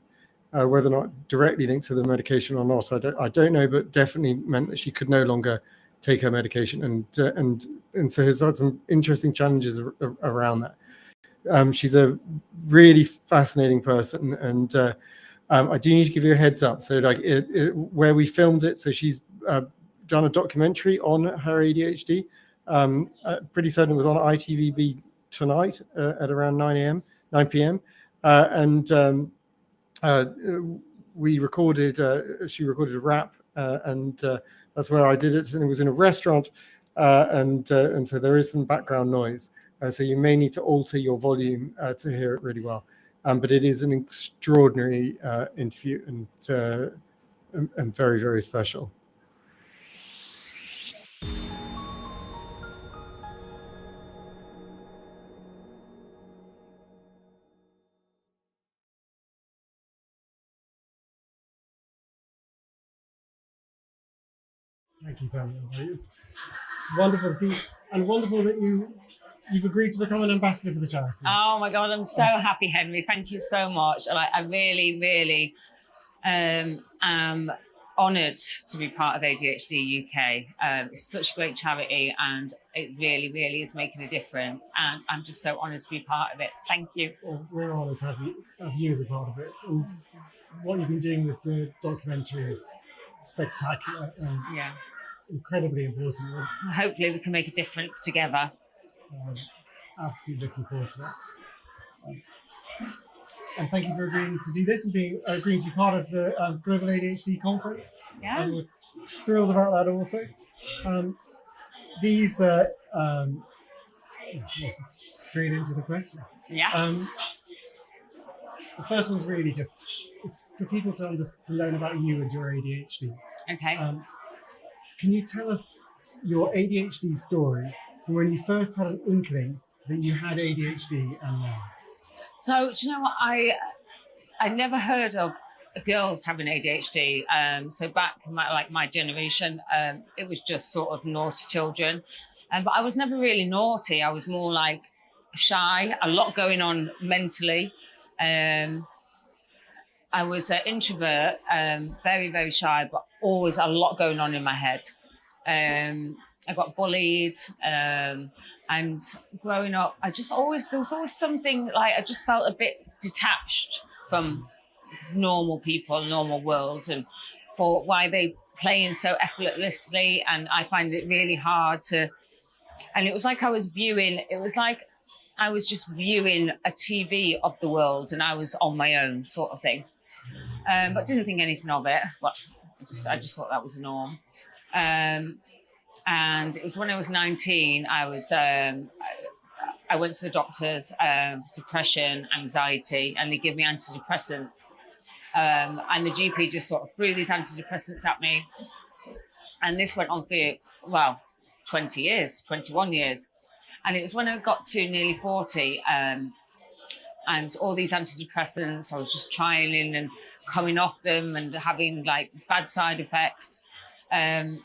A: Whether or not directly linked to the medication or not, I don't know, but definitely meant that she could no longer take her medication, and so has had some interesting challenges around that. She's a really fascinating person, and I do need to give you a heads up. So, like, where we filmed it, so she's done a documentary on her ADHD. Pretty certain it was on ITVB tonight at around 9 p.m. And we recorded. She recorded a rap, and that's where I did it. And it was in a restaurant, and so there is some background noise. So you may need to alter your volume to hear it really well. But it is an extraordinary interview, and very, very special. Thank you, Tanya. It's wonderful to see, and wonderful that you've agreed to become an ambassador for the charity.
P: Oh my God, I'm so happy, Henry. Thank you so much. And I really, really am honoured to be part of ADHD UK. It's such a great charity, and it really, really is making a difference. And I'm just so honoured to be part of it. Thank you.
A: Well, we're honoured to have you as a part of it. And what you've been doing with the documentary is spectacular and incredibly important.
P: Hopefully we can make a difference together.
A: Absolutely looking forward to that. And thank you for agreeing to do this and agreeing to be part of the Global ADHD conference.
P: Yeah.
A: And we're thrilled about that also. These straight into the questions.
P: Yes.
A: The first one's really just, it's for people to learn about you and your ADHD.
P: Okay.
A: Can you tell us your ADHD story from when you first had an inkling that you had ADHD and now?
P: So, do you know what? I never heard of girls having ADHD. So back in my generation, it was just sort of naughty children. But I was never really naughty. I was more like shy, a lot going on mentally. I was an introvert, very, very shy, but always a lot going on in my head. I got bullied, and growing up, there was always something like, I just felt a bit detached from normal people, normal world, and thought, why are they playing so effortlessly? And I find it really hard and it was like I was just viewing a TV of the world, and I was on my own sort of thing. But didn't think anything of it. But I just thought that was a norm. And it was when I was 19, I went to the doctors, depression, anxiety, and they gave me antidepressants. And the GP just sort of threw these antidepressants at me. And this went on for, 20 years, 21 years. And it was when I got to nearly 40, and all these antidepressants, I was just trialing and coming off them and having like bad side effects. I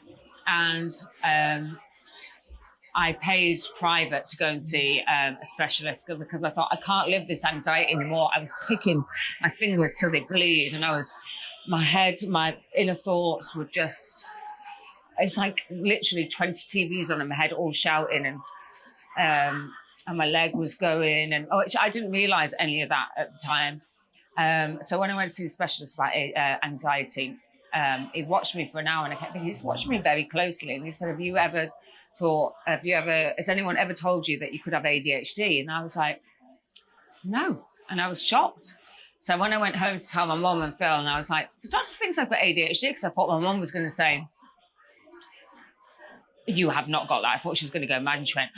P: paid private to go and see a specialist because I thought, I can't live this anxiety anymore. I was picking my fingers till they bleed, and my head, my inner thoughts were just, it's like literally 20 TVs on in my head, all shouting, and my leg was going, and I didn't realise any of that at the time. So when I went to see the specialist about anxiety, he watched me for an hour, and I kept thinking, he's watched me very closely, and he said, has anyone ever told you that you could have ADHD? And I was like, no. And I was shocked. So when I went home to tell my mum and Phil, and I was like, the doctor thinks I've got ADHD, because I thought my mum was going to say, you have not got that. I thought she was going to go mad, and she went,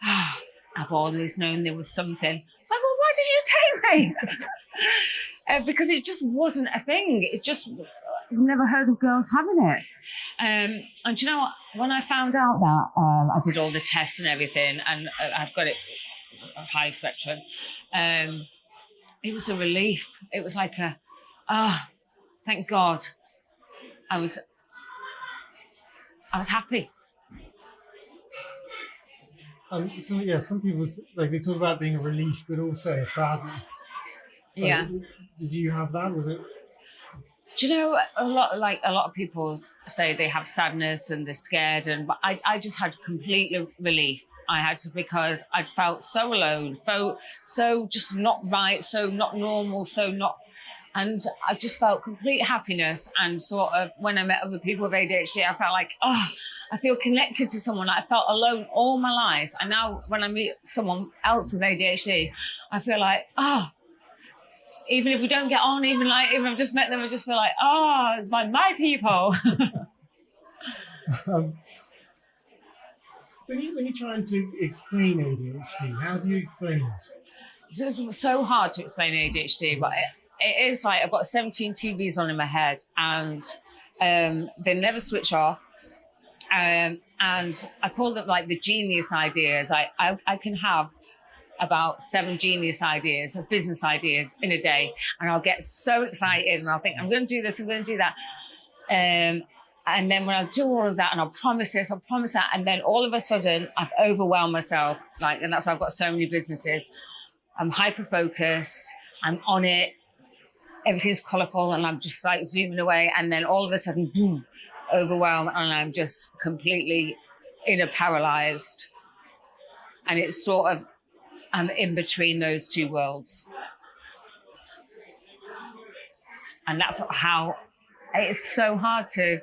P: oh, I've always known there was something. It's like, well, why did you take me? Because it just wasn't a thing. It's just, I've never heard of girls having it. And you know what? When I found out that, I did all the tests and everything, and I've got it high spectrum, it was a relief. It was like thank God. I was happy.
A: So yeah, some people they talk about being a relief, but also a sadness.
P: Yeah.
A: Did you have that? Was it?
P: Do you know, a lot of people say they have sadness and they're scared, but I just had complete relief. I had to, because I'd felt so alone, so just not right, so not normal, and I just felt complete happiness. And sort of when I met other people with ADHD, I felt like, I feel connected to someone. I felt alone all my life. And now when I meet someone else with ADHD, I feel like, even if we don't get on, even if I've just met them, I just feel like, it's my people.
A: When you're trying to explain ADHD, how do you explain it?
P: It's so hard to explain ADHD, but it is like I've got 17 TVs on in my head, and they never switch off. And I call them like the genius ideas. I can have about 7 genius ideas of business ideas in a day, and I'll get so excited and I'll think, I'm going to do this, I'm going to do that. And then when I do all of that and I'll promise this, I'll promise that, and then all of a sudden I've overwhelmed myself. And that's why I've got so many businesses. I'm hyper-focused, I'm on it, everything's colourful, and I'm just like zooming away, and then all of a sudden, boom, overwhelmed, and I'm just completely paralysed. And it's sort of, I'm in between those two worlds. And that's how, it's so hard to,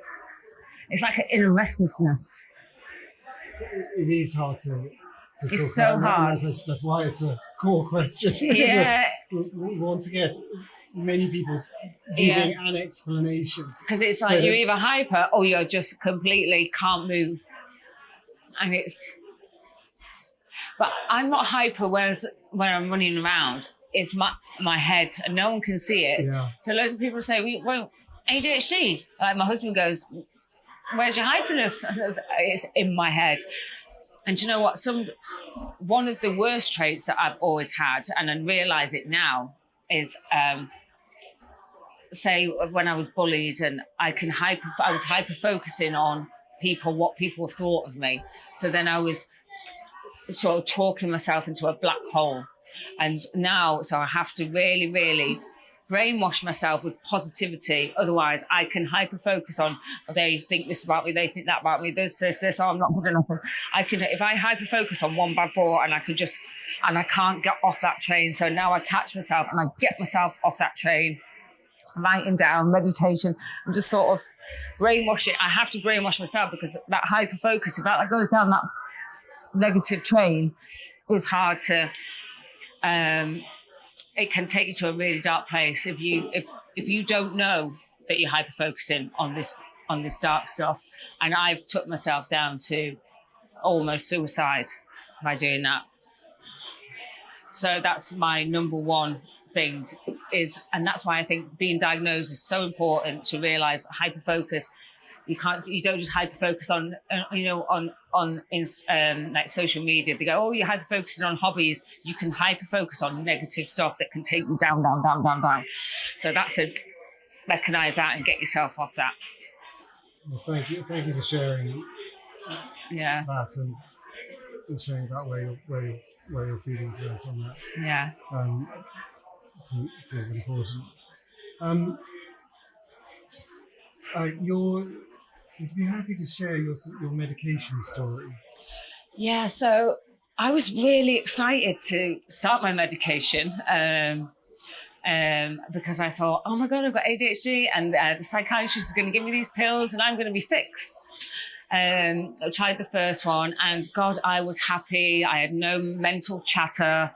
P: it's like an inner restlessness.
A: It is hard to talk
P: it's so
A: about.
P: hard.
A: That's why it's a core question.
P: Yeah.
A: We want to get as many people giving an explanation.
P: Because it's like you're either hyper or you're just completely can't move. And but I'm not hyper when I'm running around. It's my head, and no one can see it. Yeah. So loads of people say, well, ADHD. Like my husband goes, where's your hyperness? It's in my head. And you know what? One of the worst traits that I've always had, and I realise it now, is say when I was bullied, and I was hyper focusing on what people thought of me. So then I was sort of talking myself into a black hole. And now, so I have to really, really brainwash myself with positivity. Otherwise, I can hyper-focus on, they think this about me, they think that about me, this, I'm not good enough. If I hyper-focus on one bad thought, and I can't get off that train. So now I catch myself and I get myself off that train, writing down, meditation, and just sort of brainwash it. I have to brainwash myself, because that hyper-focus, if that goes down that negative train, is hard to, it can take you to a really dark place if you don't know that you're hyper focusing on this dark stuff. And I've took myself down to almost suicide by doing that. So that's my number one thing and that's why I think being diagnosed is so important, to realize hyper focus. You don't just hyper focus on like social media. They go, you're hyper focusing on hobbies. You can hyper focus on negative stuff that can take you down. So that's recognize that and get yourself off that.
A: Well, thank you for sharing.
P: Yeah.
A: That and sharing about where your feelings went on that.
P: Yeah.
A: It is important. Would you be happy to share your medication story?
P: Yeah, so I was really excited to start my medication because I thought, oh my God, I've got ADHD, and the psychiatrist is going to give me these pills and I'm going to be fixed. I tried the first one, and God, I was happy. I had no mental chatter.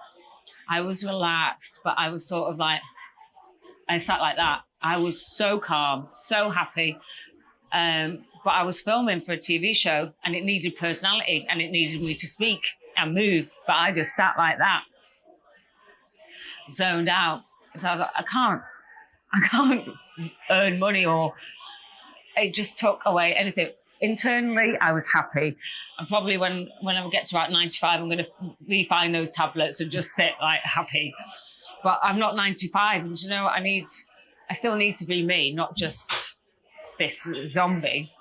P: I was relaxed, but I was sort of like, I sat like that. I was so calm, so happy. But I was filming for a TV show and it needed personality and it needed me to speak and move. But I just sat like that, zoned out. So I thought, I can't earn money, or it just took away anything. Internally, I was happy. And probably when I get to about 95, I'm going to refine those tablets and just sit like happy. But I'm not 95. And you know, I still need to be me, not just this zombie,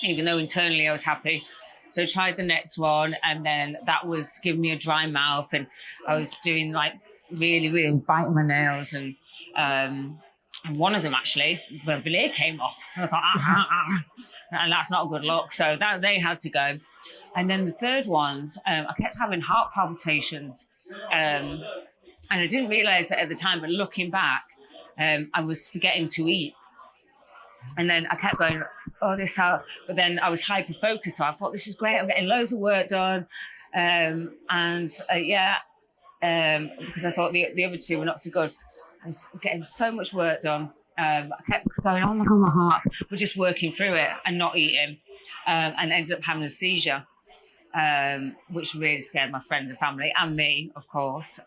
P: even though internally I was happy. So I tried the next one, and then that was giving me a dry mouth, and I was doing like really, really biting my nails, and one of them actually, the veneer came off. I was like, and that's not a good look. So that they had to go. And then the third ones, I kept having heart palpitations, and I didn't realise it at the time, but looking back, I was forgetting to eat. And then I kept going, oh, this how, but then I was hyper-focused. So I thought, this is great. I'm getting loads of work done. Because I thought the other two were not so good. I was getting so much work done. I kept going, oh my God, my heart. We're just working through it and not eating. And ended up having a seizure, which really scared my friends and family and me, of course.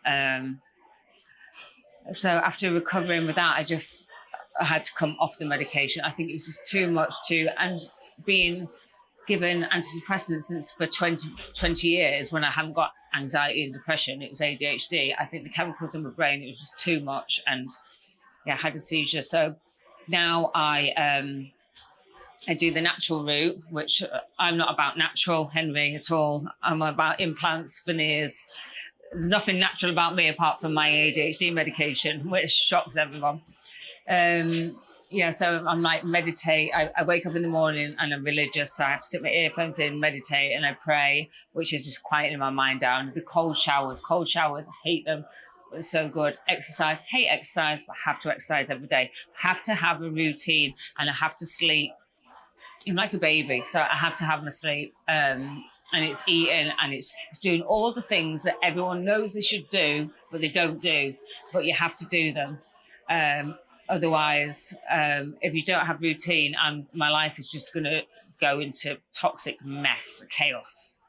P: So after recovering with that, I had to come off the medication. I think it was just too much and being given antidepressants for 20 years when I haven't got anxiety and depression, it was ADHD. I think the chemicals in my brain, it was just too much, and I had a seizure. So now I do the natural route, which I'm not about natural, Henry, at all. I'm about implants, veneers. There's nothing natural about me apart from my ADHD medication, which shocks everyone. So I'm like meditate. I wake up in the morning and I'm religious, so I have to sit my earphones in, meditate, and I pray, which is just quieting my mind down. The cold showers, I hate them. It's so good. Exercise, hate exercise, but have to exercise every day. Have to have a routine, and I have to sleep. I'm like a baby, so I have to have my sleep. And it's eating, and it's doing all the things that everyone knows they should do, but they don't do. But you have to do them. Otherwise, if you don't have routine, my life is just going to go into toxic mess, chaos.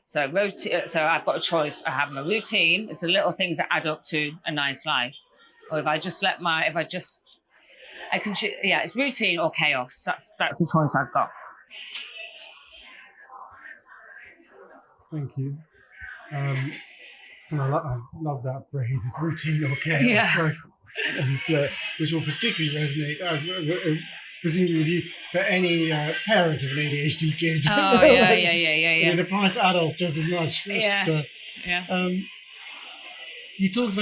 P: So I've got a choice. I have my routine. It's the little things that add up to a nice life. Or if I just it's routine or chaos. That's the choice I've got.
A: Thank you. And I love that phrase. It's routine or chaos.
P: Yeah.
A: And which will particularly resonate, presumably with you, for any parent of an ADHD kid.
P: Oh, yeah.
A: It applies to adults just as much.
P: Yeah.
A: So, you touched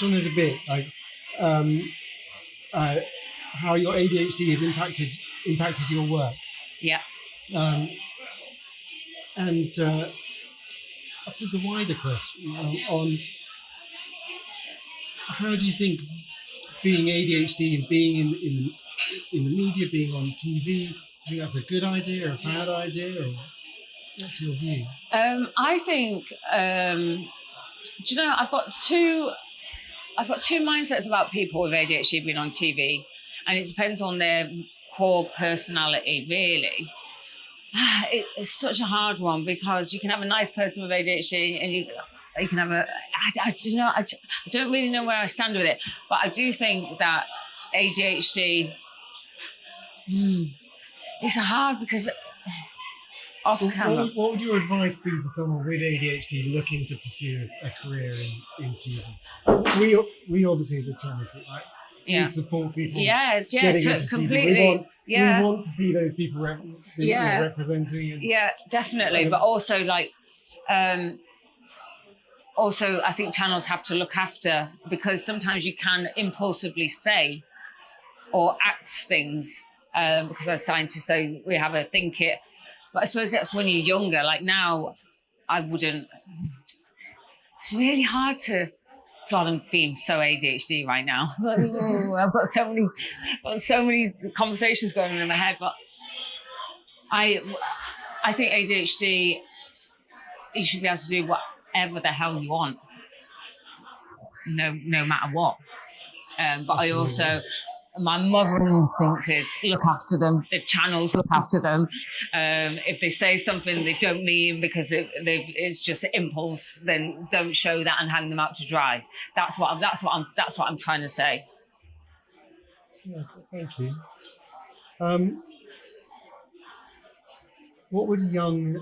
A: on it a bit, like how your ADHD has impacted your work.
P: Yeah.
A: And I suppose the wider question on how do you think being ADHD and being in the media, being on TV, do you think that's a good idea or a bad idea, or what's your view?
P: I think, I've got two mindsets about people with ADHD being on TV, and it depends on their core personality, really. It's such a hard one, because you can have a nice person with ADHD and you can have I don't really know where I stand with it, but I do think that ADHD, it's hard because off camera.
A: What would your advice be to someone with ADHD looking to pursue a career in TV? We obviously, as a charity, right?
P: Yeah.
A: We support people.
P: Yes,
A: getting into
P: completely.
A: TV. We want to see those people representing. And
P: Definitely. But also, also, I think channels have to look after, because sometimes you can impulsively say or act things, because as scientists say, we have a think it. But I suppose that's when you're younger. Like now, I wouldn't. It's really hard to. God, I'm being so ADHD right now. I've got so many conversations going on in my head. But I think ADHD, you should be able to do whatever the hell you want, no matter what. But I also my mother instinct is look after them. The channels look after them. If they say something they don't mean because it's just impulse, then don't show that and hang them out to dry. That's what I'm trying to say.
A: Yeah, thank you. What would young,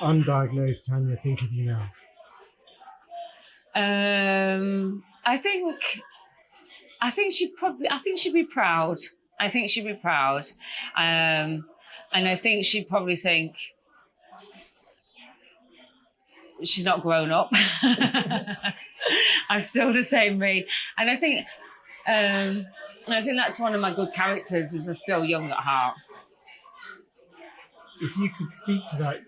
A: undiagnosed Tanya think of you now?
P: I think she'd be proud. I think she'd be proud. And I think she'd probably think she's not grown up. I'm still the same me. And I think that's one of my good characters, is I'm still young at heart.
A: If you could speak to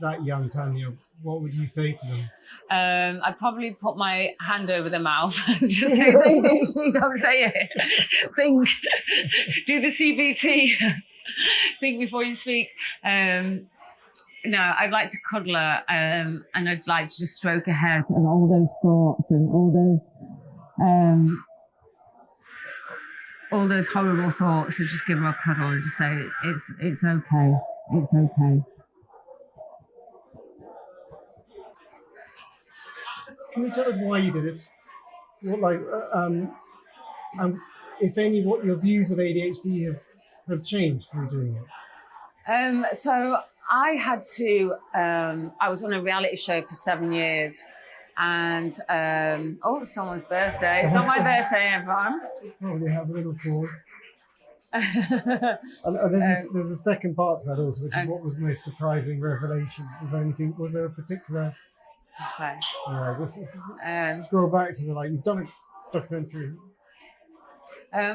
A: that young Tanya, what would you say to them?
P: I'd probably put my hand over their mouth and just say, ADHD, don't say it. Think, do the CBT. Think before you speak. No, I'd like to cuddle her, and I'd like to just stroke her head and all those thoughts and all those horrible thoughts, and just give her a cuddle and just say, it's okay. It's okay.
A: Can you tell us why you did it? What, and if any, what your views of ADHD have changed through doing it?
P: So I had to. I was on a reality show for 7 years, and it's someone's birthday. It's not my birthday, everyone.
A: Probably have a little pause. And there's a second part to that also, which is what was the most surprising revelation? Was there a particular?
P: Okay.
A: Scroll back to you've done a documentary.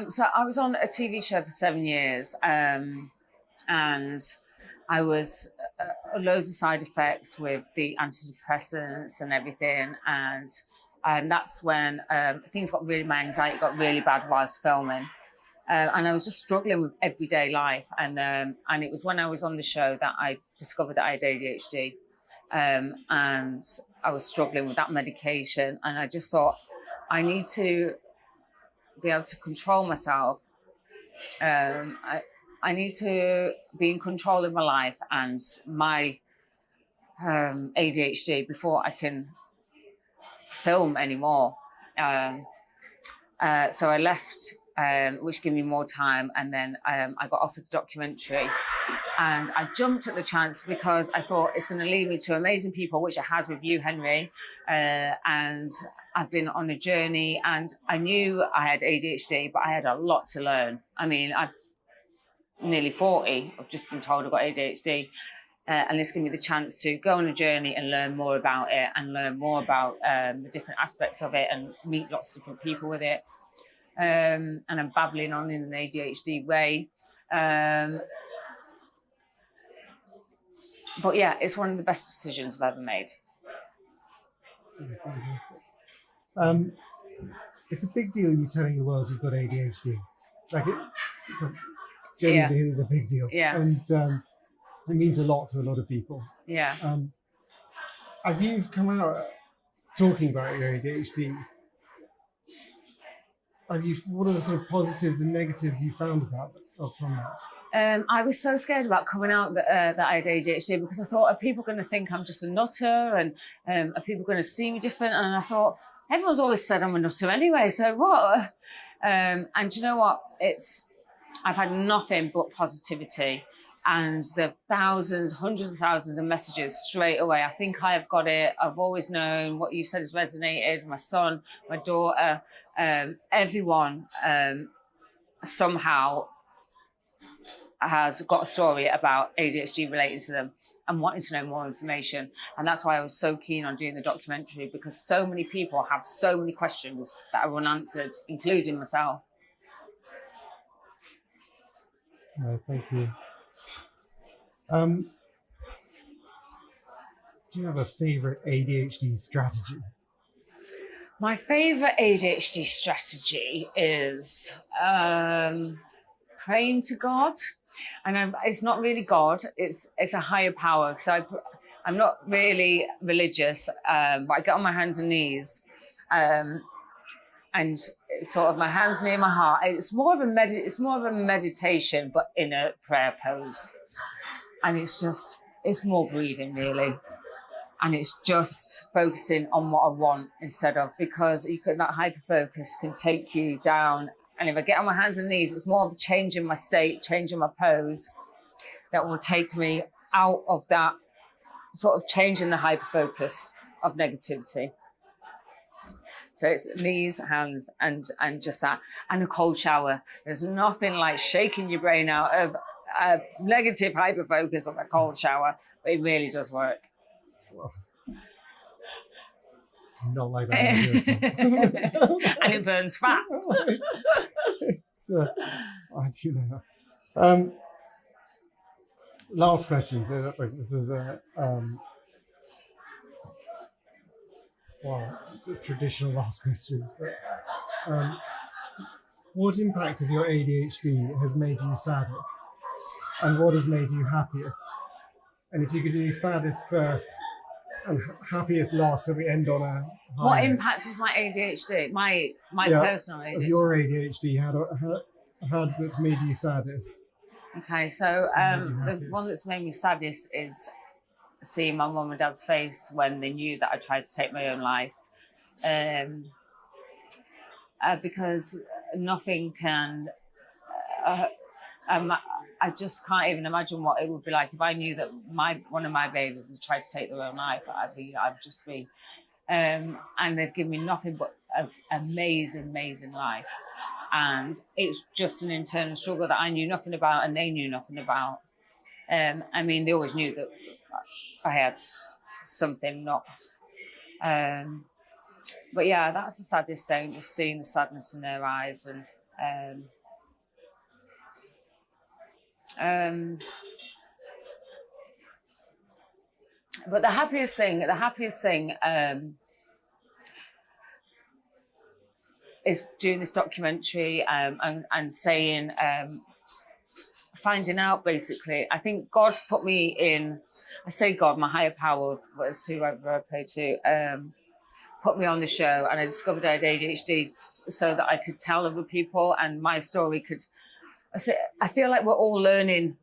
P: So I was on a TV show for 7 years, and I was loads of side effects with the antidepressants and everything, and that's when my anxiety got really bad while I was filming. And I was just struggling with everyday life. And it was when I was on the show that I discovered that I had ADHD. And I was struggling with that medication. And I just thought, I need to be able to control myself. I need to be in control of my life and my ADHD before I can film anymore. So I left, which gave me more time, and then I got offered the documentary, and I jumped at the chance because I thought it's going to lead me to amazing people, which it has with you, Henry, and I've been on a journey, and I knew I had ADHD, but I had a lot to learn. I mean, I'm nearly 40, I've just been told I've got ADHD, and this gave me the chance to go on a journey and learn more about it, and learn more about the different aspects of it, and meet lots of different people with it. And I'm babbling on in an ADHD way. But yeah, it's one of the best decisions I've ever made.
A: Fantastic. It's a big deal you telling the world you've got ADHD. Genuinely, it is a big deal.
P: Yeah.
A: And it means a lot to a lot of people.
P: Yeah.
A: As you've come out talking about your ADHD, what are the sort of positives and negatives you found from that?
P: I was so scared about coming out that I had ADHD, because I thought, are people going to think I'm just a nutter, and are people going to see me different? And I thought, everyone's always said I'm a nutter anyway, so what? And you know what? I've had nothing but positivity, and the thousands, hundreds of thousands of messages straight away. I think I have got it. I've always known what you said has resonated. My son, my daughter, everyone somehow has got a story about ADHD relating to them and wanting to know more information. And that's why I was so keen on doing the documentary, because so many people have so many questions that are unanswered, including myself.
A: Thank you. Do you have a favourite ADHD strategy?
P: My favourite ADHD strategy is praying to God. And it's not really God, it's a higher power, because I'm not really religious, but I get on my hands and knees. and it's sort of my hands near my heart. It's more of a meditation, but in a prayer pose. And it's more breathing really. And it's just focusing on what I want instead of, because that hyper focus can take you down. And if I get on my hands and knees, it's more of changing my state, changing my pose that will take me out of that sort of changing the hyper focus of negativity. So it's knees, hands, and just that, and a cold shower. There's nothing like shaking your brain out of a negative hyper focus of a cold shower, but it really does work.
A: Not like that.
P: And it burns fat.
A: I do know. Last question. So this is it's a traditional last question. What impact of your ADHD has made you saddest, and what has made you happiest? And if you could do saddest first and happiest last, so we end on a high
P: What
A: note.
P: impact is my ADHD? My personal ADHD.
A: Of your ADHD, how that's made you saddest?
P: Okay, so the one that's made me saddest is seeing my mum and dad's face when they knew that I tried to take my own life. Because nothing can... I just can't even imagine what it would be like if I knew that one of my babies has tried to take their own life. I'd just be... and they've given me nothing but an amazing life. And it's just an internal struggle that I knew nothing about and they knew nothing about. I mean, they always knew that I had something not... but yeah, that's the saddest thing, just seeing the sadness in their eyes. But the happiest thing is doing this documentary and saying, finding out basically. I think God put me in, I say God, my higher power was whoever I pray to, put me on the show, and I discovered I had ADHD so that I could tell other people and my story could, I feel like we're all learning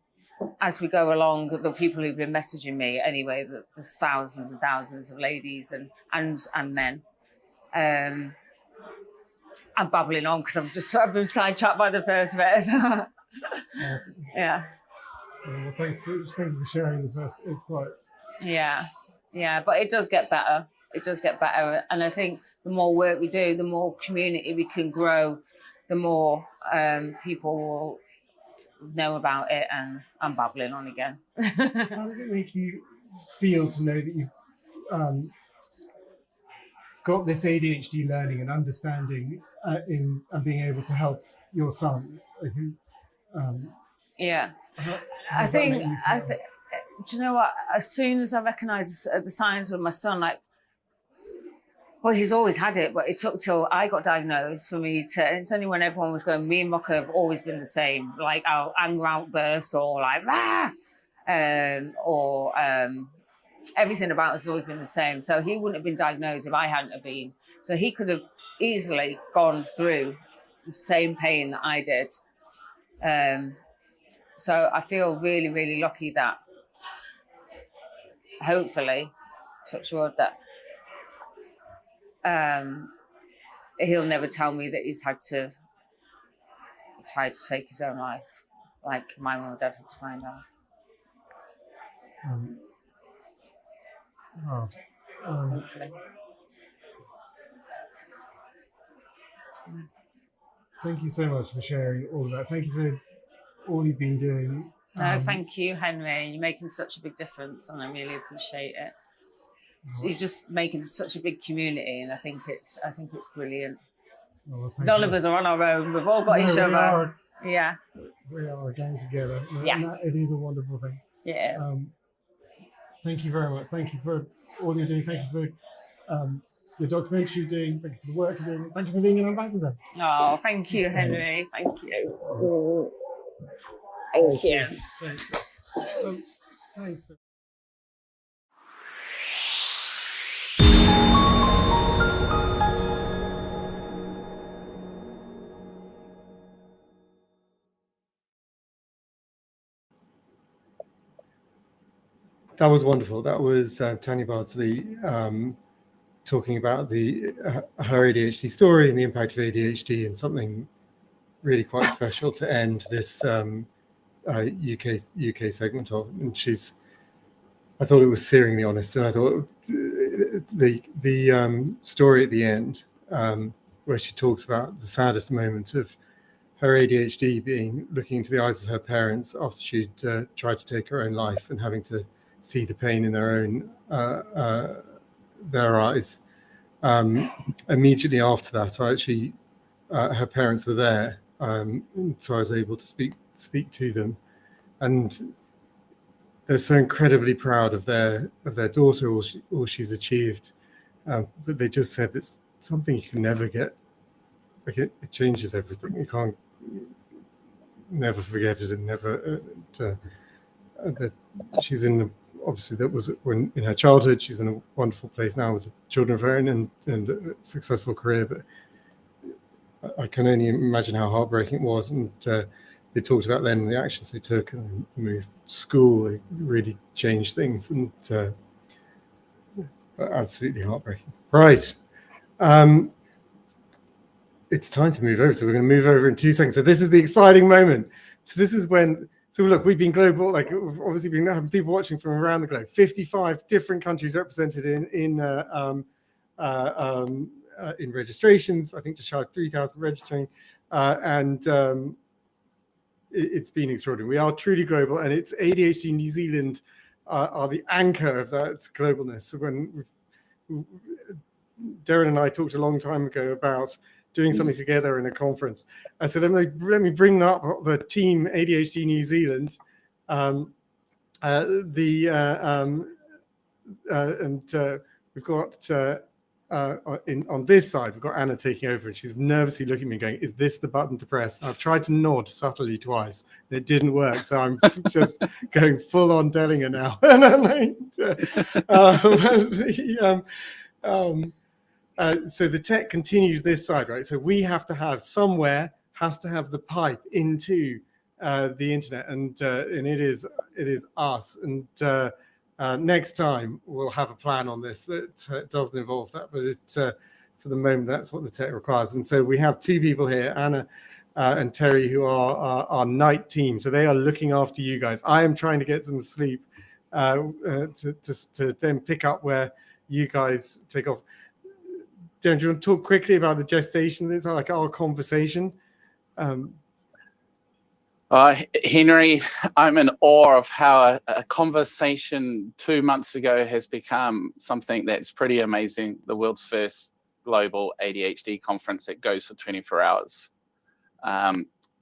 P: as we go along, the people who've been messaging me anyway, there's thousands and thousands of ladies and men. I'm babbling on because I've been sidetracked by the first bit. Yeah.
A: Well, thank you for sharing the first. It's quite.
P: Yeah, but it does get better. It does get better, and I think the more work we do, the more community we can grow, the more people will know about it. And I'm babbling on again.
A: How does it make you feel to know that you've got this ADHD learning and understanding and being able to help your son?
P: Yeah, I think, do you know what? As soon as I recognised the signs with my son, like, well, he's always had it, but it took till I got diagnosed for me to, it's only when everyone was going, me and Mocha have always been the same, like our anger outbursts or like, everything about us has always been the same. So he wouldn't have been diagnosed if I hadn't have been. So he could have easily gone through the same pain that I did. So I feel really, really lucky that hopefully, touch wood, that he'll never tell me that he's had to try to take his own life, like my mum and dad had to find out. Hopefully.
A: Thank you so much for sharing all of that. Thank you for all you've been doing.
P: No, thank you, Henry. You're making such a big difference, and I really appreciate it. You're just making such a big community, and I think it's brilliant.
A: Well,
P: None of us are on our own. We've all got each other. Yeah.
A: We are gang together.
P: Yes.
A: And it is a wonderful thing.
P: Yes.
A: Thank you very much. Thank you for all you're doing. Thank you for the documentary you're doing. Thank you for the work you're doing. Thank you for being an ambassador.
P: Oh, thank you, Henry. Thank you. Thank you.
A: Thanks. Thanks. That was wonderful. That was Tanya Bardsley talking about her ADHD story and the impact of ADHD, and something really quite special to end this UK segment of. And I thought it was searingly honest, and I thought the story at the end, where she talks about the saddest moment of her ADHD being looking into the eyes of her parents after she'd tried to take her own life, and having to see the pain in their eyes. Immediately after that, her parents were there, so I was able to speak to them, and they're so incredibly proud of their daughter, all she's achieved, but they just said it's something you can never get. Like it changes everything. You can't never forget it, and never. That she's obviously that was when in her childhood. She's in a wonderful place now with children of her own and a successful career, but I can only imagine how heartbreaking it was. And they talked about then the actions they took, and moved school. They really changed things, and absolutely heartbreaking. Right. It's time to move over. So we're going to move over in 2 seconds. So this is the exciting moment. So this is when, so look, we've been global, like we've obviously been having people watching from around the globe, 55 different countries represented in registrations. I think just shy of 3,000 registering. It's been extraordinary. We are truly global, and it's ADHD New Zealand are the anchor of that globalness. So when Darren and I talked a long time ago about doing something together in a conference, I said, let me bring up the team ADHD New Zealand, we've got on this side, we've got Anna taking over, and she's nervously looking at me going, is this the button to press? I've tried to nod subtly twice, and it didn't work. So I'm just going full on Dellinger now. So the tech continues this side, right? So we have to have somewhere has to have the pipe into the internet, and it is us. And next time we'll have a plan on this that doesn't involve that, but for the moment that's what the tech requires. And so we have 2 people here, Anna and Terry, who are our night team. So they are looking after you guys. I am trying to get some sleep to then pick up where you guys take off. Darren, do you want to talk quickly about the gestation? This is like our conversation.
N: Henry, I'm in awe of how a conversation 2 months ago has become something that's pretty amazing. The world's first global ADHD conference that goes for 24 hours.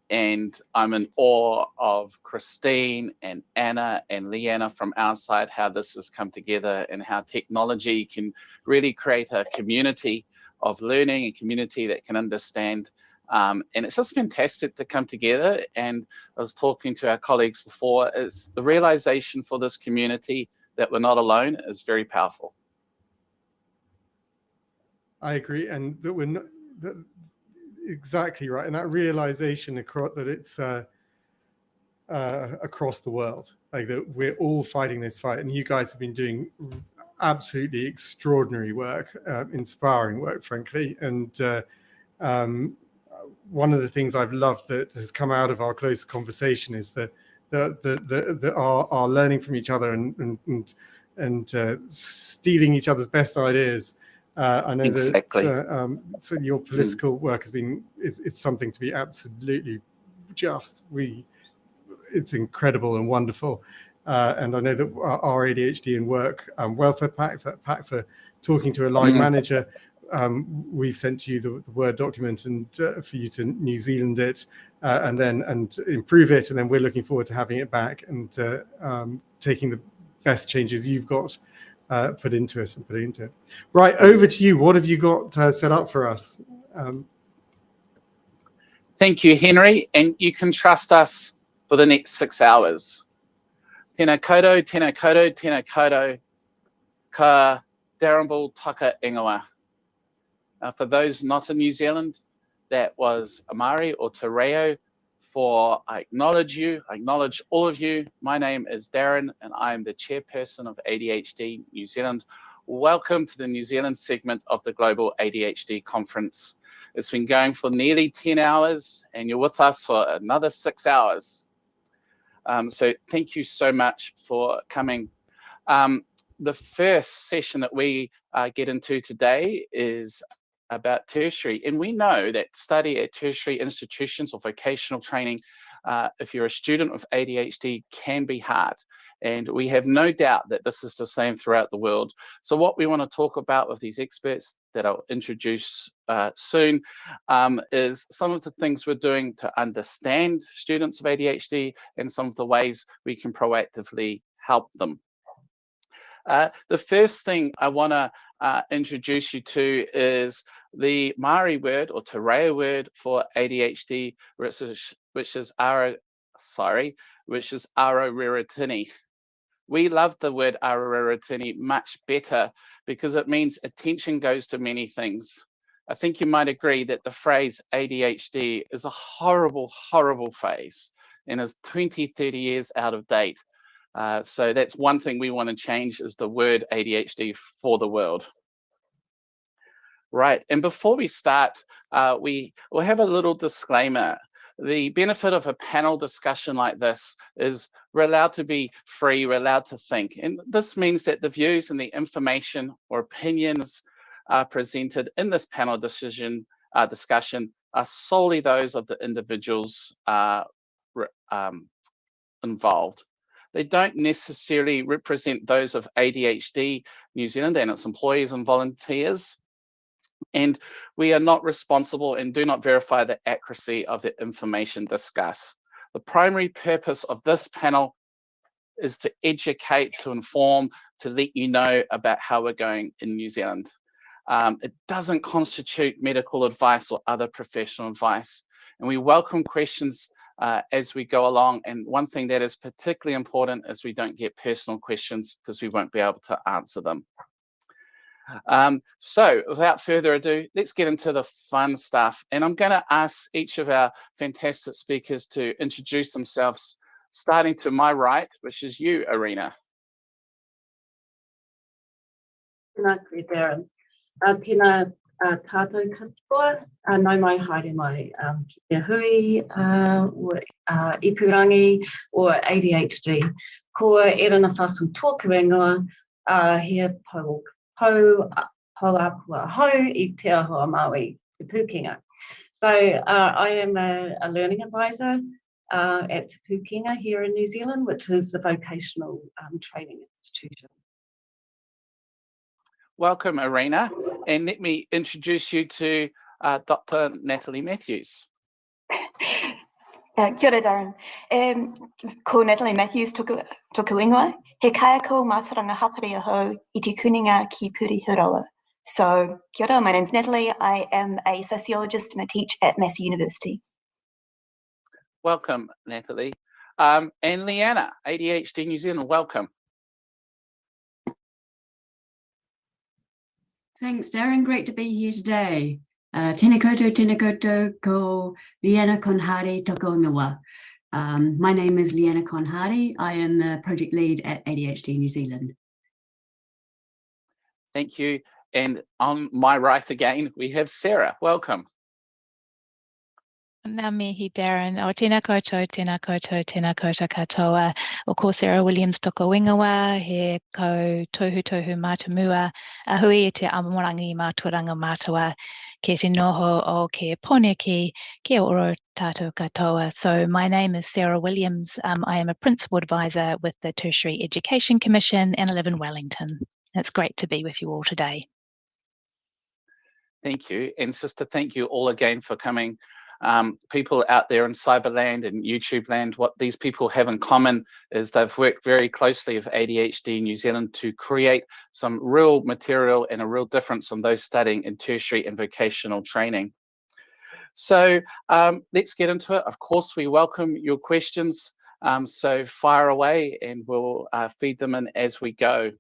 N: And I'm in awe of Christine and Anna and Leanna from our side, how this has come together and how technology can really create a community of learning, a community that can understand. And it's just fantastic to come together. And I was talking to our colleagues before, it's the realization for this community that we're not alone is very powerful.
A: I agree, and that we're not exactly right, and that realization that it's across the world, like that we're all fighting this fight, and you guys have been doing absolutely extraordinary work, inspiring work, frankly. And one of the things I've loved that has come out of our close conversation is that our learning from each other and stealing each other's best ideas. I know exactly. That so your political work has been it's something to be absolutely it's incredible and wonderful. And I know that our ADHD and work welfare pack, that pack for talking to a line manager, we've sent to you the Word document and for you to New Zealand it and improve it. And then we're looking forward to having it back and taking the best changes you've got put into it and putting into it. Right, over to you. What have you got set up for us?
N: Thank you, Henry. And you can trust us for the next 6 hours. Tēnā koutou, tēnā koutou, tēnā koutou, ka Darrenball taka ingoa. For those not in New Zealand, that was Amari or Te Reo I acknowledge all of you. My name is Darren and I'm the chairperson of ADHD New Zealand. Welcome to the New Zealand segment of the Global ADHD Conference. It's been going for nearly 10 hours and you're with us for another 6 hours. So thank you so much for coming. The first session that we get into today is about tertiary, and we know that study at tertiary institutions or vocational training, if you're a student with ADHD, can be hard, and we have no doubt that this is the same throughout the world. So what we want to talk about with these experts that I'll introduce soon is some of the things we're doing to understand students with ADHD and some of the ways we can proactively help them. The first thing I want to introduce you to is the Māori word or Te Reo word for ADHD, which is aroreretini. We love the word aroreretini much better because it means attention goes to many things. I think you might agree that the phrase ADHD is a horrible, horrible phrase and is 20, 30 years out of date. So that's one thing we want to change is the word ADHD for the world. Right, and before we start, we will have a little disclaimer. The benefit of a panel discussion like this is we're allowed to be free, we're allowed to think. And this means that the views and the information or opinions presented in this panel discussion are solely those of the individuals involved. They don't necessarily represent those of ADHD New Zealand and its employees and volunteers. And we are not responsible and do not verify the accuracy of the information discussed. The primary purpose of this panel is to educate, to inform, to let you know about how we're going in New Zealand. It doesn't constitute medical advice or other professional advice. And we welcome questions as we go along. And one thing that is particularly important is we don't get personal questions because we won't be able to answer them. So without further ado, let's get into the fun stuff. And I'm going to ask each of our fantastic speakers to introduce themselves, starting to my right, which is you, Arena.
B: Darren. Tēnā tātou katoa, nau mai haere mai ki te hui o ipurangi o ADHD. Ko erana whasu tōku ingoa he pou apua hau I te ahoa Māui, te Pūkenga. So I am a learning advisor at Te Pūkenga here in New Zealand, which is a vocational training institution.
N: Welcome, Arena, and let me introduce you to Dr. Natalie Matthews.
R: Kia ora, Darren. Ko Natalie Matthews toku ingoa. He kaia ko mātaranga hapari ahau I te kuninga ki Puri Hirawa. So, kia ora, my name's Natalie. I am a sociologist and I teach at Massey University.
N: Welcome, Natalie. And Leanna, ADHD New Zealand, welcome.
W: Thanks, Darren. Great to be here today. Tēnā koutou, ko Leanna Conhardy toko ingoa. My name is Leanna Conhardy. I am the project lead at ADHD New Zealand.
N: Thank you. And on my right again, we have Sarah. Welcome.
X: Ngā mihi, Darren. O tēnā koutou katoa. O ko Sarah Williams toko ingoa, he ko tohu mātamua, hui te amorangi mātuaranga mātua, ke te noho o ke poneki, ke oro tātou katoa. So my name is Sarah Williams. I am a principal advisor with the Tertiary Education Commission and I live in Wellington. It's great to be with you all today.
N: Thank you. And just to thank you all again for coming. People out there in Cyberland and YouTube land, what these people have in common is they've worked very closely with ADHD New Zealand to create some real material and a real difference on those studying in tertiary and vocational training. So let's get into it. Of course, we welcome your questions. So fire away and we'll feed them in as we go.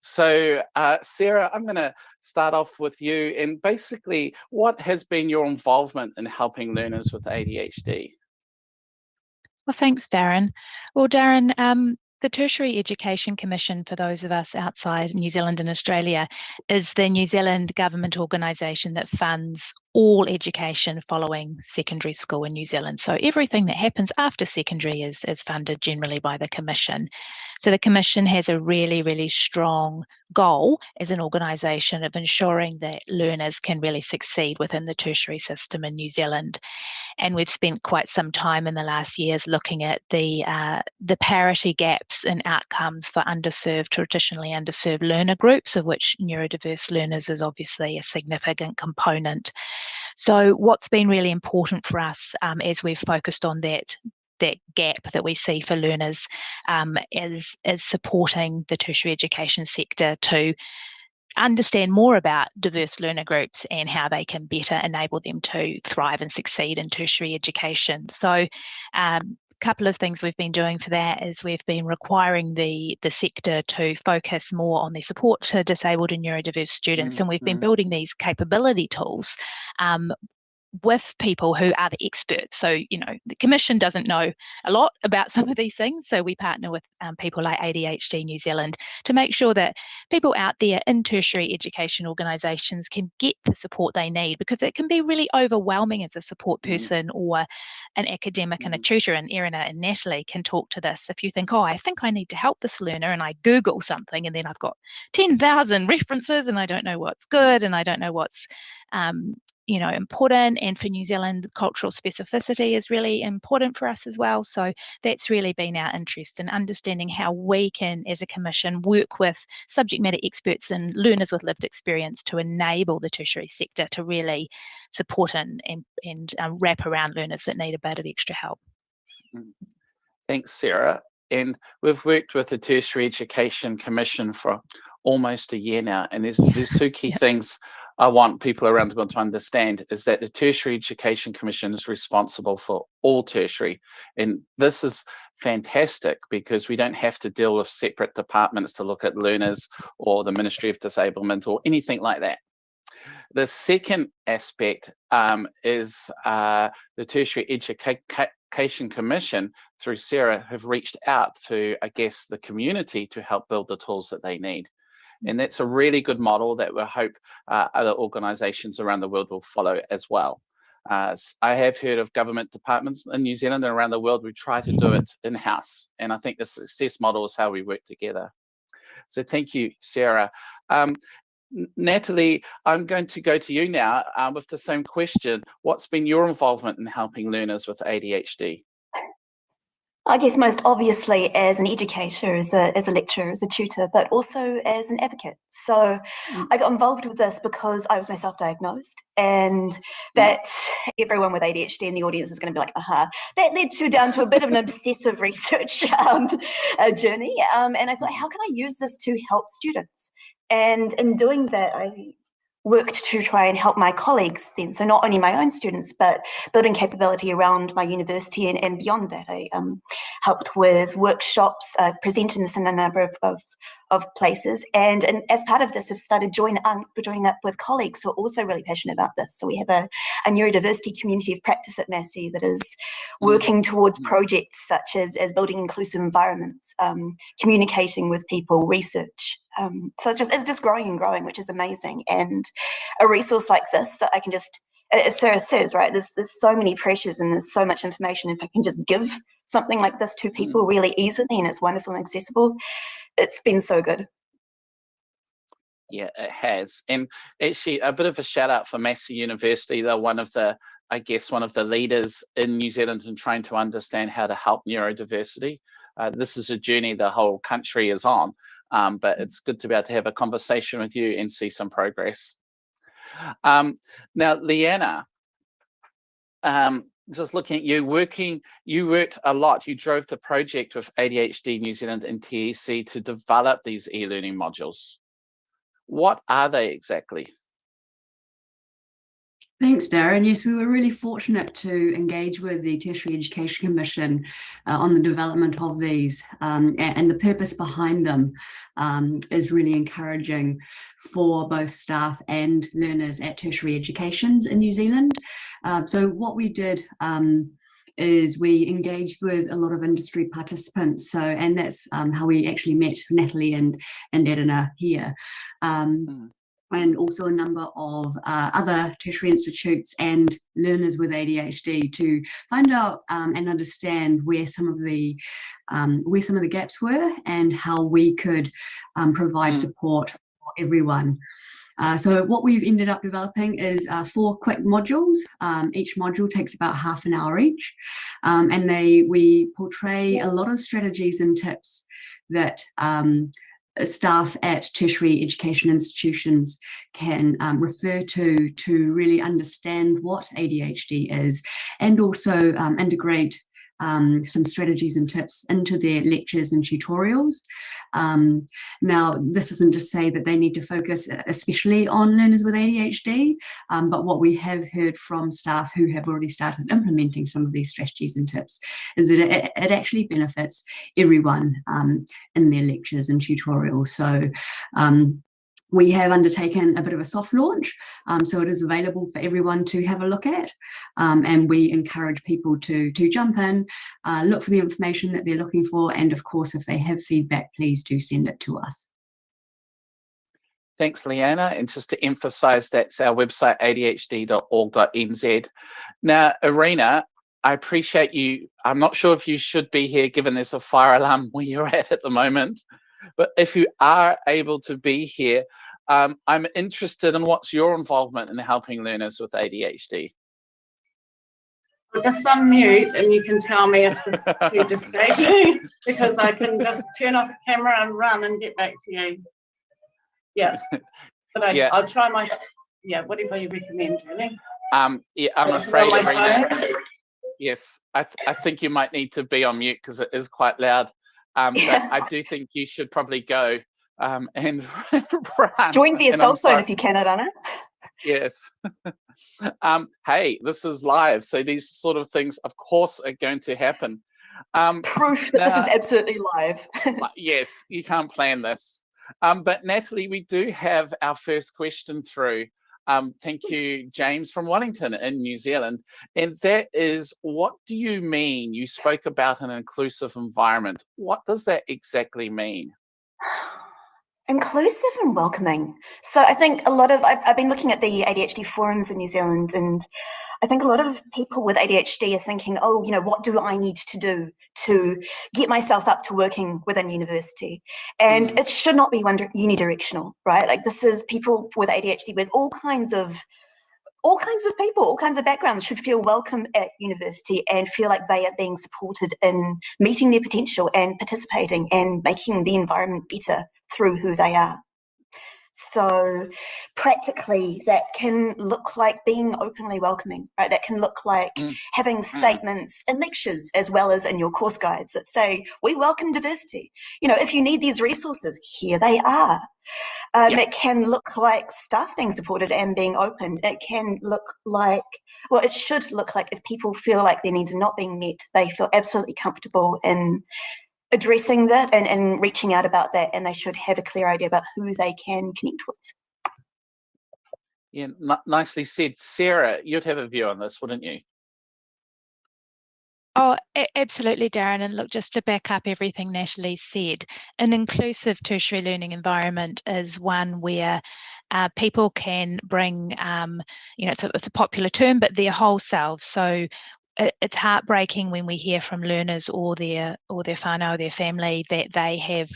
N: Sarah, I'm going to start off with you. And basically, what has been your involvement in helping learners with ADHD?
X: Well, thanks, Darren. Well, Darren, the Tertiary Education Commission, for those of us outside New Zealand and Australia, is the New Zealand government organisation that funds all education following secondary school in New Zealand. So everything that happens after secondary is funded generally by the Commission. So the Commission has a really, really strong goal as an organisation of ensuring that learners can really succeed within the tertiary system in New Zealand. And we've spent quite some time in the last years looking at the parity gaps in outcomes for traditionally underserved learner groups, of which neurodiverse learners is obviously a significant component. So what's been really important for us as we've focused on that gap that we see for learners is supporting the tertiary education sector to understand more about diverse learner groups and how they can better enable them to thrive and succeed in tertiary education. So a couple of things we've been doing for that is we've been requiring the sector to focus more on the support to disabled and neurodiverse students, and we've been building these capability tools with people who are the experts. So, the Commission doesn't know a lot about some of these things. So we partner with people like ADHD New Zealand to make sure that people out there in tertiary education organisations can get the support they need, because it can be really overwhelming as a support person or an academic and a tutor. And Erina and Natalie can talk to this. If you think, oh, I think I need to help this learner, and I Google something and then I've got 10,000 references and I don't know what's good and I don't know what's important. And for New Zealand, cultural specificity is really important for us as well. So that's really been our interest in understanding how we can, as a commission, work with subject matter experts and learners with lived experience to enable the tertiary sector to really support and wrap around learners that need a bit of extra help.
N: Thanks, Sarah. And we've worked with the Tertiary Education Commission for almost a year now, and there's two key things I want people around the world to understand, is that the Tertiary Education Commission is responsible for all tertiary. And this is fantastic because we don't have to deal with separate departments to look at learners or the Ministry of Disablement or anything like that. The second aspect is the Tertiary Education Commission, through Sarah, have reached out to, I guess, the community to help build the tools that they need. And that's a really good model that we hope other organisations around the world will follow as well. I have heard of government departments in New Zealand and around the world who try to do it in-house. And I think the success model is how we work together. So thank you, Sarah. Natalie, I'm going to go to you now with the same question. What's been your involvement in helping learners with ADHD?
R: I guess most obviously as an educator, as a lecturer, as a tutor, but also as an advocate. So I got involved with this because I was myself diagnosed, and that everyone with ADHD in the audience is going to be like, aha. That led down to a bit of an obsessive research journey. And I thought, how can I use this to help students? And in doing that, I worked to try and help my colleagues then. So not only my own students, but building capability around my university and beyond that. I helped with workshops, presenting this in a number of places. And as part of this, I've started joining up with colleagues who are also really passionate about this. So we have a neurodiversity community of practice at Massey that is working towards projects such as building inclusive environments, communicating with people, research. So it's just growing and growing, which is amazing. And a resource like this that I can just, as Sarah says, right, there's so many pressures and there's so much information. If I can just give something like this to people really easily and it's wonderful and accessible, it's been so good.
N: Yeah, it has. And actually a bit of a shout out for Massey University. They're one of the leaders in New Zealand in trying to understand how to help neurodiversity. This is a journey the whole country is on, but it's good to be able to have a conversation with you and see some progress. Now, Leanna, just looking at you worked a lot. You drove the project with ADHD New Zealand and TEC to develop these e-learning modules. What are they exactly?
W: Thanks, Darren. Yes, we were really fortunate to engage with the Tertiary Education Commission on the development of these, and the purpose behind them is really encouraging for both staff and learners at tertiary educations in New Zealand. So what we did is we engaged with a lot of industry participants. So, and that's how we actually met Natalie and Edina here. And also a number of other tertiary institutes and learners with ADHD to find out and understand where some of the gaps were and how we could provide support for everyone. So what we've ended up developing is 4 quick modules. Each module takes about half an hour each, and we portray a lot of strategies and tips that staff at tertiary education institutions can refer to really understand what ADHD is, and also integrate some strategies and tips into their lectures and tutorials. Now, this isn't to say that they need to focus especially on learners with ADHD, but what we have heard from staff who have already started implementing some of these strategies and tips is that it actually benefits everyone in their lectures and tutorials. So we have undertaken a bit of a soft launch, so it is available for everyone to have a look at, and we encourage people to jump in, look for the information that they're looking for, and of course, if they have feedback, please do send it to us.
N: Thanks, Leanna. And just to emphasise, that's our website, adhd.org.nz. Now, Irina, I appreciate you. I'm not sure if you should be here, given there's a fire alarm where you're at the moment, but if you are able to be here, I'm interested in what's your involvement in helping learners with ADHD.
B: I'll just unmute and you can tell me if it's too distracting, because I can just turn off the camera and run and get back to you. Yeah, but I'll try my, whatever you recommend, really.
N: Yeah, I'm afraid, Irina, yes, I think you might need to be on mute because it is quite loud. But I do think you should probably go and run.
R: Join via cell phone if you can, Arana.
N: Yes. Hey, this is live, so these sort of things, of course, are going to happen.
R: Proof that this is absolutely live.
N: Yes, you can't plan this. But Natalie, we do have our first question through. Thank you, James from Wellington in New Zealand. And that is, what do you mean? You spoke about an inclusive environment. What does that exactly mean?
R: Inclusive and welcoming. So I think a lot of, I've been looking at the ADHD forums in New Zealand, and I think a lot of people with ADHD are thinking, oh, you know, what do I need to do to get myself up to working within university? And it should not be unidirectional, right? Like, this is people with ADHD with all kinds of people, all kinds of backgrounds should feel welcome at university and feel like they are being supported in meeting their potential and participating and making the environment better through who they are. So practically, that can look like being openly welcoming, right? That can look like having statements in lectures as well as in your course guides that say, we welcome diversity. You know, if you need these resources, here they are. It can look like staff being supported and being open. It can look like, well, it should look like if people feel like their needs are not being met, they feel absolutely comfortable in addressing that and reaching out about that, and they should have a clear idea about who they can connect with.
N: Yeah, nicely said. Sarah, you'd have a view on this, wouldn't you?
X: Oh, absolutely, Darren. And look, just to back up everything Natalie said, an inclusive tertiary learning environment is one where people can bring, you know, it's a popular term, but their whole selves. So it's heartbreaking when we hear from learners or their whānau, their family, that they have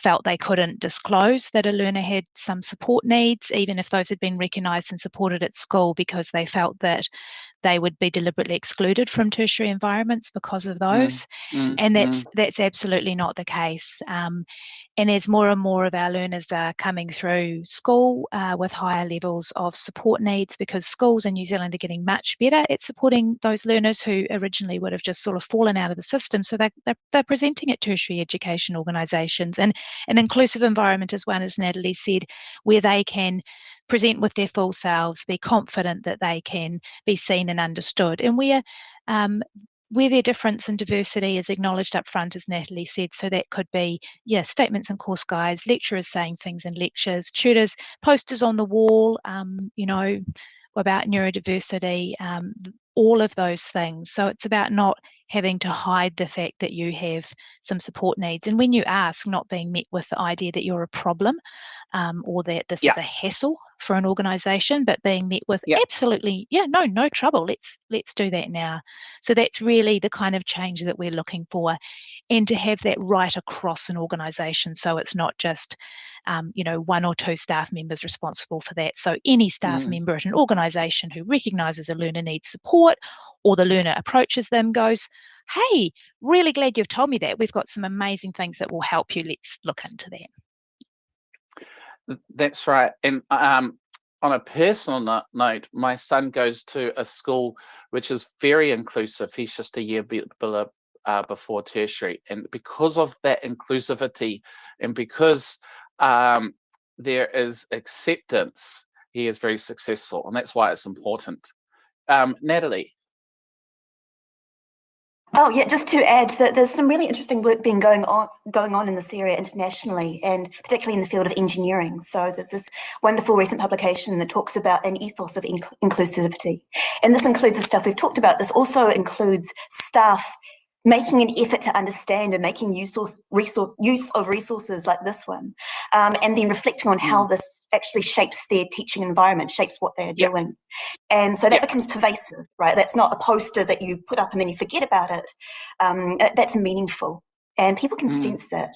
X: felt they couldn't disclose that a learner had some support needs, even if those had been recognised and supported at school, because they felt that they would be deliberately excluded from tertiary environments because of those. And that's absolutely not the case. And as more and more of our learners are coming through school with higher levels of support needs, because schools in New Zealand are getting much better at supporting those learners who originally would have just sort of fallen out of the system. So they're presenting at tertiary education organisations. And an inclusive environment is one, as Natalie said, where they can present with their full selves, be confident that they can be seen and understood, and where their difference and diversity is acknowledged up front, as Natalie said. So that could be, statements and course guides, lecturers saying things in lectures, tutors, posters on the wall, about neurodiversity, all of those things. So it's about not having to hide the fact that you have some support needs. And when you ask, not being met with the idea that you're a problem, or that this is a hassle for an organisation, but being met with absolutely, no trouble. Let's do that now. So that's really the kind of change that we're looking for, and to have that right across an organisation. So it's not just, one or two staff members responsible for that. So any staff member at an organisation who recognises a learner needs support, or the learner approaches them, goes, "Hey, really glad you've told me that. We've got some amazing things that will help you. Let's look into that."
N: That's right. And on a personal note, my son goes to a school which is very inclusive. He's just a year before tertiary. And because of that inclusivity, and because there is acceptance, he is very successful. And that's why it's important. Natalie.
R: Oh yeah, just to add that there's some really interesting work going on in this area internationally, and particularly in the field of engineering. So there's this wonderful recent publication that talks about an ethos of inclusivity, and this includes the stuff we've talked about. This also includes staff making an effort to understand and making use of resources like this one, and then reflecting on how this actually shapes their teaching environment, shapes what they're doing. And so that becomes pervasive, right? That's not a poster that you put up and then you forget about it. That's meaningful, and people can sense that.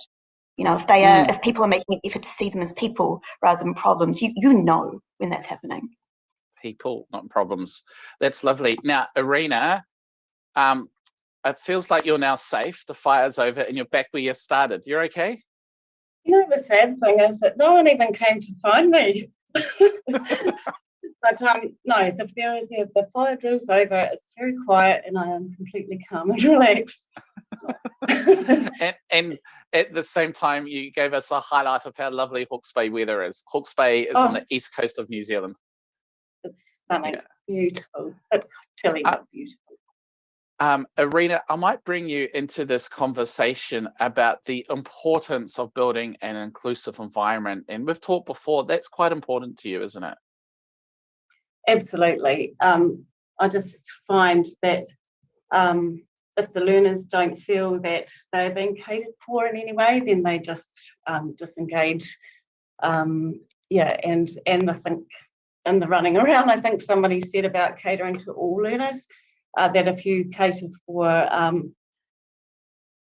R: If people are making an effort to see them as people rather than problems, you know when that's happening.
N: People, not problems. That's lovely. Now, Irina, it feels like you're now safe. The fire's over and you're back where you started. You're okay?
B: The sad thing is that no one even came to find me. But no, the fire drill's over. It's very quiet and I am completely calm and relaxed.
N: and at the same time, you gave us a highlight of how lovely Hawke's Bay weather is. Hawke's Bay is on the east coast of New Zealand.
B: It's stunning, beautiful, but chilly, beautiful.
N: Irina, I might bring you into this conversation about the importance of building an inclusive environment. And we've talked before, that's quite important to you, isn't it?
B: Absolutely. I just find that if the learners don't feel that they're being catered for in any way, then they just disengage. And I think in the running around, I think somebody said about catering to all learners, that if you cater for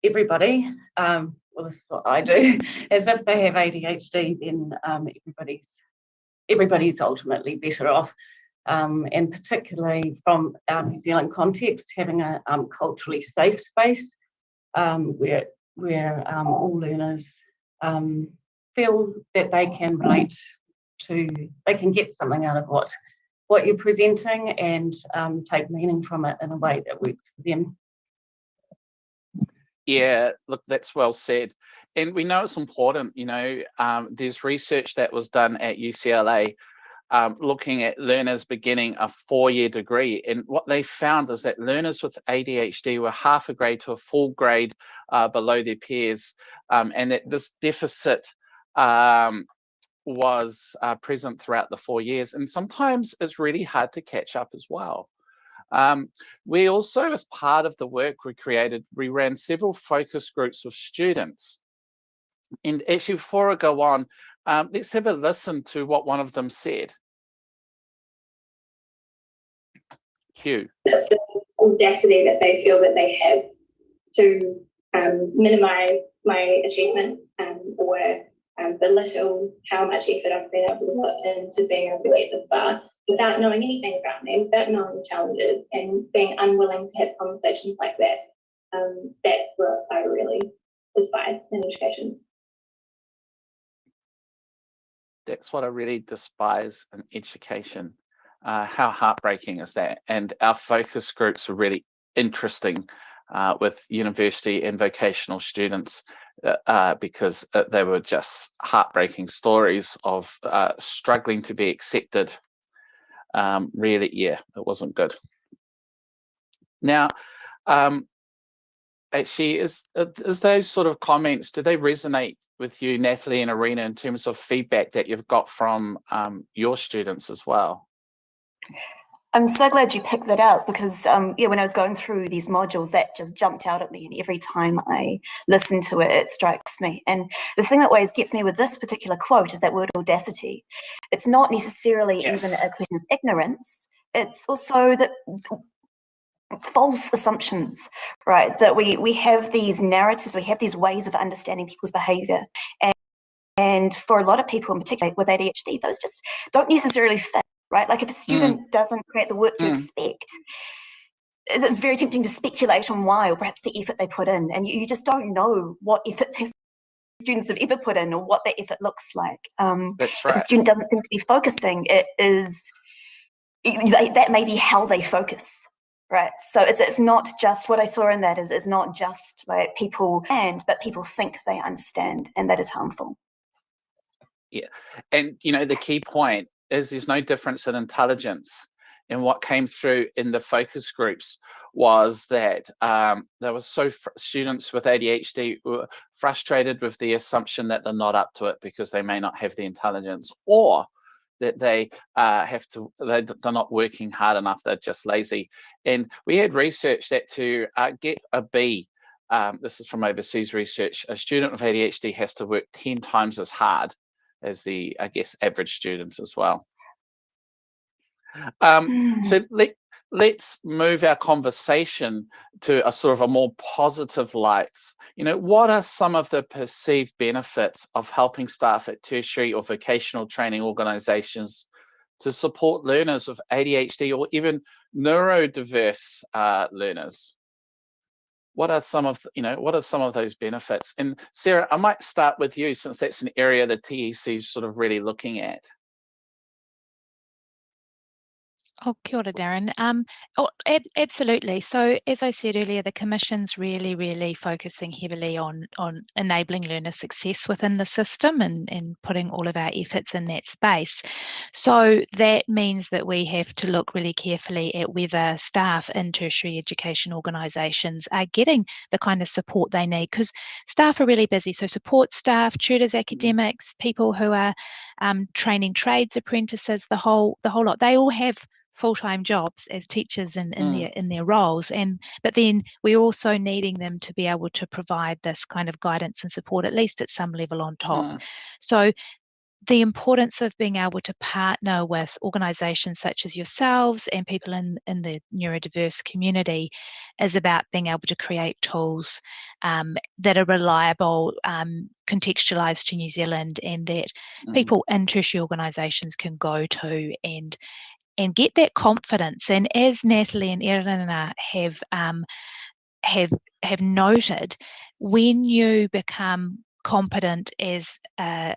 B: everybody, well, this is what I do, as if they have ADHD, then everybody's ultimately better off. And particularly from our New Zealand context, having a culturally safe space where all learners feel that they can relate to, they can get something out of what you're presenting and take meaning from it in a way that works for them.
N: Yeah, look, that's well said. And we know it's important, there's research that was done at UCLA looking at learners beginning a 4-year degree. And what they found is that learners with ADHD were half a grade to a full grade below their peers, and that this deficit was present throughout the 4 years. And sometimes it's really hard to catch up as well. We also, as part of the work we created, we ran several focus groups with students. And actually, before I go on, let's have a listen to what one of them said. Hugh.
C: That's the audacity that they feel that they have to minimize my achievement or belittle how much effort I've been able to put into being able to get this far without knowing anything about me, without knowing the challenges, and being unwilling to have conversations like that. That's what I really despise in education.
N: That's what I really despise in education. How heartbreaking is that? And our focus groups are really interesting with university and vocational students. because they were just heartbreaking stories of struggling to be accepted. Really, yeah, it wasn't good. Now, actually, is those sort of comments, do they resonate with you, Natalie and Arena, in terms of feedback that you've got from your students as well?
R: I'm so glad you picked that up, because yeah, when I was going through these modules, that just jumped out at me, and every time I listen to it, it strikes me. And the thing that always gets me with this particular quote is that word audacity. It's not necessarily even a question of ignorance. It's also that false assumptions, right? That we have these narratives, we have these ways of understanding people's behavior. And for a lot of people, in particular with ADHD, those just don't necessarily fit. Right? Like if a student doesn't create the work you expect, it's very tempting to speculate on why, or perhaps the effort they put in. And you just don't know what effort students have ever put in or what that effort looks like.
N: That's right.
R: If a student doesn't seem to be focusing, that may be how they focus. Right. So it's not just, what I saw in that is not just like people but people think they understand, and that is harmful.
N: Yeah. And the key point is there's no difference in intelligence. And what came through in the focus groups was that there was students with ADHD were frustrated with the assumption that they're not up to it because they may not have the intelligence, or that they're not working hard enough, they're just lazy. And we had research that to get a B, this is from overseas research, a student with ADHD has to work 10 times as hard as the, I guess, average students as well. So let's move our conversation to a sort of a more positive light. What are some of the perceived benefits of helping staff at tertiary or vocational training organizations to support learners with ADHD or even neurodiverse learners? What are some of those benefits? And Sarah, I might start with you, since that's an area the TEC is sort of really looking at.
X: Oh, kia ora, Darren. Absolutely. So as I said earlier, the Commission's really, really focusing heavily on enabling learner success within the system and putting all of our efforts in that space. So that means that we have to look really carefully at whether staff in tertiary education organisations are getting the kind of support they need, because staff are really busy. So support staff, tutors, academics, people who are training trades apprentices, the whole lot, they all have full-time jobs as teachers in their roles, but then we're also needing them to be able to provide this kind of guidance and support, at least at some level on top. So the importance of being able to partner with organisations such as yourselves and people in the neurodiverse community is about being able to create tools that are reliable, contextualised to New Zealand, and that people in tertiary organisations can go to and get that confidence. And as Natalie and Erina have noted, when you become competent as a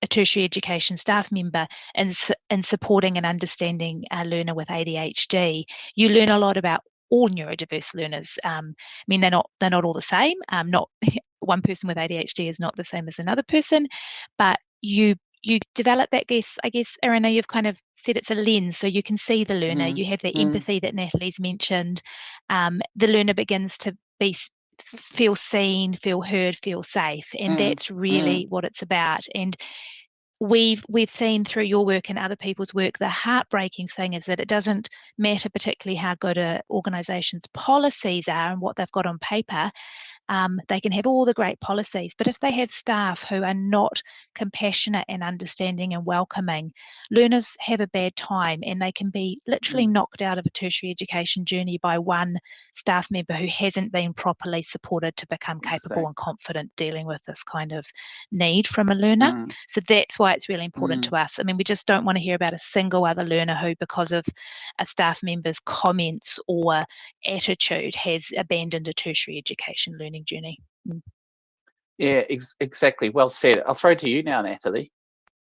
X: tertiary education staff member in supporting and understanding a learner with ADHD, you learn a lot about all neurodiverse learners. I mean, they're not all the same. Not one person with ADHD is not the same as another person, but you develop that, I guess, Irina, you've kind of said it's a lens, so you can see the learner, you have the empathy that Natalie's mentioned. The learner begins to feel seen, feel heard, feel safe, and that's really what it's about. And we've seen through your work and other people's work, the heartbreaking thing is that it doesn't matter particularly how good an organisation's policies are and what they've got on paper. They can have all the great policies, but if they have staff who are not compassionate and understanding and welcoming, learners have a bad time, and they can be literally knocked out of a tertiary education journey by one staff member who hasn't been properly supported to become capable and confident dealing with this kind of need from a learner. So that's why it's really important to us. I mean, we just don't want to hear about a single other learner who, because of a staff member's comments or attitude, has abandoned a tertiary education learning journey.
N: Yeah, exactly. Well said. I'll throw to you now, Natalie.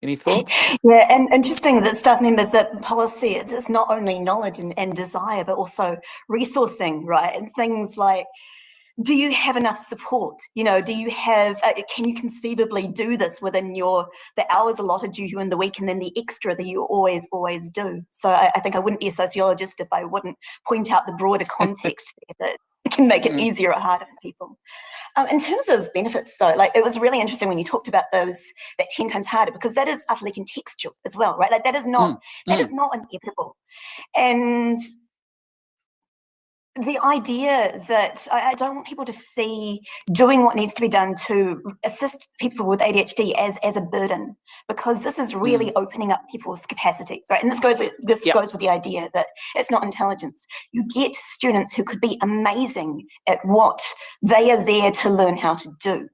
N: Any thoughts?
R: Yeah, and interesting that staff members, that policy it's not only knowledge and desire, but also resourcing, right? And things like do you have enough support? You know, do you have, can you conceivably do this within the hours allotted to you in the week, and then the extra that you always do? So I think I wouldn't be a sociologist if I wouldn't point out the broader context there that can make it easier or harder for people. In terms of benefits though, like it was really interesting when you talked about that 10 times harder, because that is utterly contextual as well, right? Like that is not inevitable. And the idea that I don't want people to see doing what needs to be done to assist people with ADHD as a burden, because this is really opening up people's capacities, right? And this goes with the idea that it's not intelligence. You get students who could be amazing at what they are there to learn how to do.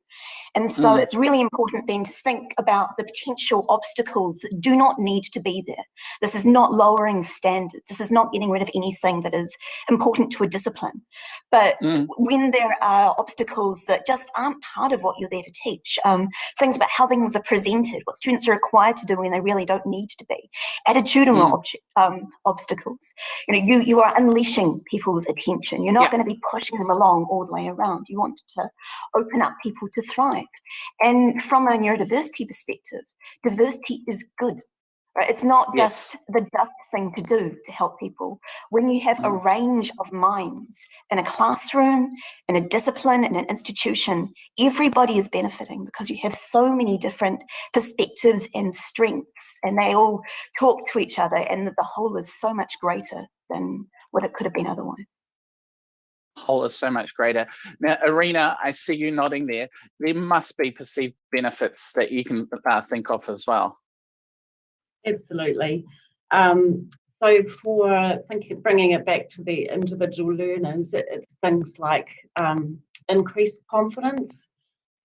R: And so it's really important then to think about the potential obstacles that do not need to be there. This is not lowering standards. This is not getting rid of anything that is important to a discipline. But when there are obstacles that just aren't part of what you're there to teach, things about how things are presented, what students are required to do when they really don't need to be, attitudinal obstacles. You know, you are unleashing people's attention. You're not going to be pushing them along all the way around. You want to open up people to thrive. And from a neurodiversity perspective, diversity is good, right? It's not just the just thing to do to help people. When you have a range of minds in a classroom, in a discipline, in an institution, everybody is benefiting because you have so many different perspectives and strengths, and they all talk to each other, and the whole is so much greater than what it could have been otherwise.
N: Whole is so much greater. Now, Irina, I see you nodding there. There must be perceived benefits that you can think of as well.
B: Absolutely. So for bringing it back to the individual learners, it's things like increased confidence,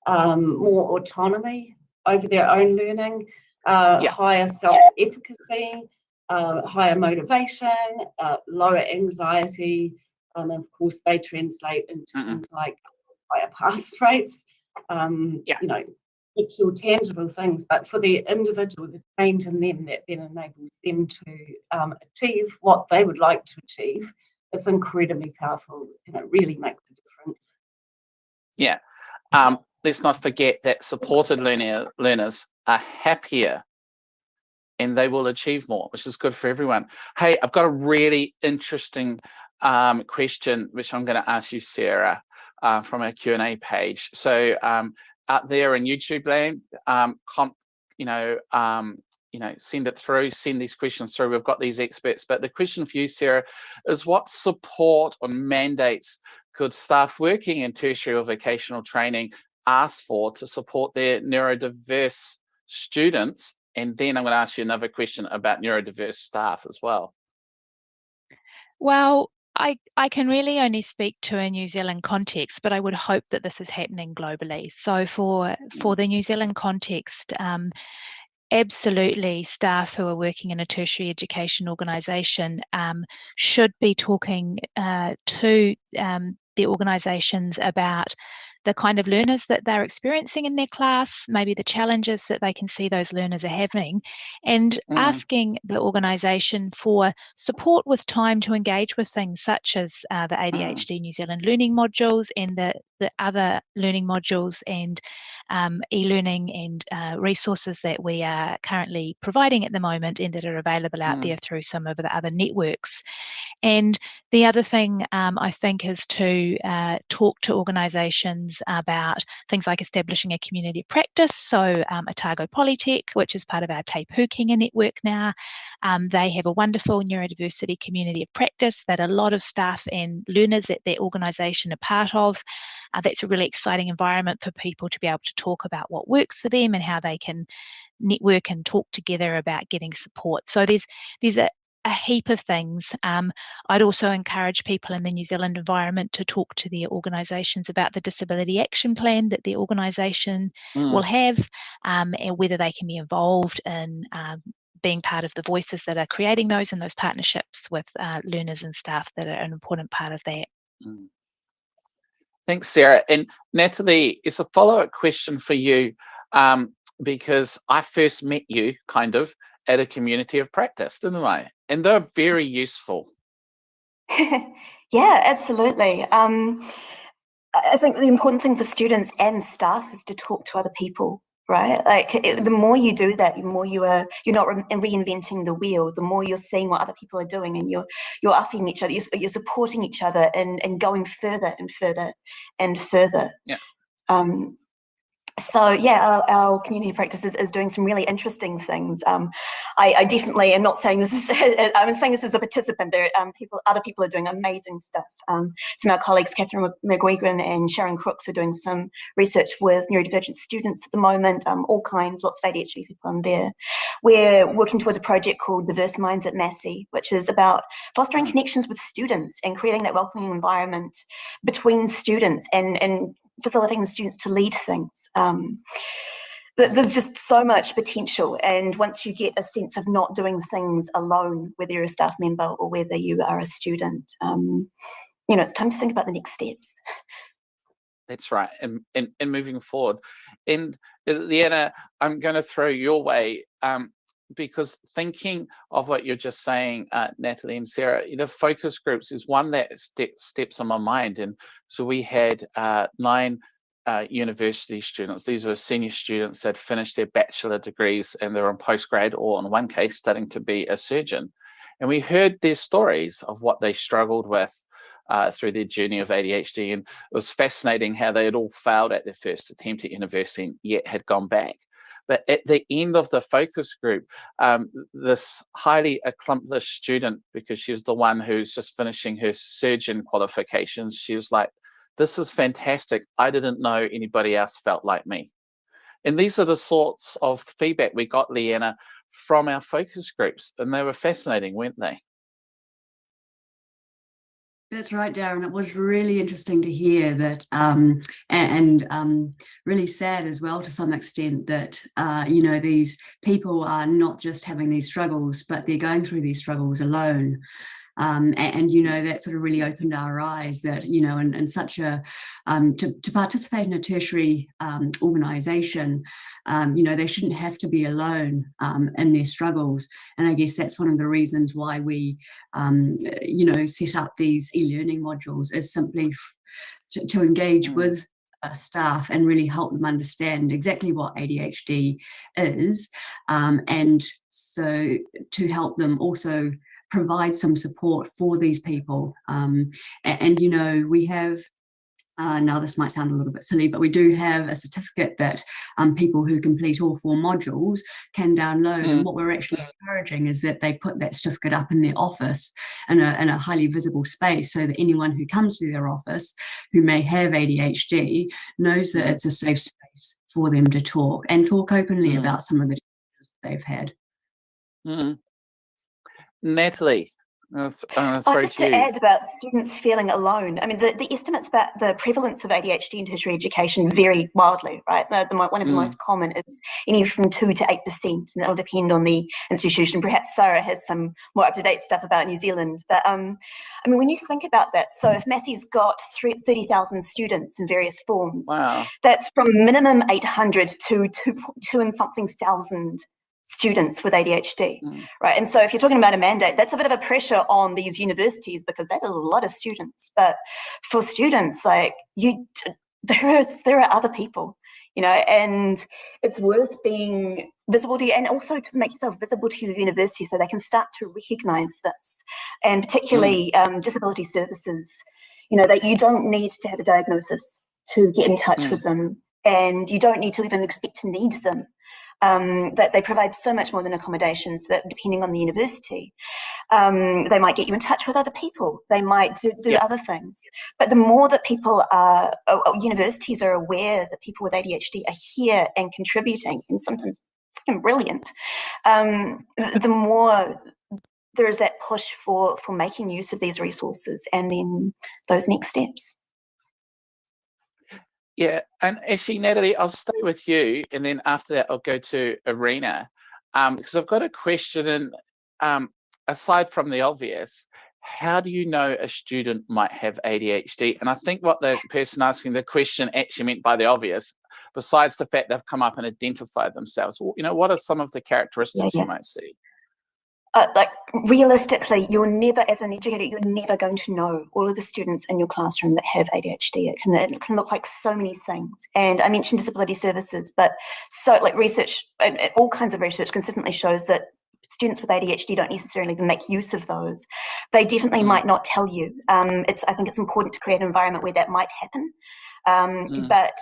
B: more autonomy over their own learning, higher self-efficacy, higher motivation, lower anxiety, and of course they translate into things like higher pass rates, you know, actual tangible things. But for the individual, the change in them that then enables them to achieve what they would like to achieve, it's incredibly powerful, and it really makes a difference.
N: Yeah. Let's not forget that supported learners are happier and they will achieve more, which is good for everyone. Hey, I've got a really interesting question, which I'm going to ask you, Sarah, from our Q&A page. So out there in YouTube land, send it through, send these questions through. We've got these experts, but the question for you, Sarah, is what support or mandates could staff working in tertiary or vocational training ask for to support their neurodiverse students? And then I'm going to ask you another question about neurodiverse staff as well.
X: Well, I can really only speak to a New Zealand context, but I would hope that this is happening globally. So for the New Zealand context, absolutely staff who are working in a tertiary education organisation should be talking to the organisations about the kind of learners that they're experiencing in their class, maybe the challenges that they can see those learners are having, and asking the organisation for support with time to engage with things such as the ADHD New Zealand learning modules and the other learning modules and e-learning and resources that we are currently providing at the moment and that are available out there through some of the other networks. And the other thing I think is to talk to organisations about things like establishing a community of practice. So Otago Polytech, which is part of our Te Pūkenga network now, they have a wonderful neurodiversity community of practice that a lot of staff and learners at their organisation are part of. That's a really exciting environment for people to be able to talk about what works for them and how they can network and talk together about getting support. So there's a heap of things. I'd also encourage people in the New Zealand environment to talk to their organisations about the disability action plan that their organisation will have, and whether they can be involved in being part of the voices that are creating those and those partnerships with learners and staff that are an important part of that.
N: Thanks, Sarah. And Natalie, it's a follow-up question for you, because I first met you kind of at a community of practice, didn't I? And they're very useful.
R: Yeah, absolutely. I think the important thing for students and staff is to talk to other people, right? Like the more you do that, the more you're not reinventing the wheel. The more you're seeing what other people are doing, and you're upping each other. You're supporting each other and going further and further and further.
N: Yeah.
R: So yeah, our community practice is doing some really interesting things. I definitely am not saying this is, I'm saying this as a participant. There other people are doing amazing stuff. Some of our colleagues, Catherine McGuigan and Sharon Crooks, are doing some research with neurodivergent students at the moment, all kinds, lots of ADHD people in there. We're working towards a project called Diverse Minds at Massey, which is about fostering connections with students and creating that welcoming environment between students and facilitating the students to lead things. There's just so much potential, and once you get a sense of not doing things alone, whether you're a staff member or whether you are a student, it's time to think about the next steps.
N: That's right, and moving forward. And Leanna, I'm going to throw your way, because thinking of what you're just saying, Natalie and Sarah, the focus groups is one that steps on my mind. And so we had 9 university students. These were senior students that finished their bachelor degrees, and they're on postgrad, or in one case studying to be a surgeon. And we heard their stories of what they struggled with through their journey of ADHD. And it was fascinating how they had all failed at their first attempt at university and yet had gone back. But at the end of the focus group, this highly accomplished student, because she was the one who's just finishing her surgeon qualifications, she was like, "This is fantastic. I didn't know anybody else felt like me." And these are the sorts of feedback we got, Leanna, from our focus groups, and they were fascinating, weren't they?
W: That's right, Darren. It was really interesting to hear that, and really sad as well to some extent that, these people are not just having these struggles, but they're going through these struggles alone. And that sort of really opened our eyes that, in such a, to participate in a tertiary organisation, they shouldn't have to be alone in their struggles. And I guess that's one of the reasons why we, set up these e-learning modules, is simply to engage with staff and really help them understand exactly what ADHD is, and so to help them also provide some support for these people. We have, now this might sound a little bit silly, but we do have a certificate that people who complete all 4 modules can download. And what we're actually encouraging is that they put that certificate up in their office in a highly visible space, so that anyone who comes to their office who may have ADHD knows that it's a safe space for them to talk openly about some of the challenges they've had.
N: Natalie,
R: Just to add about students feeling alone, I mean, the estimates about the prevalence of ADHD in tertiary education vary wildly, right? One of the most common is anywhere from 2 to 8%, and that'll depend on the institution. Perhaps Sarah has some more up-to-date stuff about New Zealand. But when you think about that, so if Massey's got 30,000 students in various forms, that's from minimum 800 to 2 and something thousand students with ADHD, right? And so if you're talking about a mandate, that's a bit of a pressure on these universities, because that is a lot of students. But for students, like there are other people, and it's worth being visible to you, and also to make yourself visible to your university so they can start to recognise this, and particularly disability services, that you don't need to have a diagnosis to get in touch with them, and you don't need to even expect to need them. That they provide so much more than accommodations, that depending on the university, they might get you in touch with other people. They might do other things. But the more that people universities are aware that people with ADHD are here and contributing, and sometimes freaking brilliant, the more there is that push for making use of these resources, and then those next steps.
N: Yeah, and actually, Natalie, I'll stay with you, and then after that, I'll go to Irina, because I've got a question. And aside from the obvious, how do you know a student might have ADHD? And I think what the person asking the question actually meant by the obvious, besides the fact they've come up and identified themselves, what are some of the characteristics you might see?
R: like realistically, you're never, as an educator, you're never going to know all of the students in your classroom that have ADHD. It can look like so many things. And I mentioned disability services, but so like research, all kinds of research consistently shows that students with ADHD don't necessarily even make use of those. They definitely might not tell you. I think it's important to create an environment where that might happen, but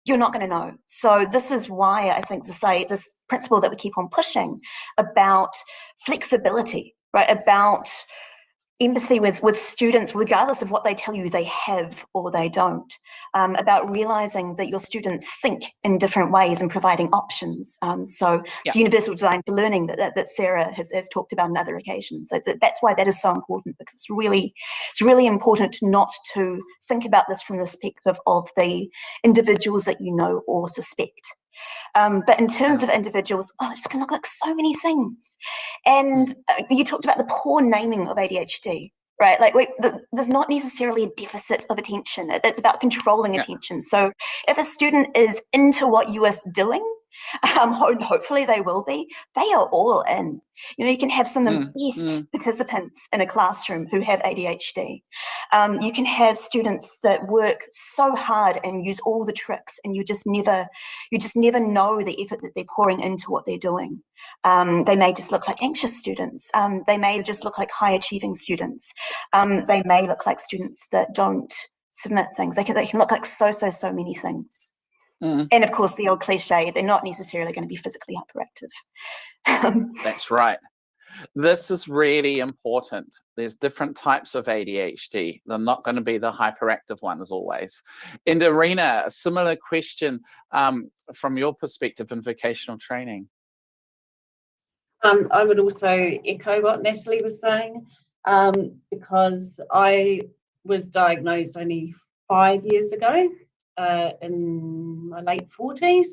R: you're not going to know. So this is why I think this principle that we keep on pushing about flexibility, right? About empathy with students, regardless of what they tell you they have or they don't, about realizing that your students think in different ways and providing options. So it's universal design for learning that Sarah has talked about on other occasions. So that's why that is so important, because it's really important not to think about this from the perspective of the individuals that you know or suspect. But in terms of individuals, it can look like so many things. And you talked about the poor naming of ADHD, right? Like there's not necessarily a deficit of attention. It's about controlling attention. So if a student is into what you are doing, hopefully they will be, they are all in. You know, you can have some of the best participants in a classroom who have ADHD. You can have students that work so hard and use all the tricks, and you just never know the effort that they're pouring into what they're doing. They may just look like anxious students. They may just look like high achieving students. They may look like students that don't submit things. They can look like so many things. And of course, the old cliche, they're not necessarily going to be physically hyperactive.
N: That's right. This is really important. There's different types of ADHD. They're not going to be the hyperactive ones always. And Irina, a similar question from your perspective in vocational training.
B: I would also echo what Natalie was saying, because I was diagnosed only 5 years ago. In my late 40s.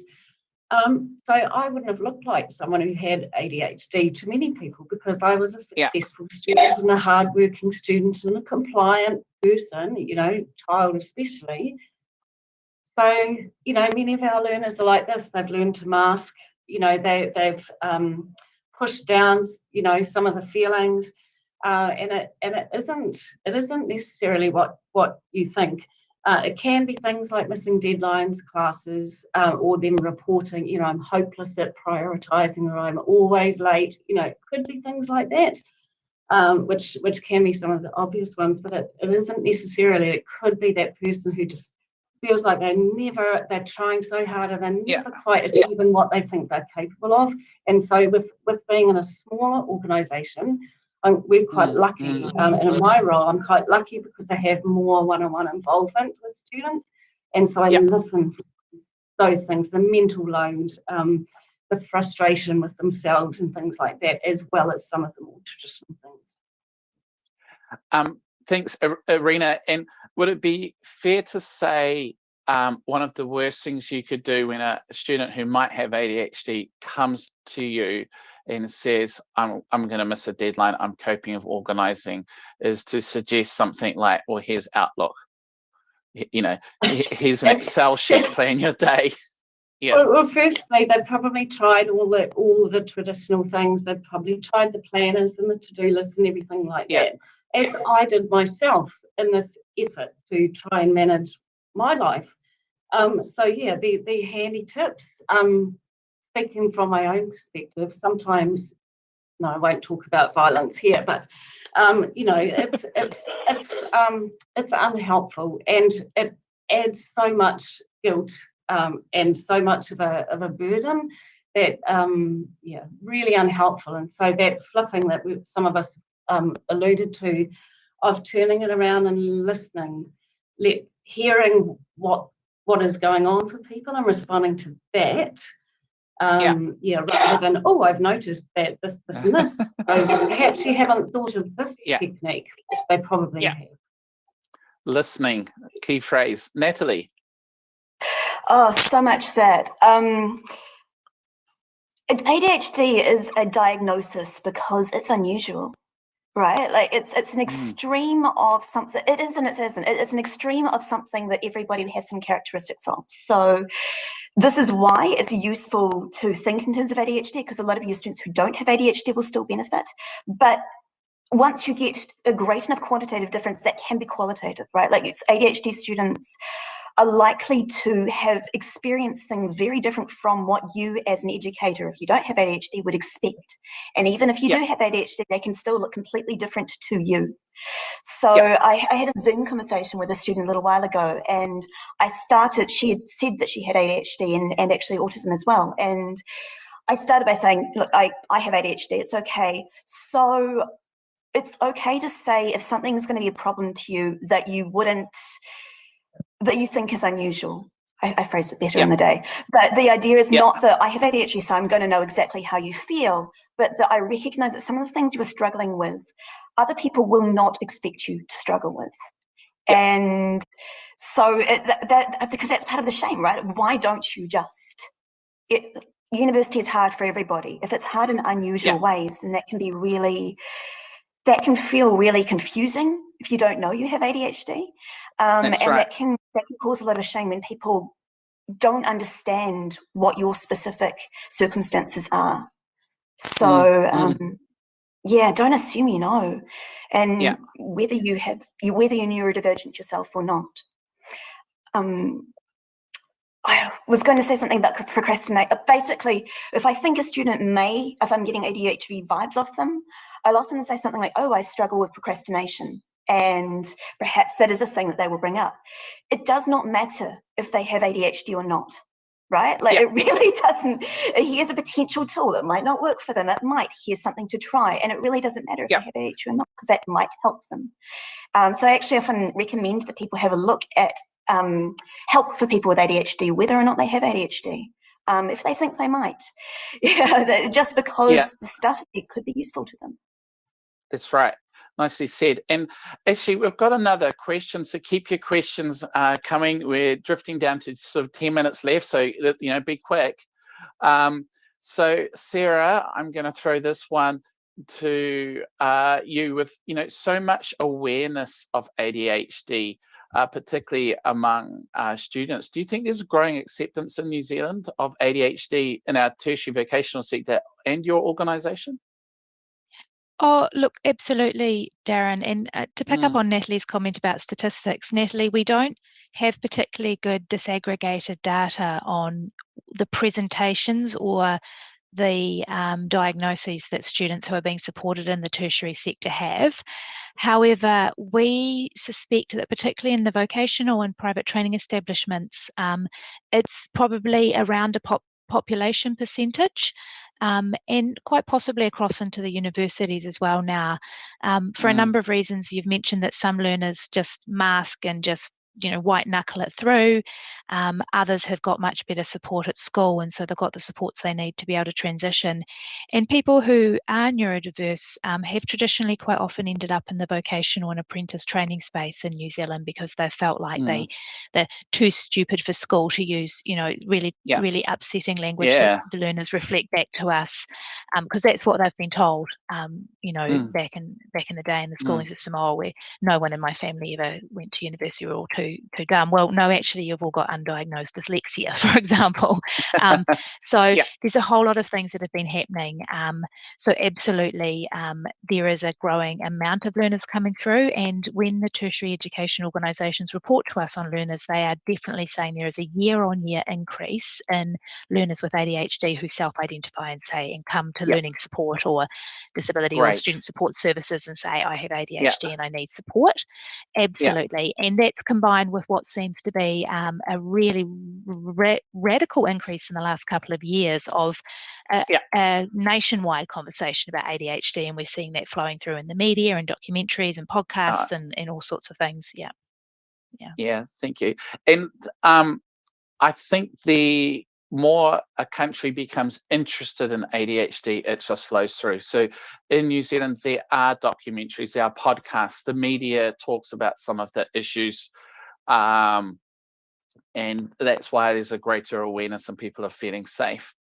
B: So I wouldn't have looked like someone who had ADHD to many people, because I was a successful student and a hardworking student and a compliant person, you know, child especially. So, you know, many of our learners are like this. They've learned to mask, you know, they've pushed down, you know, some of the feelings, and it isn't necessarily what you think. It can be things like missing deadlines, classes, or them reporting, you know, I'm hopeless at prioritising, or I'm always late. You know, it could be things like that, which can be some of the obvious ones, but it isn't necessarily. It could be that person who just feels like they're trying so hard and they're never quite achieving what they think they're capable of. And so with being in a smaller organisation, we're quite lucky, and in my role, I'm quite lucky because I have more one-on-one involvement with students, and so I listen to those things, the mental load, the frustration with themselves and things like that, as well as some of the more traditional things.
N: Thanks, Irina. And would it be fair to say one of the worst things you could do when a student who might have ADHD comes to you and says, I'm going to miss a deadline, I'm coping with organising, is to suggest something like, well, here's Outlook. You know, here's an Excel sheet, plan your day.
B: Well, firstly, they've probably tried all the traditional things. They've probably tried the planners and the to-do list and everything like that, as I did myself in this effort to try and manage my life. So yeah, the handy tips. Speaking from my own perspective, sometimes, no, I won't talk about violence here, but you know, it's unhelpful, and it adds so much guilt and so much of a burden that really unhelpful. And so that flipping that some of us alluded to, of turning it around and listening, hearing what is going on for people and responding to that. Rather than, oh, I've noticed that this and this. So perhaps you haven't thought of this technique. They probably have.
N: Listening, key phrase. Natalie.
R: Oh, so much that. ADHD is a diagnosis because it's unusual, right? Like it's an extreme of something. It is and it isn't. It's an extreme of something that everybody has some characteristics of. So This is why it's useful to think in terms of ADHD, because a lot of your students who don't have ADHD will still benefit. But once you get a great enough quantitative difference, that can be qualitative, right? Like ADHD students are likely to have experienced things very different from what you as an educator, if you don't have ADHD, would expect. And even if you do have ADHD, they can still look completely different to you. So I had a Zoom conversation with a student a little while ago, and she had said that she had ADHD and actually autism as well. And I started by saying, look, I have ADHD, it's okay. So it's okay to say if something is going to be a problem to you that you think is unusual. I phrased it better in the day. But the idea is not that I have ADHD, so I'm going to know exactly how you feel, but that I recognize that some of the things you are struggling with, other people will not expect you to struggle with. And so because that's part of the shame, right? Why don't you just? University is hard for everybody. If it's hard in unusual ways, then that can feel really confusing if you don't know you have ADHD. That can cause a lot of shame when people don't understand what your specific circumstances are. So don't assume you know, and whether you're neurodivergent yourself or not. I was going to say something about procrastinate. Basically, if I think a student if I'm getting ADHD vibes off them, I'll often say something like, oh, I struggle with procrastination. And perhaps that is a thing that they will bring up. It does not matter if they have ADHD or not, right? Like it really doesn't. Here's a potential tool. It might not work for them. It might. Here's something to try. And it really doesn't matter if they have ADHD or not, because that might help them. So I actually often recommend that people have a look at help for people with ADHD, whether or not they have ADHD, if they think they might. Just because the stuff, it could be useful to them.
N: That's right. Nicely said. And actually, we've got another question, so keep your questions coming. We're drifting down to sort of 10 minutes left, so be quick. So Sarah, I'm going to throw this one to you with so much awareness of ADHD, particularly among students. Do you think there's a growing acceptance in New Zealand of ADHD in our tertiary vocational sector and your organisation?
X: Oh, look, absolutely, Darren. And to pick up on Natalie's comment about statistics, Natalie, we don't have particularly good disaggregated data on the presentations or the diagnoses that students who are being supported in the tertiary sector have. However, we suspect that particularly in the vocational and private training establishments, it's probably around a population percentage. And quite possibly across into the universities as well now, for a number of reasons. You've mentioned that some learners just mask and just white knuckle it through. Others have got much better support at school, and so they've got the supports they need to be able to transition. And people who are neurodiverse have traditionally quite often ended up in the vocational and apprentice training space in New Zealand because they felt like they're too stupid for school, to use really upsetting language that the learners reflect back to us, because that's what they've been told. Back in the day in the schooling system, where no one in my family ever went to university, we're all too dumb. Well, no, actually, you've all got undiagnosed dyslexia, for example. So there's a whole lot of things that have been happening. So absolutely, there is a growing amount of learners coming through, and when the tertiary education organisations report to us on learners, they are definitely saying there is a year-on-year increase in learners with ADHD who self-identify and say and come to learning support or disability or student support services and say, I have ADHD and I need support. Absolutely. And that's combined with what seems to be a really radical increase in the last couple of years of a nationwide conversation about ADHD, and we're seeing that flowing through in the media and documentaries and podcasts and all sorts of things. Yeah,
N: thank you. And I think the more a country becomes interested in ADHD, it just flows through. So in New Zealand, there are documentaries, there are podcasts, the media talks about some of the issues, and that's why there's a greater awareness and people are feeling safe.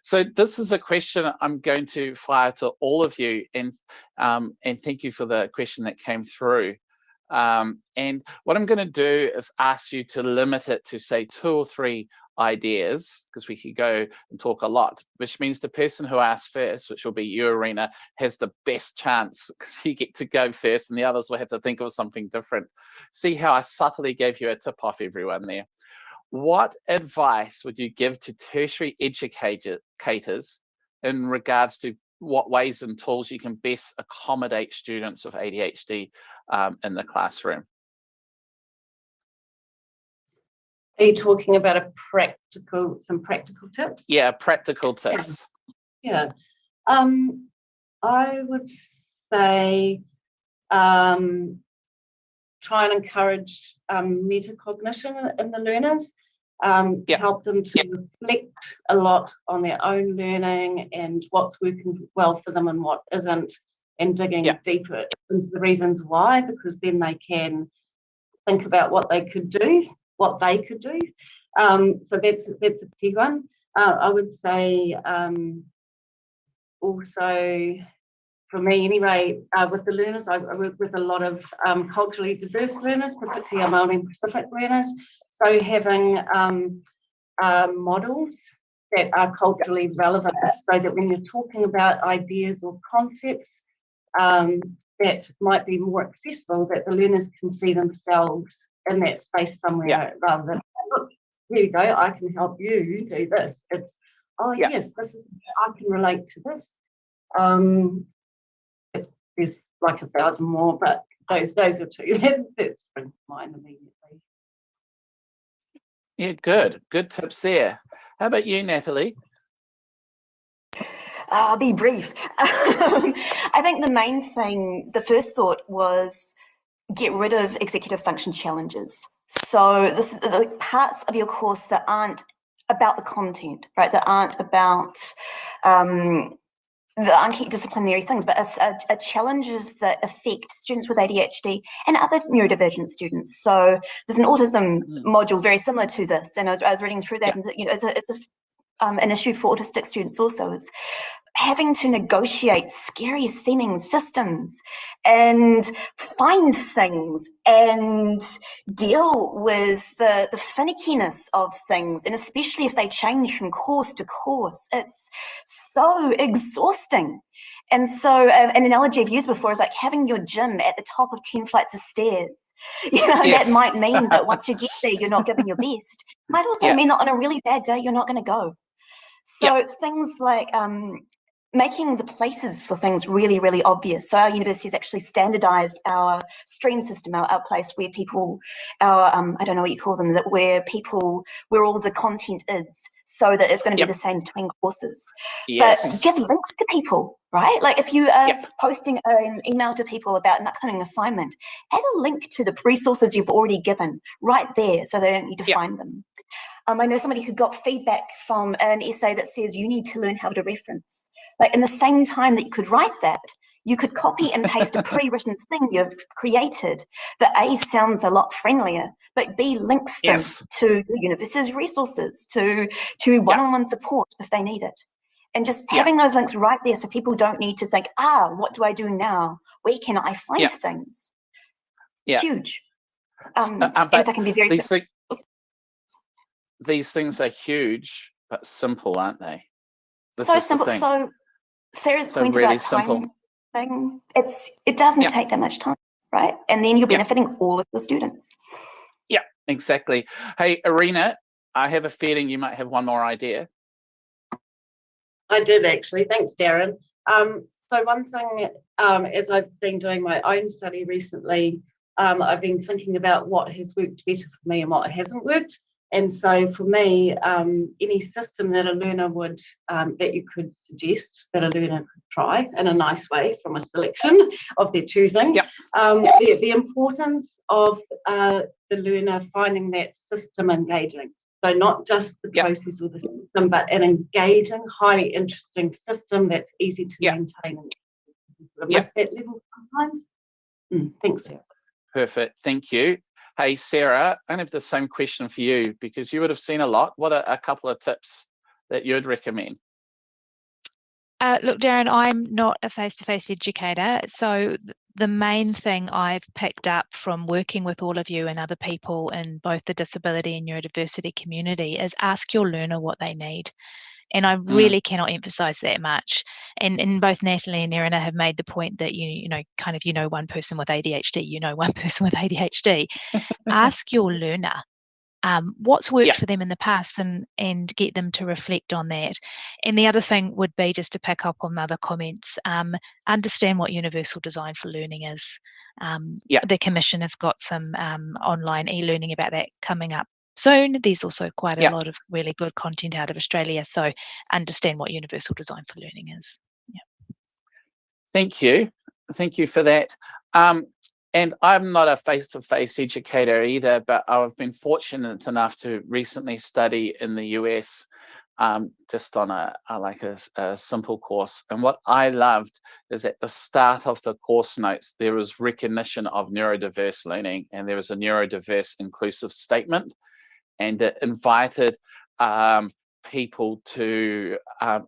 N: So this is a question I'm going to fire to all of you, and thank you for the question that came through. And what I'm going to do is ask you to limit it to, say, 2 or 3 ideas, because we could go and talk a lot, which means the person who asks first, which will be you, Arena, has the best chance because you get to go first and the others will have to think of something different. See how I subtly gave you a tip off, everyone there. What advice would you give to tertiary educators in regards to what ways and tools you can best accommodate students with ADHD in the classroom?
B: Are you talking about some practical tips?
N: Yeah, practical tips.
B: Yeah. I would say try and encourage metacognition in the learners. Help them to reflect a lot on their own learning and what's working well for them and what isn't, and digging deeper into the reasons why, because then they can think about what they could do. So that's a key one. I would say also, for me anyway, with the learners, I work with a lot of culturally diverse learners, particularly Māori and Pacific learners. So having models that are culturally relevant, so that when you're talking about ideas or concepts that might be more accessible, that the learners can see themselves in that space somewhere, rather than, look, here you go, I can help you do this. It's, oh yes, this is, I can relate to this. There's like 1,000 more, but those are two that spring to mind immediately.
N: Yeah, good tips there. How about you, Natalie?
R: I'll be brief. I think the main thing, the first thought was get rid of executive function challenges. So the parts of your course that aren't about the content, right? That aren't about the disciplinary things, but are challenges that affect students with ADHD and other neurodivergent students. So there's an autism module very similar to this, and I was reading through that, and you know, it's an issue for autistic students also, is having to negotiate scary seeming systems and find things and deal with the finickiness of things, and especially if they change from course to course, it's so exhausting. And so an analogy I've used before is like having your gym at the top of 10 flights of stairs. You know, that might mean that once you get there, you're not giving your best. Might also mean that on a really bad day, you're not going to go. So things like making the places for things really, really obvious. So our university has actually standardized our stream system, our place where people, I don't know what you call them, where all the content is, so that it's going to be the same between courses. But give links to people, right? Like if you are posting an email to people about an upcoming assignment, add a link to the resources you've already given right there, so they don't need to find them. I know somebody who got feedback from an essay that says you need to learn how to reference. Like in the same time that you could write that, you could copy and paste a pre-written thing you've created that A, sounds a lot friendlier, but B, links them to the university's resources, to one-on-one support if they need it. And just having those links right there, so people don't need to think, what do I do now? Where can I find things? Huge. And if I can be very
N: these things are huge, but simple, aren't they?
R: So simple. So Sarah's point about time thing, it doesn't take that much time, right? And then you're benefiting all of the students.
N: Yeah, exactly. Hey, Arena, I have a feeling you might have one more idea.
B: I did actually. Thanks, Darren. So one thing, as I've been doing my own study recently, I've been thinking about what has worked better for me and what hasn't worked. And so for me, any system that a learner would, that you could suggest that a learner could try in a nice way from a selection of their choosing, the importance of the learner finding that system engaging. So not just the process or the system, but an engaging, highly interesting system that's easy to maintain. And miss that level sometimes. Thanks, Sarah.
N: Perfect, thank you. Hey, Sarah, I have the same question for you because you would have seen a lot. What are a couple of tips that you'd recommend?
X: Look, Darren, I'm not a face-to-face educator, so the main thing I've picked up from working with all of you and other people in both the disability and neurodiversity community is ask your learner what they need. And I really cannot emphasize that much. And both Natalie and Erin have made the point that you know one person with ADHD, one person with ADHD. Ask your learner what's worked for them in the past and get them to reflect on that. And the other thing would be, just to pick up on the other comments, understand what universal design for learning is. The Commission has got some online e-learning about that coming up soon. There's also quite a lot of really good content out of Australia, so understand what universal design for learning is.
N: Thank you for that. And I'm not a face-to-face educator either, but I've been fortunate enough to recently study in the US, just on a simple course. And what I loved is at the start of the course notes, there was recognition of neurodiverse learning, and there was a neurodiverse inclusive statement, and it invited people to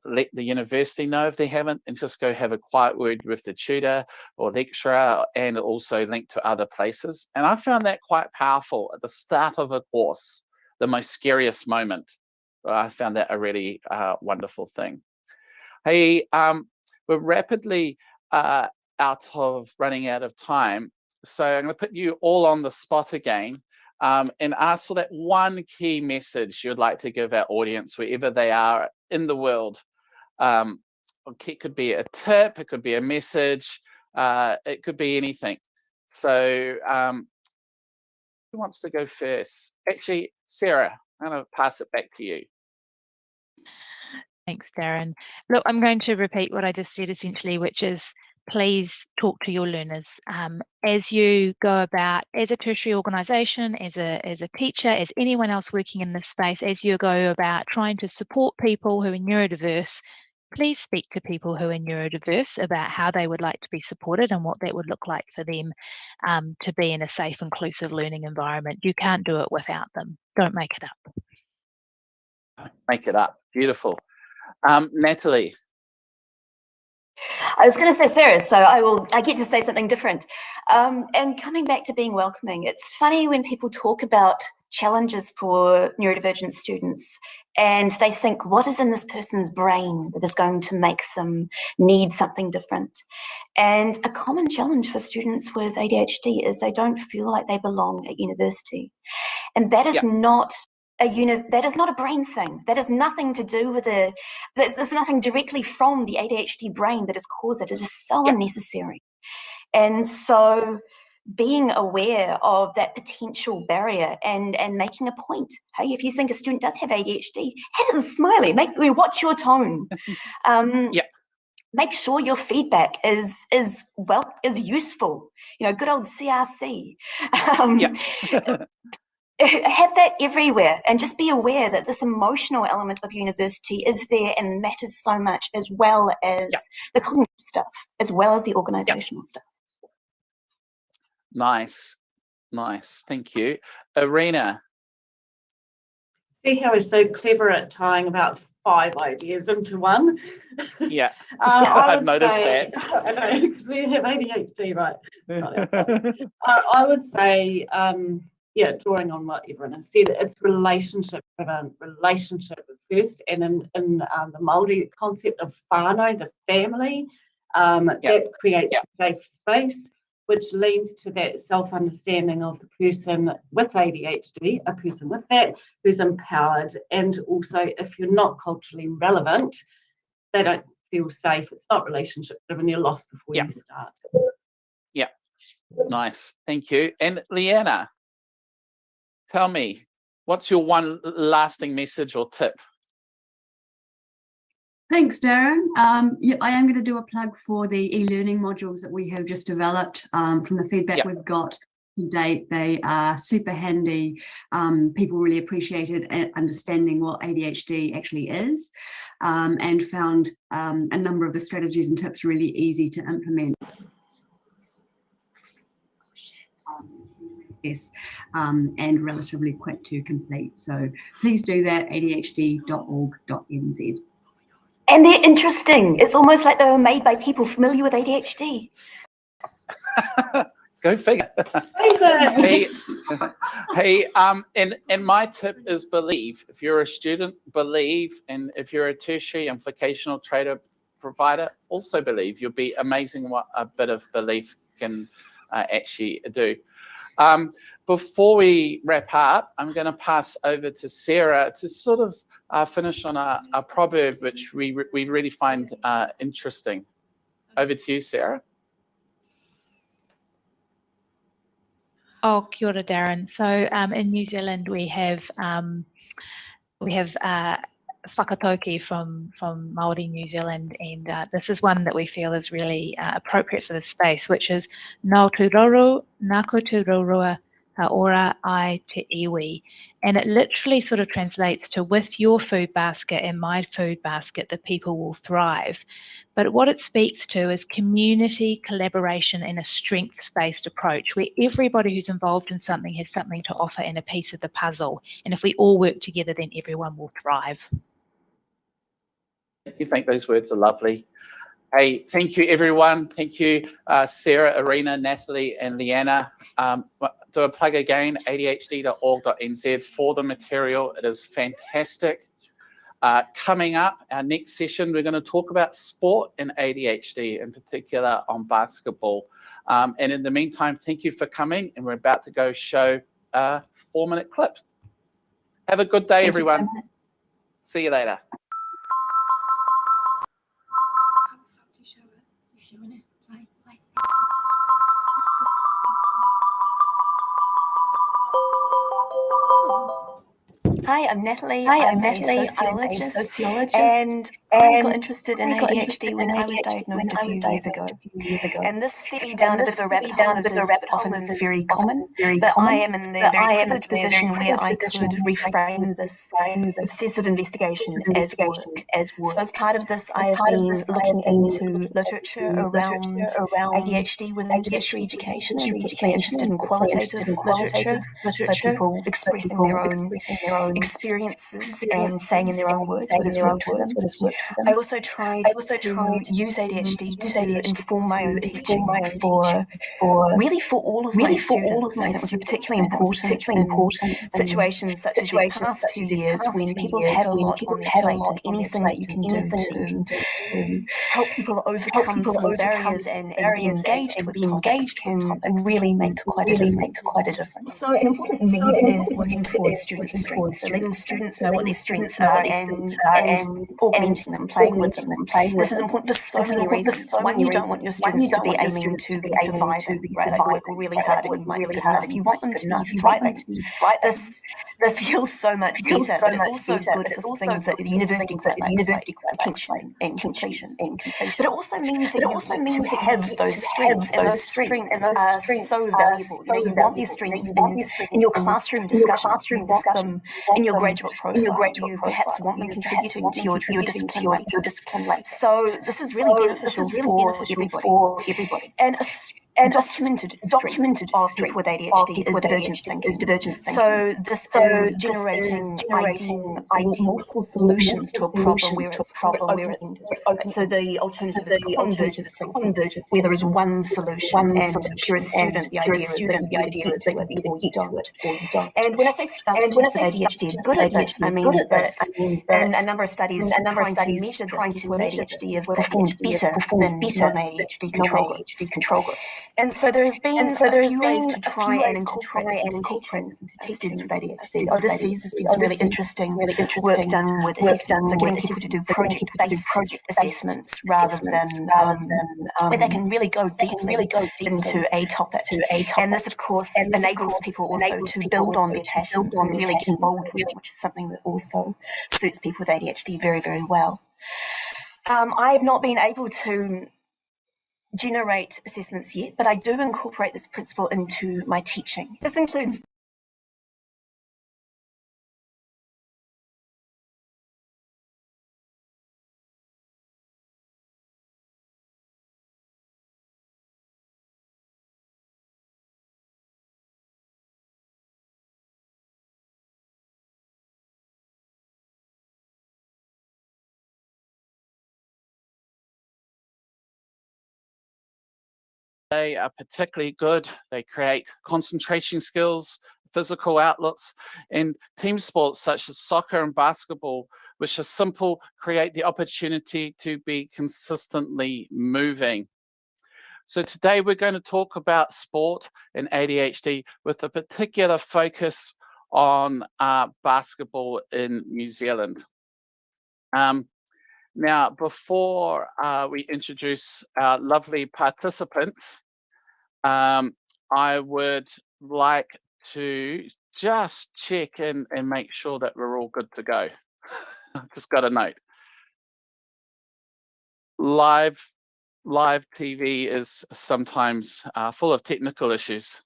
N: let the university know if they haven't, and just go have a quiet word with the tutor or lecturer, and also link to other places. And I found that quite powerful at the start of a course, the most scariest moment. I found that a really wonderful thing. Hey, we're rapidly running out of time, so I'm going to put you all on the spot again. And ask for that one key message you'd like to give our audience wherever they are in the world. It could be a tip, it could be a message, it could be anything. So who wants to go first? Actually, Sarah, I'm going to pass it back to you.
X: Thanks, Darren. Look, I'm going to repeat what I just said essentially, which is please talk to your learners as you go about, as a tertiary organisation, as a teacher, as anyone else working in this space, as you go about trying to support people who are neurodiverse. Please speak to people who are neurodiverse about how they would like to be supported and what that would look like for them to be in a safe, inclusive learning environment. You can't do it without them. Don't make it up.
N: Make it up. Beautiful. Natalie.
R: I was going to say Sarah, so I get to say something different. And coming back to being welcoming, it's funny when people talk about challenges for neurodivergent students and they think, what is in this person's brain that is going to make them need something different? And a common challenge for students with ADHD is they don't feel like they belong at university. And that is not that is not a brain thing. That has nothing to do with there's nothing directly from the ADHD brain that has caused it. It is so unnecessary. And so being aware of that potential barrier and making a point. Hey, if you think a student does have ADHD, have a smiley, watch your tone. Make sure your feedback is useful. Good old CRC. Have that everywhere, and just be aware that this emotional element of university is there and matters so much, as well as the cognitive stuff, as well as the organizational stuff.
N: Nice. Thank you. Arena.
B: See how we're so clever at tying about 5 ideas into one?
N: Yeah, I've noticed that.
B: I know, because we have ADHD, right? I would say, drawing on what everyone has said, it's relationship first, and in the Māori concept of whānau, the family, that creates a safe space, which leads to that self-understanding of the person with ADHD, a person with that who's empowered, and also if you're not culturally relevant, they don't feel safe. It's not relationship driven, you're lost before you start.
N: Yeah, nice, thank you. And Leanna, tell me, what's your one lasting message or tip?
W: Thanks, Darren. I am going to do a plug for the e-learning modules that we have just developed. From the feedback we've got to date, they are super handy. People really appreciated understanding what ADHD actually is, and found a number of the strategies and tips really easy to implement. And relatively quick to complete. So please do that, adhd.org.nz.
R: And they're interesting. It's almost like they were made by people familiar with ADHD.
N: Go figure. Hey, and my tip is believe. If you're a student, believe, and if you're a tertiary and vocational trader provider, also believe. You'll be amazing what a bit of belief can actually do. Before we wrap up, I'm going to pass over to Sarah to sort of finish on a proverb which we really find interesting. Over to you, Sarah.
X: Oh, kia ora, Darren. So in New Zealand, we have whakatauki from Māori New Zealand, and this is one that we feel is really appropriate for the space, which is nau tu roro, nako tu rorua, ta ora ai te iwi. And it literally sort of translates to with your food basket and my food basket, the people will thrive. But what it speaks to is community, collaboration, and a strengths-based approach where everybody who's involved in something has something to offer and a piece of the puzzle. And if we all work together, then everyone will thrive.
N: I think those words are lovely. Hey, thank you, everyone. Thank you, Sarah, Irina, Natalie, and Leanna. Do a plug again, adhd.org.nz for the material. It is fantastic. Coming up, our next session, we're going to talk about sport and ADHD, in particular on basketball. And in the meantime, thank you for coming, and we're about to go show a 4-minute clip. Have a good day, everyone. See you later.
R: Hi, I'm Natalie. I'm a sociologist, and I got interested in ADHD when I was diagnosed a few years ago. And this set me down a bit of a rabbit hole, as is often very common, but I am in the very privileged position where I could reframe this obsessive investigation as work. So as part of this, I have been looking into literature around ADHD within tertiary education. I'm particularly interested in qualitative literature, so people expressing their own experiences and saying in their own words what has worked for them. I also tried to use ADHD to inform my own teaching for all of my students, and it was particularly important in situations such as these past few years when people have had a lot on their plate, and anything that you can do to help people overcome some of the barriers and be engaged with topics can really make quite a difference. So an important need is working towards student strengths. So letting students know what their strengths are and augmenting them, playing with them. This is important for so many reasons. One, you don't want your students to be aiming to be surviving, right? Like work really hard and you might be good enough. You want them to be thriving. This feels so much better, but it's also good for things that the university quite likes, like retention and completion. But it also means that you want to have those strengths, and those strengths are so valuable. You want these strengths in your classroom discussions. You want them in your graduate profile. You perhaps want them contributing to your discipline later. So this is really beneficial for everybody. And documented strength of people with ADHD is divergent thinking. So this is generating multiple solutions to a problem where it's open-ended. So the alternative is convergent thinking, where there is one solution, and if you're a student, the idea is that you get to it or you don't. And when I say students with ADHD are good at this, I mean that in a number of studies trying to measure this, people with ADHD have performed better than non-ADHD control groups. And so there has been a few ways to try and incorporate this into teaching students with ADHD. Overseas, there's been some really interesting work done with assessments, so getting people to do project-based assessments rather than where they can really go deeply into a topic. And this, of course, enables people also to build on their passions and really get involved with it, which is something that also suits people with ADHD very, very well. I have not been able to generate assessments yet, but I do incorporate this principle into my teaching. This includes
N: they are particularly good. They create concentration skills, physical outlets, and team sports such as soccer and basketball, which are simple, create the opportunity to be consistently moving. So today we're going to talk about sport and ADHD with a particular focus on basketball in New Zealand. Now, before we introduce our lovely participants, I would like to just check in and make sure that we're all good to go. Just got a note. Live TV is sometimes full of technical issues.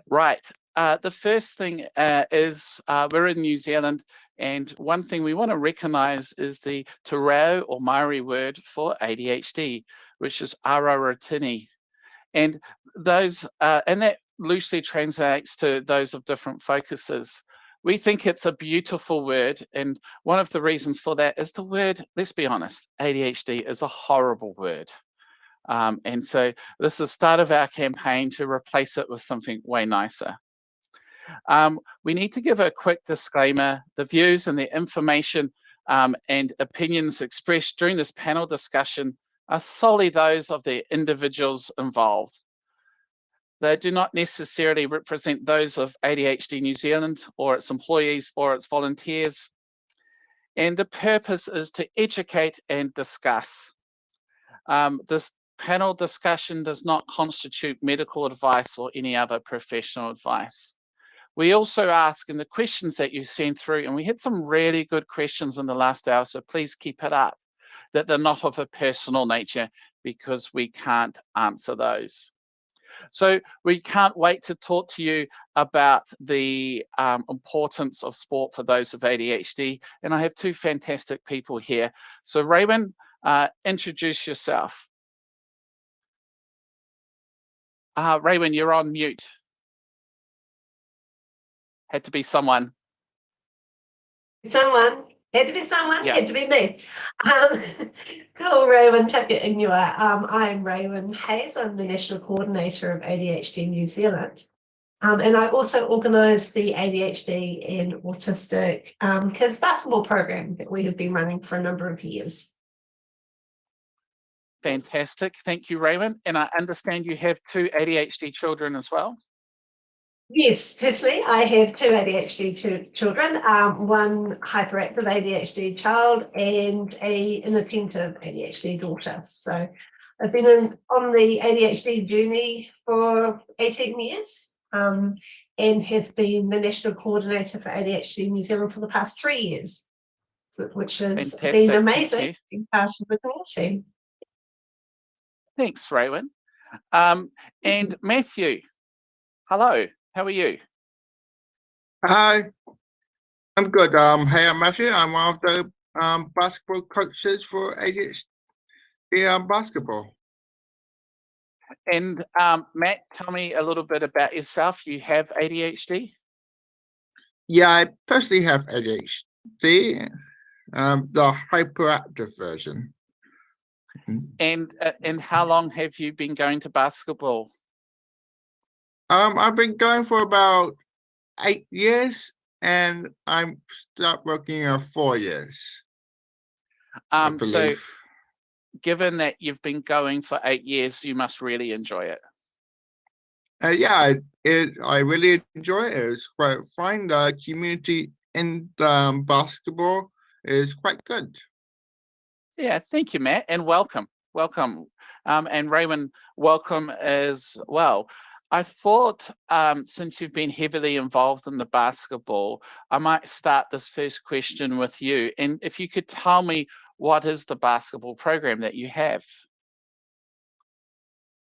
N: Right. The first thing is we're in New Zealand, and one thing we want to recognize is the Te Reo or Maori word for ADHD, which is araratini. And those and that loosely translates to those of different focuses. We think it's a beautiful word, and one of the reasons for that is the word, let's be honest, ADHD is a horrible word. And so this is the start of our campaign to replace it with something way nicer. We need to give a quick disclaimer. The views and the information and opinions expressed during this panel discussion are solely those of the individuals involved. They do not necessarily represent those of ADHD New Zealand or its employees or its volunteers. And the purpose is to educate and discuss. This panel discussion does not constitute medical advice or any other professional advice. We also ask in the questions that you sent through, and we had some really good questions in the last hour, so please keep it up, that they're not of a personal nature because we can't answer those. So we can't wait to talk to you about the importance of sport for those of ADHD. And I have two fantastic people here. So Raymond, introduce yourself. Raymond, you're on mute. Had to be someone.
D: Someone. Had to be someone,
N: Yeah.
D: had to be me. Cool, Raywin Tapia Inua. I'm Raywin Hayes. I'm the National Coordinator of ADHD New Zealand. And I also organise the ADHD and Autistic Kids Basketball program that we have been running for a number of years.
N: Fantastic. Thank you, Raymond. And I understand you have two ADHD children as well.
D: Yes, personally, I have two ADHD children, one hyperactive ADHD child and an inattentive ADHD daughter. So I've been on the ADHD journey for 18 years and have been the National Coordinator for ADHD New Zealand for the past 3 years, which has been amazing being part of the community.
N: Thanks, Raymond. And Matthew, hello. How are you?
S: Hi, I'm good. Hey, I'm Matthew. I'm one of the basketball coaches for ADHD basketball.
N: And Matt, tell me a little bit about yourself. You have ADHD?
S: Yeah, I personally have ADHD, the hyperactive version.
N: And how long have you been going to basketball?
S: I've been going for about 8 years, and I'm start working 4 years.
N: So given that you've been going for 8 years, you must really enjoy it.
S: Yeah, I really enjoy it. It's quite fun. The community in basketball is quite good.
N: Yeah, thank you, Matt, and welcome. And Raymond, welcome as well. I thought since you've been heavily involved in the basketball, I might start this first question with you. And if you could tell me, what is the basketball program that you have?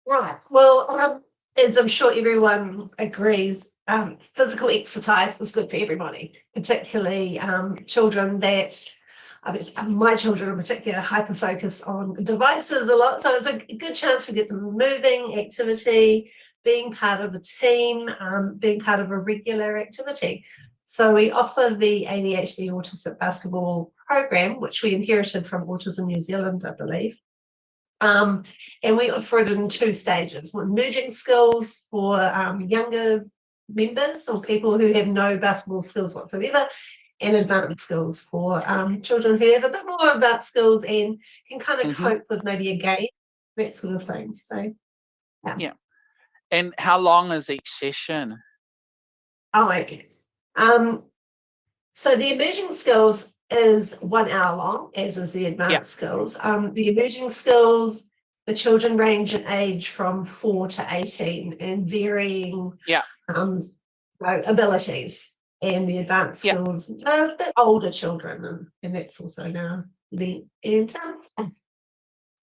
D: Right. Well, as I'm sure everyone agrees, physical exercise is good for everybody, particularly children that, my children in particular, hyper-focus on devices a lot. So it's a good chance to get them moving, activity, being part of a team, being part of a regular activity. So we offer the ADHD Autistic Basketball program, which we inherited from Autism New Zealand, I believe. And we offer it in 2 stages: emerging skills for younger members or people who have no basketball skills whatsoever, and advanced skills for children who have a bit more advanced skills and can kind of cope with maybe a game, that sort of thing. So,
N: yeah. And how long is each session?
D: Oh, okay. So the emerging skills is 1 hour long, as is the advanced skills. The emerging skills, the children range in age from 4 to 18 and varying abilities. And the advanced skills are a bit older children, and that's also now the and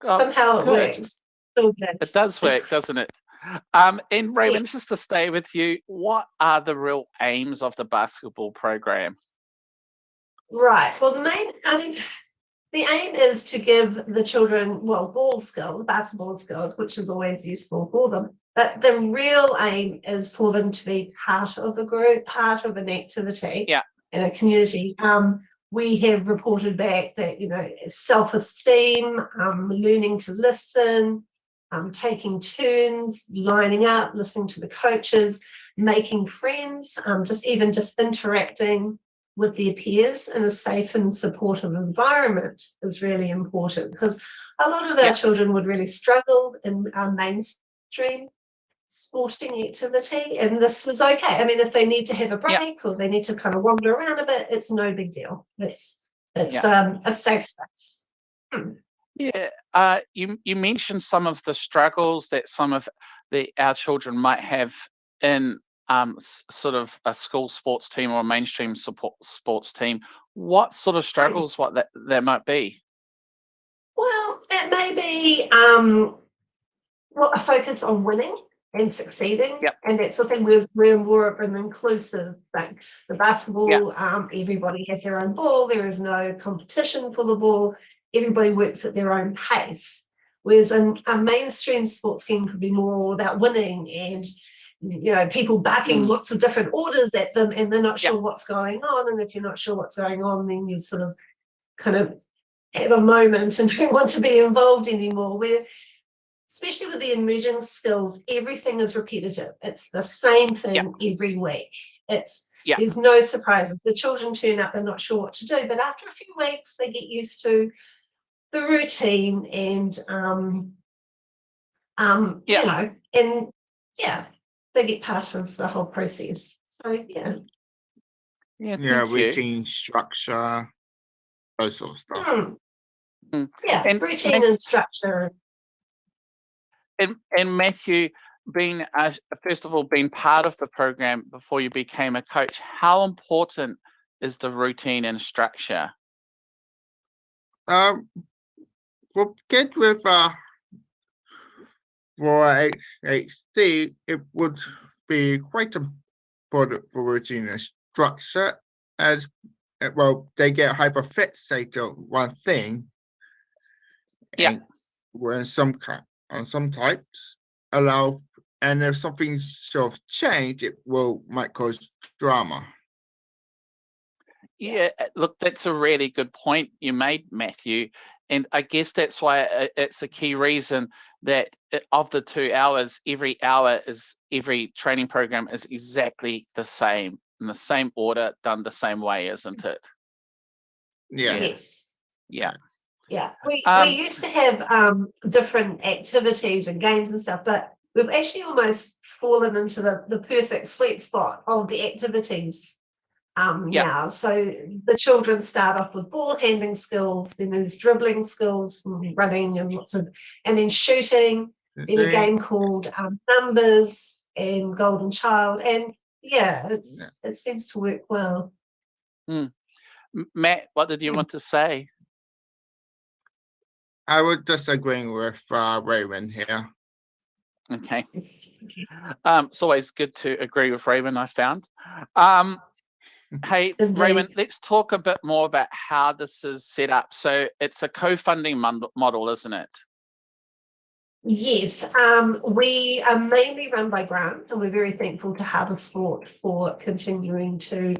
D: somehow it works. So good.
N: It does work, doesn't it? And Raymond, just to stay with you, what are the real aims of the basketball program?
D: Right. Well, the aim is to give the children, ball skills, basketball skills, which is always useful for them. But the real aim is for them to be part of a group, part of an activity in a community. We have reported back that, self-esteem, learning to listen, taking turns, lining up, listening to the coaches, making friends, just interacting with their peers in a safe and supportive environment is really important, because a lot of our children would really struggle in our mainstream sporting activity, and this is okay. I mean, if they need to have a break or they need to kind of wander around a bit, it's no big deal. It's a safe space.
N: Yeah, you mentioned some of the struggles that some of our children might have in sort of a school sports team or a mainstream sports team. What sort of struggles there might be?
D: Well, it may be a focus on winning and succeeding, and that sort of thing. We're more of an inclusive thing. The basketball, everybody has their own ball. There is no competition for the ball. Everybody works at their own pace. Whereas a mainstream sports game could be more about winning and people backing lots of different orders at them, and they're not sure what's going on. And if you're not sure what's going on, then you sort of kind of have a moment and don't want to be involved anymore. Where, especially with the emerging skills, everything is repetitive. It's the same thing every week. There's no surprises. The children turn up, they're not sure what to do, but after a few weeks, they get used to the routine and they get part of the whole process. So
S: routine, structure, those sort of stuff.
N: And
D: routine and structure.
N: And Matthew, being first of all being part of the program before you became a coach, how important is the routine and structure?
S: For kids with for ADHD, it would be quite important for routine and structure, as they get hyperfixated on one thing. When some types allow, and if something sort of change, it might cause drama.
N: Yeah, look, that's a really good point you made, Matthew. And I guess that's why it's a key reason that of the 2 hours, every training program is exactly the same, in the same order, done the same way, isn't it?
D: Yes.
N: Yeah.
D: Yeah. We used to have different activities and games and stuff, but we've actually almost fallen into the perfect sweet spot of the activities now. So the children start off with ball handling skills, then there's dribbling skills, running and then shooting, then a game called Numbers and Golden Child, and it seems to work well.
N: Matt, what did you want to say?
S: I would disagree with Raymond here.
N: Okay. It's always good to agree with Raymond, I found. Hey, Raymond, let's talk a bit more about how this is set up. So it's a co-funding model, isn't it?
D: Yes, we are mainly run by grants, and we're very thankful to Harbour Sport for continuing to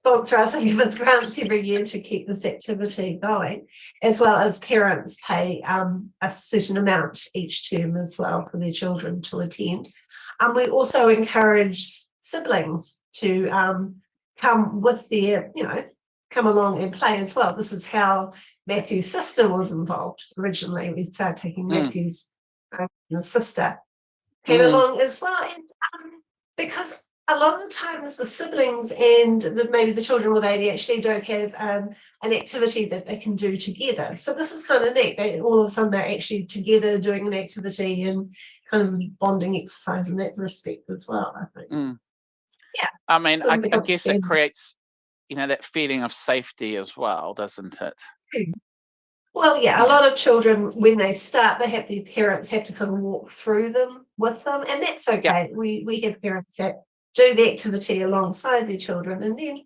D: sponsor us Evans grants every year to keep this activity going, as well as parents pay a certain amount each term as well for their children to attend. We also encourage siblings to come with their, come along and play as well. This is how Matthew's sister was involved originally. We started taking Matthew's sister came along as well, and because a lot of the times the siblings and maybe the children with ADHD don't have an activity that they can do together. So this is kind of neat. All of a sudden they're actually together doing an activity and kind of bonding exercise in that respect as well, I think. Yeah.
N: I mean,
D: So
N: I guess it creates, that feeling of safety as well, doesn't it?
D: Well, yeah, a lot of children, when they start, their parents have to kind of walk through them with them, and that's okay. We have parents that do the activity alongside their children, and then,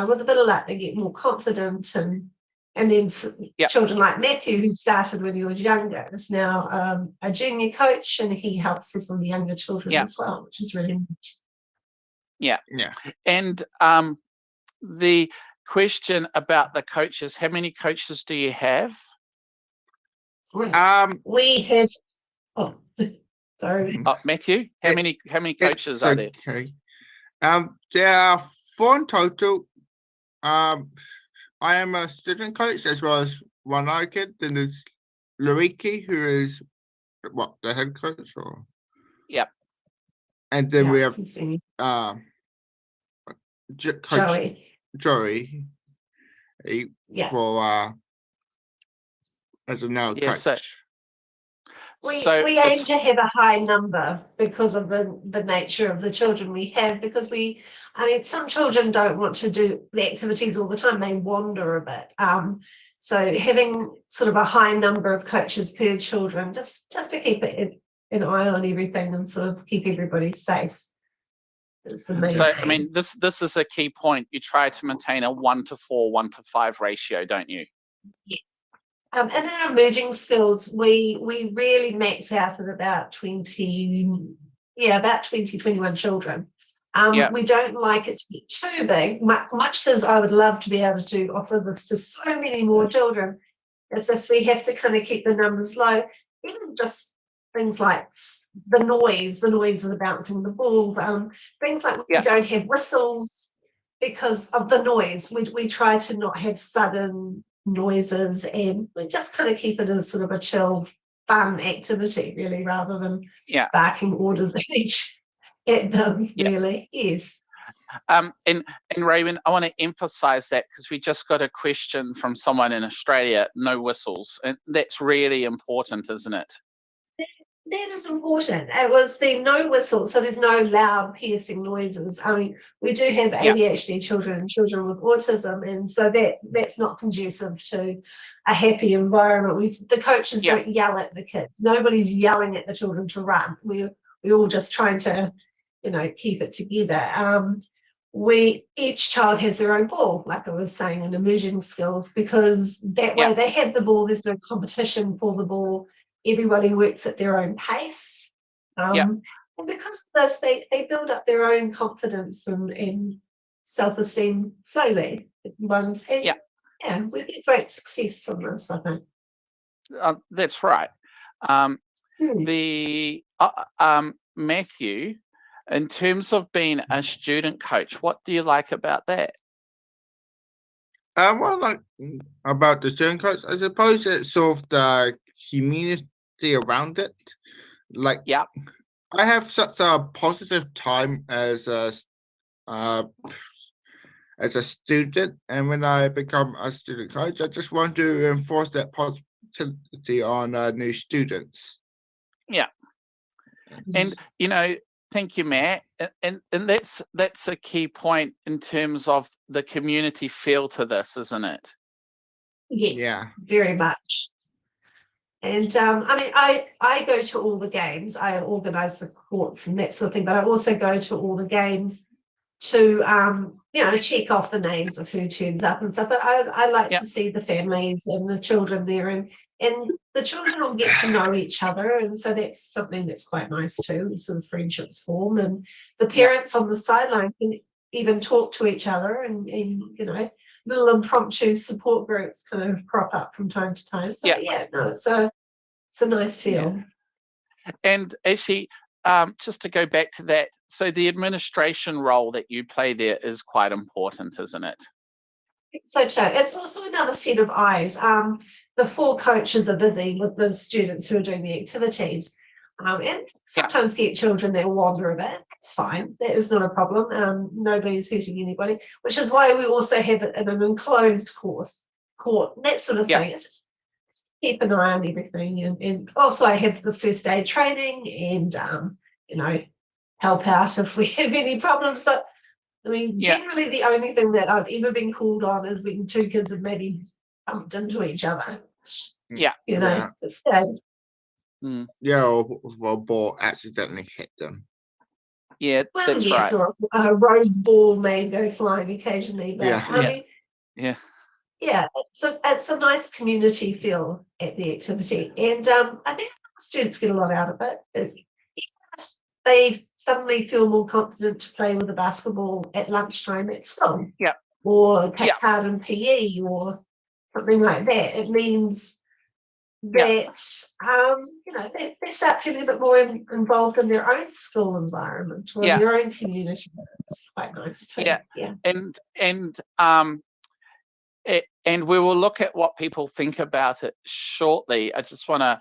D: with a bit of luck, they get more confident, and then children like Matthew, who started when he was younger, is now a junior coach, and he helps with some of the younger children as well, which is really neat.
N: Yeah. And the question about the coaches, how many coaches do you have?
D: We have sorry.
N: Matthew, how many coaches are there?
S: Okay. There are 4 in total. I am a student coach as well as one other kid. Then there's Luiki, who is the head coach, or and then we have Coach Joey, for as a now coach.
D: We aim to have a high number because of the nature of the children we have, because some children don't want to do the activities all the time, they wander a bit. So having sort of a high number of coaches per children, just to keep an eye on everything and sort of keep everybody safe.
N: So, I mean, this is a key point. You try to maintain a 1-to-4, 1-to-5 ratio, don't you?
D: Yes. And in our emerging skills, we really max out at about 21 children. We don't like it to get too big, much as I would love to be able to offer this to so many more children. It's just we have to kind of keep the numbers low, even just things like the noise of the bouncing the ball, things like we don't have whistles because of the noise. We try to not have sudden noises, and we just kind of keep it as sort of a chill, fun activity, really, rather than barking orders at them, really. Yes.
N: And Raymond, I want to emphasize that because we just got a question from someone in Australia, no whistles, and that's really important, isn't it?
D: That is important. It was the no whistle, so there's no loud piercing noises. I mean, we do have ADHD children and children with autism, and so that's not conducive to a happy environment. The coaches don't yell at the kids. Nobody's yelling at the children to run. We're all just trying to, keep it together. Each child has their own ball, like I was saying, in emerging skills, because that way they have the ball. There's no competition for the ball. Everybody works at their own pace. And because of this, they build up their own confidence and self-esteem slowly. We get great success from this, I think.
N: That's right. Matthew, in terms of being a student coach, what do you like about that?
S: What I like about the student coach, I suppose it's sort of the community around it. I have such a positive time as a student, and when I become a student coach, I just want to enforce that positivity on new students.
N: And thank you, Matt. And that's a key point in terms of the community feel to this, isn't it?
D: Yes, very much. And I go to all the games. I organise the courts and that sort of thing, but I also go to all the games to check off the names of who turns up and stuff. But I like to see the families and the children there, and the children will get to know each other, and so that's something that's quite nice too. Sort of friendships form, and the parents on the sideline even talk to each other, and you know, little impromptu support groups kind of crop up from time to time. So yeah, no, it's a nice feel.
N: And actually, just to go back to that, so the administration role that you play there is quite important, isn't it?
D: So it's also another set of eyes. The 4 coaches are busy with the students who are doing the activities, and sometimes get children that wander a bit. It's fine. That is not a problem. Nobody's hurting anybody, which is why we also have it in an enclosed court, that sort of thing. It's just keep an eye on everything, and also I have the first aid training, and you know, help out if we have any problems. But I mean, generally the only thing that I've ever been called on is when 2 kids have maybe bumped into each other.
N: Yeah.
D: You know, it's good.
S: Yeah, or a ball accidentally hit them.
N: Yeah,
D: Well,
N: that's
D: yes,
N: right.
D: or a road ball may go flying occasionally, but I mean, yeah, it's a nice community feel at the activity, and I think students get a lot out of it. Even if they suddenly feel more confident to play with a basketball at lunchtime at school, or take part in PE or something like that, it means that you know, they start feeling a bit more involved in their own school environment or their own community. It's quite nice too.
N: And we will look at what people think about it shortly. I just want to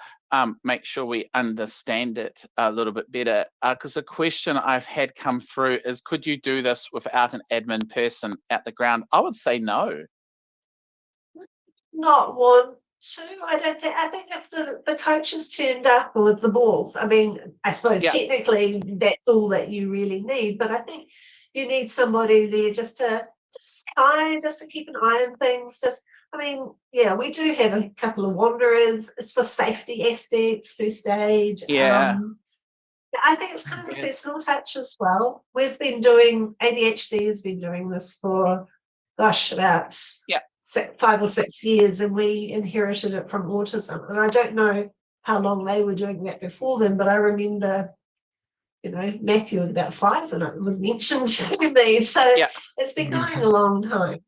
N: make sure we understand it a little bit better, because a question I've had come through is, could you do this without an admin person at the ground? I would say no.
D: Not want to. I don't think. I think if the coaches turned up with the balls, I mean, I suppose technically that's all that you really need. But I think you need somebody there just to keep an eye on things. I mean, yeah, we do have a couple of wanderers. It's for safety aspects, first aid. I think it's kind of a personal touch as well. ADHD has been doing this for, gosh, about 5 or 6 years, and we inherited it from autism. And I don't know how long they were doing that before then, but I remember, you know, Matthew was about 5 when it was mentioned to me. So it's been going a long time.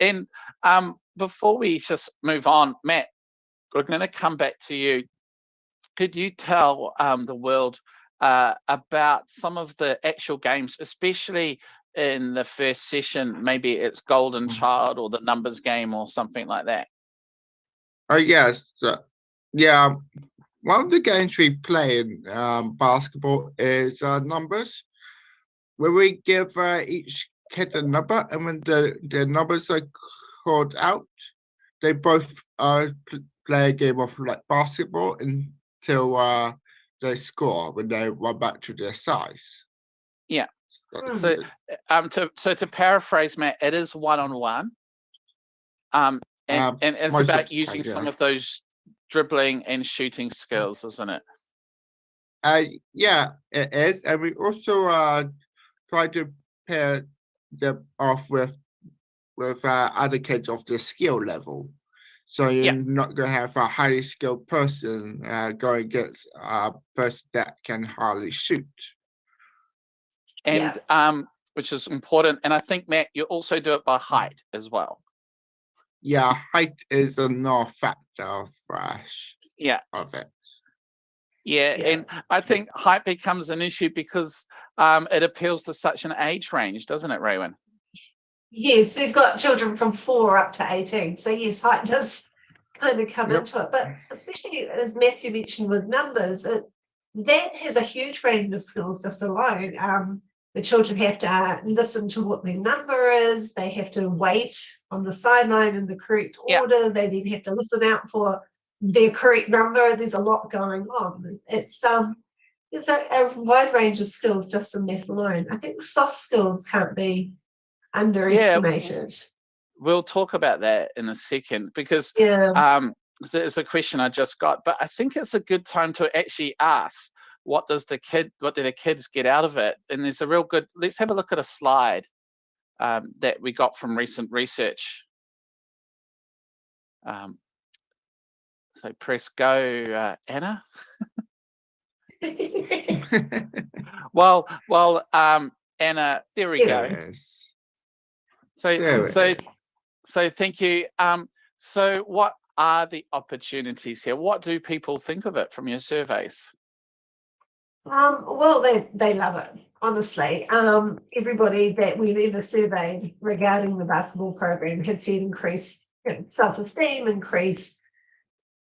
N: And before we just move on, Matt, we're going to come back to you. Could you tell the world about some of the actual games, especially in the first session? Maybe it's Golden Child or the numbers game or something like that.
S: Oh yes, one of the games we play in basketball is numbers, where we give each kid a number, and when the numbers are called out, they both play a game of like basketball until they score when they run back to their size. So to paraphrase, Matt, it is one-on-one, and it's about using some of those dribbling and shooting skills, isn't it? Yeah, it is, and we also try to pair them off with other kids of the skill level. So you're not going to have a highly skilled person going against a person that can hardly shoot.
N: And which is important. And I think, Matt, you also do it by height as well.
S: Yeah, height is another factor of it.
N: And I think height becomes an issue because it appeals to such an age range, doesn't it, Raywin?
D: Yes, we've got children from 4 up to 18. So yes, height does kind of come into it. But especially as Matthew mentioned with numbers, that has a huge range of skills just alone. The children have to listen to what their number is. They have to wait on the sideline in the correct order. They then have to listen out for their correct number. There's a lot going on. It's a wide range of skills just in that alone. I think soft skills can't be underestimated.
N: We'll talk about that in a second, because it's a question I just got, but I think it's a good time to actually ask, what do the kids get out of it? And there's a real good, let's have a look at a slide that we got from recent research. So press go, Anna. Well, Anna, there we go.
S: Yes.
N: So thank you. So what are the opportunities here? What do people think of it from your surveys?
D: Well, they love it, honestly. Everybody that we've ever surveyed regarding the basketball program has seen increased self-esteem, increased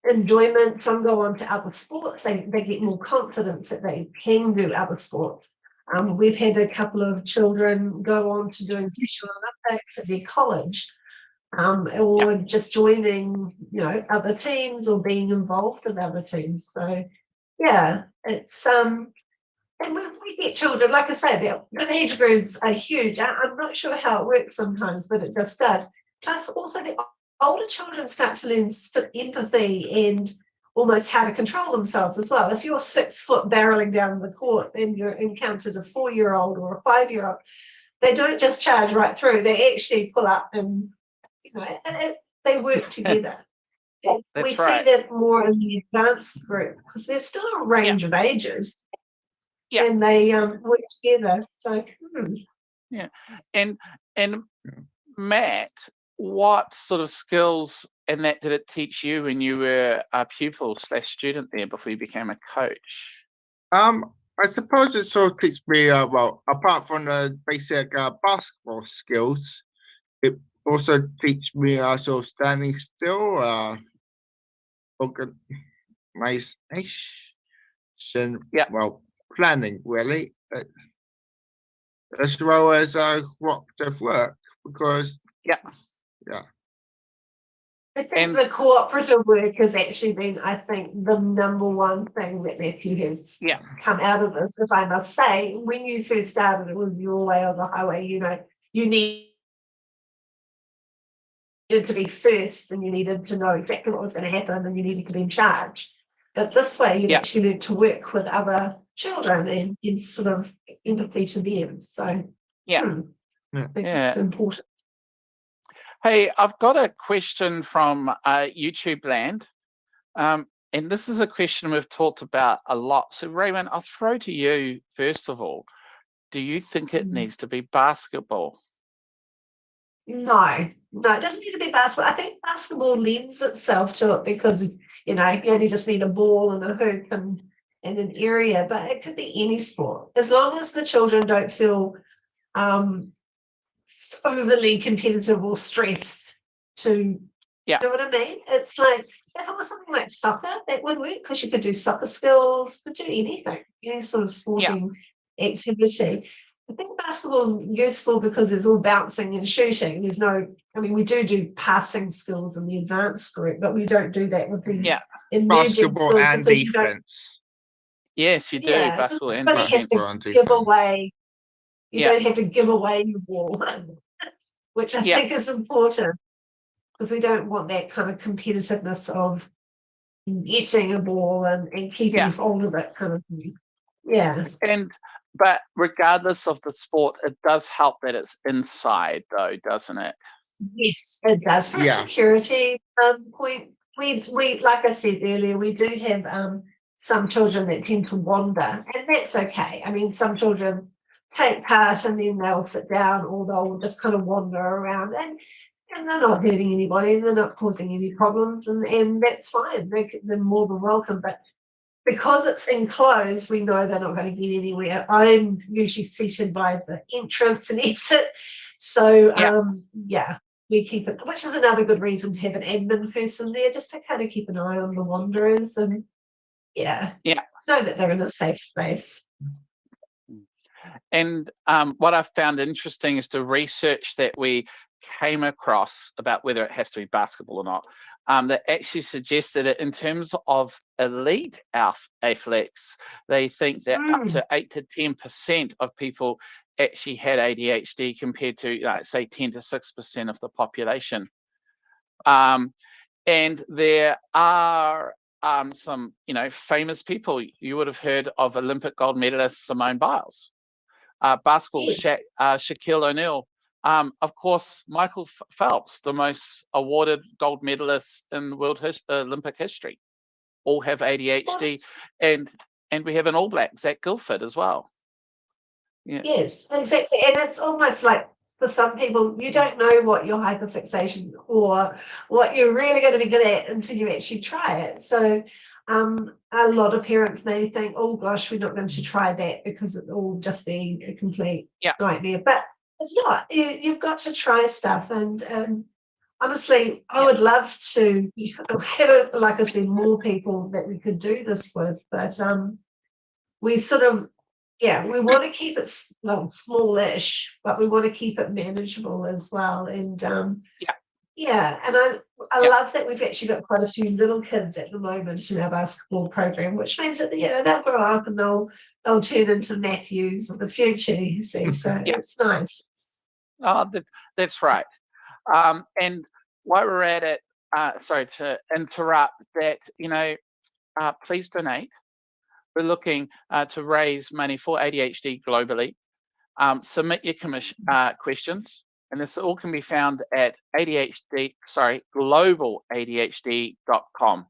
D: enjoyment. Some go on to other sports. They get more confidence that they can do other sports. We've had a couple of children go on to doing Special Olympics at their college, or just joining, other teams or being involved in other teams. So, yeah, it's and we get children, like I say, the age groups are huge. I'm not sure how it works sometimes, but it just does. Plus, also the older children start to learn empathy and almost how to control themselves as well. If you're 6 foot barreling down the court and you're encountered a 4-year-old or a 5-year-old, they don't just charge right through. They actually pull up and they work together. We see that more in the advanced group because there's still a range of ages, and they work together. So
N: and Matt, what sort of skills and that did it teach you when you were a pupil/student there before you became a coach?
S: I suppose it sort of teach me well, apart from the basic basketball skills, it also teach me sort of standing still, organization, well, planning really, as well as cooperative work, because
D: I think the cooperative work has actually been, I think, the number one thing that Matthew has come out of this, if I must say. When you first started, it was your way or the highway, you needed to be first and you needed to know exactly what was going to happen and you needed to be in charge. But this way, you actually learned to work with other children and in sort of empathy to them. So I think it's important.
N: Hey, I've got a question from YouTube land. And this is a question we've talked about a lot. So Raymond, I'll throw to you first of all. Do you think it needs to be basketball?
D: No, it doesn't need to be basketball. I think basketball lends itself to it because, you only just need a ball and a hoop and an area, but it could be any sport. As long as the children don't feel overly competitive or stressed you know what I mean? It's like, if it was something like soccer, that would work because you could do soccer skills, could do anything, any sort of sporting activity. I think basketball is useful because there's all bouncing and shooting. There's we do passing skills in the advanced group, but we don't do that with the emerging
S: basketball and defense.
N: Yes, you do, basketball and
D: defense. Give away. You don't have to give away your ball, which I think is important because we don't want that kind of competitiveness of getting a ball and keeping hold of it kind of thing. Yeah.
N: But regardless of the sport, it does help that it's inside, though, doesn't it?
D: Yes, it does. For a security point, we like I said earlier, we do have some children that tend to wander, and that's okay. I mean, some children take part and then they'll sit down or they'll just kind of wander around and they're not hurting anybody, they're not causing any problems, and that's fine. They're more than welcome. But because it's enclosed, we know they're not going to get anywhere. I'm usually seated by the entrance and exit. So, we keep it, which is another good reason to have an admin person there, just to kind of keep an eye on the wanderers and, know that they're in a safe space.
N: And what I've found interesting is the research that we came across about whether it has to be basketball or not, that actually suggested that in terms of elite athletes, they think that up to 8 to 10% of people actually had ADHD compared to, say, 10 to 6% of the population. And there are some, famous people. You would have heard of Olympic gold medalist Simone Biles, basketball, Shaquille O'Neal. Of course, Michael Phelps, the most awarded gold medalist in Olympic history, all have ADHD, and we have an All Black, Zach Guilford, as well. Yeah.
D: Yes, exactly. And it's almost like for some people, you don't know what your hyperfixation or what you're really going to be good at until you actually try it. So a lot of parents may think, oh gosh, we're not going to try that because it will just be a complete nightmare. But it's not. You've got to try stuff. And honestly, I would love to have, like I said, more people that we could do this with. But we sort of, we want to keep it smallish, but we want to keep it manageable as well. And and I love that we've actually got quite a few little kids at the moment in our basketball program, which means that they'll grow up and they'll turn into Matthews in the future. You see, so it's nice.
N: Oh, that's right. And while we're at it, sorry to interrupt, that please donate. We're looking to raise money for ADHD globally. Submit your questions, and this all can be found at globaladhd.com.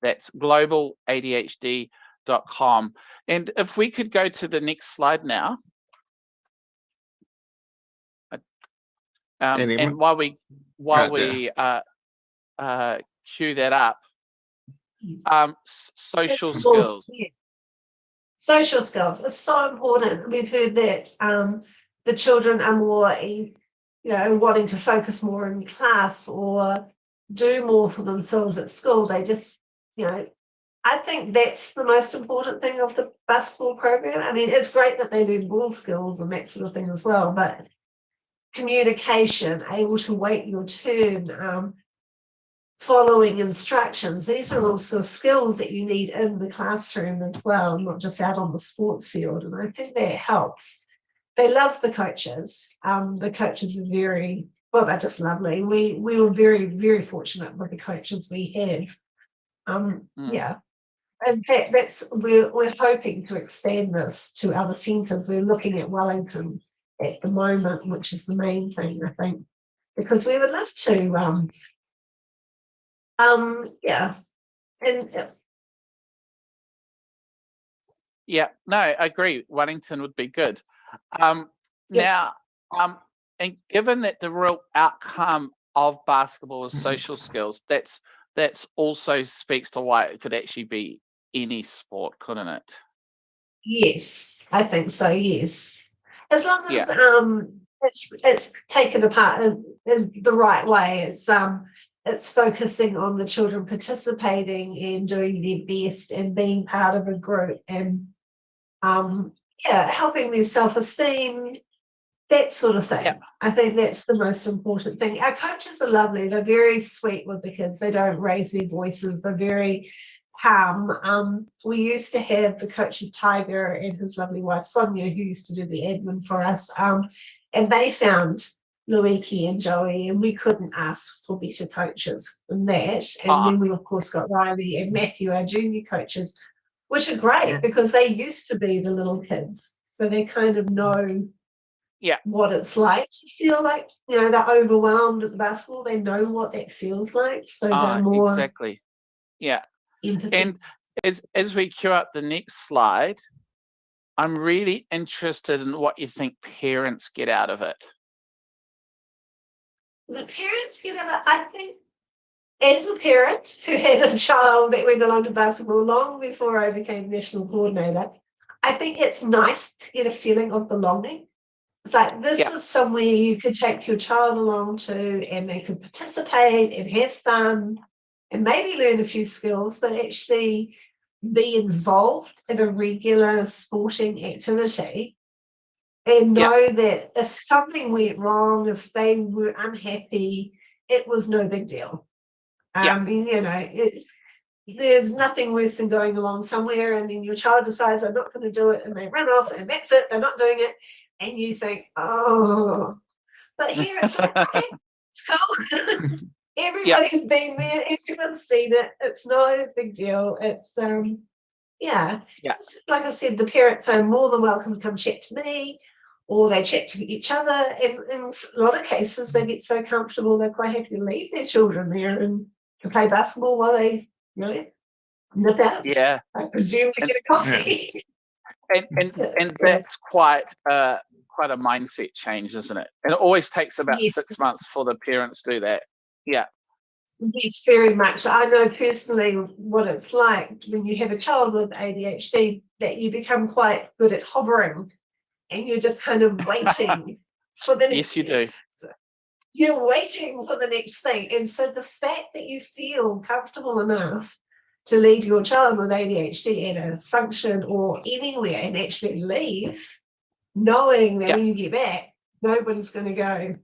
N: That's globaladhd.com. And if we could go to the next slide now. And while we cue that up, social skills.
D: Social skills is so important. We've heard that the children are more, wanting to focus more in class or do more for themselves at school. They just, I think that's the most important thing of the basketball program. I mean, it's great that they do ball skills and that sort of thing as well, but communication, able to wait your turn, following instructions, these are also skills that you need in the classroom as well, not just out on the sports field. And I think that helps. They love the coaches. The coaches are they're just lovely. We were very, very fortunate with the coaches we had. In fact, we're hoping to expand this to other centres. We're looking at Wellington at the moment, which is the main thing, I think, because we would love to
N: no, I agree. Wellington would be good. Now, and given that the real outcome of basketball is social skills, that's also speaks to why it could actually be any sport, couldn't it?
D: Yes, I think so. Yes, as long as it's taken apart in the right way. It's focusing on the children participating and doing their best and being part of a group and helping their self-esteem, that sort of thing. I think that's the most important thing. Our coaches are lovely. They're very sweet with the kids. They don't raise their voices. They're very calm. We used to have the coaches Tiger and his lovely wife Sonia, who used to do the admin for us, and they found Luiki and Joey, and we couldn't ask for better coaches than that. And then we of course got Riley and Matthew, our junior coaches, which are great because they used to be the little kids, so they kind of know what it's like to feel like they're overwhelmed at the basketball. They know what that feels like, so they're more
N: exactly. And as we cue up the next slide, I'm really interested in what you think parents get out of it.
D: The parents get out of it, I think, as a parent who had a child that went along to basketball long before I became national coordinator, I think it's nice to get a feeling of belonging. It's like this was somewhere you could take your child along to and they could participate and have fun and maybe learn a few skills, but actually be involved in a regular sporting activity and know that if something went wrong, if they were unhappy, it was no big deal. There's nothing worse than going along somewhere and then your child decides I'm not going to do it and they run off and that's it, they're not doing it, and you think, oh, but here it's like, okay, it's cool. Everybody's been there, everyone's seen it, it's not a big deal. It's like I said, the parents are more than welcome to come chat to me or they chat to each other, and in a lot of cases they get so comfortable they're quite happy to leave their children there and to play basketball while they nip out. I presume to get a coffee.
N: and that's quite a mindset change, isn't it? And it always takes about 6 months for the parents to do that. Yeah.
D: Yes, very much. I know personally what it's like when you have a child with ADHD, that you become quite good at hovering and you're just kind of waiting for the next.
N: Yes, you do.
D: You're waiting for the next thing. And so the fact that you feel comfortable enough to leave your child with ADHD at a function or anywhere and actually leave, knowing that when you get back, nobody's going to go,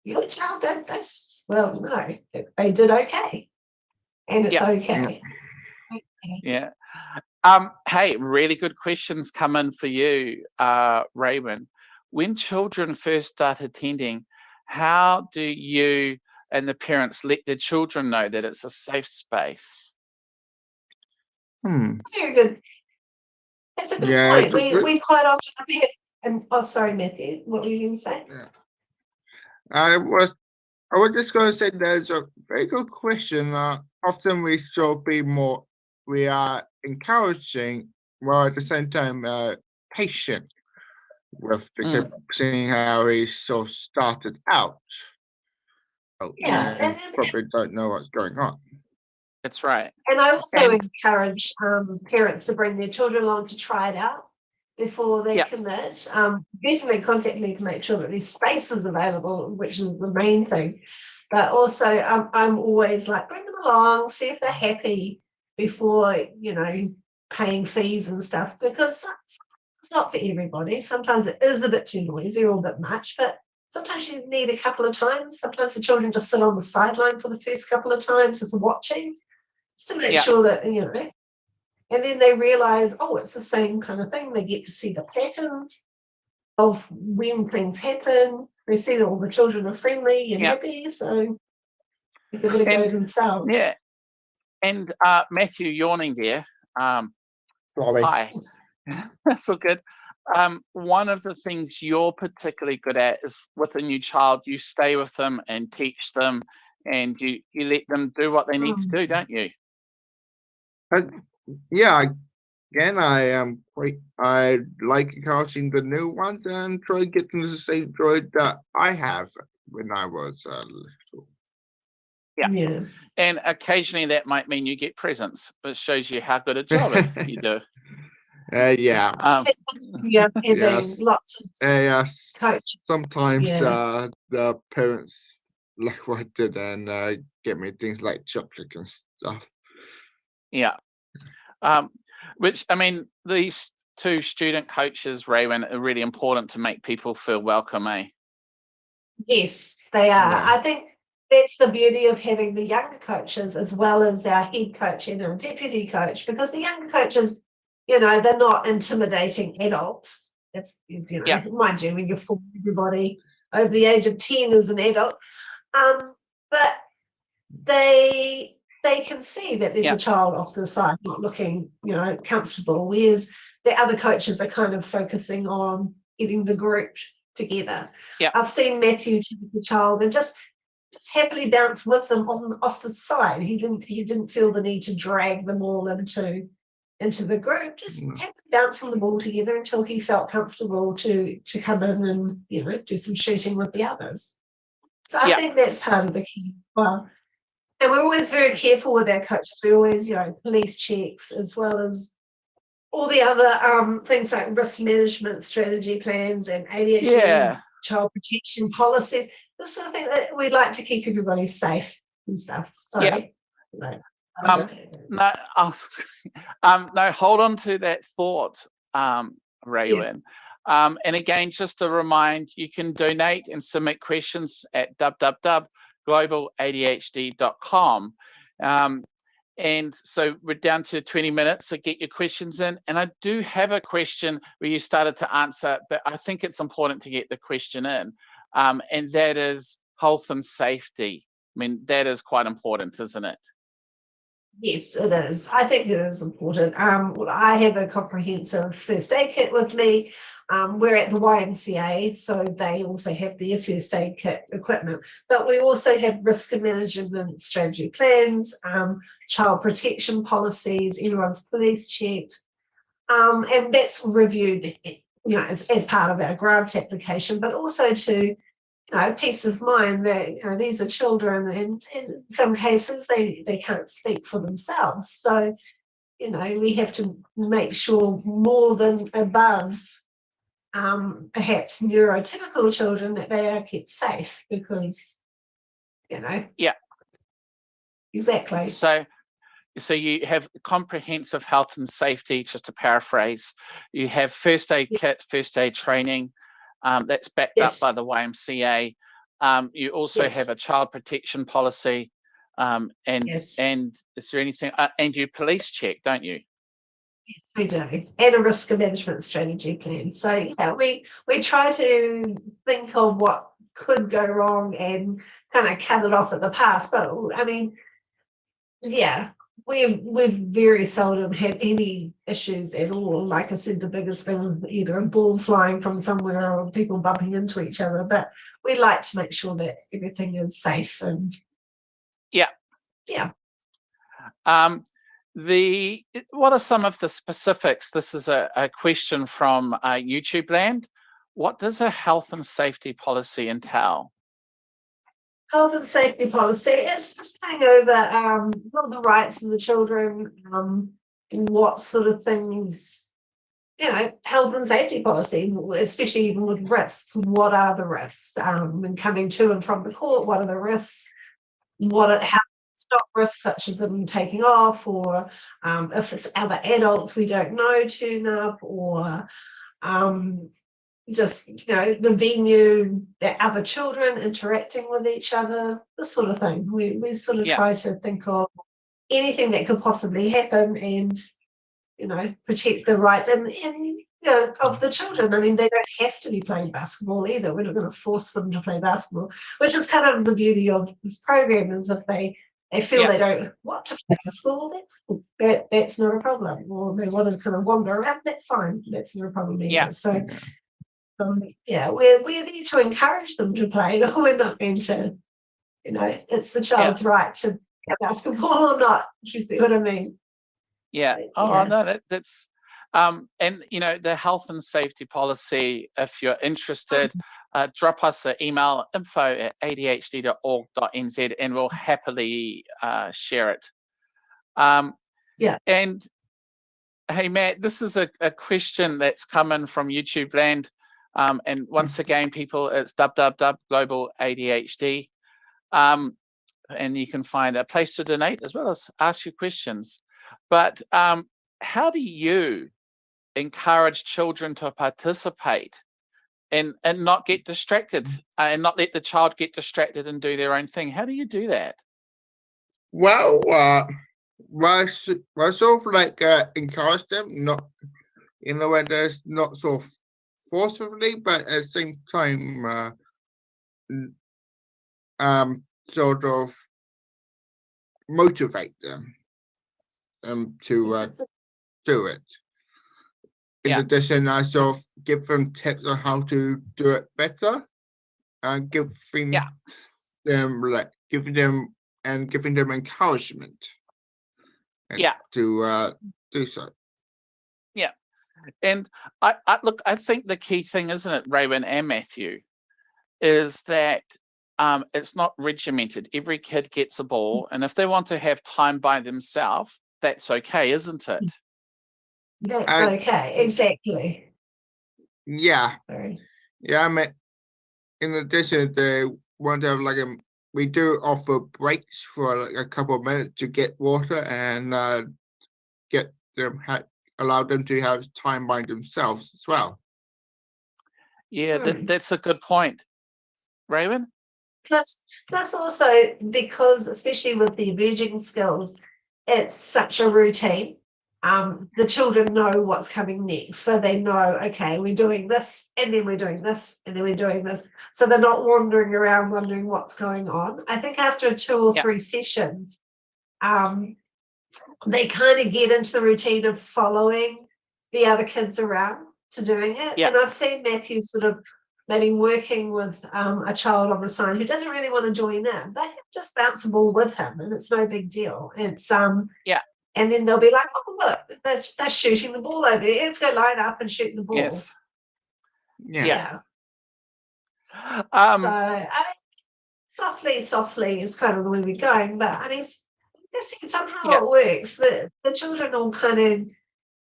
D: your child did this. Well, no, they did okay. And it's okay.
N: Yeah. Hey, really good questions come in for you, Raymond. When children first start attending, how do you and the parents let the children know that it's a safe space?
D: Very good. That's a good point. We quite often have, and sorry, Matthew, what were you going to say?
S: I was just going to say there's a very good question. Often we should be more, we are encouraging, while at the same time patient with the kid, seeing how he sort of started out. And probably don't know what's going on.
N: That's right.
D: And I also encourage parents to bring their children along to try it out before they commit. Definitely contact me to make sure that there's spaces available, which is the main thing. But also, I'm always like, bring them along, see if they're happy before, paying fees and stuff, because it's not for everybody. Sometimes it is a bit too noisy or a bit much, but sometimes you need a couple of times. Sometimes the children just sit on the sideline for the first couple of times, just watching, just to make sure that, and then they realize, oh, it's the same kind of thing. They get to see the patterns of when things happen. They see that all the children are friendly and happy, so they give it a go themselves.
N: Yeah. And Matthew yawning there. Hi. That's all good. One of the things you're particularly good at is with a new child, you stay with them and teach them, and you let them do what they need to do, don't you?
S: I like encouraging the new ones and try to get them the same joy that I have when I was little.
N: Yeah. And occasionally that might mean you get presents, but shows you how good a job you do.
D: Lots of coaches.
S: Sometimes the parents like what I did and get me things like chocolate and stuff.
N: Yeah. Which, I mean, these two student coaches, Raywin, are really important to make people feel welcome, eh?
D: Yes, they are. Yeah. I think that's the beauty of having the younger coaches as well as our head coach and our deputy coach, because the younger coaches, they're not intimidating adults. If, mind you, when you're 4, everybody over the age of 10 is an adult. But they can see that there's a child off to the side not looking, comfortable, whereas the other coaches are kind of focusing on getting the group together. I've seen Matthew take the child and just happily bounce with them off the side. He didn't feel the need to drag them all into the group, just happily bouncing the ball together until he felt comfortable to come in and do some shooting with the others. So I think that's part of the key. Well, and we're always very careful with our coaches. We always, police checks as well as all the other things like risk management strategy plans and ADHD child protection policies. This sort of thing that we'd like to keep everybody safe and stuff. Sorry.
N: No, hold on to that thought, Raywin. And again, just to remind, you can donate and submit questions at www.globaladhd.com. And so we're down to 20 minutes, so get your questions in. And I do have a question where you started to answer, but I think it's important to get the question in. And that is health and safety. I mean, that is quite important, isn't it?
D: Yes, it is. I think it is important. I have a comprehensive first aid kit with me. We're at the YMCA, so they also have their first aid kit equipment. But we also have risk management strategy plans, child protection policies, everyone's police checked. And that's reviewed, as part of our grant application, but also to, peace of mind that, these are children, and in some cases they can't speak for themselves. So, we have to make sure more than above perhaps neurotypical children that they are kept safe, because,
N: Yeah.
D: Exactly.
N: So you have comprehensive health and safety, just to paraphrase. You have first aid kit, first aid training, that's backed up by the YMCA. You also have a child protection policy, and is there anything, and you police check, don't you?
D: Yes, we do, and a risk management strategy plan. So yeah, we try to think of what could go wrong and kind of cut it off at the pass. But I mean, yeah, we've very seldom had any issues at all. Like I said, the biggest thing was either a ball flying from somewhere or people bumping into each other. But we like to make sure that everything is safe and
N: yeah. What are some of the specifics? This is a question from YouTube land. What does a health and safety policy entail?
D: Health and safety policy is just going over what are the rights of the children, and what sort of things, health and safety policy, especially even with risks. What are the risks? And coming to and from the court, what are the risks? How to stop risks such as them taking off, or if it's other adults we don't know turn up, or just the venue, the other children interacting with each other, this sort of thing. We sort of try to think of anything that could possibly happen, and protect the rights and of the children. I mean, they don't have to be playing basketball either. We're not going to force them to play basketball, which is kind of the beauty of this program, is if they feel they don't want to play basketball, that's not a problem. Or they want to kind of wander around, that's fine. That's not a problem either. So we're there to encourage them to play. We're not going to, it's the child's right to play basketball or not. You see what I mean?
N: Yeah. No, that's and the health and safety policy, if you're interested, drop us an email, info@adhd.org.nz, and we'll happily share it. And hey, Matt, this is a question that's come in from YouTube land. And once again, people, it's www.global ADHD. And you can find a place to donate as well as ask your questions. But how do you encourage children to participate and not get distracted, and not let the child get distracted and do their own thing? How do you do that?
S: Well, I sort of like encourage them, not when there's not sort of forcefully, but at the same time, sort of motivate them to do it. In addition, I sort of give them tips on how to do it better, and giving them encouragement. To do so.
N: Yeah, and I think the key thing, isn't it, Raywin and Matthew, is that it's not regimented. Every kid gets a ball, and if they want to have time by themselves, that's okay, isn't it?
D: That's okay, exactly.
S: Yeah. I mean, in addition, they want to have we do offer breaks for a couple of minutes to get water and allow them to have time by themselves as well.
N: Yeah, that's a good point. Raywin?
D: Plus also, because especially with the emerging skills, it's such a routine. The children know what's coming next, so they know, okay, we're doing this, and then we're doing this, and then we're doing this. So they're not wandering around wondering what's going on. I think after 2 or 3 sessions, they kind of get into the routine of following the other kids around to doing it. And I've seen Matthew sort of maybe working with a child on the side who doesn't really want to join in, but just bounce the ball with him, and it's no big deal. It's And then they'll be like, oh, look, they're shooting the ball over there. Let's go line up and shoot the ball.
N: Yes.
D: Yeah. So, I mean, softly is kind of the way we're going. But I mean, somehow it works. The children all kind of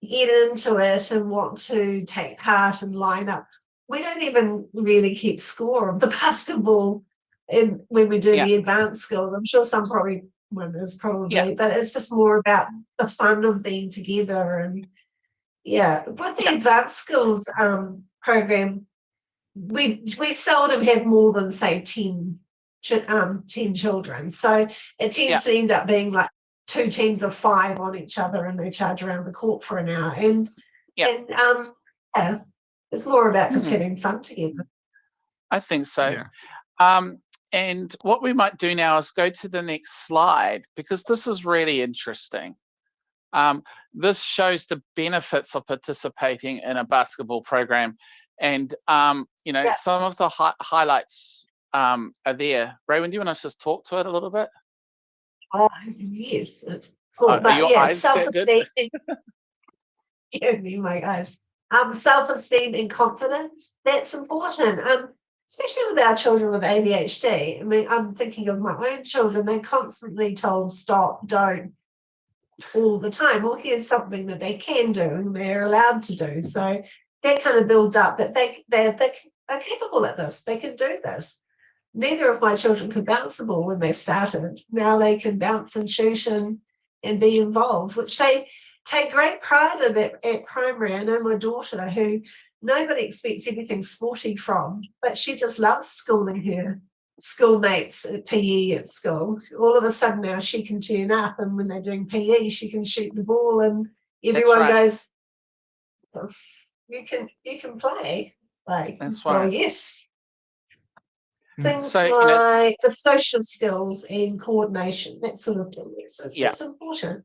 D: get into it and want to take part and line up. We don't even really keep score of the basketball when we do the advanced schools. I'm sure some probably winners but it's just more about the fun of being together. And with the advanced schools program, we seldom have more than say 10 children. So it tends to end up being like 2 teams of 5 on each other, and they charge around the court for an hour. And it's more about just having fun together.
N: I think so. And what we might do now is go to the next slide, because this is really interesting. This shows the benefits of participating in a basketball program. And, you know, some of the highlights are there. Raywin, do you want to just talk to it a little bit?
D: Oh, yes. It's cool. But self-esteem. Me, my eyes. Self-esteem and confidence, that's important. Especially with our children with ADHD. I mean, I'm thinking of my own children. They're constantly told stop, don't, all the time. Well, here's something that they can do and they're allowed to do. So that kind of builds up that they're capable at this. They can do this. Neither of my children could bounce the ball when they started. Now they can bounce and shoot and be involved, which they take great pride in at primary. I know my daughter, who nobody expects anything sporty from, but she just loves schooling her schoolmates at PE at school. All of a sudden now she can turn up, and when they're doing PE, she can shoot the ball, and everyone goes, oh, you can play. Like,
N: that's right.
D: Well, yes. Things like the social skills and coordination, that sort of thing. It's important.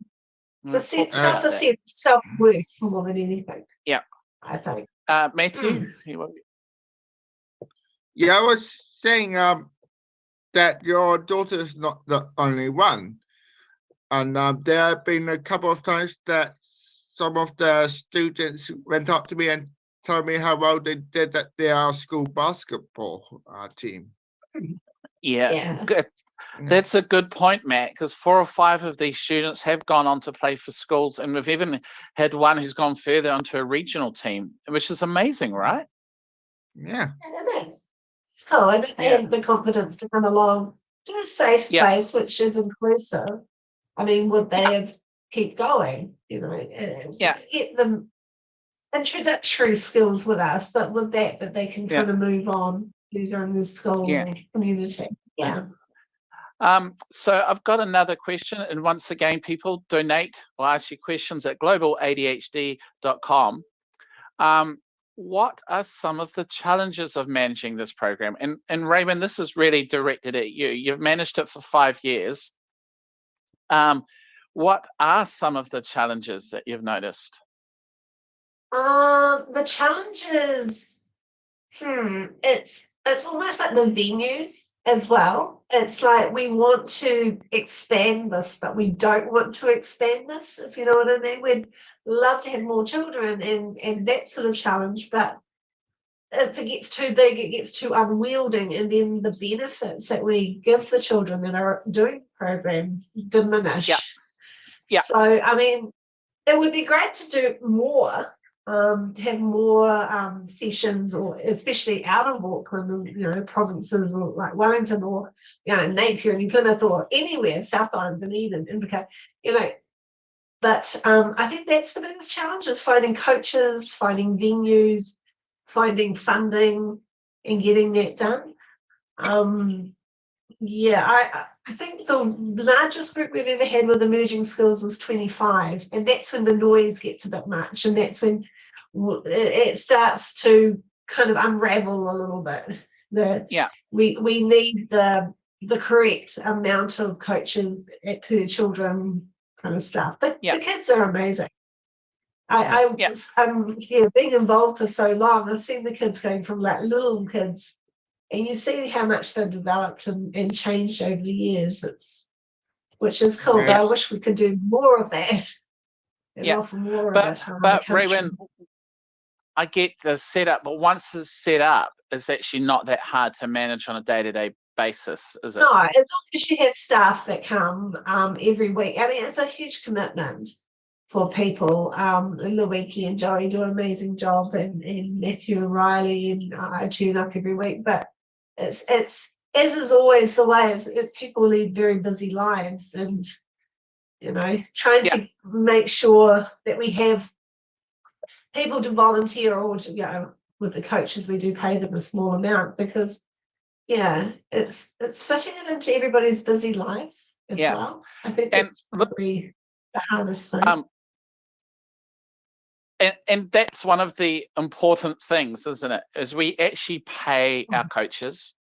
D: It's a self-esteem, self-worth more than anything.
N: Yeah.
D: I think.
N: Matthew?
S: I was saying that your daughter is not the only one. And there have been a couple of times that some of the students went up to me and told me how well they did at their school basketball team.
N: Good. That's a good point, Matt, because 4 or 5 of these students have gone on to play for schools, and we've even had one who's gone further onto a regional team, which is amazing, right?
S: Yeah.
D: It is. It's cool. And they have the confidence to come along to a safe place, which is inclusive. I mean, would they have keep going? You know, get them introductory skills with us, but with that they can kind of move on either in the school or community.
N: So I've got another question, and once again, people donate or ask you questions at globaladhd.com. What are some of the challenges of managing this program? And Raymond, this is really directed at you. You've managed it for 5 years. What are some of the challenges that you've noticed?
D: The challenges, it's almost like the venues as well. It's like we want to expand this, but we don't want to expand this, if you know what I mean. We'd love to have more children and that sort of challenge, but if it gets too big, it gets too unwielding, and then the benefits that we give the children that are doing the program diminish. So, I mean, it would be great to do more, to have more sessions, or especially out of Auckland, you know, provinces or like Wellington or, you know, Napier and Plymouth or anywhere, South Island, Dunedin, Invercargill, you know. But I think that's the biggest challenge, is finding coaches, finding venues, finding funding and getting that done. I think the largest group we've ever had with emerging skills was 25, and that's when the noise gets a bit much, and that's when it starts to kind of unravel a little bit. We need the correct amount of coaches per children kind of stuff. The kids are amazing. I'm being involved for so long. I've seen the kids going from like little kids, and you see how much they've developed and changed over the years. which is cool. But I wish we could do more of that and offer more of it.
N: But Raywin, I get the setup, but once it's set up, it's actually not that hard to manage on a day-to-day basis, is it?
D: No, as long as you have staff that come every week. I mean, it's a huge commitment for people. Luiki and Joey do an amazing job, and Matthew and Riley, and I tune up every week. But it's as is always the way. It's people lead very busy lives, and trying to make sure that we have people to volunteer, or with the coaches we do pay them a small amount, because it's fitting it into everybody's busy lives as well. I think that's probably the hardest thing.
N: And that's one of the important things, isn't it? Is we actually pay our coaches,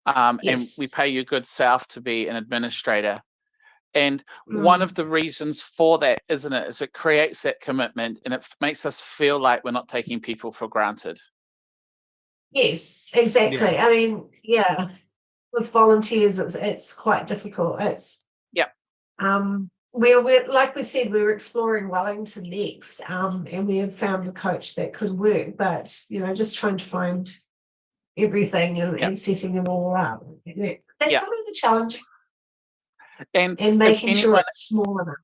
N: and we pay your good self to be an administrator. And one of the reasons for that, isn't it, is it creates that commitment, and it makes us feel like we're not taking people for granted.
D: Yes, exactly. I mean, with volunteers, it's quite difficult. It's we're like we said, we were exploring Wellington next, and we have found a coach that could work, but just trying to find everything and setting them all up. That's probably the challenge. And making sure it's small enough.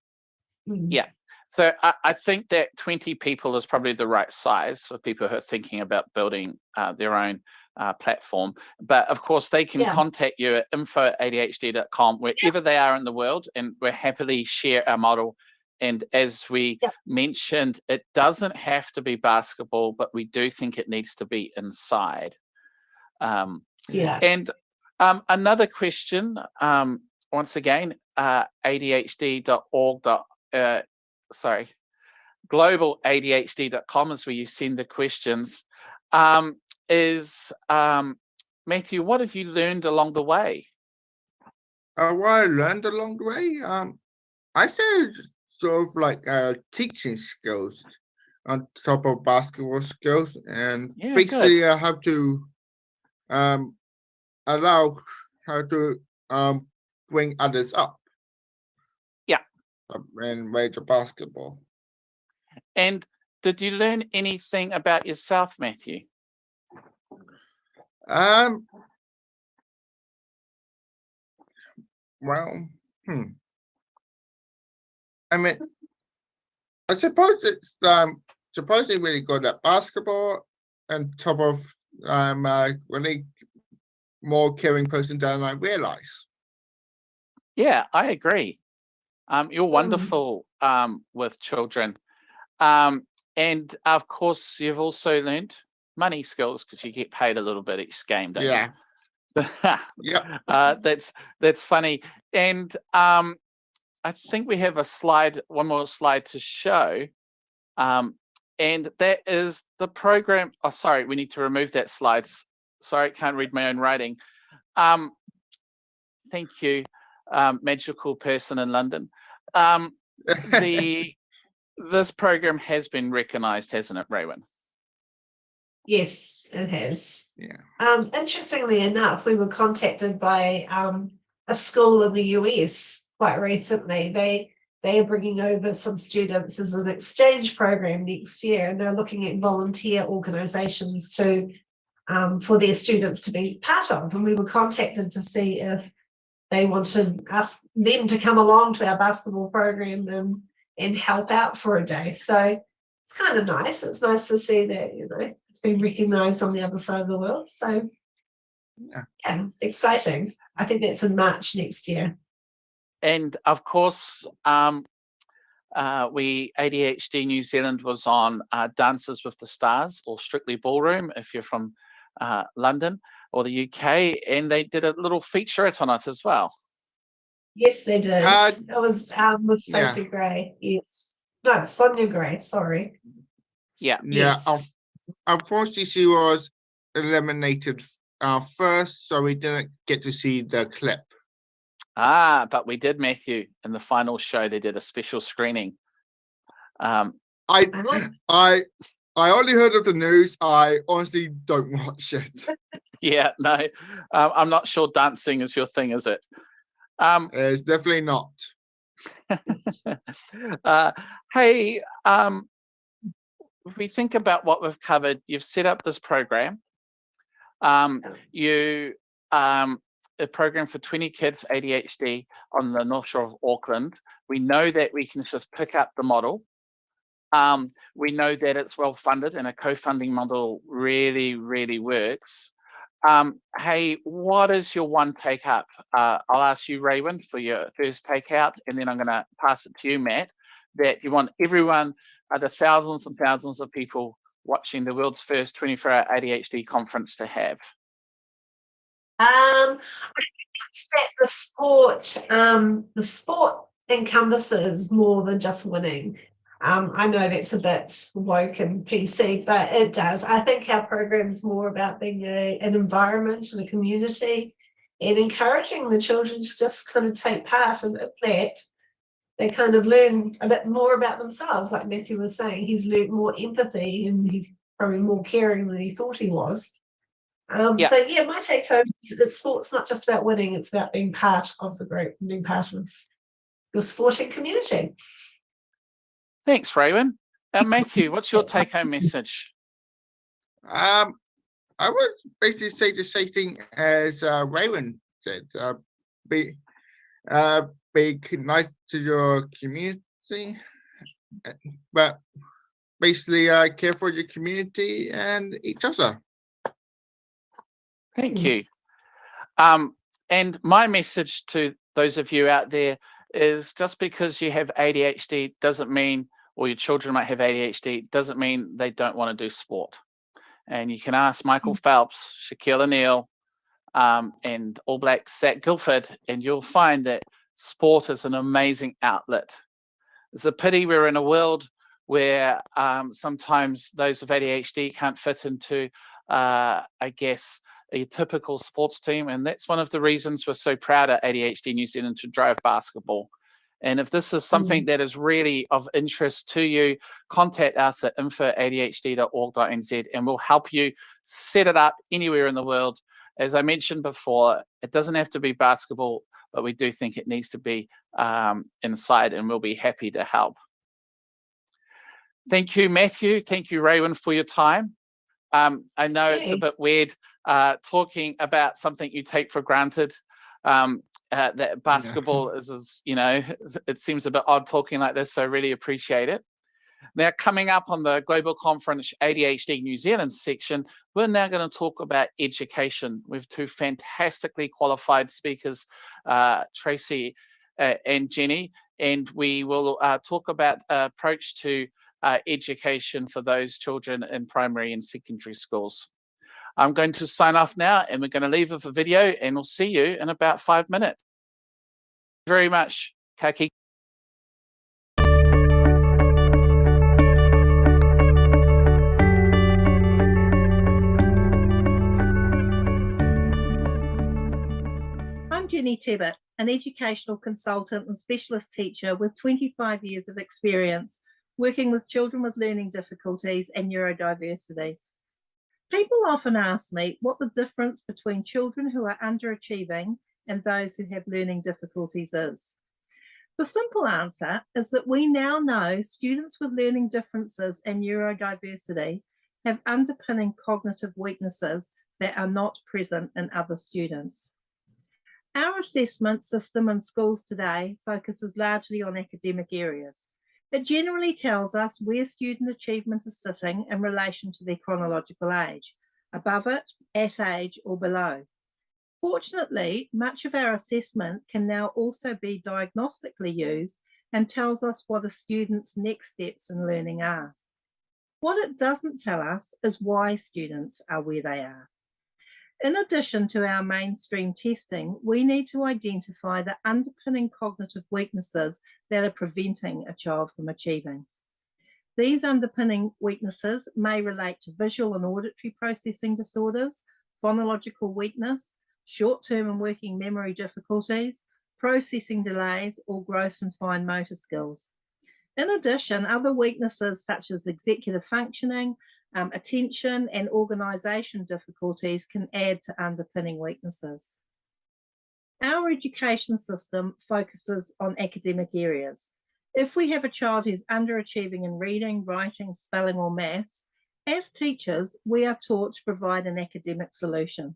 N: So I think that 20 people is probably the right size for people who are thinking about building their own platform. But of course, they can contact you at info@adhd.com wherever they are in the world, and we'll happily share our model. And as we mentioned, it doesn't have to be basketball, but we do think it needs to be inside. And another question, once again, adhd.org. globaladhd.com is where you send the questions. Matthew, what have you learned along the way?
S: What I learned along the way, I said sort of like teaching skills on top of basketball skills, and basically I have to allow how to bring others up. And way to basketball.
N: And did you learn anything about yourself, Matthew?
S: Well, I mean, I suppose it's supposedly really good at basketball, on top of really more caring person than I realize.
N: Yeah, I agree. You're wonderful with children. And of course, you've also learned money skills, because you get paid a little bit each game, don't you? That's funny. And I think we have one more slide to show. And that is the program. Oh, sorry, we need to remove that slide. Sorry, I can't read my own writing. Thank you, magical person in London. This program has been recognised, hasn't it, Raywin?
D: Yes, it has. Interestingly enough, we were contacted by a school in the US quite recently. They are bringing over some students as an exchange program next year, and they're looking at volunteer organisations for their students to be part of. And we were contacted to see if they wanted them to come along to our basketball program and help out for a day. So it's kind of nice. It's nice to see that, it's been recognised on the other side of the world. So yeah, exciting. I think that's in March next year.
N: And of course, ADHD New Zealand was on Dances with the Stars, or Strictly Ballroom if you're from London or the UK, and they did a little featurette on it as well.
D: Yes, they did. It was with Sophie Gray. Yes. No, Sonia Gray, sorry.
S: Unfortunately, she was eliminated first, so we didn't get to see the clip.
N: But we did, Matthew. In the final show, they did a special screening.
S: I only heard of the news. I honestly don't watch it.
N: No. I'm not sure dancing is your thing, is it?
S: It's definitely not.
N: Hey, if we think about what we've covered, you've set up this program. A program for 20 kids ADHD on the North Shore of Auckland. We know that we can just pick up the model. We know that it's well funded and a co-funding model really, really works. Hey, what is your one take up? I'll ask you, Raywin, for your first take out, and then I'm going to pass it to you, Matt, that you want everyone, the thousands and thousands of people watching the world's first 24-hour ADHD conference to have.
D: I think that the sport encompasses more than just winning. I know that's a bit woke and PC, but it does. I think our program is more about being an environment and a community and encouraging the children to just kind of take part in that. They kind of learn a bit more about themselves, like Matthew was saying. He's learned more empathy and he's probably more caring than he thought he was. So yeah, my take home is that sport's not just about winning, it's about being part of the group and being part of your sporting community.
N: Thanks, Raywin. Matthew, what's your take home message?
S: I would basically say the same thing as Raywin said. Be nice to your community, but basically care for your community and each other.
N: Thank you. And my message to those of you out there is just because you have ADHD doesn't mean, or your children might have ADHD, doesn't mean they don't want to do sport. And you can ask Michael Phelps, Shaquille O'Neal, and All Blacks Zach Gilford, and you'll find that sport is an amazing outlet. It's a pity we're in a world where sometimes those with ADHD can't fit into, I guess, a typical sports team, and that's one of the reasons we're so proud at ADHD New Zealand to drive basketball. And if this is something that is really of interest to you, contact us at info@adhd.org.nz and we'll help you set it up anywhere in the world. As I mentioned before, it doesn't have to be basketball, but we do think it needs to be inside, and we'll be happy to help. Thank you, Matthew. Thank you, Raywin, for your time. I know it's a bit weird talking about something you take for granted. That basketball is, you know, it seems a bit odd talking like this, so I really appreciate it. Now, coming up on the Global Conference ADHD New Zealand section, we're now going to talk about education with two fantastically qualified speakers, Tracy and Jenny, and we will talk about approach to education for those children in primary and secondary schools. I'm going to sign off now, and we're going to leave with a video, and we'll see you in about 5 minutes. Very much. Ka kite.
F: I'm Jenny Tebbett, an educational consultant and specialist teacher with 25 years of experience working with children with learning difficulties and neurodiversity. People often ask me what the difference between children who are underachieving and those who have learning difficulties is. The simple answer is that we now know students with learning differences and neurodiversity have underpinning cognitive weaknesses that are not present in other students. Our assessment system in schools today focuses largely on academic areas. It generally tells us where student achievement is sitting in relation to their chronological age, above it, at age, or below. Fortunately, much of our assessment can now also be diagnostically used and tells us what a student's next steps in learning are. What it doesn't tell us is why students are where they are. In addition to our mainstream testing, we need to identify the underpinning cognitive weaknesses that are preventing a child from achieving. These underpinning weaknesses may relate to visual and auditory processing disorders, phonological weakness, short-term and working memory difficulties, processing delays, or gross and fine motor skills. In addition, other weaknesses such as executive functioning, attention and organisation difficulties can add to underpinning weaknesses. Our education system focuses on academic areas. If we have a child who's underachieving in reading, writing, spelling, or maths, as teachers, we are taught to provide an academic solution.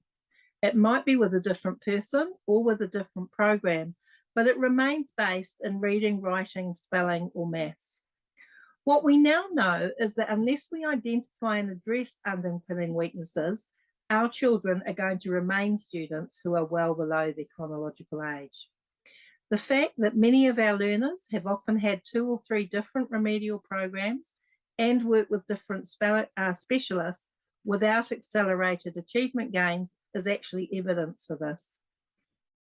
F: It might be with a different person or with a different program, but it remains based in reading, writing, spelling, or maths. What we now know is that unless we identify and address underpinning weaknesses, our children are going to remain students who are well below their chronological age. The fact that many of our learners have often had 2 or 3 different remedial programs and work with different specialists without accelerated achievement gains is actually evidence for this.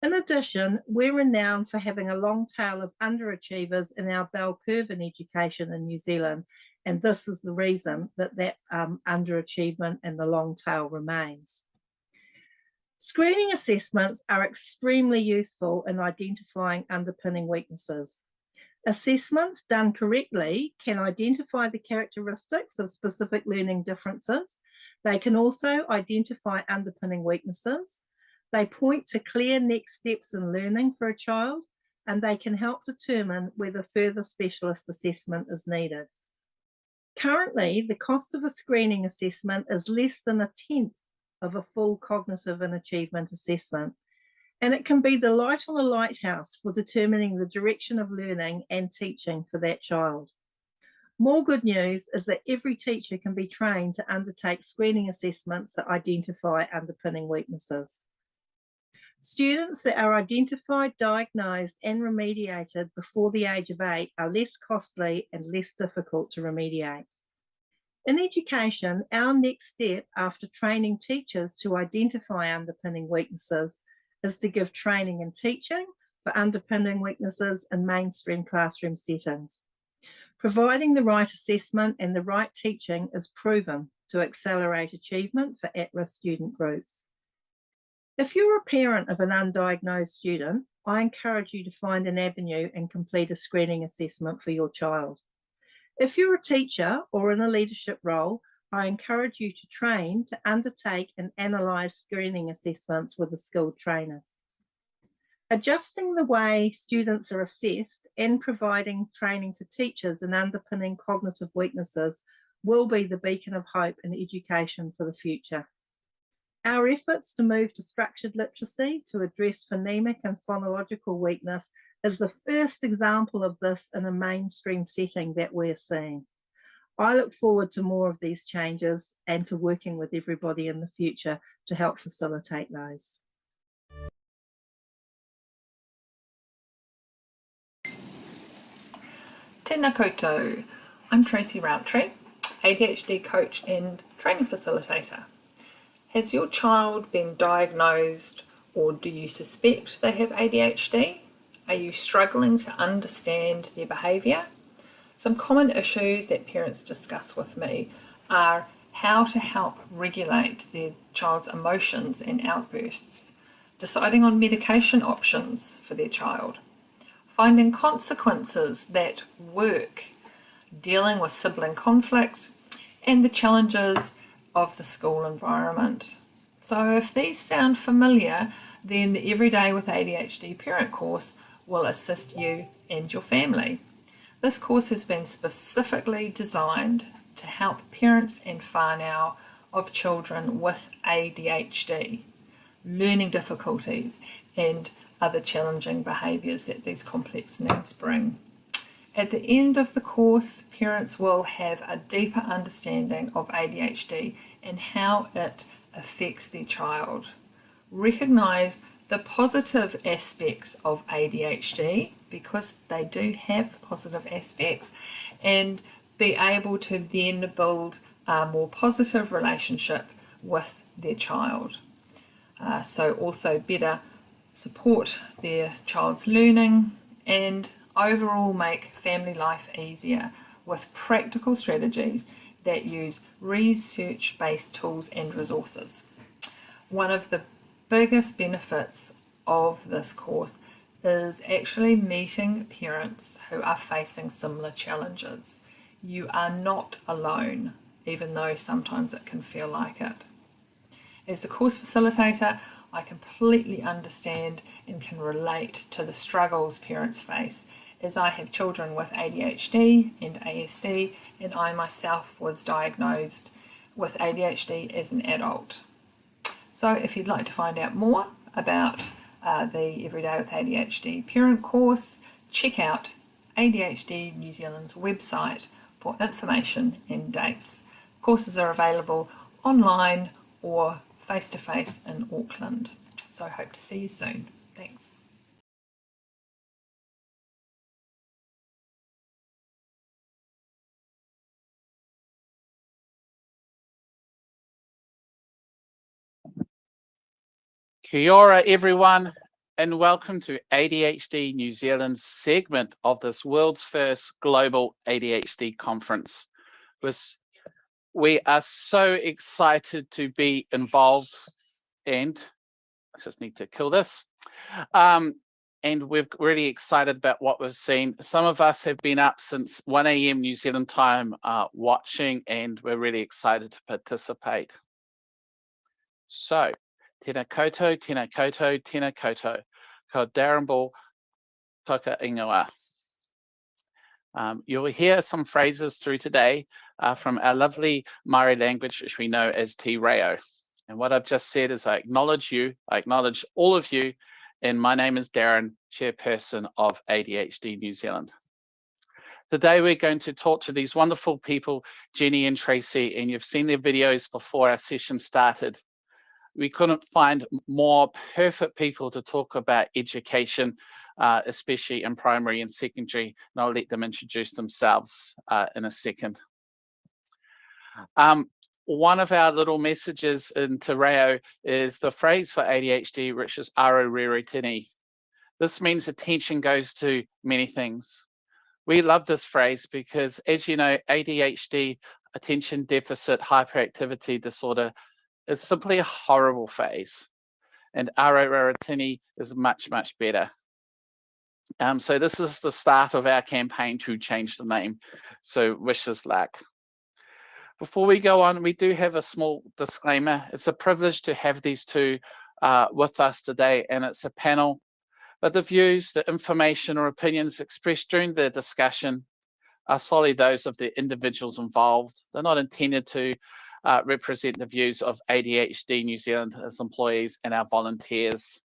F: In addition, we're renowned for having a long tail of underachievers in our bell curve in education in New Zealand, and this is the reason that underachievement and the long tail remains. Screening assessments are extremely useful in identifying underpinning weaknesses. Assessments done correctly can identify the characteristics of specific learning differences. They can also identify underpinning weaknesses. They point to clear next steps in learning for a child, and they can help determine whether further specialist assessment is needed. Currently, the cost of a screening assessment is less than 1/10 of a full cognitive and achievement assessment, and it can be the light on a lighthouse for determining the direction of learning and teaching for that child. More good news is that every teacher can be trained to undertake screening assessments that identify underpinning weaknesses. Students that are identified, diagnosed, and remediated before the age of 8 are less costly and less difficult to remediate. In education, our next step after training teachers to identify underpinning weaknesses is to give training in teaching for underpinning weaknesses in mainstream classroom settings. Providing the right assessment and the right teaching is proven to accelerate achievement for at-risk student groups. If you're a parent of an undiagnosed student, I encourage you to find an avenue and complete a screening assessment for your child. If you're a teacher or in a leadership role, I encourage you to train to undertake and analyse screening assessments with a skilled trainer. Adjusting the way students are assessed and providing training for teachers in underpinning cognitive weaknesses will be the beacon of hope in education for the future. Our efforts to move to structured literacy to address phonemic and phonological weakness is the first example of this in a mainstream setting that we're seeing. I look forward to more of these changes and to working with everybody in the future to help facilitate those.
H: Tēnā koutou. I'm Tracy Rountree, ADHD coach and training facilitator. Has your child been diagnosed or do you suspect they have ADHD? Are you struggling to understand their behaviour? Some common issues that parents discuss with me are how to help regulate their child's emotions and outbursts, deciding on medication options for their child, finding consequences that work, dealing with sibling conflict, and the challenges of the school environment. So if these sound familiar, then the Everyday with ADHD parent course will assist you and your family. This course has been specifically designed to help parents and whānau of children with ADHD, learning difficulties, and other challenging behaviours that these complex needs bring. At the end of the course, parents will have a deeper understanding of ADHD and how it affects their child. Recognise the positive aspects of ADHD, because they do have positive aspects, and be able to then build a more positive relationship with their child. So also better support their child's learning and overall make family life easier with practical strategies that use research-based tools and resources. One of the biggest benefits of this course is actually meeting parents who are facing similar challenges. You are not alone, even though sometimes it can feel like it. As the course facilitator, I completely understand and can relate to the struggles parents face, as I have children with ADHD and ASD, and I myself was diagnosed with ADHD as an adult. So if you'd like to find out more about the Everyday with ADHD parent course, check out ADHD New Zealand's website for information and dates. Courses are available online or face-to-face in Auckland. So I hope to see you soon. Thanks.
N: Kia ora, everyone, and welcome to ADHD New Zealand's segment of this world's first global ADHD conference. We are so excited to be involved, and I just need to kill this. And we're really excited about what we've seen. Some of us have been up since 1 a.m. New Zealand time watching, and we're really excited to participate. So, tēnā koutou, tēnā koutou, tēnā koutou. Ko Darrenball toka ingoa. You'll hear some phrases through today from our lovely Māori language, which we know as Te Reo. And what I've just said is I acknowledge you, I acknowledge all of you, and my name is Darren, chairperson of ADHD New Zealand. Today we're going to talk to these wonderful people, Jenny and Tracy, and you've seen their videos before our session started. We couldn't find more perfect people to talk about education, especially in primary and secondary, and I'll let them introduce themselves in a second. One of our little messages in Te Reo is the phrase for ADHD, which is aro rero tini. This means attention goes to many things. We love this phrase because, as you know, ADHD, attention deficit hyperactivity disorder, is simply a horrible phase, and aro rero tini is much, much better. So this is the start of our campaign to change the name. So wish us luck. Before we go on, we do have a small disclaimer. It's a privilege to have these two with us today, and it's a panel. But the views, the information or opinions expressed during the discussion are solely those of the individuals involved. They're not intended to represent the views of ADHD New Zealand as employees and our volunteers.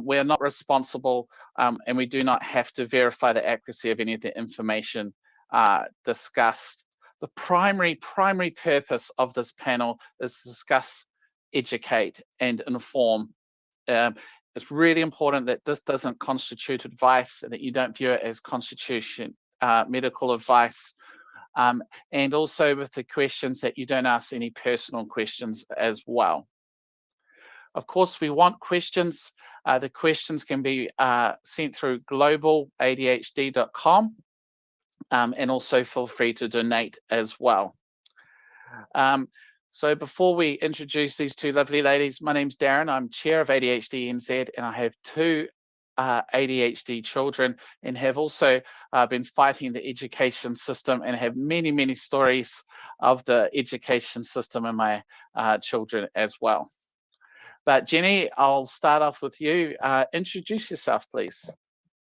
N: We are not responsible and we do not have to verify the accuracy of any of the information discussed. The primary purpose of this panel is to discuss, educate, and inform. It's really important that this doesn't constitute advice and that you don't view it as medical advice. And also with the questions that you don't ask any personal questions as well. Of course, we want questions. The questions can be sent through globaladhd.com. And also feel free to donate as well. So before we introduce these two lovely ladies, my name's Darren. I'm chair of ADHD NZ, and I have two ADHD children and have also been fighting the education system and have many, many stories of the education system in my children as well. But Jenny, I'll start off with you. Introduce yourself, please.